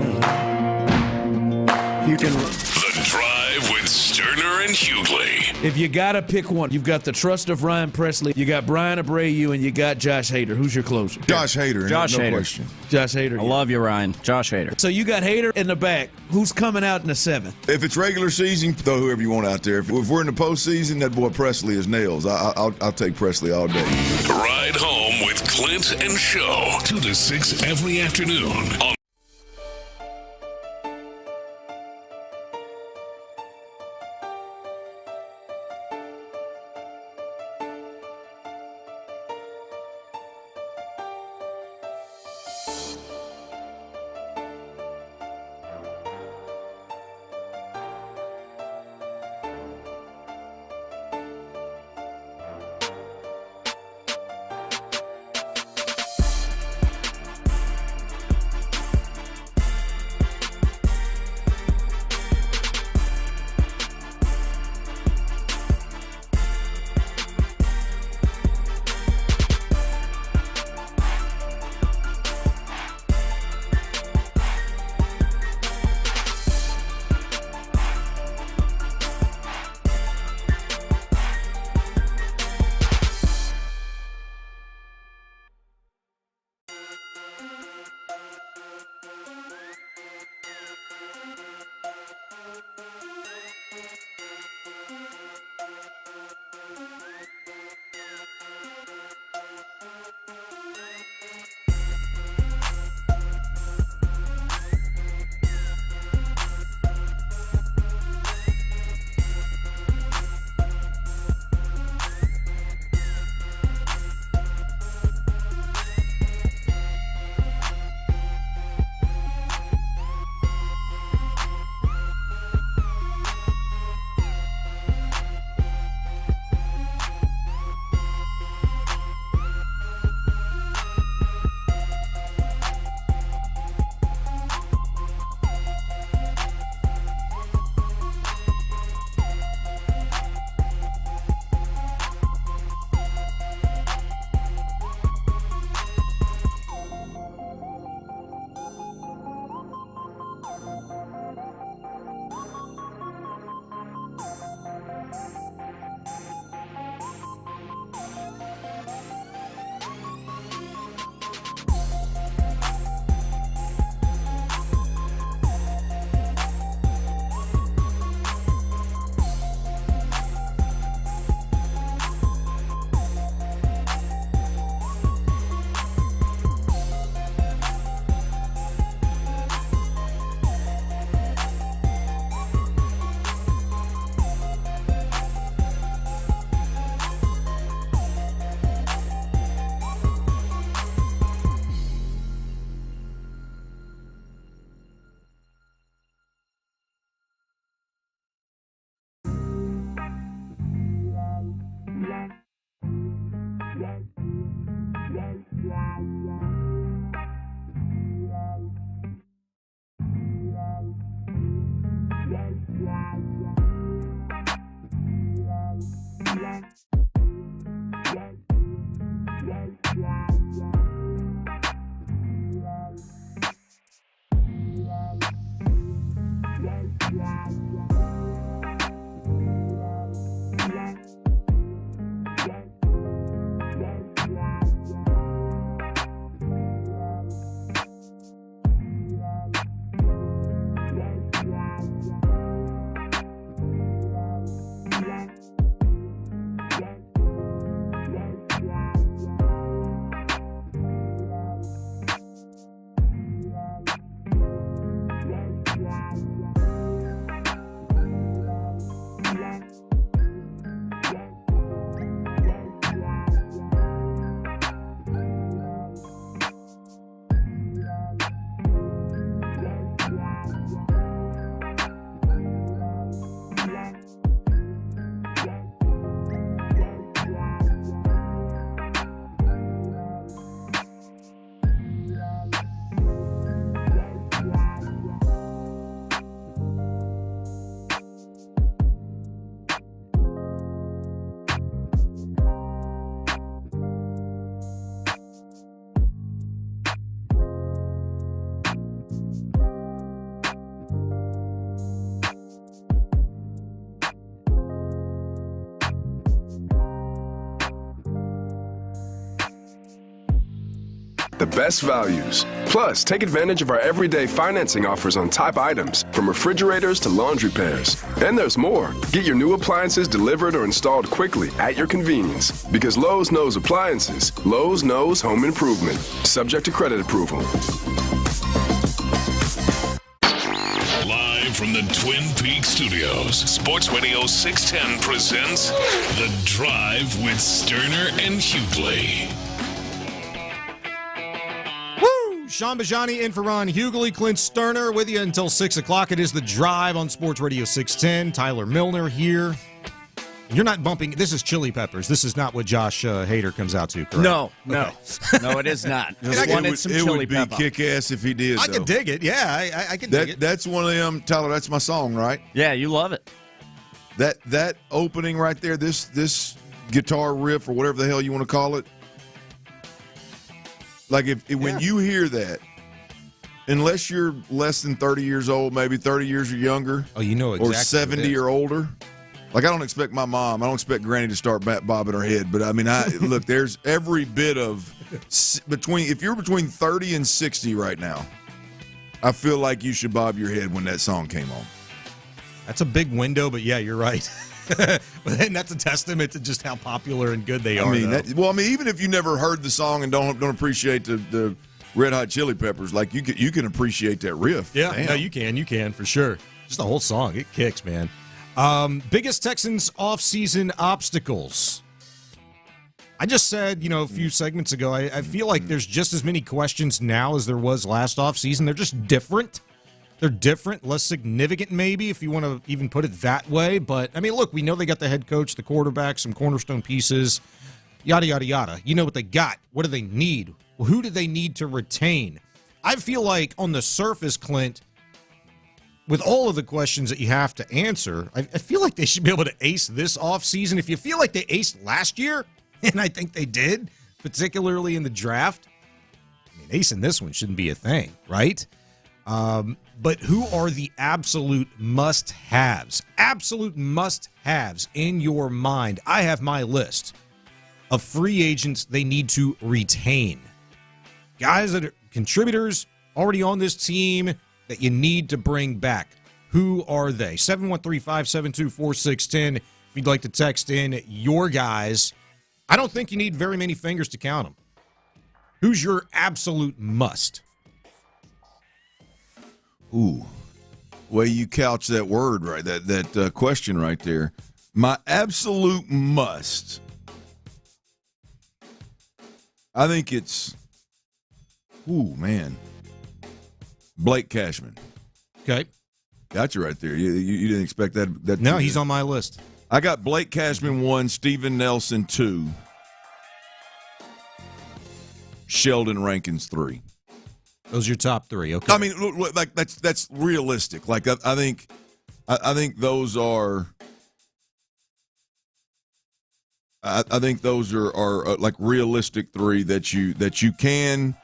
You can. The Drive with Stoerner and Hughley. If you got to pick one, you've got the trust of Ryan Presley, you got Brian Abreu, and you got Josh Hader. Who's your closer? Josh Hader. Josh no Hader. question. Josh Hader. I love you, Ryan. Josh Hader. So you got Hader in the back. Who's coming out in the seventh? If it's regular season, throw whoever you want out there. If we're in the postseason, that boy Presley is nails. I'll take Presley all day. Ride home with Clint and Show. 2 to 6 every afternoon on the best values. Plus, take advantage of our everyday financing offers on top items, from refrigerators to laundry pairs. And there's more. Get your new appliances delivered or installed quickly at your convenience. Because Lowe's knows appliances. Lowe's knows home improvement. Subject to credit approval. Live from the Twin Peaks studios, Sports Radio 610 presents The Drive with Stoerner and Hughley. Sean Bajani in for Ron Hughley, Clint Stoerner with you until 6 o'clock. It is The Drive on Sports Radio 610. Tyler Milner here. You're not bumping. This is Chili Peppers. This is not what Josh Hader comes out to, correct? No. Okay. No, it is not. Just wanted some chili pepper. It would be kick-ass if he did, I can dig it. Yeah, I can dig it. That's one of them, Tyler, that's my song, right? Yeah, you love it. That opening right there, this guitar riff or whatever the hell you want to call it, like when you hear that, unless you're less than 30 years old, maybe 30 years or younger, you know exactly, or 70 or older. Like, I don't expect my mom, I don't expect Granny to start bobbing her head, but I mean, look, there's every bit of if you're between 30 and 60 right now, I feel like you should bob your head when that song came on. That's a big window, but yeah, you're right. But then that's a testament to just how popular and good they are. I mean, even if you never heard the song and don't appreciate the Red Hot Chili Peppers, like you can appreciate that riff. Yeah, Damn. no, you can for sure. Just the whole song, it kicks, man. Biggest Texans offseason obstacles. I just said, a few segments ago, I feel like there's just as many questions now as there was last offseason. They're just different. They're different, less significant maybe, if you want to even put it that way. But, I mean, look, we know they got the head coach, the quarterback, some cornerstone pieces, yada, yada, yada. You know what they got. What do they need? Who do they need to retain? I feel like on the surface, Clint, with all of the questions that you have to answer, I feel like they should be able to ace this offseason. If you feel like they aced last year, and I think they did, particularly in the draft, I mean, acing this one shouldn't be a thing, right? But who are the absolute must-haves? Absolute must-haves in your mind. I have my list of free agents they need to retain. Guys that are contributors already on this team that you need to bring back. Who are they? 713-572-4610. If you'd like to text in your guys, I don't think you need very many fingers to count them. Who's your absolute must? Ooh, way you couch that word right, that question right there. My absolute must. I think it's, Blake Cashman. Okay. Got you right there. You didn't expect that. No, he's on my list. I got Blake Cashman 1, Steven Nelson 2, Sheldon Rankins 3. Those are your top 3. Okay. I mean, like that's realistic. Like I think those are. I think those are like realistic 3 that you can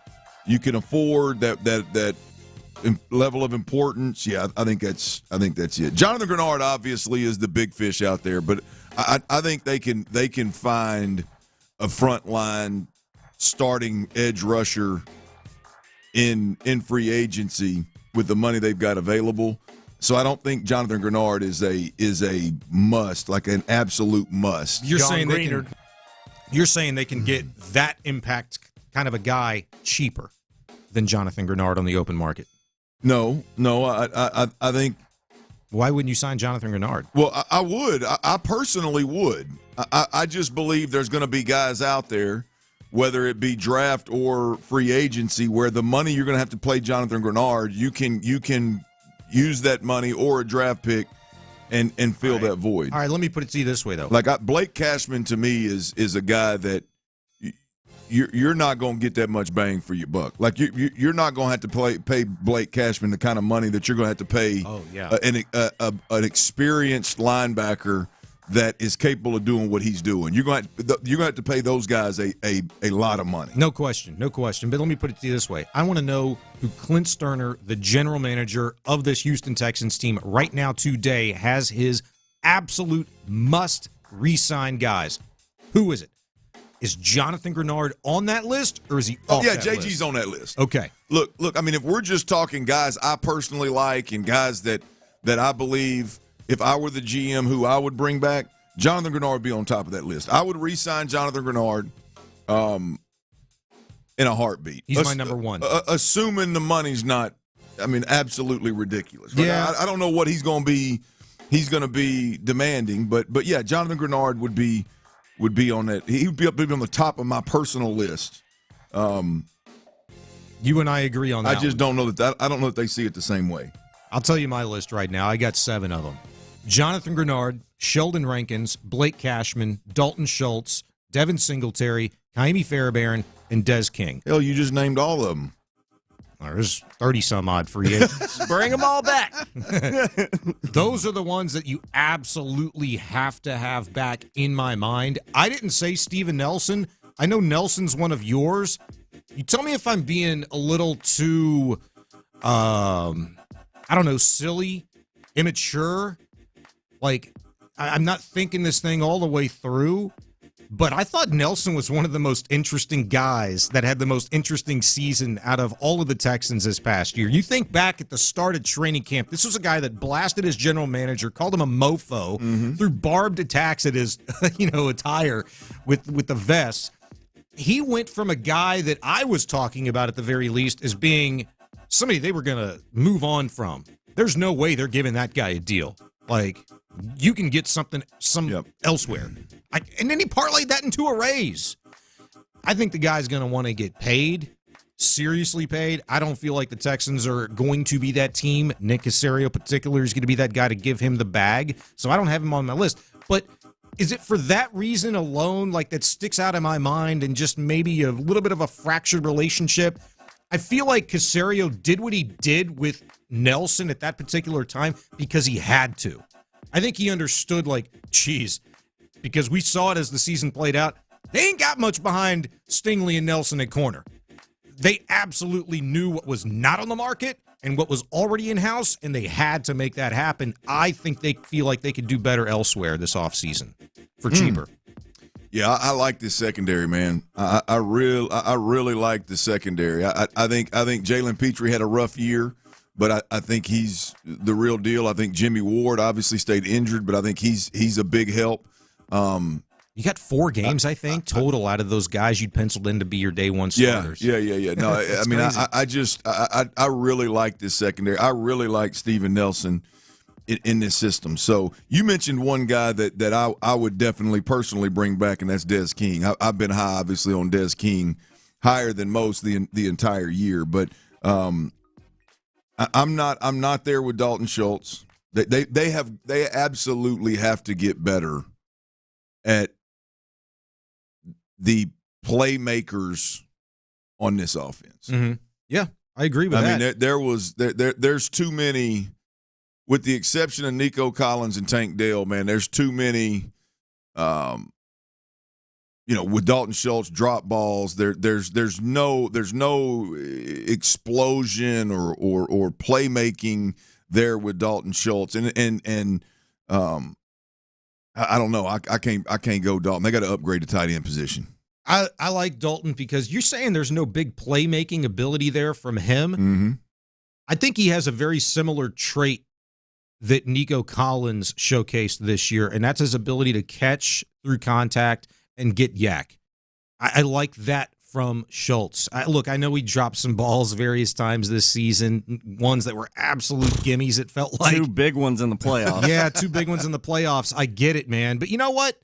afford that level of importance. Yeah, I think that's it. Jonathan Grenard obviously is the big fish out there, but I think they can find a frontline starting edge rusher in free agency with the money they've got available. So I don't think Jonathan Grenard is a must, like an absolute must. You're saying they can get that impact kind of a guy cheaper than Jonathan Grenard on the open market? No. I think. Why wouldn't you sign Jonathan Grenard? Well, I would. I personally would. I just believe there's going to be guys out there, whether it be draft or free agency, where the money you're going to have to play Jonathan Grenard, you can use that money or a draft pick and fill that void. All right, let me put it to you this way, though. Like Blake Cashman, to me, is a guy that you're not going to get that much bang for your buck. Like you're not going to have to pay Blake Cashman the kind of money that you're going to have to pay an experienced linebacker that is capable of doing what he's doing. You're going to have to pay those guys a lot of money. No question. But let me put it to you this way. I want to know who Clint Stoerner, the general manager of this Houston Texans team right now today, has his absolute must re-sign guys. Who is it? Is Jonathan Grenard on that list, or is he off that JG's list? on that list. Okay. Look, I mean, if we're just talking guys I personally like and guys that I believe if I were the GM who I would bring back, Jonathan Grenard would be on top of that list. I would re-sign Jonathan Grenard in a heartbeat. He's my number one. Assuming the money's not, absolutely ridiculous. Right? Yeah. I don't know what he's going to be. He's going to be demanding, but yeah, Jonathan Grenard would be on that. He would be on the top of my personal list. You and I agree on that. I just don't know that. I don't know that they see it the same way. I'll tell you my list right now. I got 7 of them. Jonathan Grenard, Sheldon Rankins, Blake Cashman, Dalton Schultz, Devin Singletary, Kaimi Fairbairn, and Des King. Hell, you just named all of them. There's 30-some-odd free agents. Bring them all back. Those are the ones that you absolutely have to have back in my mind. I didn't say Steven Nelson. I know Nelson's one of yours. You tell me if I'm being a little too, silly, immature. Like, I'm not thinking this thing all the way through. But I thought Nelson was one of the most interesting guys that had the most interesting season out of all of the Texans this past year. You think back at the start of training camp, this was a guy that blasted his general manager, called him a mofo, threw barbed attacks at his attire with the vest. He went from a guy that I was talking about at the very least as being somebody they were going to move on from. There's no way they're giving that guy a deal. Like, you can get something elsewhere. And then he parlayed that into a raise. I think the guy's going to want to get paid, seriously paid. I don't feel like the Texans are going to be that team. Nick Caserio, particularly, is going to be that guy to give him the bag. So I don't have him on my list. But is it for that reason alone, like that sticks out in my mind and just maybe a little bit of a fractured relationship? I feel like Caserio did what he did with Nelson at that particular time because he had to. I think he understood, like, geez, because we saw it as the season played out. They ain't got much behind Stingley and Nelson at corner. They absolutely knew what was not on the market and what was already in-house, and they had to make that happen. I think they feel like they could do better elsewhere this offseason for cheaper. Yeah, I like this secondary, man. I really like the secondary. I think Jalen Petrie had a rough year, but I think he's the real deal. I think Jimmy Ward obviously stayed injured, but I think he's a big help. You got 4 games, I think, total out of those guys you'd penciled in to be your day one starters. Yeah. No, I mean, I really like this secondary. I really like Steven Nelson in this system. So you mentioned one guy that I would definitely personally bring back, and that's Des King. I've been high, obviously, on Des King, higher than most the entire year. But I'm not there with Dalton Schultz. They absolutely have to get better at the playmakers on this offense. Mm-hmm. Yeah, I agree with that. I mean, there's too many, with the exception of Nico Collins and Tank Dell, man, there's too many, with Dalton Schultz, drop balls. There's no explosion or playmaking there with Dalton Schultz. And I don't know. I can't go Dalton. They got to upgrade the tight end position. I like Dalton because you're saying there's no big playmaking ability there from him. Mm-hmm. I think he has a very similar trait that Nico Collins showcased this year, and that's his ability to catch through contact and get yak. I like that from Schultz. I know he dropped some balls various times this season, ones that were absolute gimmies, it felt like. 2 big ones in the playoffs. Yeah, 2 big ones in the playoffs. I get it, man. But you know what?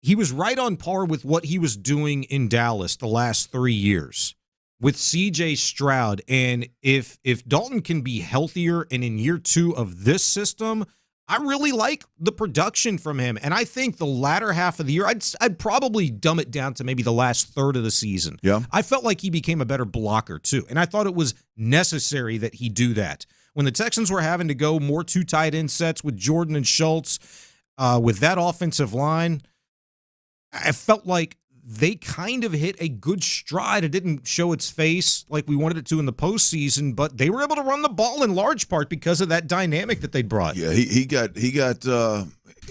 He was right on par with what he was doing in Dallas the last 3 years with C.J. Stroud. And if Dalton can be healthier and in year 2 of this system, I really like the production from him. And I think the latter half of the year, I'd probably dumb it down to maybe the last third of the season. Yeah. I felt like he became a better blocker, too. And I thought it was necessary that he do that. When the Texans were having to go more 2 tight end sets with Jordan and Schultz, with that offensive line, I felt like they kind of hit a good stride. It didn't show its face like we wanted it to in the postseason, but they were able to run the ball in large part because of that dynamic that they brought. Yeah, he got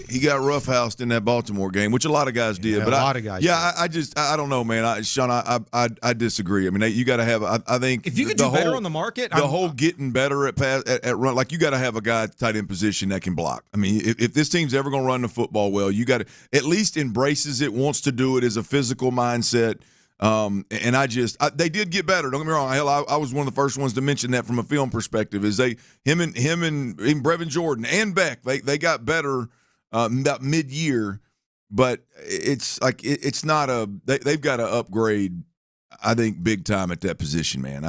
roughhoused in that Baltimore game, which a lot of guys did. Yeah, but a lot of guys. Yeah, I don't know, man. Sean, I disagree. I mean, you got to have. I think if you could do better on the market, the whole getting better at run, like you got to have a guy at the tight end position that can block. I mean, if this team's ever going to run the football well, you got to at least embraces it, wants to do it as a physical mindset. And they did get better. Don't get me wrong. Hell, I was one of the first ones to mention that from a film perspective. Is him and Brevin Jordan and Beck, they got better about mid-year, but it's like it's not they've got to upgrade. I think big time at that position, man.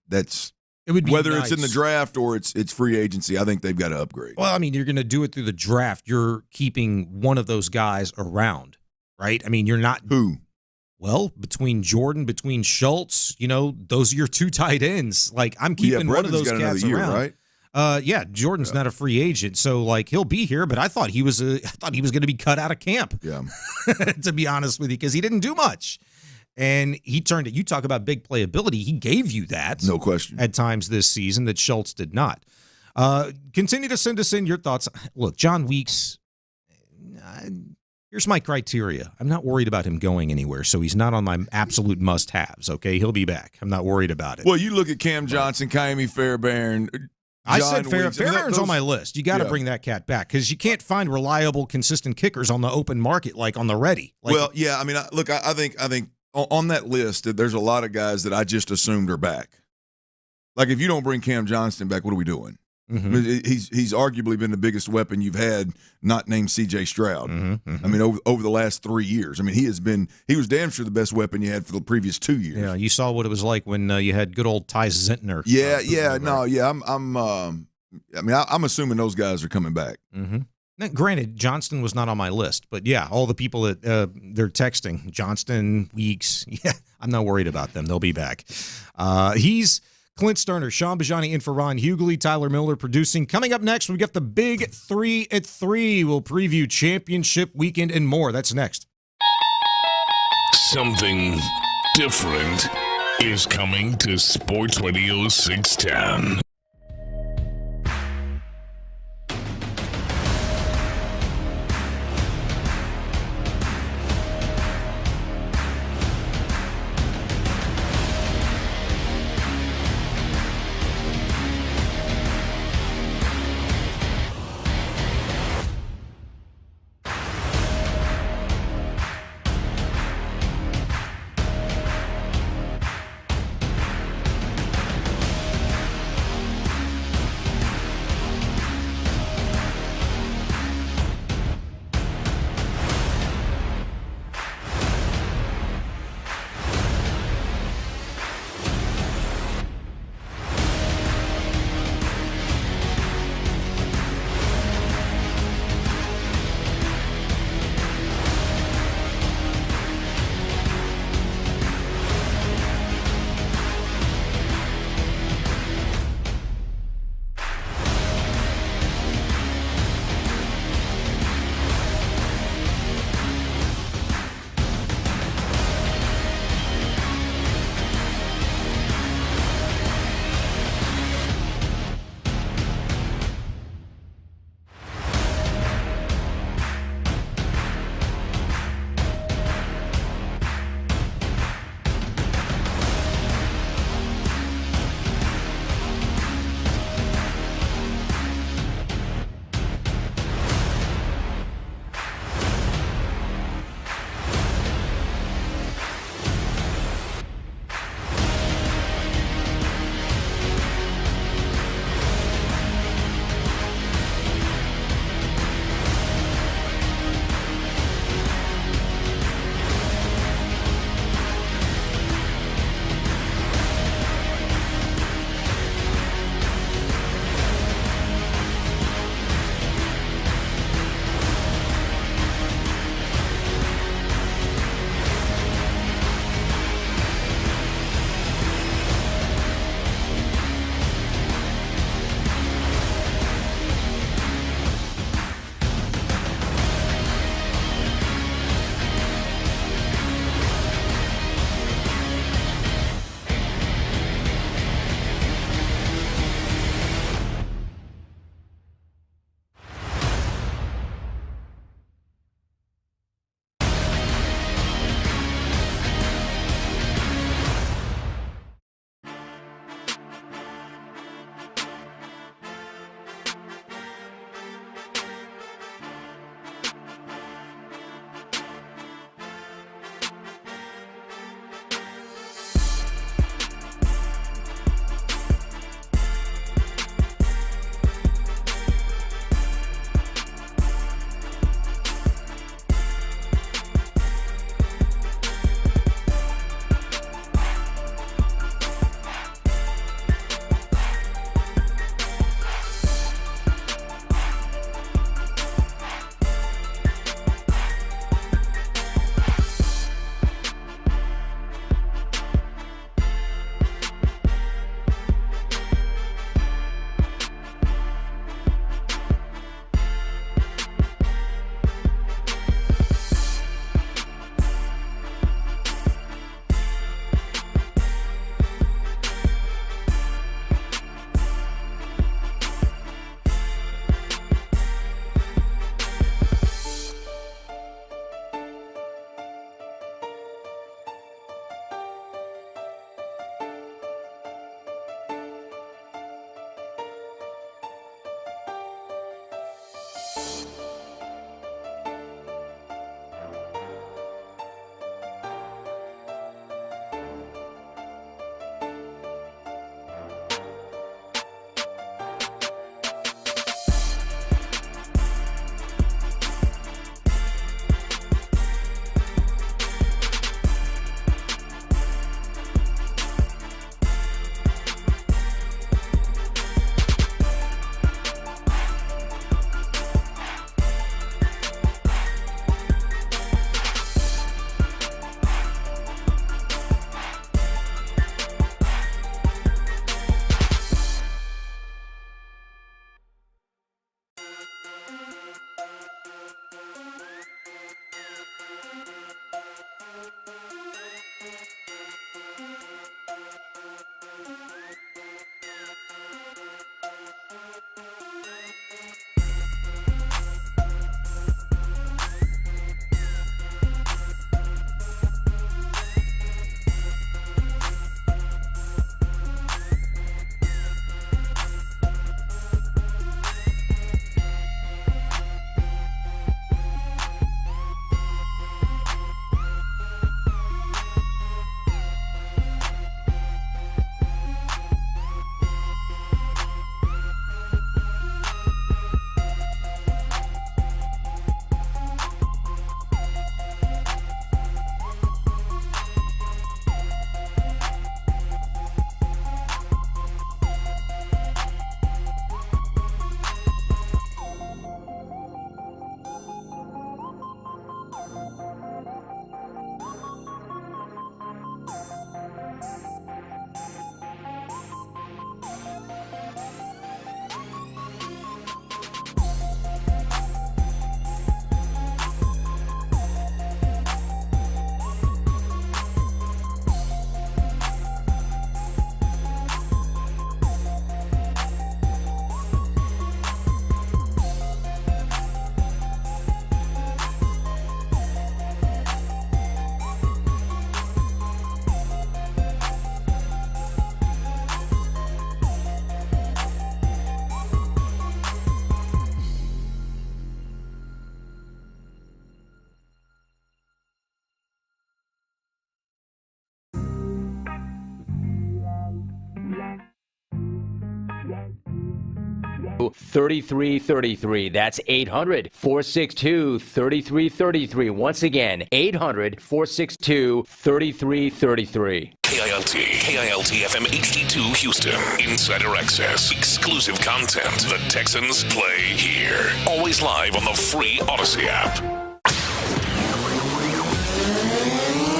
That's it would be whether nice. it's in the draft or it's free agency. I think they've got to upgrade. Well, I mean, you're going to do it through the draft. You're keeping one of those guys around, right? I mean, you're not who. Well, between Jordan, between Schultz, those are your two tight ends. Like, I'm keeping one of those cats around. Right? Jordan's not a free agent, so like he'll be here. But I thought he was going to be cut out of camp. Yeah, to be honest with you, because he didn't do much, and he turned it. You talk about big playability. He gave you that, no question, at times this season that Schultz did not. Continue to send us in your thoughts. Look, John Weeks. Here's my criteria. I'm not worried about him going anywhere, so he's not on my absolute must-haves, okay? He'll be back. I'm not worried about it. Well, you look at Cam Johnson, Kaimi Fairbairn. I said Fairbairn's on my list. You got to bring that cat back because you can't find reliable, consistent kickers on the open market like on the ready. Well, yeah, I mean, look, I think on that list, there's a lot of guys that I just assumed are back. Like, if you don't bring Cam Johnston back, what are we doing? Mm-hmm. I mean, he's arguably been the biggest weapon you've had, not named C.J. Stroud. Mm-hmm. I mean, over the last 3 years. I mean, he was damn sure the best weapon you had for the previous 2 years. Yeah, you saw what it was like when you had good old Ty Zentner. I'm assuming those guys are coming back. Mm-hmm. Now, granted, Johnston was not on my list, but yeah, all the people that they're texting, Johnston, Weeks, yeah, I'm not worried about them. They'll be back. He's Clint Stoerner, Sean Bajani in for Ron Hughley, Tyler Miller producing. Coming up next, we got the Big 3 at 3. We'll preview championship weekend and more. That's next. Something different is coming to Sports Radio 610. 3333. That's 800-462-3333. Once again, 800-462-3333. KILT FM HD2 Houston. Insider access. Exclusive content. The Texans play here. Always live on the free Odyssey app.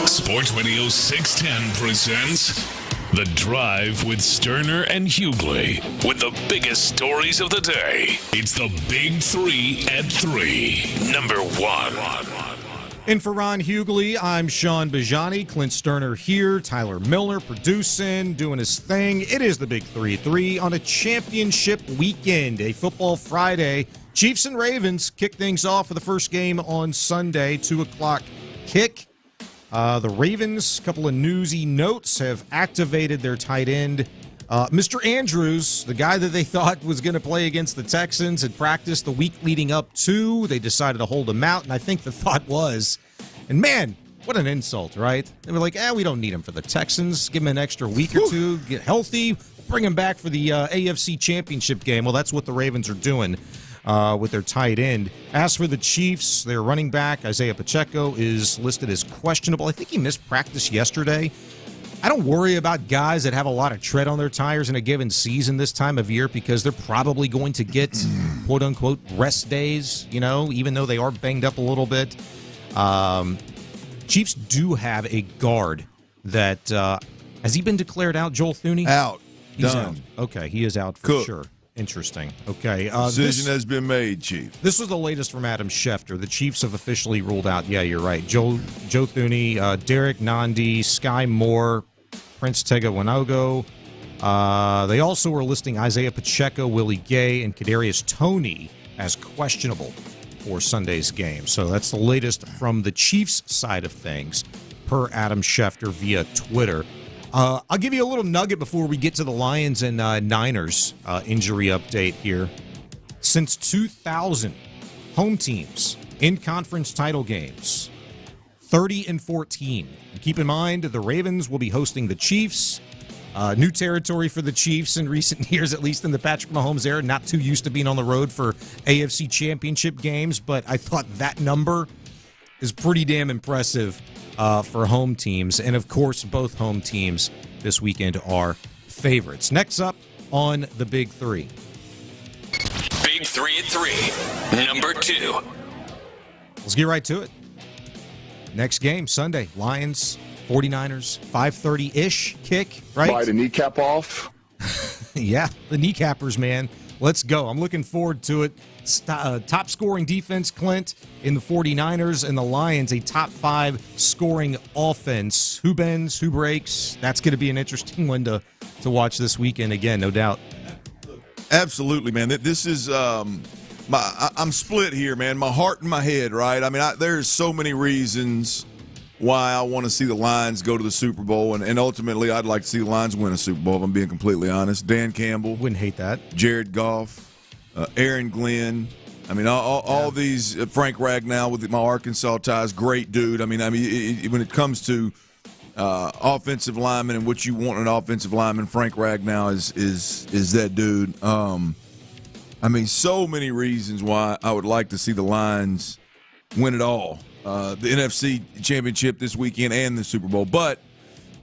Sports Radio 610 presents The Drive with Stoerner and Hughley. With the biggest stories of the day. It's the Big 3 at 3. Number 1. And for Ron Hughley, I'm Sean Bajani, Clint Stoerner here, Tyler Milner producing, doing his thing. It is the Big 3-3 on a championship weekend, a football Friday. Chiefs and Ravens kick things off for the first game on Sunday, 2 o'clock kick. The Ravens, a couple of newsy notes, have activated their tight end. Mr. Andrews, the guy that they thought was going to play against the Texans, had practiced the week leading up to. They decided to hold him out, and I think the thought was, and man, what an insult, right? They were like, we don't need him for the Texans. Give him an extra week or two, get healthy, bring him back for the AFC Championship game. Well, that's what the Ravens are doing with their tight end. As for the Chiefs, their running back, Isaiah Pacheco, is listed as questionable. I think he missed practice yesterday. I don't worry about guys that have a lot of tread on their tires in a given season this time of year because they're probably going to get quote-unquote rest days, even though they are banged up a little bit. Chiefs do have a guard that has he been declared out, Joel Thuney? Out. He's Done. out. Okay, he is out for sure. Interesting. Okay. Decision has been made, Chief. This was the latest from Adam Schefter. The Chiefs have officially ruled out, yeah, you're right, Joe Thuney, Derek Nandi, Sky Moore, Prince Tega Wanogo. They also were listing Isaiah Pacheco, Willie Gay, and Kadarius Toney as questionable for Sunday's game. So that's the latest from the Chiefs side of things, per Adam Schefter via Twitter. I'll give you a little nugget before we get to the Lions and Niners injury update here. Since 2000, home teams in conference title games, 30-14. Keep in mind, the Ravens will be hosting the Chiefs. New territory for the Chiefs in recent years, at least in the Patrick Mahomes era. Not too used to being on the road for AFC Championship games, but I thought that number is pretty damn impressive for home teams. And, of course, both home teams this weekend are favorites. Next up on the Big 3. Big 3 at 3. Number 2. Let's get right to it. Next game, Sunday, Lions, 49ers, 5:30-ish kick, right? Bite a kneecap off. Yeah, the kneecappers, man. Let's go. I'm looking forward to it. Top scoring defense, Clint, in the 49ers, and the Lions, a top 5 scoring offense. Who bends, who breaks? That's going to be an interesting one to watch this weekend again, no doubt. Absolutely, man. This is I'm split here, man. My heart and my head, right? I mean, there's so many reasons why I want to see the Lions go to the Super Bowl, and ultimately I'd like to see the Lions win a Super Bowl, if I'm being completely honest. Dan Campbell. Wouldn't hate that. Jared Goff, Aaron Glenn. I mean, all these, Frank Ragnow with my Arkansas ties, great dude. I mean, when it comes to offensive linemen and what you want in an offensive lineman, Frank Ragnow is that dude. I mean, so many reasons why I would like to see the Lions win it all. The NFC Championship this weekend and the Super Bowl. But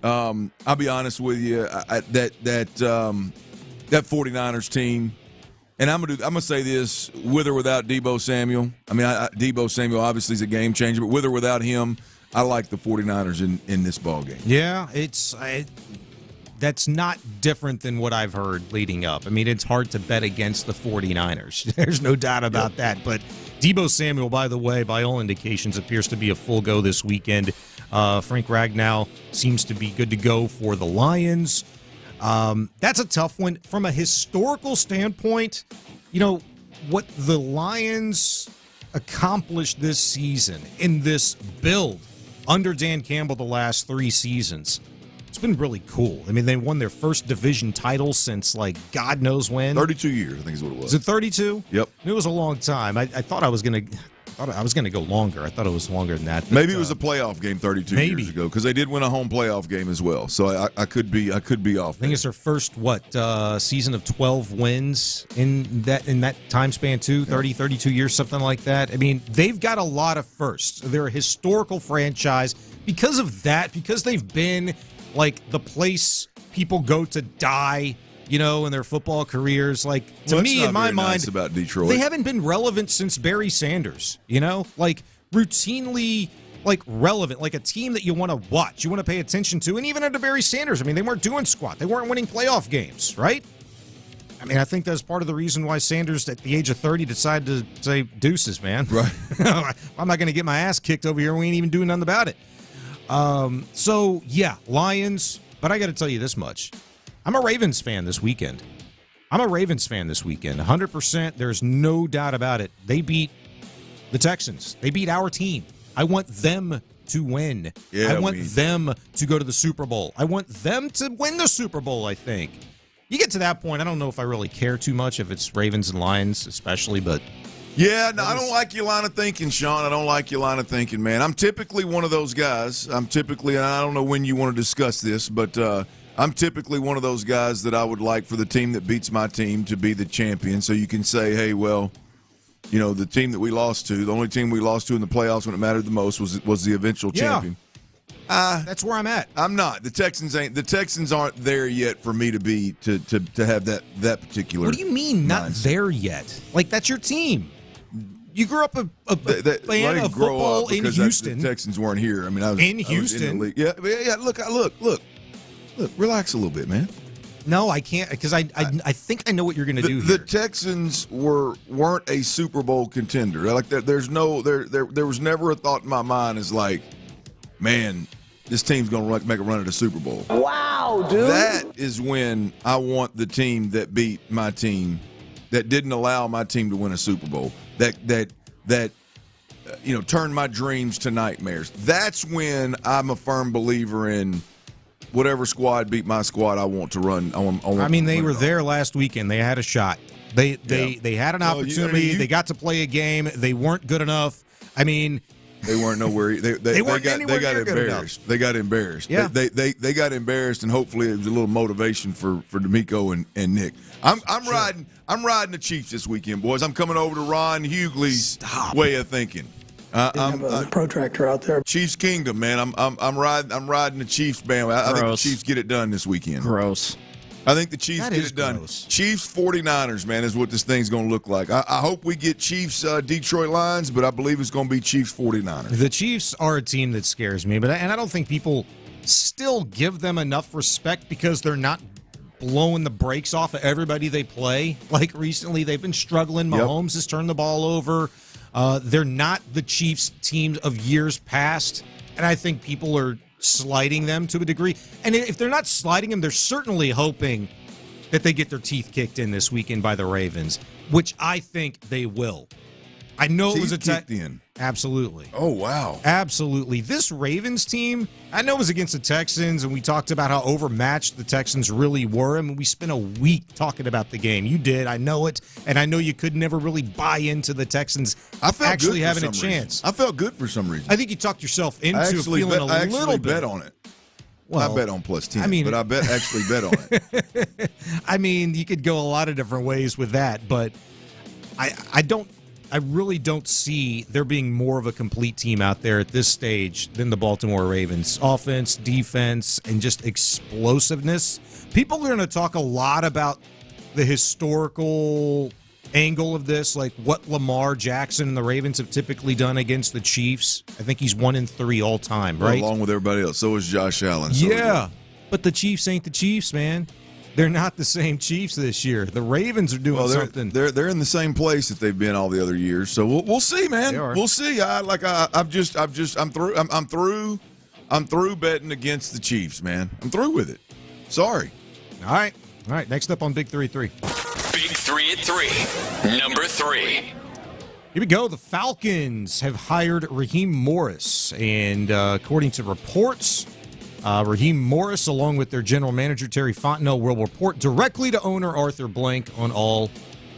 I'll be honest with you, that 49ers team, and I'm gonna say this, with or without Deebo Samuel. I mean, Deebo Samuel obviously is a game changer, but with or without him, I like the 49ers in this ball game. Yeah, that's not different than what I've heard leading up. I mean, it's hard to bet against the 49ers. There's no doubt about that. But Deebo Samuel, by the way, by all indications, appears to be a full go this weekend. Frank Ragnow seems to be good to go for the Lions. That's a tough one. From a historical standpoint, what the Lions accomplished this season in this build under Dan Campbell the last 3 seasons, it's been really cool. I mean, they won their first division title since, God knows when. 32 years, I think is what it was. Is it 32? Yep. It was a long time. I thought I was going to thought I was going to go longer. I thought it was longer than that. Maybe it was a playoff game 32 years ago because they did win a home playoff game as well. So I could be off. I think it's their first season of 12 wins in that time span too. 30, 32 years, something like that. I mean, they've got a lot of firsts. They're a historical franchise because of that. Because they've been like the place people go to die. In their football careers, to me, in my mind, about Detroit, they haven't been relevant since Barry Sanders. Routinely, relevant, like a team that you want to watch, you want to pay attention to, and even under Barry Sanders, I mean, they weren't doing squat, they weren't winning playoff games, right? I mean, I think that's part of the reason why Sanders, at the age of 30, decided to say deuces, man. Right? I'm not going to get my ass kicked over here. We ain't even doing nothing about it. So yeah, Lions, but I got to tell you this much. I'm a Ravens fan this weekend. 100%. There's no doubt about it. They beat the Texans. They beat our team. I want them to win. Yeah, I want them to go to the Super Bowl. I want them to win the Super Bowl, I think. You get to that point, I don't know if I really care too much if it's Ravens and Lions especially, but... Yeah, no, I don't like your line of thinking, Sean. I don't like your line of thinking, man. I'm typically one of those guys. And I don't know when you want to discuss this, but... I'm typically one of those guys that I would like for the team that beats my team to be the champion. So you can say, hey, well, the team that we lost to, the only team we lost to in the playoffs when it mattered the most was the eventual champion. That's where I'm at. I'm not. The Texans aren't there yet for me to be to have that particular. What do you mean not there yet? That's your team. You grew up a fan of football in Houston. The Texans weren't here. I mean, I was in Houston. I was in the league. Yeah. Look. Look, relax a little bit, man. No, I can't because I think I know what you're going to do here. The Texans weren't a Super Bowl contender. There was never a thought in my mind as man, this team's going to make a run at a Super Bowl. Wow, dude. That is when I want the team that beat my team, that didn't allow my team to win a Super Bowl, that turned my dreams to nightmares. That's when I'm a firm believer in. Whatever squad beat my squad, I want to run. They were there last weekend. They had a shot. They had an opportunity. They got to play a game. They weren't good enough. I mean, they weren't nowhere. They got embarrassed. They got embarrassed. Yeah. They got embarrassed, and hopefully it was a little motivation for D'Amico and Nick. I'm riding the Chiefs this weekend, boys. I'm coming over to Ron Hughley's way of thinking. I'm a protractor out there. Chiefs Kingdom, man. I'm riding the Chiefs band. I think the Chiefs get it done this weekend. Gross. I think the Chiefs get it done. Chiefs 49ers, man, is what this thing's going to look like. I hope we get Chiefs Detroit Lions, but I believe it's going to be Chiefs 49ers. The Chiefs are a team that scares me, and I don't think people still give them enough respect because they're not blowing the brakes off of everybody they play. Like recently, they've been struggling. Mahomes has turned the ball over. They're not the Chiefs teams of years past, and I think people are sliding them to a degree. And if they're not sliding them, they're certainly hoping that they get their teeth kicked in this weekend by the Ravens, which I think they will. I know it was a kicked in. Absolutely. Oh, wow. Absolutely. This Ravens team, I know it was against the Texans, and we talked about how overmatched the Texans really were. I mean, we spent a week talking about the game. You did. I know it. And I know you could never really buy into the Texans actually having a chance. I felt good for some reason. I think you talked yourself into feeling a little bit. Bet on it. Well, I bet on plus 10, but I actually bet on it. I mean, you could go a lot of different ways with that, but I really don't see there being more of a complete team out there at this stage than the Baltimore Ravens. Offense, defense, and just explosiveness. People are going to talk a lot about the historical angle of this, like what Lamar Jackson and the Ravens have typically done against the Chiefs. I think he's 1-3 all time, right? Along with everybody else. So is Josh Allen. But the Chiefs ain't the Chiefs, man. They're not the same Chiefs this year. The Ravens are doing something. They're in the same place that they've been all the other years. So we'll see, man. We'll see. I'm through betting against the Chiefs, man. I'm through with it. Sorry. All right. Next up on Big 3-3. Big 3 at 3. Number 3. Here we go. The Falcons have hired Raheem Morris, and according to reports, Raheem Morris, along with their general manager, Terry Fontenot, will report directly to owner Arthur Blank on all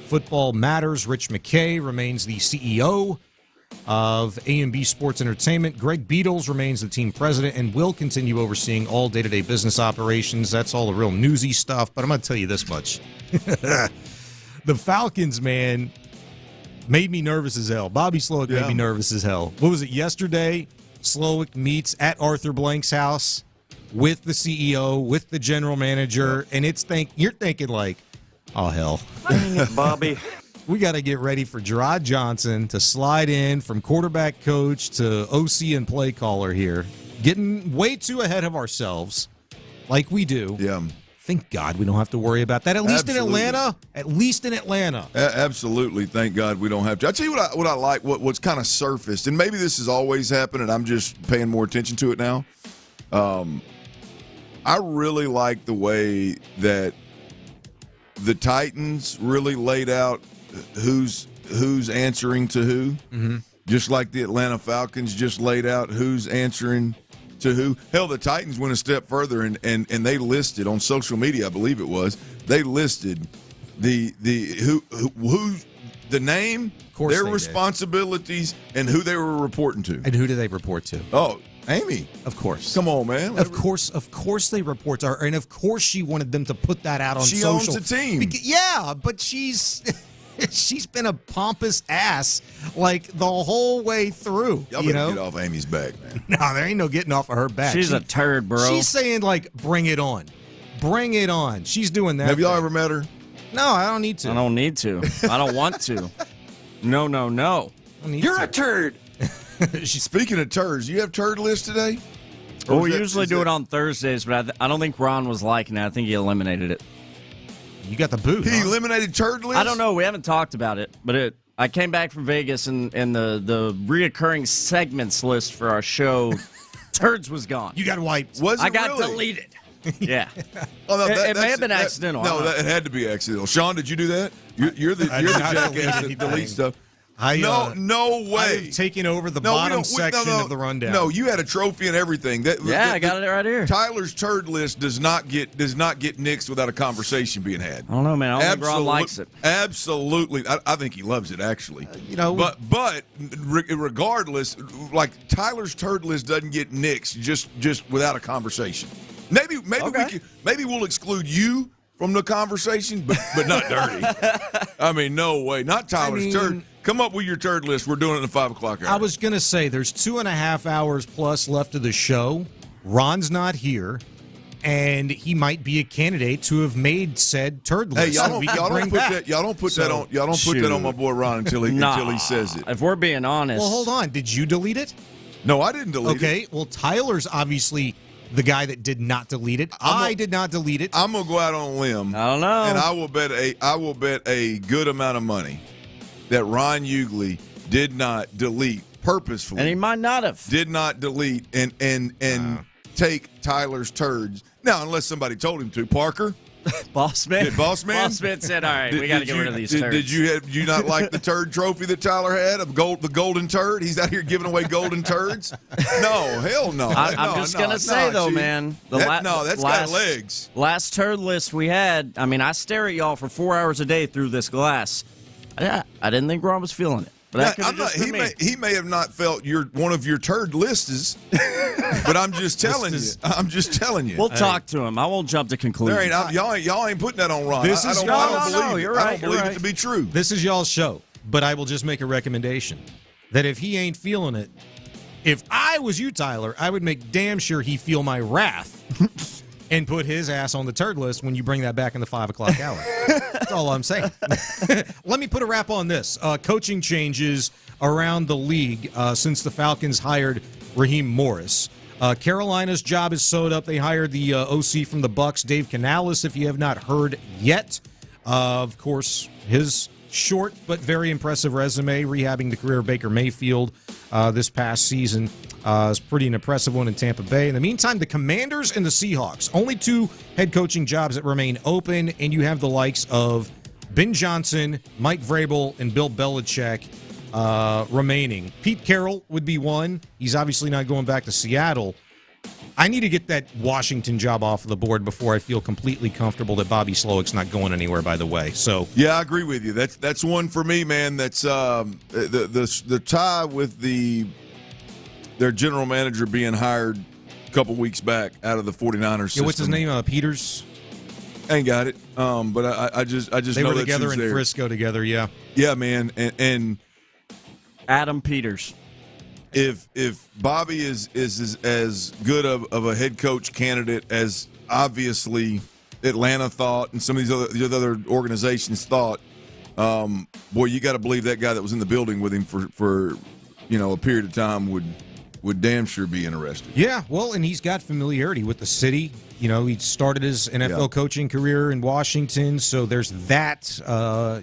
football matters. Rich McKay remains the CEO of A&B Sports Entertainment. Greg Beatles remains the team president and will continue overseeing all day-to-day business operations. That's all the real newsy stuff, but I'm going to tell you this much. The Falcons, man, made me nervous as hell. Bobby Slowick made me nervous as hell. What was it, yesterday? Slowick meets at Arthur Blank's house with the CEO, with the general manager, and you're thinking like, oh, hell. Dang it, Bobby. We got to get ready for Gerard Johnson to slide in from quarterback coach to OC and play caller here. Getting way too ahead of ourselves like we do. Yeah. Thank God we don't have to worry about that. At least in Atlanta. At least in Atlanta. Absolutely. Thank God we don't have to. I'll tell you what I like, what's kind of surfaced, and maybe this has always happened, and I'm just paying more attention to it now. I really like the way that the Titans really laid out who's answering to who, just like the Atlanta Falcons just laid out who's answering to who. Hell, the Titans went a step further and they listed on social media, I believe it was, they listed the name, their responsibilities, and who they were reporting to. And who do they report to? Oh, Amy. Of course. Come on, man. Of course they report to her, and of course she wanted them to put that out on social. She owns the team. Yeah, but she's been a pompous ass like the whole way through. Y'all better get off Amy's back, man. No, there ain't no getting off of her back. She's a turd, bro. She's saying, like, bring it on. Bring it on. She's doing that. Have y'all ever met her? No, I don't need to. I don't need to. I don't want to. No. You're a turd. Speaking of turds, you have turd list today? Well, we usually do it on Thursdays, but I don't think Ron was liking it. I think he eliminated it. You got the boot. He eliminated turd list? I don't know. We haven't talked about it, but I came back from Vegas, and the reoccurring segments list for our show, turds was gone. You got wiped. Was it I got really? deleted. Yeah. Oh, no, it may have been accidental. No, it had to be accidental. Sean, did you do that? You're the jackass that deletes stuff. No way. I've taken over the bottom section of the rundown. No, you had a trophy and everything. I got it right here. Tyler's turd list does not get nixed without a conversation being had. I don't know, man. I don't think Ron likes it. Absolutely. I think he loves it, actually. But regardless, like Tyler's turd list doesn't get nixed just without a conversation. Maybe we'll exclude you from the conversation, but not dirty. I mean, no way. Not Tyler's turd. Come up with your turd list. We're doing it in the 5 o'clock hour. I was going to say, there's 2.5 hours plus left of the show. Ron's not here, and he might be a candidate to have made said turd list. Hey, y'all don't put that on my boy Ron until he says it. If we're being honest. Well, hold on. Did you delete it? No, I didn't delete it. Okay. Well, Tyler's obviously the guy that did not delete it. I did not delete it. I'm gonna go out on a limb. I don't know. And I will bet a good amount of money that Ron Hughley did not delete purposefully. And he might not have. Did not delete and take Tyler's turds. Now, unless somebody told him to. Parker? Boss man? Did Boss man? Boss man said, all right, we got to get rid of these turds. Did you not like the turd trophy that Tyler had, the golden turd? He's out here giving away golden turds? No, hell no. I'm just going to say, though, man. That's got legs. Last turd list we had, I mean, I stare at y'all for 4 hours a day through this glass. I didn't think Ron was feeling it. But he may have not felt one of your turd lists, but I'm just telling you. We'll talk to him. I won't jump to conclusions. Y'all ain't putting that on Ron. I don't believe it to be true. This is y'all's show, but I will just make a recommendation that if he ain't feeling it, if I was you, Tyler, I would make damn sure he feel my wrath and put his ass on the turd list when you bring that back in the 5 o'clock hour. That's all I'm saying. Let me put a wrap on this. Coaching changes around the league since the Falcons hired Raheem Morris. Carolina's job is sewed up. They hired the OC from the Bucs, Dave Canales, if you have not heard yet. Of course, his short but very impressive resume, rehabbing the career of Baker Mayfield this past season. Is pretty an impressive one in Tampa Bay. In the meantime, the Commanders and the Seahawks, only 2 head coaching jobs that remain open, and you have the likes of Ben Johnson, Mike Vrabel, and Bill Belichick remaining. Pete Carroll would be one. He's obviously not going back to Seattle. I need to get that Washington job off of the board before I feel completely comfortable that Bobby Slowick's not going anywhere, by the way. So yeah, I agree with you. That's one for me, man. That's the tie with their general manager being hired a couple weeks back out of the 49ers system. Yeah, what's his name? Peters? Ain't got it. But I just they know were that's together who's in there. Frisco together. Yeah. Yeah, man. And Adam Peters. If Bobby is as good of a head coach candidate as obviously Atlanta thought and some of these other organizations thought, boy, you got to believe that guy that was in the building with him for a period of time would damn sure be interested. Yeah, well, and he's got familiarity with the city. He started his NFL coaching career in Washington, so there's that.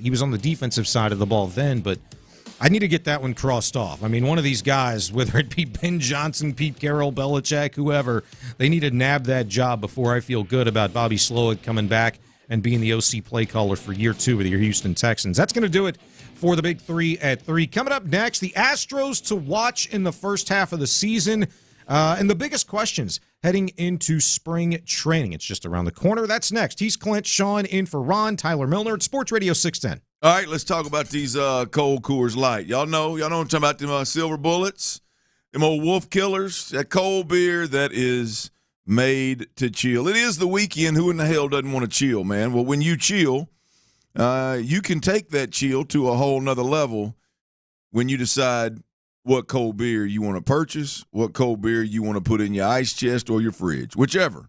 He was on the defensive side of the ball then, but I need to get that one crossed off. I mean, one of these guys, whether it be Ben Johnson, Pete Carroll, Belichick, whoever, they need to nab that job before I feel good about Bobby Slowick coming back and being the OC play caller for year 2 of the Houston Texans. That's going to do it for the Big 3 at 3. Coming up next, the Astros to watch in the first half of the season. And the biggest questions heading into spring training. It's just around the corner. That's next. He's Clint, Sean in for Ron, Tyler Milner at Sports Radio 610. All right, let's talk about these cold Coors Light. Y'all know what I'm talking about, them silver bullets, them old wolf killers, that cold beer that is made to chill. It is the weekend. Who in the hell doesn't want to chill, man? Well, when you chill, you can take that chill to a whole nother level when you decide what cold beer you want to purchase, what cold beer you want to put in your ice chest or your fridge, whichever.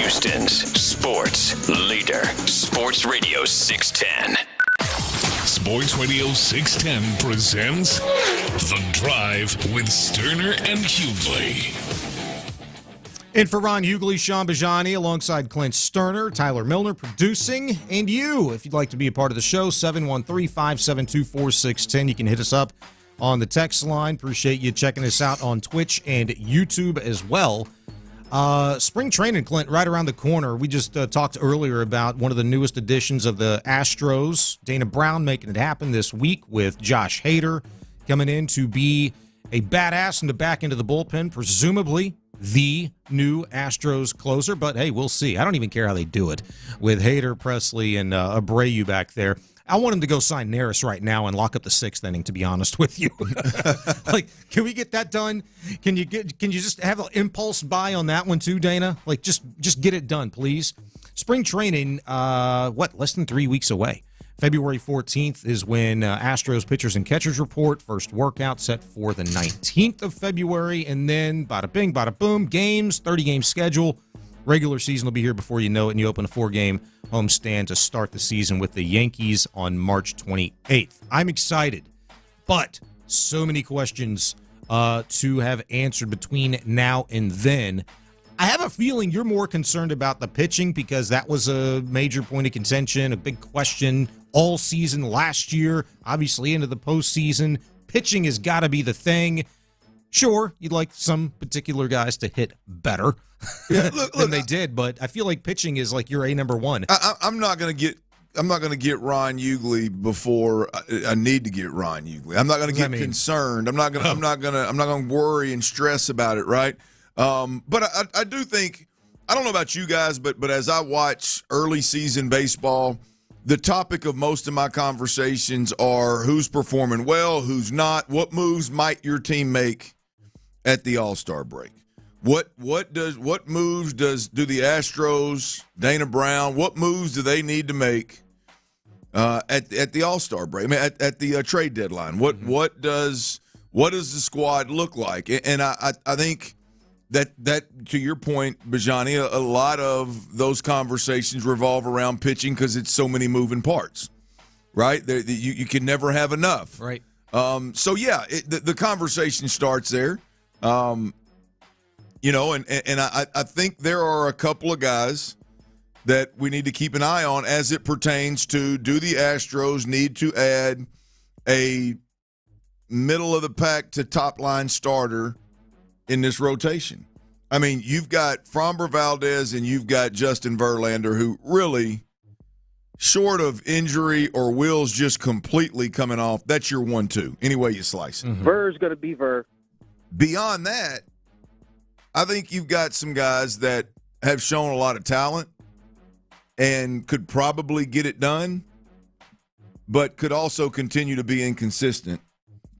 Houston's sports leader. Sports Radio 610. Sports Radio 610 presents The Drive with Stoerner and Hughley. In for Ron Hughley, Sean Bajani, alongside Clint Stoerner, Tyler Milner producing, and you, if you'd like to be a part of the show, 713-572-4610. You can hit us up on the text line. Appreciate you checking us out on Twitch and YouTube as well. Spring training, Clint, right around the corner. We just talked earlier about one of the newest additions of the Astros, Dana Brown, making it happen this week with Josh Hader coming in to be a badass in the back end of the bullpen, presumably the new Astros closer. But, hey, we'll see. I don't even care how they do it with Hader, Presley, and Abreu back there. I want him to go sign Neris right now and lock up the sixth inning, to be honest with you. Like, can we get that done? Can you just have an impulse buy on that one too, Dana? Like, just get it done, please. Spring training, less than 3 weeks away. February 14th is when Astros pitchers and catchers report. First workout set for the 19th of February. And then bada bing, bada boom, games, 30-game schedule. Regular season will be here before you know it, and you open a 4-game homestand to start the season with the Yankees on March 28th. I'm excited, but so many questions to have answered between now and then. I have a feeling you're more concerned about the pitching because that was a major point of contention, a big question all season last year, obviously into the postseason. Pitching has got to be the thing. Sure, you'd like some particular guys to hit better than they did, but I feel like pitching is like your number one. I'm not going to get Ron Hughley before I need to get Ron Hughley. I'm not going to get concerned. I'm not going to worry and stress about it, right? But I do think I don't know about you guys, but as I watch early season baseball, the topic of most of my conversations are who's performing well, who's not, what moves might your team make at the All-Star break. What moves do the Astros, Dana Brown, what moves do they need to make at the All-Star break? I mean, at the trade deadline. What does the squad look like? And I think that to your point, Bajani, a lot of those conversations revolve around pitching because it's so many moving parts, right? You can never have enough, right? So yeah, the conversation starts there. You know, and I think there are a couple of guys that we need to keep an eye on as it pertains to, do the Astros need to add a middle-of-the-pack to top-line starter in this rotation? I mean, you've got Framber Valdez and you've got Justin Verlander, who really, short of injury or wheels just completely coming off, that's your 1-2, any way you slice it. Ver's going to be Ver. Beyond that, I think you've got some guys that have shown a lot of talent and could probably get it done, but could also continue to be inconsistent,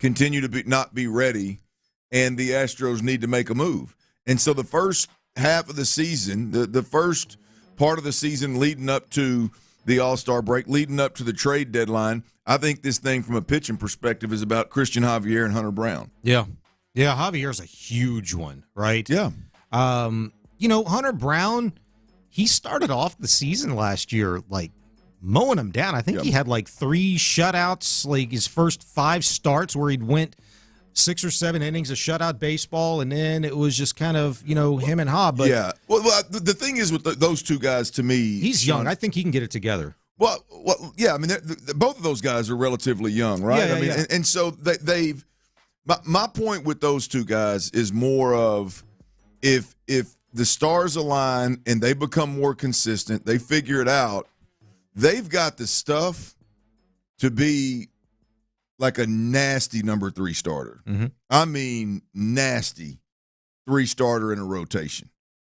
continue to not be ready, and the Astros need to make a move. And so the first half of the season, the first part of the season leading up to the All-Star break, leading up to the trade deadline, I think this thing from a pitching perspective is about Christian Javier and Hunter Brown. Yeah. Yeah, Javier's a huge one, right? Yeah. You know, Hunter Brown, he started off the season last year, like, mowing him down. I think he had, like, 3 shutouts, like, his first 5 starts where he'd went 6 or 7 innings of shutout baseball, and then it was just kind of, you know, him and Hobb. But yeah. Well, the thing is with those two guys, to me, he's young. I think he can get it together. Well, yeah. I mean, both of those guys are relatively young, right? Yeah, I mean, and so they've. My point with those two guys is more of if the stars align and they become more consistent, they figure it out, they've got the stuff to be like a nasty number 3 starter. Mm-hmm. I mean, nasty 3 starter in a rotation.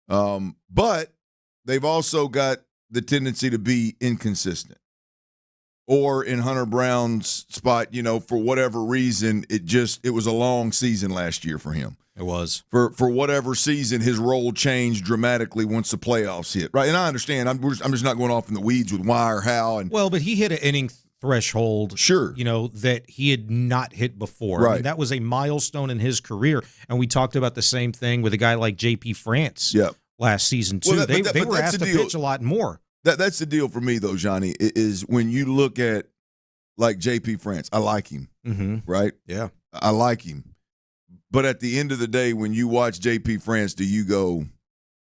But they've also got the tendency to be inconsistent. Or in Hunter Brown's spot, you know, for whatever reason, it was a long season last year for him. It was. For whatever season, his role changed dramatically once the playoffs hit. Right, and I understand. I'm just not going off in the weeds with why or how. And well, but he hit an inning threshold, sure, you know, that he had not hit before. Right. I mean, that was a milestone in his career, and we talked about the same thing with a guy like J.P. France last season too. Well, they were asked to pitch a lot more. That's the deal for me, though, Johnny, is when you look at, like, J.P. France, I like him, right? Yeah. I like him. But at the end of the day, when you watch J.P. France, do you go,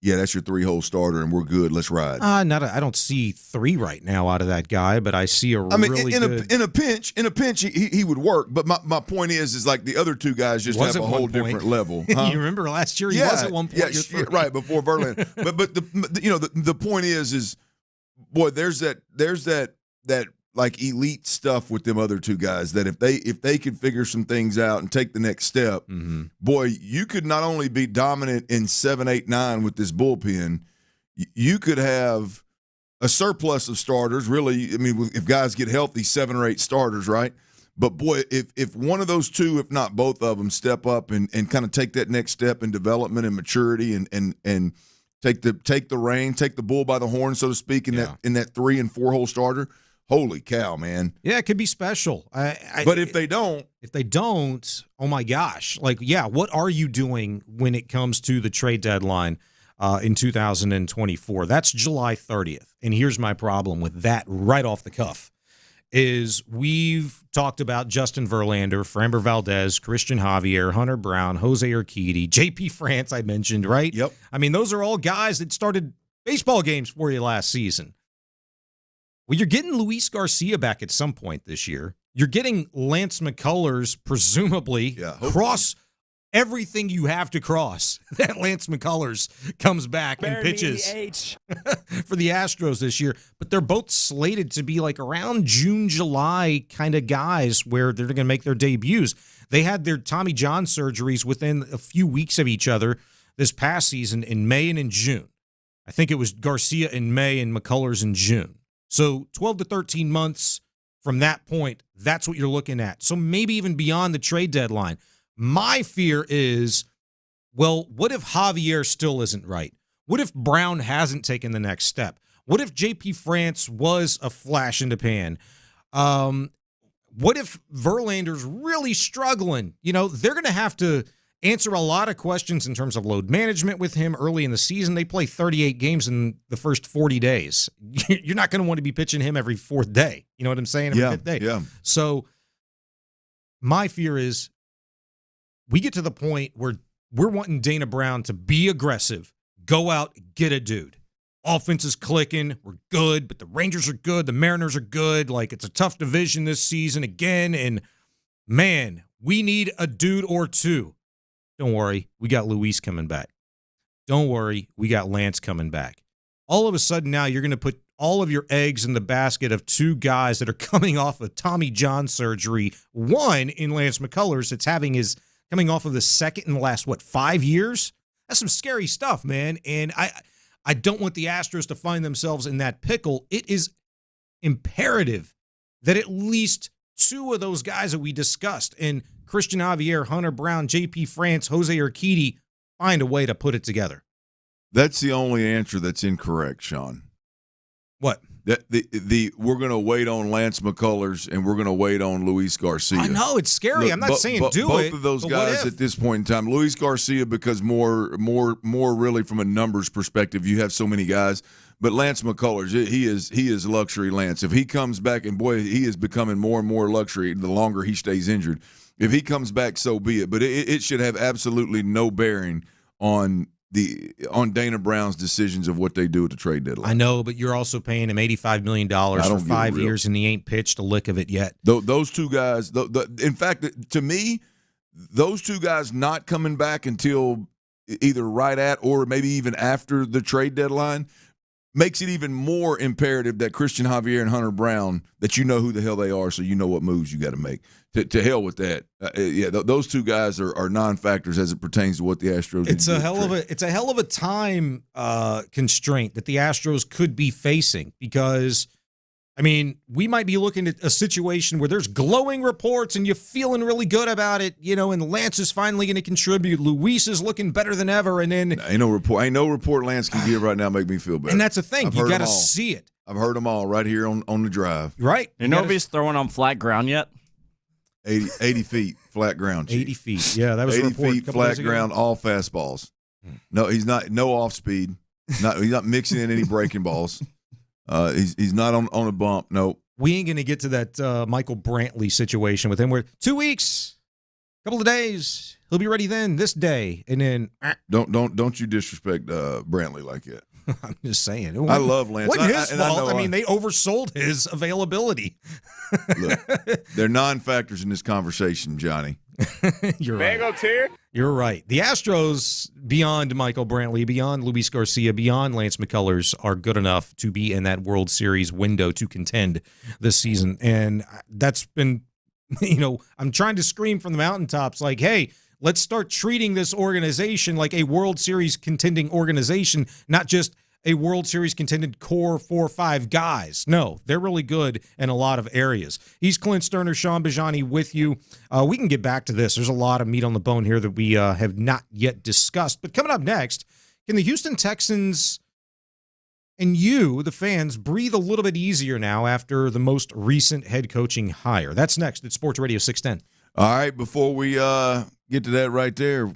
yeah, that's your 3-hole starter and we're good, let's ride? I don't see 3 right now out of that guy, but I see really good. In a pinch, he would work. But my point is like the other 2 guys just have a whole different level. Huh? You remember last year he was at one point. Yeah, right, before Verlander. but the point is boy, there's that like elite stuff with them other 2 guys that if they could figure some things out and take the next step, boy, you could not only be dominant in 7, 8, 9 with this bullpen, you could have a surplus of starters. Really, I mean, if guys get healthy, 7 or 8 starters, right? But boy, if one of those 2, if not both of them, step up and kind of take that next step in development and maturity and take the reign, take the bull by the horn, so to speak, in that 3 and 4 hole starter. Holy cow, man! Yeah, it could be special. But if they don't, oh my gosh! Like, yeah, what are you doing when it comes to the trade deadline in 2024? That's July 30th, and here's my problem with that right off the cuff. Is we've talked about Justin Verlander, Framber Valdez, Christian Javier, Hunter Brown, Jose Urquidy, J.P. France, I mentioned, right? Yep. I mean, those are all guys that started baseball games for you last season. Well, you're getting Luis Garcia back at some point this year. You're getting Lance McCullers, presumably, cross everything you have to cross. That Lance McCullers comes back and pitches for the Astros this year. But they're both slated to be like around June, July kind of guys where they're going to make their debuts. They had their Tommy John surgeries within a few weeks of each other this past season in May and in June. I think it was Garcia in May and McCullers in June. So 12 to 13 months from that point, that's what you're looking at. So maybe even beyond the trade deadline. My fear is, well, what if Javier still isn't right? What if Brown hasn't taken the next step? What if JP France was a flash in the pan? What if Verlander's really struggling? You know, they're going to have to answer a lot of questions in terms of load management with him early in the season. They play 38 games in the first 40 days. You're not going to want to be pitching him every fourth day. You know what I'm saying? Every fifth day. Yeah. So my fear is we get to the point where we're wanting Dana Brown to be aggressive, go out, get a dude. Offense is clicking. We're good, but the Rangers are good. The Mariners are good. Like, it's a tough division this season again. And, man, we need a dude or two. Don't worry. We got Luis coming back. Don't worry. We got Lance coming back. All of a sudden now you're going to put all of your eggs in the basket of two guys that are coming off of Tommy John surgery. One in Lance McCullers that's coming off of the second in the last, 5 years? That's some scary stuff, man. And I don't want the Astros to find themselves in that pickle. It is imperative that at least two of those guys that we discussed, and Christian Javier, Hunter Brown, JP France, Jose Urquidy, find a way to put it together. That's the only answer that's incorrect, Sean. What? We're going to wait on Lance McCullers and we're going to wait on Luis Garcia. I know, it's scary. Look, I'm not saying do both it. Both of those but guys at this point in time, Luis Garcia, because more really from a numbers perspective, you have so many guys. But Lance McCullers, he is luxury Lance. If he comes back, and boy, he is becoming more and more luxury the longer he stays injured. If he comes back, so be it. But it should have absolutely no bearing on Dana Brown's decisions of what they do at the trade deadline. I know, but you're also paying him $85 million for 5 years, and he ain't pitched a lick of it yet. Those two guys, in fact, to me, those two guys not coming back until either right at or maybe even after the trade deadline makes it even more imperative that Christian Javier and Hunter Brown, that you know who the hell they are, so you know what moves you got to make. To hell with that. Those two guys are non-factors as it pertains to what the Astros. It's a hell of a time constraint that the Astros could be facing, because, I mean, we might be looking at a situation where there's glowing reports and you're feeling really good about it, you know, and Lance is finally going to contribute. Luis is looking better than ever, and then ain't no report Lance can give right now make me feel better. And that's the thing, you got to see it. I've heard them all right here on the drive. Right. You know if he's throwing on flat ground yet? 80 feet flat ground. Chief. 80 feet. Yeah, that was 80 a report feet flat ground, all fastballs. No, he's not. No off speed. He's not mixing in any breaking balls. He's not on a bump. Nope. We ain't gonna get to that Michael Brantley situation with him. Where 2 weeks, couple of days, he'll be ready then. This day, and then don't you disrespect Brantley like that. I'm just saying. I love Lance. Wasn't his fault. I mean, they oversold his availability. Look, they're non-factors in this conversation, Johnny. You're right. You're right. The Astros, beyond Michael Brantley, beyond Luis Garcia, beyond Lance McCullers, are good enough to be in that World Series window to contend this season. And that's been, I'm trying to scream from the mountaintops like, hey, let's start treating this organization like a World Series contending organization, not just a World Series contended core 4 or 5 guys. No, they're really good in a lot of areas. He's Clint Stoerner, Sean Bajani with you. We can get back to this. There's a lot of meat on the bone here that we have not yet discussed. But coming up next, can the Houston Texans and you, the fans, breathe a little bit easier now after the most recent head coaching hire? That's next at Sports Radio 610. All right, before we get to that right there,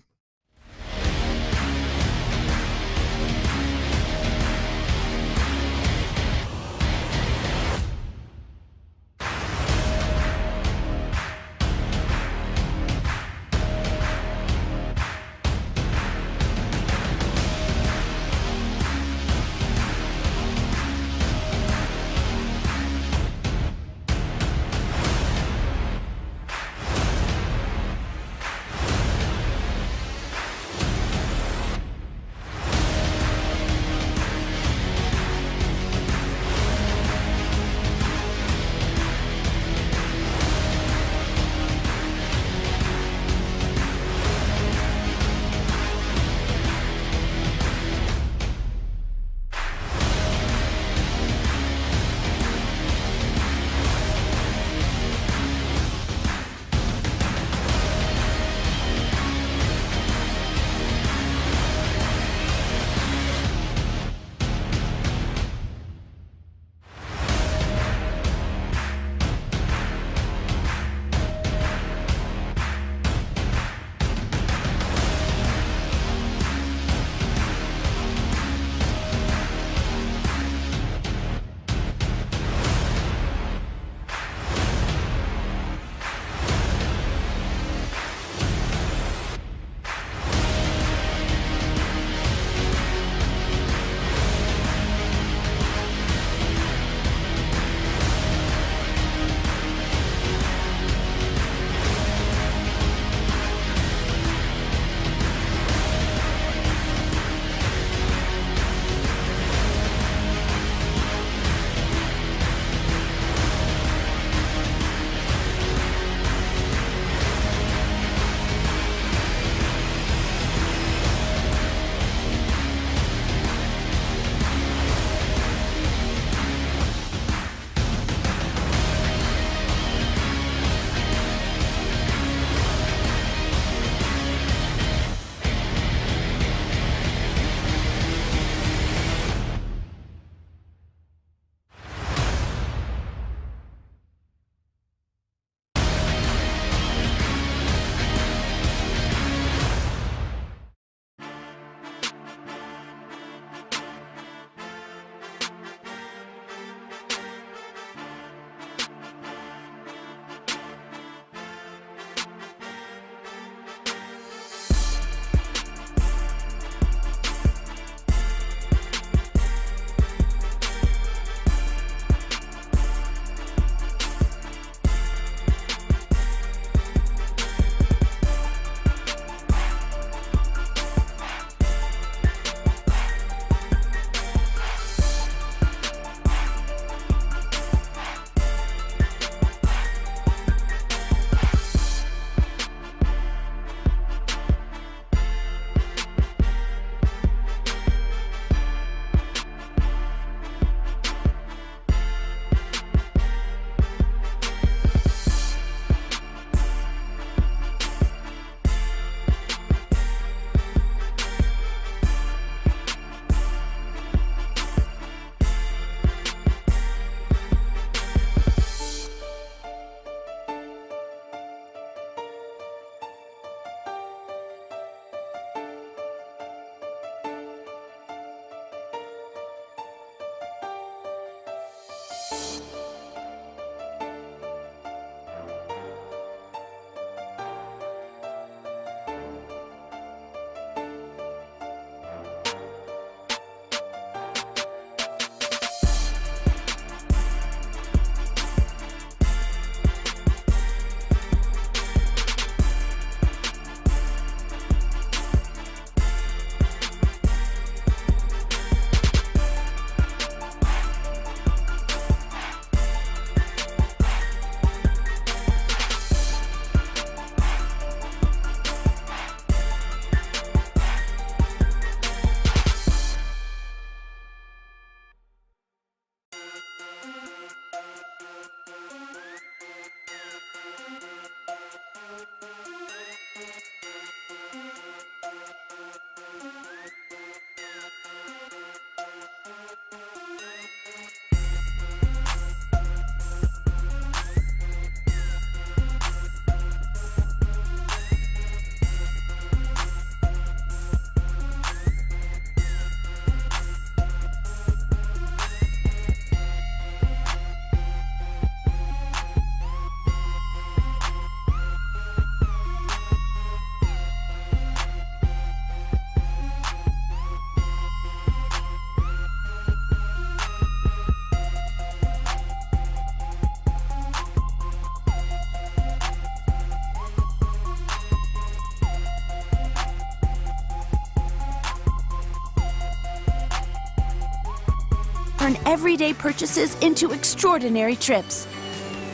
everyday purchases into extraordinary trips.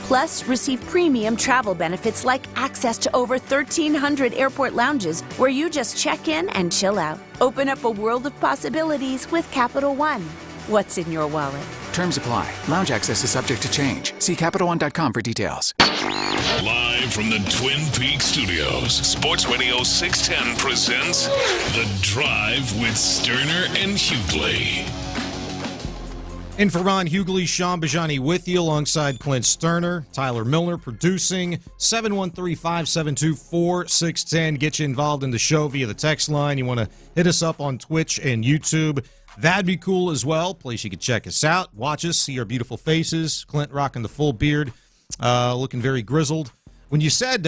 Plus, receive premium travel benefits like access to over 1,300 airport lounges where you just check in and chill out. Open up a world of possibilities with Capital One. What's in your wallet? Terms apply. Lounge access is subject to change. See CapitalOne.com for details. Live from the Twin Peaks studios, Sports Radio 610 presents The Drive with Stoerner and Hughley. In for Ron Hughley, Sean Bajani with you alongside Clint Stoerner, Tyler Milner producing. 713-572-4610. Get you involved in the show via the text line. You want to hit us up on Twitch and YouTube. That'd be cool as well. Place you can check us out, watch us, see our beautiful faces. Clint rocking the full beard, looking very grizzled. When you said,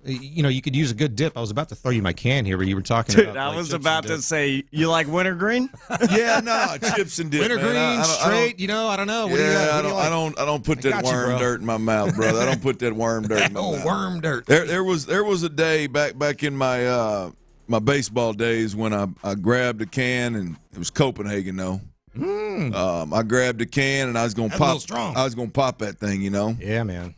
you could use a good dip, I was about to throw you my can here, but you were talking Dude, about. I was about to say, you like wintergreen? Yeah, no, chips and dip. Wintergreen, man. straight, I don't know. What do you got? I don't put that worm dirt in my mouth, brother. I don't put that worm dirt in my mouth. Worm dirt. There was a day back in my my baseball days when I grabbed a can, and it was Copenhagen though. I grabbed a can and I was gonna pop. I was gonna pop that thing, Yeah, man.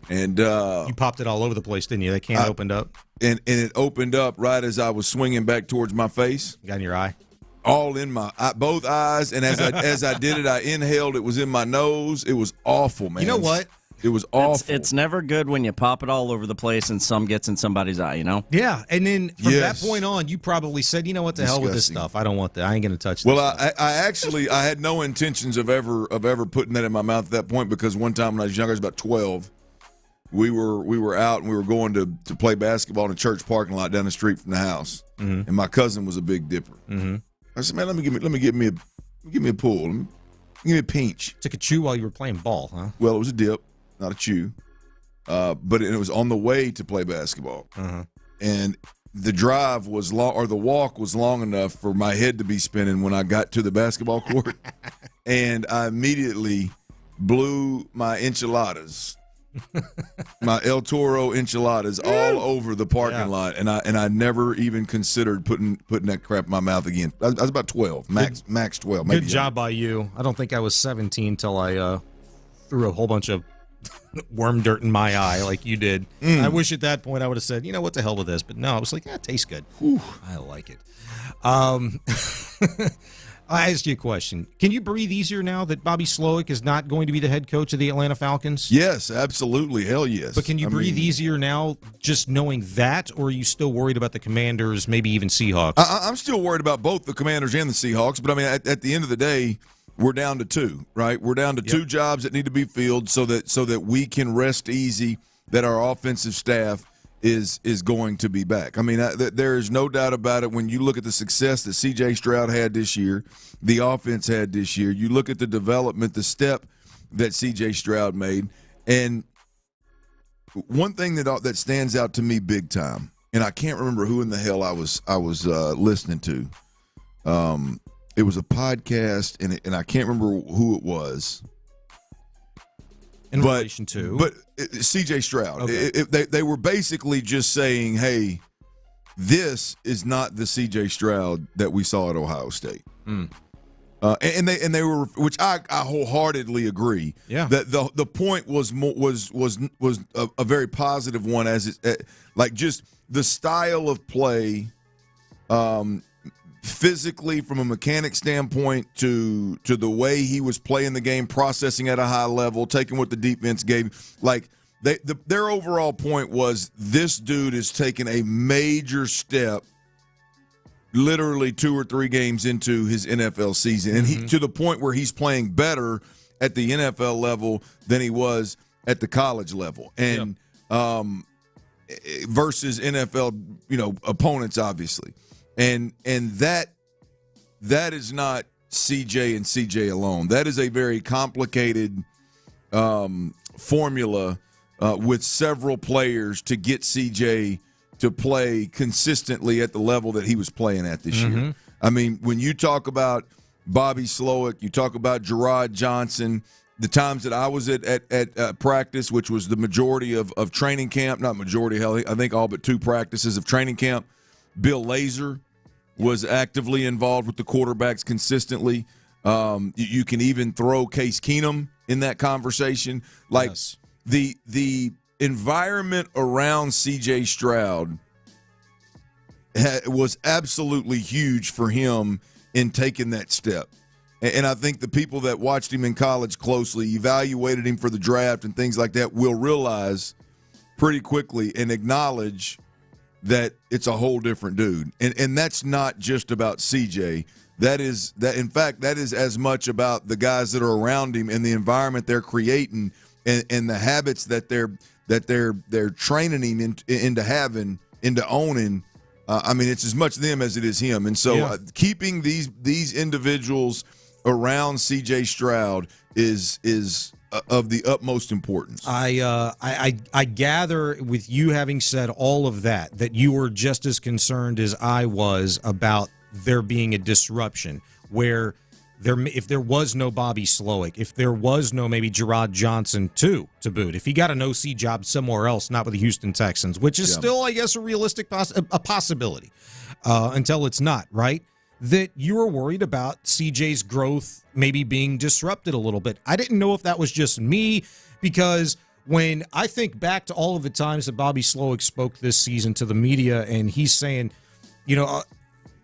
And you popped it all over the place, didn't you? That can opened up. And it opened up right as I was swinging back towards my face. Got in your eye. All in my both eyes, and as I did it, I inhaled. It was in my nose. It was awful, man. You know what? It was awful. It's never good when you pop it all over the place and some gets in somebody's eye, Yeah, and then from that point on, you probably said, you know what, the hell with this stuff. I don't want that. I ain't going to touch this. Well, I actually had no intentions of ever putting that in my mouth at that point, because one time when I was younger, I was about 12. We were out and we were going to play basketball in a church parking lot down the street from the house, and my cousin was a big dipper. Mm-hmm. I said, man, let me get me a pull, give me a pinch. Took a chew while you were playing ball, huh? Well, it was a dip, not a chew, but it was on the way to play basketball, and the drive was long, or the walk was long enough for my head to be spinning when I got to the basketball court, and I immediately blew my enchiladas. My El Toro enchiladas all over the parking lot, and I never even considered putting that crap in my mouth again. I was about 12, max 12. Maybe Good job by you. I don't think I was 17 till I threw a whole bunch of worm dirt in my eye like you did. I wish at that point I would have said, what the hell with this? But no, I was like, it tastes good. Whew, I like it. I asked you a question. Can you breathe easier now that Bobby Slowick is not going to be the head coach of the Atlanta Falcons? Yes, absolutely. Hell yes. But can you breathe easier now just knowing that, or are you still worried about the Commanders, maybe even Seahawks? I'm still worried about both the Commanders and the Seahawks, but I mean, at the end of the day, we're down to two, right? We're down to two jobs that need to be filled so that we can rest easy that our offensive staff is going to be back. I mean, there is no doubt about it. When you look at the success that C.J. Stroud had this year, the offense had this year, you look at the development, the step that C.J. Stroud made, and one thing that stands out to me big time, and I can't remember who in the hell I was listening to. It was a podcast, and I can't remember who it was. In relation to? But C.J. Stroud. Okay. They were basically just saying, hey, this is not the C.J. Stroud that we saw at Ohio State. And they were, which I wholeheartedly agree. Yeah. That the point was a very positive one, as it like just the style of play, physically from a mechanic standpoint to the way he was playing the game, processing at a high level, taking what the defense gave. Like their overall point was, this dude is taking a major step literally 2 or 3 games into his NFL season, and he to the point where he's playing better at the NFL level than he was at the college level, and versus NFL opponents, obviously, and that is not CJ and CJ alone. That is a very complicated formula with several players to get CJ to play consistently at the level that he was playing at this year. I mean, when you talk about Bobby Slowick, you talk about Gerard Johnson, the times that I was at practice, which was the majority of training camp, not majority, hell, I think all but 2 practices of training camp, Bill Lazor was actively involved with the quarterbacks consistently. You can even throw Case Keenum in that conversation. Like the environment around C.J. Stroud was absolutely huge for him in taking that step. And I think the people that watched him in college closely, evaluated him for the draft and things like that, will realize pretty quickly and acknowledge that it's a whole different dude. And that's not just about CJ. In fact, that is as much about the guys that are around him and the environment they're creating and the habits that they're training him into having, into owning. I mean, it's as much them as it is him. And so keeping these individuals around C.J. Stroud is of the utmost importance. I gather with you having said all of that you were just as concerned as I was about there being a disruption where if there was no Bobby Slowick, if there was no maybe Gerard Johnson to boot, if he got an OC job somewhere else, not with the Houston Texans, which is still, I guess, a realistic possibility until it's not, right? That you were worried about CJ's growth maybe being disrupted a little bit. I didn't know if that was just me, because when I think back to all of the times that Bobby Slowick spoke this season to the media, and he's saying,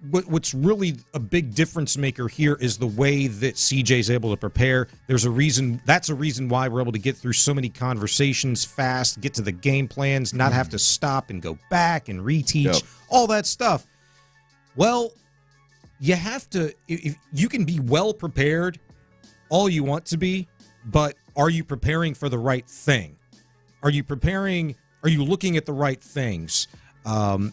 what's really a big difference maker here is the way that CJ's able to prepare. That's a reason why we're able to get through so many conversations fast, get to the game plans, not have to stop and go back and reteach, all that stuff. Well, you have to, if you can be well prepared all you want to be, but are you preparing for the right thing? Are you looking at the right things?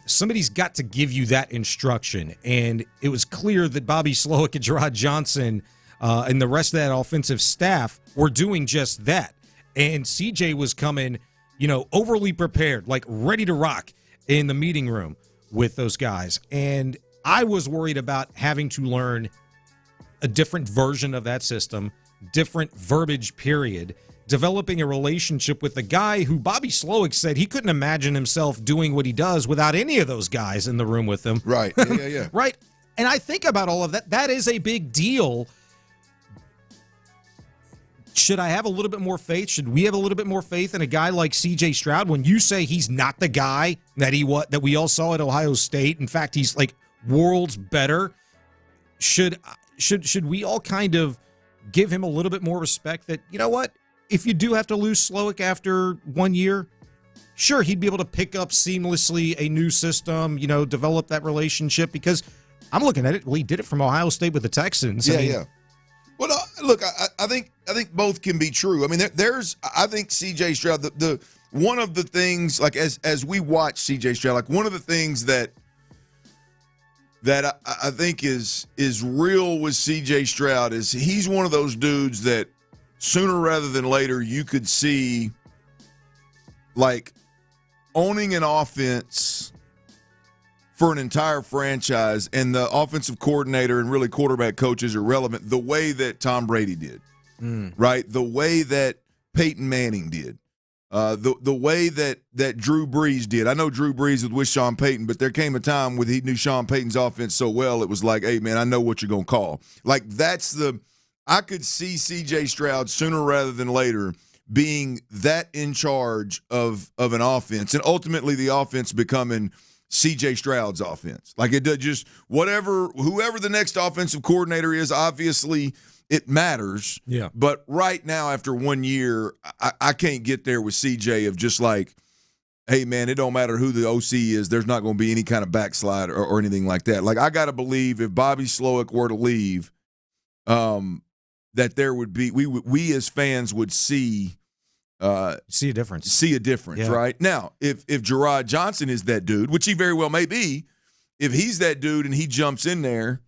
Somebody's got to give you that instruction. And it was clear that Bobby Slowick and Gerard Johnson and the rest of that offensive staff were doing just that. And CJ was coming, overly prepared, like ready to rock in the meeting room with those guys. And I was worried about having to learn a different version of that system, different verbiage, period, developing a relationship with a guy who Bobby Slowick said he couldn't imagine himself doing what he does without any of those guys in the room with him. Right. Yeah. Right. And I think about all of that. That is a big deal. Should I have a little bit more faith? Should we have a little bit more faith in a guy like C.J. Stroud when you say he's not the guy that we all saw at Ohio State? In fact, he's like worlds better. Should we all kind of give him a little bit more respect that, you know what, if you do have to lose Slowick after 1 year, sure, he'd be able to pick up seamlessly a new system, develop that relationship, because I'm looking at it. Well, he did it from Ohio State with the Texans. Yeah. Well, look, I think both can be true. I mean, I think C.J. Stroud, the one of the things, like as we watch C.J. Stroud, like one of the things that I think is real with C.J. Stroud is he's one of those dudes that sooner rather than later you could see like owning an offense for an entire franchise, and the offensive coordinator and really quarterback coaches are relevant the way that Tom Brady did, right? The way that Peyton Manning did. The way that Drew Brees did. I know Drew Brees was with Sean Payton, but there came a time when he knew Sean Payton's offense so well, it was like, hey, man, I know what you're going to call. Like, I could see C.J. Stroud sooner rather than later being that in charge of an offense, and ultimately the offense becoming C.J. Stroud's offense. Like, it does just whoever the next offensive coordinator is, obviously – it matters. Yeah. But right now, after 1 year, I can't get there with CJ of just like, hey, man, it don't matter who the OC is. There's not going to be any kind of backslide or anything like that. Like, I got to believe if Bobby Slowick were to leave, that there would be we as fans would see a difference. See a difference, yeah. Right? Now, if Gerard Johnson is that dude, which he very well may be, if he's that dude and he jumps in there,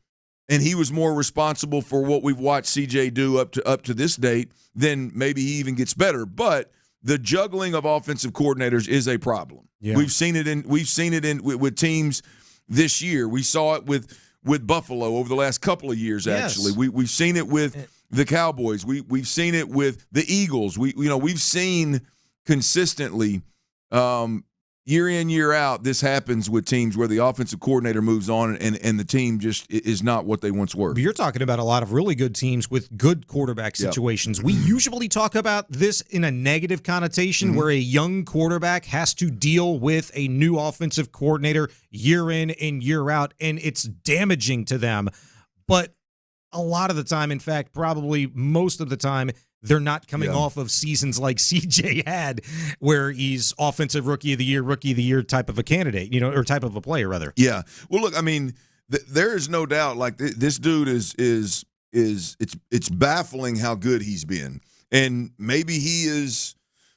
and he was more responsible for what we've watched CJ do up to this date, then maybe he even gets better. But the juggling of offensive coordinators is a problem. Yeah. We've seen it with teams this year. We saw it with Buffalo over the last couple of years. Actually, we've seen it with the Cowboys. We've seen it with the Eagles. We've seen consistently year in, year out, this happens with teams where the offensive coordinator moves on and the team just is not what they once were. You're talking about a lot of really good teams with good quarterback situations. Yep. We usually talk about this in a negative connotation where a young quarterback has to deal with a new offensive coordinator year in and year out, and it's damaging to them. But a lot of the time, in fact, probably most of the time, they're not coming off of seasons like CJ had, where he's offensive rookie of the year type of a candidate, or type of a player, rather. Yeah. Well, look, I mean, there is no doubt. Like this dude is it's baffling how good he's been, and maybe he's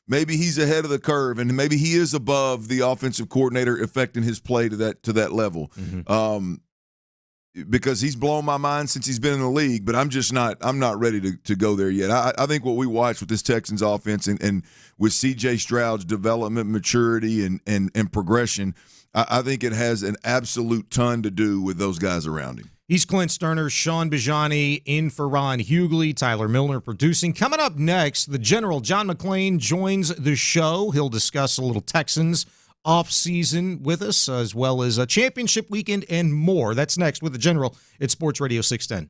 ahead of the curve, and maybe he is above the offensive coordinator affecting his play to that level. Mm-hmm. Because he's blown my mind since he's been in the league, but I'm not ready to go there yet. I think what we watched with this Texans offense and with C.J. Stroud's development, maturity, and progression, I think it has an absolute ton to do with those guys around him. He's Clint Stoerner, Sean Bijani in for Ron Hughley, Tyler Milner producing. Coming up next, the General John McClain joins the show. He'll discuss a little Texans off-season with us, as well as a championship weekend and more. That's next with the General at Sports Radio 610.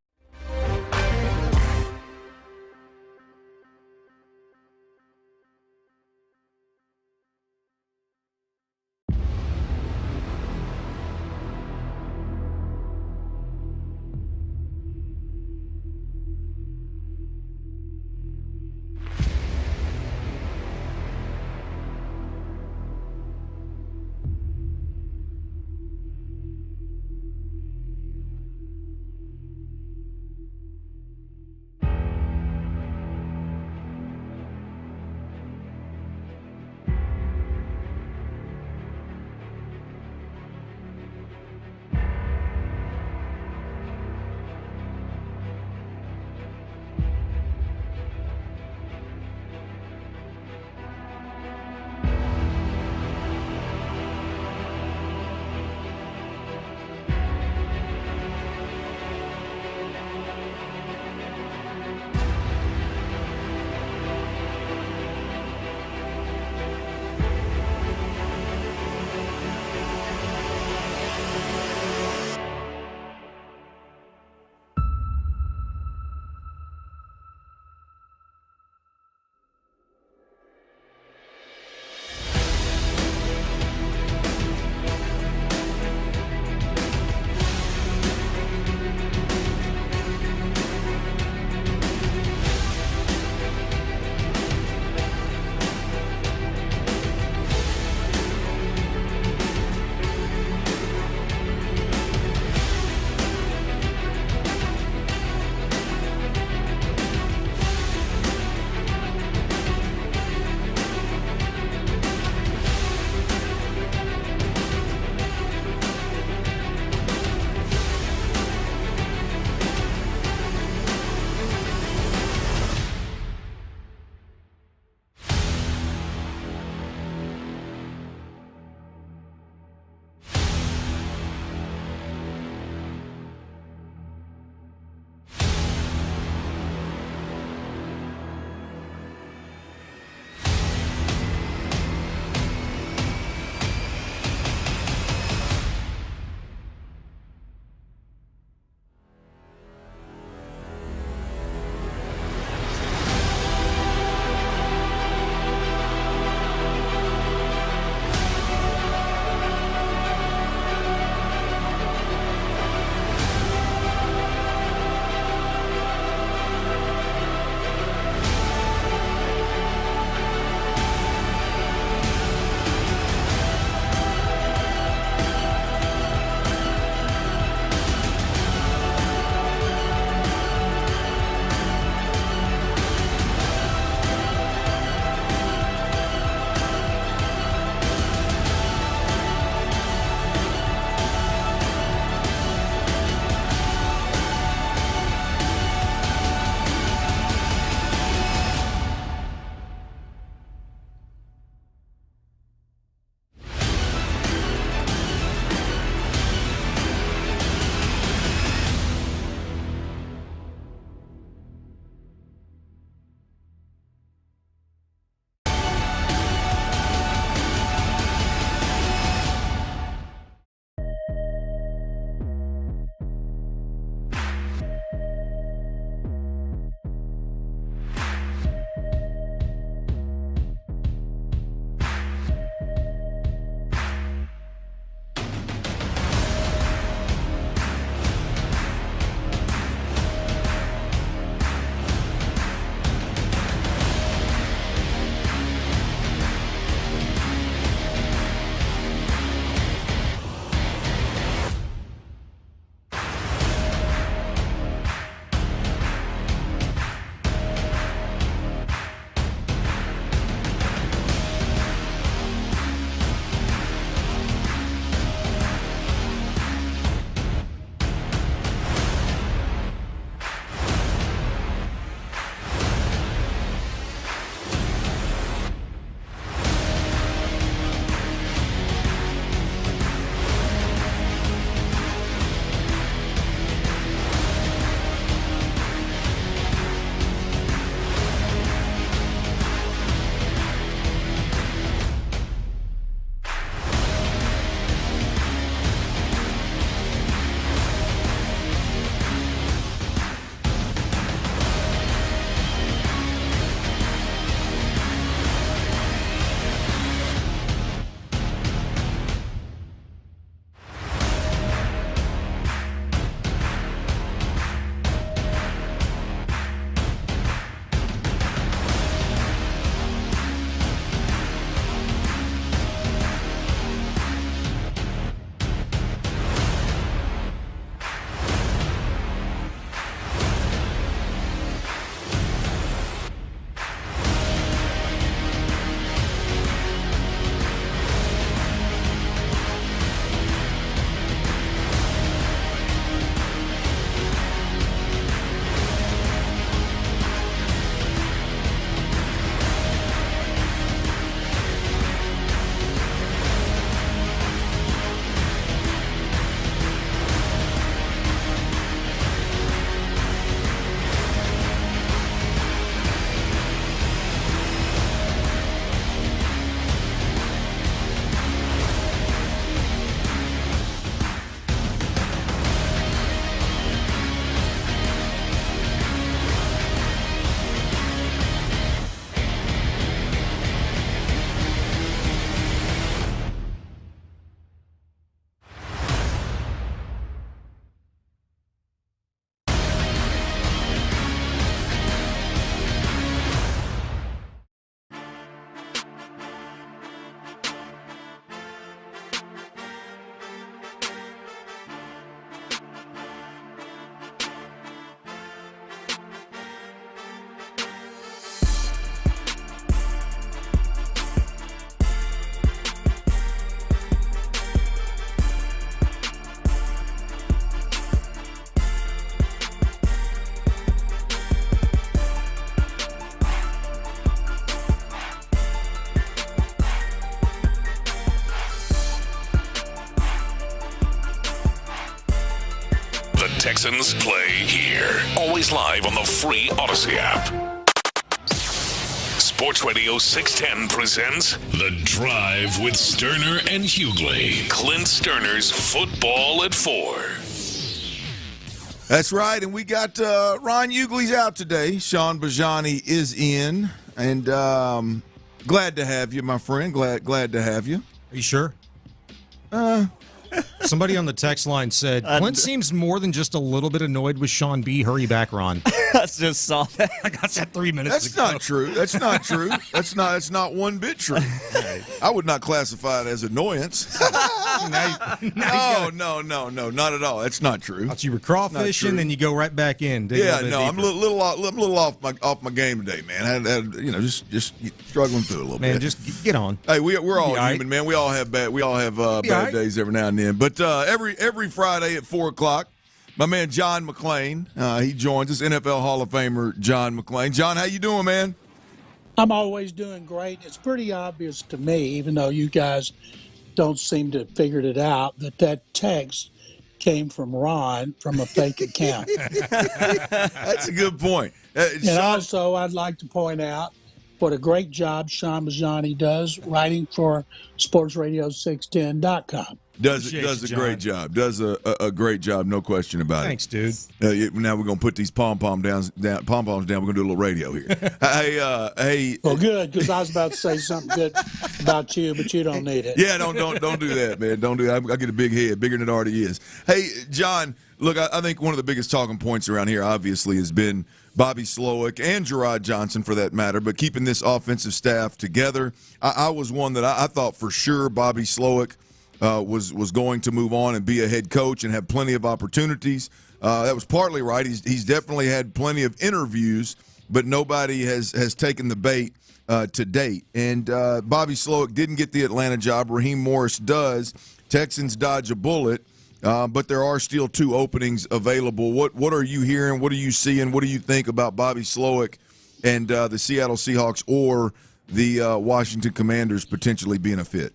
Texans play here. Always live on the free Odyssey app. Sports Radio 610 presents The Drive with Stoerner and Hughley. Clint Stoerner's Football at 4. That's right, and we got Ron Hughley's out today. Sean Bajani is in, and glad to have you, my friend. Glad to have you. Are you sure? Somebody on the text line said, Clint seems more than just a little bit annoyed with Sean B. Hurry back, Ron. I just saw that. I got that 3 minutes That's ago. not true. That's not true. That's not one bit true. I would not classify it as annoyance. No, not at all. That's not true. You were crawfishing, then you go right back in. I'm a little off my game today, man. I just struggling through a little bit. Man, just get on. Hey, we're all right. human, man. We all have bad days every now and then. But every Friday at 4:00, my man John McClain, he joins us. NFL Hall of Famer John McClain. John, how you doing, man? I'm always doing great. It's pretty obvious to me, even though you guys don't seem to have figured it out, that text came from Ron from a fake account. That's a good point. And also, I'd like to point out what a great job Sean Bajani does writing for SportsRadio610.com. Does a great job. Does a great job, no question about Thanks, dude. Now we're gonna put these pom poms down. We're gonna do a little radio here. Hey. Well, good, because I was about to say something good about you, but you don't need it. Yeah, don't do that, man. Don't do that. I get a big head, bigger than it already is. Hey, John. Look, I think one of the biggest talking points around here, obviously, has been Bobby Slowick and Gerard Johnson, for that matter, but keeping this offensive staff together. I was one that I thought for sure Bobby Slowick was going to move on and be a head coach and have plenty of opportunities. That was partly right. He's definitely had plenty of interviews, but nobody has taken the bait to date. And Bobby Slowick didn't get the Atlanta job. Raheem Morris does. Texans dodge a bullet. But there are still 2 openings available. What are you hearing? What are you seeing? What do you think about Bobby Slowick and the Seattle Seahawks or the Washington Commanders potentially being a fit?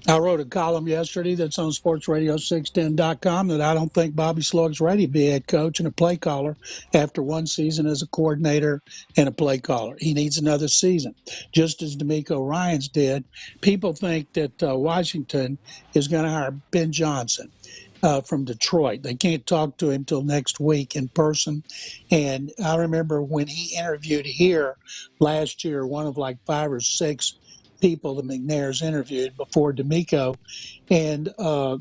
I wrote a column yesterday that's on SportsRadio610.com that I don't think Bobby Slowick's ready to be a head coach and a play caller after one season as a coordinator and a play caller. He needs another season, just as DeMeco Ryans did. People think that Washington is going to hire Ben Johnson from Detroit. They can't talk to him till next week in person. And I remember when he interviewed here last year, one of like 5 or 6 people the McNairs interviewed before DeMeco, and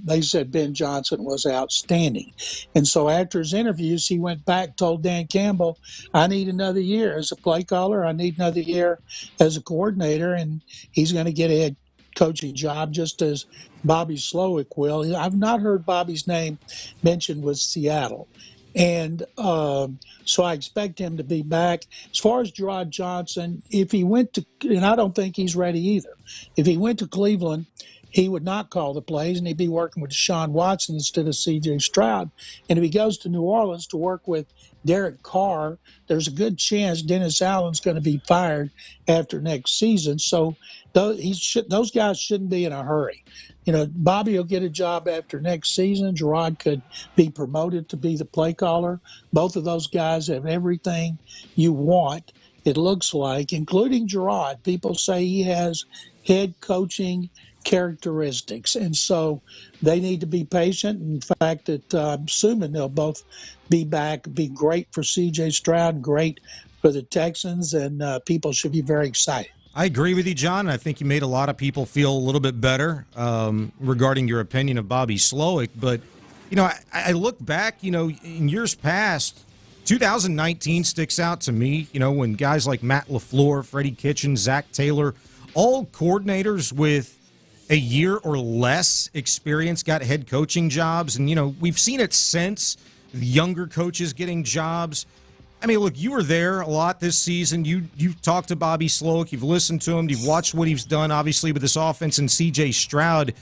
they said Ben Johnson was outstanding. And so after his interviews, he went back, told Dan Campbell, I need another year as a play caller. I need another year as a coordinator, and he's going to get a head coaching job just as Bobby Slowick will. I've not heard Bobby's name mentioned with Seattle. And so I expect him to be back. As far as Gerard Johnson, if he went to, and I don't think he's ready either, if he went to Cleveland, he would not call the plays, and he'd be working with Deshaun Watson instead of C.J. Stroud. And if he goes to New Orleans to work with Derek Carr, there's a good chance Dennis Allen's going to be fired after next season. So those guys shouldn't be in a hurry. You know, Bobby will get a job after next season. Gerard could be promoted to be the play caller. Both of those guys have everything you want, it looks like, including Gerard. People say he has head coaching characteristics, and so they need to be patient. In fact, I'm assuming they'll both be back. Be great for C.J. Stroud, great for the Texans, and people should be very excited. I agree with you, John. I think you made a lot of people feel a little bit better regarding your opinion of Bobby Slowick. But, you know, I look back, you know, in years past, 2019 sticks out to me, you know, when guys like Matt LaFleur, Freddie Kitchens, Zach Taylor, all coordinators with a year or less experience got head coaching jobs. And, you know, we've seen it since, younger coaches getting jobs. I mean, look, you were there a lot this season. You've talked to Bobby Slowick. You've listened to him. You've watched what he's done, obviously, with this offense and C.J. Stroud.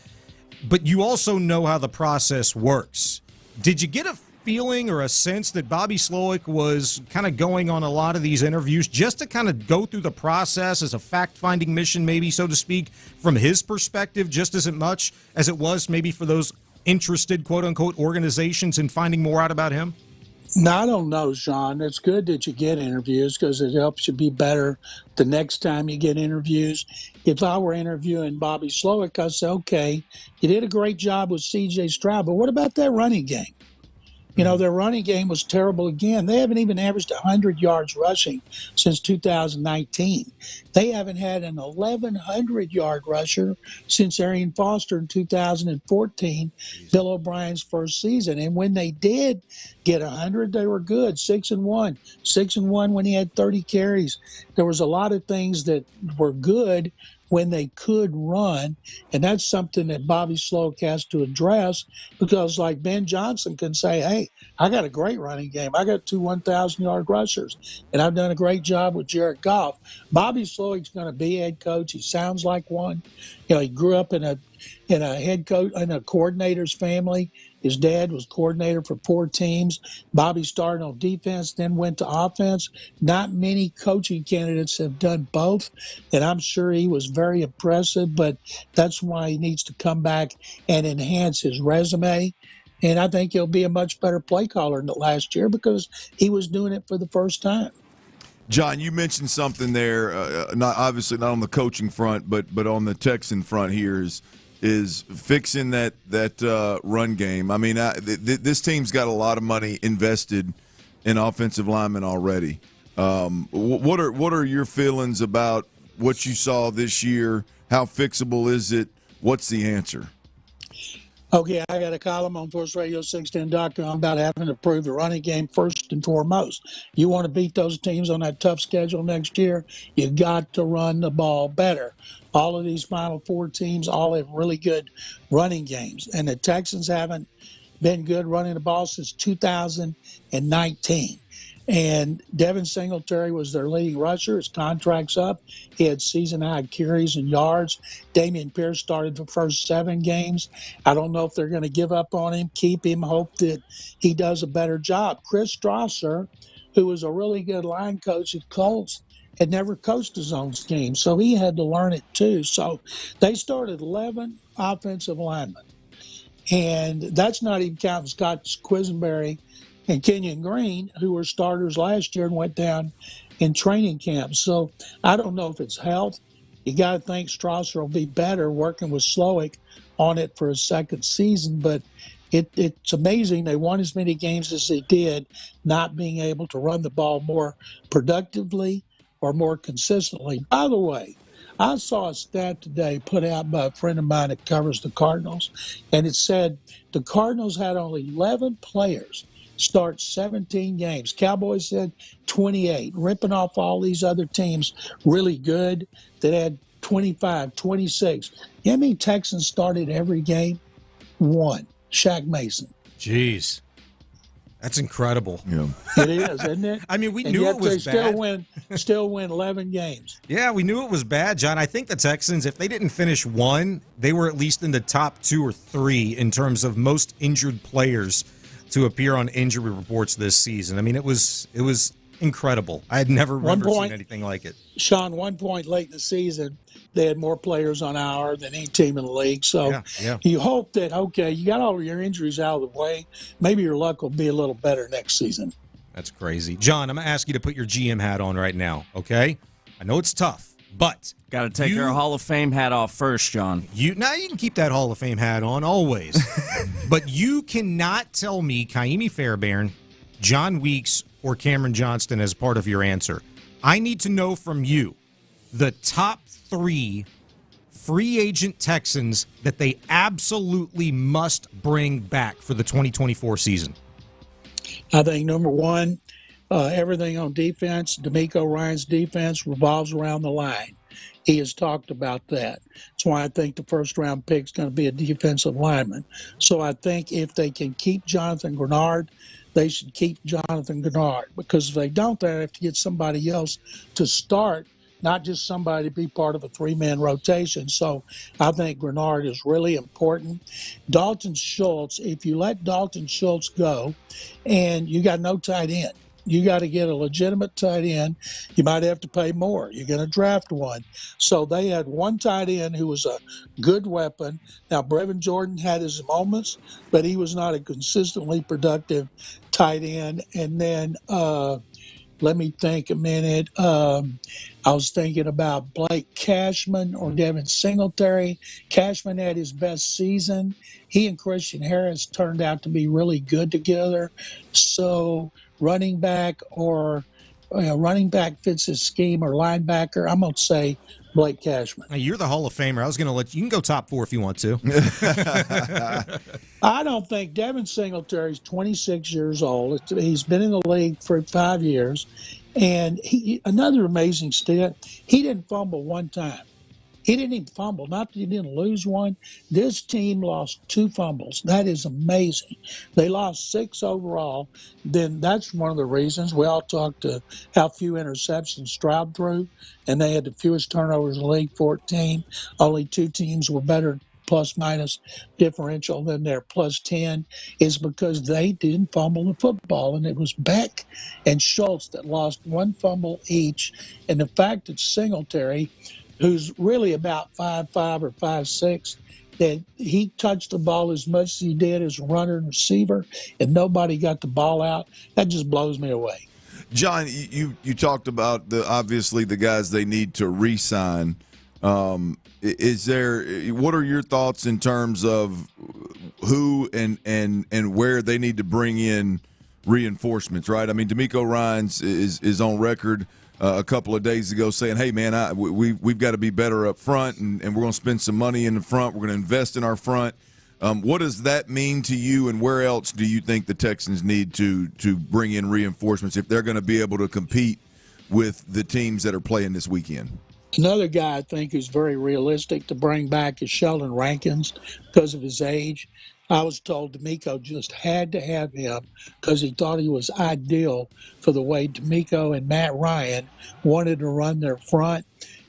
But you also know how the process works. Did you get a feeling or a sense that Bobby Slowick was kind of going on a lot of these interviews just to kind of go through the process as a fact-finding mission, maybe, so to speak, from his perspective, just as much as it was maybe for those interested, quote-unquote, organizations in finding more out about him? No, I don't know, Sean. It's good that you get interviews because it helps you be better the next time you get interviews. If I were interviewing Bobby Slowick, I'd say, okay, you did a great job with C.J. Stroud, but what about that running game? You know, their running game was terrible again. They haven't even averaged 100 yards rushing since 2019. They haven't had an 1,100-yard rusher since Arian Foster in 2014, Bill O'Brien's first season. And when they did get 100, they were good, 6-1. 6-1 when he had 30 carries. There was a lot of things that were good when they could run, and that's something that Bobby Slowick has to address because, like Ben Johnson can say, hey, I got a great running game. I got 2 1,000-yard rushers, and I've done a great job with Jared Goff. Bobby Slowick's going to be head coach. He sounds like one. You know, he grew up in a head coach in a coordinator's family. His dad was coordinator for 4 teams. Bobby started on defense, then went to offense. Not many coaching candidates have done both, and I'm sure he was very impressive, but that's why he needs to come back and enhance his resume. And I think he'll be a much better play caller than last year because he was doing it for the first time. John, you mentioned something there, not on the coaching front, but on the Texan front here is fixing that run game. I mean, this team's got a lot of money invested in offensive linemen already. What are your feelings about what you saw this year? How fixable is it? What's the answer? Okay, I got a column on SportsRadio610.com about having to improve the running game first and foremost. You want to beat those teams on that tough schedule next year, you got to run the ball better. All of these Final Four teams all have really good running games, and the Texans haven't been good running the ball since 2019. And Devin Singletary was their leading rusher. His contract's up. He had season-high carries and yards. Dameon Pierce started the first 7 games. I don't know if they're going to give up on him, keep him, hope that he does a better job. Chris Strasser, who was a really good line coach at Colts, had never coached his own team, so he had to learn it too. So they started 11 offensive linemen. And that's not even counting Scott Quisenberry and Kenyon Green, who were starters last year and went down in training camp. So I don't know if it's health. You got to think Strasser will be better working with Slowick on it for his second season. But it's amazing they won as many games as they did, not being able to run the ball more productively or more consistently. By the way, I saw a stat today put out by a friend of mine that covers the Cardinals, and it said the Cardinals had only 11 players start 17 games. Cowboys said 28, ripping off all these other teams really good that had 25, 26. You know how many Texans started every game? 1, Shaq Mason. Jeez. That's incredible. Yeah. It is, isn't it? I mean, we and knew yet it was they bad. still win 11 games. Yeah, we knew it was bad, John. I think the Texans, if they didn't finish 1, they were at least in the top 2 or 3 in terms of most injured players to appear on injury reports this season. I mean, it was incredible. I had never seen anything like it. Sean, 1 point late in the season, they had more players on IR than any team in the league. So you hope that, okay, you got all your injuries out of the way. Maybe your luck will be a little better next season. That's crazy. John, I'm going to ask you to put your GM hat on right now, okay? I know it's tough, but got to take your Hall of Fame hat off first, John. You can keep that Hall of Fame hat on always. But you cannot tell me Kaimi Fairbairn, John Weeks, or Cameron Johnston as part of your answer. I need to know from you the top 3 free agent Texans that they absolutely must bring back for the 2024 season. I think number 1, everything on defense, D'Amico Ryan's defense revolves around the line. He has talked about that. That's why I think the first-round pick is going to be a defensive lineman. So I think if they can keep Jonathan Grenard, they should keep Jonathan Grenard. Because if they don't, they have to get somebody else to start, not just somebody to be part of a 3-man rotation. So I think Grenard is really important. Dalton Schultz, if you let Dalton Schultz go and you got no tight end, You got to get a legitimate tight end. You might have to pay more. You're going to draft one. So they had one tight end who was a good weapon. Now, Brevin Jordan had his moments, but he was not a consistently productive tight end. And then let me think a minute. I was thinking about Blake Cashman or Devin Singletary. Cashman had his best season. He and Christian Harris turned out to be really good together. So running back fits his scheme, or linebacker, I'm going to say Blake Cashman. Hey, you're the Hall of Famer. I was going to let you can go top 4 if you want to. I don't think Devin Singletary's 26 years old. He's been in the league for 5 years. And another amazing stat, he didn't fumble one time. He didn't even fumble. Not that he didn't lose one. This team lost 2 fumbles. That is amazing. They lost 6 overall. Then that's one of the reasons. We all talked to how few interceptions Stroud threw, and they had the fewest turnovers in the league, 14. Only 2 teams were better plus-minus differential than their plus 10 is because they didn't fumble the football. And it was Beck and Schultz that lost 1 fumble each. And the fact that Singletary, who's really about 5'5" or 6'6", that he touched the ball as much as he did as a runner and receiver, and nobody got the ball out, that just blows me away. John, you talked about obviously the guys they need to re-sign. What are your thoughts in terms of who and where they need to bring in reinforcements, right? I mean, D'Amico Ryans is on record a couple of days ago saying, hey, man, we've got to be better up front, and we're going to spend some money in the front. We're going to invest in our front. What does that mean to you, and where else do you think the Texans need to bring in reinforcements if they're going to be able to compete with the teams that are playing this weekend? Another guy I think who's very realistic to bring back is Sheldon Rankins because of his age. I was told D'Amico just had to have him because he thought he was ideal for the way D'Amico and Matt Ryan wanted to run their front.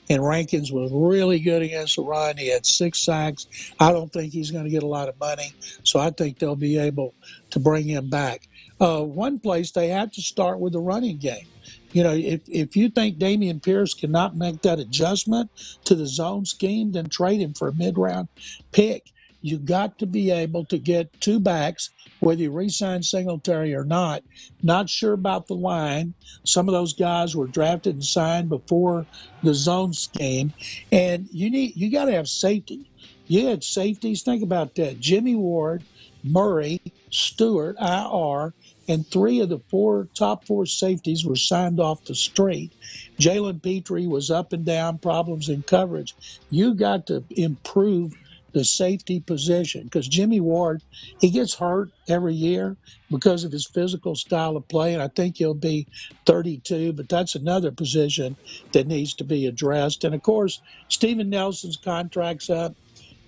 And Rankins was really good against the run. He had 6 sacks. I don't think he's going to get a lot of money, so I think they'll be able to bring him back. One place they have to start with the running game. You know, if you think Dameon Pierce cannot make that adjustment to the zone scheme, then trade him for a mid-round pick. You got to be able to get 2 backs, whether you re-sign Singletary or not. Not sure about the line. Some of those guys were drafted and signed before the zone scheme. And you got to have safety. You had safeties. Think about that. Jimmy Ward, Murray, Stewart, IR, and 3 of the top 4 safeties were signed off the street. Jalen Petrie was up and down, problems in coverage. You got to improve the safety position because Jimmy Ward, he gets hurt every year because of his physical style of play, and I think he'll be 32, but that's another position that needs to be addressed. And, of course, Steven Nelson's contract's up.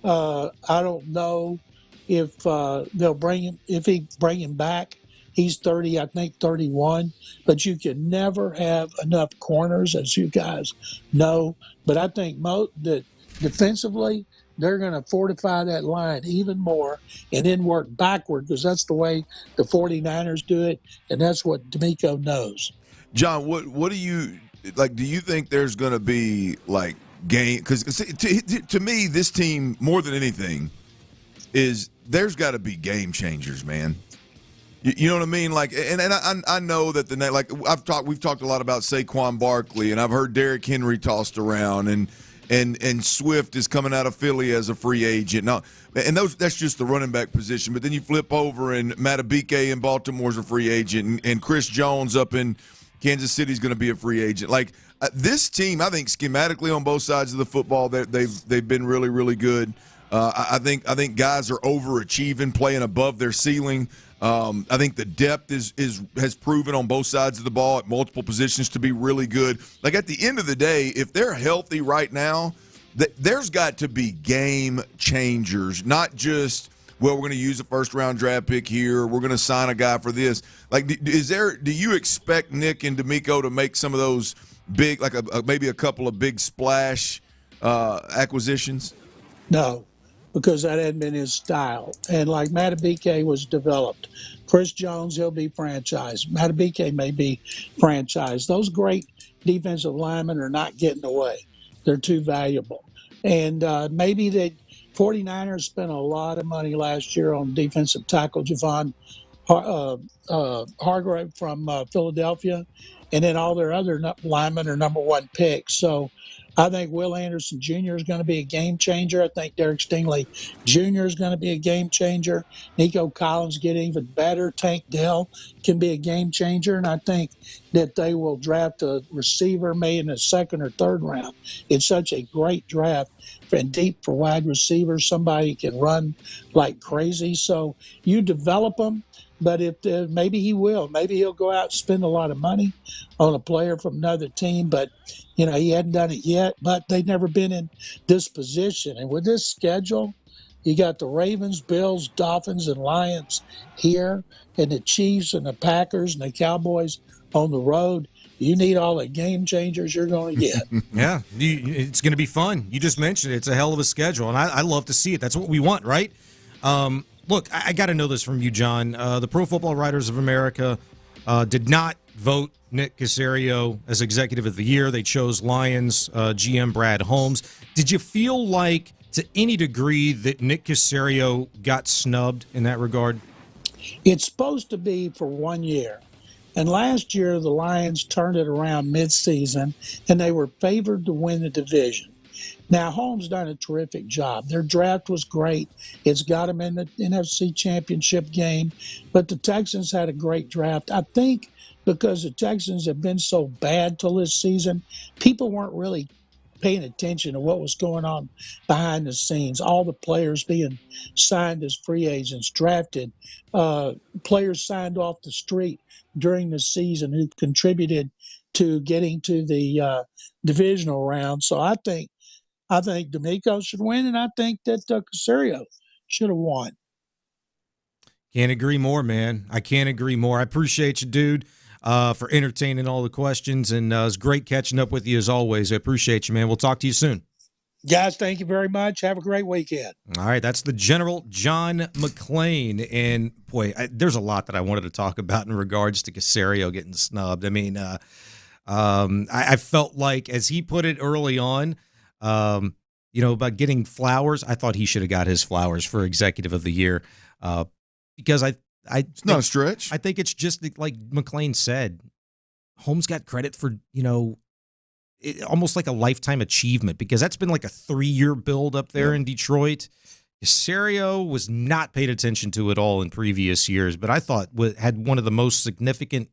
I don't know if they'll bring him back. He's 30, I think 31, but you can never have enough corners, as you guys know. But I think that defensively, they're going to fortify that line even more and then work backward because that's the way the 49ers do it, and that's what D'Amico knows. John, what do you like? Do you think there's going to be like game? Because to me, this team more than anything is there's got to be game changers, man. You know what I mean? Like, and I know that we've talked a lot about Saquon Barkley, and I've heard Derrick Henry tossed around, and Swift is coming out of Philly as a free agent. Now, and that's just the running back position. But then you flip over, and Matabike in Baltimore's a free agent, and Chris Jones up in Kansas City is going to be a free agent. Like this team, I think schematically on both sides of the football, they've been really, really good. I think guys are overachieving, playing above their ceiling. I think the depth has proven on both sides of the ball at multiple positions to be really good. Like at the end of the day, if they're healthy right now, there's got to be game changers, not just, well, we're going to use a first-round draft pick here, we're going to sign a guy for this. Like, do you expect Nick and D'Amico to make some of those big, like maybe a couple of big splash acquisitions? No. because that hadn't been his style. And like Matabike was developed. Chris Jones, he'll be franchised. Matabike may be franchised. Those great defensive linemen are not getting away. They're too valuable. And maybe the 49ers spent a lot of money last year on defensive tackle Javon Hargrave from Philadelphia, and then all their other linemen are number one picks. So I think Will Anderson Jr. is going to be a game changer. I think Derek Stingley Jr. is going to be a game changer. Nico Collins get even better. Tank Dell can be a game changer. And I think that they will draft a receiver maybe in the second or third round. It's such a great draft and deep for wide receivers. Somebody can run like crazy. So you develop them. But if maybe he will, maybe he'll go out and spend a lot of money on a player from another team. But you know, he hadn't done it yet. But they've never been in this position. And with this schedule, you got the Ravens, Bills, Dolphins, and Lions here, and the Chiefs and the Packers and the Cowboys on the road. You need all the game changers you're going to get. Yeah, it's going to be fun. You just mentioned it. It's a hell of a schedule, and I love to see it. That's what we want, right? Look, I got to know this from you, John. The Pro Football Writers of America did not vote Nick Caserio as Executive of the Year. They chose Lions GM Brad Holmes. Did you feel like, to any degree, that Nick Caserio got snubbed in that regard? It's supposed to be for 1 year. And last year, the Lions turned it around midseason, and they were favored to win the division. Now, Holmes done a terrific job. Their draft was great. It's got them in the NFC Championship game. But the Texans had a great draft. I think because the Texans have been so bad till this season, people weren't really paying attention to what was going on behind the scenes. All the players being signed as free agents, drafted, players signed off the street during the season who contributed to getting to the divisional round. So I think D'Amico should win, and I think that Caserio should have won. Can't agree more, man. I can't agree more. I appreciate you, dude, for entertaining all the questions, and it was great catching up with you as always. I appreciate you, man. We'll talk to you soon. Guys, thank you very much. Have a great weekend. All right, that's the General John McClain. And, boy, there's a lot that I wanted to talk about in regards to Caserio getting snubbed. I mean, I felt like, as he put it early on, about getting flowers, I thought he should have got his flowers for Executive of the Year because it's not a stretch. I think it's just like McClain said, Holmes got credit for, almost like a lifetime achievement because that's been like a 3-year build up there in Detroit. Caserio was not paid attention to at all in previous years, but I thought had one of the most significant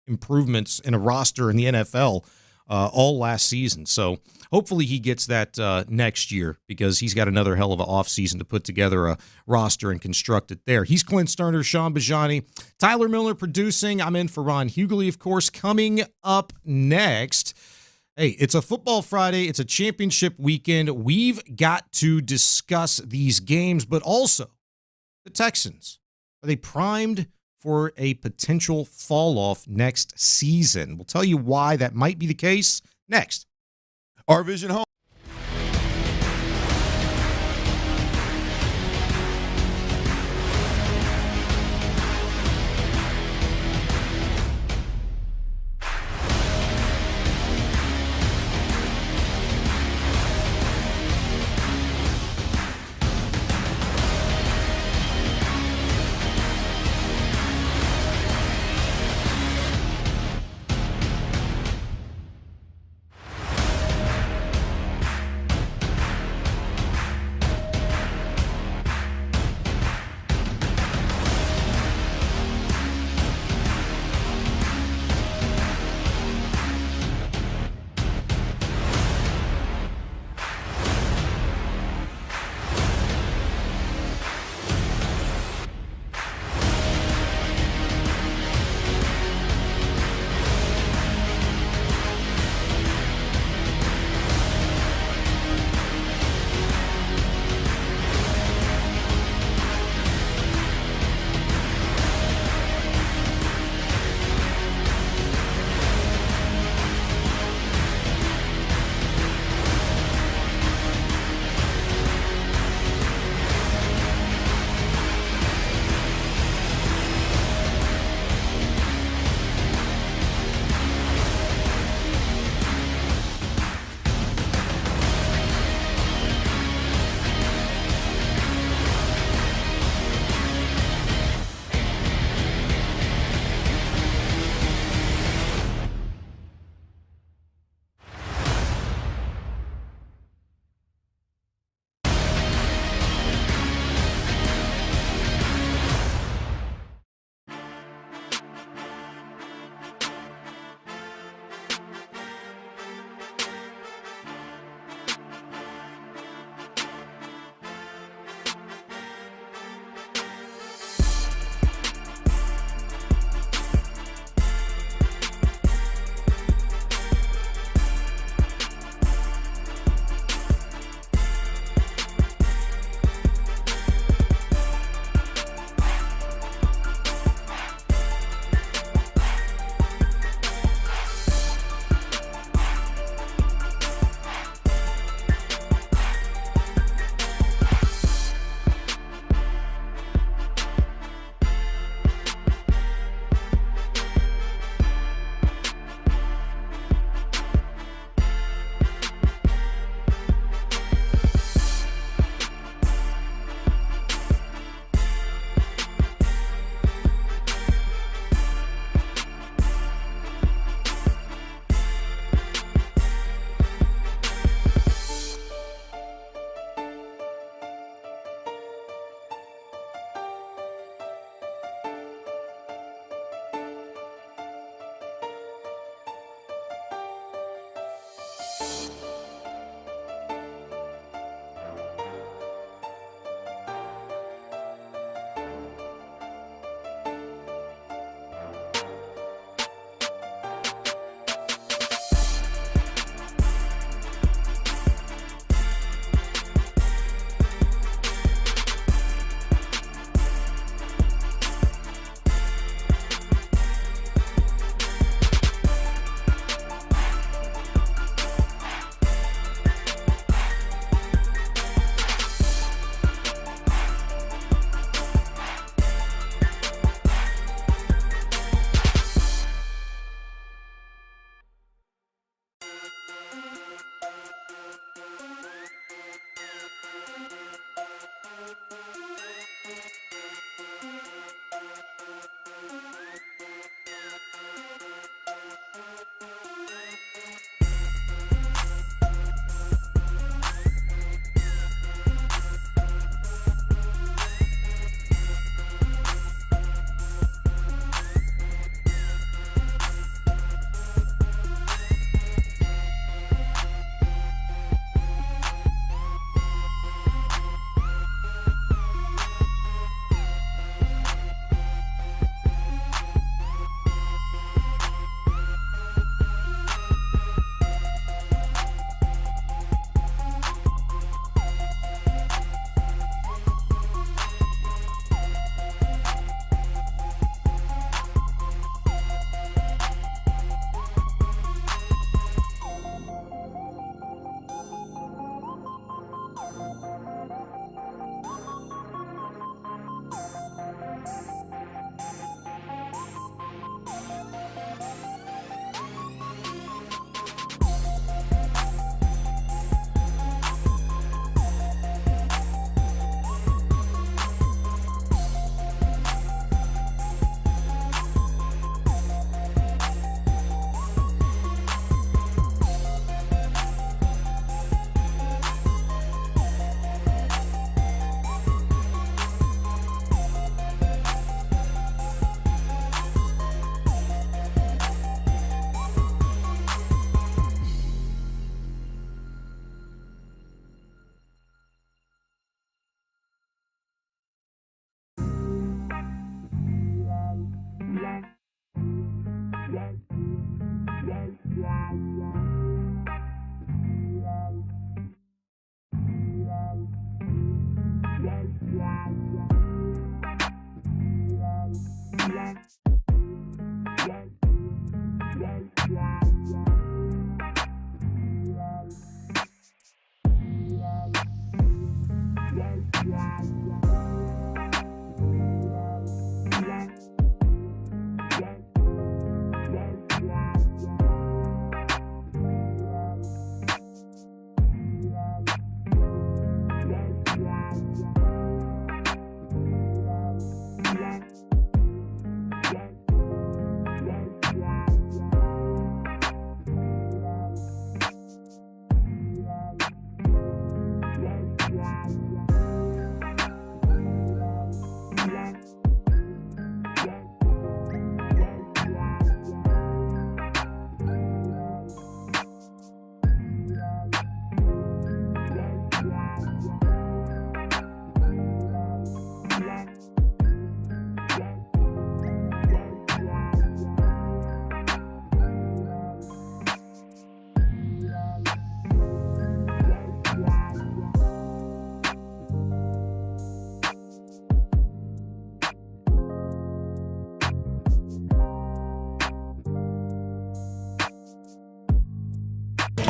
improvements in a roster in the NFL all last season. So hopefully he gets that next year because he's got another hell of an offseason to put together a roster and construct it there. He's Clint Stoerner, Sean Bajani, Tyler Milner producing. I'm in for Ron Hughley, of course. Coming up next, hey, it's a football Friday. It's a championship weekend. We've got to discuss these games, but also the Texans. Are they primed for a potential fall off next season? We'll tell you why that might be the case next. Our Vision Home.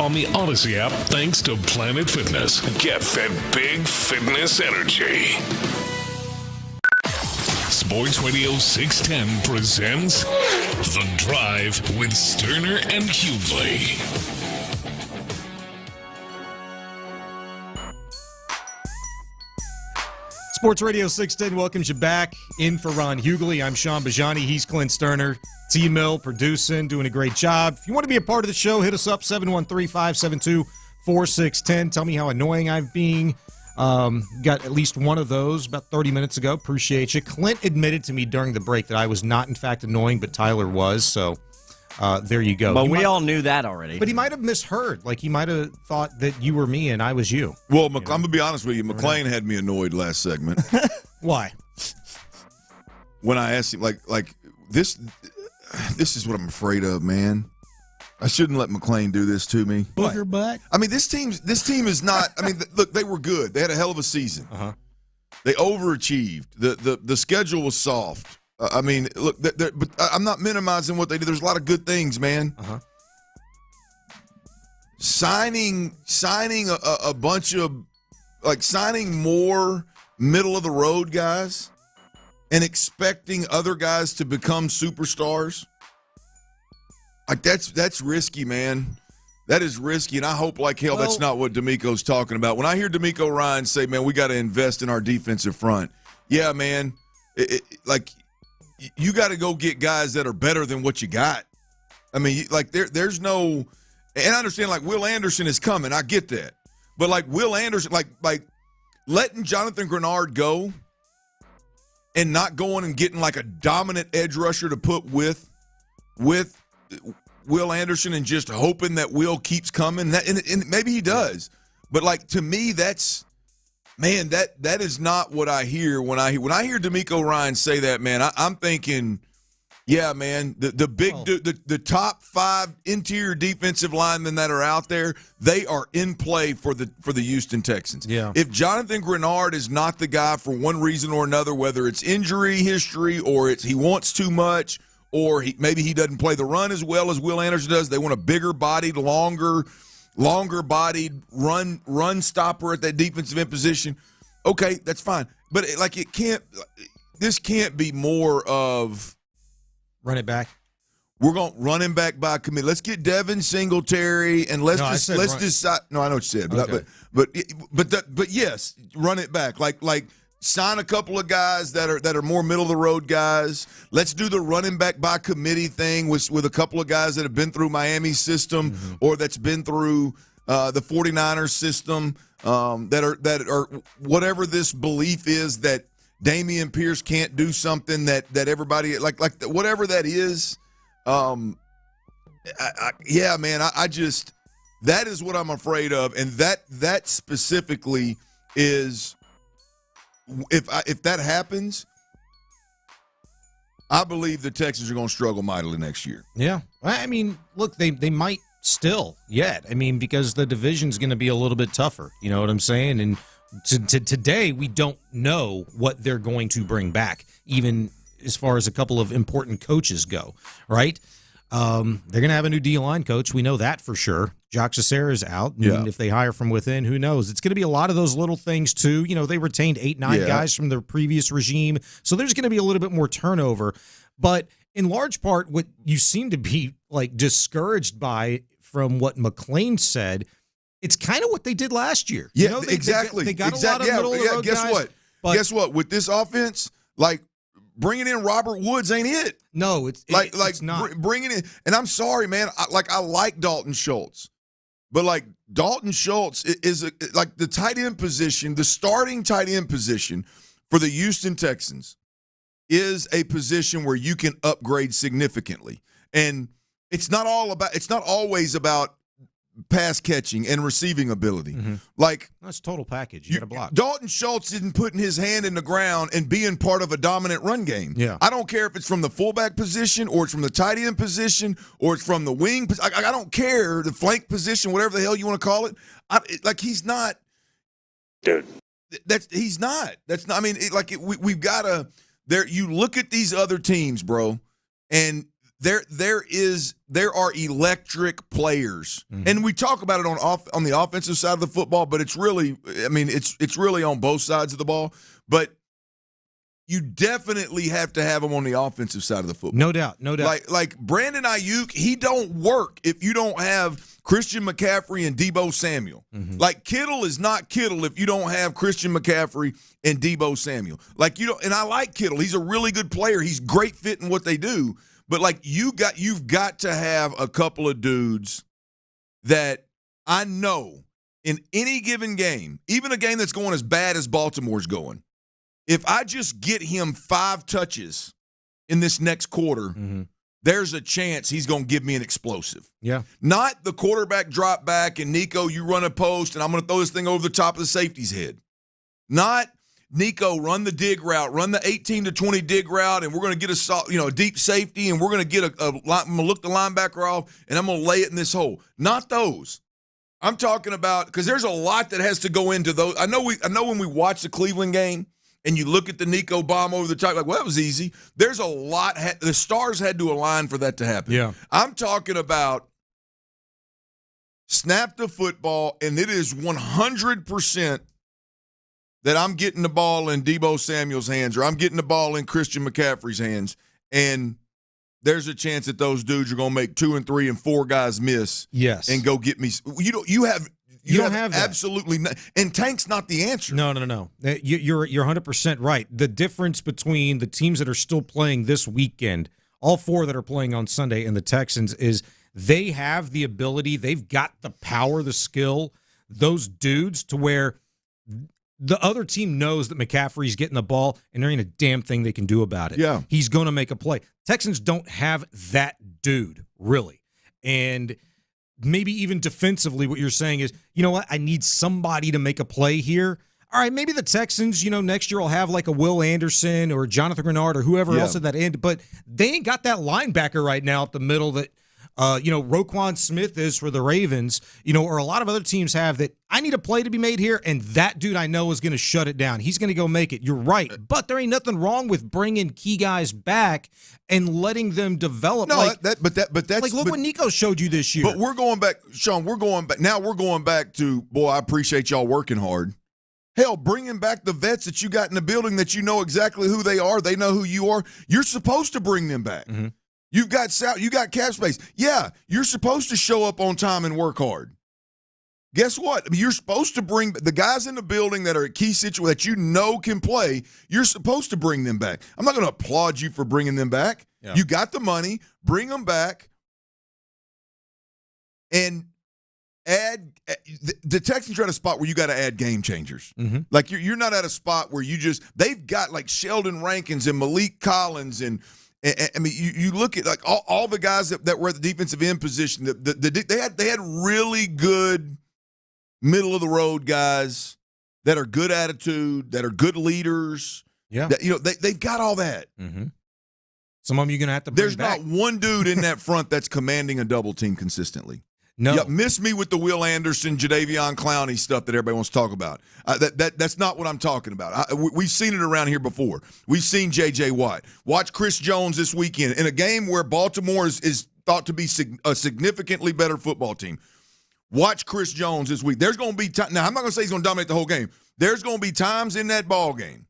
on the Odyssey app thanks to Planet Fitness. Get that big fitness energy. Sports Radio 610 presents The Drive with Stoerner and Hughley. Sports Radio 610 welcomes you back. In for Ron Hughley, I'm Sean Bajani. He's Clint Stoerner. T-Mill producing, doing a great job. If you want to be a part of the show, hit us up, 713-572-4610. Tell me how annoying I'm being. Got at least one of those about 30 minutes ago. Appreciate you. Clint admitted to me during the break that I was not, in fact, annoying, but Tyler was, so there you go. But we all knew that already. But he might have misheard. Like, he might have thought that you were me and I was you. Well, I'm going to be honest with you. McClain had me annoyed last segment. Why? When I asked him, like this is what I'm afraid of, man. I shouldn't let McClain do this to me. Booger butt. I mean, this team is not. I mean, look, they were good. They had a hell of a season. They overachieved. The schedule was soft. I mean, look, but I'm not minimizing what they did. There's a lot of good things, man. Signing a bunch of signing more middle of the road guys and expecting other guys to become superstars. Like, that's risky, man. That is risky, and I hope like hell that's not what D'Amico's talking about. When I hear D'Amico Ryan say, man, we got to invest in our defensive front, yeah, man, you got to go get guys that are better than what you got. I mean, like, there's no – and I understand, like, Will Anderson is coming. I get that. But, like, Will Anderson, like letting Jonathan Grenard go and not going and getting, like, a dominant edge rusher to put with Will Anderson and just hoping that Will keeps coming. And maybe he does. But, like, to me, that's – man, that is not what I hear when I hear D'Amico Ryan say that, man. I'm thinking, yeah, man, the top 5 interior defensive linemen that are out there, they are in play for the Houston Texans. Yeah. If Jonathan Grenard is not the guy for one reason or another, whether it's injury history or it's he wants too much – or maybe he doesn't play the run as well as Will Anderson does. They want a bigger-bodied, longer-bodied run stopper at that defensive end position. Okay, that's fine. But this can't be more of run it back. We're going to run him back by committee. Let's get Devin Singletary and let's decide. No, I know what you said, Okay. but yes, run it back. Like. Sign a couple of guys that are more middle of the road guys. Let's do the running back by committee thing with a couple of guys that have been through Miami's system or that's been through the 49ers system that are whatever this belief is that Dameon Pierce can't do something that everybody like whatever that is. Yeah, man, I just that is what I'm afraid of, and that specifically is. If that happens, I believe the Texans are going to struggle mightily next year. Yeah. I mean, look, they might still yet. I mean, because the division's going to be a little bit tougher. You know what I'm saying? And today, we don't know what they're going to bring back, even as far as a couple of important coaches go, right? They're going to have a new D-line coach. We know that for sure. Jacques Cesara's out. And if they hire from within, who knows? It's going to be a lot of those little things, too. You know, they retained 8-9 guys from the previous regime. So there's going to be a little bit more turnover. But in large part, what you seem to be, like, discouraged by from what McClain said, it's kind of what they did last year. Yeah, you know, exactly. They got a lot of middle of the road guys. Guess what? With this offense, like, bringing in Robert Woods ain't it. No, it's not. Bringing in, and I'm sorry, man. I like Dalton Schultz, but like Dalton Schultz is like the tight end position, the starting tight end position for the Houston Texans is a position where you can upgrade significantly, and it's not always about pass catching and receiving ability. Like, that's total package. You got to block. Dalton Schultz isn't putting his hand in the ground and being part of a dominant run game. Yeah. I don't care if it's from the fullback position or it's from the tight end position or it's from the wing. I don't care, the flank position, whatever the hell you want to call it. He's not. Dude. He's not. That's not. I mean, we've got to. You look at these other teams, bro, and there are electric players, and we talk about it on the offensive side of the football, but it's really, I mean, it's really on both sides of the ball. But you definitely have to have them on the offensive side of the football. No doubt, no doubt. Like Brandon Ayuk, he don't work if you don't have Christian McCaffrey and Deebo Samuel. Like Kittle is not Kittle if you don't have Christian McCaffrey and Deebo Samuel. Like and I like Kittle. He's a really good player. He's great fit in what they do. But like you've got to have a couple of dudes that I know in any given game, even a game that's going as bad as Baltimore's going. If I just get him 5 touches in this next quarter, there's a chance he's going to give me an explosive. Yeah. Not the quarterback drop back and Nico, you run a post and I'm going to throw this thing over the top of the safety's head. Not Nico, run the dig route, run the 18 to 20 dig route, and we're going to get a deep safety, and we're going to get I'm going to look the linebacker off, and I'm going to lay it in this hole. Not those. I'm talking about, because there's a lot that has to go into those. I know when we watch the Cleveland game, and you look at the Nico bomb over the top, like, well, that was easy. There's a lot. The stars had to align for that to happen. Yeah. I'm talking about snap the football, and it is 100% that I'm getting the ball in Deebo Samuel's hands or I'm getting the ball in Christian McCaffrey's hands, and there's a chance that those dudes are going to make 2 and 3 and 4 guys miss. Yes. And go get me. You don't have that. Absolutely not. And Tank's not the answer. No. You're 100% right. The difference between the teams that are still playing this weekend, all 4 that are playing on Sunday, and the Texans is they have the ability, they've got the power, the skill, those dudes to where the other team knows that McCaffrey's getting the ball, and there ain't a damn thing they can do about it. Yeah. He's going to make a play. Texans don't have that dude, really. And maybe even defensively, what you're saying is, you know what, I need somebody to make a play here. All right, maybe the Texans, next year will have like a Will Anderson or Jonathan Grenard or whoever else at that end, but they ain't got that linebacker right now at the middle that Roquan Smith is for the Ravens, or a lot of other teams have that. I need a play to be made here, and that dude I know is going to shut it down. He's going to go make it. You're right, but there ain't nothing wrong with bringing key guys back and letting them develop. No, that's look what Nico showed you this year. But we're going back, Sean. We're going back now. We're going back to, boy, I appreciate y'all working hard. Hell, bringing back the vets that you got in the building that you know exactly who they are. They know who you are. You're supposed to bring them back. You got cap space. Yeah, you're supposed to show up on time and work hard. Guess what? You're supposed to bring the guys in the building that are at key situations that you know can play. You're supposed to bring them back. I'm not going to applaud you for bringing them back. Yeah. You got the money. Bring them back. And add the Texans are at a spot where you got to add game changers. Like you're not at a spot where they've got like Sheldon Rankins and Malik Collins and I mean, you look at like all the guys that were at the defensive end position. They had really good middle of the road guys that are good attitude, that are good leaders. Yeah, they've got all that. Some of them you're gonna have to. There's bring back. not one dude in that front that's commanding a double team consistently. No, miss me with the Will Anderson, Jadeveon Clowney stuff that everybody wants to talk about. That's not what I'm talking about. We've seen it around here before. We've seen J.J. Watt. Watch Chris Jones this weekend in a game where Baltimore is thought to be a significantly better football team. Watch Chris Jones this week. There's going to be time. Now, I'm not going to say he's going to dominate the whole game. There's going to be times in that ball game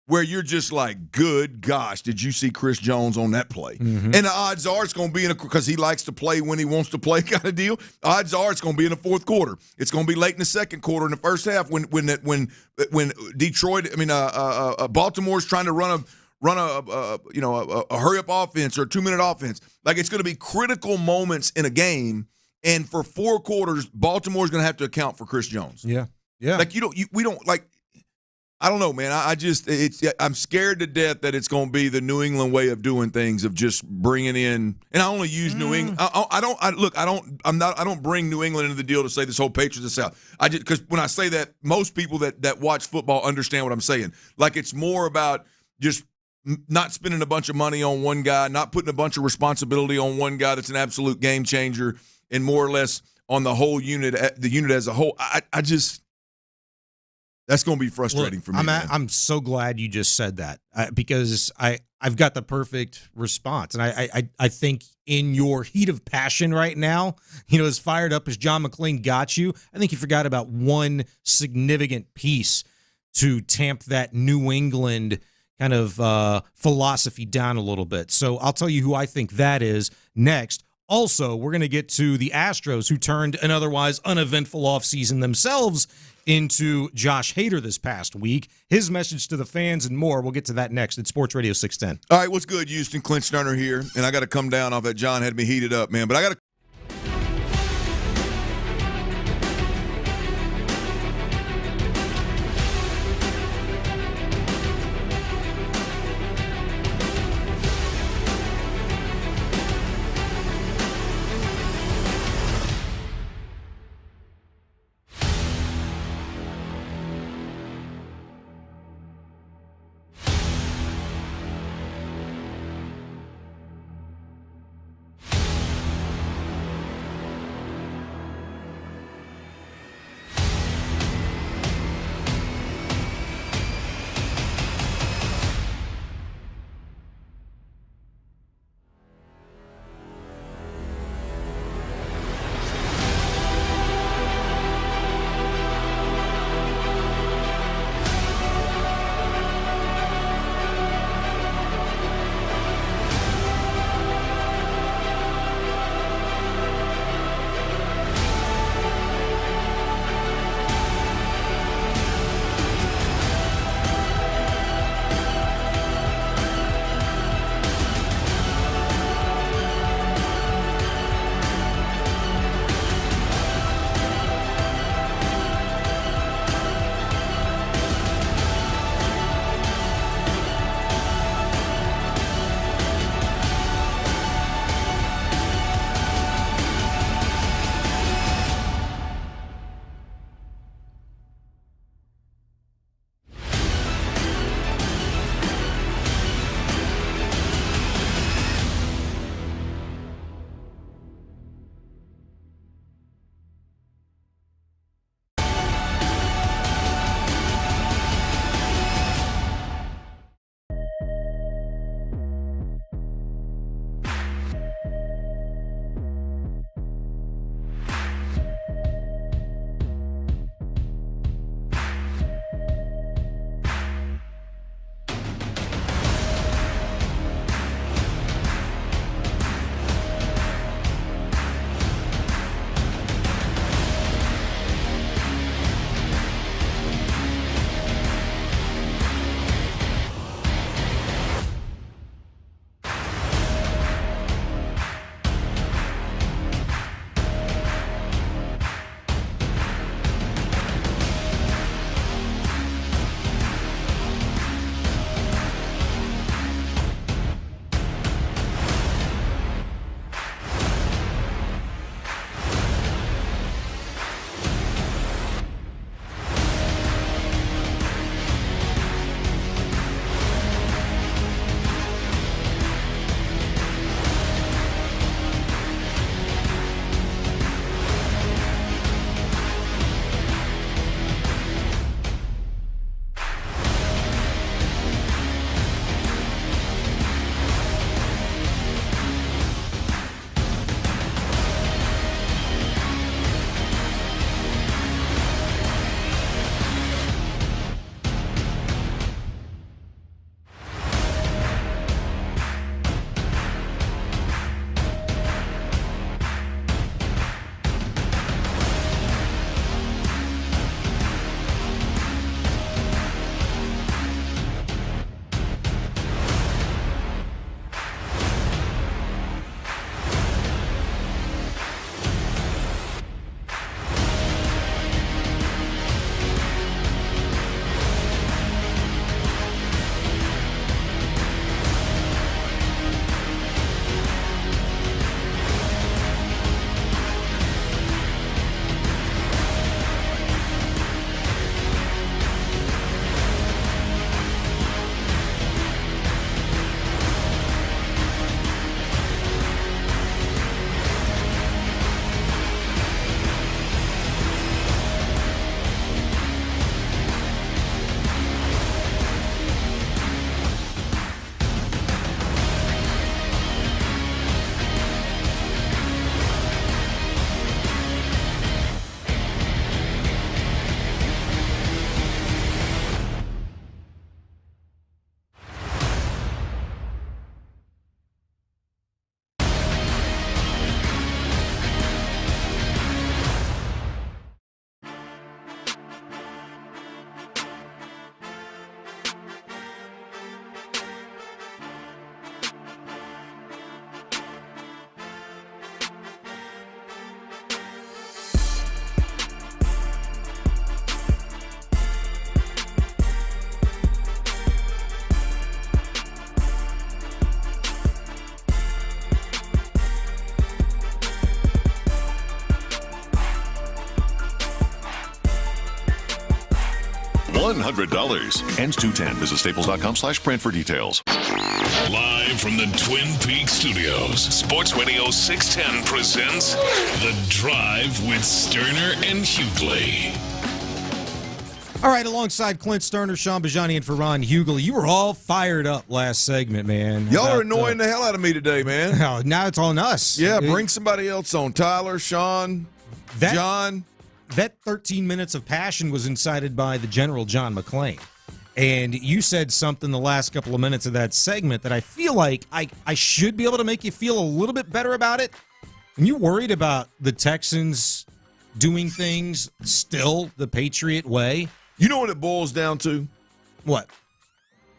where you're just like, good gosh, did you see Chris Jones on that play? And the odds are it's going to be because he likes to play when he wants to play kind of deal. Odds are it's going to be in the fourth quarter. It's going to be late in the second quarter in the first half when Detroit, Baltimore's trying to run a hurry up offense or a 2-minute offense. Like it's going to be critical moments in a game. And for 4 quarters, Baltimore's going to have to account for Chris Jones. Yeah. Like we don't like. I don't know, man. I'm scared to death that it's going to be the New England way of doing things, of just bringing in. And I only use New England. I don't bring New England into the deal to say this whole Patriots of the South. Because when I say that, most people that watch football understand what I'm saying. Like it's more about just not spending a bunch of money on one guy, not putting a bunch of responsibility on one guy that's an absolute game changer, and more or less on the whole unit, the unit as a whole. That's going to be frustrating for me. I'm so glad you just said that because I've got the perfect response. And I think in your heat of passion right now, as fired up as John McClain got you, I think you forgot about one significant piece to tamp that New England kind of philosophy down a little bit. So I'll tell you who I think that is next. Also, we're going to get to the Astros, who turned an otherwise uneventful offseason themselves into Josh Hader this past week. His message to the fans and more. We'll get to that next at Sports Radio 610. All right, what's good, Houston? Clint Stoerner here, and I got to come down off that. John had me heated up, man, but I got to. $100. Ends 2/10. Visit staples.com/print for details. Live from the Twin Peaks studios, Sports Radio 610 presents The Drive with Stoerner and Hughley. All right, alongside Clint Stoerner, Sean Bajani, and Ferran Hughley, you were all fired up last segment, man. Y'all are annoying the hell out of me today, man. Now it's on us. Yeah, bring somebody else on. Tyler, Sean, John. That 13 minutes of passion was incited by the General John McClain. And you said something the last couple of minutes of that segment that I feel like I should be able to make you feel a little bit better about it. And you worried about the Texans doing things still the Patriot way? You know what it boils down to? What?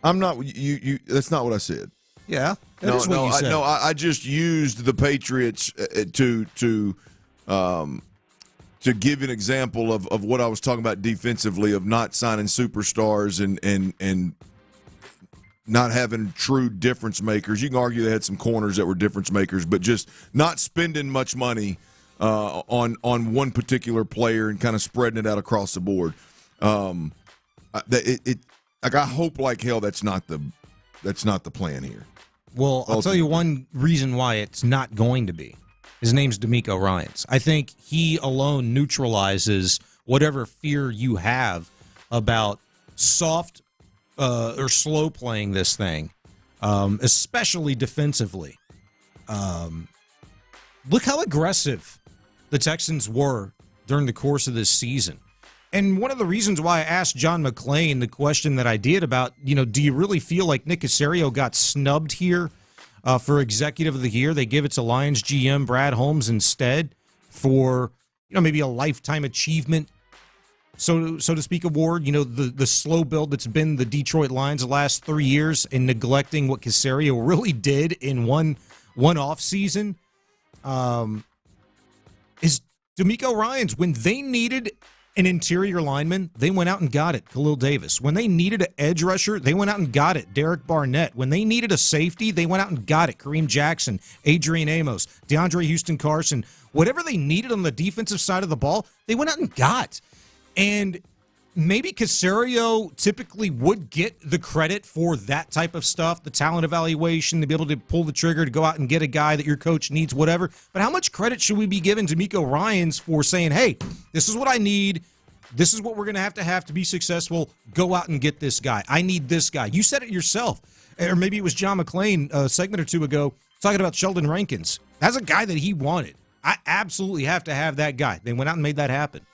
I'm not you. That's not what I said. Yeah, that is what you said. I just used the Patriots to give an example of what I was talking about defensively, of not signing superstars and not having true difference makers. You can argue they had some corners that were difference makers, but just not spending much money on one particular player and kind of spreading it out across the board. I hope like hell that's not the plan here. Well, I'll tell you one reason why it's not going to be. His name's DeMeco Ryans. I think he alone neutralizes whatever fear you have about soft or slow playing this thing, especially defensively. Look how aggressive the Texans were during the course of this season. And one of the reasons why I asked John McClain the question that I did about, do you really feel like Nick Caserio got snubbed here for Executive of the Year? They give it to Lions GM Brad Holmes instead for, maybe a lifetime achievement, so to speak, award. The slow build that's been the Detroit Lions the last 3 years and neglecting what Caserio really did in one off season. Is DeMeco Ryans, when they needed an interior lineman, they went out and got it, Khalil Davis. When they needed an edge rusher, they went out and got it, Derek Barnett. When they needed a safety, they went out and got it, Kareem Jackson, Adrian Amos, DeAndre Houston Carson. Whatever they needed on the defensive side of the ball, they went out and got. And maybe Caserio typically would get the credit for that type of stuff, the talent evaluation, to be able to pull the trigger, to go out and get a guy that your coach needs, whatever. But how much credit should we be giving DeMeco Ryans for saying, hey, this is what I need, this is what we're going to have to be successful, go out and get this guy. I need this guy. You said it yourself. Or maybe it was John McClain a segment or two ago talking about Sheldon Rankins. That's a guy that he wanted. I absolutely have to have that guy. They went out and made that happen.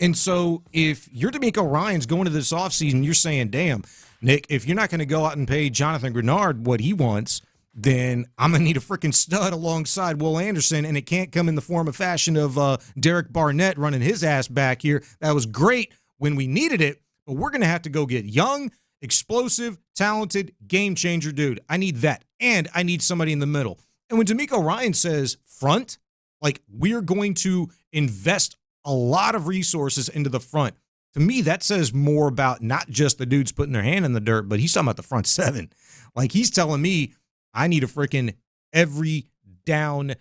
And so if you're DeMeco Ryans going into this offseason, you're saying, damn, Nick, if you're not going to go out and pay Jonathan Grenard what he wants, then I'm going to need a freaking stud alongside Will Anderson, and it can't come in the form of fashion of Derek Barnett running his ass back here. That was great when we needed it, but we're going to have to go get young, explosive, talented, game-changer dude. I need that, and I need somebody in the middle. And when DeMeco Ryans says front, like we're going to invest a lot of resources into the front. To me, that says more about not just the dudes putting their hand in the dirt, but he's talking about the front seven. Like he's telling me I need a freaking every down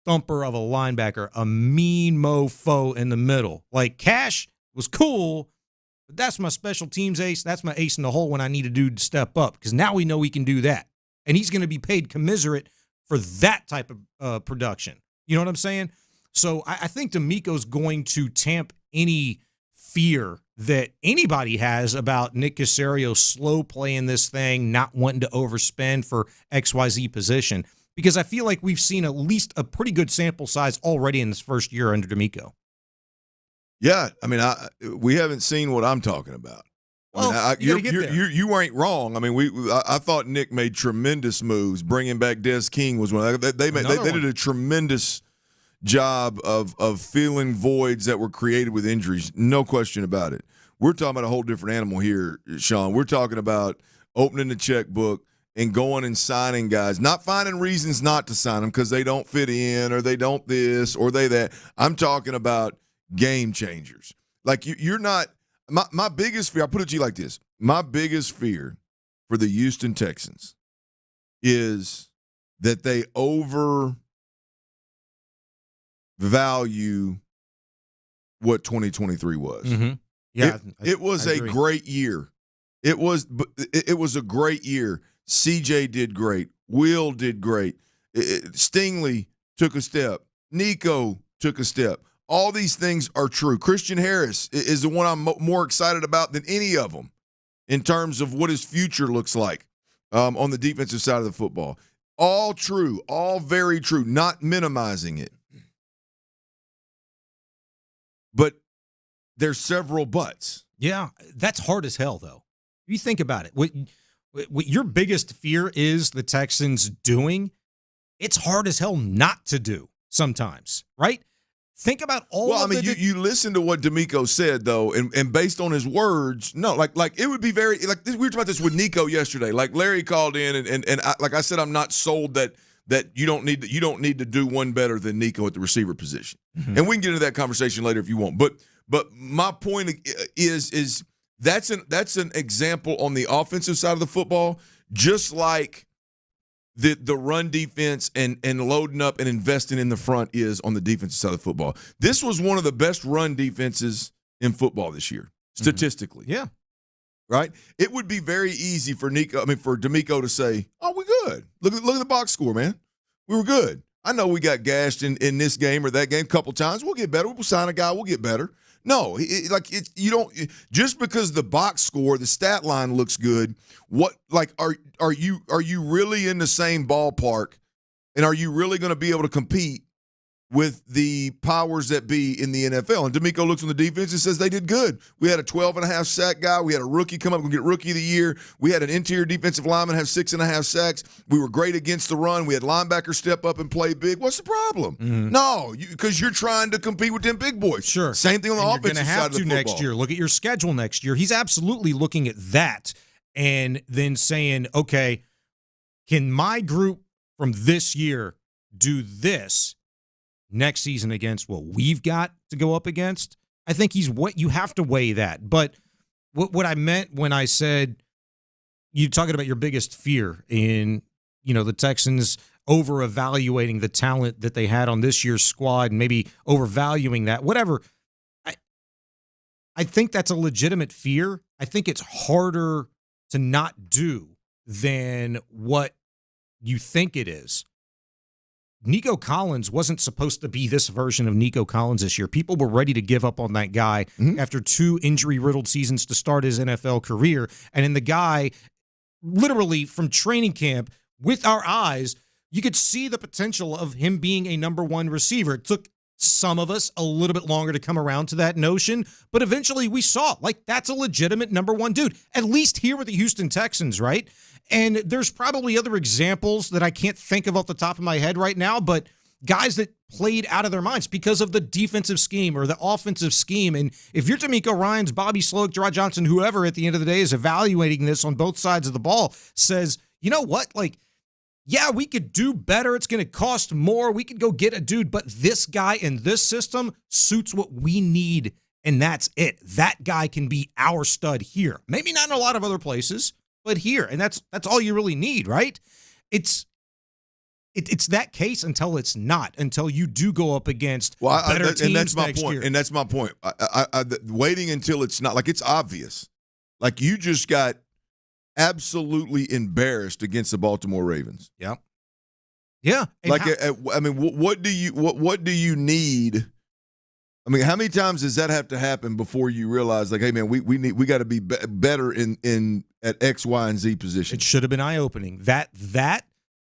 thumper of a linebacker, a mean mofo in the middle. Like Cash was cool, but that's my special teams ace. That's my ace in the hole when I need a dude to step up, because now we know we can do that. And he's going to be paid commensurate for that type of production. You know what I'm saying? So I think DeMeco's going to tamp any fear that anybody has about Nick Caserio slow playing this thing, not wanting to overspend for XYZ position, because I feel like we've seen at least a pretty good sample size already in this first year under DeMeco. Yeah, I mean, we haven't seen what I'm talking about. Well, I mean, you ain't wrong. I mean, I thought Nick made tremendous moves. Bringing back Des King was one. They did a tremendous job of filling voids that were created with injuries. No question about it. We're talking about a whole different animal here, Sean. We're talking about opening the checkbook and going and signing guys, not finding reasons not to sign them because they don't fit in or they don't this or they that. I'm talking about game changers. Like you're not – my biggest fear – I'll put it to you like this. My biggest fear for the Houston Texans is that they overvalue what 2023 was. Mm-hmm. Yeah, it was a great year. It was a great year. CJ did great. Will did great. Stingley took a step. Nico took a step. All these things are true. Christian Harris is the one I'm more excited about than any of them in terms of what his future looks like on the defensive side of the football. All true. All very true. Not minimizing it. But there's several buts. Yeah, that's hard as hell, though. You think about it. What your biggest fear is the Texans doing, it's hard as hell not to do sometimes, right? Think about all of you listen to what D'Amico said, though, and based on his words, no, like it would be very, like we were talking about this with Nico yesterday. Like Larry called in, and like I said, I'm not sold that you don't need to do one better than Nico at the receiver position. Mm-hmm. And we can get into that conversation later if you want. But my point is that's an example on the offensive side of the football, just like the run defense and loading up and investing in the front is on the defensive side of the football. This was one of the best run defenses in football this year, statistically. Mm-hmm. Yeah. Right? It would be very easy for D'Amico to say, "Oh, we're good. Look at the box score, man. We were good. I know we got gashed in this game or that game a couple times. We'll get better. We'll sign a guy. We'll get better." No, you don't just because the box score, the stat line looks good. What are you really in the same ballpark, and are you really going to be able to compete with the powers that be in the NFL? And D'Amico looks on the defense and says they did good. We had a 12.5 sack guy. We had a rookie come up and get rookie of the year. We had an interior defensive lineman have 6.5 sacks. We were great against the run. We had linebackers step up and play big. What's the problem? Mm-hmm. No, because you're trying to compete with them big boys. Sure. Same thing on the offensive side of the football. Next year. Look at your schedule next year. He's absolutely looking at that and then saying, okay, can my group from this year do this next season against what we've got to go up against? I think you have to weigh that. But what I meant when I said you're talking about your biggest fear in, the Texans over-evaluating the talent that they had on this year's squad and maybe overvaluing that, whatever. I think that's a legitimate fear. I think it's harder to not do than what you think it is. Nico Collins wasn't supposed to be this version of Nico Collins this year. People were ready to give up on that guy after 2 injury-riddled seasons to start his NFL career. And in the guy, literally from training camp, with our eyes, you could see the potential of him being a number 1 receiver. It took some of us a little bit longer to come around to that notion, but eventually we saw, that's a legitimate number 1 dude, at least here with the Houston Texans, right? And there's probably other examples that I can't think of off the top of my head right now, but guys that played out of their minds because of the defensive scheme or the offensive scheme. And if you're D'Amico Ryans, Bobby Sloak, Gerard Johnson, whoever at the end of the day is evaluating this on both sides of the ball, says, you know what, yeah, we could do better. It's going to cost more. We could go get a dude, but this guy in this system suits what we need, and that's it. That guy can be our stud here. Maybe not in a lot of other places, but here, and that's all you really need, right? It's that case until it's not, until you do go up against better teams and that's my next point. year. And that's my point. I waiting until it's not, it's obvious. You just got absolutely embarrassed against the Baltimore Ravens. Yeah. Yeah. What do you need? How many times does that have to happen before you realize, hey man, we got to be better at X, Y, and Z position? It should have been eye-opening. That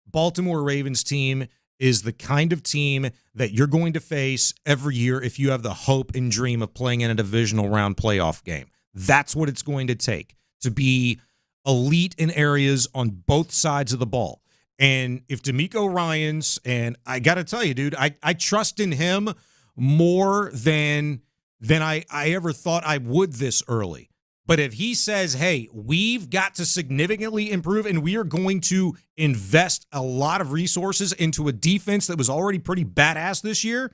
Baltimore Ravens team is the kind of team that you're going to face every year if you have the hope and dream of playing in a divisional round playoff game. That's what it's going to take to be elite in areas on both sides of the ball. And if D'Amico Ryans, and I got to tell you, dude, I trust in him more than I ever thought I would this early. But if he says, hey, we've got to significantly improve and we are going to invest a lot of resources into a defense that was already pretty badass this year,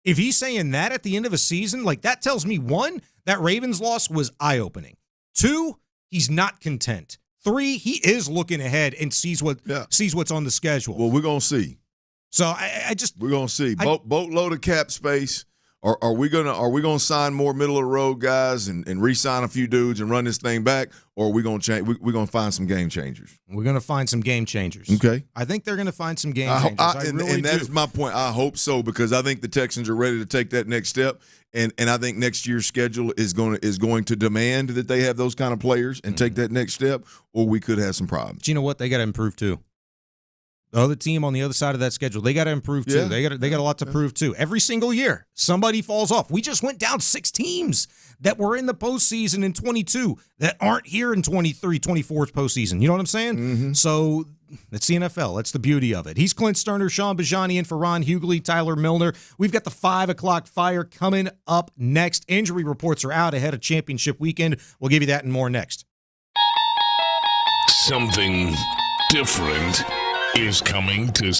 if he's saying that at the end of a season, that tells me, 1, that Ravens loss was eye-opening. 2, he's not content. 3, he is looking ahead and sees what's on the schedule. Well, we're going to see. So we're going to see. Boatload of cap space. Are we gonna sign more middle of the road guys and re-sign a few dudes and run this thing back, or are we gonna change? We're gonna find some game changers. We're gonna find some game changers. Okay, I think they're gonna find some game changers. And that is my point. I hope so, because I think the Texans are ready to take that next step, and I think next year's schedule is going to demand that they have those kind of players and take that next step, or we could have some problems. Do you know what? They got to improve too. The other team on the other side of that schedule, they got to improve too. Yeah. They got a lot to prove too. Every single year, somebody falls off. We just went down 6 teams that were in the postseason in 22 that aren't here in 23, 24's postseason. You know what I'm saying? Mm-hmm. So that's the NFL. That's the beauty of it. He's Clint Stoerner, Sean Bajani in for Ron Hughley, Tyler Milner. We've got the 5 o'clock fire coming up next. Injury reports are out ahead of championship weekend. We'll give you that and more next. Something different is coming to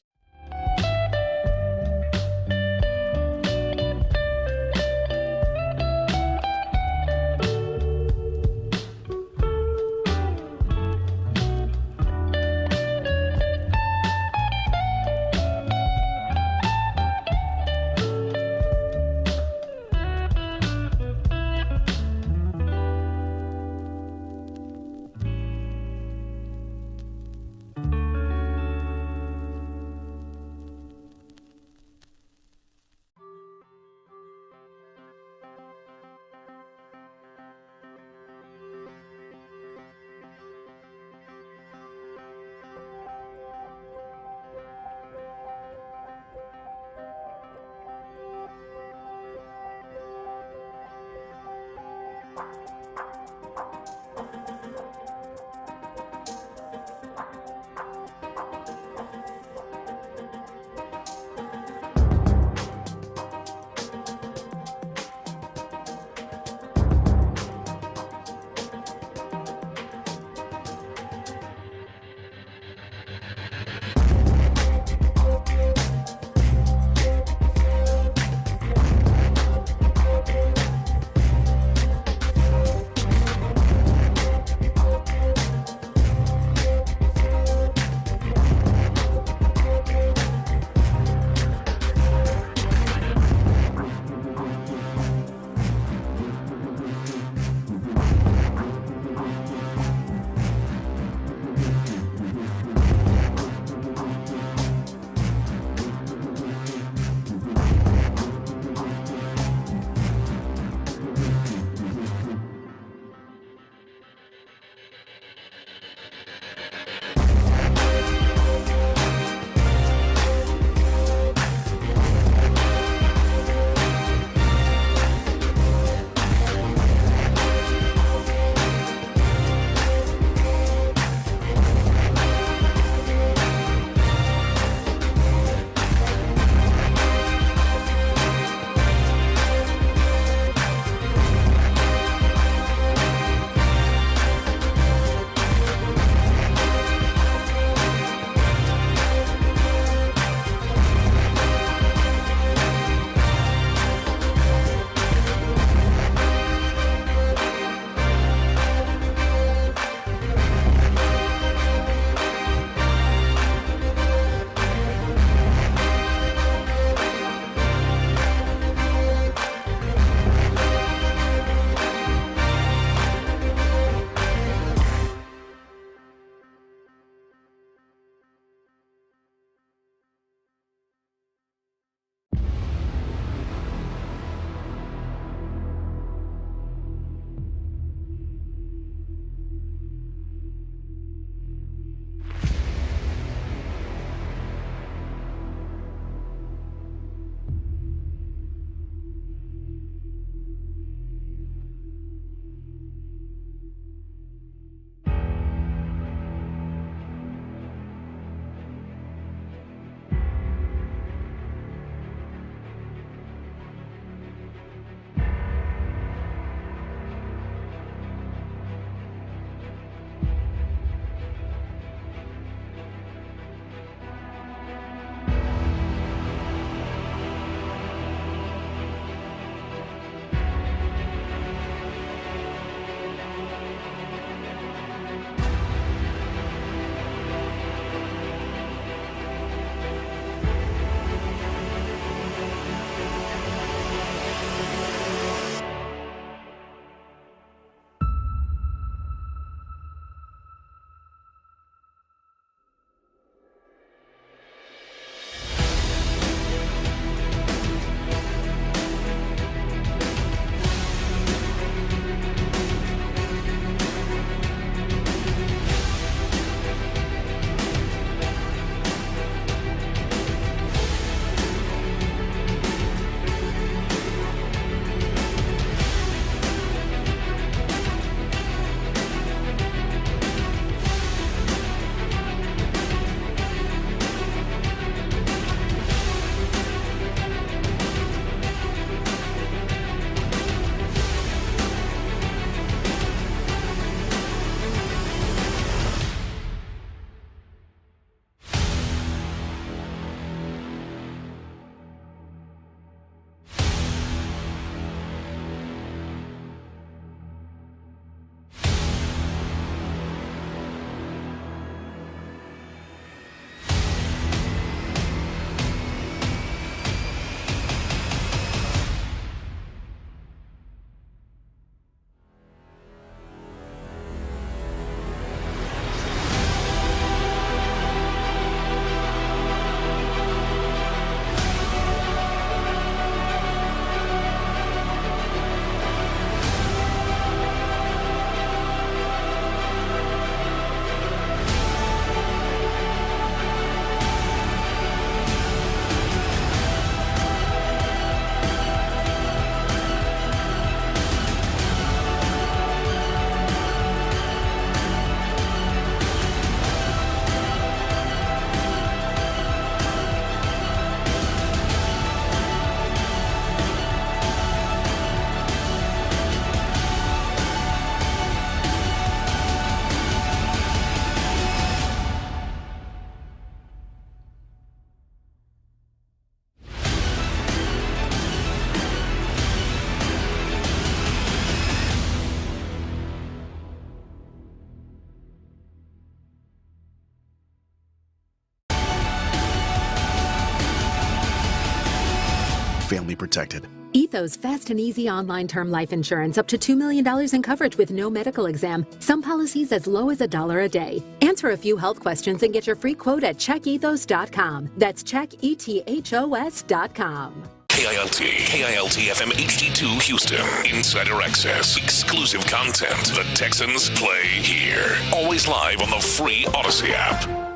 protected. Ethos fast and easy online term life insurance up to $2 million in coverage with no medical exam. Some policies as low as $1 a day. Answer a few health questions and get your free quote at checkethos.com. That's checkethos.com. KILT FM HD2 Houston. Insider access. Exclusive content. The Texans play here. Always live on the free Odyssey app.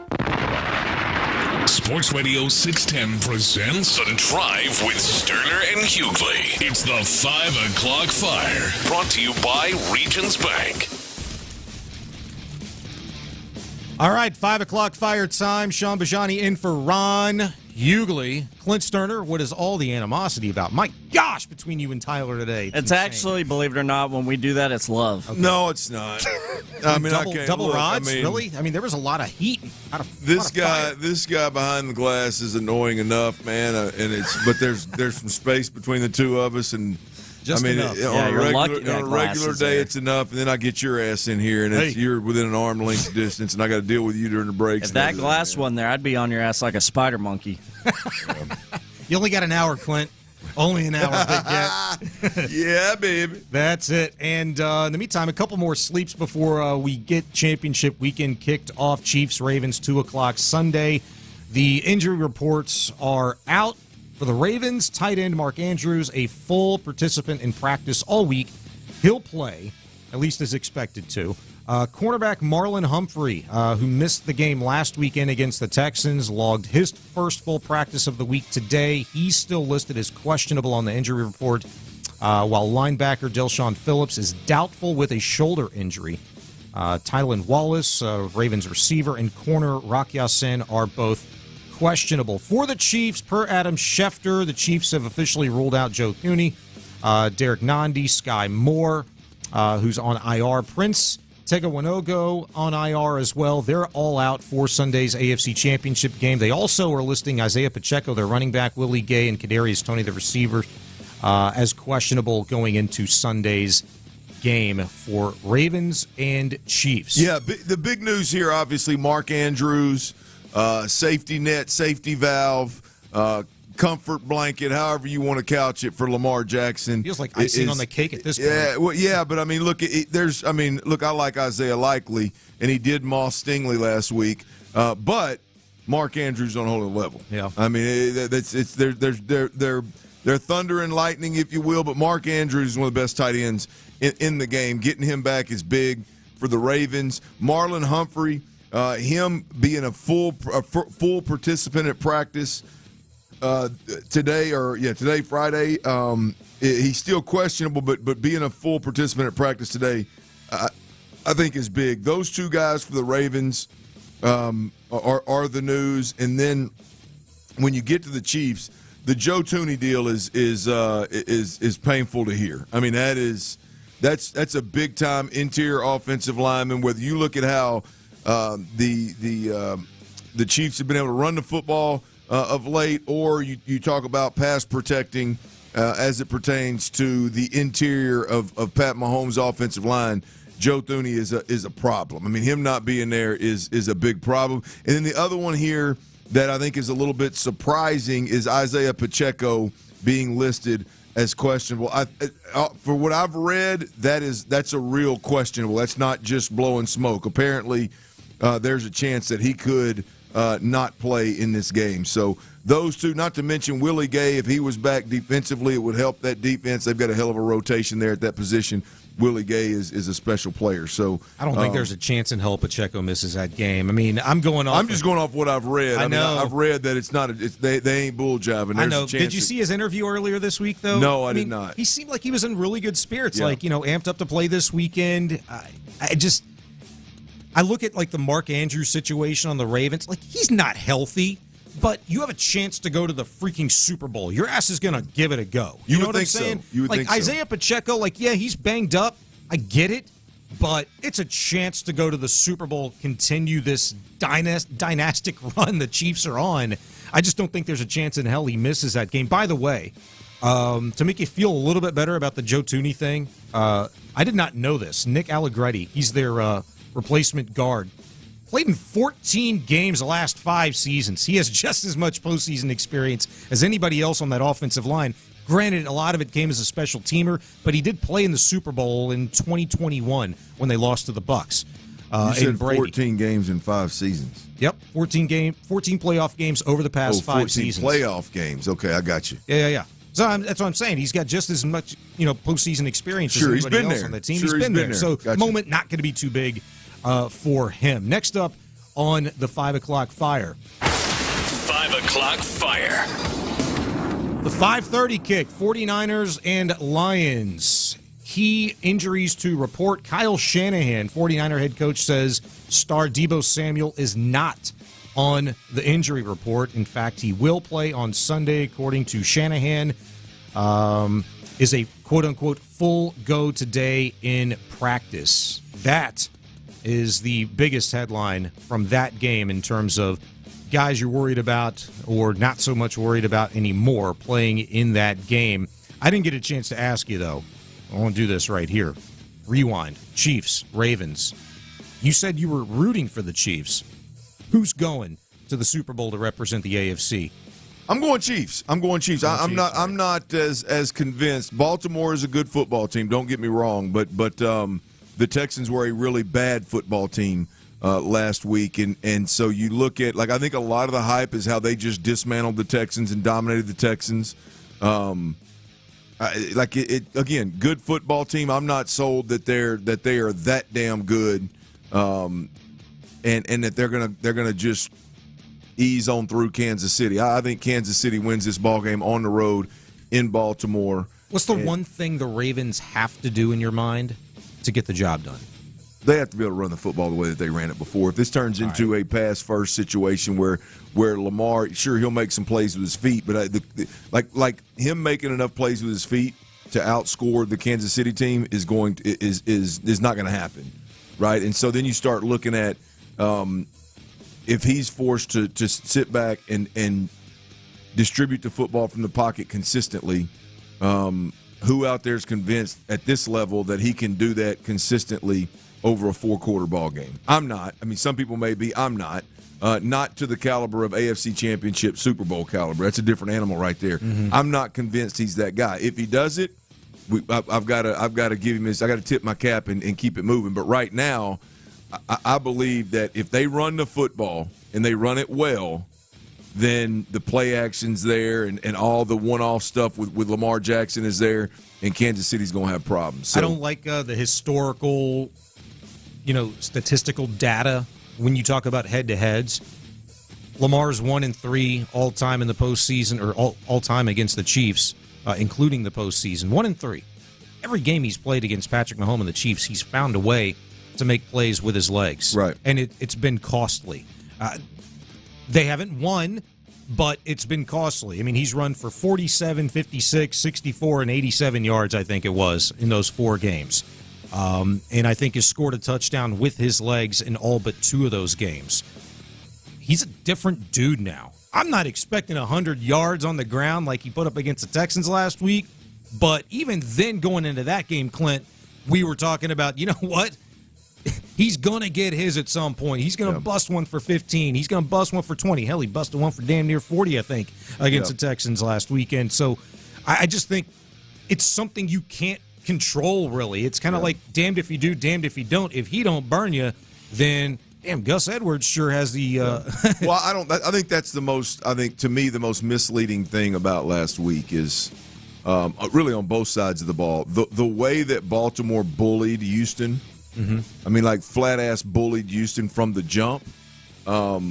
Sports Radio 610 presents The Drive with Stoerner and Hughley. It's the 5 o'clock fire. Brought to you by Regions Bank. All right, 5 o'clock fire time. Sean Bajani in for Ron Hughley. Clint Stoerner, what is all the animosity about? My gosh, between you and Tyler today. It's actually, believe it or not, when we do that, it's love. Okay. No, it's not. I mean, double rods? Really? I mean, there was a lot of heat. This guy behind the glass is annoying enough, man. But there's some space between the two of us, and just enough. On a regular day, it's enough, and then I get your ass in here, and you're within an arm length distance, and I got to deal with you during the breaks. If that glass wasn't there, I'd be on your ass like a spider monkey. You only got an hour, Clint. Only an hour, big cat. Yeah, baby. That's it. And in the meantime, a couple more sleeps before we get championship weekend kicked off. Chiefs-Ravens, 2 o'clock Sunday. The injury reports are out for the Ravens. Tight end Mark Andrews, a full participant in practice all week. He'll play, at least as expected to. Cornerback Marlon Humphrey, who missed the game last weekend against the Texans, logged his first full practice of the week today. He's still listed as questionable on the injury report, while linebacker Delshon Phillips is doubtful with a shoulder injury. Tylan Wallace, Ravens receiver, and corner Rock Ya-Sin are both questionable. For the Chiefs, per Adam Schefter, the Chiefs have officially ruled out Joe Thuney, Derek Nandi, Sky Moore, who's on IR, Prince Tegawanogo on IR as well. They're all out for Sunday's AFC Championship game. They also are listing Isaiah Pacheco, their running back, Willie Gay, and Kadarius Toney, the receiver, as questionable going into Sunday's game for Ravens and Chiefs. Yeah, the big news here, obviously, Mark Andrews, safety net, safety valve, comfort blanket, however you want to couch it for Lamar Jackson. Feels like icing on the cake at this point. Yeah, well, yeah, but I mean, look, I like Isaiah Likely, and he did Moss Stingley last week, but Mark Andrews on a whole other level. Yeah, I mean, they're thunder and lightning, if you will, but Mark Andrews is one of the best tight ends in the game. Getting him back is big for the Ravens. Marlon Humphrey, him being a full participant at practice today, Friday. He's still questionable, but being a full participant at practice today, I think is big. Those two guys for the Ravens are the news, and then when you get to the Chiefs, the Joe Thuney deal is painful to hear. I mean, that's a big time interior offensive lineman. Whether you look at how the Chiefs have been able to run the football of late, or you talk about pass protecting as it pertains to the interior of Pat Mahomes' offensive line, Joe Thuney is a problem. I mean, him not being there is a big problem. And then the other one here that I think is a little bit surprising is Isaiah Pacheco being listed as questionable. For what I've read, that's a real questionable. That's not just blowing smoke. Apparently, there's a chance that he could not play in this game. So those two, not to mention Willie Gay, if he was back defensively, it would help that defense. They've got a hell of a rotation there at that position. Willie Gay is a special player. So I don't think there's a chance in hell Pacheco misses that game. I mean, I'm just going off what I've read. I know. I've read that it's not. They ain't bull jiving. I know. Did you see his interview earlier this week, though? No, I did not. He seemed like he was in really good spirits. Yeah. Amped up to play this weekend. I look at the Mark Andrews situation on the Ravens. He's not healthy, but you have a chance to go to the freaking Super Bowl. Your ass is going to give it a go. You know what I'm saying? You would think so. Isaiah Pacheco, he's banged up. I get it, but it's a chance to go to the Super Bowl, continue this dynastic run the Chiefs are on. I just don't think there's a chance in hell he misses that game. By the way, to make you feel a little bit better about the Joe Thuney thing, I did not know this. Nick Allegretti, he's their replacement guard, played in 14 games the last 5 seasons. He has just as much postseason experience as anybody else on that offensive line. Granted, a lot of it came as a special teamer, but he did play in the Super Bowl in 2021 when they lost to the Bucs. You said 14 games in 5 seasons. Yep, 14 playoff games over the past 5 seasons. 14 playoff games. Okay, I got you. Yeah. So that's what I'm saying. He's got just as much, postseason experience as anybody else on the team. He's been there. So gotcha. Moment not going to be too big for him. Next up on the 5 o'clock fire. 5 o'clock fire. The 5:30 kick, 49ers and Lions. Key injuries to report. Kyle Shanahan, 49er head coach, says star Deebo Samuel is not on the injury report. In fact, he will play on Sunday, according to Shanahan. Is a quote-unquote full go today in practice. That is the biggest headline from that game in terms of guys you're worried about or not so much worried about anymore playing in that game. I didn't get a chance to ask you, though. I want to do this right here. Rewind. Chiefs, Ravens. You said you were rooting for the Chiefs. Who's going to the Super Bowl to represent the AFC? I'm going Chiefs. I'm not as convinced. Baltimore is a good football team. Don't get me wrong, but the Texans were a really bad football team last week, and so you look at, I think a lot of the hype is how they just dismantled the Texans and dominated the Texans. Again, good football team. I'm not sold that they are that damn good, and that they're gonna just ease on through Kansas City. I think Kansas City wins this ball game on the road in Baltimore. What's the one thing the Ravens have to do in your mind to get the job done? They have to be able to run the football the way that they ran it before. If this turns into a pass-first situation where Lamar, sure, he'll make some plays with his feet, but like him making enough plays with his feet to outscore the Kansas City team is not going to happen, right? And so then you start looking at if he's forced to sit back and distribute the football from the pocket consistently. Who out there is convinced at this level that he can do that consistently over a 4-quarter ball game? I'm not. I mean, some people may be. I'm not. Not to the caliber of AFC Championship, Super Bowl caliber. That's a different animal right there. Mm-hmm. I'm not convinced he's that guy. If he does it, I've got to give him this. I got to tip my cap and keep it moving. But right now, I believe that if they run the football and they run it well, then the play action's there and all the one-off stuff with Lamar Jackson is there, and Kansas City's going to have problems. So, I don't like the historical, statistical data when you talk about head-to-heads. Lamar's 1-3 all-time in the postseason, or all-time against the Chiefs, including the postseason. 1-3. Every game he's played against Patrick Mahomes and the Chiefs, he's found a way to make plays with his legs. Right. And it's been costly. They haven't won, but it's been costly. I mean, he's run for 47, 56, 64, and 87 yards, I think it was, in those 4 games. And I think has scored a touchdown with his legs in all but 2 of those games. He's a different dude now. I'm not expecting 100 yards on the ground like he put up against the Texans last week, but even then going into that game, Clint, we were talking about, you know what? He's going to get his at some point. He's going to bust one for 15. He's going to bust one for 20. Hell, he busted one for damn near 40, I think, against the Texans last weekend. So I just think it's something you can't control, really. It's kind of like damned if you do, damned if you don't. If he don't burn you, then damn, Gus Edwards sure has the Well, I think that's the most, to me, the most misleading thing about last week is really on both sides of the ball. The way that Baltimore bullied Houston. Mm-hmm. I mean, like flat-ass bullied Houston from the jump. Well,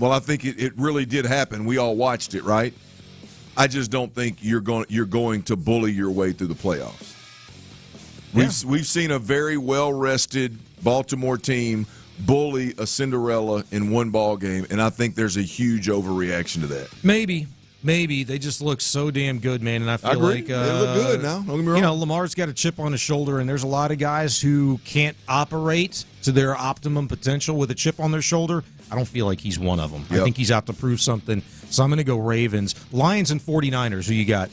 I think it really did happen. We all watched it, right? I just don't think you're going to bully your way through the playoffs. Yeah. We've seen a very well-rested Baltimore team bully a Cinderella in one ball game, and I think there's a huge overreaction to that. Maybe they just look so damn good, man, and I feel like they look good now. Don't get me wrong. Lamar's got a chip on his shoulder, and there's a lot of guys who can't operate to their optimum potential with a chip on their shoulder. I don't feel like he's one of them. Yep. I think he's out to prove something. So I'm going to go Ravens, Lions, and 49ers. Who you got?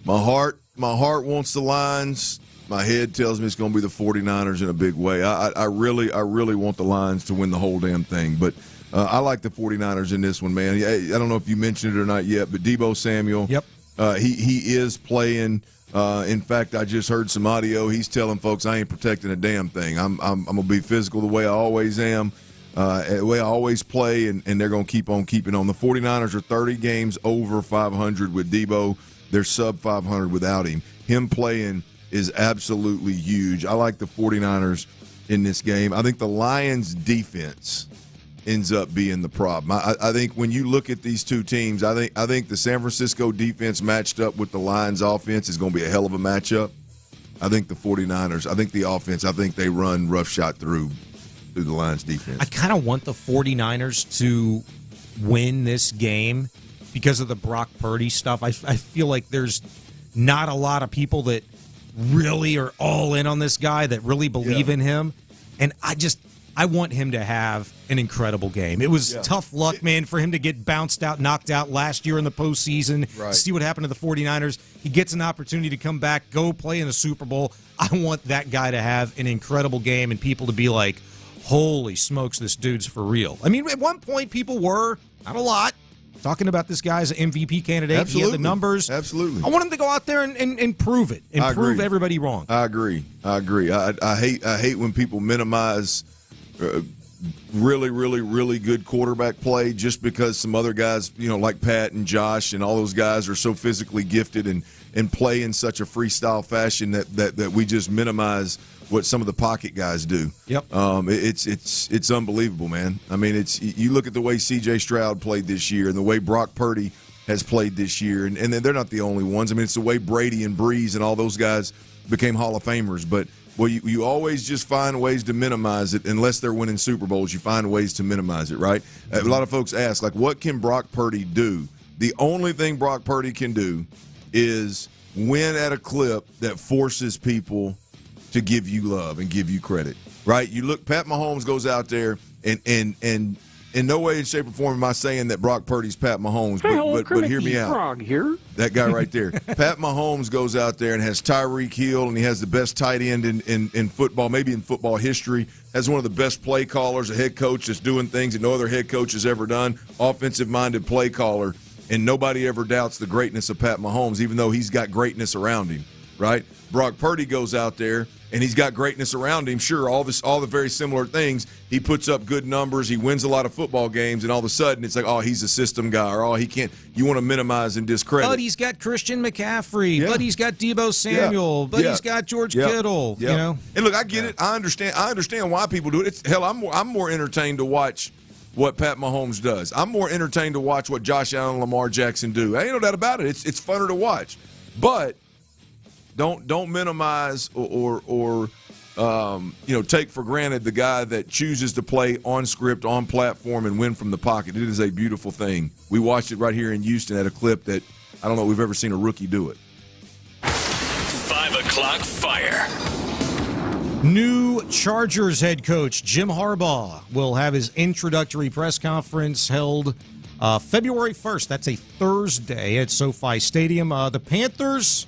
My heart wants the Lions. My head tells me it's going to be the 49ers in a big way. I really want the Lions to win the whole damn thing, but. I like the 49ers in this one, man. I don't know if you mentioned it or not yet, but Deebo Samuel, He is playing. In fact, I just heard some audio. He's telling folks, I ain't protecting a damn thing. I'm going to be physical the way I always am, the way I always play, and they're going to keep on keeping on. The 49ers are 30 games over 500 with Debo. They're sub 500 without him. Him playing is absolutely huge. I like the 49ers in this game. I think the Lions' defense ends up being the problem. I think when you look at these two teams, I think the San Francisco defense matched up with the Lions' offense is going to be a hell of a matchup. I think the 49ers, I think the offense, I think they run roughshod through the Lions' defense. I kind of want the 49ers to win this game because of the Brock Purdy stuff. I feel like there's not a lot of people that really are all in on this guy, that really believe in him. And I want him to have an incredible game. It was tough luck, man, for him to get knocked out last year in the postseason. Right. See what happened to the 49ers. He gets an opportunity to come back, go play in the Super Bowl. I want that guy to have an incredible game and people to be like, holy smokes, this dude's for real. I mean, at one point, people were, not a lot, talking about this guy as an MVP candidate. Absolutely. He had the numbers. Absolutely. I want him to go out there and prove it and prove everybody wrong. I agree. I hate when people minimize really, really, really good quarterback play just because some other guys, like Pat and Josh and all those guys are so physically gifted and play in such a freestyle fashion that we just minimize what some of the pocket guys do. Yep. It's unbelievable, man. I mean, you look at the way C.J. Stroud played this year and the way Brock Purdy has played this year, and they're not the only ones. I mean, it's the way Brady and Breeze and all those guys became Hall of Famers. But you always just find ways to minimize it unless they're winning Super Bowls. You find ways to minimize it, right? A lot of folks ask, what can Brock Purdy do? The only thing Brock Purdy can do is win at a clip that forces people to give you love and give you credit, right? You look, Pat Mahomes goes out there and in no way, shape, or form am I saying that Brock Purdy's Pat Mahomes, but hear me out. Frog here. That guy right there. Pat Mahomes goes out there and has Tyreek Hill, and he has the best tight end in football, maybe in football history, has one of the best play callers, a head coach that's doing things that no other head coach has ever done, offensive-minded play caller, and nobody ever doubts the greatness of Pat Mahomes, even though he's got greatness around him, right? Brock Purdy goes out there, and he's got greatness around him. Sure, all the very similar things. He puts up good numbers. He wins a lot of football games, and all of a sudden it's like, oh, he's a system guy, or he can't. You want to minimize and discredit. But he's got Christian McCaffrey. But he's got Deebo Samuel. But he's got George Kittle. You know. And look, I get it. I understand why people do it. I'm more entertained to watch what Pat Mahomes does. I'm more entertained to watch what Josh Allen and Lamar Jackson do. Ain't no doubt about it. It's funner to watch, but. Don't minimize or take for granted the guy that chooses to play on script, on platform, and win from the pocket. It is a beautiful thing. We watched it right here in Houston at a clip that I don't know if we've ever seen a rookie do it. 5 o'clock fire. New Chargers head coach Jim Harbaugh will have his introductory press conference held February 1st. That's a Thursday at SoFi Stadium. The Panthers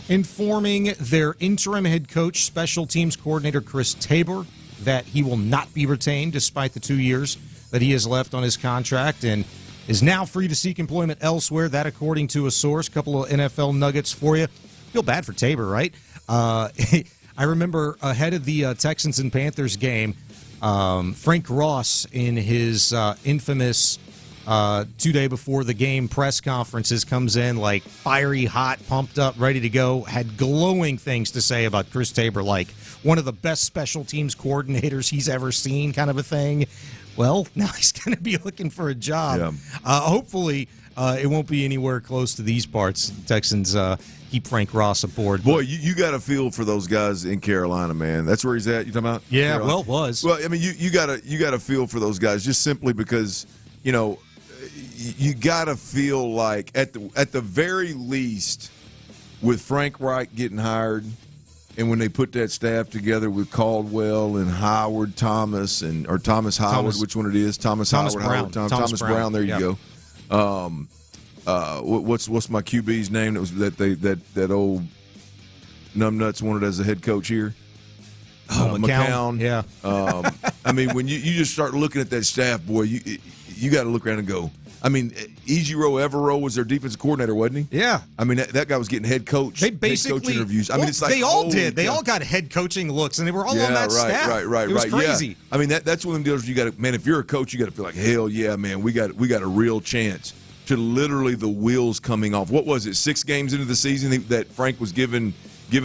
informing their interim head coach, special teams coordinator Chris Tabor, that he will not be retained despite the 2 years that he has left on his contract and is now free to seek employment elsewhere. That, according to a source. Couple of NFL nuggets for you. Feel bad for Tabor, right? I remember ahead of the Texans and Panthers game, Frank Ross in his infamous 2 day before the game press conferences comes in like fiery hot, pumped up, ready to go, had glowing things to say about Chris Tabor, like one of the best special teams coordinators he's ever seen, kind of a thing. Well, now he's going to be looking for a job. Yeah. Hopefully it won't be anywhere close to these parts. The Texans keep Frank Ross aboard. Boy, you got a feel for those guys in Carolina, man. That's where he's at. You talking about? Yeah, Carolina? well, it was. Well, I mean, you got a feel for those guys just simply because, you got to feel like at the very least, with Frank Reich getting hired, and when they put that staff together with Caldwell and Howard Thomas or Thomas Howard, which one it is? Thomas Howard, Brown. Thomas Brown. There you go. What's my QB's name? That old numbnuts wanted as a head coach here. McCown. Yeah. I mean, when you just start looking at that staff, boy, you got to look around and go, I mean, Ejiro Evero was their defensive coordinator, wasn't he? Yeah. I mean, that guy was getting head coach interviews. I mean, it's like they all did. They all got head coaching looks, and they were all on that staff. Right. It was crazy. Yeah. I mean, that's one of them deals. You got to, man. If you're a coach, you got to feel like, hell yeah, man. We got a real chance to literally the wheels coming off. What was it? 6 games into the season that Frank was giving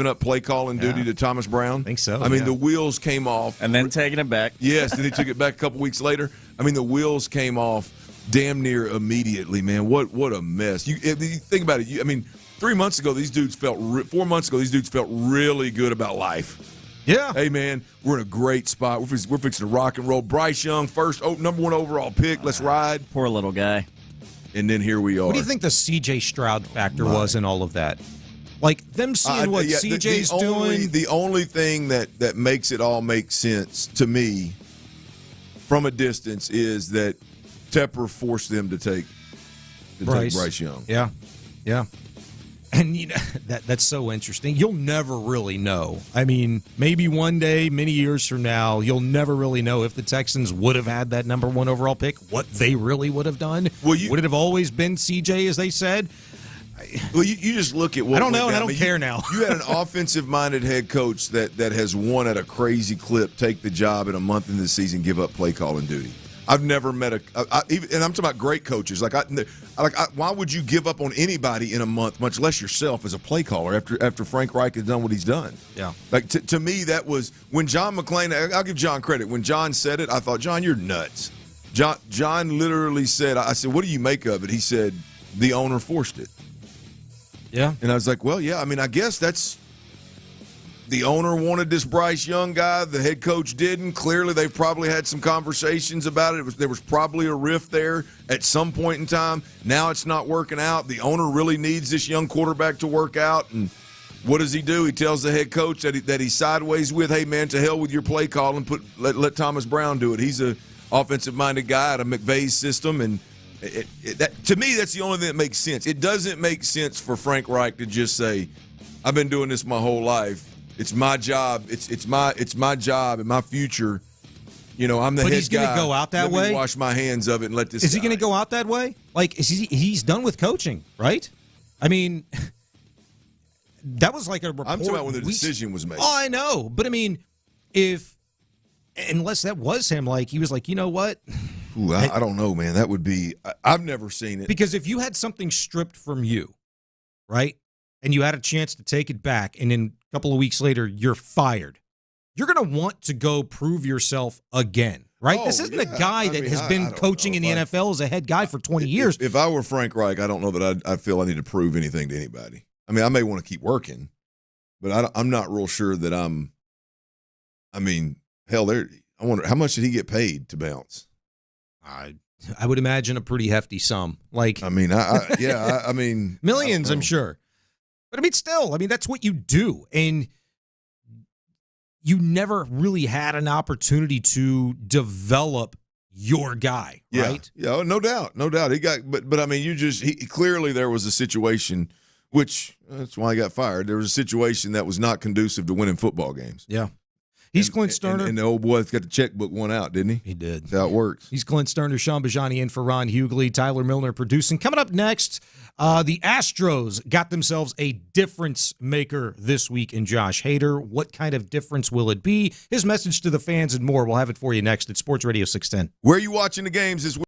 up play calling duty to Thomas Brown? I think so. I mean, the wheels came off. And then taking it back. Yes, then he took it back a couple weeks later. I mean, the wheels came off damn near immediately, man. What a mess. You think about it. I mean, 4 months ago, these dudes felt really good about life. Yeah. Hey, man, we're in a great spot. We're fixing to rock and roll. Bryce Young, first number 1 overall pick. Let's ride. Poor little guy. And then here we are. What do you think the C.J. Stroud factor was in all of that? Like, them seeing what C.J.'s doing? The only thing that makes it all make sense to me from a distance is that Tepper forced them to take Bryce Young. Yeah. And that's so interesting. You'll never really know. I mean, maybe one day, many years from now, you'll never really know if the Texans would have had that number 1 overall pick, what they really would have done. Would it have always been CJ, as they said? Well, you just look at what I don't know, and I don't care now. You had an offensive-minded head coach that has won at a crazy clip, take the job in a month into the season, give up play calling duty. I've never met and I'm talking about great coaches. Why would you give up on anybody in a month, much less yourself as a play caller after Frank Reich has done what he's done? Yeah. Like to me, that was when John McClain. I'll give John credit. When John said it, I thought, John, you're nuts. John literally said, I said, what do you make of it? He said, the owner forced it. Yeah. And I was like, well, yeah. I mean, I guess that's. The owner wanted this Bryce Young guy. The head coach didn't. Clearly, they've probably had some conversations about it. There was probably a rift there at some point in time. Now it's not working out. The owner really needs this young quarterback to work out. And what does he do? He tells the head coach that he's sideways with, hey, man, to hell with your play call and let Thomas Brown do it. He's a offensive-minded guy out of McVay's system. And to me, that's the only thing that makes sense. It doesn't make sense for Frank Reich to just say, I've been doing this my whole life. It's my job. It's my job and my future. You know, I'm the head guy. But he's going to go out that way? Let me wash my hands of it and let this. Is he going to go out that way? Like, he's done with coaching, right? I mean, that was like a report. I'm talking about when the decision was made. Oh, I know. But, I mean, unless that was him, like, he was like, you know what? Ooh, I don't know, man. That would be – I've never seen it. Because if you had something stripped from you, right, and you had a chance to take it back, and then a couple of weeks later you're fired, you're going to want to go prove yourself again, right? This isn't a guy that has been coaching in the NFL as a head guy for 20 years. If I were Frank Reich, I don't know that I feel I need to prove anything to anybody. I mean, I may want to keep working, but I'm not real sure that I mean, hell, I wonder, how much did he get paid to bounce? I would imagine a pretty hefty sum. Like, I mean, I mean, millions, I'm sure. But I mean, still, that's what you do. And you never really had an opportunity to develop your guy, right? Yeah, no doubt. He got, but I mean, clearly there was a situation, which that's why he got fired. There was a situation that was not conducive to winning football games. Yeah. He's Clint Stoerner. And the old boy's got the checkbook one out, didn't he? He did. That's how it works. He's Clint Stoerner, Sean Bajani in for Ron Hughley, Tyler Milner producing. Coming up next, the Astros got themselves a difference maker this week in Josh Hader. What kind of difference will it be? His message to the fans and more. We'll have it for you next at Sports Radio 610. Where are you watching the games this week?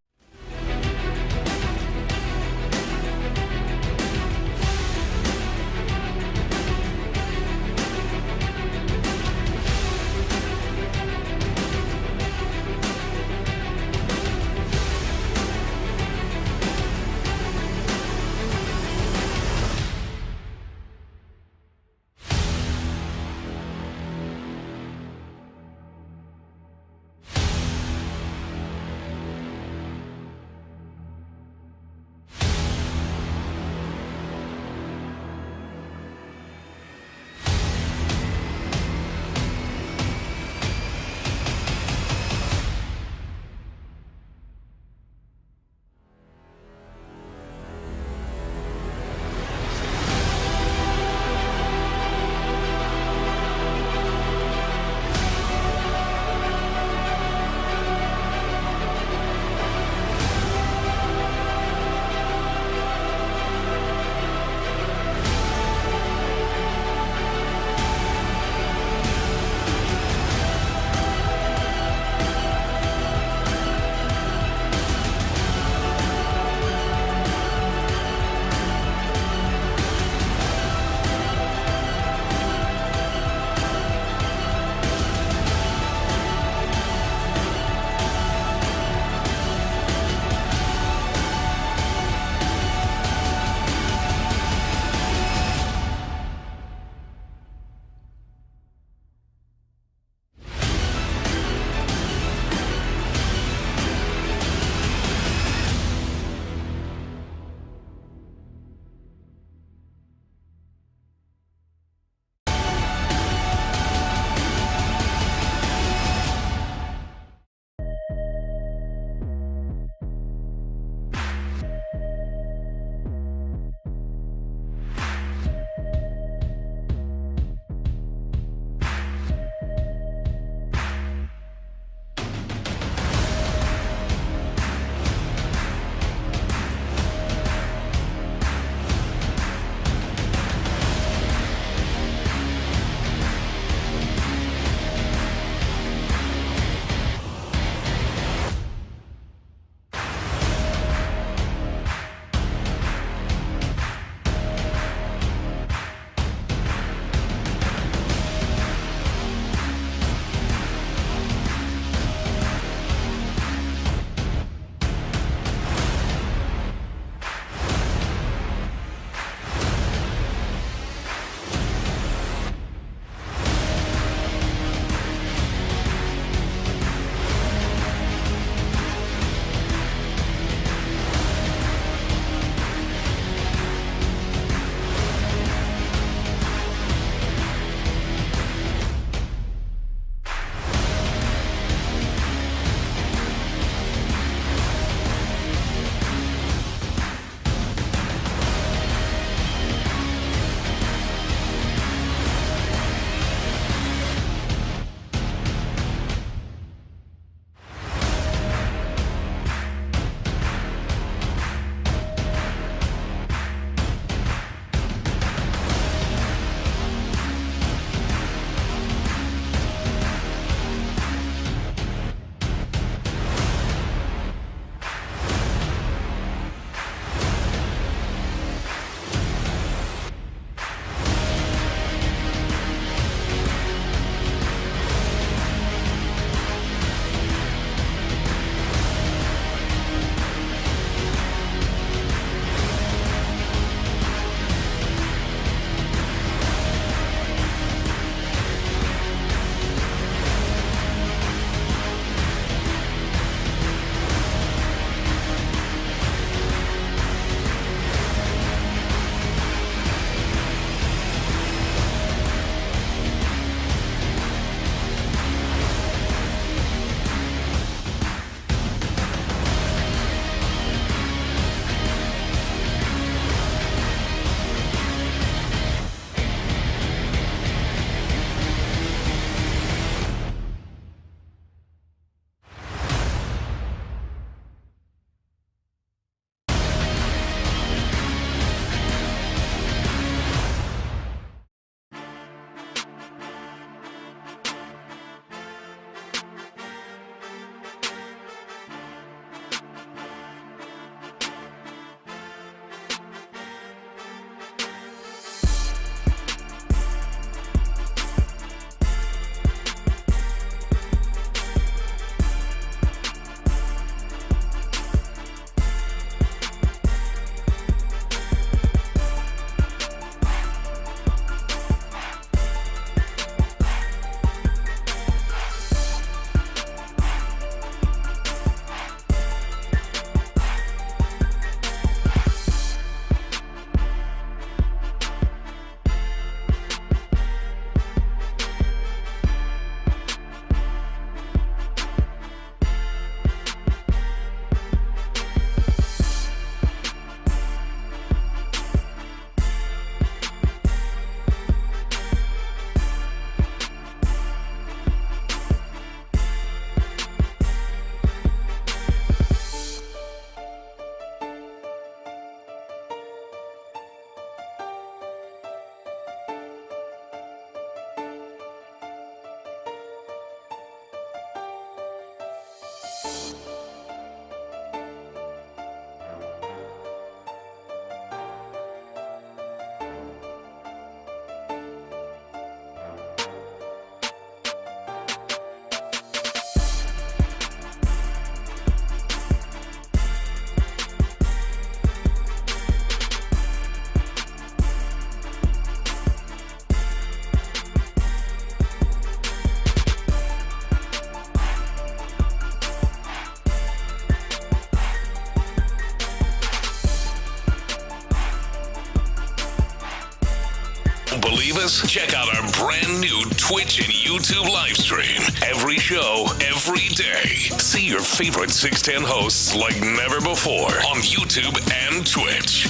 this? Check out our brand new Twitch and YouTube live stream. Every show, every day. See your favorite 610 hosts like never before on YouTube and Twitch.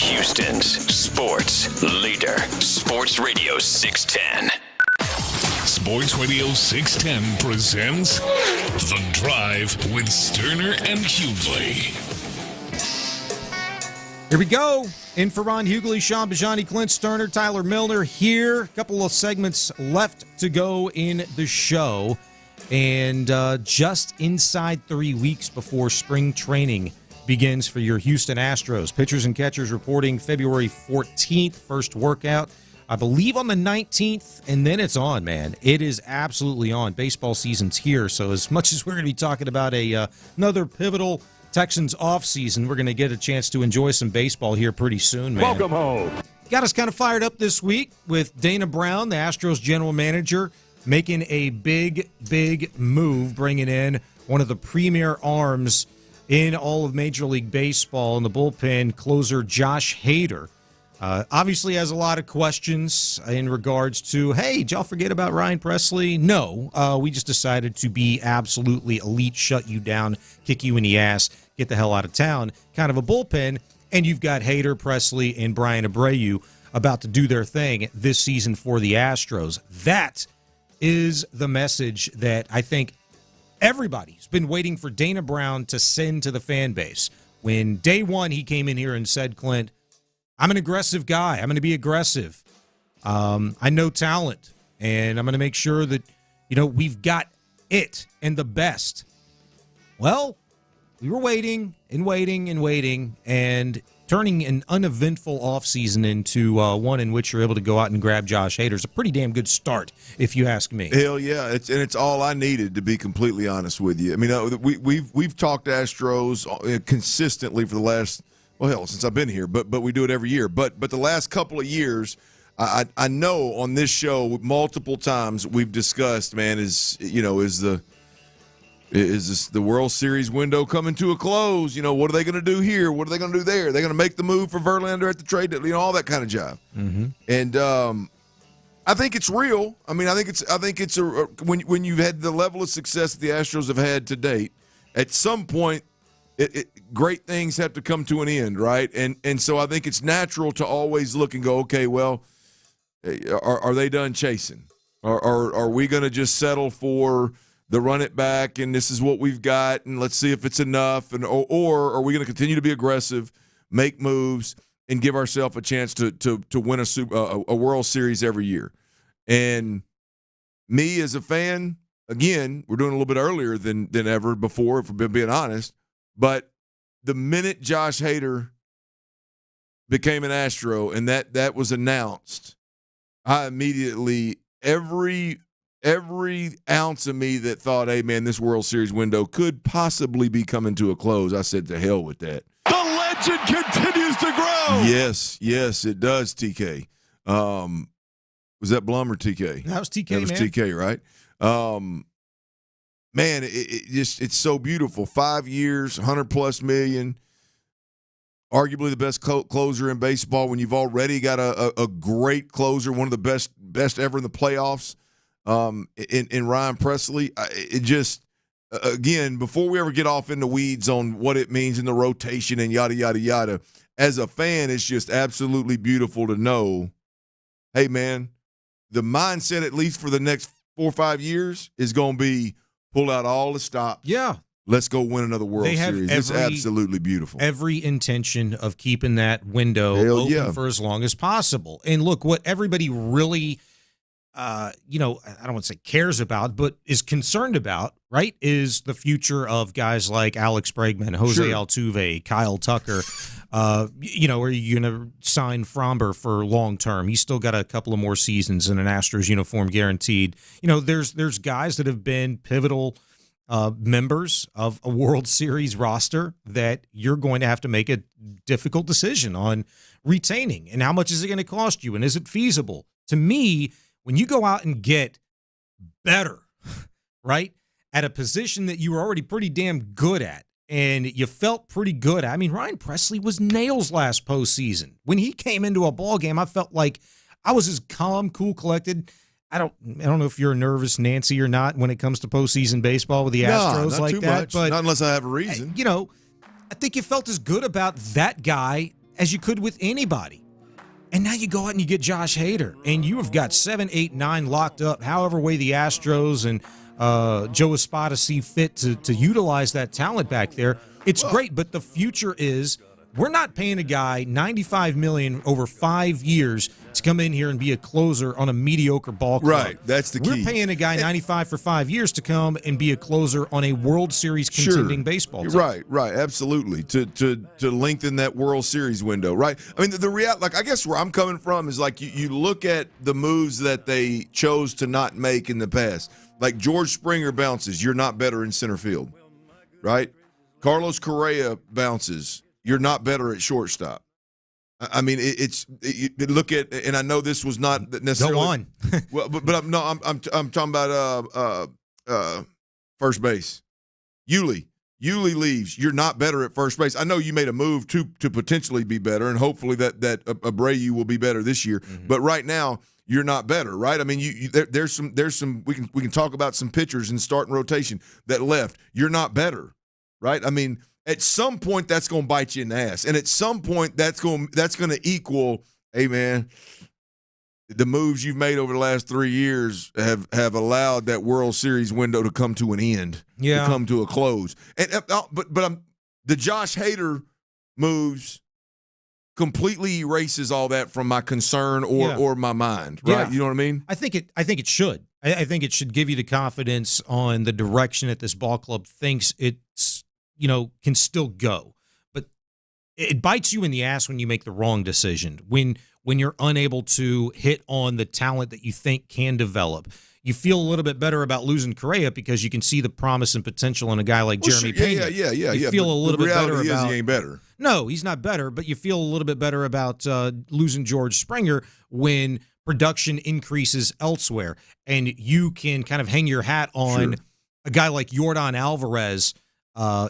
Houston's sports leader. Sports Radio 610. Sports Radio 610 presents The Drive with Stoerner and Hughley. Here we go. In for Ron Hughley, Sean Bajani, Clint Stoerner, Tyler Milner here. A couple of segments left to go in the show. And just inside 3 weeks before spring training begins for your Houston Astros. Pitchers and catchers reporting February 14th, first workout. I believe on the 19th, and then it's on, man. It is absolutely on. Baseball season's here, so as much as we're going to be talking about another pivotal Texans offseason, we're going to get a chance to enjoy some baseball here pretty soon, man. Welcome home. Got us kind of fired up this week with Dana Brown, the Astros general manager, making a big, big move, bringing in one of the premier arms in all of Major League Baseball in the bullpen, closer Josh Hader. Obviously has a lot of questions in regards to, hey, did y'all forget about Ryan Presley? No, we just decided to be absolutely elite, shut you down, kick you in the ass, get the hell out of town, kind of a bullpen. And you've got Hader, Presley, and Brian Abreu about to do their thing this season for the Astros. That is the message that I think everybody's been waiting for Dana Brown to send to the fan base. When day one he came in here and said, Clint, I'm an aggressive guy. I'm going to be aggressive. I know talent, and I'm going to make sure that, we've got it and the best. Well, we were waiting and waiting and waiting, and turning an uneventful offseason into one in which you're able to go out and grab Josh Hader is a pretty damn good start, if you ask me. Hell yeah, it's all I needed, to be completely honest with you. I mean, we've talked Astros consistently for the last. Well, hell, since I've been here, but we do it every year. But the last couple of years, I know on this show multiple times we've discussed, man, is the World Series window coming to a close? What are they going to do here? What are they going to do there? They're going to make the move for Verlander at the trade, all that kind of jive. Mm-hmm. And I think it's real. I mean, I think it's when you've had the level of success that the Astros have had to date, at some point. Great things have to come to an end, right? And so I think it's natural to always look and go, okay, well, are they done chasing? Are we going to just settle for the run it back and this is what we've got and let's see if it's enough? Or are we going to continue to be aggressive, make moves, and give ourselves a chance to win a World Series every year? And me as a fan, again, we're doing a little bit earlier than ever before, if we're being honest. But the minute Josh Hader became an Astro and that was announced, I immediately, every ounce of me that thought, hey, man, this World Series window could possibly be coming to a close, I said, to hell with that. The legend continues to grow. Yes, it does, TK. Was that Blum or TK? That was TK, That was man. TK, right? Man, it's so beautiful. 5 years, $100+ million, arguably the best closer in baseball when you've already got a great closer, one of the best ever in the playoffs, in Ryan Presley. It just, again, before we ever get off in the weeds on what it means in the rotation and yada, yada, yada, as a fan, it's just absolutely beautiful to know, hey, man, the mindset, at least for the next 4 or 5 years, is going to be pull out all the stops. Yeah. Let's go win another World Series. It's absolutely beautiful. Every intention of keeping that window open for as long as possible. And look, what everybody really, I don't want to say cares about, but is concerned about, right, is the future of guys like Alex Bregman, Jose Altuve, Kyle Tucker. Are you going to sign Fromber for long term? He's still got a couple of more seasons in an Astros uniform guaranteed. There's guys that have been pivotal members of a World Series roster that you're going to have to make a difficult decision on retaining. And how much is it going to cost you? And is it feasible? To me, when you go out and get better, right, at a position that you were already pretty damn good at, and you felt pretty good. I mean, Ryan Presley was nails last postseason. When he came into a ball game, I felt like I was as calm, cool, collected. I don't know if you're a nervous Nancy or not when it comes to postseason baseball with the Astros not like too that. much. But not unless I have a reason. I think you felt as good about that guy as you could with anybody. And now you go out and you get Josh Hader, and you have got 7, 8, 9 locked up, however way the Astros and Joe Espada see fit to utilize that talent back there. It's great, but the future is we're not paying a guy $95 million over 5 years to come in here and be a closer on a mediocre ball club. Right, that's the key. We're paying a guy $95 for 5 years to come and be a closer on a World Series contending baseball team. Right, absolutely. To lengthen that World Series window, right? I mean, the reality, like I guess where I'm coming from is like you look at the moves that they chose to not make in the past. Like George Springer bounces, you're not better in center field, right? Carlos Correa bounces, you're not better at shortstop. I mean, look at, and I know this was not necessarily. Go on. Well, but I'm talking about first base. Hughley leaves. You're not better at first base. I know you made a move to potentially be better, and hopefully that Abreu will be better this year. Mm-hmm. But right now, you're not better, right? I mean, there's some we can talk about some pitchers in starting rotation that left. You're not better, right? I mean, at some point that's going to bite you in the ass, and at some point that's going to equal, hey man, the moves you've made over the last 3 years have allowed that World Series window to come to an end, to come to a close. And but the Josh Hader moves completely erases all that from my concern or my mind, right? Yeah. You know what I mean? I think it should. I think it should give you the confidence on the direction that this ball club thinks it's can still go. But it bites you in the ass when you make the wrong decision. When you're unable to hit on the talent that you think can develop. You feel a little bit better about losing Correa because you can see the promise and potential in a guy like Jeremy Payne. Yeah. You feel a little bit better about. He ain't better. No, he's not better, but you feel a little bit better about losing George Springer when production increases elsewhere, and you can kind of hang your hat on a guy like Yordan Alvarez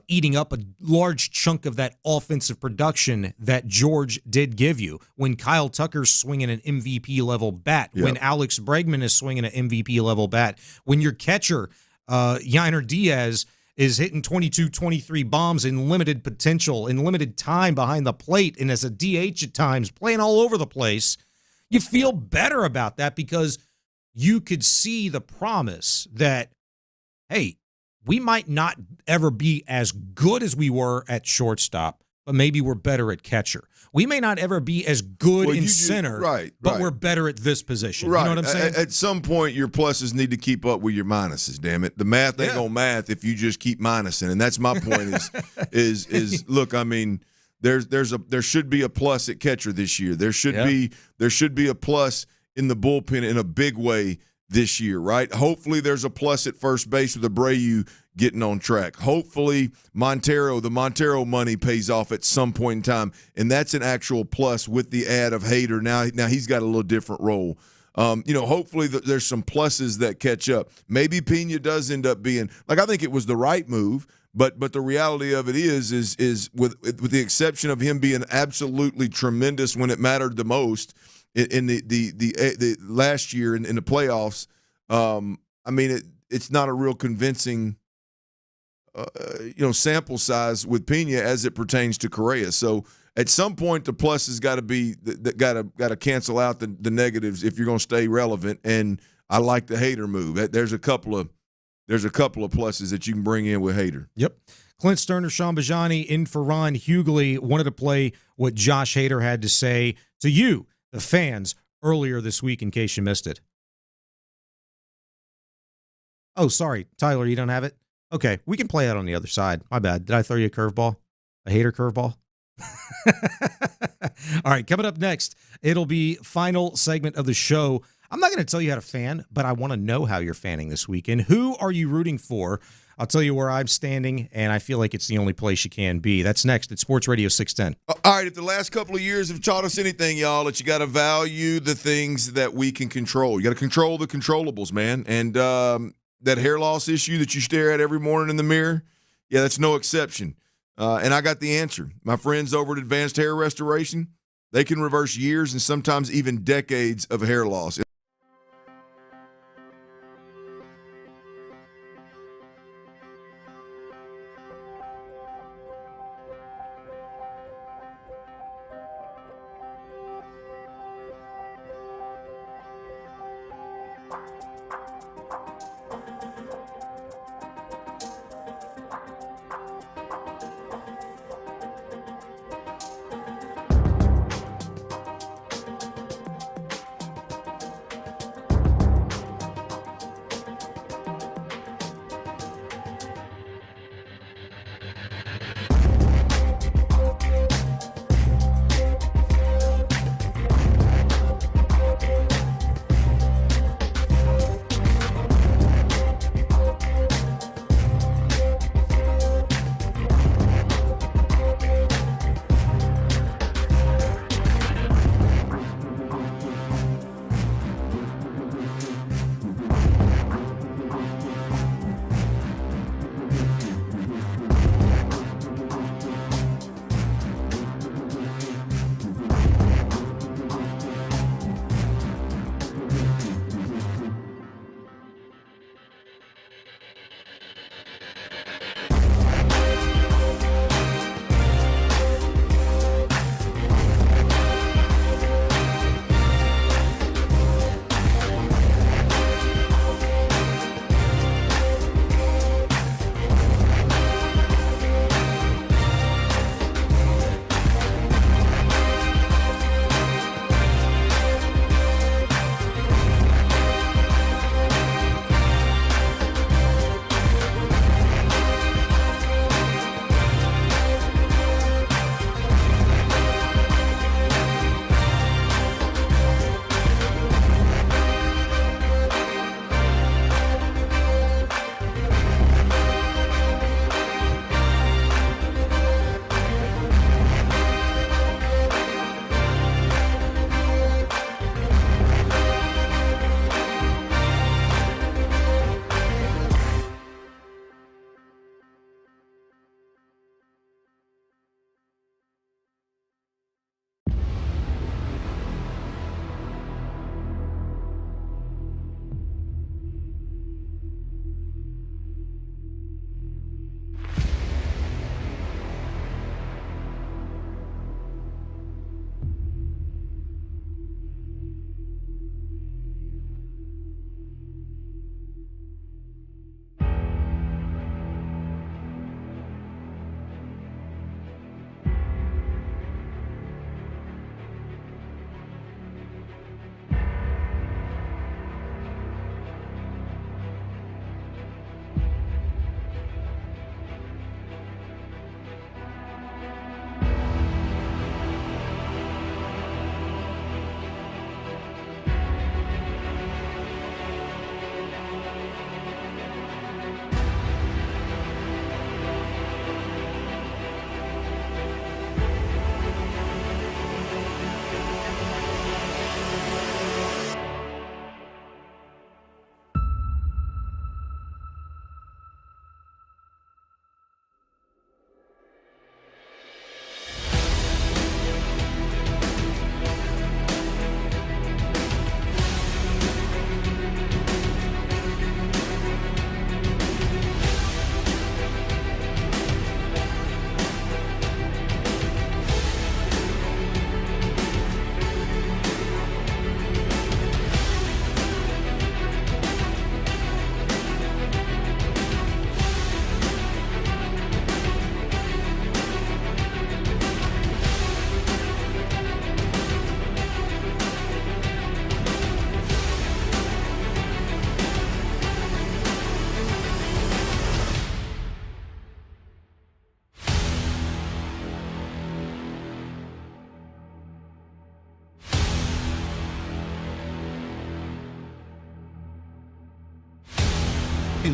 eating up a large chunk of that offensive production that George did give you. When Kyle Tucker's swinging an MVP-level bat, when Alex Bregman is swinging an MVP-level bat, when your catcher, Yainer Diaz, is hitting 22, 23 bombs in limited potential, in limited time behind the plate, and as a DH at times, playing all over the place, you feel better about that because you could see the promise that, hey, we might not ever be as good as we were at shortstop, but maybe we're better at catcher. We may not ever be as good in center, but we're better at this position. Right. You know what I'm saying? At some point, your pluses need to keep up with your minuses, damn it. The math ain't gonna math if you just keep minusing. And that's my point is look, I mean, there should be a plus at catcher this year. There should be a plus in the bullpen in a big way this year, right? Hopefully there's a plus at first base with Abreu getting on track. Hopefully the Montero money pays off at some point in time, and that's an actual plus with the add of Hader. Now he's got a little different role. Hopefully there's some pluses that catch up. Maybe Pena does end up being – like I think it was the right move, but the reality of it is with the exception of him being absolutely tremendous when it mattered the most – in the last year in the playoffs, I mean it's not a real convincing sample size with Pena as it pertains to Correa. So at some point the plus has got to be got to cancel out the negatives if you're going to stay relevant. And I like the Hader move. There's a couple of pluses that you can bring in with Hader. Yep. Clint Stoerner, Sean Bajani in for Ron Hughley. Wanted to play what Josh Hader had to say to you, the fans, earlier this week, in case you missed it. Oh, sorry, Tyler, you don't have it? Okay, we can play out on the other side. My bad. Did I throw you a curveball? A Hader curveball? All right, coming up next, it'll be final segment of the show. I'm not going to tell you how to fan, but I want to know how you're fanning this weekend. Who are you rooting for? I'll tell you where I'm standing, and I feel like it's the only place you can be. That's next at Sports Radio 610. All right, if the last couple of years have taught us anything, y'all, that you got to value the things that we can control. You got to control the controllables, man. And that hair loss issue that you stare at every morning in the mirror, yeah, that's no exception. And I got the answer. My friends over at Advanced Hair Restoration, They can reverse years and sometimes even decades of hair loss.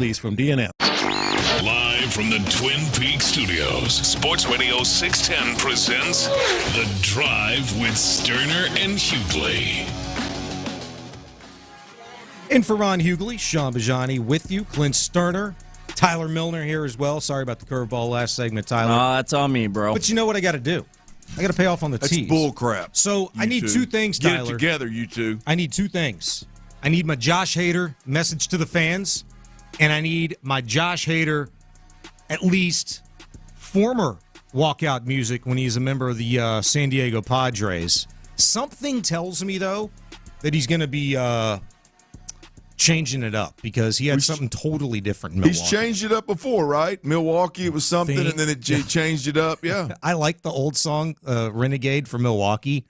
Lee's from DNF. Live from the Twin Peaks studios, Sports Radio 610 presents The Drive with Stoerner and Hughley. In for Ron Hughley, Sean Bajani with you, Clint Stoerner, Tyler Milner here as well. Sorry about the curveball last segment, Tyler. Oh, that's on me, bro. But you know what I got to do? I got to pay off on the That's T's. bull crap. So I need two things, Get Tyler. it together, you two. I need two things. I need my Josh Hader message to the fans, and I need my Josh Hader, at least former walkout music when he's a member of the San Diego Padres. Something tells me, though, that he's going to be changing it up because he had something totally different in Milwaukee. He's changed it up before, right? Milwaukee, it was something, and then it changed it up. Yeah. I like the old song, Renegade from Milwaukee,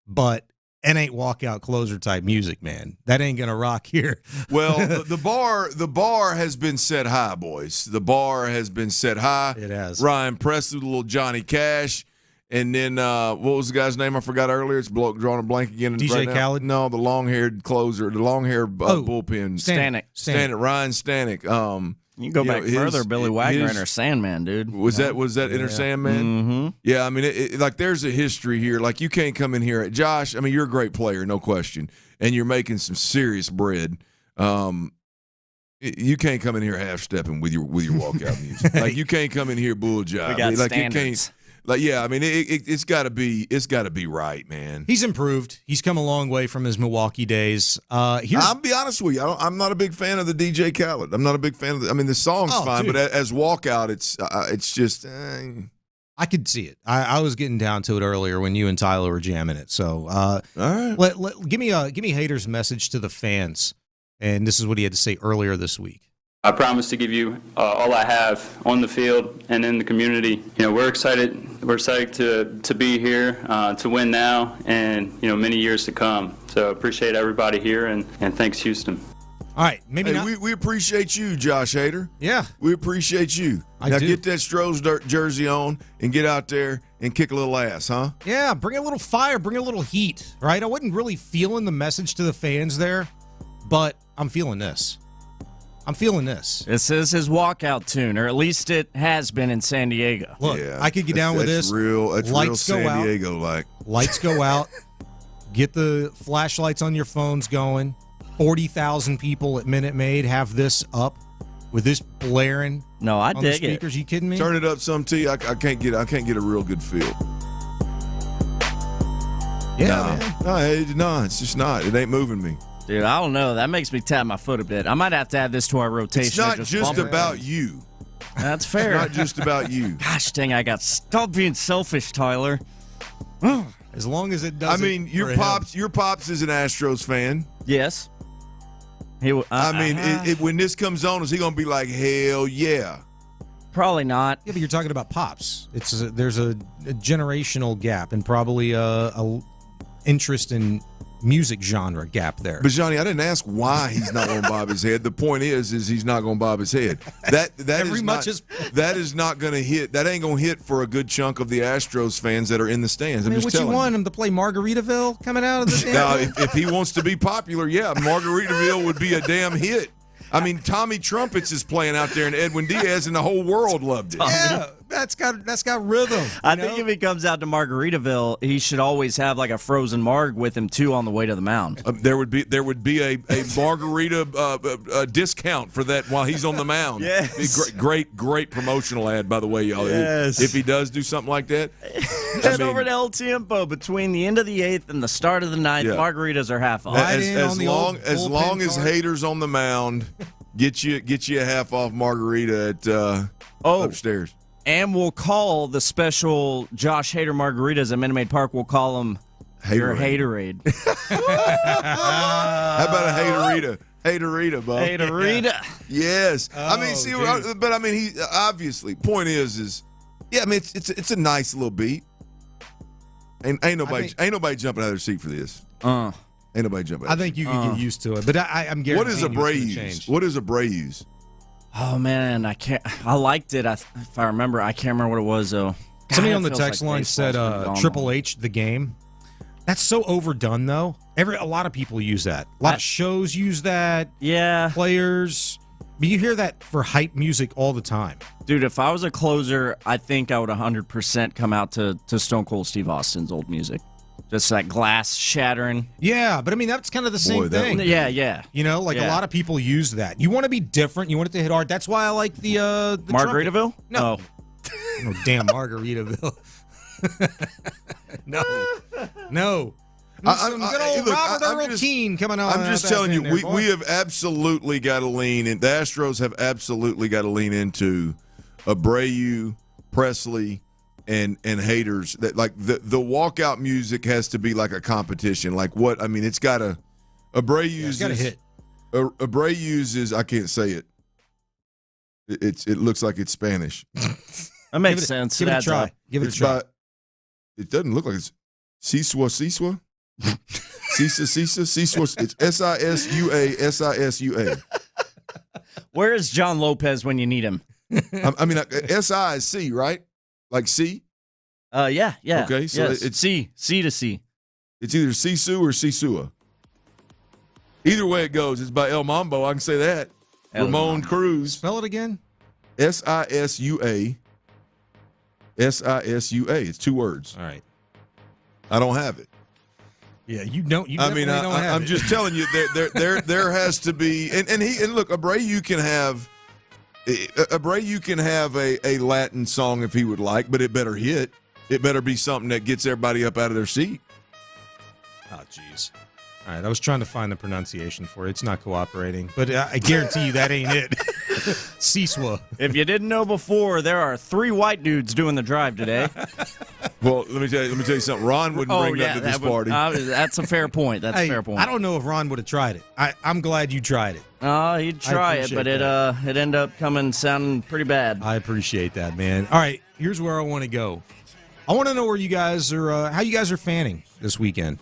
but it ain't walkout closer type music, man. That ain't going to rock here. Well, the bar has been set high, boys. The bar has been set high. It has. Ryan Presley, the little Johnny Cash. And then, what was the guy's name I forgot earlier? It's drawing a blank again. DJ right Khaled? No, the long-haired closer, the long-haired bullpen. Stanek. Ryan Stanek. You can go back further, Billy Wagner and Sandman, dude. Was that Inner Sandman? Mm-hmm. Yeah, I mean, like there's a history here. Like you can't come in here, Josh. I mean, you're a great player, no question, and you're making some serious bread. You can't come in here half-stepping with your walkout music. Like you can't come in here bull jive. We got like standards. You can't. Like I mean, it's got to be right, man. He's improved. He's come a long way from his Milwaukee days. I'll be honest with you. I'm not a big fan of the DJ Khaled. I'm not a big fan of I mean, the song's fine, dude. but as walkout, it's just. I could see it. I was getting down to it earlier when you and Tyler were jamming it. So, all right. Give me Hader's message to the fans, and this is what he had to say earlier this week. I promise to give you all I have on the field and in the community. You know, we're excited. We're excited to be here, to win now, and many years to come. So appreciate everybody here, and thanks, Houston. All right, maybe not. We appreciate you, Josh Hader. Yeah, we appreciate you. Now get that Stroh's jersey on and get out there and kick a little ass, huh? Yeah, bring a little fire, bring a little heat, right? I wasn't really feeling the message to the fans there, but I'm feeling this. This is his walkout tune, or at least it has been in San Diego. Look, I could get down with this. That's real San Diego like. Lights go out. Get the flashlights on your phones going. 40,000 people at Minute Maid have this up with this blaring. No, I on dig the speakers. it. You kidding me? Turn it up some, T. I can't get a real good feel. Yeah, no, it's just not. It ain't moving me. Dude, I don't know. That makes me tap my foot a bit. I might have to add this to our rotation. It's not just about you. That's fair. It's not just about you. Gosh dang, stop being selfish, Tyler. As long as it doesn't. I mean, your pops is an Astros fan. Yes. When this comes on, is he going to be like, hell yeah? Probably not. Yeah, but you're talking about pops. There's a generational gap and probably a interest in music genre gap there. But Johnny, I didn't ask why he's not going to bob his head. The point is he's not going to bob his head. That is not going to hit. That ain't going to hit for a good chunk of the Astros fans that are in the stands. I'm just what telling you want him to play Margaritaville coming out of the stand? Now, if he wants to be popular, yeah, Margaritaville would be a damn hit. I mean, Tommy Trumpets is playing out there, and Edwin Diaz, and the whole world loved it. Yeah, that's got rhythm. I think if he comes out to Margaritaville, he should always have like a frozen marg with him too on the way to the mound. There would be a margarita discount for that while he's on the mound. Yes. Great promotional ad, by the way, y'all. Yes. If he does do something like that. Head over to El Tiempo between the end of the 8th and the start of the 9th. Yeah. Margaritas are half off. As long as Hader's on the mound, get you a half off margarita at upstairs. And we'll call the special Josh Hader margaritas at Minute Maid Park. We'll call them your Haterade. How about a Haterita? Haterita, Bob. Haterita. Yes. He obviously. Point is yeah. I mean, it's a nice little beat. Ain't nobody jumping out of their seat for this. Ain't nobody jumping. I think you can get used to it, but I'm guaranteeing What is a Bray use? What is a Bray use? Oh man, I can't. I liked it. If I remember, I can't remember what it was though. Somebody on the text line said Triple H the game. That's so overdone though. A lot of people use that. A lot of shows use that. Yeah, players. But you hear that for hype music all the time. Dude, if I was a closer, I think I would 100% come out to Stone Cold Steve Austin's old music. Just that glass shattering. Yeah, but I mean, that's kind of the same thing. Yeah. You know, a lot of people use that. You want to be different. You want it to hit hard. That's why I like the Margaritaville? No. Oh, damn Margaritaville. No. Some good old Robert Earl Keane coming on. I'm just telling you, we have absolutely got to lean in. The Astros have absolutely got to lean into Abreu, Presley, and haters. That like the walkout music has to be like a competition. Like what? I mean, it's got to. Abreu uses. Hit. Abreu uses. I can't say it. It looks like it's Spanish. That makes sense. Give it a try. Give it a try. It doesn't look like it's Siswa. Siswa. It's SISUA. Where is John Lopez when you need him? I mean, SI is C, right? Like C? Yeah. Okay, so yes. it's C to C. It's either Sisu or Sisua. Either way it goes, it's by El Mambo. I can say that. Ramon Cruz. Spell it again. SISUA. SISUA. It's 2 words. All right. I don't have it. Yeah, you don't. You definitely don't have it. I'm just telling you, there has to be, and look, Abreu can have a Latin song if he would like, but it better hit. It better be something that gets everybody up out of their seat. Oh, jeez. All right, I was trying to find the pronunciation for it. It's not cooperating, but I guarantee you that ain't it. Siswa. If you didn't know before, there are 3 white dudes doing the drive today. Well, let me tell you something. Ron wouldn't bring that to this party. That's a fair point. That's a fair point. I don't know if Ron would have tried it. I'm glad you tried it. Oh, he'd try it, but it ended up sounding pretty bad. I appreciate that, man. All right, here's where I want to go. I want to know where you guys are, how you guys are fanning this weekend.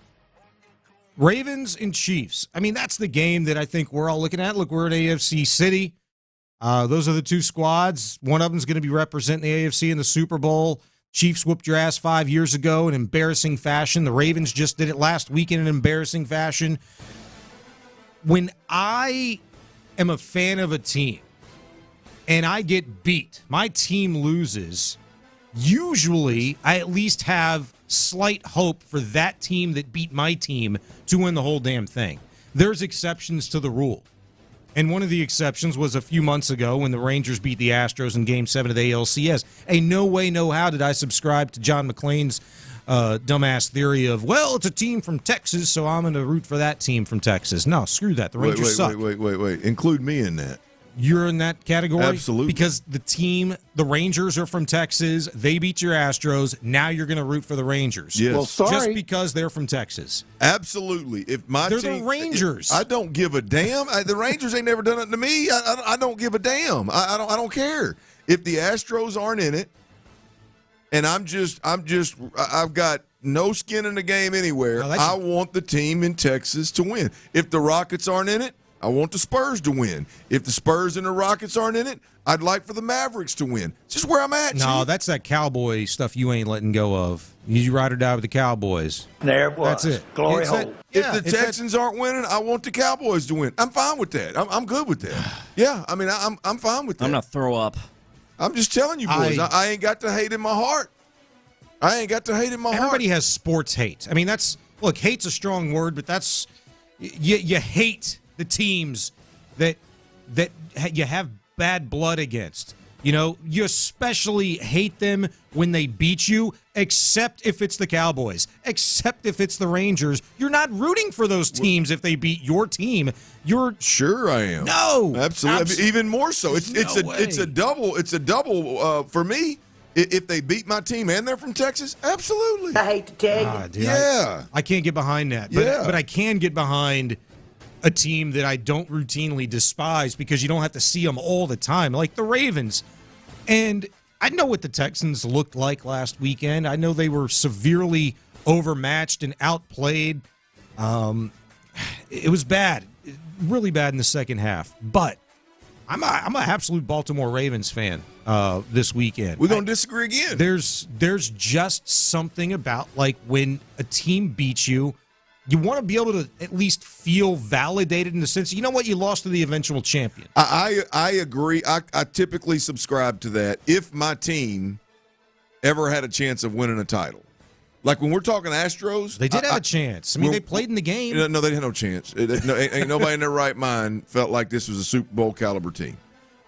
Ravens and Chiefs. I mean, that's the game that I think we're all looking at. Look, we're in AFC City. Those are the 2 squads. One of them is going to be representing the AFC in the Super Bowl. Chiefs whooped your ass 5 years ago in embarrassing fashion. The Ravens just did it last week in an embarrassing fashion. When I am a fan of a team and I get beat, my team loses, usually I at least have slight hope for that team that beat my team to win the whole damn thing. There's exceptions to the rule. And one of the exceptions was a few months ago when the Rangers beat the Astros in Game 7 of the ALCS. No way, no how did I subscribe to John McClain's dumbass theory of, well, it's a team from Texas, so I'm going to root for that team from Texas. No, screw that. The Rangers suck. Wait. Include me in that. You're in that category? Absolutely. Because the Rangers are from Texas. They beat your Astros. Now you're going to root for the Rangers. Yes. Well, sorry. Just because they're from Texas. Absolutely. If my They're team, the Rangers. I don't give a damn. The Rangers ain't never done it to me. I don't give a damn. I don't care. If the Astros aren't in it, and I've got no skin in the game anywhere, I want the team in Texas to win. If the Rockets aren't in it, I want the Spurs to win. If the Spurs and the Rockets aren't in it, I'd like for the Mavericks to win. It's just where I'm at. No, that's that Cowboy stuff you ain't letting go of. You ride or die with the Cowboys. There it was. That's it. Glory hole. If the Texans aren't winning, I want the Cowboys to win. I'm fine with that. I'm good with that. Yeah, I mean, I'm fine with that. I'm going to throw up. I'm just telling you, boys, I ain't got the hate in my heart. Everybody has sports hate. I mean, hate's a strong word, but that's you hate the teams that you have bad blood against. You know, you especially hate them when they beat you, except if it's the Cowboys, except if it's the Rangers. You're not rooting for those teams if they beat your team. You're sure I am. No, absolutely. Even more so. It's a double for me. If they beat my team and they're from Texas, absolutely. I hate to tell you. Dude, yeah, I can't get behind that. But I can get behind a team that I don't routinely despise because you don't have to see them all the time, like the Ravens. And I know what the Texans looked like last weekend. I know they were severely overmatched and outplayed. It was bad, really bad in the second half. But I'm an absolute Baltimore Ravens fan this weekend. We're going to disagree again. There's just something about, like, when a team beats you, you want to be able to at least feel validated in the sense, you know what, you lost to the eventual champion. I agree. I typically subscribe to that if my team ever had a chance of winning a title. Like when we're talking Astros. They did have a chance. I mean, they played in the game. No, they had no chance. Ain't nobody in their right mind felt like this was a Super Bowl caliber team.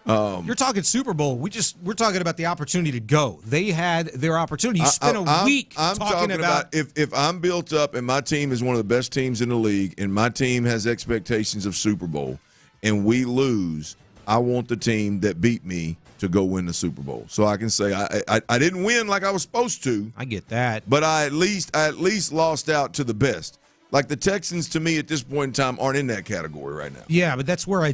You're talking Super Bowl. We're talking about the opportunity to go. They had their opportunity. You spent a week talking about if I'm built up and my team is one of the best teams in the league and my team has expectations of Super Bowl and we lose, I want the team that beat me to go win the Super Bowl. So I can say I didn't win like I was supposed to. I get that. But I at least lost out to the best. Like the Texans, to me, at this point in time, aren't in that category right now. Yeah, but that's where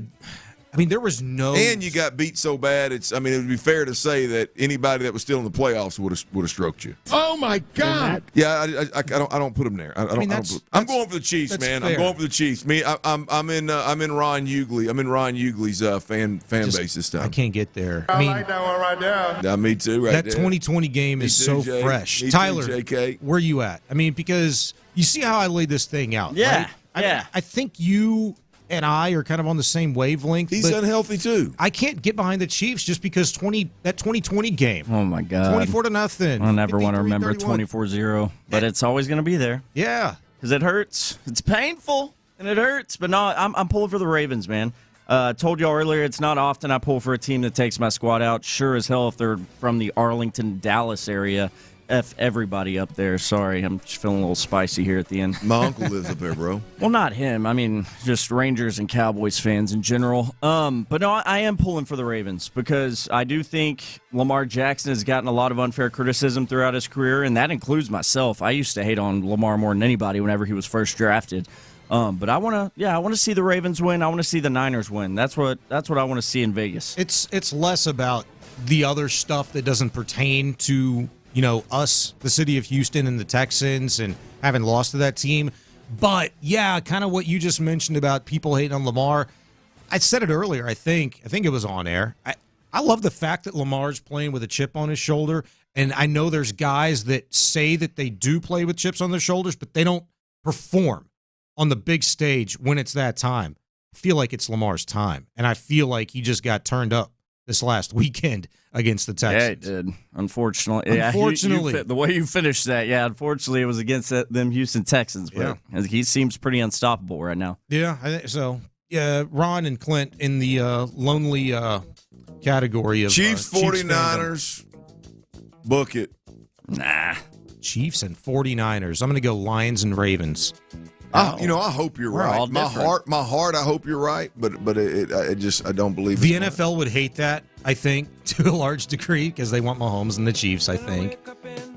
there was no. And you got beat so bad. It would be fair to say that anybody that was still in the playoffs would have stroked you. Oh my God! Yeah, I don't put them there. I'm going for the Chiefs, man. Fair. I'm going for the Chiefs. I'm in Ron Hughley. I'm in Ron Hughley's fan base this time. I can't get there. I like that one right there. Yeah, me too. Right that there. 2020 game is so fresh. Tyler, where you at? Because you see how I laid this thing out. Yeah, right? I think you and I are kind of on the same wavelength. He's unhealthy too. I can't get behind the Chiefs just because that 2020 game. Oh my God, 24-0. I'll never want to remember 24-0, but it's always going to be there. Yeah, because it hurts. It's painful and it hurts. But no, I'm pulling for the Ravens, man. Told y'all earlier, it's not often I pull for a team that takes my squad out. Sure as hell if they're from the Arlington, Dallas area. F everybody up there. Sorry, I'm just feeling a little spicy here at the end. My uncle lives up there, bro. Well, not him. I mean, just Rangers and Cowboys fans in general. But no, I am pulling for the Ravens because I do think Lamar Jackson has gotten a lot of unfair criticism throughout his career, and that includes myself. I used to hate on Lamar more than anybody whenever he was first drafted. But I want to see the Ravens win. I want to see the Niners win. That's what I want to see in Vegas. It's less about the other stuff that doesn't pertain to us, the city of Houston and the Texans, and having lost to that team. But, yeah, kind of what you just mentioned about people hating on Lamar. I said it earlier, I think it was on air. I love the fact that Lamar's playing with a chip on his shoulder, and I know there's guys that say that they do play with chips on their shoulders, but they don't perform on the big stage when it's that time. I feel like it's Lamar's time, and I feel like he just got turned up this last weekend against the Texans. Yeah, it did. Unfortunately. Unfortunately. The way you finished that, unfortunately, it was against them Houston Texans. But he seems pretty unstoppable right now. Yeah, I think so. Yeah, Ron and Clint in the lonely category of Chiefs 49ers. Book it. Nah. Chiefs and 49ers. I'm going to go Lions and Ravens. I hope you're right. My heart, I hope you're right, but I don't believe the NFL would hate that. I think to a large degree because they want Mahomes and the Chiefs. I think,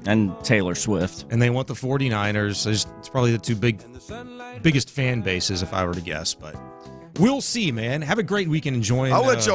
and Taylor Swift, and they want the 49ers. It's probably the two biggest fan bases, if I were to guess. But we'll see, man. Have a great weekend enjoying. I'll let y'all